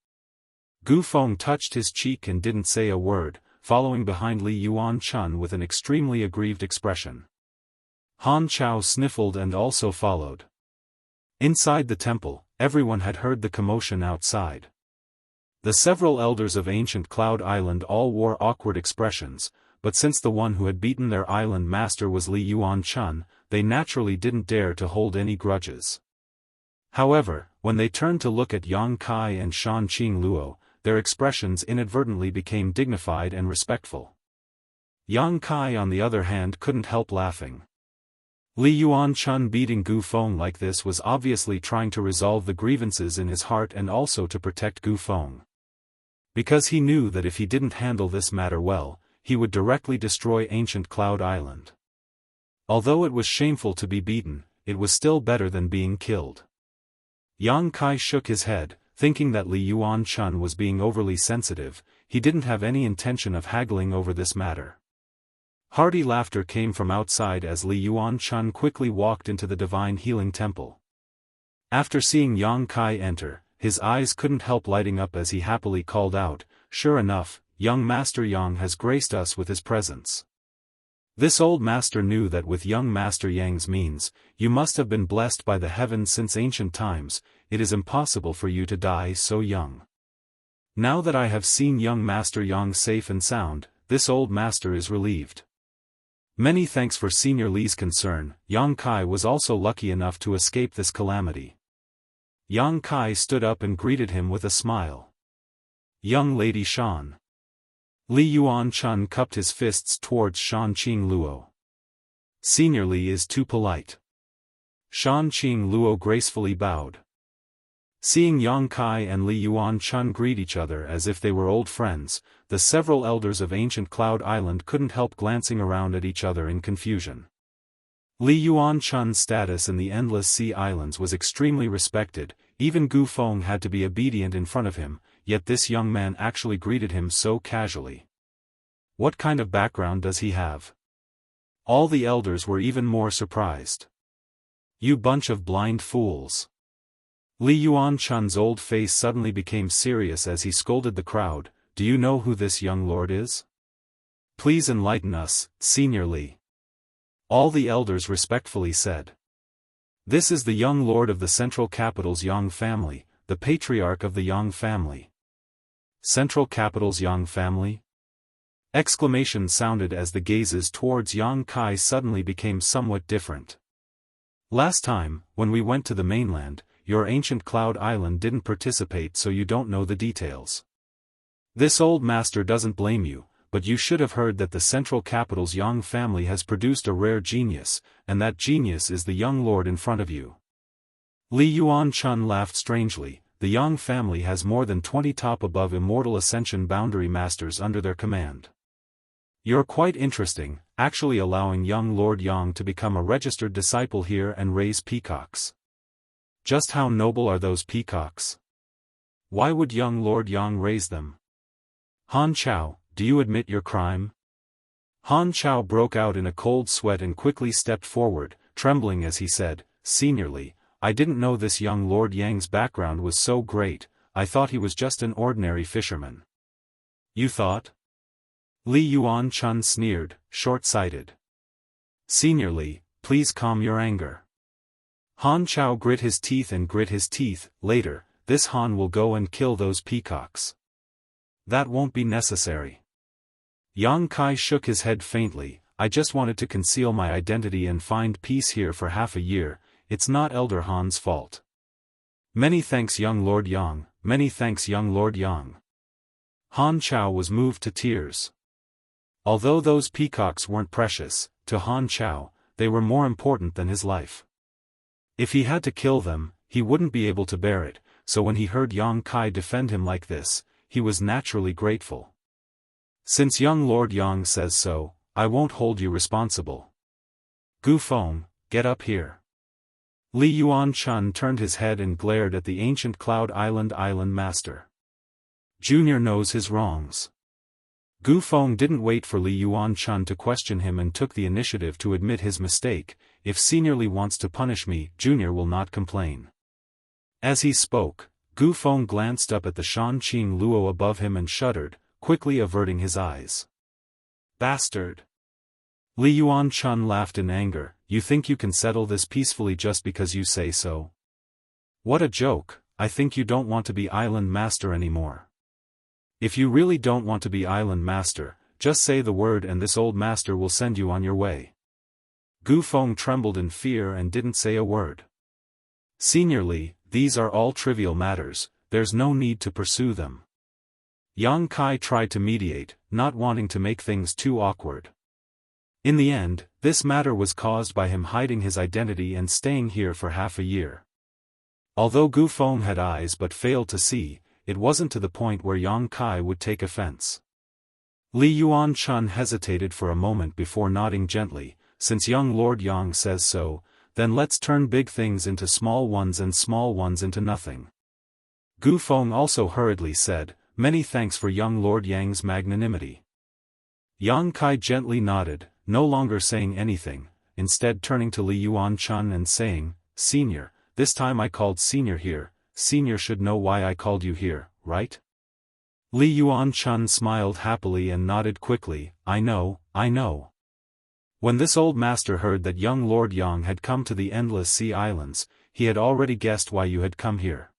Gu Feng touched his cheek and didn't say a word, following behind Li Yuan-chun with an extremely aggrieved expression. Han Chao sniffled and also followed. Inside the temple, everyone had heard the commotion outside. The several elders of ancient Cloud Island all wore awkward expressions, but since the one who had beaten their island master was Li Yuan-chun, they naturally didn't dare to hold any grudges. However, when they turned to look at Yang Kai and Shan Qing Luo, their expressions inadvertently became dignified and respectful. Yang Kai on the other hand couldn't help laughing. Li Yuan-chun beating Gu Feng like this was obviously trying to resolve the grievances in his heart and also to protect Gu Feng. Because he knew that if he didn't handle this matter well, he would directly destroy ancient Cloud Island. Although it was shameful to be beaten, it was still better than being killed. Yang Kai shook his head, thinking that Li Yuan-chun was being overly sensitive. He didn't have any intention of haggling over this matter. Hearty laughter came from outside as Li Yuan-chun quickly walked into the divine healing temple. After seeing Yang Kai enter, his eyes couldn't help lighting up as he happily called out, "Sure enough, young Master Yang has graced us with his presence." This old master knew that with young Master Yang's means, you must have been blessed by the heavens since ancient times. It is impossible for you to die so young. Now that I have seen young Master Yang safe and sound, this old master is relieved. Many thanks for Senior Li's concern. Yang Kai was also lucky enough to escape this calamity. Yang Kai stood up and greeted him with a smile. "Young Lady Shan." Li Yuan-chun cupped his fists towards Shan Qing Luo. "Senior Li is too polite." Shan Qing Luo gracefully bowed. Seeing Yang Kai and Li Yuan-chun greet each other as if they were old friends, the several elders of ancient Cloud Island couldn't help glancing around at each other in confusion. Li Yuan-chun's status in the Endless Sea Islands was extremely respected. Even Gu Feng had to be obedient in front of him, yet this young man actually greeted him so casually. What kind of background does he have? All the elders were even more surprised. "You bunch of blind fools." Li Yuan-chun's old face suddenly became serious as he scolded the crowd. "Do you know who this young lord is? Please enlighten us, Senior Li." All the elders respectfully said. "This is the young lord of the central capital's Yang family, the patriarch of the Yang family." Central capital's Yang family? Exclamations sounded as the gazes towards Yang Kai suddenly became somewhat different. "Last time, when we went to the mainland, your ancient Cloud Island didn't participate, so you don't know the details. This old master doesn't blame you, but you should have heard that the central capital's Yang family has produced a rare genius, and that genius is the young lord in front of you. Li Yuan-chun laughed strangely. The Yang family has more than 20 top above Immortal Ascension boundary masters under their command. You're quite interesting, actually allowing young Lord Yang to become a registered disciple here and raise peacocks. Just how noble are those peacocks? Why would young Lord Yang raise them? Han Chao, do you admit your crime? Han Chao broke out in a cold sweat and quickly stepped forward, trembling as he said, "Seniorly, I didn't know this young Lord Yang's background was so great. I thought he was just an ordinary fisherman." You thought? Li Yuan-chun sneered, short-sighted. "Seniorly, please calm your anger." Han Chao grit his teeth and grit his teeth. "Later, this Han will go and kill those peacocks." "That won't be necessary." Yang Kai shook his head faintly. "I just wanted to conceal my identity and find peace here for half a year. It's not Elder Han's fault." "Many thanks, young Lord Yang, many thanks, young Lord Yang." Han Chao was moved to tears. Although those peacocks weren't precious, to Han Chao, they were more important than his life. If he had to kill them, he wouldn't be able to bear it, so when he heard Yang Kai defend him like this, he was naturally grateful. "Since young Lord Yang says so, I won't hold you responsible. Gu Feng, get up here." Li Yuan-chun turned his head and glared at the ancient Cloud Island master. Junior knows his wrongs. Gu Feng didn't wait for Li Yuan-chun to question him and took the initiative to admit his mistake. "If Senior Li wants to punish me, Junior will not complain." As he spoke, Gu Feng glanced up at the Shanqing Luo above him and shuddered, quickly averting his eyes. "Bastard!" Li Yuan-chun laughed in anger. "You think you can settle this peacefully just because you say so? What a joke. I think you don't want to be island master anymore. If you really don't want to be island master, just say the word and this old master will send you on your way." Gu Feng trembled in fear and didn't say a word. "Senior Li, these are all trivial matters, there's no need to pursue them." Yang Kai tried to mediate, not wanting to make things too awkward. In the end, this matter was caused by him hiding his identity and staying here for half a year. Although Gu Feng had eyes but failed to see, it wasn't to the point where Yang Kai would take offense. Li Yuan-chun hesitated for a moment before nodding gently. "Since young Lord Yang says so, then let's turn big things into small ones and small ones into nothing." Gu Feng also hurriedly said, "Many thanks for young Lord Yang's magnanimity." Yang Kai gently nodded, no longer saying anything, instead turning to Li Yuan-chun and saying, "Senior, this time I called Senior here, Senior should know why I called you here, right?" Li Yuan-chun smiled happily and nodded quickly, I know. When this old master heard that young Lord Yang had come to the Endless Sea Islands, he had already guessed why you had come here.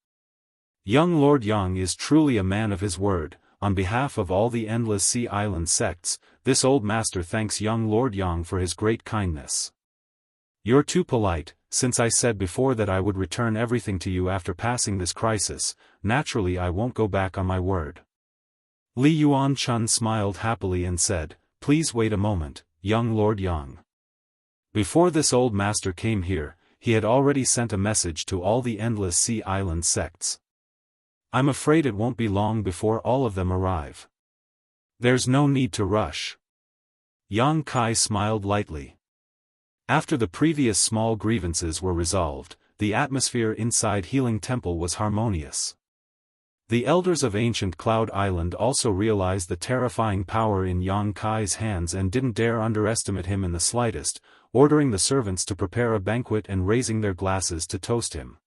Young Lord Yang is truly a man of his word. On behalf of all the Endless Sea Island sects, this old master thanks young Lord Yang for his great kindness. You're too polite. Since I said before that I would return everything to you after passing this crisis, naturally I won't go back on my word. Li Yuan-chun smiled happily and said, "Please wait a moment, young Lord Yang." Before this old master came here, he had already sent a message to all the Endless Sea Island sects. I'm afraid it won't be long before all of them arrive. There's no need to rush. Yang Kai smiled lightly. After the previous small grievances were resolved, the atmosphere inside Healing Temple was harmonious. The elders of ancient Cloud Island also realized the terrifying power in Yang Kai's hands and didn't dare underestimate him in the slightest, ordering the servants to prepare a banquet and raising their glasses to toast him.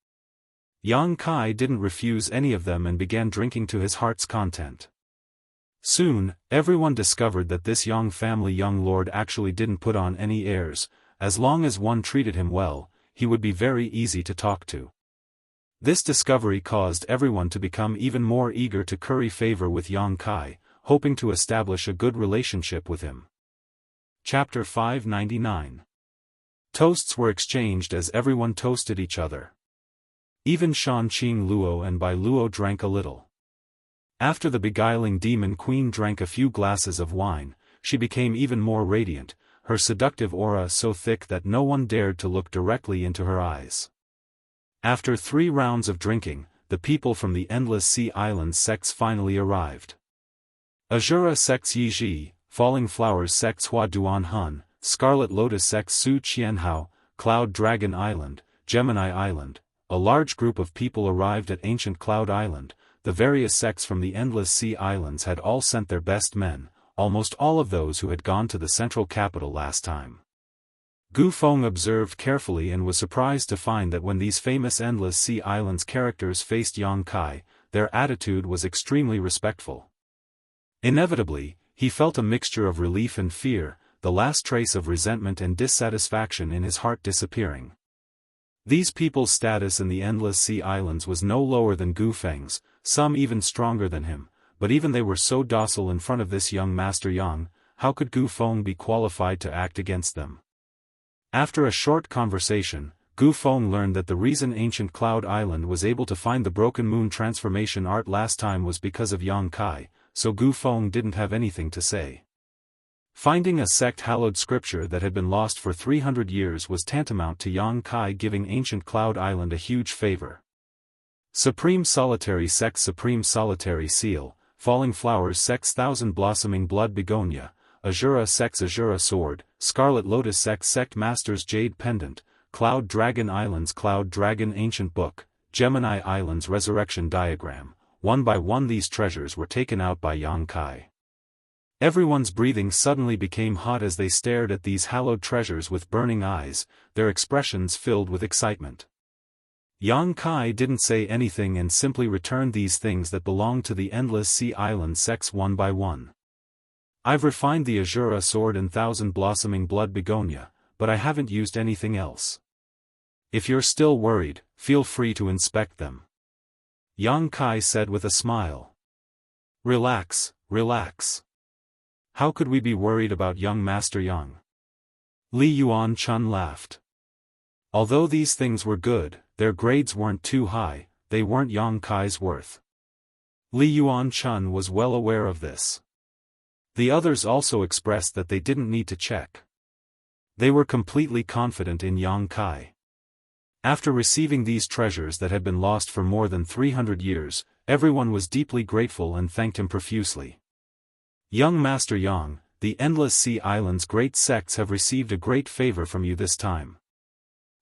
Yang Kai didn't refuse any of them and began drinking to his heart's content. Soon, everyone discovered that this young lord actually didn't put on any airs. As long as one treated him well, he would be very easy to talk to. This discovery caused everyone to become even more eager to curry favor with Yang Kai, hoping to establish a good relationship with him. Chapter 599. Toasts were exchanged as everyone toasted each other. Even Shan Qing Luo and Bai Luo drank a little. After the beguiling demon queen drank a few glasses of wine, she became even more radiant, her seductive aura so thick that no one dared to look directly into her eyes. After 3 rounds of drinking, the people from the Endless Sea Islands sects finally arrived. Azura sects Yiji, Falling Flowers sects Hua Duan Hun, Scarlet Lotus sects Su Qianhao, Cloud Dragon Island, Gemini Island. A large group of people arrived at Ancient Cloud Island. The various sects from the Endless Sea Islands had all sent their best men, almost all of those who had gone to the central capital last time. Gu Feng observed carefully and was surprised to find that when these famous Endless Sea Islands characters faced Yang Kai, their attitude was extremely respectful. Inevitably, he felt a mixture of relief and fear, the last trace of resentment and dissatisfaction in his heart disappearing. These people's status in the Endless Sea Islands was no lower than Gu Feng's, some even stronger than him, but even they were so docile in front of this young Master Yang, how could Gu Feng be qualified to act against them? After a short conversation, Gu Feng learned that the reason Ancient Cloud Island was able to find the Broken Moon transformation art last time was because of Yang Kai, so Gu Feng didn't have anything to say. Finding a sect-hallowed scripture that had been lost for 300 years was tantamount to Yang Kai giving Ancient Cloud Island a huge favor. Supreme Solitary Sect Supreme Solitary Seal, Falling Flowers Sect's Thousand Blossoming Blood Begonia, Azura Sect's Azura Sword, Scarlet Lotus Sect Masters Jade Pendant, Cloud Dragon Islands Cloud Dragon Ancient Book, Gemini Islands Resurrection Diagram. One by one these treasures were taken out by Yang Kai. Everyone's breathing suddenly became hot as they stared at these hallowed treasures with burning eyes, their expressions filled with excitement. Yang Kai didn't say anything and simply returned these things that belonged to the Endless Sea Island sects one by one. I've refined the Azura Sword and Thousand Blossoming Blood Begonia, but I haven't used anything else. If you're still worried, feel free to inspect them. Yang Kai said with a smile. Relax, relax. How could we be worried about young Master Yang? Li Yuan Chun laughed. Although these things were good, their grades weren't too high, they weren't Yang Kai's worth. Li Yuan Chun was well aware of this. The others also expressed that they didn't need to check. They were completely confident in Yang Kai. After receiving these treasures that had been lost for more than 300 years, everyone was deeply grateful and thanked him profusely. Young Master Yang, the Endless Sea Islands great sects have received a great favor from you this time.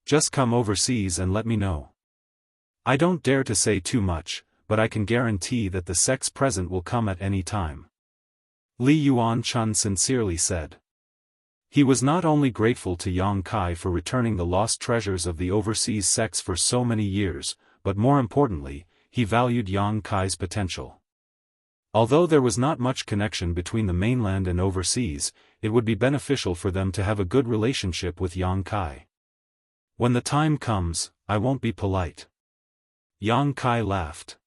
Just come overseas and let me know. I don't dare to say too much, but I can guarantee that the sects present will come at any time. Li Yuan Chun sincerely said. He was not only grateful to Yang Kai for returning the lost treasures of the overseas sects for so many years, but more importantly, he valued Yang Kai's potential. Although there was not much connection between the mainland and overseas, it would be beneficial for them to have a good relationship with Yang Kai. When the time comes, I won't be polite. Yang Kai laughed.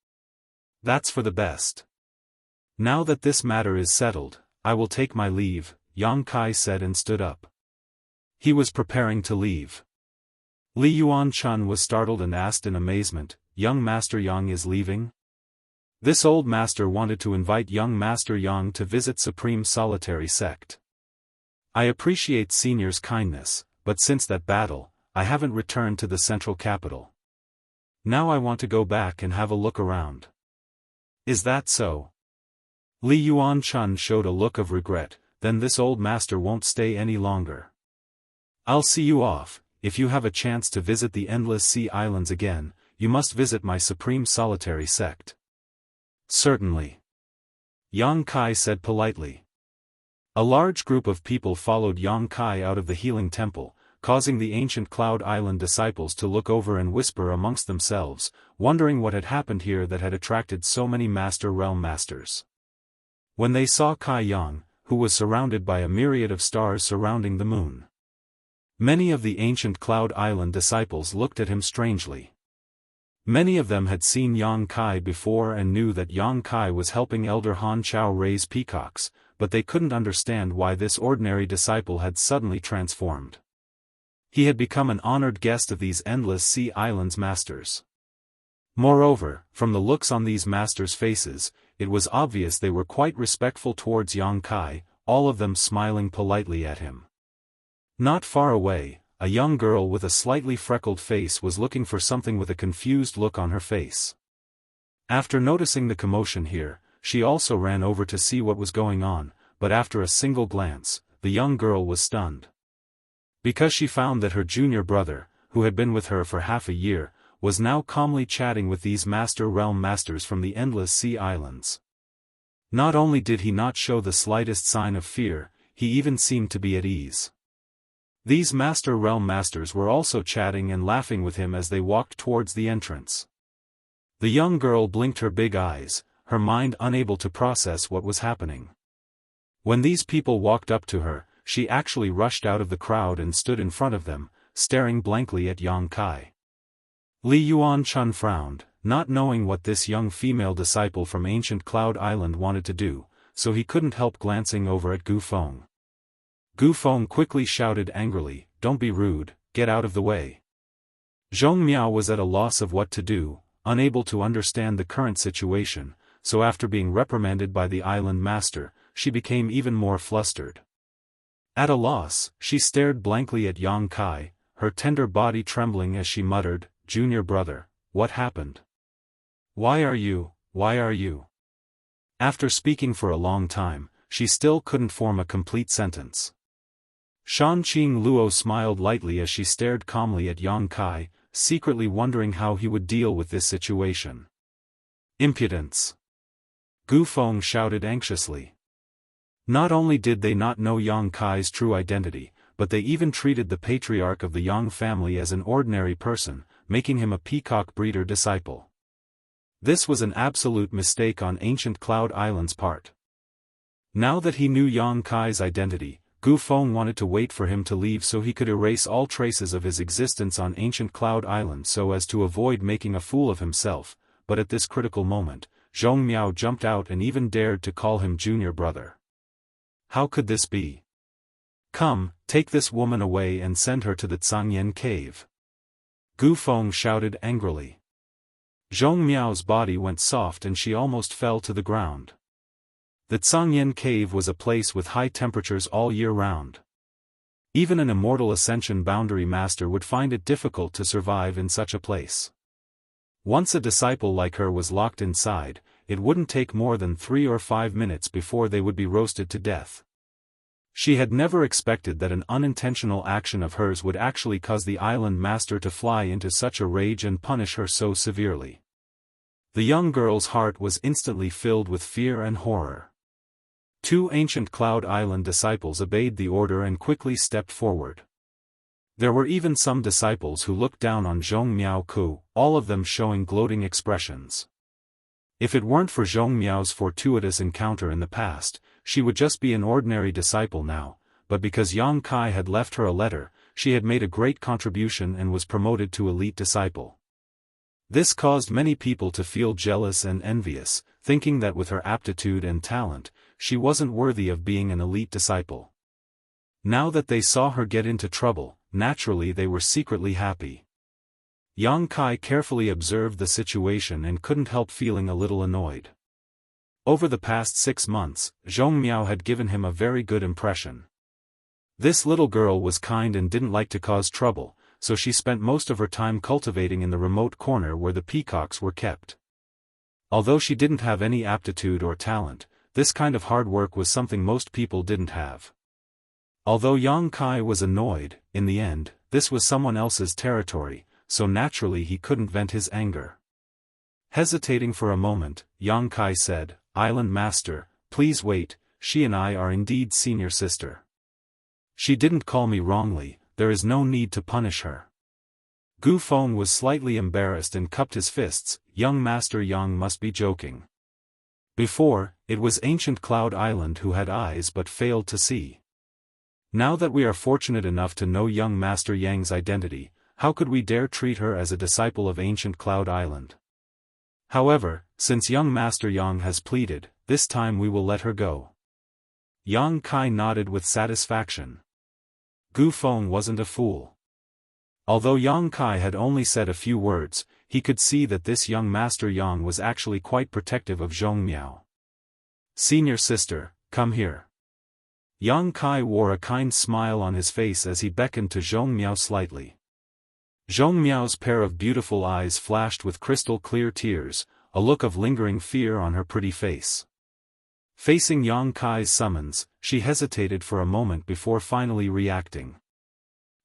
That's for the best. Now that this matter is settled, I will take my leave, Yang Kai said and stood up. He was preparing to leave. Li Yuan Chun was startled and asked in amazement, Young Master Yang is leaving? This old master wanted to invite young Master Yang to visit Supreme Solitary Sect. I appreciate Senior's kindness, but since that battle, I haven't returned to the central capital. Now I want to go back and have a look around. Is that so? Li Yuan Chun showed a look of regret, then this old master won't stay any longer. I'll see you off. If you have a chance to visit the Endless Sea Islands again, you must visit my Supreme Solitary Sect. Certainly. Yang Kai said politely. A large group of people followed Yang Kai out of the healing temple, causing the ancient Cloud Island disciples to look over and whisper amongst themselves, wondering what had happened here that had attracted so many Master Realm Masters. When they saw Kai Yang, who was surrounded by a myriad of stars surrounding the moon, many of the ancient Cloud Island disciples looked at him strangely. Many of them had seen Yang Kai before and knew that Yang Kai was helping Elder Han Chao raise peacocks, but they couldn't understand why this ordinary disciple had suddenly transformed. He had become an honored guest of these Endless Sea Islands masters. Moreover, from the looks on these masters' faces, it was obvious they were quite respectful towards Yang Kai, all of them smiling politely at him. Not far away, a young girl with a slightly freckled face was looking for something with a confused look on her face. After noticing the commotion here, she also ran over to see what was going on, but after a single glance, the young girl was stunned. Because she found that her junior brother, who had been with her for half a year, was now calmly chatting with these Master Realm Masters from the Endless Sea Islands. Not only did he not show the slightest sign of fear, he even seemed to be at ease. These Master Realm Masters were also chatting and laughing with him as they walked towards the entrance. The young girl blinked her big eyes, her mind unable to process what was happening. When these people walked up to her, she actually rushed out of the crowd and stood in front of them, staring blankly at Yang Kai. Li Yuan-chun frowned, not knowing what this young female disciple from ancient Cloud Island wanted to do, so he couldn't help glancing over at Gu Feng. Gu Feng quickly shouted angrily, "Don't be rude, get out of the way." Zhong Miao was at a loss of what to do, unable to understand the current situation, so after being reprimanded by the island master, she became even more flustered. At a loss, she stared blankly at Yang Kai, her tender body trembling as she muttered, "Junior brother, what happened? Why are you?" After speaking for a long time, she still couldn't form a complete sentence. Shanqing Luo smiled lightly as she stared calmly at Yang Kai, secretly wondering how he would deal with this situation. Impudence! Gu Feng shouted anxiously. Not only did they not know Yang Kai's true identity, but they even treated the patriarch of the Yang family as an ordinary person, making him a peacock breeder disciple. This was an absolute mistake on ancient Cloud Island's part. Now that he knew Yang Kai's identity, Gu Feng wanted to wait for him to leave so he could erase all traces of his existence on ancient Cloud Island so as to avoid making a fool of himself, but at this critical moment, Zhong Miao jumped out and even dared to call him junior brother. How could this be? "Come, take this woman away and send her to the Tsangyan cave." Gu Feng shouted angrily. Zhong Miao's body went soft and she almost fell to the ground. The Tsangyan cave was a place with high temperatures all year round. Even an immortal Ascension boundary master would find it difficult to survive in such a place. Once a disciple like her was locked inside, it wouldn't take more than 3 or 5 minutes before they would be roasted to death. She had never expected that an unintentional action of hers would actually cause the island master to fly into such a rage and punish her so severely. The young girl's heart was instantly filled with fear and horror. 2 ancient Cloud Island disciples obeyed the order and quickly stepped forward. There were even some disciples who looked down on Zhong Miao Ku, all of them showing gloating expressions. If it weren't for Zhong Miao's fortuitous encounter in the past, she would just be an ordinary disciple now, but because Yang Kai had left her a letter, she had made a great contribution and was promoted to elite disciple. This caused many people to feel jealous and envious, thinking that with her aptitude and talent, she wasn't worthy of being an elite disciple. Now that they saw her get into trouble, naturally they were secretly happy. Yang Kai carefully observed the situation and couldn't help feeling a little annoyed. Over the past 6 months, Zhong Miao had given him a very good impression. This little girl was kind and didn't like to cause trouble, so she spent most of her time cultivating in the remote corner where the peacocks were kept. Although she didn't have any aptitude or talent, this kind of hard work was something most people didn't have. Although Yang Kai was annoyed, in the end, this was someone else's territory, so naturally he couldn't vent his anger. Hesitating for a moment, Yang Kai said, "Island Master, please wait, she and I are indeed senior sister. She didn't call me wrongly, there is no need to punish her." Gu Feng was slightly embarrassed and cupped his fists. Young Master Yang must be joking. Before, it was ancient Cloud Island who had eyes but failed to see. Now that we are fortunate enough to know young Master Yang's identity, how could we dare treat her as a disciple of ancient Cloud Island? However, since young Master Yang has pleaded, this time we will let her go. Yang Kai nodded with satisfaction. Gu Feng wasn't a fool. Although Yang Kai had only said a few words, he could see that this young Master Yang was actually quite protective of Zhong Miao. "Senior sister, come here." Yang Kai wore a kind smile on his face as he beckoned to Zhong Miao slightly. Zhong Miao's pair of beautiful eyes flashed with crystal-clear tears, a look of lingering fear on her pretty face. Facing Yang Kai's summons, she hesitated for a moment before finally reacting.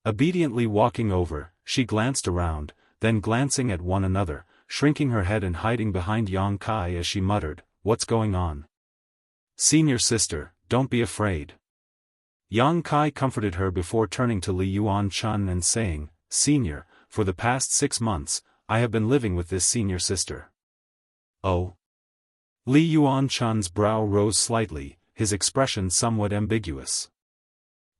Obediently walking over, she glanced around, then glancing at one another, shrinking her head and hiding behind Yang Kai as she muttered, "What's going on?" "Senior sister, don't be afraid." Yang Kai comforted her before turning to Li Yuan-chun and saying, "Senior, for the past 6 months, I have been living with this senior sister." "Oh?" Li Yuan-chun's brow rose slightly, his expression somewhat ambiguous.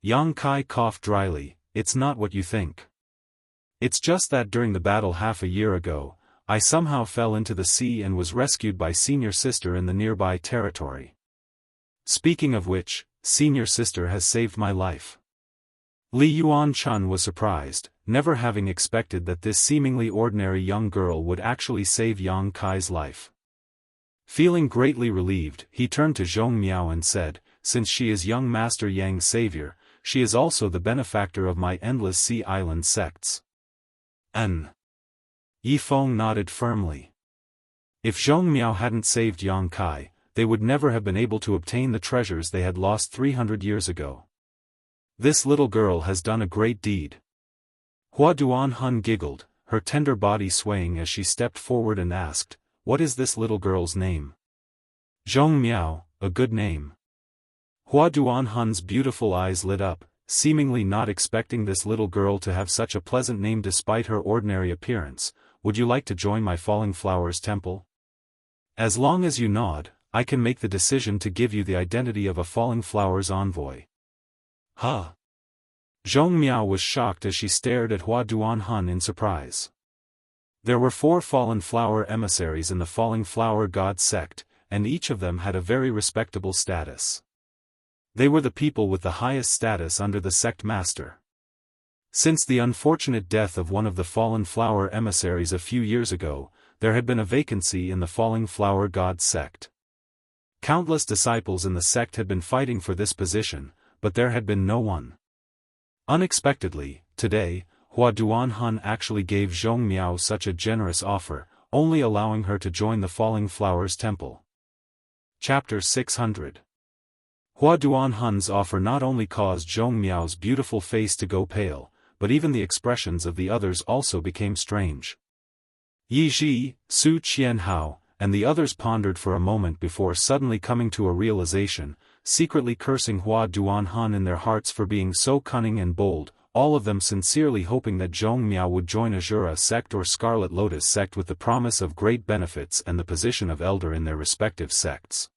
Yang Kai coughed dryly, "It's not what you think. It's just that during the battle half a year ago, I somehow fell into the sea and was rescued by senior sister in the nearby territory. Speaking of which, senior sister has saved my life." Li Yuan-chun was surprised, never having expected that this seemingly ordinary young girl would actually save Yang Kai's life. Feeling greatly relieved, he turned to Zhong Miao and said, "Since she is young Master Yang's savior, she is also the benefactor of my endless sea island sects." Yi Feng nodded firmly. If Zhong Miao hadn't saved Yang Kai, they would never have been able to obtain the treasures they had lost 300 years ago. This little girl has done a great deed. Hua Duanhun giggled, her tender body swaying as she stepped forward and asked, "What is this little girl's name?" "Zhong Miao, a good name." Hua Duanhun's beautiful eyes lit up, seemingly not expecting this little girl to have such a pleasant name despite her ordinary appearance. "Would you like to join my Falling Flowers temple? As long as you nod, I can make the decision to give you the identity of a Falling Flowers envoy." "Huh?" Zhong Miao was shocked as she stared at Hua Duanhun in surprise. There were 4 fallen flower emissaries in the Falling Flower God sect, and each of them had a very respectable status. They were the people with the highest status under the sect master. Since the unfortunate death of one of the fallen flower emissaries a few years ago, there had been a vacancy in the Falling Flower God sect. Countless disciples in the sect had been fighting for this position, but there had been no one. Unexpectedly, today, Hua Duanhun actually gave Zhong Miao such a generous offer, only allowing her to join the Falling Flowers temple. Chapter 600. Hua Duanhun's offer not only caused Zhong Miao's beautiful face to go pale, but even the expressions of the others also became strange. Yi Ji, Su Qianhao, and the others pondered for a moment before suddenly coming to a realization, secretly cursing Hua Duanhun in their hearts for being so cunning and bold, all of them sincerely hoping that Zhong Miao would join Azura sect or Scarlet Lotus sect with the promise of great benefits and the position of elder in their respective sects.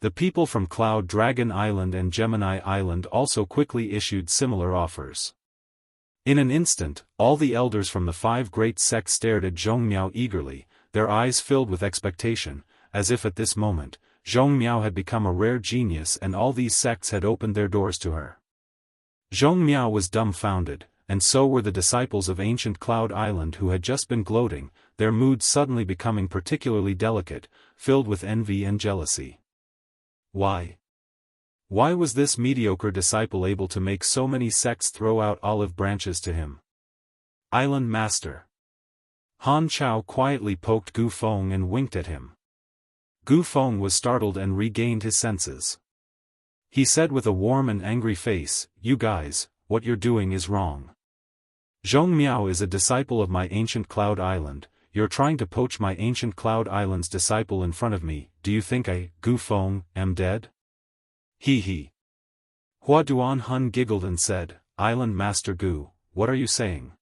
The people from Cloud Dragon Island and Gemini Island also quickly issued similar offers. In an instant, all the elders from the 5 great sects stared at Zhong Miao eagerly, their eyes filled with expectation, as if at this moment, Zhong Miao had become a rare genius and all these sects had opened their doors to her. Zhong Miao was dumbfounded, and so were the disciples of ancient Cloud Island who had just been gloating, their moods suddenly becoming particularly delicate, filled with envy and jealousy. Why? Why was this mediocre disciple able to make so many sects throw out olive branches to him? Island Master. Han Chao quietly poked Gu Feng and winked at him. Gu Feng was startled and regained his senses. He said with a warm and angry face, "You guys, what you're doing is wrong. Zhong Miao is a disciple of my ancient Cloud Island, you're trying to poach my ancient Cloud Island's disciple in front of me, do you think I, Gu Feng, am dead?" He he. Hua Duanhun giggled and said, "Island Master Gu, what are you saying?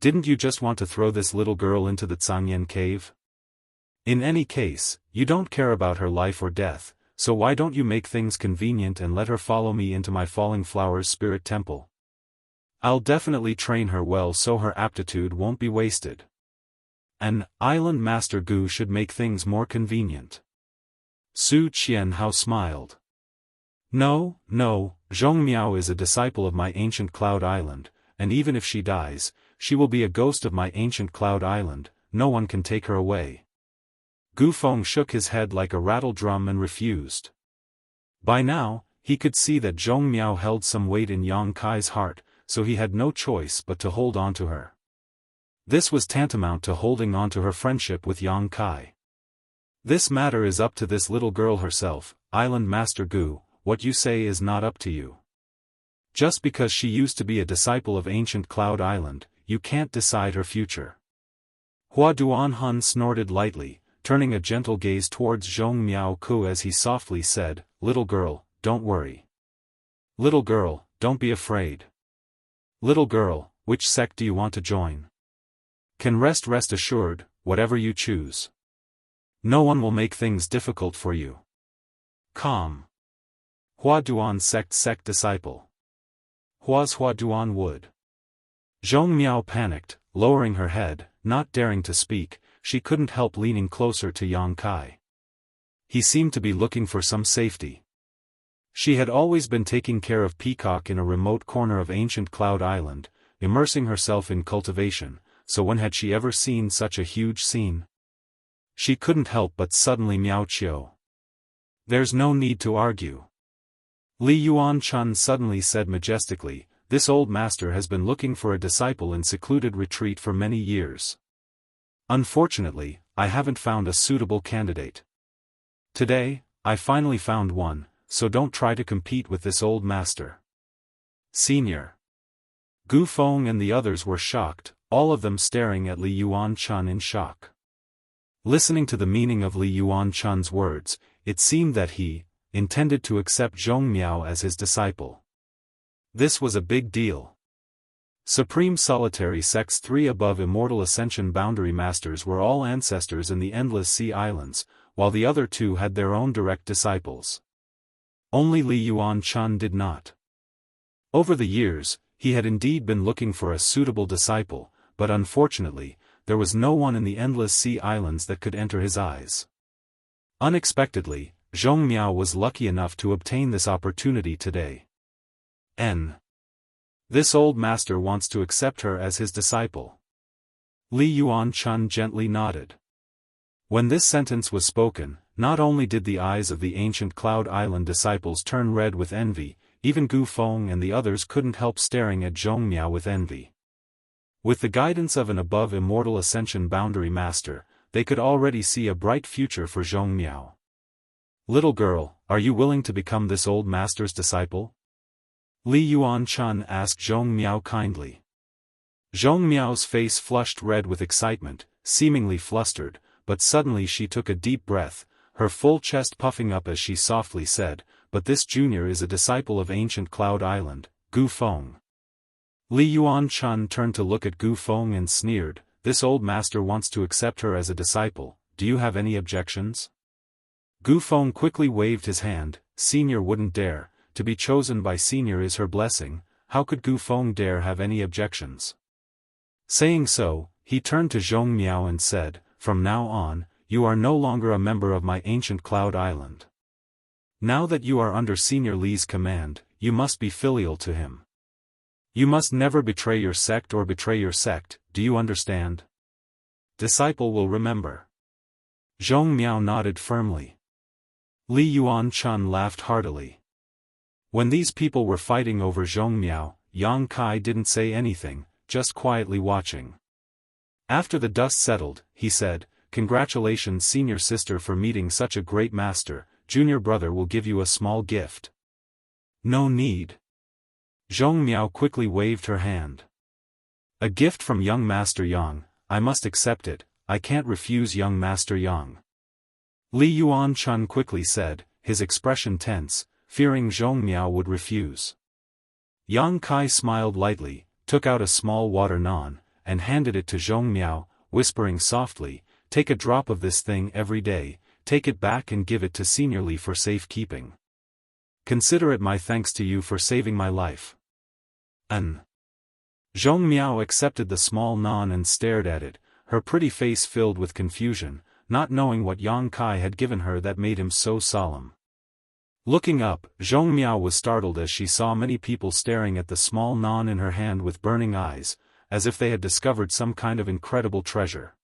Didn't you just want to throw this little girl into the Zangyan cave? In any case, you don't care about her life or death, so why don't you make things convenient and let her follow me into my Falling Flowers Spirit Temple? I'll definitely train her well so her aptitude won't be wasted. And, Island Master Gu should make things more convenient." Su Qianhao smiled. No, Zhong Miao is a disciple of my ancient Cloud Island, and even if she dies, she will be a ghost of my ancient cloud island, no one can take her away. Gu Feng shook his head like a rattle drum and refused. By now, he could see that Zhong Miao held some weight in Yang Kai's heart, so he had no choice but to hold on to her. This was tantamount to holding on to her friendship with Yang Kai. This matter is up to this little girl herself, Island Master Gu, what you say is not up to you. Just because she used to be a disciple of ancient Cloud Island, you can't decide her future. Hua Duanhun snorted lightly, turning a gentle gaze towards Zhong Miao Ku as he softly said, "Little girl, don't worry. Little girl, don't be afraid. Little girl, which sect do you want to join? Can rest assured, whatever you choose. No one will make things difficult for you. Calm. Hua Duan sect disciple. Hua's Hua Duan would." Zhong Miao panicked, lowering her head, not daring to speak. She couldn't help leaning closer to Yang Kai. He seemed to be looking for some safety. She had always been taking care of Peacock in a remote corner of ancient Cloud Island, immersing herself in cultivation, so when had she ever seen such a huge scene? She couldn't help but suddenly meow Chiu. "There's no need to argue." Li Yuan Chun suddenly said majestically, "This old master has been looking for a disciple in secluded retreat for many years. Unfortunately, I haven't found a suitable candidate. Today, I finally found one, so don't try to compete with this old master." Senior. Gu Feng and the others were shocked, all of them staring at Li Yuan Chun in shock. Listening to the meaning of Li Yuan Chun's words, it seemed that he intended to accept Zhong Miao as his disciple. This was a big deal. Supreme Solitary Sects 3 above Immortal Ascension Boundary Masters were all ancestors in the Endless Sea Islands, while the other two had their own direct disciples. Only Li Yuan Chun did not. Over the years, he had indeed been looking for a suitable disciple, but unfortunately, there was no one in the Endless Sea Islands that could enter his eyes. Unexpectedly, Zhong Miao was lucky enough to obtain this opportunity today. This old master wants to accept her as his disciple. Li Yuan Chun gently nodded. When this sentence was spoken, not only did the eyes of the ancient Cloud Island disciples turn red with envy, even Gu Feng and the others couldn't help staring at Zhong Miao with envy. With the guidance of an above Immortal Ascension Boundary Master, they could already see a bright future for Zhong Miao. "Little girl, are you willing to become this old master's disciple?" Li Yuan Chun asked Zhong Miao kindly. Zhong Miao's face flushed red with excitement, seemingly flustered, but suddenly she took a deep breath, her full chest puffing up as she softly said, "But this junior is a disciple of ancient Cloud Island, Gu Feng." Li Yuan Chun turned to look at Gu Feng and sneered, "This old master wants to accept her as a disciple, do you have any objections?" Gu Feng quickly waved his hand, "Senior wouldn't dare, to be chosen by Senior is her blessing, how could Gu Feng dare have any objections?" Saying so, he turned to Zhong Miao and said, "From now on, you are no longer a member of my ancient Cloud Island. Now that you are under Senior Li's command, you must be filial to him. You must never betray your sect or betray your sect, do you understand? Disciple will remember." Zhong Miao nodded firmly. Li Yuan Chun laughed heartily. When these people were fighting over Zhong Miao, Yang Kai didn't say anything, just quietly watching. After the dust settled, he said, "Congratulations senior sister for meeting such a great master, junior brother will give you a small gift." "No need." Zhong Miao quickly waved her hand. "A gift from young Master Yang, I must accept it, I can't refuse young Master Yang." Li Yuan Chun quickly said, his expression tense, fearing Zhong Miao would refuse. Yang Kai smiled lightly, took out a small water nan, and handed it to Zhong Miao, whispering softly, "Take a drop of this thing every day, take it back and give it to Senior Li for safekeeping. Consider it my thanks to you for saving my life." Zhong Miao accepted the small nan and stared at it, her pretty face filled with confusion, not knowing what Yang Kai had given her that made him so solemn. Looking up, Zhong Miao was startled as she saw many people staring at the small nan in her hand with burning eyes, as if they had discovered some kind of incredible treasure.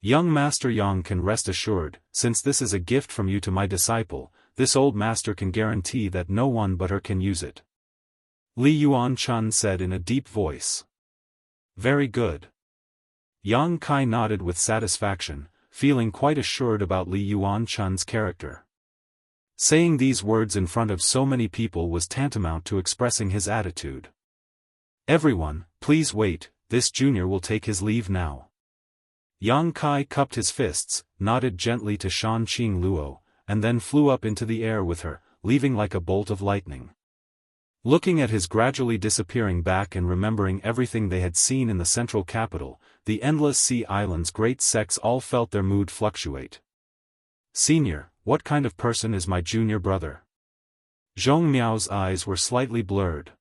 Young Master Yang can rest assured, since this is a gift from you to my disciple, this old master can guarantee that no one but her can use it. Li Yuan-chun said in a deep voice. Very good. Yang Kai nodded with satisfaction, feeling quite assured about Li Yuan-chun's character. Saying these words in front of so many people was tantamount to expressing his attitude. Everyone, please wait, this junior will take his leave now. Yang Kai cupped his fists, nodded gently to Shanqing Luo, and then flew up into the air with her, leaving like a bolt of lightning. Looking at his gradually disappearing back and remembering everything they had seen in the central capital, the endless sea island's great sects all felt their mood fluctuate. Senior, what kind of person is my junior brother? Zhong Miao's eyes were slightly blurred.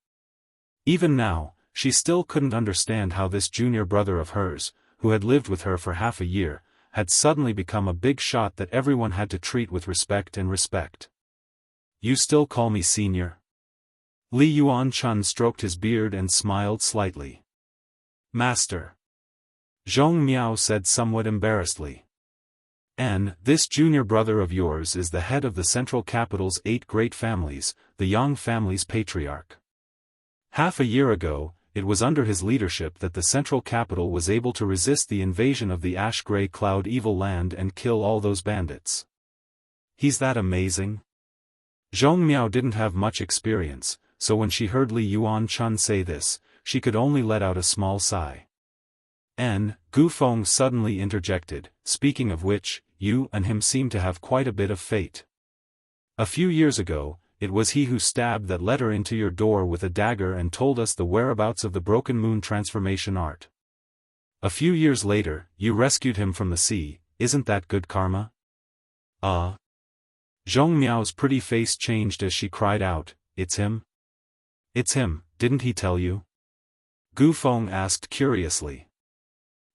Even now, she still couldn't understand how this junior brother of hers, who had lived with her for half a year, had suddenly become a big shot that everyone had to treat with respect and respect. You still call me senior? Li Yuan-chun stroked his beard and smiled slightly. Master. Zhong Miao said somewhat embarrassedly. And, this junior brother of yours is the head of the central capital's 8 great families, the Yang family's patriarch. Half a year ago, it was under his leadership that the central capital was able to resist the invasion of the ash-gray cloud evil land and kill all those bandits. He's that amazing? Zhong Miao didn't have much experience, so when she heard Li Yuan-chun say this, she could only let out a small sigh. And, Gu Feng suddenly interjected, speaking of which, you and him seem to have quite a bit of fate. A few years ago, it was he who stabbed that letter into your door with a dagger and told us the whereabouts of the Broken Moon transformation art. A few years later, you rescued him from the sea, isn't that good karma? Zhong Miao's pretty face changed as she cried out, it's him? It's him, didn't he tell you? Gu Feng asked curiously.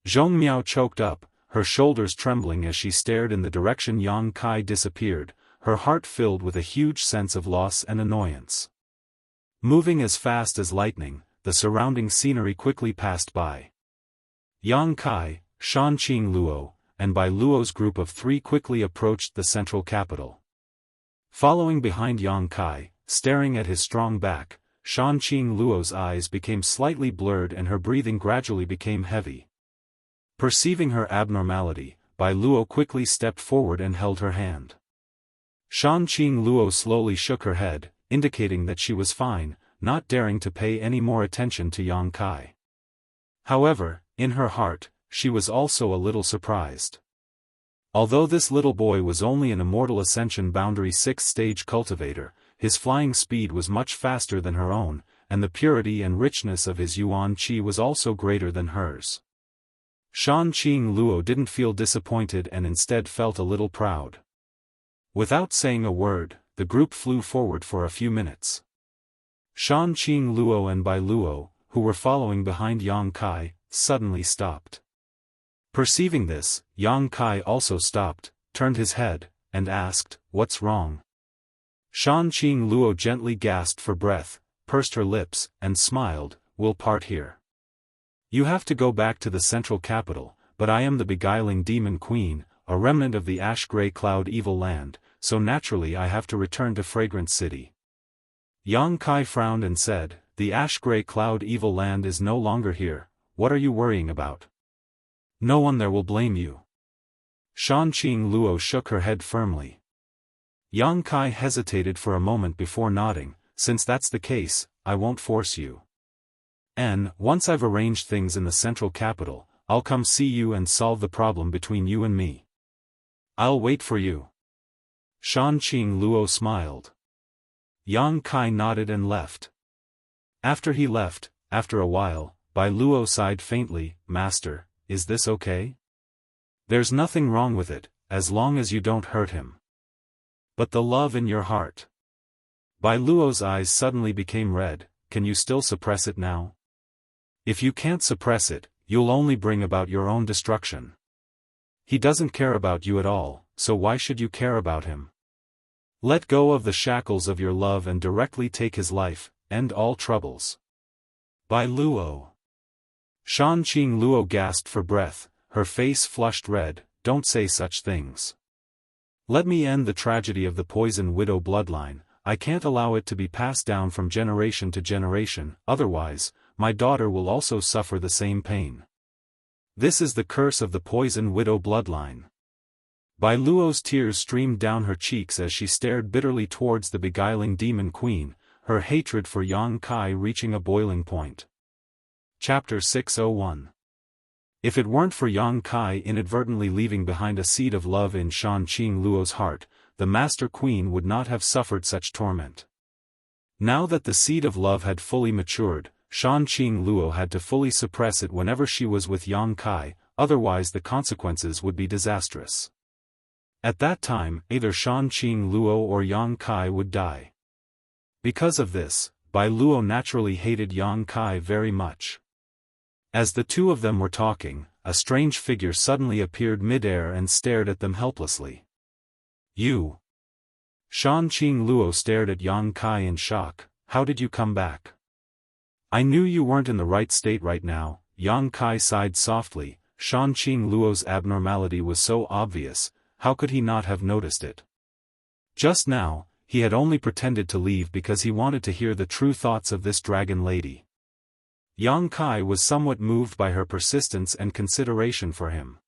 Zhong Miao choked up, her shoulders trembling as she stared in the direction Yang Kai disappeared, her heart filled with a huge sense of loss and annoyance. Moving as fast as lightning, the surrounding scenery quickly passed by. Yang Kai, Shanqing Luo, and Bai Luo's group of 3 quickly approached the central capital. Following behind Yang Kai, staring at his strong back, Shanqing Luo's eyes became slightly blurred and her breathing gradually became heavy. Perceiving her abnormality, Bai Luo quickly stepped forward and held her hand. Shanqing Luo slowly shook her head, indicating that she was fine, not daring to pay any more attention to Yang Kai. However, in her heart, she was also a little surprised. Although this little boy was only an Immortal Ascension Boundary 6th-stage cultivator, his flying speed was much faster than her own, and the purity and richness of his yuan qi was also greater than hers. Shanqing Luo didn't feel disappointed and instead felt a little proud. Without saying a word, the group flew forward for a few minutes. Shanqing Luo and Bai Luo, who were following behind Yang Kai, suddenly stopped. Perceiving this, Yang Kai also stopped, turned his head, and asked, "What's wrong?" Shanqing Luo gently gasped for breath, pursed her lips, and smiled, "We'll part here. You have to go back to the central capital, but I am the beguiling demon queen, a remnant of the ash-gray cloud evil land, so naturally I have to return to Fragrant City." Yang Kai frowned and said, "The ash-gray cloud evil land is no longer here, what are you worrying about? No one there will blame you." Shanqing Luo shook her head firmly. Yang Kai hesitated for a moment before nodding, "Since that's the case, I won't force you. And, once I've arranged things in the central capital, I'll come see you and solve the problem between you and me. I'll wait for you." Shanqing Luo smiled. Yang Kai nodded and left. After he left, after a while, Bai Luo sighed faintly, "Master, is this okay? There's nothing wrong with it, as long as you don't hurt him. But the love in your heart." Bai Luo's eyes suddenly became red, "Can you still suppress it now? If you can't suppress it, you'll only bring about your own destruction. He doesn't care about you at all, so why should you care about him? Let go of the shackles of your love and directly take his life, end all troubles." Bai Luo. Shanqing Luo gasped for breath, her face flushed red. Don't say such things. Let me end the tragedy of the poison widow bloodline. I can't allow it to be passed down from generation to generation, otherwise, my daughter will also suffer the same pain. This is the curse of the poison widow bloodline. Bai Luo's tears streamed down her cheeks as she stared bitterly towards the beguiling demon queen, her hatred for Yang Kai reaching a boiling point. Chapter 601. If it weren't for Yang Kai inadvertently leaving behind a seed of love in Shanqing Luo's heart, the Master Queen would not have suffered such torment. Now that the seed of love had fully matured, Shanqing Luo had to fully suppress it whenever she was with Yang Kai, otherwise the consequences would be disastrous. At that time, either Shanqing Luo or Yang Kai would die. Because of this, Bai Luo naturally hated Yang Kai very much. As the two of them were talking, a strange figure suddenly appeared mid-air and stared at them helplessly. You. Shanqing Luo stared at Yang Kai in shock. How did you come back? I knew you weren't in the right state right now. Yang Kai sighed softly. Shanqing Luo's abnormality was so obvious, how could he not have noticed it? Just now, he had only pretended to leave because he wanted to hear the true thoughts of this dragon lady. Yang Kai was somewhat moved by her persistence and consideration for him.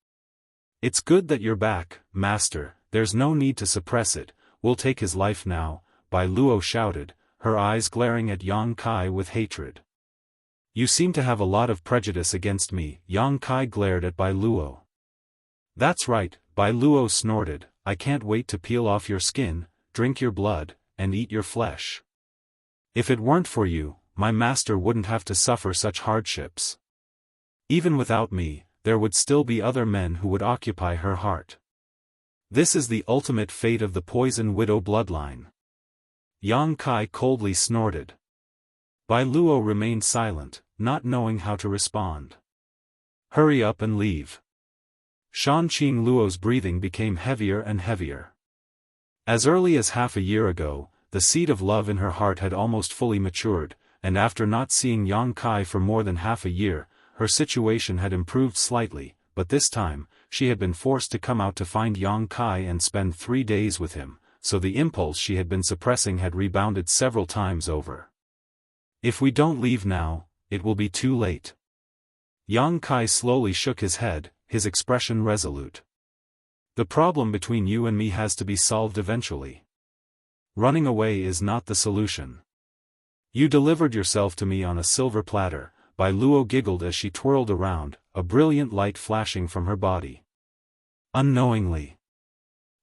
It's good that you're back, master, there's no need to suppress it, we'll take his life now, Bai Luo shouted, her eyes glaring at Yang Kai with hatred. You seem to have a lot of prejudice against me, Yang Kai glared at Bai Luo. That's right, Bai Luo snorted, I can't wait to peel off your skin, drink your blood, and eat your flesh. If it weren't for you, my master wouldn't have to suffer such hardships. Even without me, there would still be other men who would occupy her heart. This is the ultimate fate of the poison widow bloodline. Yang Kai coldly snorted. Bai Luo remained silent, not knowing how to respond. Hurry up and leave. Shanqing Luo's breathing became heavier and heavier. As early as half a year ago, the seed of love in her heart had almost fully matured, and after not seeing Yang Kai for more than half a year, her situation had improved slightly, but this time, she had been forced to come out to find Yang Kai and spend 3 days with him, so the impulse she had been suppressing had rebounded several times over. If we don't leave now, it will be too late. Yang Kai slowly shook his head, his expression resolute. The problem between you and me has to be solved eventually. Running away is not the solution. You delivered yourself to me on a silver platter, Bai Luo giggled as she twirled around, a brilliant light flashing from her body. Unknowingly.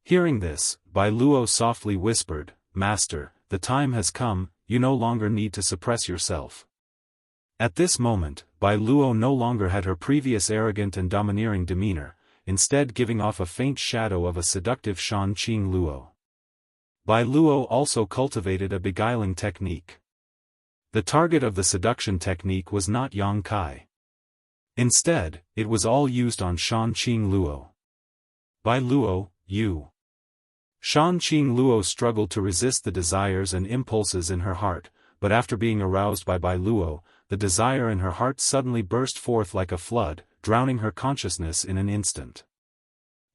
Hearing this, Bai Luo softly whispered, Master, the time has come, you no longer need to suppress yourself. At this moment, Bai Luo no longer had her previous arrogant and domineering demeanor, instead giving off a faint shadow of a seductive Shanqing Luo. Bai Luo also cultivated a beguiling technique. The target of the seduction technique was not Yang Kai. Instead, it was all used on Shanqing Luo. Bai Luo, you. Shanqing Luo struggled to resist the desires and impulses in her heart, but after being aroused by Bai Luo, the desire in her heart suddenly burst forth like a flood, drowning her consciousness in an instant.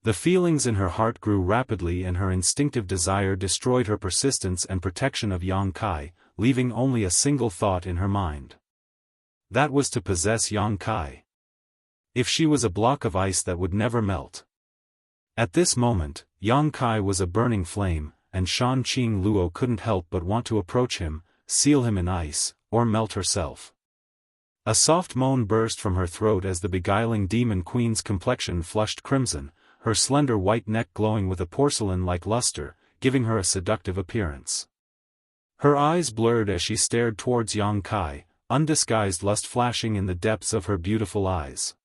The feelings in her heart grew rapidly and her instinctive desire destroyed her persistence and protection of Yang Kai, leaving only a single thought in her mind. That was to possess Yang Kai. If she was a block of ice that would never melt. At this moment, Yang Kai was a burning flame, and Shanqing Luo couldn't help but want to approach him, seal him in ice, or melt herself. A soft moan burst from her throat as the beguiling demon queen's complexion flushed crimson, her slender white neck glowing with a porcelain-like luster, giving her a seductive appearance. Her eyes blurred as she stared towards Yang Kai, undisguised lust flashing in the depths of her beautiful eyes.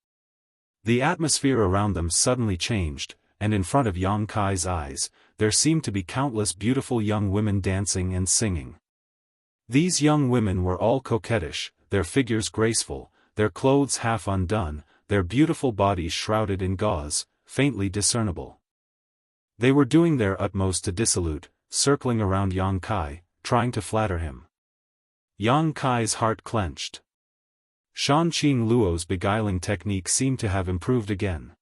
The atmosphere around them suddenly changed, and in front of Yang Kai's eyes, there seemed to be countless beautiful young women dancing and singing. These young women were all coquettish, their figures graceful, their clothes half undone, their beautiful bodies shrouded in gauze, faintly discernible. They were doing their utmost to dissolute, circling around Yang Kai, trying to flatter him. Yang Kai's heart clenched. Shanqing Luo's beguiling technique seemed to have improved again.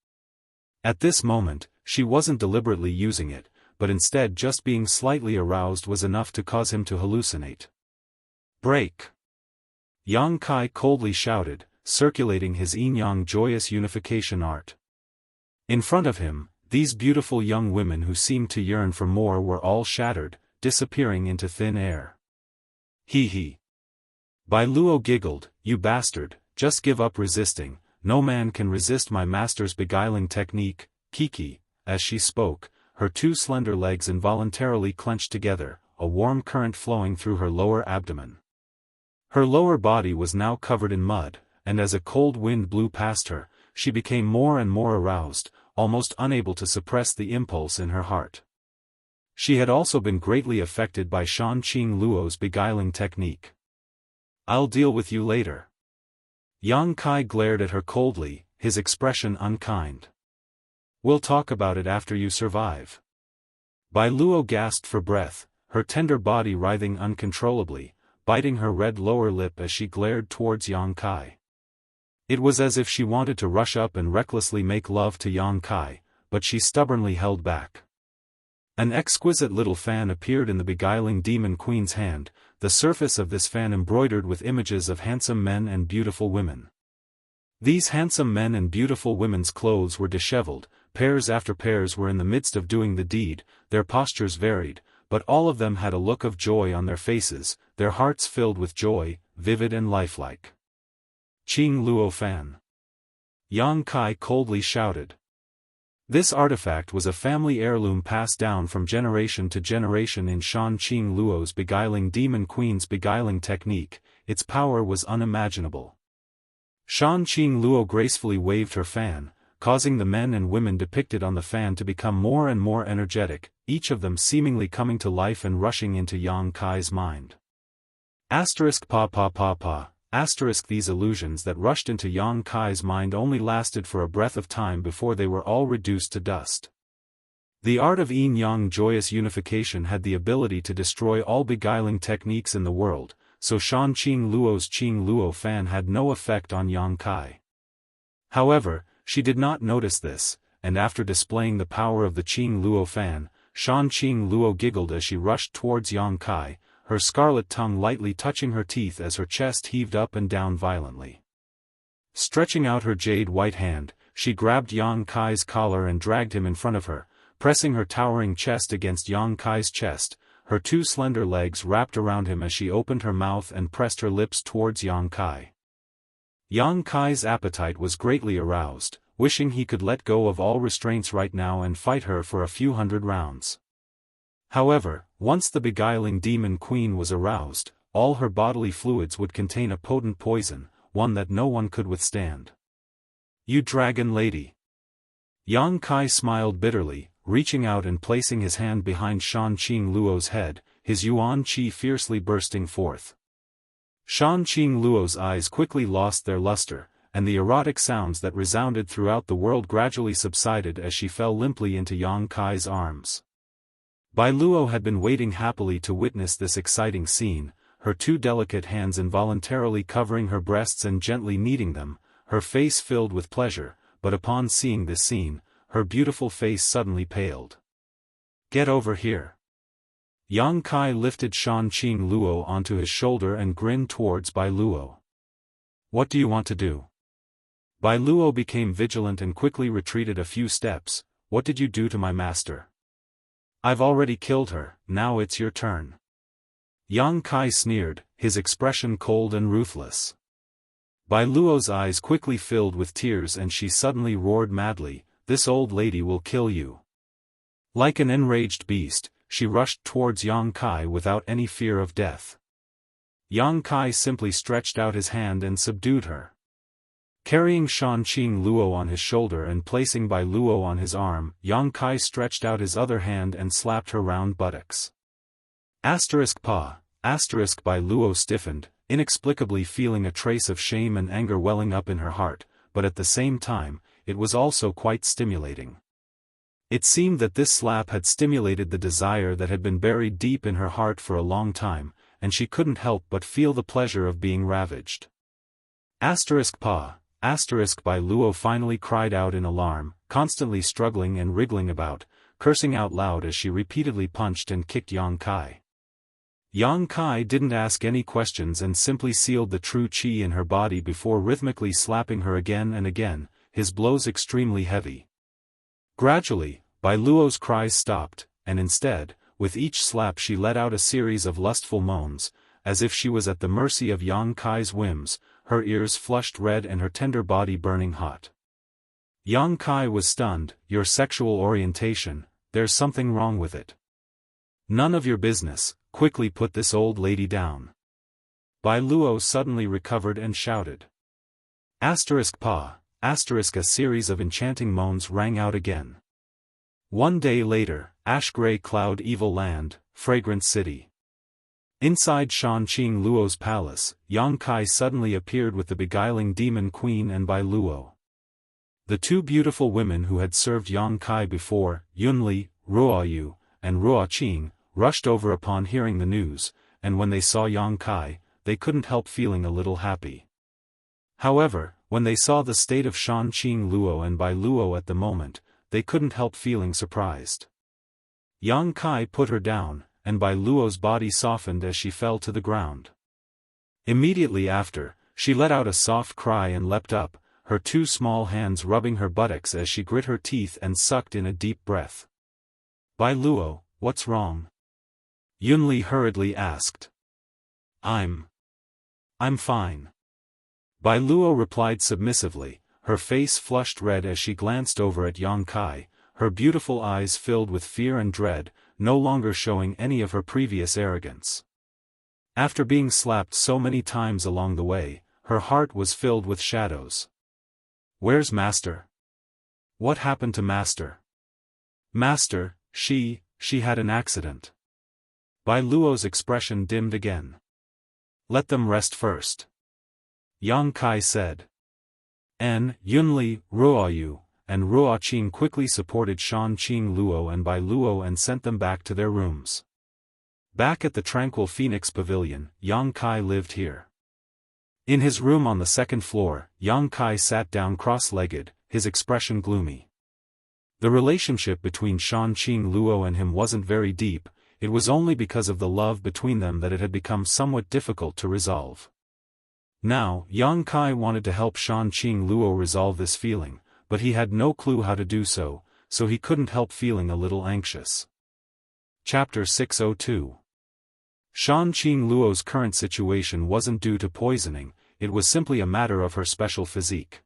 At this moment, she wasn't deliberately using it, but instead just being slightly aroused was enough to cause him to hallucinate. "Break!" Yang Kai coldly shouted, circulating his yin-yang joyous unification art. In front of him, these beautiful young women who seemed to yearn for more were all shattered, disappearing into thin air. "Hee hee." Bai Luo giggled, "You bastard, just give up resisting, no man can resist my master's beguiling technique." Kiki, as she spoke, her two slender legs involuntarily clenched together, a warm current flowing through her lower abdomen. Her lower body was now covered in mud, and as a cold wind blew past her, she became more and more aroused, almost unable to suppress the impulse in her heart. She had also been greatly affected by Shanqing Luo's beguiling technique. "I'll deal with you later." Yang Kai glared at her coldly, his expression unkind. "We'll talk about it after you survive." Bai Luo gasped for breath, her tender body writhing uncontrollably, biting her red lower lip as she glared towards Yang Kai. It was as if she wanted to rush up and recklessly make love to Yang Kai, but she stubbornly held back. An exquisite little fan appeared in the beguiling demon queen's hand, the surface of this fan embroidered with images of handsome men and beautiful women. These handsome men and beautiful women's clothes were disheveled, pairs after pairs were in the midst of doing the deed, their postures varied, but all of them had a look of joy on their faces, their hearts filled with joy, vivid and lifelike. "Qing Luo fan!" Yang Kai coldly shouted. This artifact was a family heirloom passed down from generation to generation in Shanqing Luo's beguiling demon queen's beguiling technique. Its power was unimaginable. Shanqing Luo gracefully waved her fan, causing the men and women depicted on the fan to become more and more energetic, each of them seemingly coming to life and rushing into Yang Kai's mind. These illusions that rushed into Yang Kai's mind only lasted for a breath of time before they were all reduced to dust. The art of yin-yang joyous unification had the ability to destroy all beguiling techniques in the world, so Shanqing Luo's Qing Luo fan had no effect on Yang Kai. However, she did not notice this, and after displaying the power of the Qing Luo fan, Shanqing Luo giggled as she rushed towards Yang Kai, her scarlet tongue lightly touching her teeth as her chest heaved up and down violently. Stretching out her jade-white hand, she grabbed Yang Kai's collar and dragged him in front of her, pressing her towering chest against Yang Kai's chest, her two slender legs wrapped around him as she opened her mouth and pressed her lips towards Yang Kai. Yang Kai's appetite was greatly aroused, wishing he could let go of all restraints right now and fight her for a few hundred rounds. However, once the beguiling demon queen was aroused, all her bodily fluids would contain a potent poison, one that no one could withstand. "You dragon lady!" Yang Kai smiled bitterly, reaching out and placing his hand behind Shanqing Luo's head, his yuan qi fiercely bursting forth. Shanqing Luo's eyes quickly lost their luster, and the erotic sounds that resounded throughout the world gradually subsided as she fell limply into Yang Kai's arms. Bai Luo had been waiting happily to witness this exciting scene, her two delicate hands involuntarily covering her breasts and gently kneading them, her face filled with pleasure, but upon seeing this scene, her beautiful face suddenly paled. "Get over here." Yang Kai lifted Shanqing Luo onto his shoulder and grinned towards Bai Luo. "What do you want to do?" Bai Luo became vigilant and quickly retreated a few steps. "What did you do to my master?" "I've already killed her, now it's your turn." Yang Kai sneered, his expression cold and ruthless. Bai Luo's eyes quickly filled with tears and she suddenly roared madly, "This old lady will kill you." Like an enraged beast, she rushed towards Yang Kai without any fear of death. Yang Kai simply stretched out his hand and subdued her. Carrying Shanqing Luo on his shoulder and placing Bai Luo on his arm, Yang Kai stretched out his other hand and slapped her round buttocks. *Pa*. Bai Luo stiffened, inexplicably feeling a trace of shame and anger welling up in her heart, but at the same time, it was also quite stimulating. It seemed that this slap had stimulated the desire that had been buried deep in her heart for a long time, and she couldn't help but feel the pleasure of being ravaged. Pa. Bai Luo finally cried out in alarm, constantly struggling and wriggling about, cursing out loud as she repeatedly punched and kicked Yang Kai. Yang Kai didn't ask any questions and simply sealed the true qi in her body before rhythmically slapping her again and again, his blows extremely heavy. Gradually, Bai Luo's cries stopped, and instead, with each slap she let out a series of lustful moans, as if she was at the mercy of Yang Kai's whims, her ears flushed red and her tender body burning hot. Yang Kai was stunned. Your sexual orientation, there's something wrong with it. None of your business, quickly put this old lady down. Bai Luo suddenly recovered and shouted. Pa. A series of enchanting moans rang out again. One day later, ash-gray cloud evil land, fragrant city. Inside Shanqing Luo's palace, Yang Kai suddenly appeared with the beguiling demon queen and Bai Luo. The two beautiful women who had served Yang Kai before, Yunli, Ruoyu, and Ruoqing, rushed over upon hearing the news, and when they saw Yang Kai, they couldn't help feeling a little happy. However, when they saw the state of Shanqing Luo and Bai Luo at the moment, they couldn't help feeling surprised. Yang Kai put her down, and Bai Luo's body softened as she fell to the ground. Immediately after, she let out a soft cry and leapt up, her two small hands rubbing her buttocks as she grit her teeth and sucked in a deep breath. Bai Luo, what's wrong? Yunli hurriedly asked. I'm fine. Bai Luo replied submissively, her face flushed red as she glanced over at Yang Kai, her beautiful eyes filled with fear and dread, no longer showing any of her previous arrogance. After being slapped so many times along the way, her heart was filled with shadows. Where's Master? What happened to Master? Master, she had an accident. Bai Luo's expression dimmed again. Let them rest first. Yang Kai said. Yunli, Ruoyu, and Ruoqing quickly supported Shanqing Luo and Bai Luo and sent them back to their rooms. Back at the tranquil Phoenix Pavilion, Yang Kai lived here. In his room on the second floor, Yang Kai sat down cross-legged, his expression gloomy. The relationship between Shanqing Luo and him wasn't very deep, it was only because of the love between them that it had become somewhat difficult to resolve. Now, Yang Kai wanted to help Shanqing Luo resolve this feeling, but he had no clue how to do so, so he couldn't help feeling a little anxious. Chapter 602. Shanqing Luo's current situation wasn't due to poisoning, it was simply a matter of her special physique.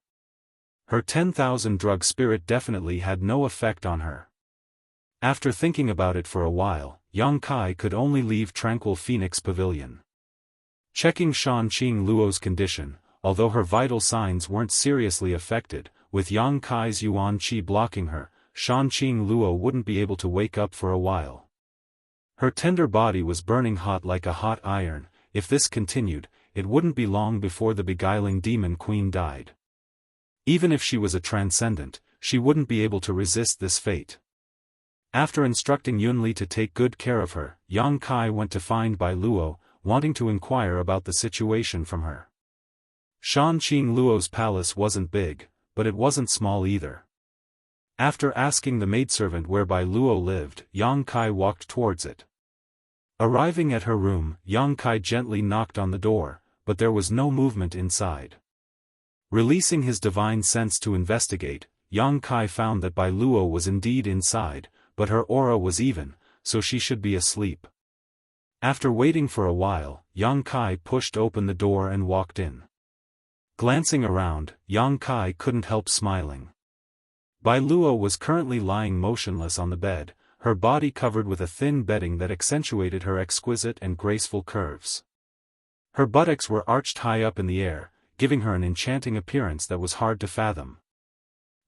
Her 10,000 drug spirit definitely had no effect on her. After thinking about it for a while, Yang Kai could only leave tranquil Phoenix Pavilion. Checking Shanqing Luo's condition, although her vital signs weren't seriously affected, with Yang Kai's Yuan Qi blocking her, Shanqing Luo wouldn't be able to wake up for a while. Her tender body was burning hot like a hot iron. If this continued, it wouldn't be long before the beguiling demon queen died. Even if she was a transcendent, she wouldn't be able to resist this fate. After instructing Yunli to take good care of her, Yang Kai went to find Bai Luo, wanting to inquire about the situation from her. Shanqing Luo's palace wasn't big, but it wasn't small either. After asking the maidservant where Bai Luo lived, Yang Kai walked towards it. Arriving at her room, Yang Kai gently knocked on the door, but there was no movement inside. Releasing his divine sense to investigate, Yang Kai found that Bai Luo was indeed inside, but her aura was even, so she should be asleep. After waiting for a while, Yang Kai pushed open the door and walked in. Glancing around, Yang Kai couldn't help smiling. Bai Luo was currently lying motionless on the bed, her body covered with a thin bedding that accentuated her exquisite and graceful curves. Her buttocks were arched high up in the air, giving her an enchanting appearance that was hard to fathom.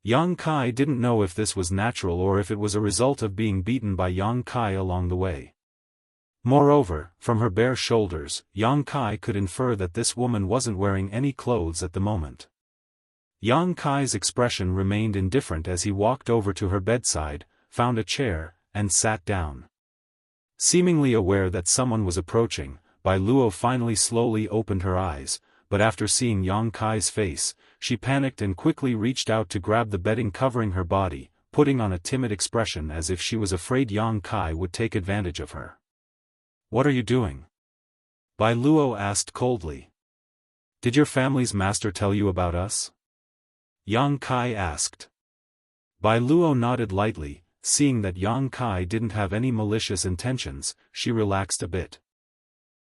Yang Kai didn't know if this was natural or if it was a result of being beaten by Yang Kai along the way. Moreover, from her bare shoulders, Yang Kai could infer that this woman wasn't wearing any clothes at the moment. Yang Kai's expression remained indifferent as he walked over to her bedside, found a chair, and sat down. Seemingly aware that someone was approaching, Bai Luo finally slowly opened her eyes, but after seeing Yang Kai's face, she panicked and quickly reached out to grab the bedding covering her body, putting on a timid expression as if she was afraid Yang Kai would take advantage of her. "What are you doing?" Bai Luo asked coldly. "Did your family's master tell you about us?" Yang Kai asked. Bai Luo nodded lightly. Seeing that Yang Kai didn't have any malicious intentions, she relaxed a bit.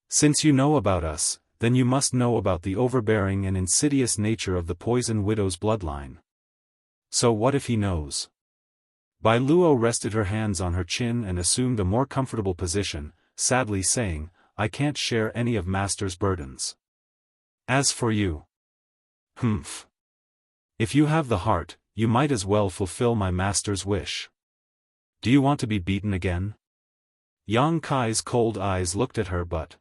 "Since you know about us, then you must know about the overbearing and insidious nature of the Poison Widow's bloodline. So what if he knows?" Bai Luo rested her hands on her chin and assumed a more comfortable position, sadly saying, "I can't share any of Master's burdens. As for you. Humph. If you have the heart, you might as well fulfill my master's wish. Do you want to be beaten again?" Yang Kai's cold eyes looked at her but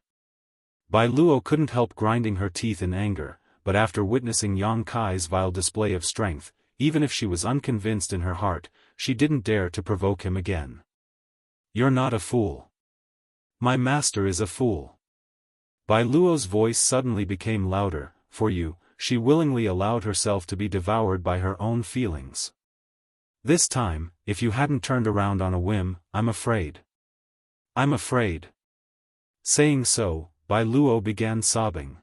Bai Luo couldn't help grinding her teeth in anger, but after witnessing Yang Kai's vile display of strength, even if she was unconvinced in her heart, she didn't dare to provoke him again. "You're not a fool. My master is a fool." Bai Luo's voice suddenly became louder. "For you, she willingly allowed herself to be devoured by her own feelings. This time, if you hadn't turned around on a whim, I'm afraid. I'm afraid." Saying so, Bai Luo began sobbing.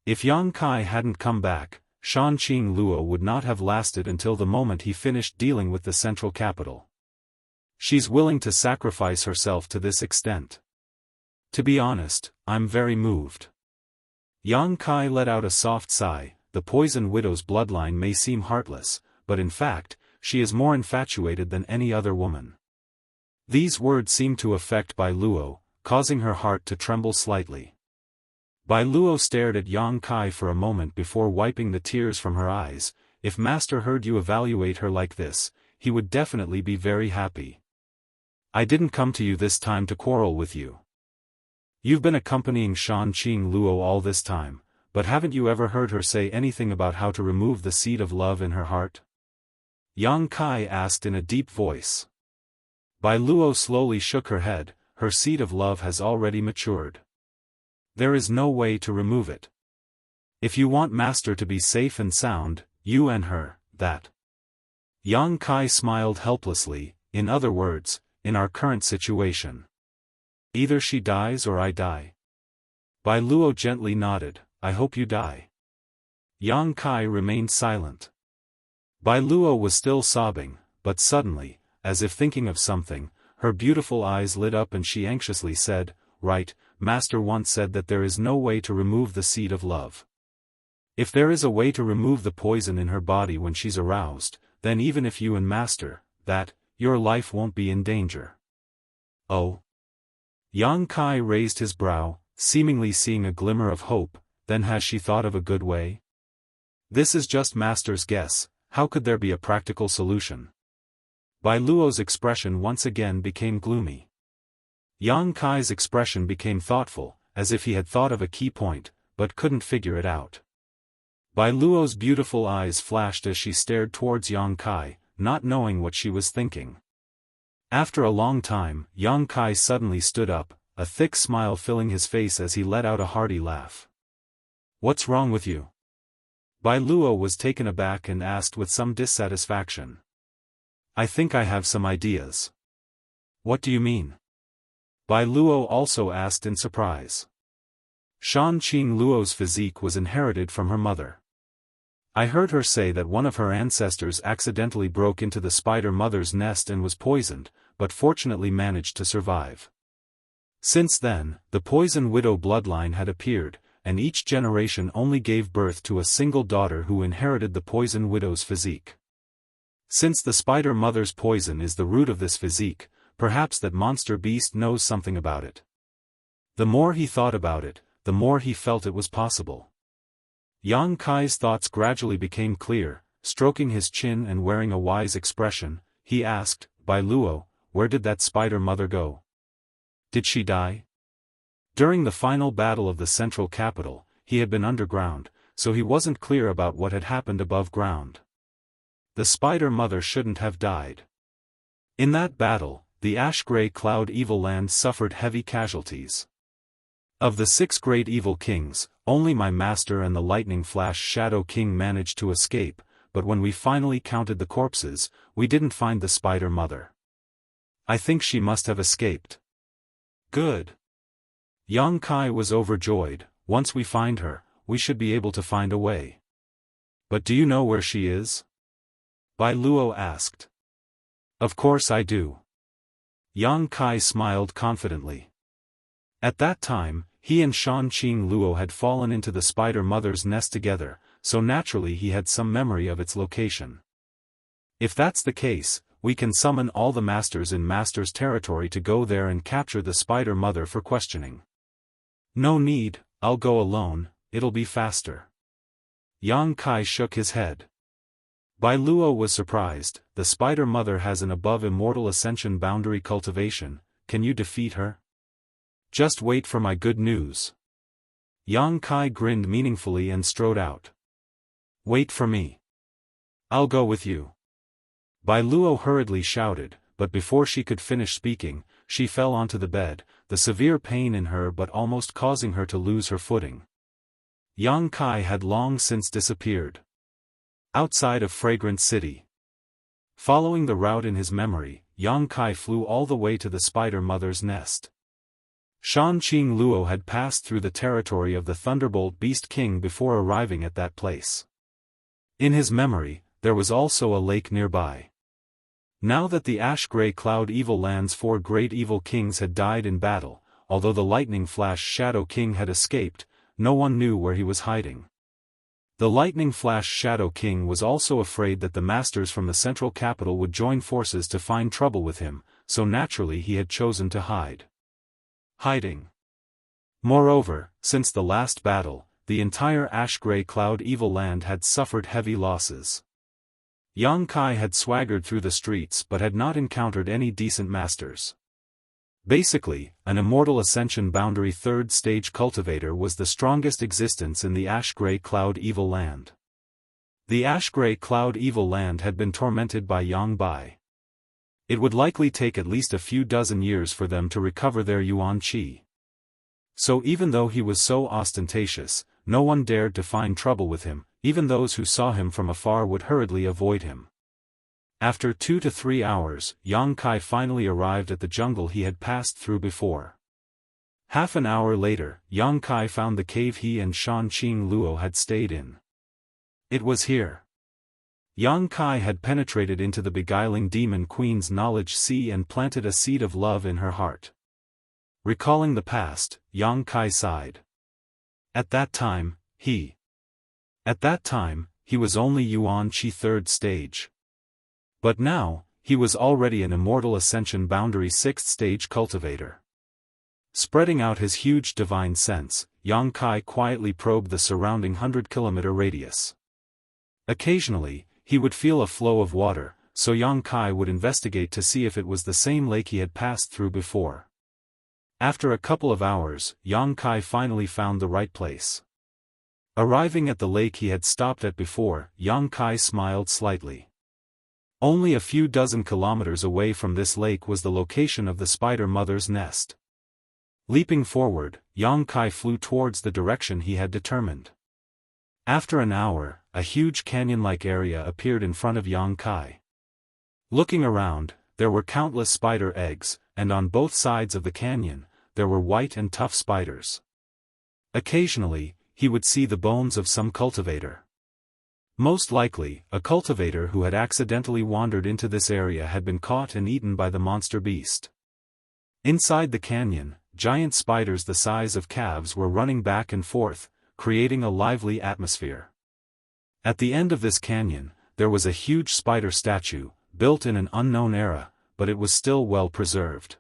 If Yang Kai hadn't come back, Shanqing Luo would not have lasted until the moment he finished dealing with the central capital. She's willing to sacrifice herself to this extent. To be honest, I'm very moved. Yang Kai let out a soft sigh. The Poison Widow's bloodline may seem heartless, but in fact, she is more infatuated than any other woman. These words seemed to affect Bai Luo, causing her heart to tremble slightly. Bai Luo stared at Yang Kai for a moment before wiping the tears from her eyes. If Master heard you evaluate her like this, he would definitely be very happy. "I didn't come to you this time to quarrel with you. You've been accompanying Shanqing Luo all this time, but haven't you ever heard her say anything about how to remove the seed of love in her heart?" Yang Kai asked in a deep voice. Bai Luo slowly shook her head. "Her seed of love has already matured. There is no way to remove it. If you want Master to be safe and sound, you and her, that." Yang Kai smiled helplessly. "In other words, in our current situation. Either she dies or I die." Bai Luo gently nodded. "I hope you die." Yang Kai remained silent. Bai Luo was still sobbing, but suddenly, as if thinking of something, her beautiful eyes lit up and she anxiously said, "Right, Master once said that there is no way to remove the seed of love. If there is a way to remove the poison in her body when she's aroused, then even if you and Master, that, your life won't be in danger." "Oh?" Yang Kai raised his brow, seemingly seeing a glimmer of hope. "Then has she thought of a good way?" "This is just Master's guess. How could there be a practical solution?" Bai Luo's expression once again became gloomy. Yang Kai's expression became thoughtful, as if he had thought of a key point, but couldn't figure it out. Bai Luo's beautiful eyes flashed as she stared towards Yang Kai, not knowing what she was thinking. After a long time, Yang Kai suddenly stood up, a thick smile filling his face as he let out a hearty laugh. "What's wrong with you?" Bai Luo was taken aback and asked with some dissatisfaction. "I think I have some ideas." "What do you mean?" Bai Luo also asked in surprise. Shanqing Luo's physique was inherited from her mother. I heard her say that one of her ancestors accidentally broke into the spider mother's nest and was poisoned, but fortunately managed to survive. Since then, the Poison Widow bloodline had appeared, and each generation only gave birth to a single daughter who inherited the Poison Widow's physique. Since the spider mother's poison is the root of this physique, perhaps that monster beast knows something about it. The more he thought about it, the more he felt it was possible. Yang Kai's thoughts gradually became clear. Stroking his chin and wearing a wise expression, he asked, "Bai Luo, where did that spider mother go? Did she die?" During the final battle of the central capital, he had been underground, so he wasn't clear about what had happened above ground. The spider mother shouldn't have died. In that battle, the ash-gray cloud evil land suffered heavy casualties. Of the 6 great evil kings, only my master and the lightning flash Shadow King managed to escape, but when we finally counted the corpses, we didn't find the Spider Mother. I think she must have escaped. Good. Yang Kai was overjoyed. Once we find her, we should be able to find a way. But do you know where she is? Bai Luo asked. Of course I do. Yang Kai smiled confidently. At that time, he and Shan Qing Luo had fallen into the Spider Mother's nest together, so naturally he had some memory of its location. If that's the case, we can summon all the masters in Master's territory to go there and capture the Spider Mother for questioning. No need, I'll go alone, it'll be faster. Yang Kai shook his head. Bai Luo was surprised. The Spider Mother has an above immortal ascension boundary cultivation. Can you defeat her? Just wait for my good news. Yang Kai grinned meaningfully and strode out. Wait for me. I'll go with you. Bai Luo hurriedly shouted, but before she could finish speaking, she fell onto the bed, the severe pain in her but almost causing her to lose her footing. Yang Kai had long since disappeared. Outside of Fragrant City. Following the route in his memory, Yang Kai flew all the way to the Spider Mother's nest. Shan Qing Luo had passed through the territory of the Thunderbolt Beast King before arriving at that place. In his memory, there was also a lake nearby. Now that the Ash-Gray Cloud Evil Land's 4 great evil kings had died in battle, although the Lightning Flash Shadow King had escaped, no one knew where he was hiding. The Lightning Flash Shadow King was also afraid that the masters from the central capital would join forces to find trouble with him, so naturally he had chosen to hide. Hiding. Moreover, since the last battle, the entire Ash-Gray Cloud Evil Land had suffered heavy losses. Yang Kai had swaggered through the streets but had not encountered any decent masters. Basically, an Immortal Ascension Boundary 3rd Stage Cultivator was the strongest existence in the Ash-Gray Cloud Evil Land. The Ash-Gray Cloud Evil Land had been tormented by Yang Bai. It would likely take at least a few dozen years for them to recover their Yuan Qi. So even though he was so ostentatious, no one dared to find trouble with him, even those who saw him from afar would hurriedly avoid him. After 2 to 3 hours, Yang Kai finally arrived at the jungle he had passed through before. Half an hour later, Yang Kai found the cave he and Shan Qing Luo had stayed in. It was here. Yang Kai had penetrated into the beguiling demon queen's knowledge sea and planted a seed of love in her heart. Recalling the past, Yang Kai sighed. At that time, he was only Yuan Qi 3rd stage. But now, he was already an Immortal Ascension Boundary 6th Stage Cultivator. Spreading out his huge divine sense, Yang Kai quietly probed the surrounding 100-kilometer radius. Occasionally, he would feel a flow of water, so Yang Kai would investigate to see if it was the same lake he had passed through before. After a couple of hours, Yang Kai finally found the right place. Arriving at the lake he had stopped at before, Yang Kai smiled slightly. Only a few dozen kilometers away from this lake was the location of the Spider Mother's nest. Leaping forward, Yang Kai flew towards the direction he had determined. After an hour, a huge canyon-like area appeared in front of Yang Kai. Looking around, there were countless spider eggs, and on both sides of the canyon, there were white and tough spiders. Occasionally, he would see the bones of some cultivator. Most likely, a cultivator who had accidentally wandered into this area had been caught and eaten by the monster beast. Inside the canyon, giant spiders the size of calves were running back and forth, creating a lively atmosphere. At the end of this canyon, there was a huge spider statue, built in an unknown era, but it was still well preserved.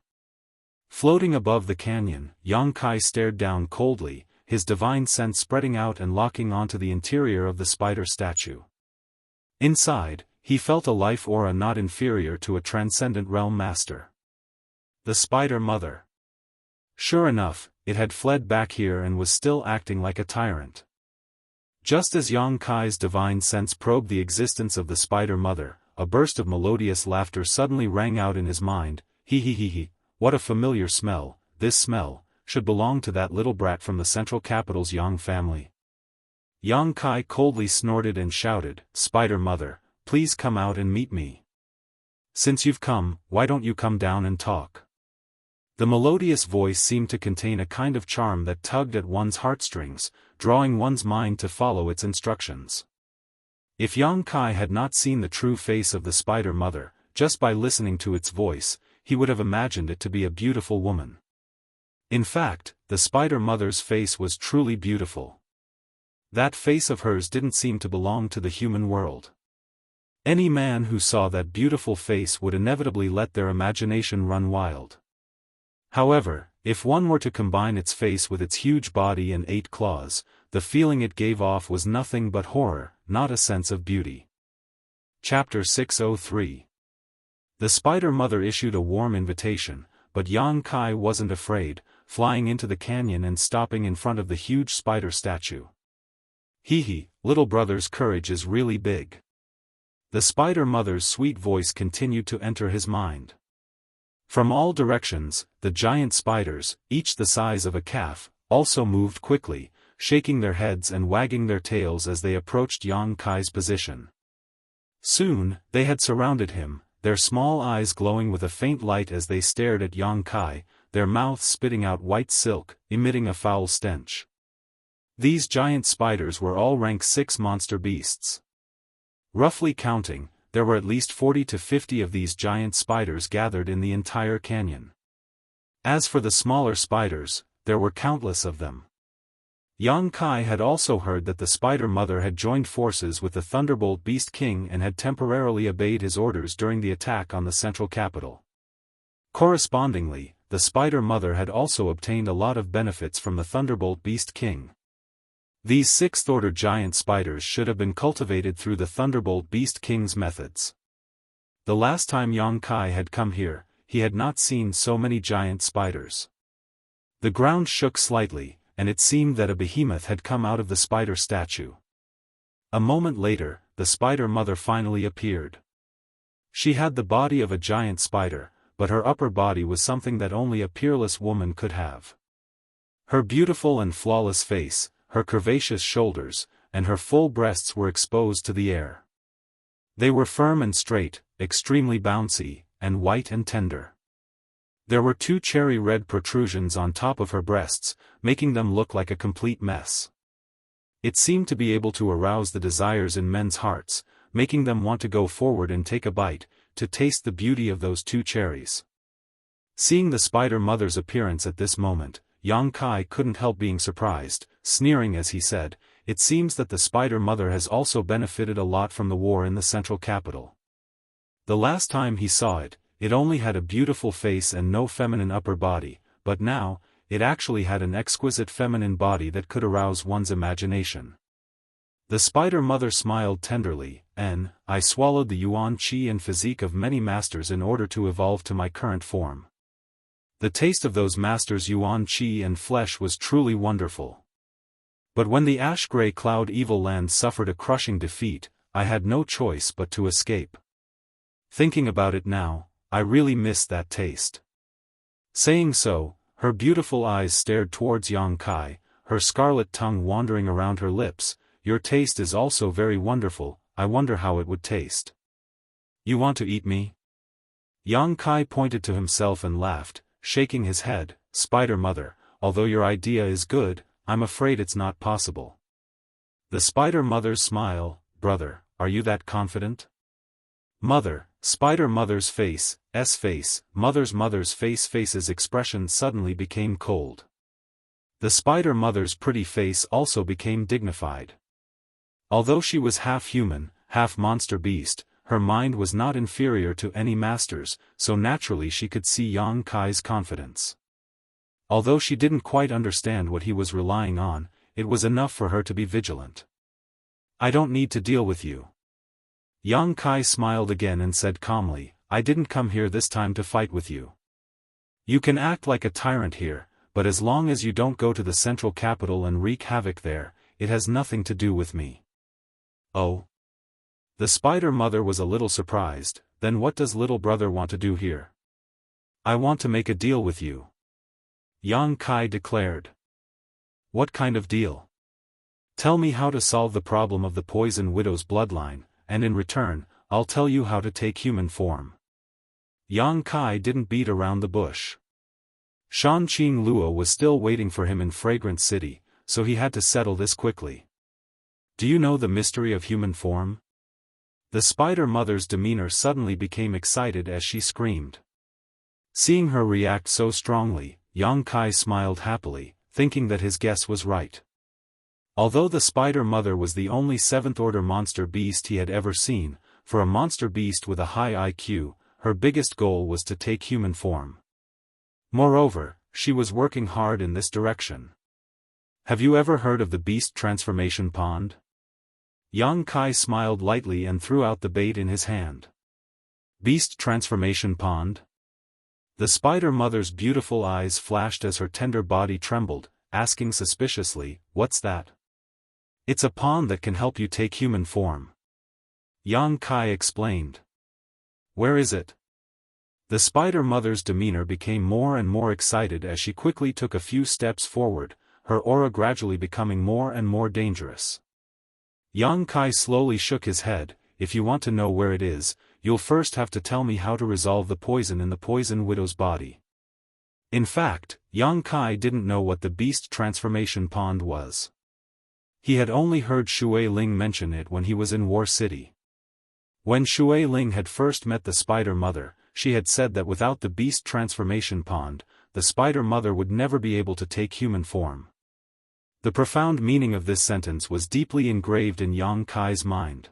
Floating above the canyon, Yang Kai stared down coldly, his divine sense spreading out and locking onto the interior of the spider statue. Inside, he felt a life aura not inferior to a transcendent realm master. The Spider Mother. Sure enough, it had fled back here and was still acting like a tyrant. Just as Yang Kai's divine sense probed the existence of the Spider Mother, a burst of melodious laughter suddenly rang out in his mind. He, what a familiar smell, this smell, should belong to that little brat from the central capital's Yang family. Yang Kai coldly snorted and shouted, "Spider Mother, please come out and meet me. Since you've come, why don't you come down and talk?" The melodious voice seemed to contain a kind of charm that tugged at one's heartstrings, drawing one's mind to follow its instructions. If Yang Kai had not seen the true face of the Spider Mother, just by listening to its voice, he would have imagined it to be a beautiful woman. In fact, the Spider Mother's face was truly beautiful. That face of hers didn't seem to belong to the human world. Any man who saw that beautiful face would inevitably let their imagination run wild. However, if one were to combine its face with its huge body and 8 claws, the feeling it gave off was nothing but horror, not a sense of beauty. Chapter 603. The Spider Mother issued a warm invitation, but Yang Kai wasn't afraid, flying into the canyon and stopping in front of the huge spider statue. "Hee, little brother's courage is really big." The Spider Mother's sweet voice continued to enter his mind. From all directions, the giant spiders, each the size of a calf, also moved quickly, shaking their heads and wagging their tails as they approached Yang Kai's position. Soon, they had surrounded him, their small eyes glowing with a faint light as they stared at Yang Kai, their mouths spitting out white silk, emitting a foul stench. These giant spiders were all rank 6 monster beasts. Roughly counting, there were at least 40 to 50 of these giant spiders gathered in the entire canyon. As for the smaller spiders, there were countless of them. Yang Kai had also heard that the Spider Mother had joined forces with the Thunderbolt Beast King and had temporarily obeyed his orders during the attack on the central capital. Correspondingly, the Spider Mother had also obtained a lot of benefits from the Thunderbolt Beast King. These 6th-order giant spiders should have been cultivated through the Thunderbolt Beast King's methods. The last time Yang Kai had come here, he had not seen so many giant spiders. The ground shook slightly, and it seemed that a behemoth had come out of the spider statue. A moment later, the Spider Mother finally appeared. She had the body of a giant spider, but her upper body was something that only a peerless woman could have. Her beautiful and flawless face, her curvaceous shoulders, and her full breasts were exposed to the air. They were firm and straight, extremely bouncy, and white and tender. There were 2 cherry-red protrusions on top of her breasts, making them look like a complete mess. It seemed to be able to arouse the desires in men's hearts, making them want to go forward and take a bite, to taste the beauty of those 2 cherries. Seeing the Spider Mother's appearance at this moment, Yang Kai couldn't help being surprised, sneering as he said, "It seems that the Spider Mother has also benefited a lot from the war in the central capital." The last time he saw it, it only had a beautiful face and no feminine upper body, but now, it actually had an exquisite feminine body that could arouse one's imagination. The Spider Mother smiled tenderly, "I swallowed the yuan qi and physique of many masters in order to evolve to my current form. The taste of those masters' yuan qi and flesh was truly wonderful. But when the ash-gray cloud evil land suffered a crushing defeat, I had no choice but to escape. Thinking about it now, I really miss that taste." Saying so, her beautiful eyes stared towards Yang Kai, her scarlet tongue wandering around her lips. "Your taste is also very wonderful, I wonder how it would taste. You want to eat me?" Yang Kai pointed to himself and laughed, shaking his head. "Spider Mother, although your idea is good, I'm afraid it's not possible." The Spider Mother's smile, "Brother, are you that confident?" "Mother," Spider Mother's mother's face's expression suddenly became cold. The Spider Mother's pretty face also became dignified. Although she was half human, half monster beast, her mind was not inferior to any master's, so naturally she could see Yang Kai's confidence. Although she didn't quite understand what he was relying on, it was enough for her to be vigilant. "I don't need to deal with you." Yang Kai smiled again and said calmly, "I didn't come here this time to fight with you. You can act like a tyrant here, but as long as you don't go to the central capital and wreak havoc there, it has nothing to do with me." "Oh?" The Spider Mother was a little surprised. "Then what does little brother want to do here?" "I want to make a deal with you." Yang Kai declared. What kind of deal? Tell me how to solve the problem of the Poison Widow's bloodline, and in return, I'll tell you how to take human form. Yang Kai didn't beat around the bush. Shan Qing Luo was still waiting for him in Fragrant City, so he had to settle this quickly. Do you know the mystery of human form? The Spider Mother's demeanor suddenly became excited as she screamed. Seeing her react so strongly, Yang Kai smiled happily, thinking that his guess was right. Although the Spider Mother was the only 7th-order monster beast he had ever seen, for a monster beast with a high IQ, her biggest goal was to take human form. Moreover, she was working hard in this direction. Have you ever heard of the Beast Transformation Pond? Yang Kai smiled lightly and threw out the bait in his hand. Beast Transformation Pond? The Spider Mother's beautiful eyes flashed as her tender body trembled, asking suspiciously, "What's that?" "It's a pond that can help you take human form," Yang Kai explained. "Where is it?" The Spider Mother's demeanor became more and more excited as she quickly took a few steps forward, her aura gradually becoming more and more dangerous. Yang Kai slowly shook his head. "If you want to know where it is, you'll first have to tell me how to resolve the poison in the Poison Widow's body." In fact, Yang Kai didn't know what the Beast Transformation Pond was. He had only heard Shui Ling mention it when he was in War City. When Shui Ling had first met the Spider Mother, she had said that without the Beast Transformation Pond, the Spider Mother would never be able to take human form. The profound meaning of this sentence was deeply engraved in Yang Kai's mind.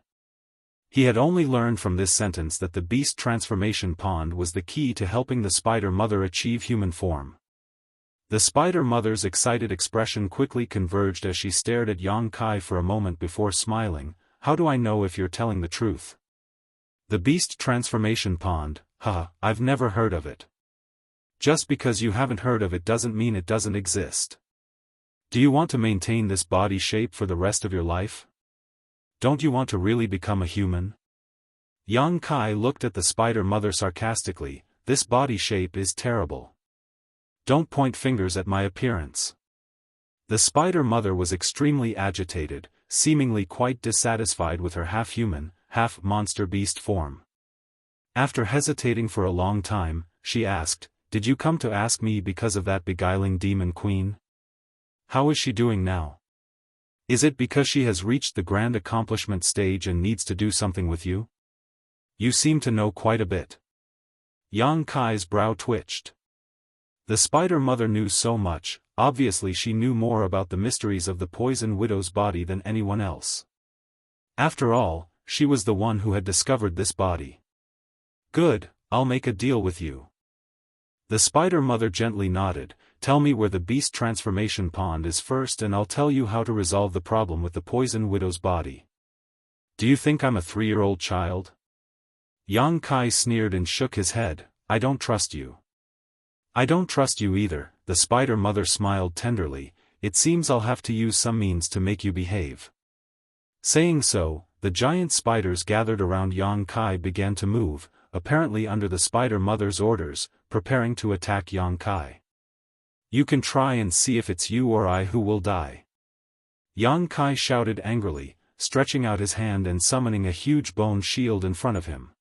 He had only learned from this sentence that the Beast Transformation Pond was the key to helping the Spider Mother achieve human form. The Spider Mother's excited expression quickly converged as she stared at Yang Kai for a moment before smiling. "How do I know if you're telling the truth?" "The Beast Transformation Pond, I've never heard of it." "Just because you haven't heard of it doesn't mean it doesn't exist. Do you want to maintain this body shape for the rest of your life? Don't you want to really become a human?" Yang Kai looked at the Spider Mother sarcastically. "This body shape is terrible. Don't point fingers at my appearance." The Spider Mother was extremely agitated, seemingly quite dissatisfied with her half-human, half-monster beast form. After hesitating for a long time, she asked, "Did you come to ask me because of that beguiling demon queen? How is she doing now? Is it because she has reached the grand accomplishment stage and needs to do something with you? You seem to know quite a bit." Yang Kai's brow twitched. The Spider Mother knew so much. Obviously she knew more about the mysteries of the Poison Widow's body than anyone else. After all, she was the one who had discovered this body. "Good, I'll make a deal with you." The Spider Mother gently nodded. "Tell me where the Beast Transformation Pond is first and I'll tell you how to resolve the problem with the Poison Widow's body." "Do you think I'm a 3-year-old child?" Yang Kai sneered and shook his head. "I don't trust you." "I don't trust you either," the Spider Mother smiled tenderly. "It seems I'll have to use some means to make you behave." Saying so, the giant spiders gathered around Yang Kai began to move, apparently under the Spider Mother's orders, preparing to attack Yang Kai. "You can try and see if it's you or I who will die." Yang Kai shouted angrily, stretching out his hand and summoning a huge bone shield in front of him.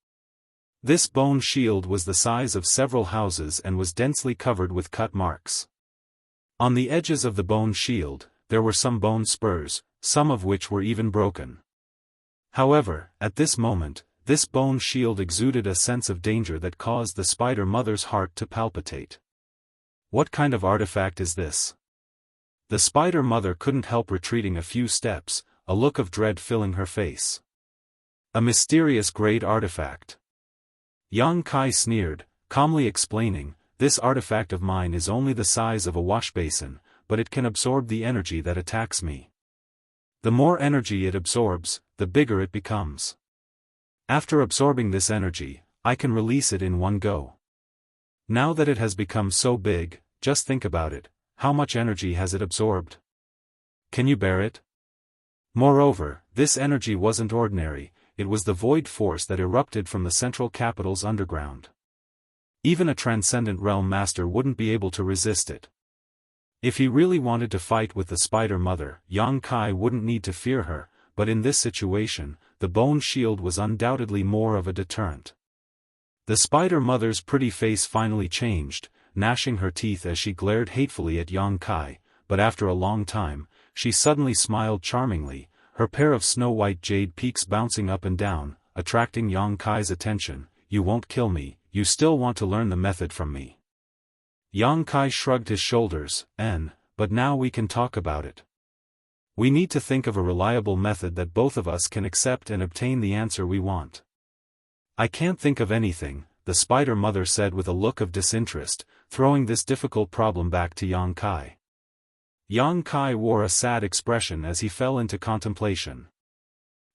This bone shield was the size of several houses and was densely covered with cut marks. On the edges of the bone shield, there were some bone spurs, some of which were even broken. However, at this moment, this bone shield exuded a sense of danger that caused the Spider Mother's heart to palpitate. "What kind of artifact is this?" The Spider Mother couldn't help retreating a few steps, a look of dread filling her face. "A mysterious great artifact." Yang Kai sneered, calmly explaining, "This artifact of mine is only the size of a wash basin, but it can absorb the energy that attacks me. The more energy it absorbs, the bigger it becomes. After absorbing this energy, I can release it in one go. Now that it has become so big, just think about it, how much energy has it absorbed? Can you bear it?" Moreover, this energy wasn't ordinary. It was the void force that erupted from the central capital's underground. Even a transcendent realm master wouldn't be able to resist it. If he really wanted to fight with the Spider Mother, Yang Kai wouldn't need to fear her, but in this situation, the bone shield was undoubtedly more of a deterrent. The Spider Mother's pretty face finally changed, gnashing her teeth as she glared hatefully at Yang Kai, but after a long time, she suddenly smiled charmingly, her pair of snow-white jade peaks bouncing up and down, attracting Yang Kai's attention. "You won't kill me, you still want to learn the method from me." Yang Kai shrugged his shoulders, but now we can talk about it. We need to think of a reliable method that both of us can accept and obtain the answer we want. "I can't think of anything," the Spider Mother said with a look of disinterest, throwing this difficult problem back to Yang Kai. Yang Kai wore a sad expression as he fell into contemplation.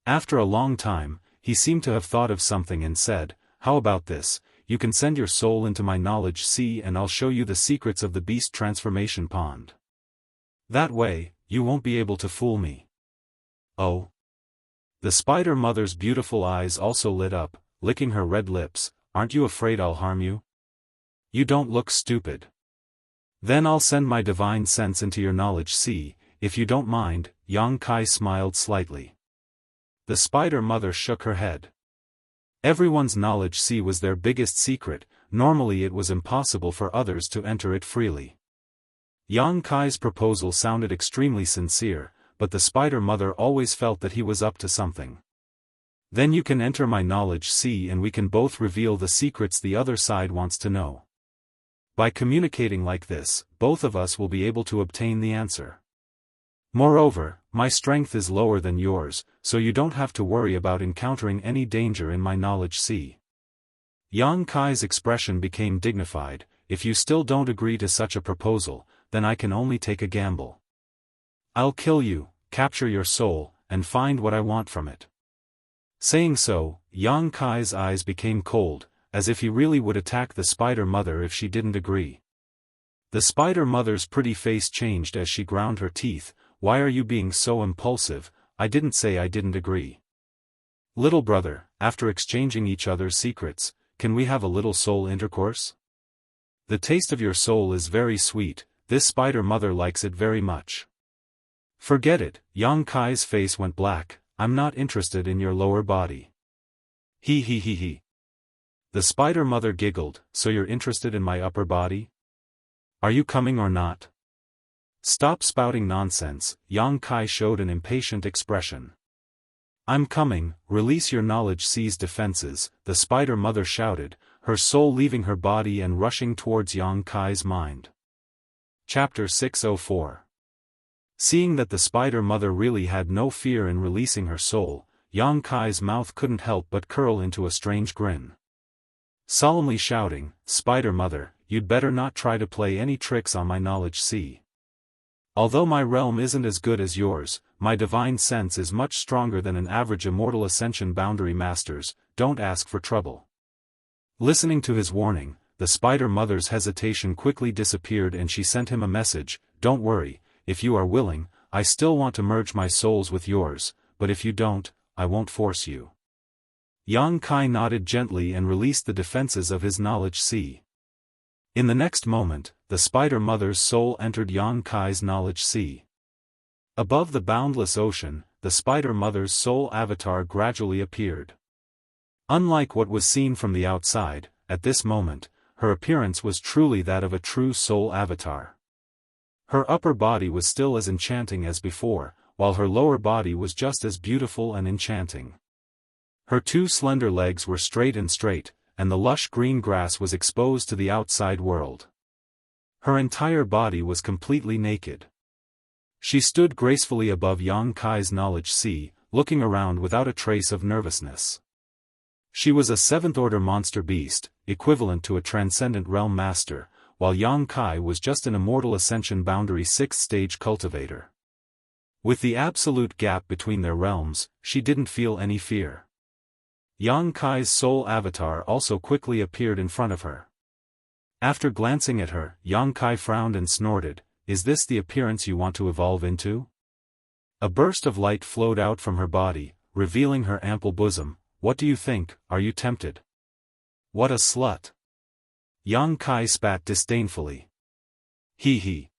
After a long time, he seemed to have thought of something and said, "How about this? You can send your soul into my knowledge sea and I'll show you the secrets of the beast transformation pond. That way, you won't be able to fool me." "Oh?" The Spider Mother's beautiful eyes also lit up, licking her red lips. "Aren't you afraid I'll harm you? You don't look stupid. Then I'll send my divine sense into your knowledge sea, if you don't mind." Yang Kai smiled slightly. The Spider Mother shook her head. Everyone's knowledge sea was their biggest secret, normally it was impossible for others to enter it freely. Yang Kai's proposal sounded extremely sincere, but the Spider Mother always felt that he was up to something. "Then you can enter my knowledge sea and we can both reveal the secrets the other side wants to know. By communicating like this, both of us will be able to obtain the answer. Moreover, my strength is lower than yours, so you don't have to worry about encountering any danger in my knowledge sea." Yang Kai's expression became dignified. "If you still don't agree to such a proposal, then I can only take a gamble. I'll kill you, capture your soul, and find what I want from it." Saying so, Yang Kai's eyes became cold, as if he really would attack the Spider Mother if she didn't agree. The Spider Mother's pretty face changed as she ground her teeth. "Why are you being so impulsive? I didn't say I didn't agree. Little brother, after exchanging each other's secrets, can we have a little soul intercourse? The taste of your soul is very sweet, this Spider Mother likes it very much." "Forget it," Yang Kai's face went black. "I'm not interested in your lower body." He. The Spider Mother giggled. "So you're interested in my upper body? Are you coming or not?" "Stop spouting nonsense," Yang Kai showed an impatient expression. "I'm coming, release your knowledge sea's defenses," the Spider Mother shouted, her soul leaving her body and rushing towards Yang Kai's mind. Chapter 604. Seeing that the Spider Mother really had no fear in releasing her soul, Yang Kai's mouth couldn't help but curl into a strange grin. Solemnly shouting, "Spider Mother, you'd better not try to play any tricks on my knowledge sea. Although my realm isn't as good as yours, my divine sense is much stronger than an average Immortal Ascension boundary master's. Don't ask for trouble." Listening to his warning, the Spider Mother's hesitation quickly disappeared and she sent him a message. "Don't worry, if you are willing, I still want to merge my souls with yours, but if you don't, I won't force you." Yang Kai nodded gently and released the defenses of his knowledge sea. In the next moment, the Spider Mother's soul entered Yang Kai's knowledge sea. Above the boundless ocean, the Spider Mother's soul avatar gradually appeared. Unlike what was seen from the outside, at this moment, her appearance was truly that of a true soul avatar. Her upper body was still as enchanting as before, while her lower body was just as beautiful and enchanting. Her two slender legs were straight, and the lush green grass was exposed to the outside world. Her entire body was completely naked. She stood gracefully above Yang Kai's knowledge sea, looking around without a trace of nervousness. She was a seventh-order monster beast, equivalent to a transcendent realm master, while Yang Kai was just an Immortal Ascension boundary 6th stage cultivator. With the absolute gap between their realms, she didn't feel any fear. Yang Kai's soul avatar also quickly appeared in front of her. After glancing at her, Yang Kai frowned and snorted. "Is this the appearance you want to evolve into?" A burst of light flowed out from her body, revealing her ample bosom. "What do you think? Are you tempted?" "What a slut!" Yang Kai spat disdainfully. He.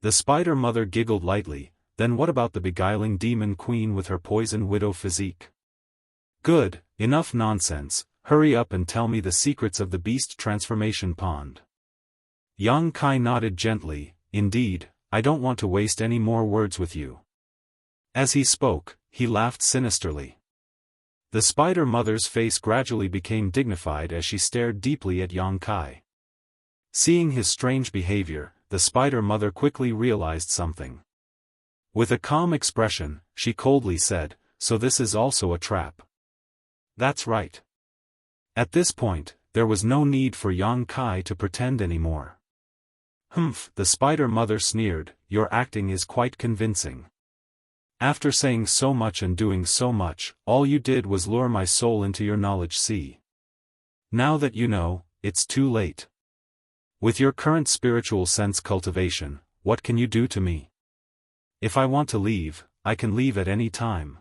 The spider mother giggled lightly. Then what about the beguiling demon queen with her poison widow physique? Good, enough nonsense, hurry up and tell me the secrets of the beast transformation pond. Yang Kai nodded gently. Indeed, I don't want to waste any more words with you. As he spoke, he laughed sinisterly. The spider mother's face gradually became dignified as she stared deeply at Yang Kai. Seeing his strange behavior, the spider mother quickly realized something. With a calm expression, she coldly said, "So this is also a trap." "That's right." At this point, there was no need for Yang Kai to pretend anymore. "Humph," the spider mother sneered, "your acting is quite convincing. After saying so much and doing so much, all you did was lure my soul into your knowledge sea. Now that you know, it's too late. With your current spiritual sense cultivation, what can you do to me? If I want to leave, I can leave at any time."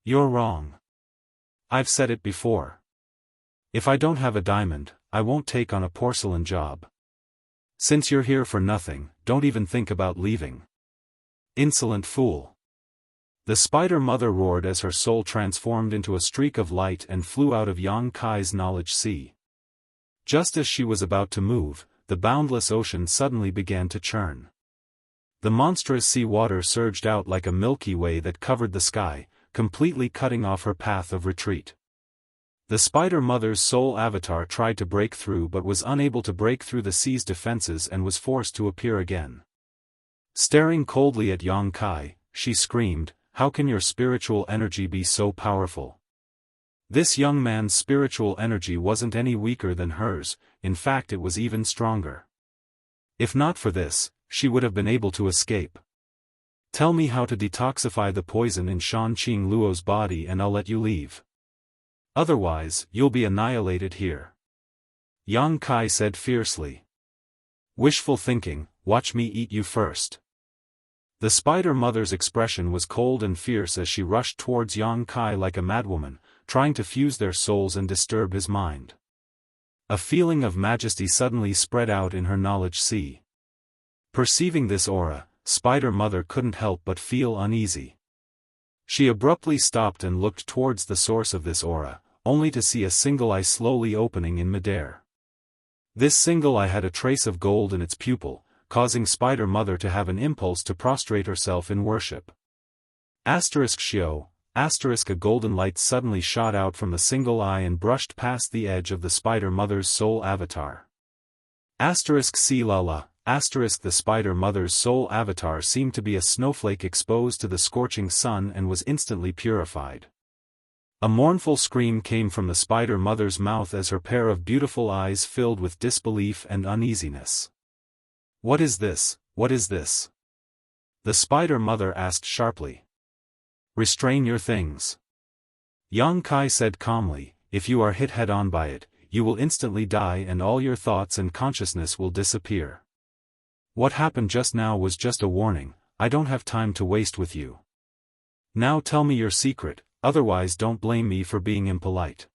"You're wrong. I've said it before. If I don't have a diamond, I won't take on a porcelain job. Since you're here for nothing, don't even think about leaving." "Insolent fool." The spider mother roared as her soul transformed into a streak of light and flew out of Yang Kai's knowledge sea. Just as she was about to move, the boundless ocean suddenly began to churn. The monstrous sea water surged out like a Milky Way that covered the sky, completely cutting off her path of retreat. The spider mother's soul avatar tried to break through but was unable to break through the sea's defenses and was forced to appear again. Staring coldly at Yang Kai, she screamed, "How can your spiritual energy be so powerful?" This young man's spiritual energy wasn't any weaker than hers, in fact it was even stronger. If not for this, she would have been able to escape. "Tell me how to detoxify the poison in Shan Qing Luo's body and I'll let you leave. Otherwise, you'll be annihilated here." Yang Kai said fiercely. "Wishful thinking, watch me eat you first." The spider mother's expression was cold and fierce as she rushed towards Yang Kai like a madwoman, trying to fuse their souls and disturb his mind. A feeling of majesty suddenly spread out in her knowledge sea. Perceiving this aura, Spider Mother couldn't help but feel uneasy. She abruptly stopped and looked towards the source of this aura, only to see a single eye slowly opening in midair. This single eye had a trace of gold in its pupil, causing Spider Mother to have an impulse to prostrate herself in worship. *Shio, *, a golden light suddenly shot out from the single eye and brushed past the edge of the Spider Mother's soul avatar. *Silala, the Spider Mother's soul avatar seemed to be a snowflake exposed to the scorching sun and was instantly purified. A mournful scream came from the Spider Mother's mouth as her pair of beautiful eyes filled with disbelief and uneasiness. "What is this? What is this?" the Spider Mother asked sharply. "Restrain your things." Yang Kai said calmly, "If you are hit head-on by it, you will instantly die and all your thoughts and consciousness will disappear. What happened just now was just a warning, I don't have time to waste with you. Now tell me your secret, otherwise don't blame me for being impolite."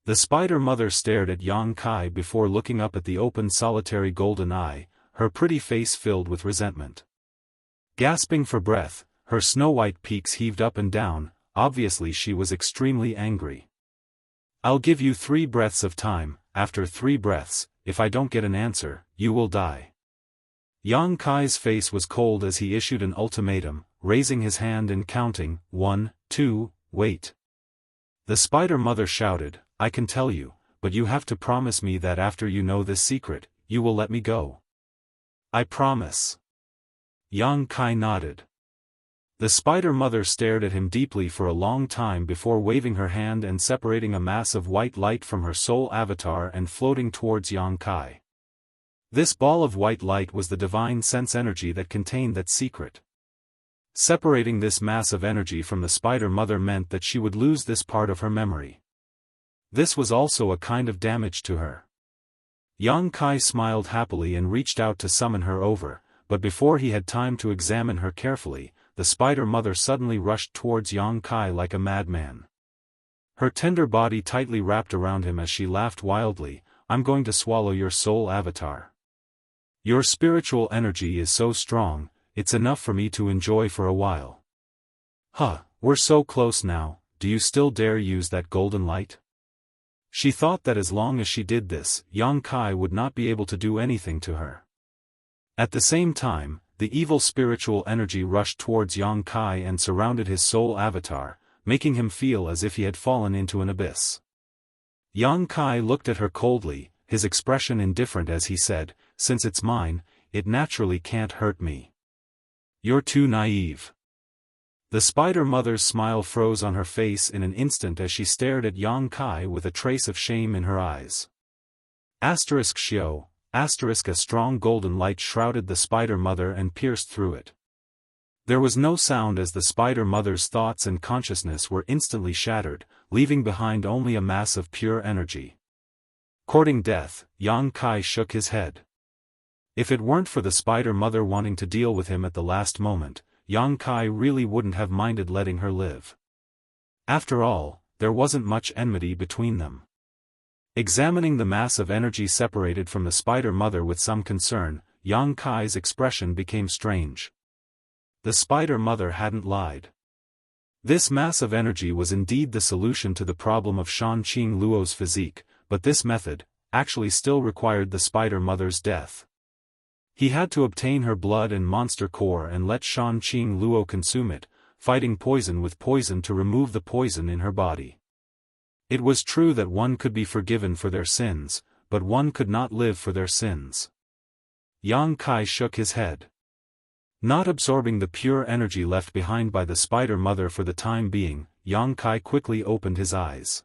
The Spider Mother stared at Yang Kai before looking up at the open solitary golden eye, her pretty face filled with resentment. Gasping for breath, her snow-white peaks heaved up and down, obviously she was extremely angry. "I'll give you 3 breaths of time, after 3 breaths, if I don't get an answer, you will die." Yang Kai's face was cold as he issued an ultimatum, raising his hand and counting, 1, 2, wait. The Spider Mother shouted, "I can tell you, but you have to promise me that after you know this secret, you will let me go." "I promise." Yang Kai nodded. The Spider Mother stared at him deeply for a long time before waving her hand and separating a mass of white light from her soul avatar and floating towards Yang Kai. This ball of white light was the divine sense energy that contained that secret. Separating this mass of energy from the Spider Mother meant that she would lose this part of her memory. This was also a kind of damage to her. Yang Kai smiled happily and reached out to summon her over, but before he had time to examine her carefully, the Spider Mother suddenly rushed towards Yang Kai like a madman. Her tender body tightly wrapped around him as she laughed wildly, "I'm going to swallow your soul avatar." Your spiritual energy is so strong, it's enough for me to enjoy for a while. Huh, we're so close now, do you still dare use that golden light? She thought that as long as she did this, Yang Kai would not be able to do anything to her. At the same time, the evil spiritual energy rushed towards Yang Kai and surrounded his soul avatar, making him feel as if he had fallen into an abyss. Yang Kai looked at her coldly, his expression indifferent as he said, "Since it's mine, it naturally can't hurt me." "You're too naive." The spider mother's smile froze on her face in an instant as she stared at Yang Kai with a trace of shame in her eyes. *Xiao, a strong golden light shrouded the spider mother and pierced through it. There was no sound as the spider mother's thoughts and consciousness were instantly shattered, leaving behind only a mass of pure energy. Courting death, Yang Kai shook his head. If it weren't for the spider mother wanting to deal with him at the last moment, Yang Kai really wouldn't have minded letting her live. After all, there wasn't much enmity between them. Examining the mass of energy separated from the spider mother with some concern, Yang Kai's expression became strange. The spider mother hadn't lied. This mass of energy was indeed the solution to the problem of Shan Qing Luo's physique, but this method actually still required the spider mother's death. He had to obtain her blood and monster core and let Shan Qing Luo consume it, fighting poison with poison to remove the poison in her body. It was true that one could be forgiven for their sins, but one could not live for their sins. Yang Kai shook his head. Not absorbing the pure energy left behind by the spider mother for the time being, Yang Kai quickly opened his eyes.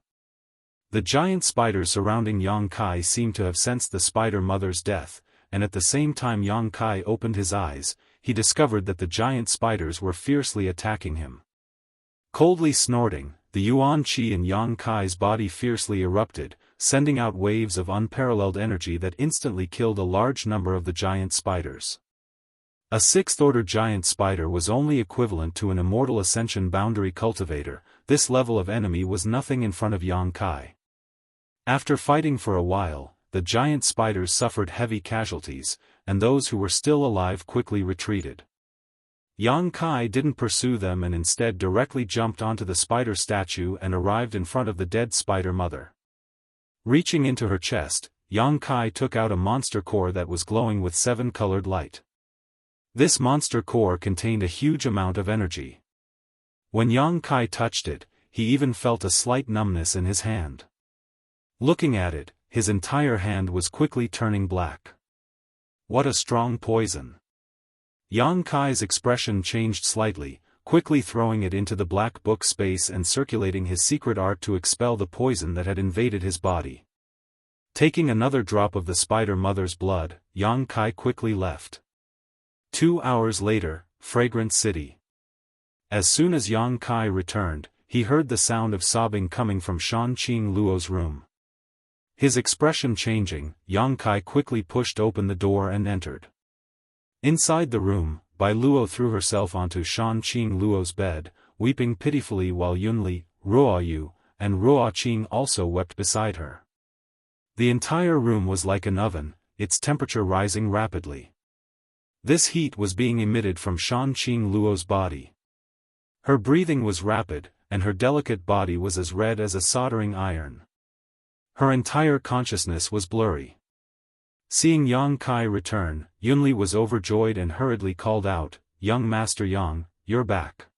The giant spiders surrounding Yang Kai seemed to have sensed the spider mother's death, and at the same time Yang Kai opened his eyes, he discovered that the giant spiders were fiercely attacking him. Coldly snorting, the Yuan Qi in Yang Kai's body fiercely erupted, sending out waves of unparalleled energy that instantly killed a large number of the giant spiders. A sixth-order giant spider was only equivalent to an immortal Ascension boundary cultivator. This level of enemy was nothing in front of Yang Kai. After fighting for a while, the giant spiders suffered heavy casualties, and those who were still alive quickly retreated. Yang Kai didn't pursue them and instead directly jumped onto the spider statue and arrived in front of the dead spider mother. Reaching into her chest, Yang Kai took out a monster core that was glowing with 7-colored light. This monster core contained a huge amount of energy. When Yang Kai touched it, he even felt a slight numbness in his hand. Looking at it, his entire hand was quickly turning black. What a strong poison! Yang Kai's expression changed slightly, quickly throwing it into the black book space and circulating his secret art to expel the poison that had invaded his body. Taking another drop of the spider mother's blood, Yang Kai quickly left. 2 hours later, Fragrant City. As soon as Yang Kai returned, he heard the sound of sobbing coming from Shan Qing Luo's room. His expression changing, Yang Kai quickly pushed open the door and entered. Inside the room, Bai Luo threw herself onto Shan Qing Luo's bed, weeping pitifully while Yunli, Ruo Yu, and Ruo Qing also wept beside her. The entire room was like an oven, its temperature rising rapidly. This heat was being emitted from Shan Qing Luo's body. Her breathing was rapid, and her delicate body was as red as a soldering iron. Her entire consciousness was blurry. Seeing Yang Kai return, Yunli was overjoyed and hurriedly called out, "Young Master Yang, you're back."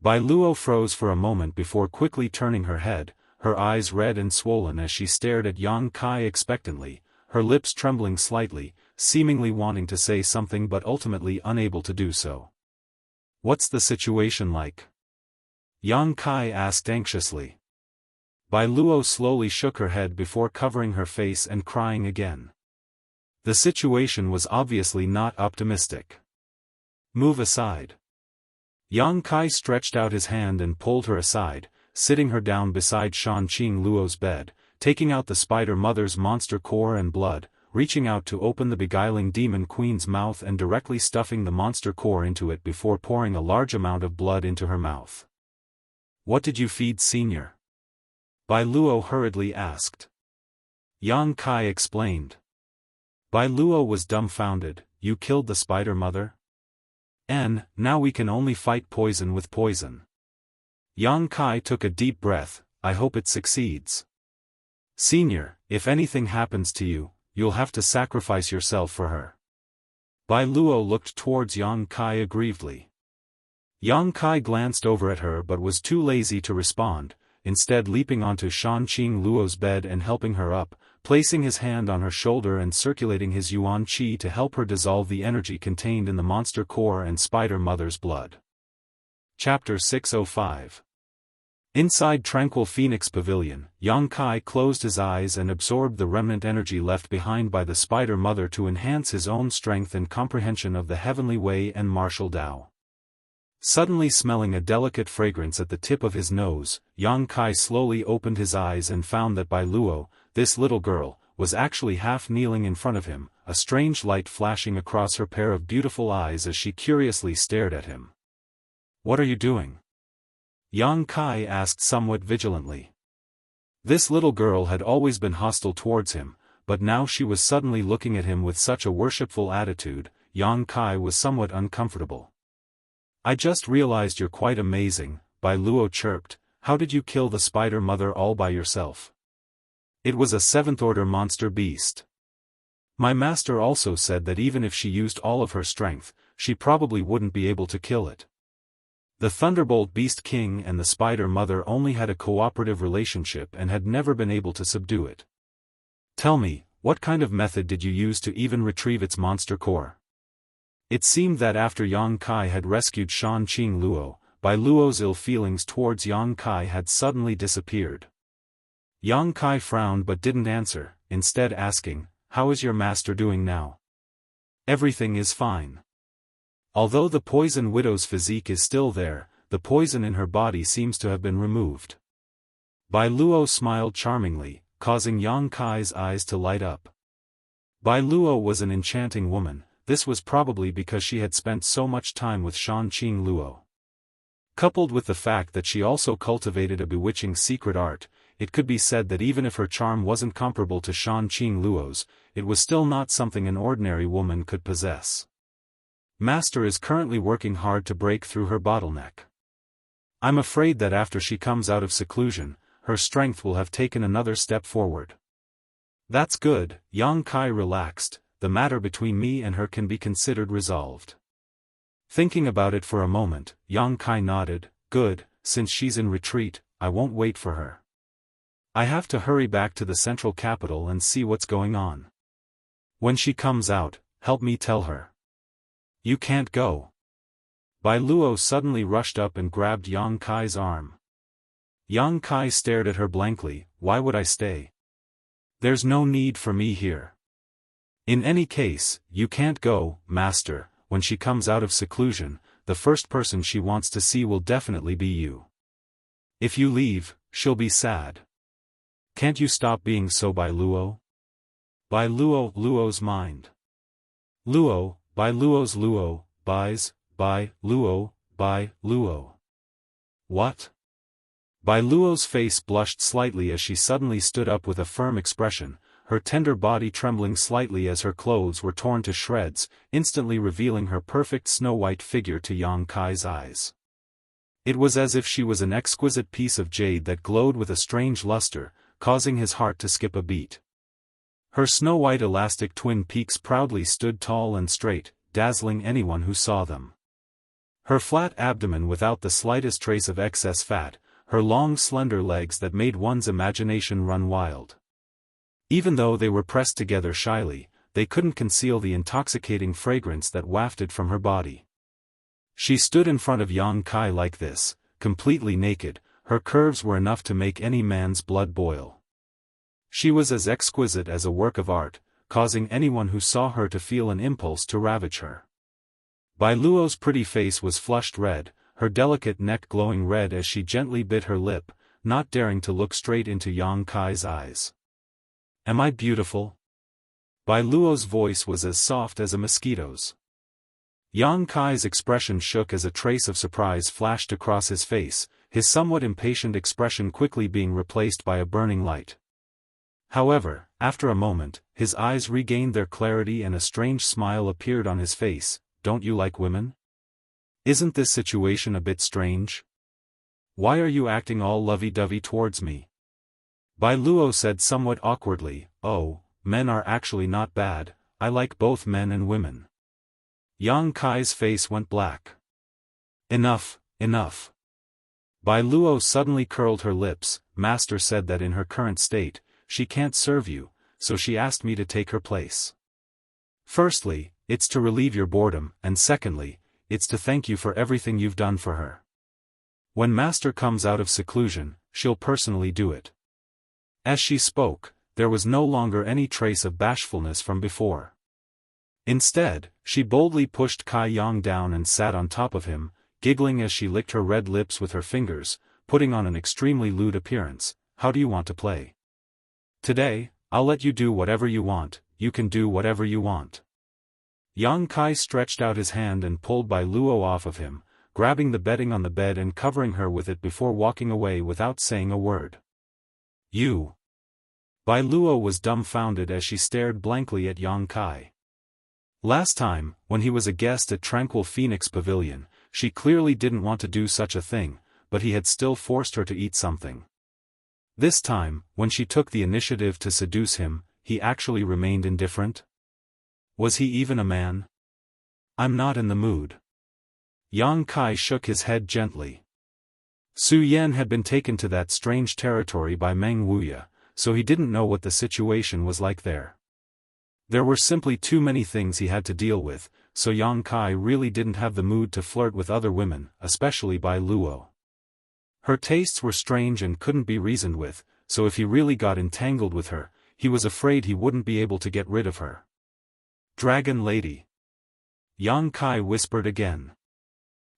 Bai Luo froze for a moment before quickly turning her head, her eyes red and swollen as she stared at Yang Kai expectantly, her lips trembling slightly, seemingly wanting to say something but ultimately unable to do so. "What's the situation like?" Yang Kai asked anxiously. Bai Luo slowly shook her head before covering her face and crying again. The situation was obviously not optimistic. "Move aside." Yang Kai stretched out his hand and pulled her aside, sitting her down beside Shan Qing Luo's bed, taking out the spider mother's monster core and blood, reaching out to open the beguiling demon queen's mouth and directly stuffing the monster core into it before pouring a large amount of blood into her mouth. "What did you feed Senior?" Bai Luo hurriedly asked. Yang Kai explained. Bai Luo was dumbfounded. You killed the spider mother? Now we can only fight poison with poison. Yang Kai took a deep breath. I hope it succeeds. Senior, if anything happens to you, you'll have to sacrifice yourself for her. Bai Luo looked towards Yang Kai aggrievedly. Yang Kai glanced over at her but was too lazy to respond, instead leaping onto Shanqing Luo's bed and helping her up, placing his hand on her shoulder and circulating his yuan qi to help her dissolve the energy contained in the monster core and spider mother's blood. Chapter 605. Inside Tranquil Phoenix Pavilion, Yang Kai closed his eyes and absorbed the remnant energy left behind by the spider mother to enhance his own strength and comprehension of the heavenly way and martial Tao. Suddenly smelling a delicate fragrance at the tip of his nose, Yang Kai slowly opened his eyes and found that Bai Luo, this little girl, was actually half kneeling in front of him, a strange light flashing across her pair of beautiful eyes as she curiously stared at him. What are you doing? Yang Kai asked somewhat vigilantly. This little girl had always been hostile towards him, but now she was suddenly looking at him with such a worshipful attitude. Yang Kai was somewhat uncomfortable. I just realized you're quite amazing, Bai Luo chirped. How did you kill the spider mother all by yourself? It was a 7th-order monster beast. My master also said that even if she used all of her strength, she probably wouldn't be able to kill it. The Thunderbolt Beast King and the Spider Mother only had a cooperative relationship and had never been able to subdue it. Tell me, what kind of method did you use to even retrieve its monster core? It seemed that after Yang Kai had rescued Shanqing Luo, Bai Luo's ill feelings towards Yang Kai had suddenly disappeared. Yang Kai frowned but didn't answer, instead asking, how is your master doing now? Everything is fine. Although the poison widow's physique is still there, the poison in her body seems to have been removed. Bai Luo smiled charmingly, causing Yang Kai's eyes to light up. Bai Luo was an enchanting woman. This was probably because she had spent so much time with Shanqing Luo. Coupled with the fact that she also cultivated a bewitching secret art, it could be said that even if her charm wasn't comparable to Shanqing Luo's, it was still not something an ordinary woman could possess. Master is currently working hard to break through her bottleneck. I'm afraid that after she comes out of seclusion, her strength will have taken another step forward. That's good, Yang Kai relaxed. The matter between me and her can be considered resolved. Thinking about it for a moment, Yang Kai nodded. Good, since she's in retreat, I won't wait for her. I have to hurry back to the central capital and see what's going on. When she comes out, help me tell her. You can't go. Bai Luo suddenly rushed up and grabbed Yang Kai's arm. Yang Kai stared at her blankly. Why would I stay? There's no need for me here. In any case, you can't go, master. When she comes out of seclusion, the first person she wants to see will definitely be you. If you leave, she'll be sad. Can't you stop being so, Bai Luo? Bai Luo's mind. Luo, Bai Luo's Luo, Bai Luo. What? Bai Luo's face blushed slightly as she suddenly stood up with a firm expression, her tender body trembling slightly as her clothes were torn to shreds, instantly revealing her perfect snow-white figure to Yang Kai's eyes. It was as if she was an exquisite piece of jade that glowed with a strange luster, causing his heart to skip a beat. Her snow-white elastic twin peaks proudly stood tall and straight, dazzling anyone who saw them. Her flat abdomen without the slightest trace of excess fat, her long slender legs that made one's imagination run wild. Even though they were pressed together shyly, they couldn't conceal the intoxicating fragrance that wafted from her body. She stood in front of Yang Kai like this, completely naked. Her curves were enough to make any man's blood boil. She was as exquisite as a work of art, causing anyone who saw her to feel an impulse to ravage her. Bai Luo's pretty face was flushed red, her delicate neck glowing red as she gently bit her lip, not daring to look straight into Yang Kai's eyes. Am I beautiful? Bai Luo's voice was as soft as a mosquito's. Yang Kai's expression shook as a trace of surprise flashed across his face, his somewhat impatient expression quickly being replaced by a burning light. However, after a moment, his eyes regained their clarity and a strange smile appeared on his face. Don't you like women? Isn't this situation a bit strange? Why are you acting all lovey-dovey towards me? Bai Luo said somewhat awkwardly, oh, men are actually not bad, I like both men and women. Yang Kai's face went black. Enough, enough. Bai Luo suddenly curled her lips. Master said that in her current state, she can't serve you, so she asked me to take her place. Firstly, it's to relieve your boredom, and secondly, it's to thank you for everything you've done for her. When Master comes out of seclusion, she'll personally do it. As she spoke, there was no longer any trace of bashfulness from before. Instead, she boldly pushed Kai Yang down and sat on top of him, giggling as she licked her red lips with her fingers, putting on an extremely lewd appearance. How do you want to play? Today, I'll let you do whatever you want, you can do whatever you want. Yang Kai stretched out his hand and pulled Bai Luo off of him, grabbing the bedding on the bed and covering her with it before walking away without saying a word. You. Bai Luo was dumbfounded as she stared blankly at Yang Kai. Last time, when he was a guest at Tranquil Phoenix Pavilion, she clearly didn't want to do such a thing, but he had still forced her to eat something. This time, when she took the initiative to seduce him, he actually remained indifferent? Was he even a man? I'm not in the mood. Yang Kai shook his head gently. Su Yan had been taken to that strange territory by Meng Wuya, so he didn't know what the situation was like there. There were simply too many things he had to deal with, so Yang Kai really didn't have the mood to flirt with other women, especially Bai Luo. Her tastes were strange and couldn't be reasoned with, so if he really got entangled with her, he was afraid he wouldn't be able to get rid of her. Dragon Lady. Yang Kai whispered again.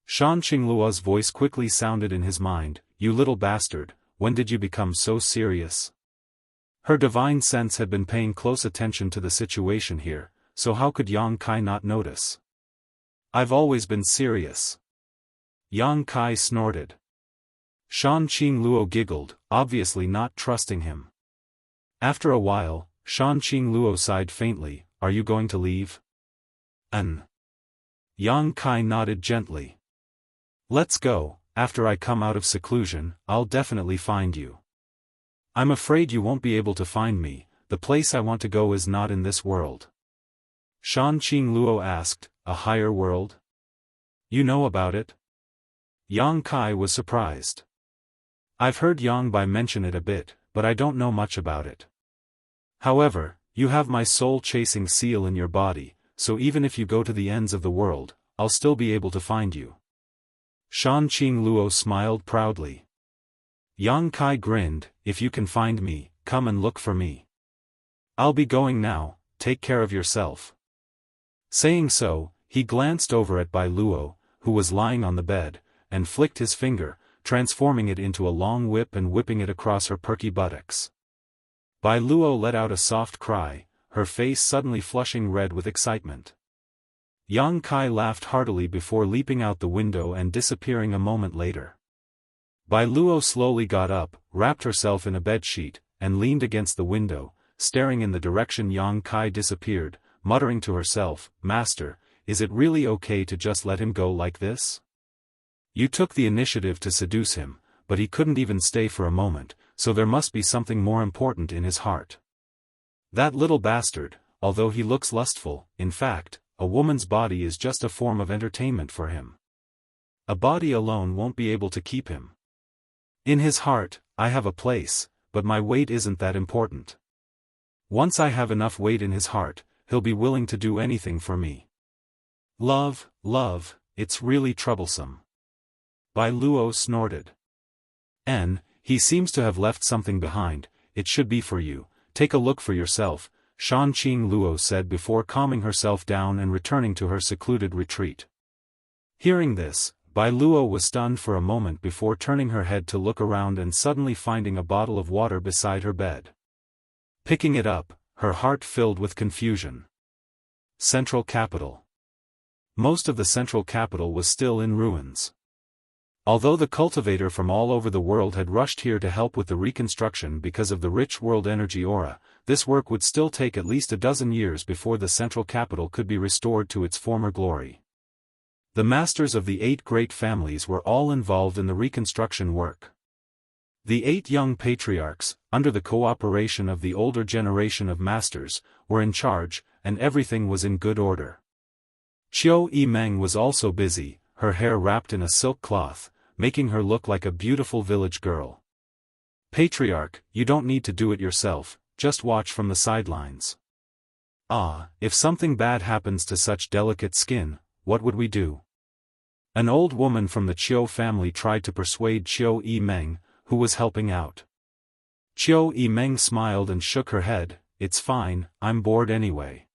Shan Qingluo's voice quickly sounded in his mind, you little bastard, when did you become so serious? Her divine sense had been paying close attention to the situation here, so how could Yang Kai not notice? I've always been serious. Yang Kai snorted. Shan Qingluo giggled, obviously not trusting him. After a while, Shan Qingluo sighed faintly, are you going to leave? Yang Kai nodded gently. Let's go, after I come out of seclusion, I'll definitely find you. I'm afraid you won't be able to find me, the place I want to go is not in this world. Shan Qingluo asked, a higher world? You know about it? Yang Kai was surprised. I've heard Yang Bai mention it a bit, but I don't know much about it. However, you have my soul-chasing seal in your body, so even if you go to the ends of the world, I'll still be able to find you. Shan Qingluo smiled proudly. Yang Kai grinned, if you can find me, come and look for me. I'll be going now, take care of yourself. Saying so, he glanced over at Bai Luo, who was lying on the bed, and flicked his finger, transforming it into a long whip and whipping it across her perky buttocks. Bai Luo let out a soft cry, her face suddenly flushing red with excitement. Yang Kai laughed heartily before leaping out the window and disappearing a moment later. Bai Luo slowly got up, wrapped herself in a bedsheet, and leaned against the window, staring in the direction Yang Kai disappeared, muttering to herself, Master, is it really okay to just let him go like this? You took the initiative to seduce him, but he couldn't even stay for a moment, so there must be something more important in his heart. That little bastard, although he looks lustful, in fact, a woman's body is just a form of entertainment for him. A body alone won't be able to keep him. In his heart, I have a place, but my weight isn't that important. Once I have enough weight in his heart, he'll be willing to do anything for me. Love, it's really troublesome. Bai Luo snorted. He seems to have left something behind, it should be for you, take a look for yourself, Shan Qingluo said before calming herself down and returning to her secluded retreat. Hearing this, Bai Luo was stunned for a moment before turning her head to look around and suddenly finding a bottle of water beside her bed. Picking it up, her heart filled with confusion. Central capital. Most of the central capital was still in ruins. Although the cultivator from all over the world had rushed here to help with the reconstruction because of the rich world energy aura, this work would still take at least a dozen years before the central capital could be restored to its former glory. The masters of the 8 great families were all involved in the reconstruction work. The 8 young patriarchs, under the cooperation of the older generation of masters, were in charge, and everything was in good order. Qiu Yimeng was also busy, her hair wrapped in a silk cloth, making her look like a beautiful village girl. Patriarch, you don't need to do it yourself, just watch from the sidelines. Ah, if something bad happens to such delicate skin, what would we do? An old woman from the Qiu family tried to persuade Qiu Yimeng, who was helping out. Qiu Yimeng smiled and shook her head, it's fine, I'm bored anyway.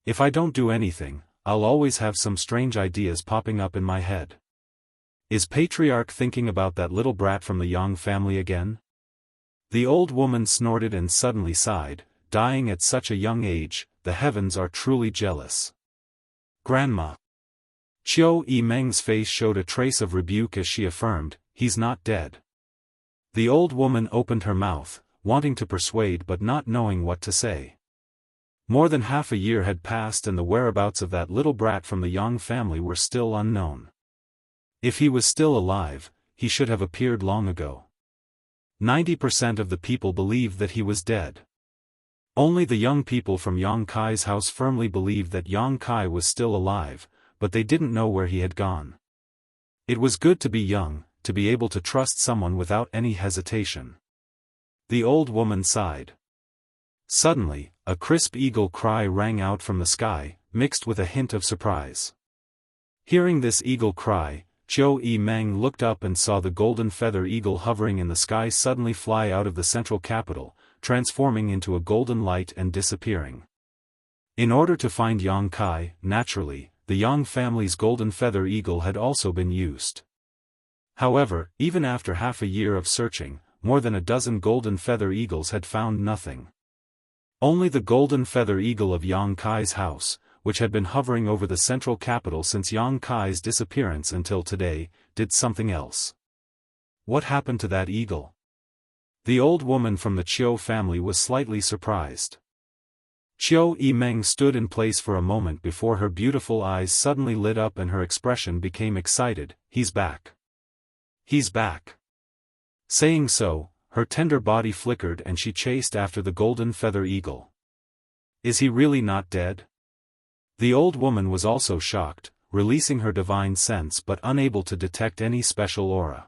If I don't do anything, I'll always have some strange ideas popping up in my head. Is Patriarch thinking about that little brat from the Yang family again? The old woman snorted and suddenly sighed, dying at such a young age, the heavens are truly jealous. Grandma. Qiu Yimeng's face showed a trace of rebuke as she affirmed, he's not dead. The old woman opened her mouth, wanting to persuade but not knowing what to say. More than half a year had passed and the whereabouts of that little brat from the Yang family were still unknown. If he was still alive, he should have appeared long ago. 90% of the people believed that he was dead. Only the young people from Yang Kai's house firmly believed that Yang Kai was still alive, but they didn't know where he had gone. It was good to be young, to be able to trust someone without any hesitation. The old woman sighed. Suddenly, a crisp eagle cry rang out from the sky, mixed with a hint of surprise. Hearing this eagle cry, Qiu Yimeng looked up and saw the golden feather eagle hovering in the sky suddenly fly out of the central capital, transforming into a golden light and disappearing. In order to find Yang Kai, naturally, the Yang family's golden feather eagle had also been used. However, even after half a year of searching, more than a dozen golden feather eagles had found nothing. Only the golden feather eagle of Yang Kai's house, which had been hovering over the central capital since Yang Kai's disappearance until today, did something else. What happened to that eagle? The old woman from the Qiu family was slightly surprised. Qiu Yimeng stood in place for a moment before her beautiful eyes suddenly lit up and her expression became excited, he's back. He's back. Saying so, her tender body flickered and she chased after the golden feather eagle. Is he really not dead? The old woman was also shocked, releasing her divine sense but unable to detect any special aura.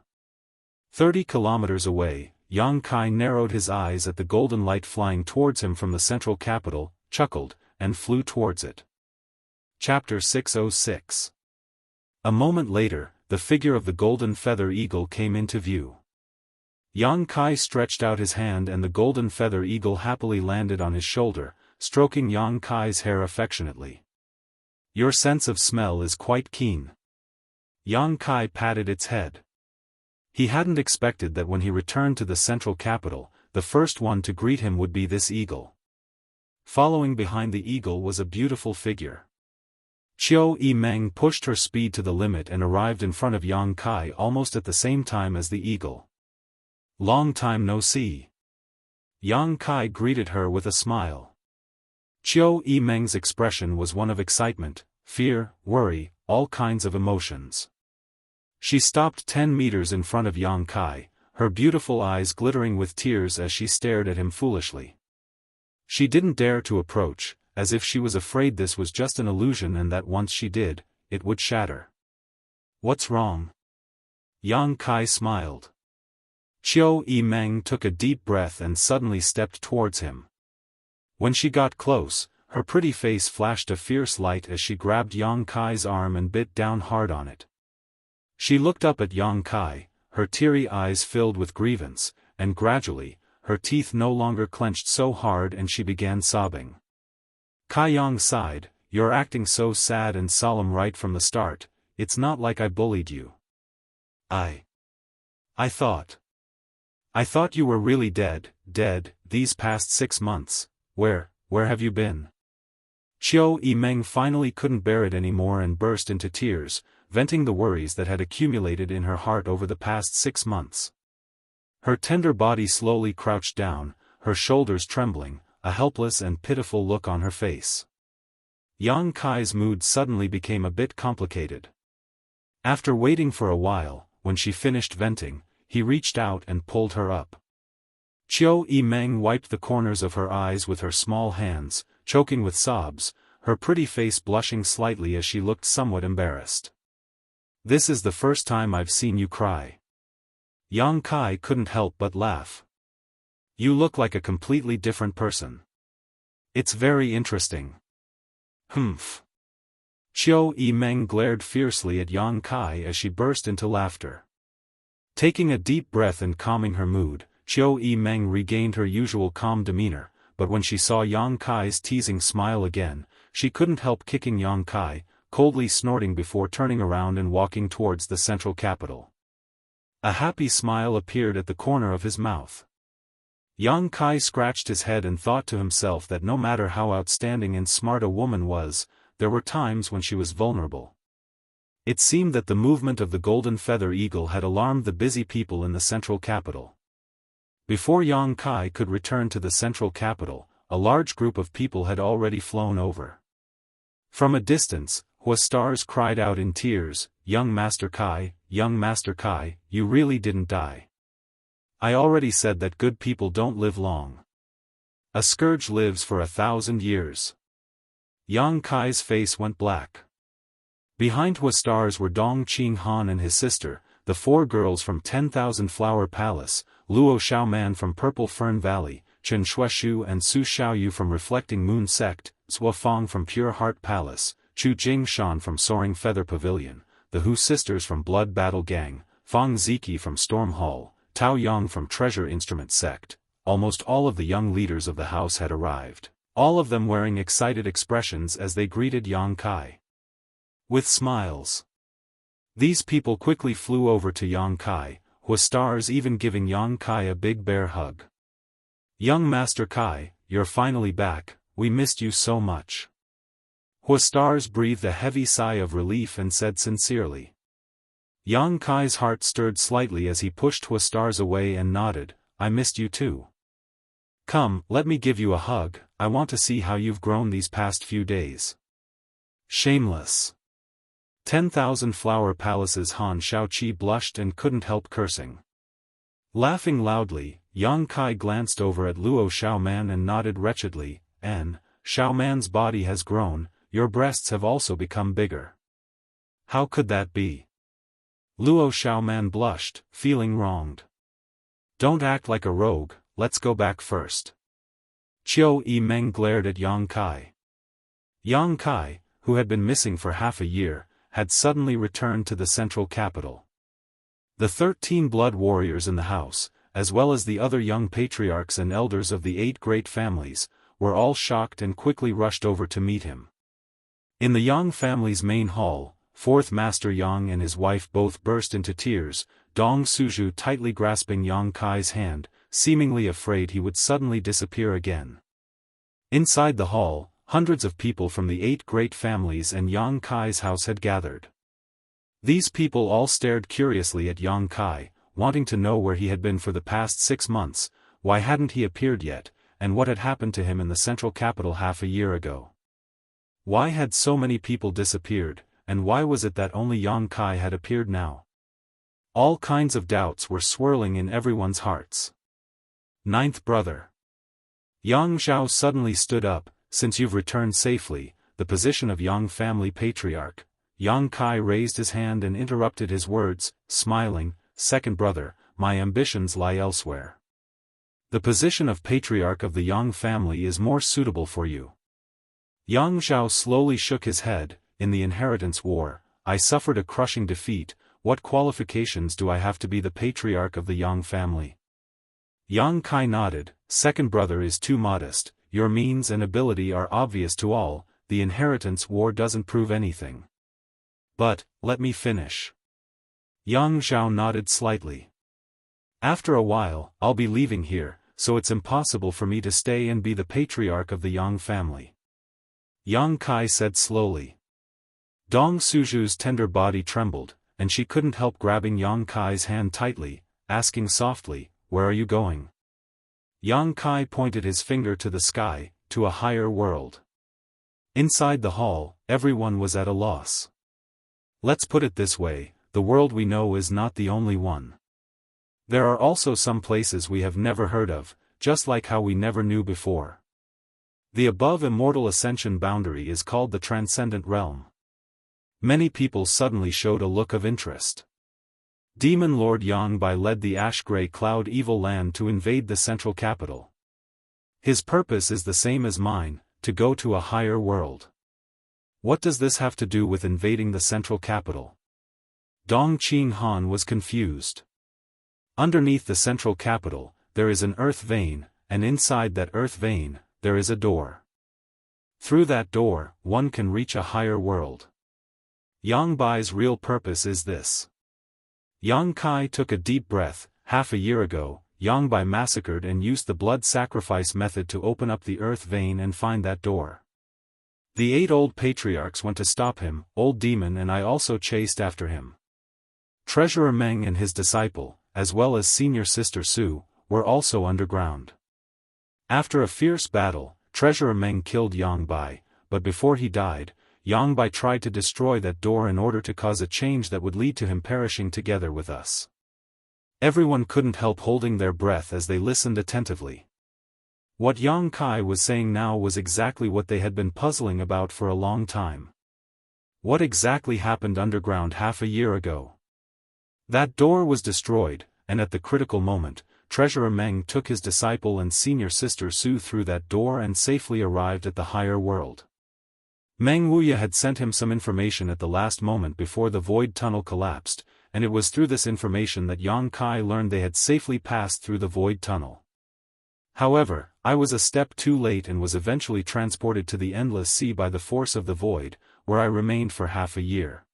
30 kilometers away, Yang Kai narrowed his eyes at the golden light flying towards him from the central capital, chuckled, and flew towards it. Chapter 606. A moment later, the figure of the golden feather eagle came into view. Yang Kai stretched out his hand and the golden feather eagle happily landed on his shoulder, stroking Yang Kai's hair affectionately. Your sense of smell is quite keen. Yang Kai patted its head. He hadn't expected that when he returned to the central capital, the first one to greet him would be this eagle. Following behind the eagle was a beautiful figure. Qiu Yimeng pushed her speed to the limit and arrived in front of Yang Kai almost at the same time as the eagle. Long time no see. Yang Kai greeted her with a smile. Qiu Yimeng's expression was one of excitement, fear, worry, all kinds of emotions. She stopped 10 meters in front of Yang Kai, her beautiful eyes glittering with tears as she stared at him foolishly. She didn't dare to approach, as if she was afraid this was just an illusion and that once she did, it would shatter. What's wrong? Yang Kai smiled. Qiu Yimeng took a deep breath and suddenly stepped towards him. When she got close, her pretty face flashed a fierce light as she grabbed Yang Kai's arm and bit down hard on it. She looked up at Yang Kai, her teary eyes filled with grievance, and gradually, her teeth no longer clenched so hard and she began sobbing. Kai Yang sighed, you're acting so sad and solemn right from the start, it's not like I bullied you. I thought you were really dead, these past 6 months, where have you been? Qiu Yimeng finally couldn't bear it anymore and burst into tears, venting the worries that had accumulated in her heart over the past 6 months. Her tender body slowly crouched down, her shoulders trembling, a helpless and pitiful look on her face. Yang Kai's mood suddenly became a bit complicated. After waiting for a while, when she finished venting, he reached out and pulled her up. Qiu Yimeng wiped the corners of her eyes with her small hands, choking with sobs, her pretty face blushing slightly as she looked somewhat embarrassed. "This is the first time I've seen you cry." Yang Kai couldn't help but laugh. "You look like a completely different person. It's very interesting." "Humph." Qiu Yimeng glared fiercely at Yang Kai as she burst into laughter. Taking a deep breath and calming her mood, Qiu Yimeng regained her usual calm demeanor, but when she saw Yang Kai's teasing smile again, she couldn't help kicking Yang Kai, coldly snorting before turning around and walking towards the central capital. A happy smile appeared at the corner of his mouth. Yang Kai scratched his head and thought to himself that no matter how outstanding and smart a woman was, there were times when she was vulnerable. It seemed that the movement of the golden feather eagle had alarmed the busy people in the central capital. Before Yang Kai could return to the central capital, a large group of people had already flown over. From a distance, Huastars cried out in tears, Young Master Kai, you really didn't die. I already said that good people don't live long. A scourge lives for 1,000 years. Yang Kai's face went black. Behind Huastars were Dong Qinghan and his sister, the 4 girls from 10,000 Flower Palace, Luo Xiaoman from Purple Fern Valley, Chen Shuishu and Su Xiaoyu from Reflecting Moon Sect, Zhua Fang from Pure Heart Palace, Chu Jingshan from Soaring Feather Pavilion, the Hu sisters from Blood Battle Gang, Fang Ziki from Storm Hall, Tao Yang from Treasure Instrument Sect. Almost all of the young leaders of the house had arrived, all of them wearing excited expressions as they greeted Yang Kai with smiles. These people quickly flew over to Yang Kai, Huastars even giving Yang Kai a big bear hug. Young Master Kai, you're finally back, we missed you so much. Huastars breathed a heavy sigh of relief and said sincerely. Yang Kai's heart stirred slightly as he pushed Huastars away and nodded, I missed you too. Come, let me give you a hug, I want to see how you've grown these past few days. Shameless. 10,000 Flower Palace's Han Shaoqi blushed and couldn't help cursing. Laughing loudly, Yang Kai glanced over at Luo Xiaoman and nodded wretchedly, Xiaoman's body has grown, your breasts have also become bigger. How could that be? Luo Xiaoman blushed, feeling wronged. Don't act like a rogue, let's go back first. Qiu Yimeng glared at Yang Kai. Yang Kai, who had been missing for half a year, had suddenly returned to the central capital. The 13 blood warriors in the house, as well as the other young patriarchs and elders of the 8 great families, were all shocked and quickly rushed over to meet him. In the Yang family's main hall, 4th Master Yang and his wife both burst into tears, Dong Suzhu tightly grasping Yang Kai's hand, seemingly afraid he would suddenly disappear again. Inside the hall, hundreds of people from the 8 great families and Yang Kai's house had gathered. These people all stared curiously at Yang Kai, wanting to know where he had been for the past 6 months, why hadn't he appeared yet, and what had happened to him in the central capital half a year ago. Why had so many people disappeared, and why was it that only Yang Kai had appeared now? All kinds of doubts were swirling in everyone's hearts. 9th brother. Yang Zhao suddenly stood up. Since you've returned safely, the position of Yang family patriarch. Yang Kai raised his hand and interrupted his words, smiling, 2nd brother, my ambitions lie elsewhere. The position of patriarch of the Yang family is more suitable for you. Yang Zhao slowly shook his head, in the inheritance war, I suffered a crushing defeat, what qualifications do I have to be the patriarch of the Yang family? Yang Kai nodded, 2nd brother is too modest. Your means and ability are obvious to all, the inheritance war doesn't prove anything. But, let me finish. Yang Zhao nodded slightly. After a while, I'll be leaving here, so it's impossible for me to stay and be the patriarch of the Yang family. Yang Kai said slowly. Dong Suju's tender body trembled, and she couldn't help grabbing Yang Kai's hand tightly, asking softly, "Where are you going?" Yang Kai pointed his finger to the sky, to a higher world. Inside the hall, everyone was at a loss. Let's put it this way, the world we know is not the only one. There are also some places we have never heard of, just like how we never knew before. The above immortal ascension boundary is called the Transcendent Realm. Many people suddenly showed a look of interest. Demon Lord Yang Bai led the ash-gray cloud evil land to invade the central capital. His purpose is the same as mine, to go to a higher world. What does this have to do with invading the central capital? Dong Qing Han was confused. Underneath the central capital, there is an earth vein, and inside that earth vein, there is a door. Through that door, one can reach a higher world. Yang Bai's real purpose is this. Yang Kai took a deep breath. Half a year ago, Yang Bai massacred and used the blood sacrifice method to open up the earth vein and find that door. The 8 old patriarchs went to stop him, old demon, and I also chased after him. Treasurer Meng and his disciple, as well as senior sister Su, were also underground. After a fierce battle, Treasurer Meng killed Yang Bai, but before he died, Yang Bai tried to destroy that door in order to cause a change that would lead to him perishing together with us. Everyone couldn't help holding their breath as they listened attentively. What Yang Kai was saying now was exactly what they had been puzzling about for a long time. What exactly happened underground half a year ago? That door was destroyed, and at the critical moment, Treasurer Meng took his disciple and senior sister Su through that door and safely arrived at the higher world. Meng Wuya had sent him some information at the last moment before the void tunnel collapsed, and it was through this information that Yang Kai learned they had safely passed through the void tunnel. However, I was a step too late and was eventually transported to the endless sea by the force of the void, where I remained for half a year.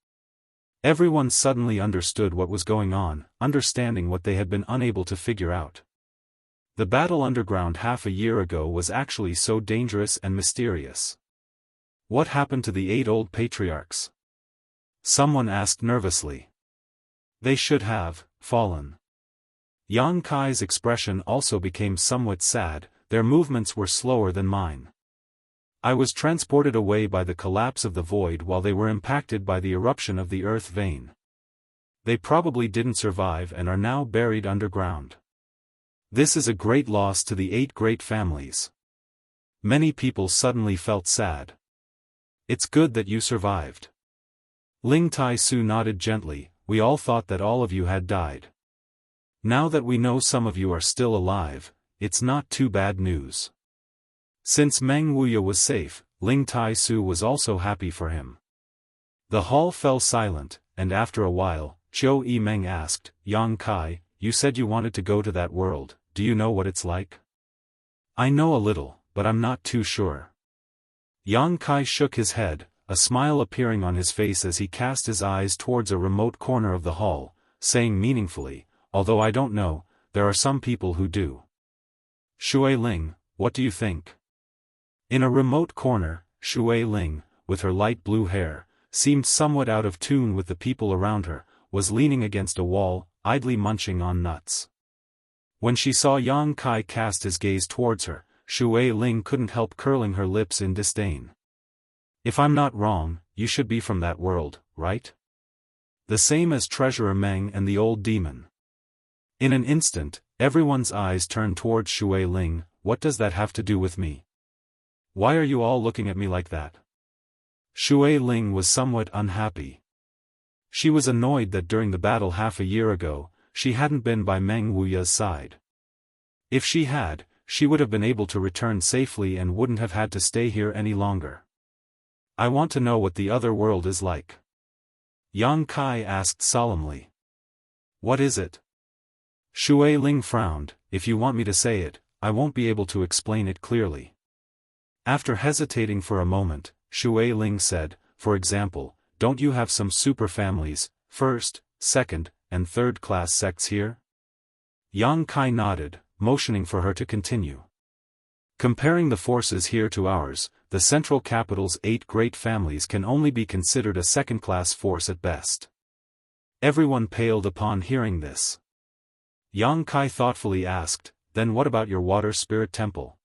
Everyone suddenly understood what was going on, understanding what they had been unable to figure out. The battle underground half a year ago was actually so dangerous and mysterious. What happened to the 8 old patriarchs? Someone asked nervously. They should have fallen. Yang Kai's expression also became somewhat sad. Their movements were slower than mine. I was transported away by the collapse of the void while they were impacted by the eruption of the earth vein. They probably didn't survive and are now buried underground. This is a great loss to the 8 great families. Many people suddenly felt sad. It's good that you survived. Ling Tai Su nodded gently. We all thought that all of you had died. Now that we know some of you are still alive, it's not too bad news. Since Meng Wuya was safe, Ling Tai Su was also happy for him. The hall fell silent, and after a while, Zhou Yimeng asked, Yang Kai, you said you wanted to go to that world, do you know what it's like? I know a little, but I'm not too sure. Yang Kai shook his head, a smile appearing on his face as he cast his eyes towards a remote corner of the hall, saying meaningfully, although I don't know, there are some people who do. Shui Ling, what do you think? In a remote corner, Shui Ling, with her light blue hair, seemed somewhat out of tune with the people around her, was leaning against a wall, idly munching on nuts. When she saw Yang Kai cast his gaze towards her, Shui Ling couldn't help curling her lips in disdain. If I'm not wrong, you should be from that world, right? The same as Treasurer Meng and the old demon. In an instant, everyone's eyes turned towards Shui Ling. What does that have to do with me? Why are you all looking at me like that? Shui Ling was somewhat unhappy. She was annoyed that during the battle half a year ago, she hadn't been by Meng Wuya's side. If she had, she would have been able to return safely and wouldn't have had to stay here any longer. I want to know what the other world is like. Yang Kai asked solemnly. What is it? Shui Ling frowned. If you want me to say it, I won't be able to explain it clearly. After hesitating for a moment, Shui Ling said, for example, don't you have some super families, first, second, and third class sects here? Yang Kai nodded, motioning for her to continue. Comparing the forces here to ours, the central capital's 8 great families can only be considered a second-class force at best. Everyone paled upon hearing this. Yang Kai thoughtfully asked, "Then what about your water spirit temple?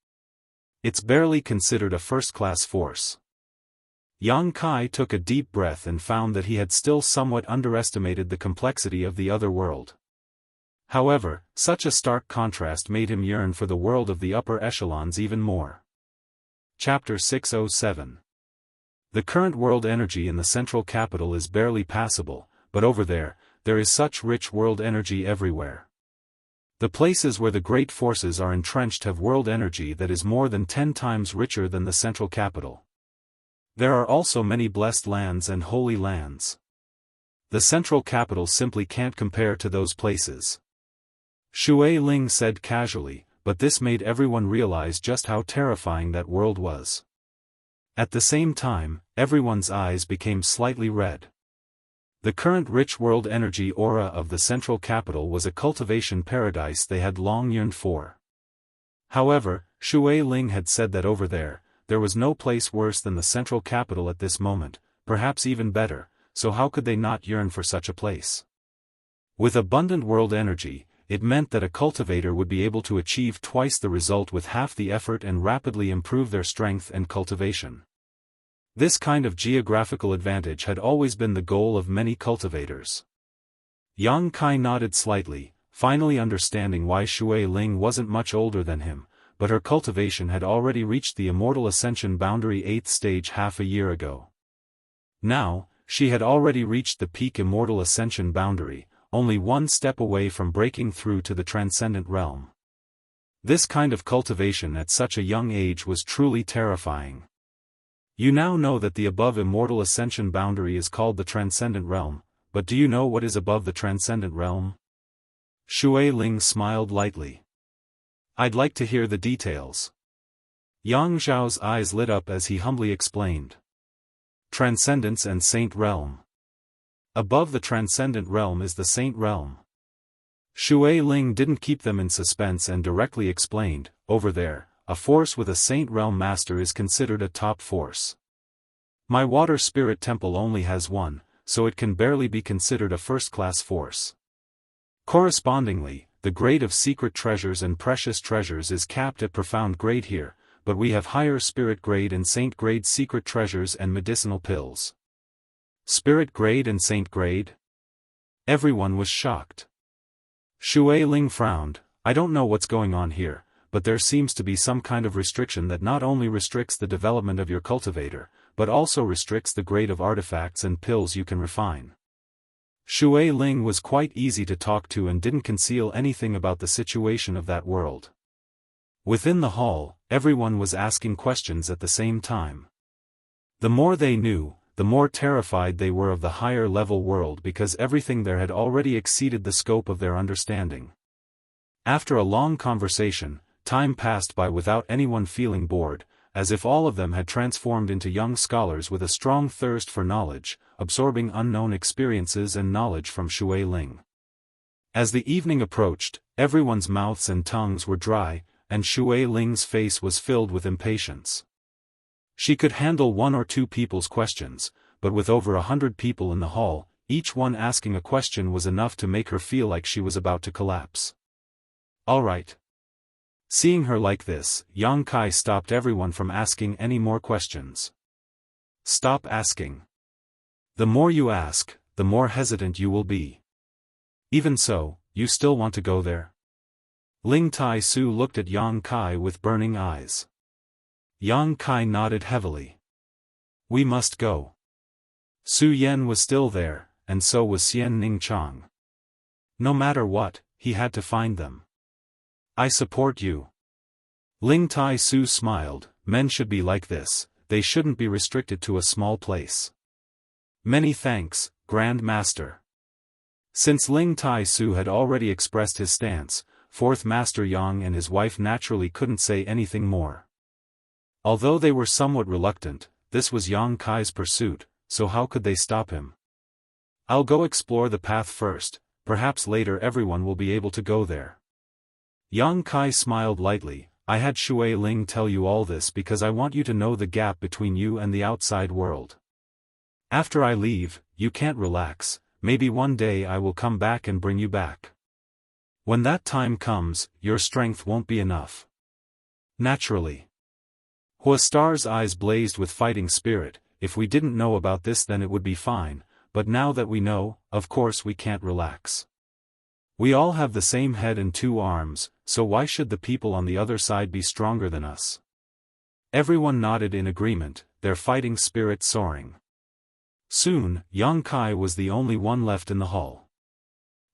It's barely considered a first-class force." Yang Kai took a deep breath and found that he had still somewhat underestimated the complexity of the other world. However, such a stark contrast made him yearn for the world of the upper echelons even more. Chapter 607. The current world energy in the central capital is barely passable, but over there is such rich world energy everywhere. The places where the great forces are entrenched have world energy that is more than 10 times richer than the central capital. There are also many blessed lands and holy lands. The central capital simply can't compare to those places. Shui Ling said casually, but this made everyone realize just how terrifying that world was. At the same time, everyone's eyes became slightly red. The current rich world energy aura of the central capital was a cultivation paradise they had long yearned for. However, Shui Ling had said that over there was no place worse than the central capital at this moment, perhaps even better, so how could they not yearn for such a place? With abundant world energy, it meant that a cultivator would be able to achieve twice the result with half the effort and rapidly improve their strength and cultivation. This kind of geographical advantage had always been the goal of many cultivators. Yang Kai nodded slightly, finally understanding why Shui Ling wasn't much older than him, but her cultivation had already reached the Immortal Ascension boundary 8th stage half a year ago. Now, she had already reached the peak Immortal Ascension boundary, only one step away from breaking through to the transcendent realm. This kind of cultivation at such a young age was truly terrifying. You now know that the above Immortal Ascension boundary is called the Transcendent Realm, but do you know what is above the Transcendent Realm? Shui Ling smiled lightly. I'd like to hear the details. Yang Zhao's eyes lit up as he humbly explained. Transcendence and Saint Realm. Above the Transcendent Realm is the Saint Realm. Shui Ling didn't keep them in suspense and directly explained, over there, a force with a Saint Realm master is considered a top force. My water spirit temple only has one, so it can barely be considered a first-class force. Correspondingly, the grade of secret treasures and precious treasures is capped at profound grade here, but we have higher spirit grade and saint grade secret treasures and medicinal pills. Spirit grade and saint grade? Everyone was shocked. Shui Ling frowned. I don't know what's going on here, but there seems to be some kind of restriction that not only restricts the development of your cultivator, but also restricts the grade of artifacts and pills you can refine. Shui Ling was quite easy to talk to and didn't conceal anything about the situation of that world. Within the hall, everyone was asking questions at the same time. The more they knew, the more terrified they were of the higher-level world because everything there had already exceeded the scope of their understanding. After a long conversation, time passed by without anyone feeling bored, as if all of them had transformed into young scholars with a strong thirst for knowledge, absorbing unknown experiences and knowledge from Shui Ling. As the evening approached, everyone's mouths and tongues were dry, and Shui Ling's face was filled with impatience. She could handle 1 or 2 people's questions, but with over 100 people in the hall, each one asking a question was enough to make her feel like she was about to collapse. All right. Seeing her like this, Yang Kai stopped everyone from asking any more questions. Stop asking. The more you ask, the more hesitant you will be. Even so, you still want to go there? Ling Tai Su looked at Yang Kai with burning eyes. Yang Kai nodded heavily. We must go. Su Yan was still there, and so was Xian Ning Chang. No matter what, he had to find them. I support you. Ling Tai Su smiled. Men should be like this, they shouldn't be restricted to a small place. Many thanks, Grand Master. Since Ling Tai Su had already expressed his stance, 4th Master Yang and his wife naturally couldn't say anything more. Although they were somewhat reluctant, this was Yang Kai's pursuit, so how could they stop him? I'll go explore the path first, perhaps later everyone will be able to go there. Yang Kai smiled lightly. I had Shui Ling tell you all this because I want you to know the gap between you and the outside world. After I leave, you can't relax, maybe one day I will come back and bring you back. When that time comes, your strength won't be enough. Naturally. Hua Star's eyes blazed with fighting spirit. If we didn't know about this then it would be fine, but now that we know, of course we can't relax. We all have the same head and 2 arms, so why should the people on the other side be stronger than us? Everyone nodded in agreement, their fighting spirit soaring. Soon, Yang Kai was the only one left in the hall.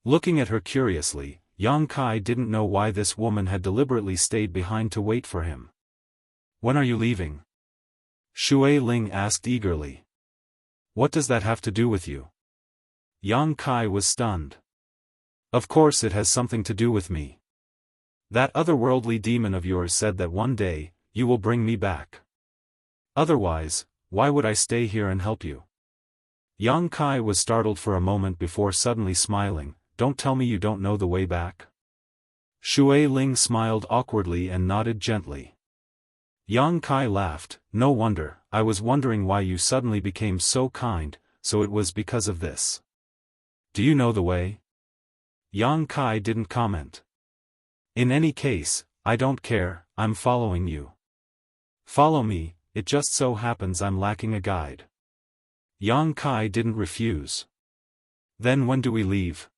Looking at her curiously, Yang Kai didn't know why this woman had deliberately stayed behind to wait for him. When are you leaving? Shui Ling asked eagerly. What does that have to do with you? Yang Kai was stunned. Of course it has something to do with me. That otherworldly demon of yours said that one day, you will bring me back. Otherwise, why would I stay here and help you? Yang Kai was startled for a moment before suddenly smiling. Don't tell me you don't know the way back. Shui Ling smiled awkwardly and nodded gently. Yang Kai laughed. No wonder, I was wondering why you suddenly became so kind, so it was because of this. Do you know the way? Yang Kai didn't comment. In any case, I don't care, I'm following you. Follow me, it just so happens I'm lacking a guide. Yang Kai didn't refuse. Then when do we leave?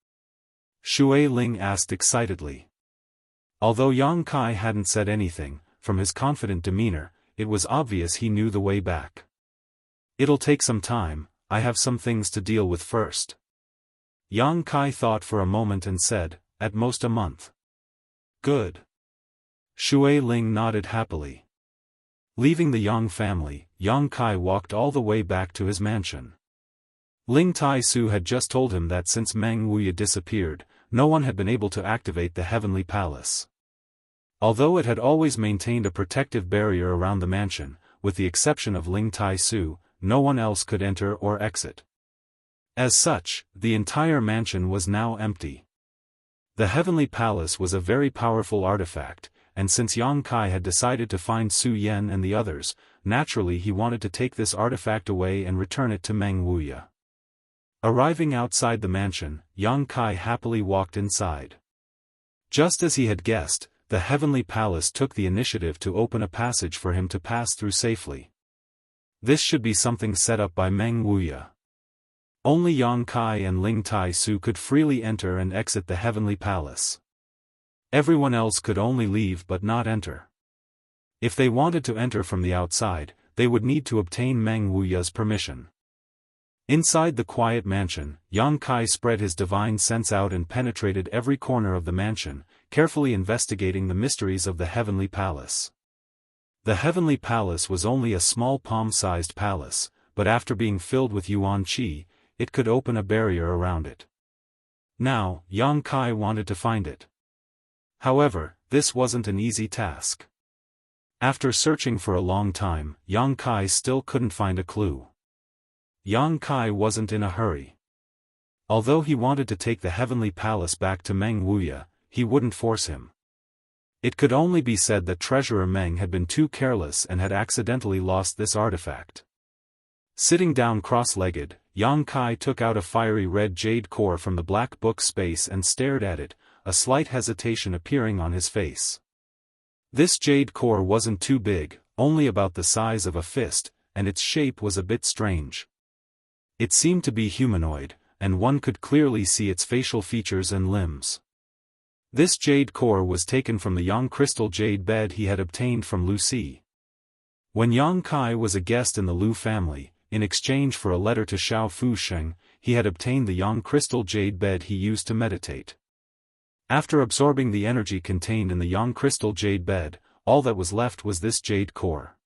Shui Ling asked excitedly. Although Yang Kai hadn't said anything, from his confident demeanor, it was obvious he knew the way back. It'll take some time, I have some things to deal with first. Yang Kai thought for a moment and said, at most a month. Good. Shui Ling nodded happily. Leaving the Yang family, Yang Kai walked all the way back to his mansion. Ling Tai Su had just told him that since Meng Wuya disappeared, no one had been able to activate the Heavenly Palace. Although it had always maintained a protective barrier around the mansion, with the exception of Ling Tai Su, no one else could enter or exit. As such, the entire mansion was now empty. The Heavenly Palace was a very powerful artifact, and since Yang Kai had decided to find Su Yan and the others, naturally he wanted to take this artifact away and return it to Meng Wuya. Arriving outside the mansion, Yang Kai happily walked inside. Just as he had guessed, the Heavenly Palace took the initiative to open a passage for him to pass through safely. This should be something set up by Meng Wuya. Only Yang Kai and Ling Tai Su could freely enter and exit the Heavenly Palace. Everyone else could only leave but not enter. If they wanted to enter from the outside, they would need to obtain Meng Wuya's permission. Inside the quiet mansion, Yang Kai spread his divine sense out and penetrated every corner of the mansion, carefully investigating the mysteries of the Heavenly Palace. The Heavenly Palace was only a small palm-sized palace, but after being filled with Yuan Qi, it could open a barrier around it. Now, Yang Kai wanted to find it. However, this wasn't an easy task. After searching for a long time, Yang Kai still couldn't find a clue. Yang Kai wasn't in a hurry. Although he wanted to take the Heavenly Palace back to Meng Wuya, he wouldn't force him. It could only be said that Treasurer Meng had been too careless and had accidentally lost this artifact. Sitting down cross-legged, Yang Kai took out a fiery red jade core from the black book space and stared at it, a slight hesitation appearing on his face. This jade core wasn't too big, only about the size of a fist, and its shape was a bit strange. It seemed to be humanoid, and one could clearly see its facial features and limbs. This jade core was taken from the Yang crystal jade bed he had obtained from Lu Si. When Yang Kai was a guest in the Lu family, in exchange for a letter to Xiao Fu Sheng, he had obtained the Yang crystal jade bed he used to meditate. After absorbing the energy contained in the Yang crystal jade bed, all that was left was this jade core.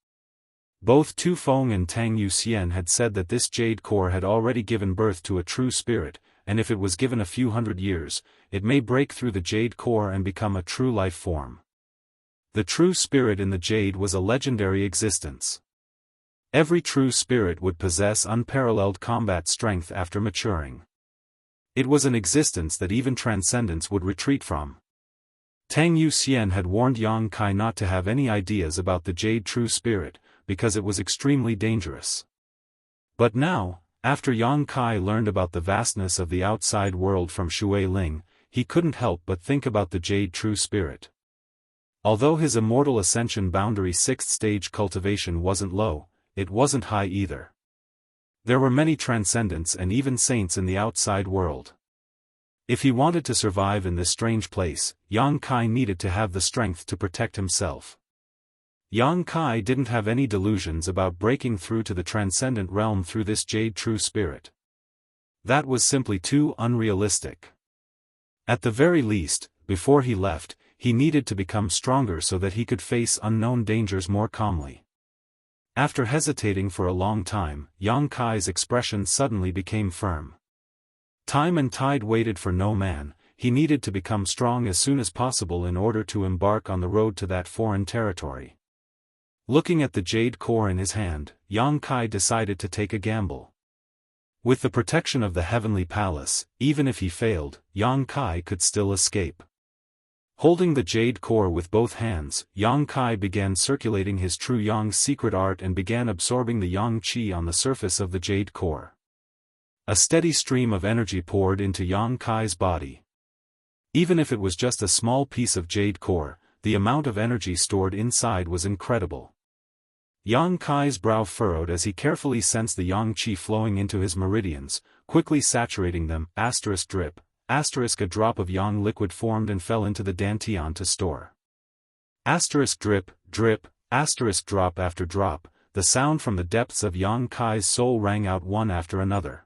Both Tu Feng and Tang Yuxian had said that this jade core had already given birth to a true spirit, and if it was given a few hundred years, it may break through the jade core and become a true life form. The true spirit in the jade was a legendary existence. Every true spirit would possess unparalleled combat strength after maturing. It was an existence that even transcendence would retreat from. Tang Yuxian had warned Yang Kai not to have any ideas about the Jade True Spirit, because it was extremely dangerous. But now, after Yang Kai learned about the vastness of the outside world from Shui Ling, he couldn't help but think about the Jade True Spirit. Although his immortal ascension boundary 6th stage cultivation wasn't low, it wasn't high either. There were many transcendents and even saints in the outside world. If he wanted to survive in this strange place, Yang Kai needed to have the strength to protect himself. Yang Kai didn't have any delusions about breaking through to the transcendent realm through this Jade True Spirit. That was simply too unrealistic. At the very least, before he left, he needed to become stronger so that he could face unknown dangers more calmly. After hesitating for a long time, Yang Kai's expression suddenly became firm. Time and tide waited for no man, he needed to become strong as soon as possible in order to embark on the road to that foreign territory. Looking at the jade core in his hand, Yang Kai decided to take a gamble. With the protection of the heavenly palace, even if he failed, Yang Kai could still escape. Holding the jade core with both hands, Yang Kai began circulating his true Yang's secret art and began absorbing the Yang Qi on the surface of the jade core. A steady stream of energy poured into Yang Kai's body. Even if it was just a small piece of jade core, the amount of energy stored inside was incredible. Yang Kai's brow furrowed as he carefully sensed the Yang Qi flowing into his meridians, quickly saturating them. Drip. A drop of Yang liquid formed and fell into the dantian to store. Drip, drip, drop after drop, the sound from the depths of Yang Kai's soul rang out one after another.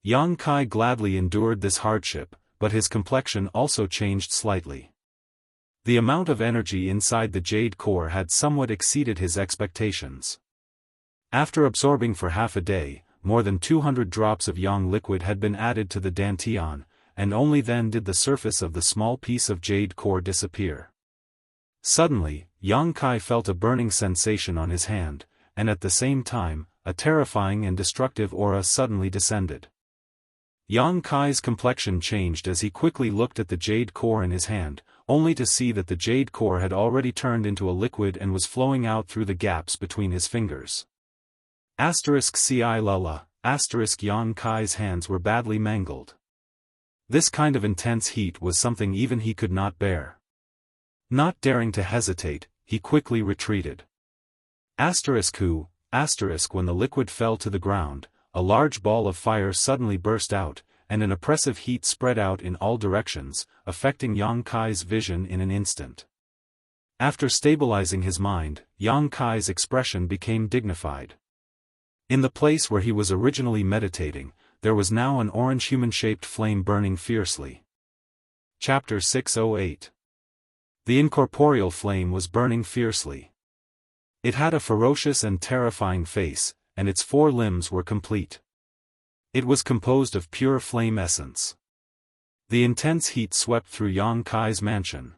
Yang Kai gladly endured this hardship, but his complexion also changed slightly. The amount of energy inside the jade core had somewhat exceeded his expectations. After absorbing for half a day, more than 200 drops of Yang liquid had been added to the dantian, and only then did the surface of the small piece of jade core disappear. Suddenly, Yang Kai felt a burning sensation on his hand, and at the same time, a terrifying and destructive aura suddenly descended. Yang Kai's complexion changed as he quickly looked at the jade core in his hand, only to see that the jade core had already turned into a liquid and was flowing out through the gaps between his fingers. Yang Kai's hands were badly mangled. This kind of intense heat was something even he could not bear. Not daring to hesitate, he quickly retreated. When the liquid fell to the ground, a large ball of fire suddenly burst out, and an oppressive heat spread out in all directions, affecting Yang Kai's vision in an instant. After stabilizing his mind, Yang Kai's expression became dignified. In the place where he was originally meditating, there was now an orange human-shaped flame burning fiercely. Chapter 608. The incorporeal flame was burning fiercely. It had a ferocious and terrifying face, and its 4 limbs were complete. It was composed of pure flame essence. The intense heat swept through Yang Kai's mansion.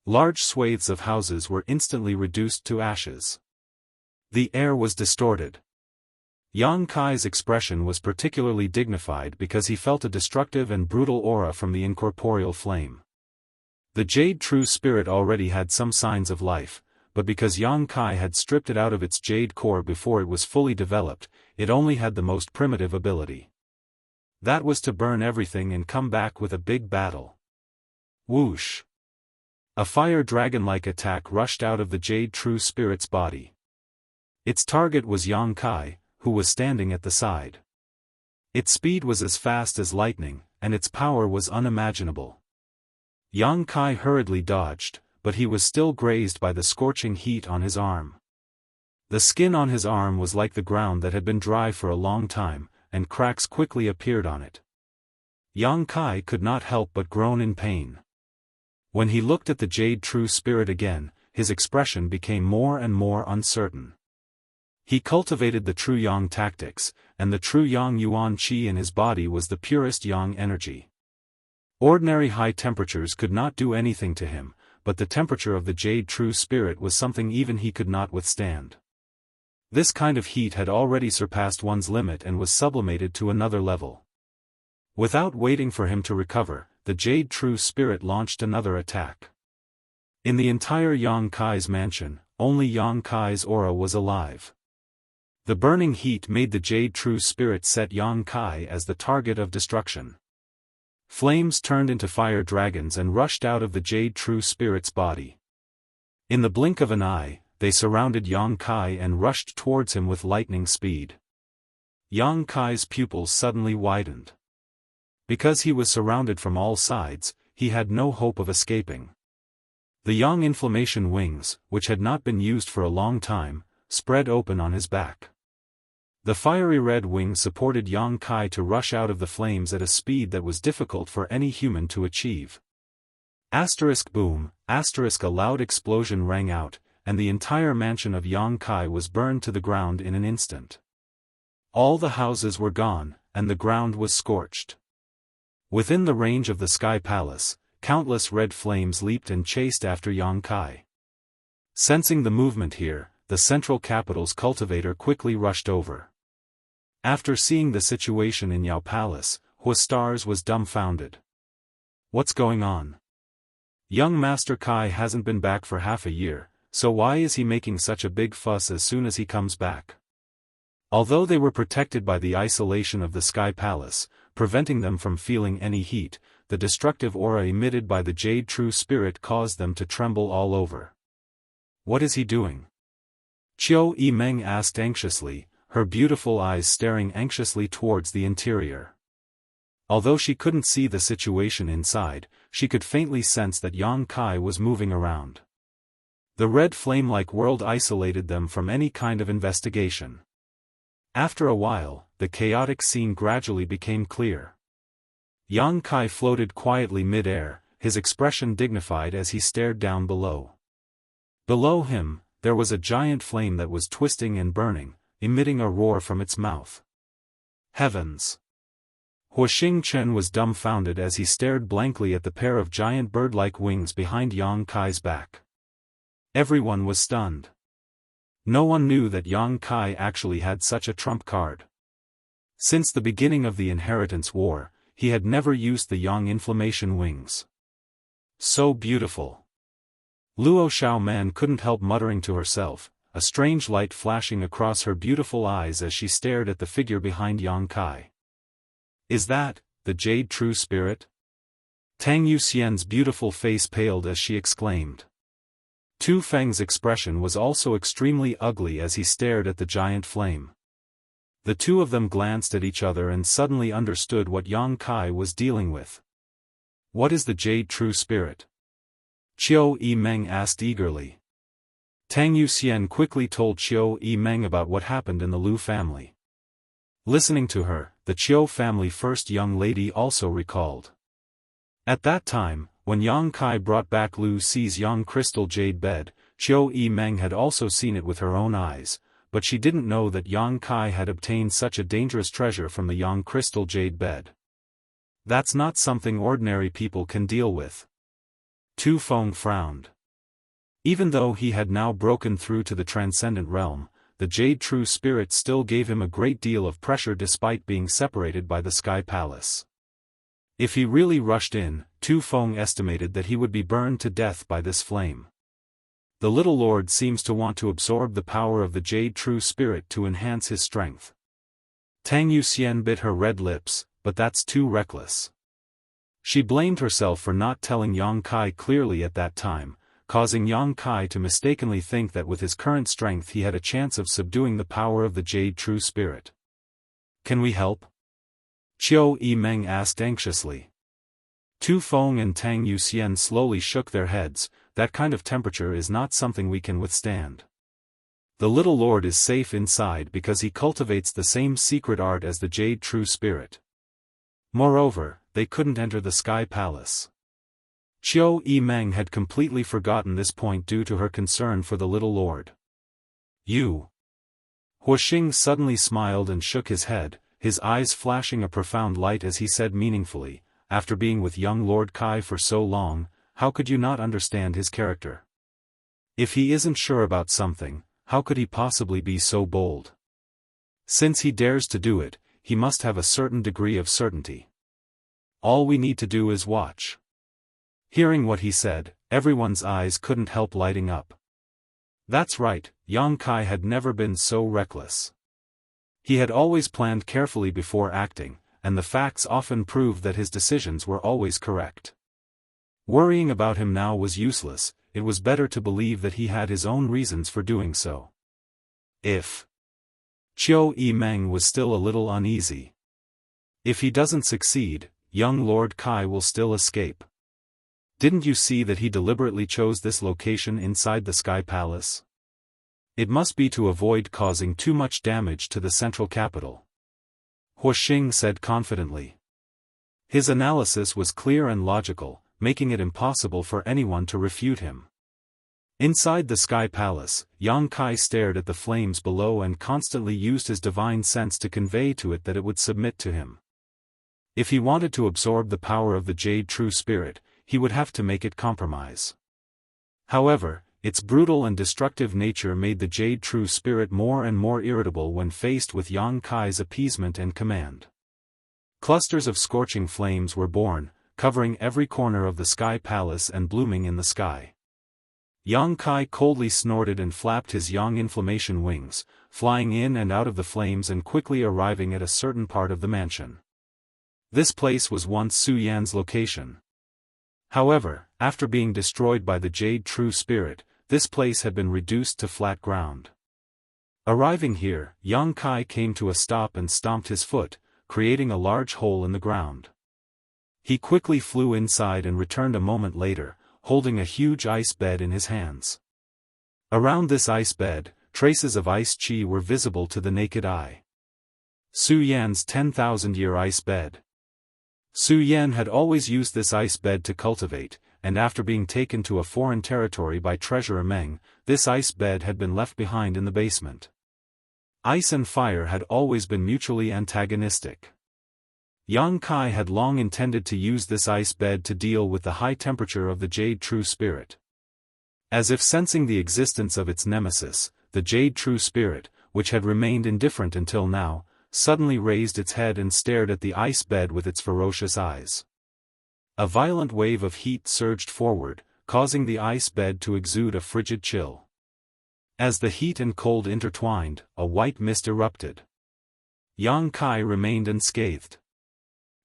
Large swathes of houses were instantly reduced to ashes. The air was distorted. Yang Kai's expression was particularly dignified because he felt a destructive and brutal aura from the incorporeal flame. The Jade True Spirit already had some signs of life, but because Yang Kai had stripped it out of its jade core before it was fully developed, it only had the most primitive ability. That was to burn everything and come back with a big battle. Whoosh! A fire dragon-like attack rushed out of the Jade True Spirit's body. Its target was Yang Kai, who was standing at the side. Its speed was as fast as lightning, and its power was unimaginable. Yang Kai hurriedly dodged, but he was still grazed by the scorching heat on his arm. The skin on his arm was like the ground that had been dry for a long time, and cracks quickly appeared on it. Yang Kai could not help but groan in pain. When he looked at the Jade True Spirit again, his expression became more and more uncertain. He cultivated the true Yang tactics, and the true Yang Yuan Qi in his body was the purest Yang energy. Ordinary high temperatures could not do anything to him, but the temperature of the Jade True Spirit was something even he could not withstand. This kind of heat had already surpassed one's limit and was sublimated to another level. Without waiting for him to recover, the Jade True Spirit launched another attack. In the entire Yang Kai's mansion, only Yang Kai's aura was alive. The burning heat made the Jade True Spirit set Yang Kai as the target of destruction. Flames turned into fire dragons and rushed out of the Jade True Spirit's body. In the blink of an eye, they surrounded Yang Kai and rushed towards him with lightning speed. Yang Kai's pupils suddenly widened. Because he was surrounded from all sides, he had no hope of escaping. The Yang inflammation wings, which had not been used for a long time, spread open on his back. The fiery red wings supported Yang Kai to rush out of the flames at a speed that was difficult for any human to achieve. Boom, a loud explosion rang out, and the entire mansion of Yang Kai was burned to the ground in an instant. All the houses were gone, and the ground was scorched. Within the range of the Sky Palace, countless red flames leaped and chased after Yang Kai. Sensing the movement here, the central capital's cultivator quickly rushed over. After seeing the situation in Yao Palace, Huastars was dumbfounded. What's going on? Young Master Kai hasn't been back for half a year, so why is he making such a big fuss as soon as he comes back? Although they were protected by the isolation of the Sky Palace, preventing them from feeling any heat, the destructive aura emitted by the Jade True Spirit caused them to tremble all over. What is he doing? Qiu Yimeng asked anxiously, her beautiful eyes staring anxiously towards the interior. Although she couldn't see the situation inside, she could faintly sense that Yang Kai was moving around. The red flame-like world isolated them from any kind of investigation. After a while, the chaotic scene gradually became clear. Yang Kai floated quietly mid-air, his expression dignified as he stared down below. Below him, there was a giant flame that was twisting and burning, emitting a roar from its mouth. Heavens! Huixingchen was dumbfounded as he stared blankly at the pair of giant bird-like wings behind Yang Kai's back. Everyone was stunned. No one knew that Yang Kai actually had such a trump card. Since the beginning of the Inheritance War, he had never used the Yang inflammation wings. So beautiful. Luo Xiaoman couldn't help muttering to herself, a strange light flashing across her beautiful eyes as she stared at the figure behind Yang Kai. Is that the Jade True Spirit? Tang Yuxian's beautiful face paled as she exclaimed. Tu Feng's expression was also extremely ugly as he stared at the giant flame. The two of them glanced at each other and suddenly understood what Yang Kai was dealing with. What is the Jade True Spirit? Qiu Yimeng asked eagerly. Tang Yuxian quickly told Qiu Yimeng about what happened in the Lu family. Listening to her, the Qiu family first young lady also recalled. At that time, when Yang Kai brought back Lu Si's Yang crystal jade bed, Qiu Yimeng had also seen it with her own eyes, but she didn't know that Yang Kai had obtained such a dangerous treasure from the Yang crystal jade bed. That's not something ordinary people can deal with. Tu Feng frowned. Even though he had now broken through to the transcendent realm, the Jade True Spirit still gave him a great deal of pressure despite being separated by the Sky Palace. If he really rushed in, Tu Feng estimated that he would be burned to death by this flame. The little lord seems to want to absorb the power of the Jade True Spirit to enhance his strength. Tang Yuxian bit her red lips, but that's too reckless. She blamed herself for not telling Yang Kai clearly at that time, causing Yang Kai to mistakenly think that with his current strength he had a chance of subduing the power of the Jade True Spirit. Can we help? Qiu Yimeng asked anxiously. Tu Feng and Tang Yuxian slowly shook their heads. That kind of temperature is not something we can withstand. The little lord is safe inside because he cultivates the same secret art as the Jade True Spirit. Moreover, they couldn't enter the Sky Palace. Qiu Yimeng had completely forgotten this point due to her concern for the little lord. You. Huixing suddenly smiled and shook his head, his eyes flashing a profound light as he said meaningfully, after being with young Lord Kai for so long, how could you not understand his character? If he isn't sure about something, how could he possibly be so bold? Since he dares to do it, he must have a certain degree of certainty. all we need to do is watch." Hearing what he said, everyone's eyes couldn't help lighting up. That's right, Yang Kai had never been so reckless. He had always planned carefully before acting, and the facts often proved that his decisions were always correct. Worrying about him now was useless, it was better to believe that he had his own reasons for doing so. If Qiu Yimeng was still a little uneasy. If he doesn't succeed, young Lord Kai will still escape. Didn't you see that he deliberately chose this location inside the Sky Palace? It must be to avoid causing too much damage to the central capital. Huo Xing said confidently. His analysis was clear and logical, making it impossible for anyone to refute him. Inside the Sky Palace, Yang Kai stared at the flames below and constantly used his divine sense to convey to it that it would submit to him. If he wanted to absorb the power of the Jade True Spirit, he would have to make it compromise. However, its brutal and destructive nature made the Jade True Spirit more and more irritable when faced with Yang Kai's appeasement and command. Clusters of scorching flames were born, covering every corner of the Sky Palace and blooming in the sky. Yang Kai coldly snorted and flapped his yang inflammation wings, flying in and out of the flames and quickly arriving at a certain part of the mansion. This place was once Su Yan's location. However, after being destroyed by the Jade True Spirit, this place had been reduced to flat ground. Arriving here, Yang Kai came to a stop and stomped his foot, creating a large hole in the ground. He quickly flew inside and returned a moment later, holding a huge ice bed in his hands. Around this ice bed, traces of ice chi were visible to the naked eye. Su Yan's 10,000-year ice bed. Su Yan had always used this ice bed to cultivate, and after being taken to a foreign territory by Treasurer Meng, this ice bed had been left behind in the basement. Ice and fire had always been mutually antagonistic. Yang Kai had long intended to use this ice bed to deal with the high temperature of the Jade True Spirit. As if sensing the existence of its nemesis, the Jade True Spirit, which had remained indifferent until now, suddenly raised its head and stared at the ice bed with its ferocious eyes. A violent wave of heat surged forward, causing the ice bed to exude a frigid chill. As the heat and cold intertwined, a white mist erupted. Yang Kai remained unscathed.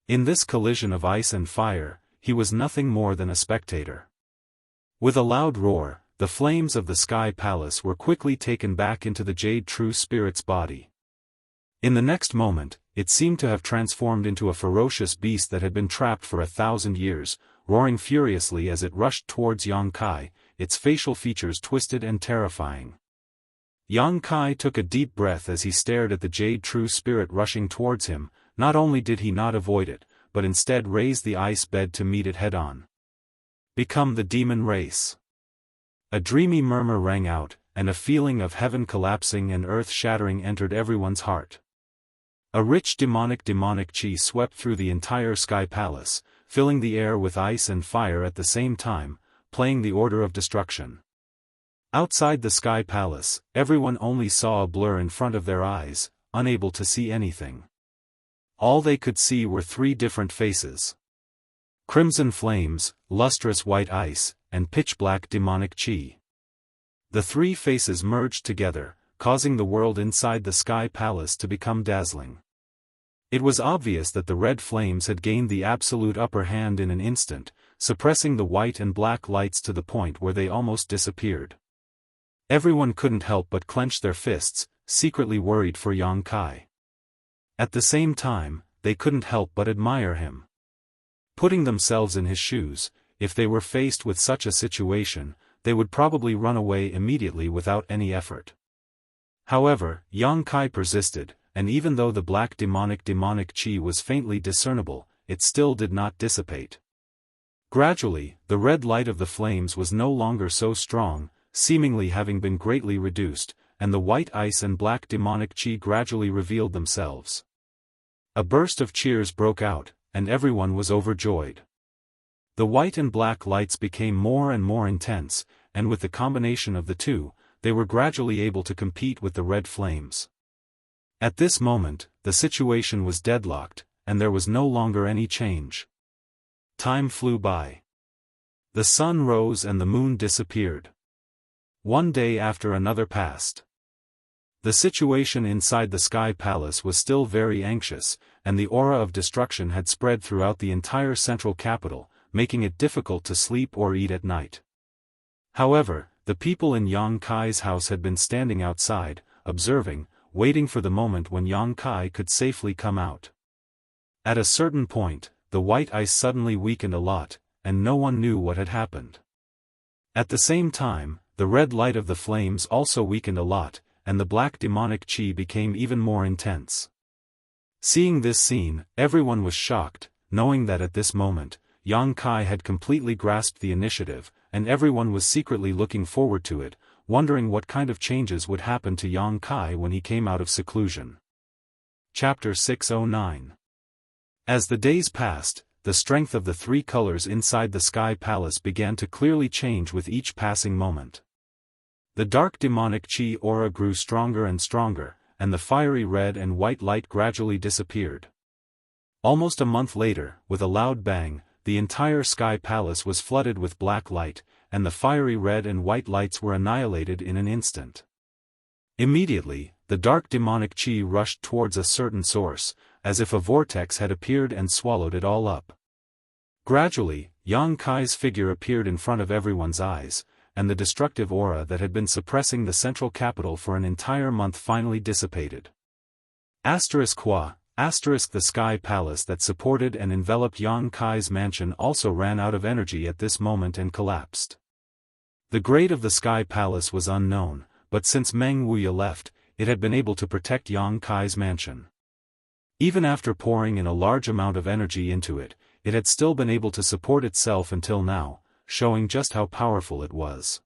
In this collision of ice and fire, he was nothing more than a spectator. With a loud roar, the flames of the Sky Palace were quickly taken back into the Jade True Spirit's body. In the next moment, it seemed to have transformed into a ferocious beast that had been trapped for 1,000 years, roaring furiously as it rushed towards Yang Kai, its facial features twisted and terrifying. Yang Kai took a deep breath as he stared at the Jade True Spirit rushing towards him. Not only did he not avoid it, but instead raised the ice bed to meet it head-on. Become the demon race. A dreamy murmur rang out, and a feeling of heaven collapsing and earth shattering entered everyone's heart. A rich demonic chi swept through the entire Sky Palace, filling the air with ice and fire at the same time, playing the order of destruction. Outside the Sky Palace, everyone only saw a blur in front of their eyes, unable to see anything. All they could see were 3 different faces. Crimson flames, lustrous white ice, and pitch-black demonic chi. The 3 faces merged together, causing the world inside the Sky Palace to become dazzling. It was obvious that the red flames had gained the absolute upper hand in an instant, suppressing the white and black lights to the point where they almost disappeared. Everyone couldn't help but clench their fists, secretly worried for Yang Kai. At the same time, they couldn't help but admire him. Putting themselves in his shoes, if they were faced with such a situation, they would probably run away immediately without any effort. However, Yang Kai persisted, and even though the black demonic chi was faintly discernible, it still did not dissipate. Gradually, the red light of the flames was no longer so strong, seemingly having been greatly reduced, and the white ice and black demonic chi gradually revealed themselves. A burst of cheers broke out, and everyone was overjoyed. The white and black lights became more and more intense, and with the combination of the two, they were gradually able to compete with the red flames. At this moment, the situation was deadlocked, and there was no longer any change. Time flew by. The sun rose and the moon disappeared. One day after another passed. The situation inside the Sky Palace was still very anxious, and the aura of destruction had spread throughout the entire central capital, making it difficult to sleep or eat at night. However, the people in Yang Kai's house had been standing outside, observing, waiting for the moment when Yang Kai could safely come out. At a certain point, the white ice suddenly weakened a lot, and no one knew what had happened. At the same time, the red light of the flames also weakened a lot, and the black demonic chi became even more intense. Seeing this scene, everyone was shocked, knowing that at this moment, Yang Kai had completely grasped the initiative, and everyone was secretly looking forward to it, wondering what kind of changes would happen to Yang Kai when he came out of seclusion. Chapter 609. As the days passed, the strength of the three colors inside the Sky Palace began to clearly change with each passing moment. The dark demonic chi aura grew stronger and stronger, and the fiery red and white light gradually disappeared. Almost a month later, with a loud bang, the entire Sky Palace was flooded with black light, and the fiery red and white lights were annihilated in an instant. Immediately, the dark demonic chi rushed towards a certain source, as if a vortex had appeared and swallowed it all up. Gradually, Yang Kai's figure appeared in front of everyone's eyes, and the destructive aura that had been suppressing the central capital for an entire month finally dissipated. The Sky Palace that supported and enveloped Yang Kai's mansion also ran out of energy at this moment and collapsed. The grade of the Sky Palace was unknown, but since Meng Wuya left, it had been able to protect Yang Kai's mansion. Even after pouring in a large amount of energy into it, it had still been able to support itself until now, showing just how powerful it was.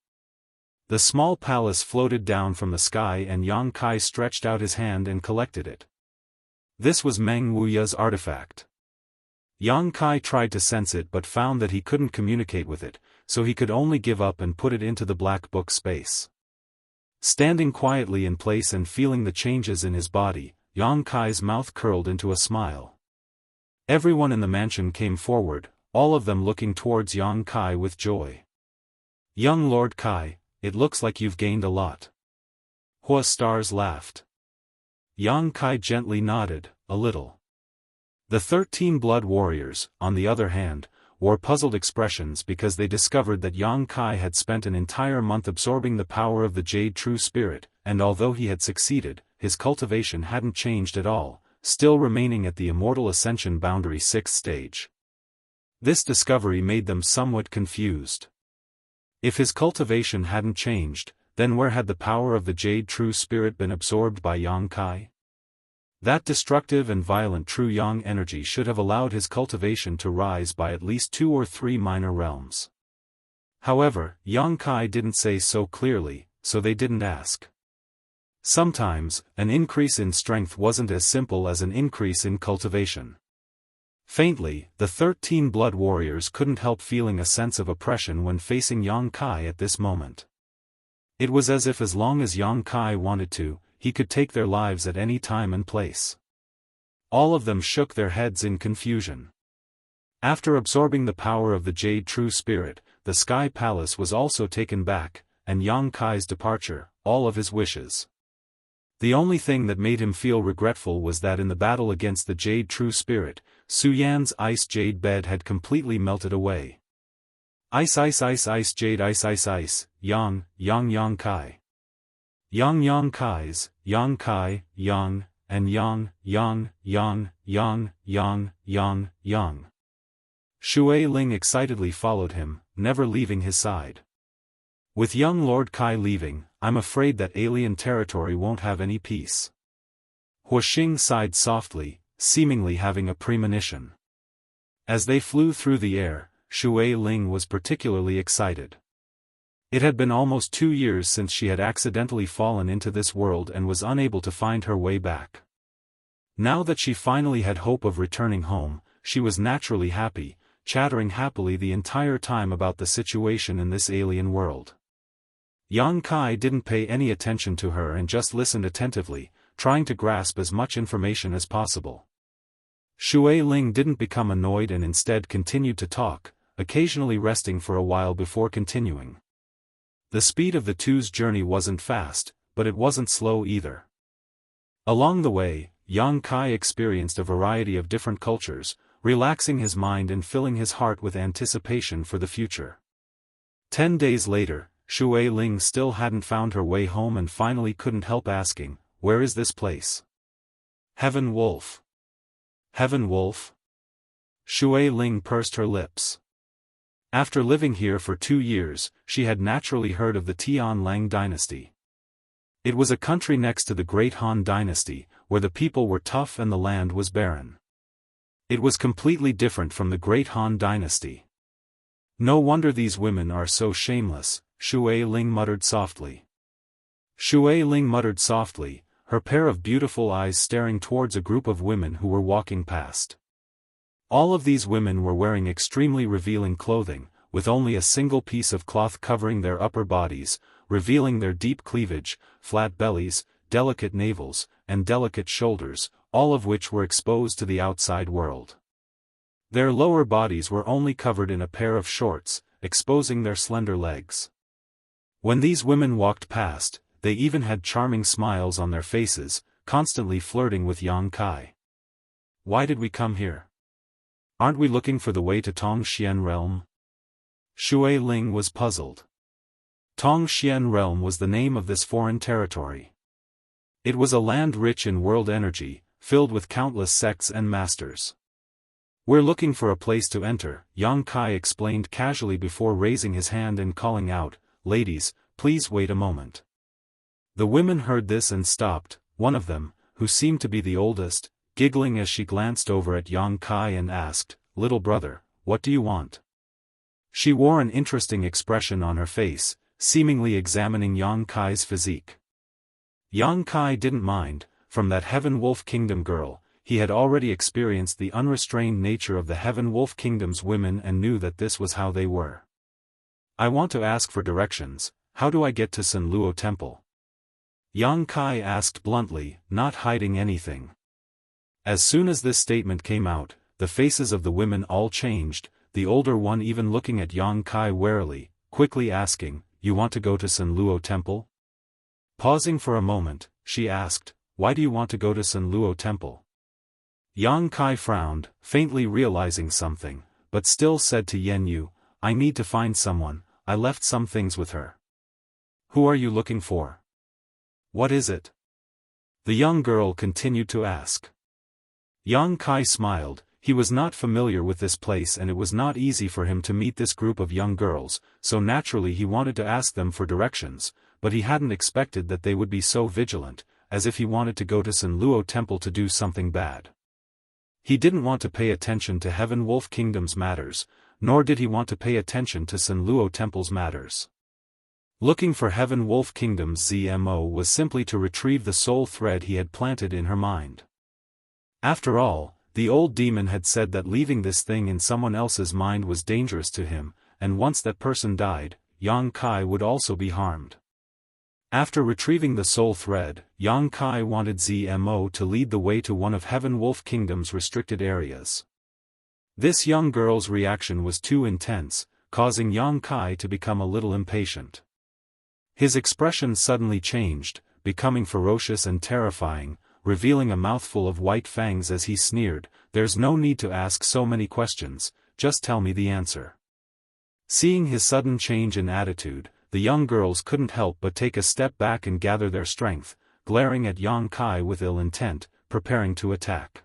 The small palace floated down from the sky and Yang Kai stretched out his hand and collected it. This was Meng Wuya's artifact. Yang Kai tried to sense it but found that he couldn't communicate with it, so he could only give up and put it into the black book space. Standing quietly in place and feeling the changes in his body, Yang Kai's mouth curled into a smile. Everyone in the mansion came forward, all of them looking towards Yang Kai with joy. "Young Lord Kai, it looks like you've gained a lot." Hua Stars laughed. Yang Kai gently nodded, a little. The 13 blood warriors, on the other hand, wore puzzled expressions because they discovered that Yang Kai had spent an entire month absorbing the power of the Jade True Spirit, and although he had succeeded, his cultivation hadn't changed at all, still remaining at the Immortal Ascension boundary 6th stage. This discovery made them somewhat confused. If his cultivation hadn't changed, then where had the power of the Jade True Spirit been absorbed by Yang Kai? That destructive and violent true Yang energy should have allowed his cultivation to rise by at least 2 or 3 minor realms. However, Yang Kai didn't say so clearly, so they didn't ask. Sometimes, an increase in strength wasn't as simple as an increase in cultivation. Faintly, the 13 blood warriors couldn't help feeling a sense of oppression when facing Yang Kai at this moment. It was as if as long as Yang Kai wanted to, he could take their lives at any time and place. All of them shook their heads in confusion. After absorbing the power of the Jade True Spirit, the Sky Palace was also taken back, and Yang Kai's departure, all of his wishes. The only thing that made him feel regretful was that in the battle against the Jade True Spirit, Su Yan's ice jade bed had completely melted away. Ice jade ice, Yang Kai. Yang Kai's, Yang Kai, Yang, and Yang. Shui Ling excitedly followed him, never leaving his side. With young Lord Kai leaving, I'm afraid that alien territory won't have any peace. Hua Xing sighed softly, seemingly having a premonition. As they flew through the air, Shui Ling was particularly excited. It had been almost 2 years since she had accidentally fallen into this world and was unable to find her way back. Now that she finally had hope of returning home, she was naturally happy, chattering happily the entire time about the situation in this alien world. Yang Kai didn't pay any attention to her and just listened attentively, trying to grasp as much information as possible. Shui Ling didn't become annoyed and instead continued to talk, occasionally resting for a while before continuing. The speed of the two's journey wasn't fast, but it wasn't slow either. Along the way, Yang Kai experienced a variety of different cultures, relaxing his mind and filling his heart with anticipation for the future. 10 days later, Shui Ling still hadn't found her way home and finally couldn't help asking, "Where is this place?" "Heaven Wolf." "Heaven Wolf?" Shui Ling pursed her lips. After living here for 2 years, she had naturally heard of the Tian Lang dynasty. It was a country next to the Great Han dynasty, where the people were tough and the land was barren. It was completely different from the Great Han dynasty. "No wonder these women are so shameless," Shui Ling muttered softly. Shui Ling muttered softly, her pair of beautiful eyes staring towards a group of women who were walking past. All of these women were wearing extremely revealing clothing, with only a single piece of cloth covering their upper bodies, revealing their deep cleavage, flat bellies, delicate navels, and delicate shoulders, all of which were exposed to the outside world. Their lower bodies were only covered in a pair of shorts, exposing their slender legs. When these women walked past, they even had charming smiles on their faces, constantly flirting with Yang Kai. "Why did we come here? Aren't we looking for the way to Tongxian realm?" Shui Ling was puzzled. Tongxian realm was the name of this foreign territory. It was a land rich in world energy, filled with countless sects and masters. "We're looking for a place to enter," Yang Kai explained casually before raising his hand and calling out, "Ladies, please wait a moment." The women heard this and stopped, one of them, who seemed to be the oldest, giggling as she glanced over at Yang Kai and asked, "Little brother, what do you want?" She wore an interesting expression on her face, seemingly examining Yang Kai's physique. Yang Kai didn't mind, from that Heaven Wolf Kingdom girl, he had already experienced the unrestrained nature of the Heaven Wolf Kingdom's women and knew that this was how they were. "I want to ask for directions. How do I get to San Luo Temple?" Yang Kai asked bluntly, not hiding anything. As soon as this statement came out, the faces of the women all changed, the older one even looking at Yang Kai warily, quickly asking, "You want to go to San Luo Temple?" Pausing for a moment, she asked, "Why do you want to go to San Luo Temple?" Yang Kai frowned, faintly realizing something, but still said to Yen Yu, "I need to find someone, I left some things with her." "Who are you looking for? What is it?" the young girl continued to ask. Yang Kai smiled. He was not familiar with this place and it was not easy for him to meet this group of young girls, so naturally he wanted to ask them for directions, but he hadn't expected that they would be so vigilant, as if he wanted to go to San Luo Temple to do something bad. He didn't want to pay attention to Heaven Wolf Kingdom's matters, nor did he want to pay attention to San Luo Temple's matters. Looking for Heaven Wolf Kingdom's ZMO was simply to retrieve the soul thread he had planted in her mind. After all, the old demon had said that leaving this thing in someone else's mind was dangerous to him, and once that person died, Yang Kai would also be harmed. After retrieving the soul thread, Yang Kai wanted ZMO to lead the way to one of Heaven Wolf Kingdom's restricted areas. This young girl's reaction was too intense, causing Yang Kai to become a little impatient. His expression suddenly changed, becoming ferocious and terrifying, revealing a mouthful of white fangs as he sneered, "There's no need to ask so many questions, just tell me the answer." Seeing his sudden change in attitude, the young girls couldn't help but take a step back and gather their strength, glaring at Yang Kai with ill intent, preparing to attack.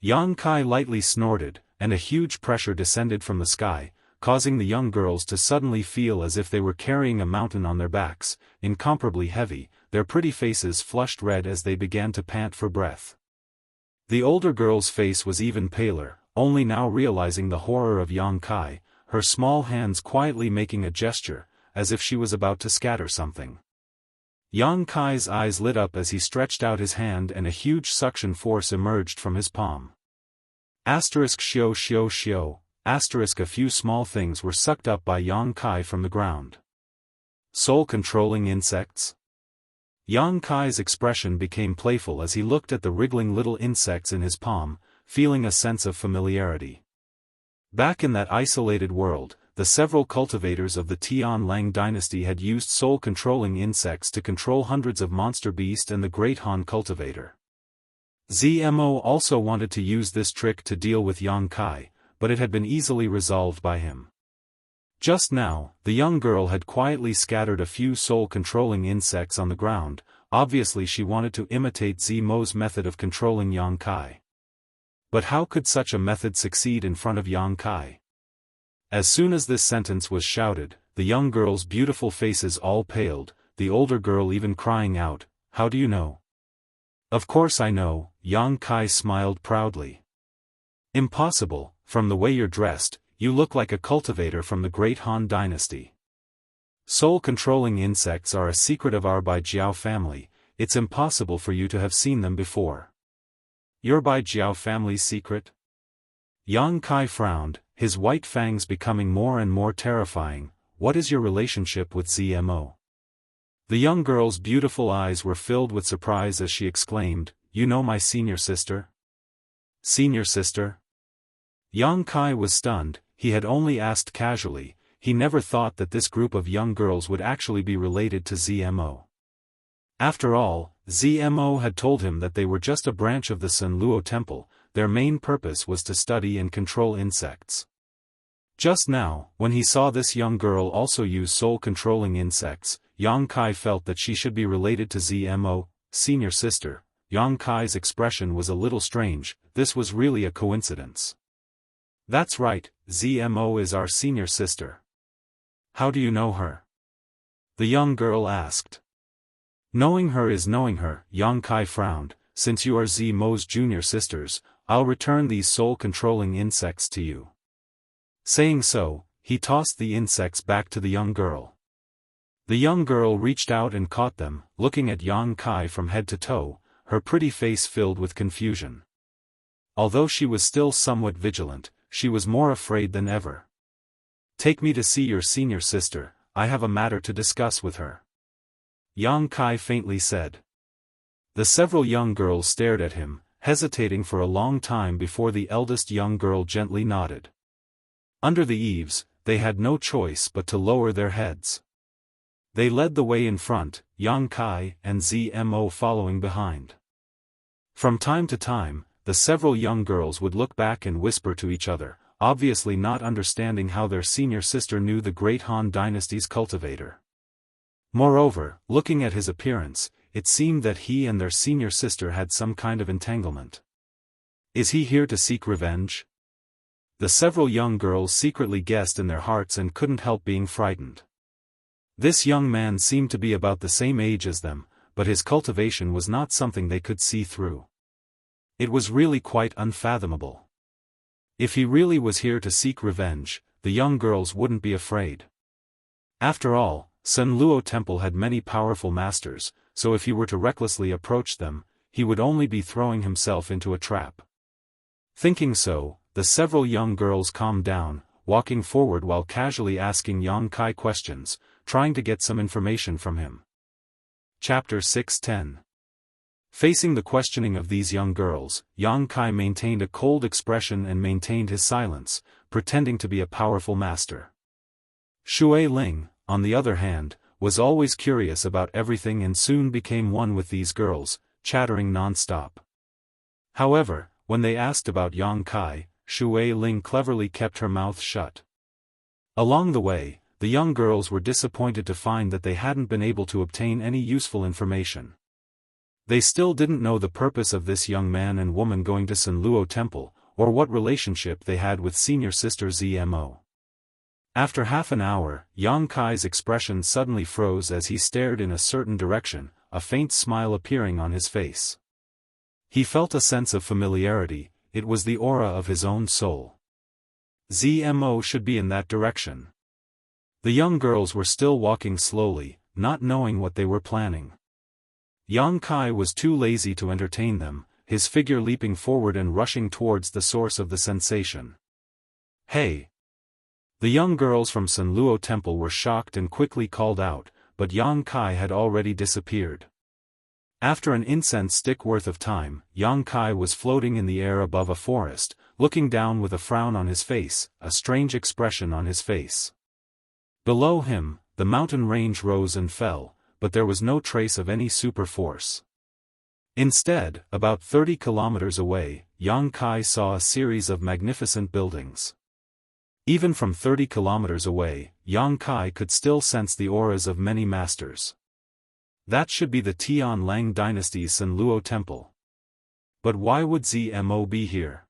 Yang Kai lightly snorted, and a huge pressure descended from the sky, causing the young girls to suddenly feel as if they were carrying a mountain on their backs, incomparably heavy, their pretty faces flushed red as they began to pant for breath. The older girl's face was even paler, only now realizing the horror of Yang Kai, her small hands quietly making a gesture, as if she was about to scatter something. Yang Kai's eyes lit up as he stretched out his hand and a huge suction force emerged from his palm. Xio xio xio. A few small things were sucked up by Yang Kai from the ground. Soul-controlling insects? Yang Kai's expression became playful as he looked at the wriggling little insects in his palm, feeling a sense of familiarity. Back in that isolated world, the several cultivators of the Tianlang dynasty had used soul-controlling insects to control hundreds of monster beasts and the Great Han cultivator. Zmo also wanted to use this trick to deal with Yang Kai, but it had been easily resolved by him. Just now, the young girl had quietly scattered a few soul-controlling insects on the ground. Obviously she wanted to imitate Zmo's method of controlling Yang Kai. But how could such a method succeed in front of Yang Kai? As soon as this sentence was shouted, the young girls' beautiful faces all paled, the older girl even crying out, "How do you know?" "Of course I know," Yang Kai smiled proudly. "Impossible, from the way you're dressed, you look like a cultivator from the Great Han dynasty. Soul-controlling insects are a secret of our Baijiao family, it's impossible for you to have seen them before." "Your Baijiao family's secret?" Yang Kai frowned, his white fangs becoming more and more terrifying. "What is your relationship with Zmo?" The young girl's beautiful eyes were filled with surprise as she exclaimed, "You know my senior sister?" "Senior sister?" Yang Kai was stunned. He had only asked casually. He never thought that this group of young girls would actually be related to Zmo. After all, Zmo had told him that they were just a branch of the Sun Luo Temple. Their main purpose was to study and control insects. Just now, when he saw this young girl also use soul-controlling insects, Yang Kai felt that she should be related to Zmo, senior sister. Yang Kai's expression was a little strange. This was really a coincidence. "That's right, Zmo is our senior sister." "How do you know her?" the young girl asked. "Knowing her is knowing her," Yang Kai frowned. "Since you are Zmo's junior sisters, I'll return these soul-controlling insects to you." Saying so, he tossed the insects back to the young girl. The young girl reached out and caught them, looking at Yang Kai from head to toe, her pretty face filled with confusion. Although she was still somewhat vigilant, she was more afraid than ever. "Take me to see your senior sister, I have a matter to discuss with her," Yang Kai faintly said. The several young girls stared at him, hesitating for a long time before the eldest young girl gently nodded. Under the eaves, they had no choice but to lower their heads. They led the way in front, Yang Kai and Zmo following behind. From time to time, the several young girls would look back and whisper to each other, obviously not understanding how their senior sister knew the Great Han dynasty's cultivator. Moreover, looking at his appearance, it seemed that he and their senior sister had some kind of entanglement. "Is he here to seek revenge?" The several young girls secretly guessed in their hearts and couldn't help being frightened. This young man seemed to be about the same age as them, but his cultivation was not something they could see through. It was really quite unfathomable. If he really was here to seek revenge, the young girls wouldn't be afraid. After all, Sun Luo Temple had many powerful masters, so if he were to recklessly approach them, he would only be throwing himself into a trap. Thinking so, the several young girls calmed down, walking forward while casually asking Yang Kai questions, trying to get some information from him. Chapter 610. Facing the questioning of these young girls, Yang Kai maintained a cold expression and maintained his silence, pretending to be a powerful master. Shui Ling, on the other hand, was always curious about everything and soon became one with these girls, chattering non-stop. However, when they asked about Yang Kai, Shui Ling cleverly kept her mouth shut. Along the way, the young girls were disappointed to find that they hadn't been able to obtain any useful information. They still didn't know the purpose of this young man and woman going to Sun Luo Temple, or what relationship they had with senior sister Zmo. After half an hour, Yang Kai's expression suddenly froze as he stared in a certain direction, a faint smile appearing on his face. He felt a sense of familiarity. It was the aura of his own soul. Zmo should be in that direction. The young girls were still walking slowly, not knowing what they were planning. Yang Kai was too lazy to entertain them, his figure leaping forward and rushing towards the source of the sensation. "Hey!" The young girls from Sun Luo Temple were shocked and quickly called out, but Yang Kai had already disappeared. After an incense stick worth of time, Yang Kai was floating in the air above a forest, looking down with a frown on his face, a strange expression on his face. Below him, the mountain range rose and fell, but there was no trace of any super force. Instead, about 30 kilometers away, Yang Kai saw a series of magnificent buildings. Even from 30 kilometers away, Yang Kai could still sense the auras of many masters. That should be the Tian Lang dynasty's San Luo temple. But why would ZMO be here?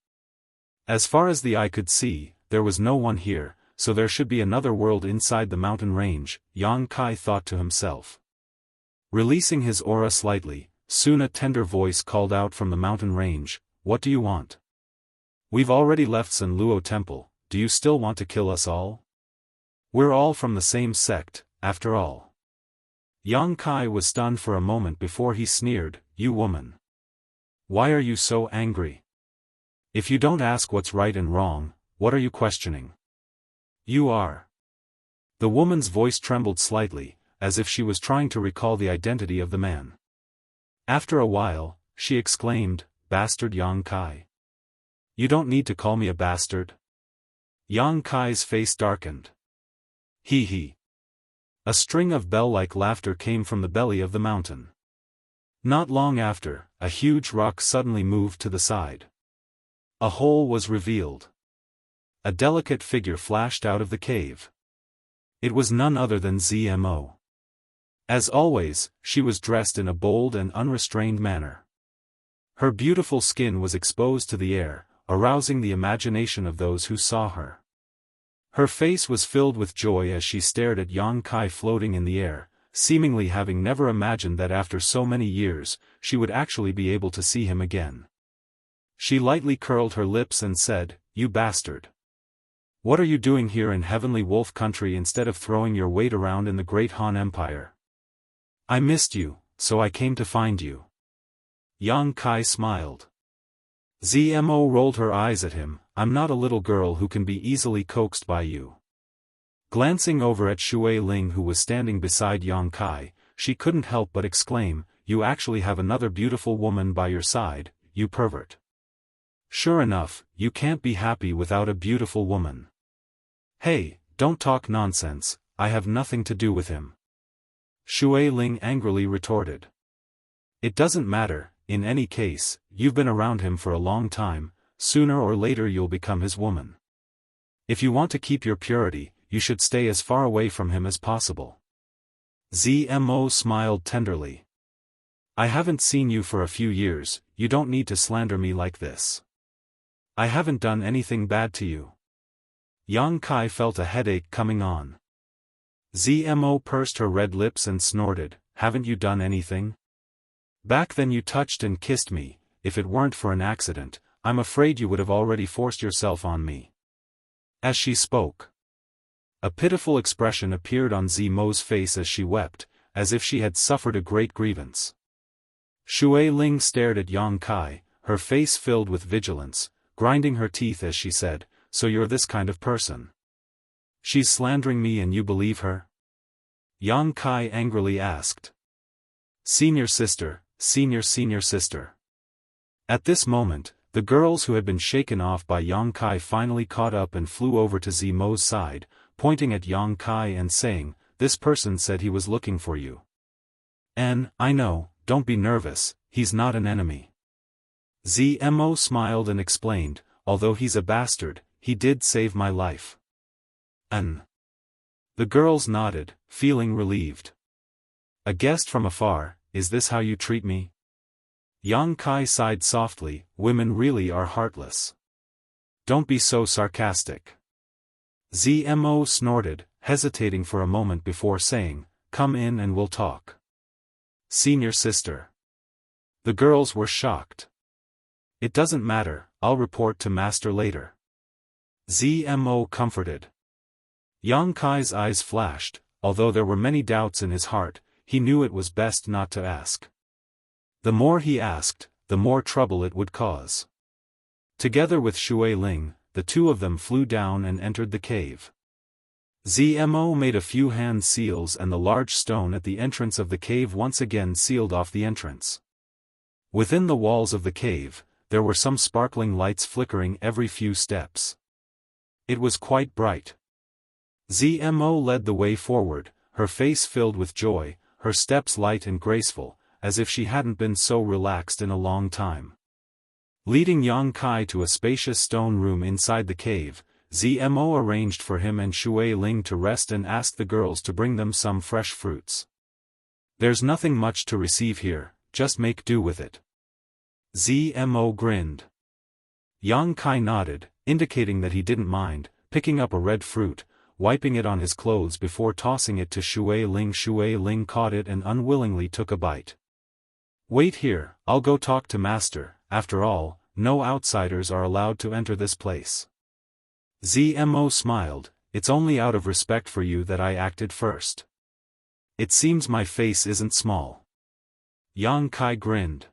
As far as the eye could see, there was no one here, so there should be another world inside the mountain range, Yang Kai thought to himself. Releasing his aura slightly, soon a tender voice called out from the mountain range, "What do you want? We've already left San Luo temple, do you still want to kill us all? We're all from the same sect, after all." Yang Kai was stunned for a moment before he sneered, "You woman. Why are you so angry? If you don't ask what's right and wrong, what are you questioning? You are." The woman's voice trembled slightly, as if she was trying to recall the identity of the man. After a while, she exclaimed, "Bastard Yang Kai. You don't need to call me a bastard." Yang Kai's face darkened. Hee hee. A string of bell-like laughter came from the belly of the mountain. Not long after, a huge rock suddenly moved to the side. A hole was revealed. A delicate figure flashed out of the cave. It was none other than ZMO. As always, she was dressed in a bold and unrestrained manner. Her beautiful skin was exposed to the air, arousing the imagination of those who saw her. Her face was filled with joy as she stared at Yang Kai floating in the air, seemingly having never imagined that after so many years, she would actually be able to see him again. She lightly curled her lips and said, "You bastard. What are you doing here in Heavenly Wolf Country instead of throwing your weight around in the Great Han Empire? I missed you, so I came to find you." Yang Kai smiled. ZMO rolled her eyes at him, "I'm not a little girl who can be easily coaxed by you." Glancing over at Shui Ling who was standing beside Yang Kai, she couldn't help but exclaim, "You actually have another beautiful woman by your side, you pervert. Sure enough, you can't be happy without a beautiful woman." "Hey, don't talk nonsense, I have nothing to do with him," Shui Ling angrily retorted. "It doesn't matter, in any case, you've been around him for a long time, sooner or later you'll become his woman. If you want to keep your purity, you should stay as far away from him as possible." ZMO smiled tenderly. "I haven't seen you for a few years, you don't need to slander me like this. I haven't done anything bad to you." Yang Kai felt a headache coming on. ZMO pursed her red lips and snorted, "Haven't you done anything? Back then you touched and kissed me, if it weren't for an accident, I'm afraid you would have already forced yourself on me." As she spoke, a pitiful expression appeared on ZMO's face as she wept, as if she had suffered a great grievance. Shui Ling stared at Yang Kai, her face filled with vigilance, grinding her teeth as she said, "So you're this kind of person? She's slandering me and you believe her?" Yang Kai angrily asked. "Senior sister, senior sister." At this moment, the girls who had been shaken off by Yang Kai finally caught up and flew over to ZMO's side, pointing at Yang Kai and saying, "This person said he was looking for you." I know, don't be nervous, he's not an enemy." ZMO smiled and explained, "Although he's a bastard, he did save my life." The girls nodded, feeling relieved. "A guest from afar, is this how you treat me?" Yang Kai sighed softly, "Women really are heartless. Don't be so sarcastic." ZMO snorted, hesitating for a moment before saying, "Come in and we'll talk." "Senior sister." The girls were shocked. "It doesn't matter, I'll report to Master later." ZMO comforted. Yang Kai's eyes flashed, although there were many doubts in his heart, he knew it was best not to ask. The more he asked, the more trouble it would cause. Together with Shui Ling, the two of them flew down and entered the cave. Zmo made a few hand seals and the large stone at the entrance of the cave once again sealed off the entrance. Within the walls of the cave, there were some sparkling lights flickering every few steps. It was quite bright. Zmo led the way forward, her face filled with joy, her steps light and graceful, as if she hadn't been so relaxed in a long time. Leading Yang Kai to a spacious stone room inside the cave, Zmo arranged for him and Shui Ling to rest and asked the girls to bring them some fresh fruits. "There's nothing much to receive here, just make do with it." Zmo grinned. Yang Kai nodded, indicating that he didn't mind, picking up a red fruit, wiping it on his clothes before tossing it to Shui Ling. Shui Ling caught it and unwillingly took a bite. "Wait here, I'll go talk to Master. After all, no outsiders are allowed to enter this place." Zmo smiled, "It's only out of respect for you that I acted first. It seems my face isn't small." Yang Kai grinned.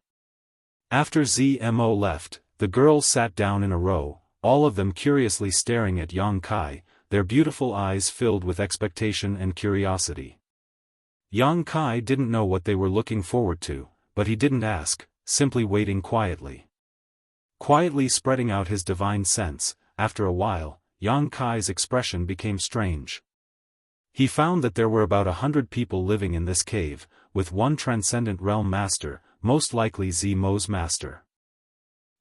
After Zmo left, the girls sat down in a row, all of them curiously staring at Yang Kai, their beautiful eyes filled with expectation and curiosity. Yang Kai didn't know what they were looking forward to, but he didn't ask, simply waiting quietly. Quietly spreading out his divine sense, after a while, Yang Kai's expression became strange. He found that there were about 100 people living in this cave, with one transcendent realm master, most likely Zmo's master.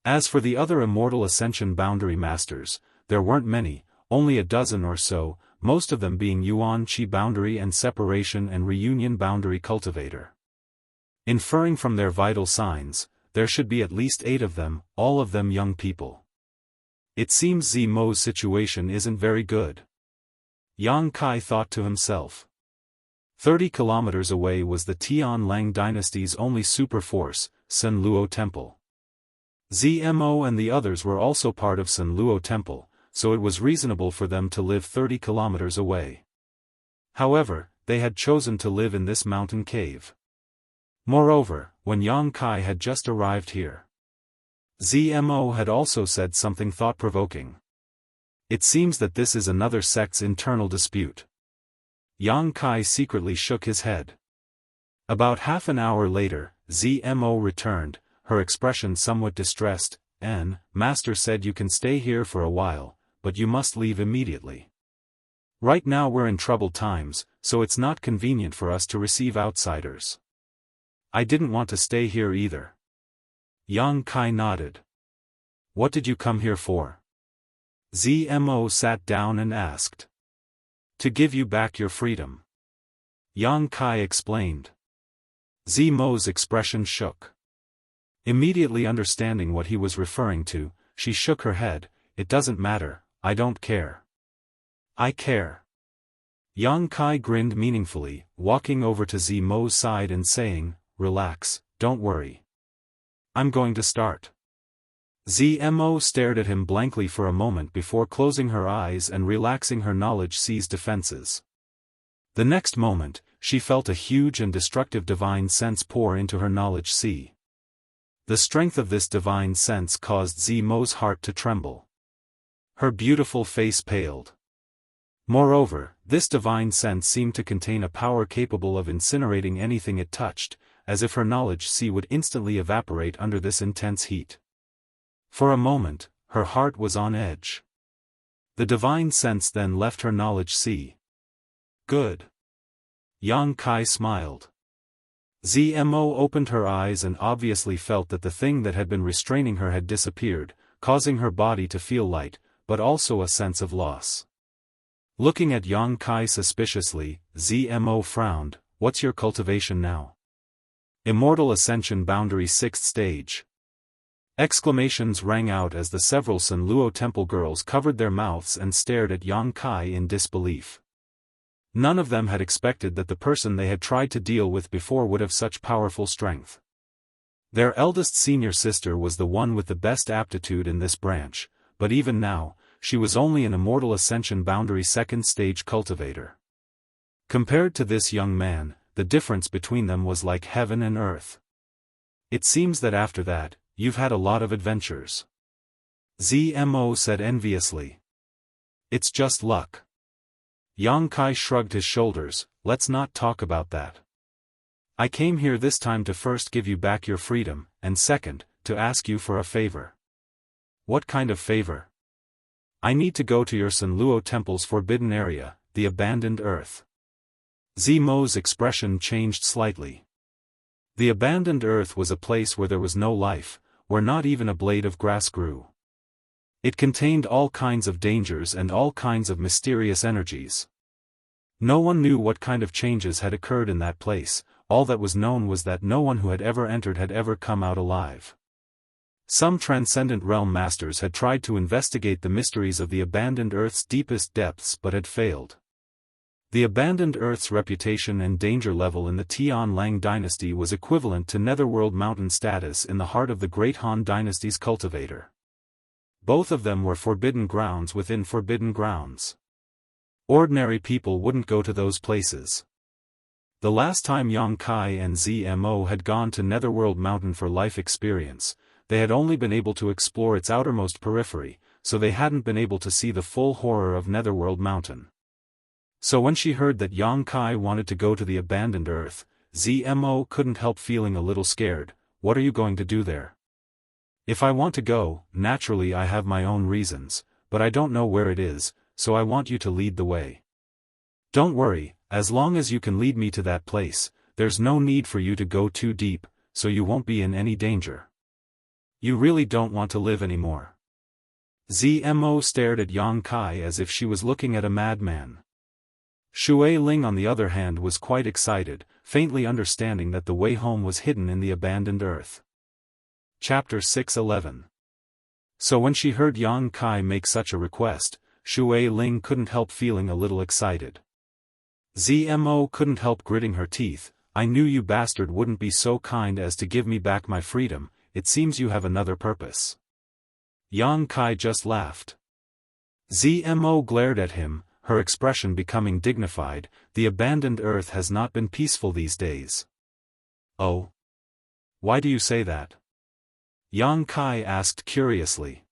As for the other immortal Ascension boundary masters, there weren't many, only a dozen or so, most of them being Yuan Qi boundary and separation and reunion boundary cultivator. Inferring from their vital signs, there should be at least 8 of them, all of them young people. It seems Zmo's situation isn't very good. Yang Kai thought to himself. 30 kilometers away was the Tian Lang dynasty's only super force, Sun Luo Temple. Zmo and the others were also part of Sun Luo Temple, so it was reasonable for them to live 30 kilometers away. However, they had chosen to live in this mountain cave. Moreover, when Yang Kai had just arrived here, Zmo had also said something thought-provoking. It seems that this is another sect's internal dispute. Yang Kai secretly shook his head. About half an hour later, Zmo returned, her expression somewhat distressed. "Master said you can stay here for a while, but you must leave immediately. Right now we're in troubled times, so it's not convenient for us to receive outsiders." "I didn't want to stay here either." Yang Kai nodded. "What did you come here for?" Zmo sat down and asked. "To give you back your freedom." Yang Kai explained. Zmo's expression shook. Immediately understanding what he was referring to, she shook her head. "It doesn't matter, I don't care." "I care." Yang Kai grinned meaningfully, walking over to Zmo's side and saying, "Relax, don't worry. I'm going to start." Zmo stared at him blankly for a moment before closing her eyes and relaxing her knowledge-seized defenses. The next moment, she felt a huge and destructive divine sense pour into her knowledge sea. The strength of this divine sense caused Zmo's heart to tremble. Her beautiful face paled. Moreover, this divine sense seemed to contain a power capable of incinerating anything it touched, as if her knowledge sea would instantly evaporate under this intense heat. For a moment, her heart was on edge. The divine sense then left her knowledge sea. "Good." Yang Kai smiled. Zmo opened her eyes and obviously felt that the thing that had been restraining her had disappeared, causing her body to feel light, but also a sense of loss. Looking at Yang Kai suspiciously, Zmo frowned. "What's your cultivation now?" "Immortal Ascension boundary 6th stage." Exclamations rang out as the several Sun Luo Temple girls covered their mouths and stared at Yang Kai in disbelief. None of them had expected that the person they had tried to deal with before would have such powerful strength. Their eldest senior sister was the one with the best aptitude in this branch, but even now, she was only an Immortal Ascension boundary 2nd stage cultivator. Compared to this young man, the difference between them was like heaven and earth. "It seems that after that, you've had a lot of adventures," Zmo said enviously. "It's just luck." Yang Kai shrugged his shoulders. Let's not talk about that. I came here this time to first give you back your freedom, and second, to ask you for a favor. What kind of favor? I need to go to your Sanluo Temple's forbidden area, the abandoned earth. Zimo's expression changed slightly. The abandoned earth was a place where there was no life, where not even a blade of grass grew. It contained all kinds of dangers and all kinds of mysterious energies. No one knew what kind of changes had occurred in that place. All that was known was that no one who had ever entered had ever come out alive. Some transcendent realm masters had tried to investigate the mysteries of the abandoned Earth's deepest depths but had failed. The abandoned Earth's reputation and danger level in the Tianlang dynasty was equivalent to Netherworld Mountain status in the heart of the Great Han dynasty's cultivator. Both of them were forbidden grounds within forbidden grounds. Ordinary people wouldn't go to those places. The last time Yang Kai and Zmo had gone to Netherworld Mountain for life experience, they had only been able to explore its outermost periphery, so they hadn't been able to see the full horror of Netherworld Mountain. So when she heard that Yang Kai wanted to go to the abandoned earth, Zmo couldn't help feeling a little scared. What are you going to do there? If I want to go, naturally I have my own reasons, but I don't know where it is, so I want you to lead the way. Don't worry, as long as you can lead me to that place, there's no need for you to go too deep, so you won't be in any danger. You really don't want to live anymore. Zmo stared at Yang Kai as if she was looking at a madman. Shui Ling on the other hand was quite excited, faintly understanding that the way home was hidden in the abandoned earth. Chapter 6:11. So when she heard Yang Kai make such a request, Shui Ling couldn't help feeling a little excited. Zmo couldn't help gritting her teeth. I knew you bastard wouldn't be so kind as to give me back my freedom. It seems you have another purpose. Yang Kai just laughed. Zmo glared at him, her expression becoming dignified. The abandoned earth has not been peaceful these days. Oh? Why do you say that? Yang Kai asked curiously.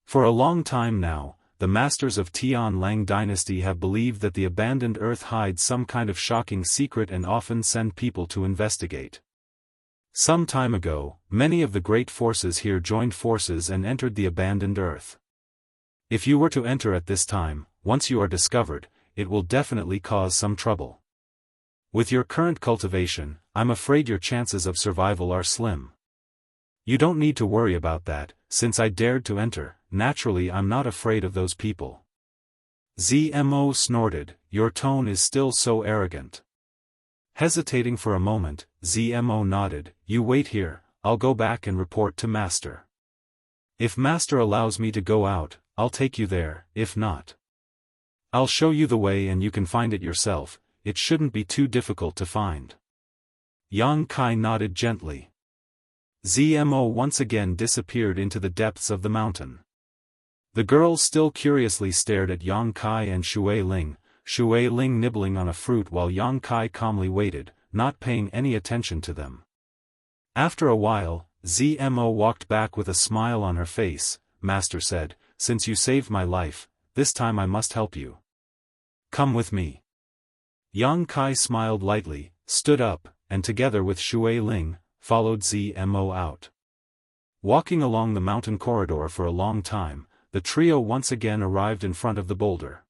For a long time now, the masters of Tianlang dynasty have believed that the abandoned earth hides some kind of shocking secret and often send people to investigate. Some time ago, many of the great forces here joined forces and entered the abandoned earth. If you were to enter at this time, once you are discovered, it will definitely cause some trouble. With your current cultivation, I'm afraid your chances of survival are slim. You don't need to worry about that, since I dared to enter. Naturally I'm not afraid of those people. Zmo snorted, your tone is still so arrogant. Hesitating for a moment, Zmo nodded, you wait here, I'll go back and report to Master. If Master allows me to go out, I'll take you there, if not, I'll show you the way and you can find it yourself. It shouldn't be too difficult to find. Yang Kai nodded gently. Zmo once again disappeared into the depths of the mountain. The girls still curiously stared at Yang Kai and Shui Ling nibbling on a fruit while Yang Kai calmly waited, not paying any attention to them. After a while, Zmo walked back with a smile on her face. Master said, since you saved my life, this time I must help you. Come with me. Yang Kai smiled lightly, stood up, and together with Shui Ling, followed Zmo out. Walking along the mountain corridor for a long time, the trio once again arrived in front of the boulder.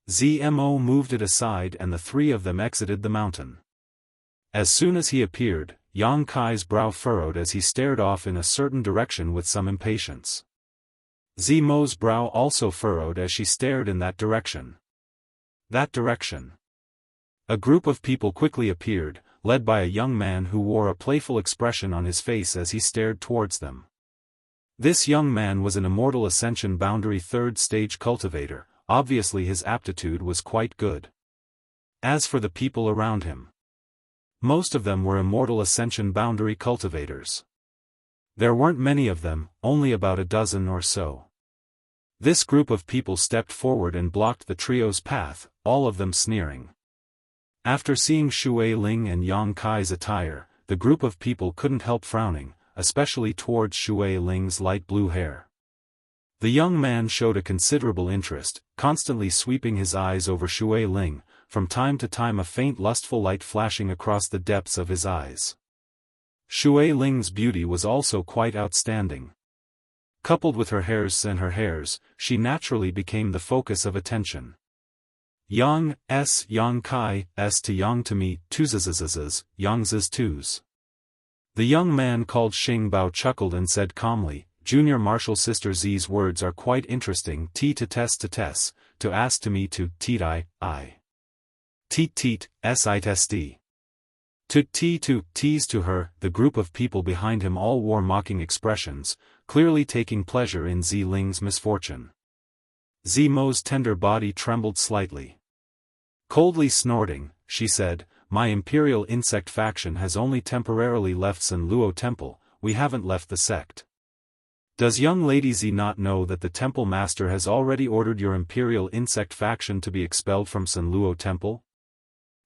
Zmo moved it aside and the three of them exited the mountain. As soon as he appeared, Yang Kai's brow furrowed as he stared off in a certain direction with some impatience. Zmo's brow also furrowed as she stared in that direction. That direction. A group of people quickly appeared, led by a young man who wore a playful expression on his face as he stared towards them. This young man was an Immortal Ascension boundary 3rd stage cultivator. Obviously his aptitude was quite good. As for the people around him, most of them were Immortal Ascension boundary cultivators. There weren't many of them, only about a dozen or so. This group of people stepped forward and blocked the trio's path, all of them sneering. After seeing Shui Ling and Yang Kai's attire, the group of people couldn't help frowning, especially towards Shui Ling's light blue hair. The young man showed a considerable interest, constantly sweeping his eyes over Shui Ling, from time to time a faint lustful light flashing across the depths of his eyes. Shui Ling's beauty was also quite outstanding. Coupled with her hairs, she naturally became the focus of attention. Yang Kai S to Yang to me, twos Yang's twos. The young man called Xing Bao chuckled and said calmly, Junior Martial Sister Z's words are quite interesting. T to test to ask to me to teat I. Teat, si testi. To tease to her. The group of people behind him all wore mocking expressions, clearly taking pleasure in Zi Ling's misfortune. Zi Mo's tender body trembled slightly. Coldly snorting, she said, my Imperial Insect faction has only temporarily left Sun Luo Temple, we haven't left the sect. Does young lady Zi not know that the Temple Master has already ordered your Imperial Insect faction to be expelled from Sun Luo Temple?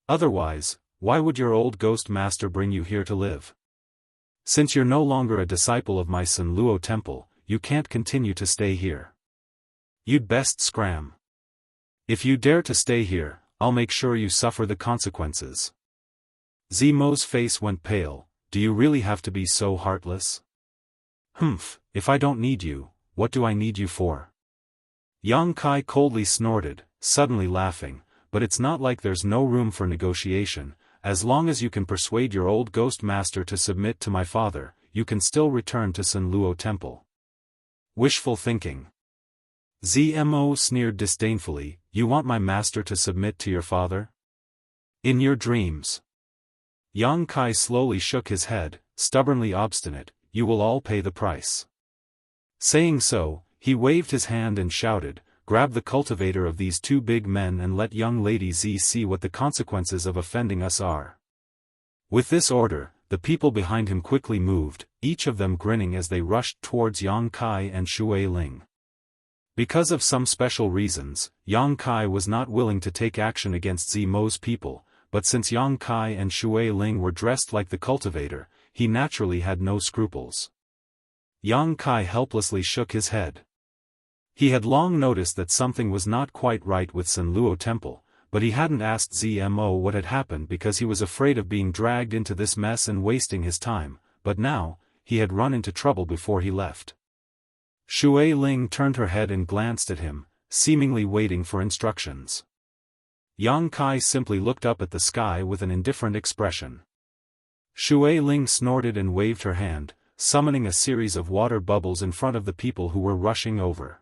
Otherwise, why would your old ghost master bring you here to live? Since you're no longer a disciple of my Sun Luo Temple, you can't continue to stay here. You'd best scram. If you dare to stay here, I'll make sure you suffer the consequences. Zi Mo's face went pale. Do you really have to be so heartless? Humph, if I don't need you, what do I need you for? Yang Kai coldly snorted, suddenly laughing, but it's not like there's no room for negotiation. As long as you can persuade your old ghost master to submit to my father, you can still return to Sun Luo Temple. Wishful thinking. Zmo sneered disdainfully, you want my master to submit to your father? In your dreams. Yang Kai slowly shook his head, stubbornly obstinate, you will all pay the price. Saying so, he waved his hand and shouted, grab the cultivator of these two big men and let young lady Z see what the consequences of offending us are. With this order, the people behind him quickly moved, each of them grinning as they rushed towards Yang Kai and Shui Ling. Because of some special reasons, Yang Kai was not willing to take action against Zi Mo's people, but since Yang Kai and Shui Ling were dressed like the cultivator, he naturally had no scruples. Yang Kai helplessly shook his head. He had long noticed that something was not quite right with Sun Luo Temple, but he hadn't asked Zmo what had happened because he was afraid of being dragged into this mess and wasting his time, but now, he had run into trouble before he left. Shui Ling turned her head and glanced at him, seemingly waiting for instructions. Yang Kai simply looked up at the sky with an indifferent expression. Shui Ling snorted and waved her hand, summoning a series of water bubbles in front of the people who were rushing over.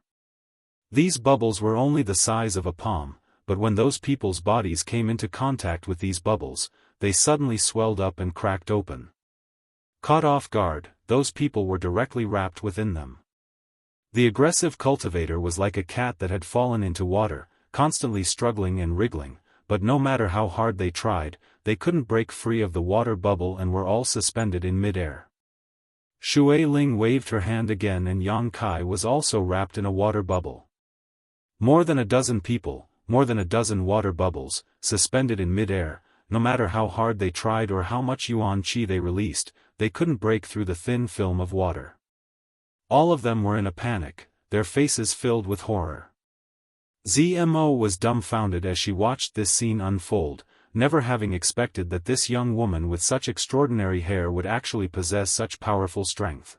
These bubbles were only the size of a palm, but when those people's bodies came into contact with these bubbles, they suddenly swelled up and cracked open. Caught off guard, those people were directly wrapped within them. The aggressive cultivator was like a cat that had fallen into water, constantly struggling and wriggling, but no matter how hard they tried, they couldn't break free of the water bubble and were all suspended in midair. Shui Ling waved her hand again and Yang Kai was also wrapped in a water bubble. More than a dozen people, more than a dozen water bubbles, suspended in midair, no matter how hard they tried or how much yuan qi they released, they couldn't break through the thin film of water. All of them were in a panic, their faces filled with horror. Zmo was dumbfounded as she watched this scene unfold, never having expected that this young woman with such extraordinary hair would actually possess such powerful strength.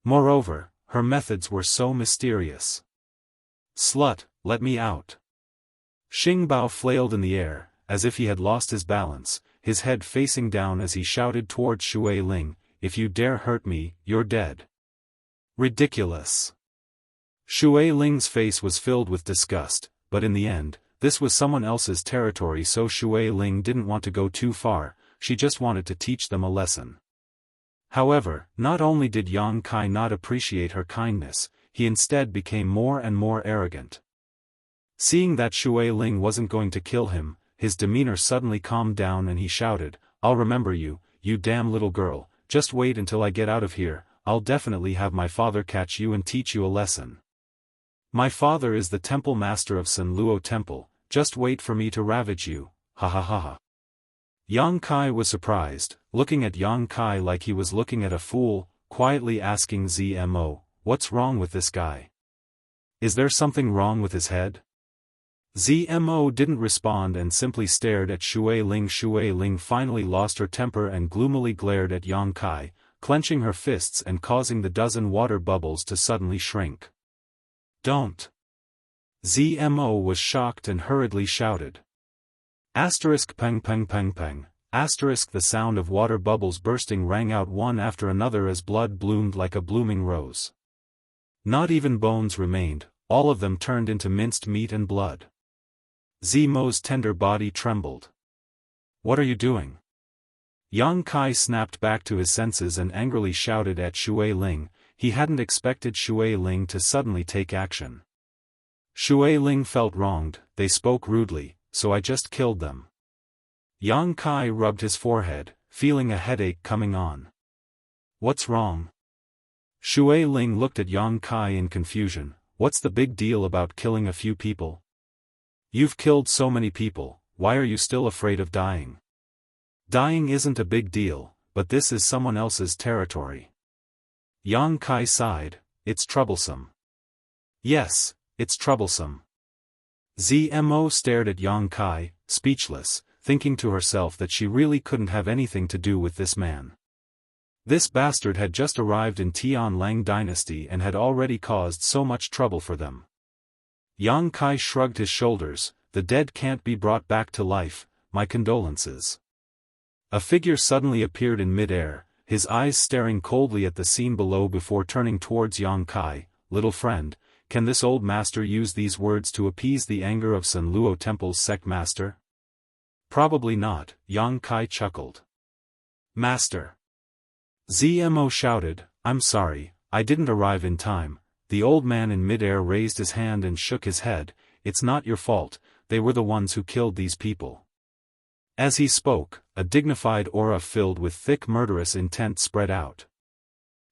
Moreover, her methods were so mysterious. Slut, let me out. Xing Bao flailed in the air, as if he had lost his balance, his head facing down as he shouted towards Shui Ling, if you dare hurt me, you're dead. Ridiculous. Shui Ling's face was filled with disgust, but in the end, this was someone else's territory so Shui Ling didn't want to go too far, she just wanted to teach them a lesson. However, not only did Yang Kai not appreciate her kindness, he instead became more and more arrogant. Seeing that Shui Ling wasn't going to kill him, his demeanor suddenly calmed down and he shouted, I'll remember you, you damn little girl, just wait until I get out of here, I'll definitely have my father catch you and teach you a lesson. My father is the temple master of Sun Luo Temple, just wait for me to ravage you, ha ha ha ha. Yang Kai was surprised, looking at Yang Kai like he was looking at a fool, quietly asking Zmo, what's wrong with this guy? Is there something wrong with his head? Zmo didn't respond and simply stared at Shui Ling. Shui Ling finally lost her temper and gloomily glared at Yang Kai, clenching her fists and causing the dozen water bubbles to suddenly shrink. Don't! Zmo was shocked and hurriedly shouted. Asterisk peng peng peng peng. Asterisk the sound of water bubbles bursting rang out one after another as blood bloomed like a blooming rose. Not even bones remained, all of them turned into minced meat and blood. Zmo's tender body trembled. What are you doing? Yang Kai snapped back to his senses and angrily shouted at Shui Ling. He hadn't expected Shui Ling to suddenly take action. Shui Ling felt wronged, they spoke rudely, so I just killed them. Yang Kai rubbed his forehead, feeling a headache coming on. What's wrong? Shui Ling looked at Yang Kai in confusion. What's the big deal about killing a few people? You've killed so many people, why are you still afraid of dying? Dying isn't a big deal, but this is someone else's territory. Yang Kai sighed, it's troublesome. Yes, it's troublesome. Zmo stared at Yang Kai, speechless, thinking to herself that she really couldn't have anything to do with this man. This bastard had just arrived in Tianlang dynasty and had already caused so much trouble for them. Yang Kai shrugged his shoulders, the dead can't be brought back to life, my condolences. A figure suddenly appeared in mid-air, his eyes staring coldly at the scene below before turning towards Yang Kai. Little friend, can this old master use these words to appease the anger of Sun Luo Temple's sect master? Probably not, Yang Kai chuckled. Master! Zmo shouted, I'm sorry, I didn't arrive in time. The old man in mid-air raised his hand and shook his head, it's not your fault, they were the ones who killed these people. As he spoke, a dignified aura filled with thick murderous intent spread out.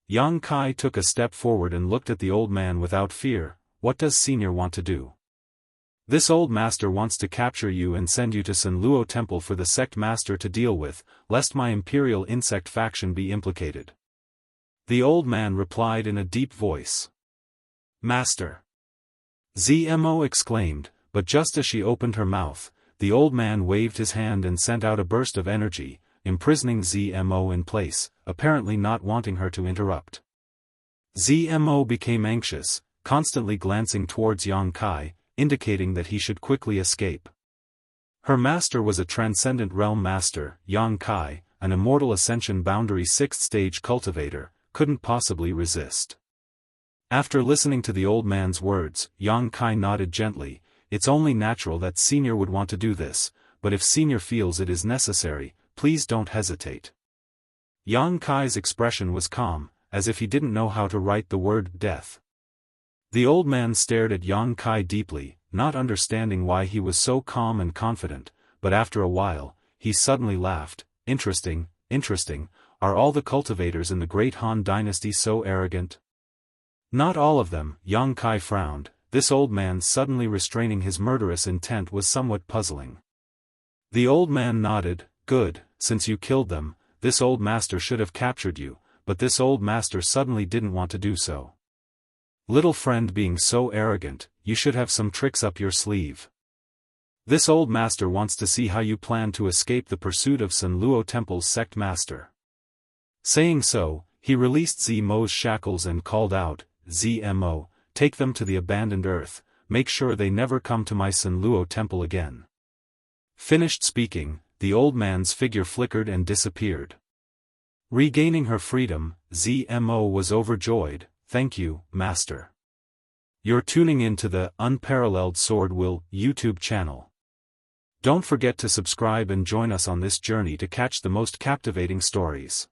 Yang Kai took a step forward and looked at the old man without fear. What does Senior want to do? This old master wants to capture you and send you to Sun Luo Temple for the sect master to deal with, lest my imperial insect faction be implicated. The old man replied in a deep voice. Master! Zmo exclaimed, but just as she opened her mouth, the old man waved his hand and sent out a burst of energy, imprisoning Zmo in place, apparently not wanting her to interrupt. Zmo became anxious, constantly glancing towards Yang Kai, indicating that he should quickly escape. Her master was a transcendent realm master. Yang Kai, an immortal Ascension boundary 6th stage cultivator, couldn't possibly resist. After listening to the old man's words, Yang Kai nodded gently. It's only natural that Senior would want to do this, but if Senior feels it is necessary, please don't hesitate. Yang Kai's expression was calm, as if he didn't know how to write the word death. The old man stared at Yang Kai deeply, not understanding why he was so calm and confident, but after a while, he suddenly laughed. Interesting, interesting, are all the cultivators in the Great Han Dynasty so arrogant? Not all of them, Yang Kai frowned. This old man suddenly restraining his murderous intent was somewhat puzzling. The old man nodded. Good, since you killed them, this old master should have captured you, but this old master suddenly didn't want to do so. Little friend being so arrogant, you should have some tricks up your sleeve. This old master wants to see how you plan to escape the pursuit of Sun Luo Temple's sect master. Saying so, he released Zmo's shackles and called out, Zmo, take them to the abandoned earth, make sure they never come to my Sun Luo Temple again. Finished speaking, the old man's figure flickered and disappeared. Regaining her freedom, Zmo was overjoyed. Thank you, Master. You're tuning in to the Unparalleled SwordWill YouTube channel. Don't forget to subscribe and join us on this journey to catch the most captivating stories.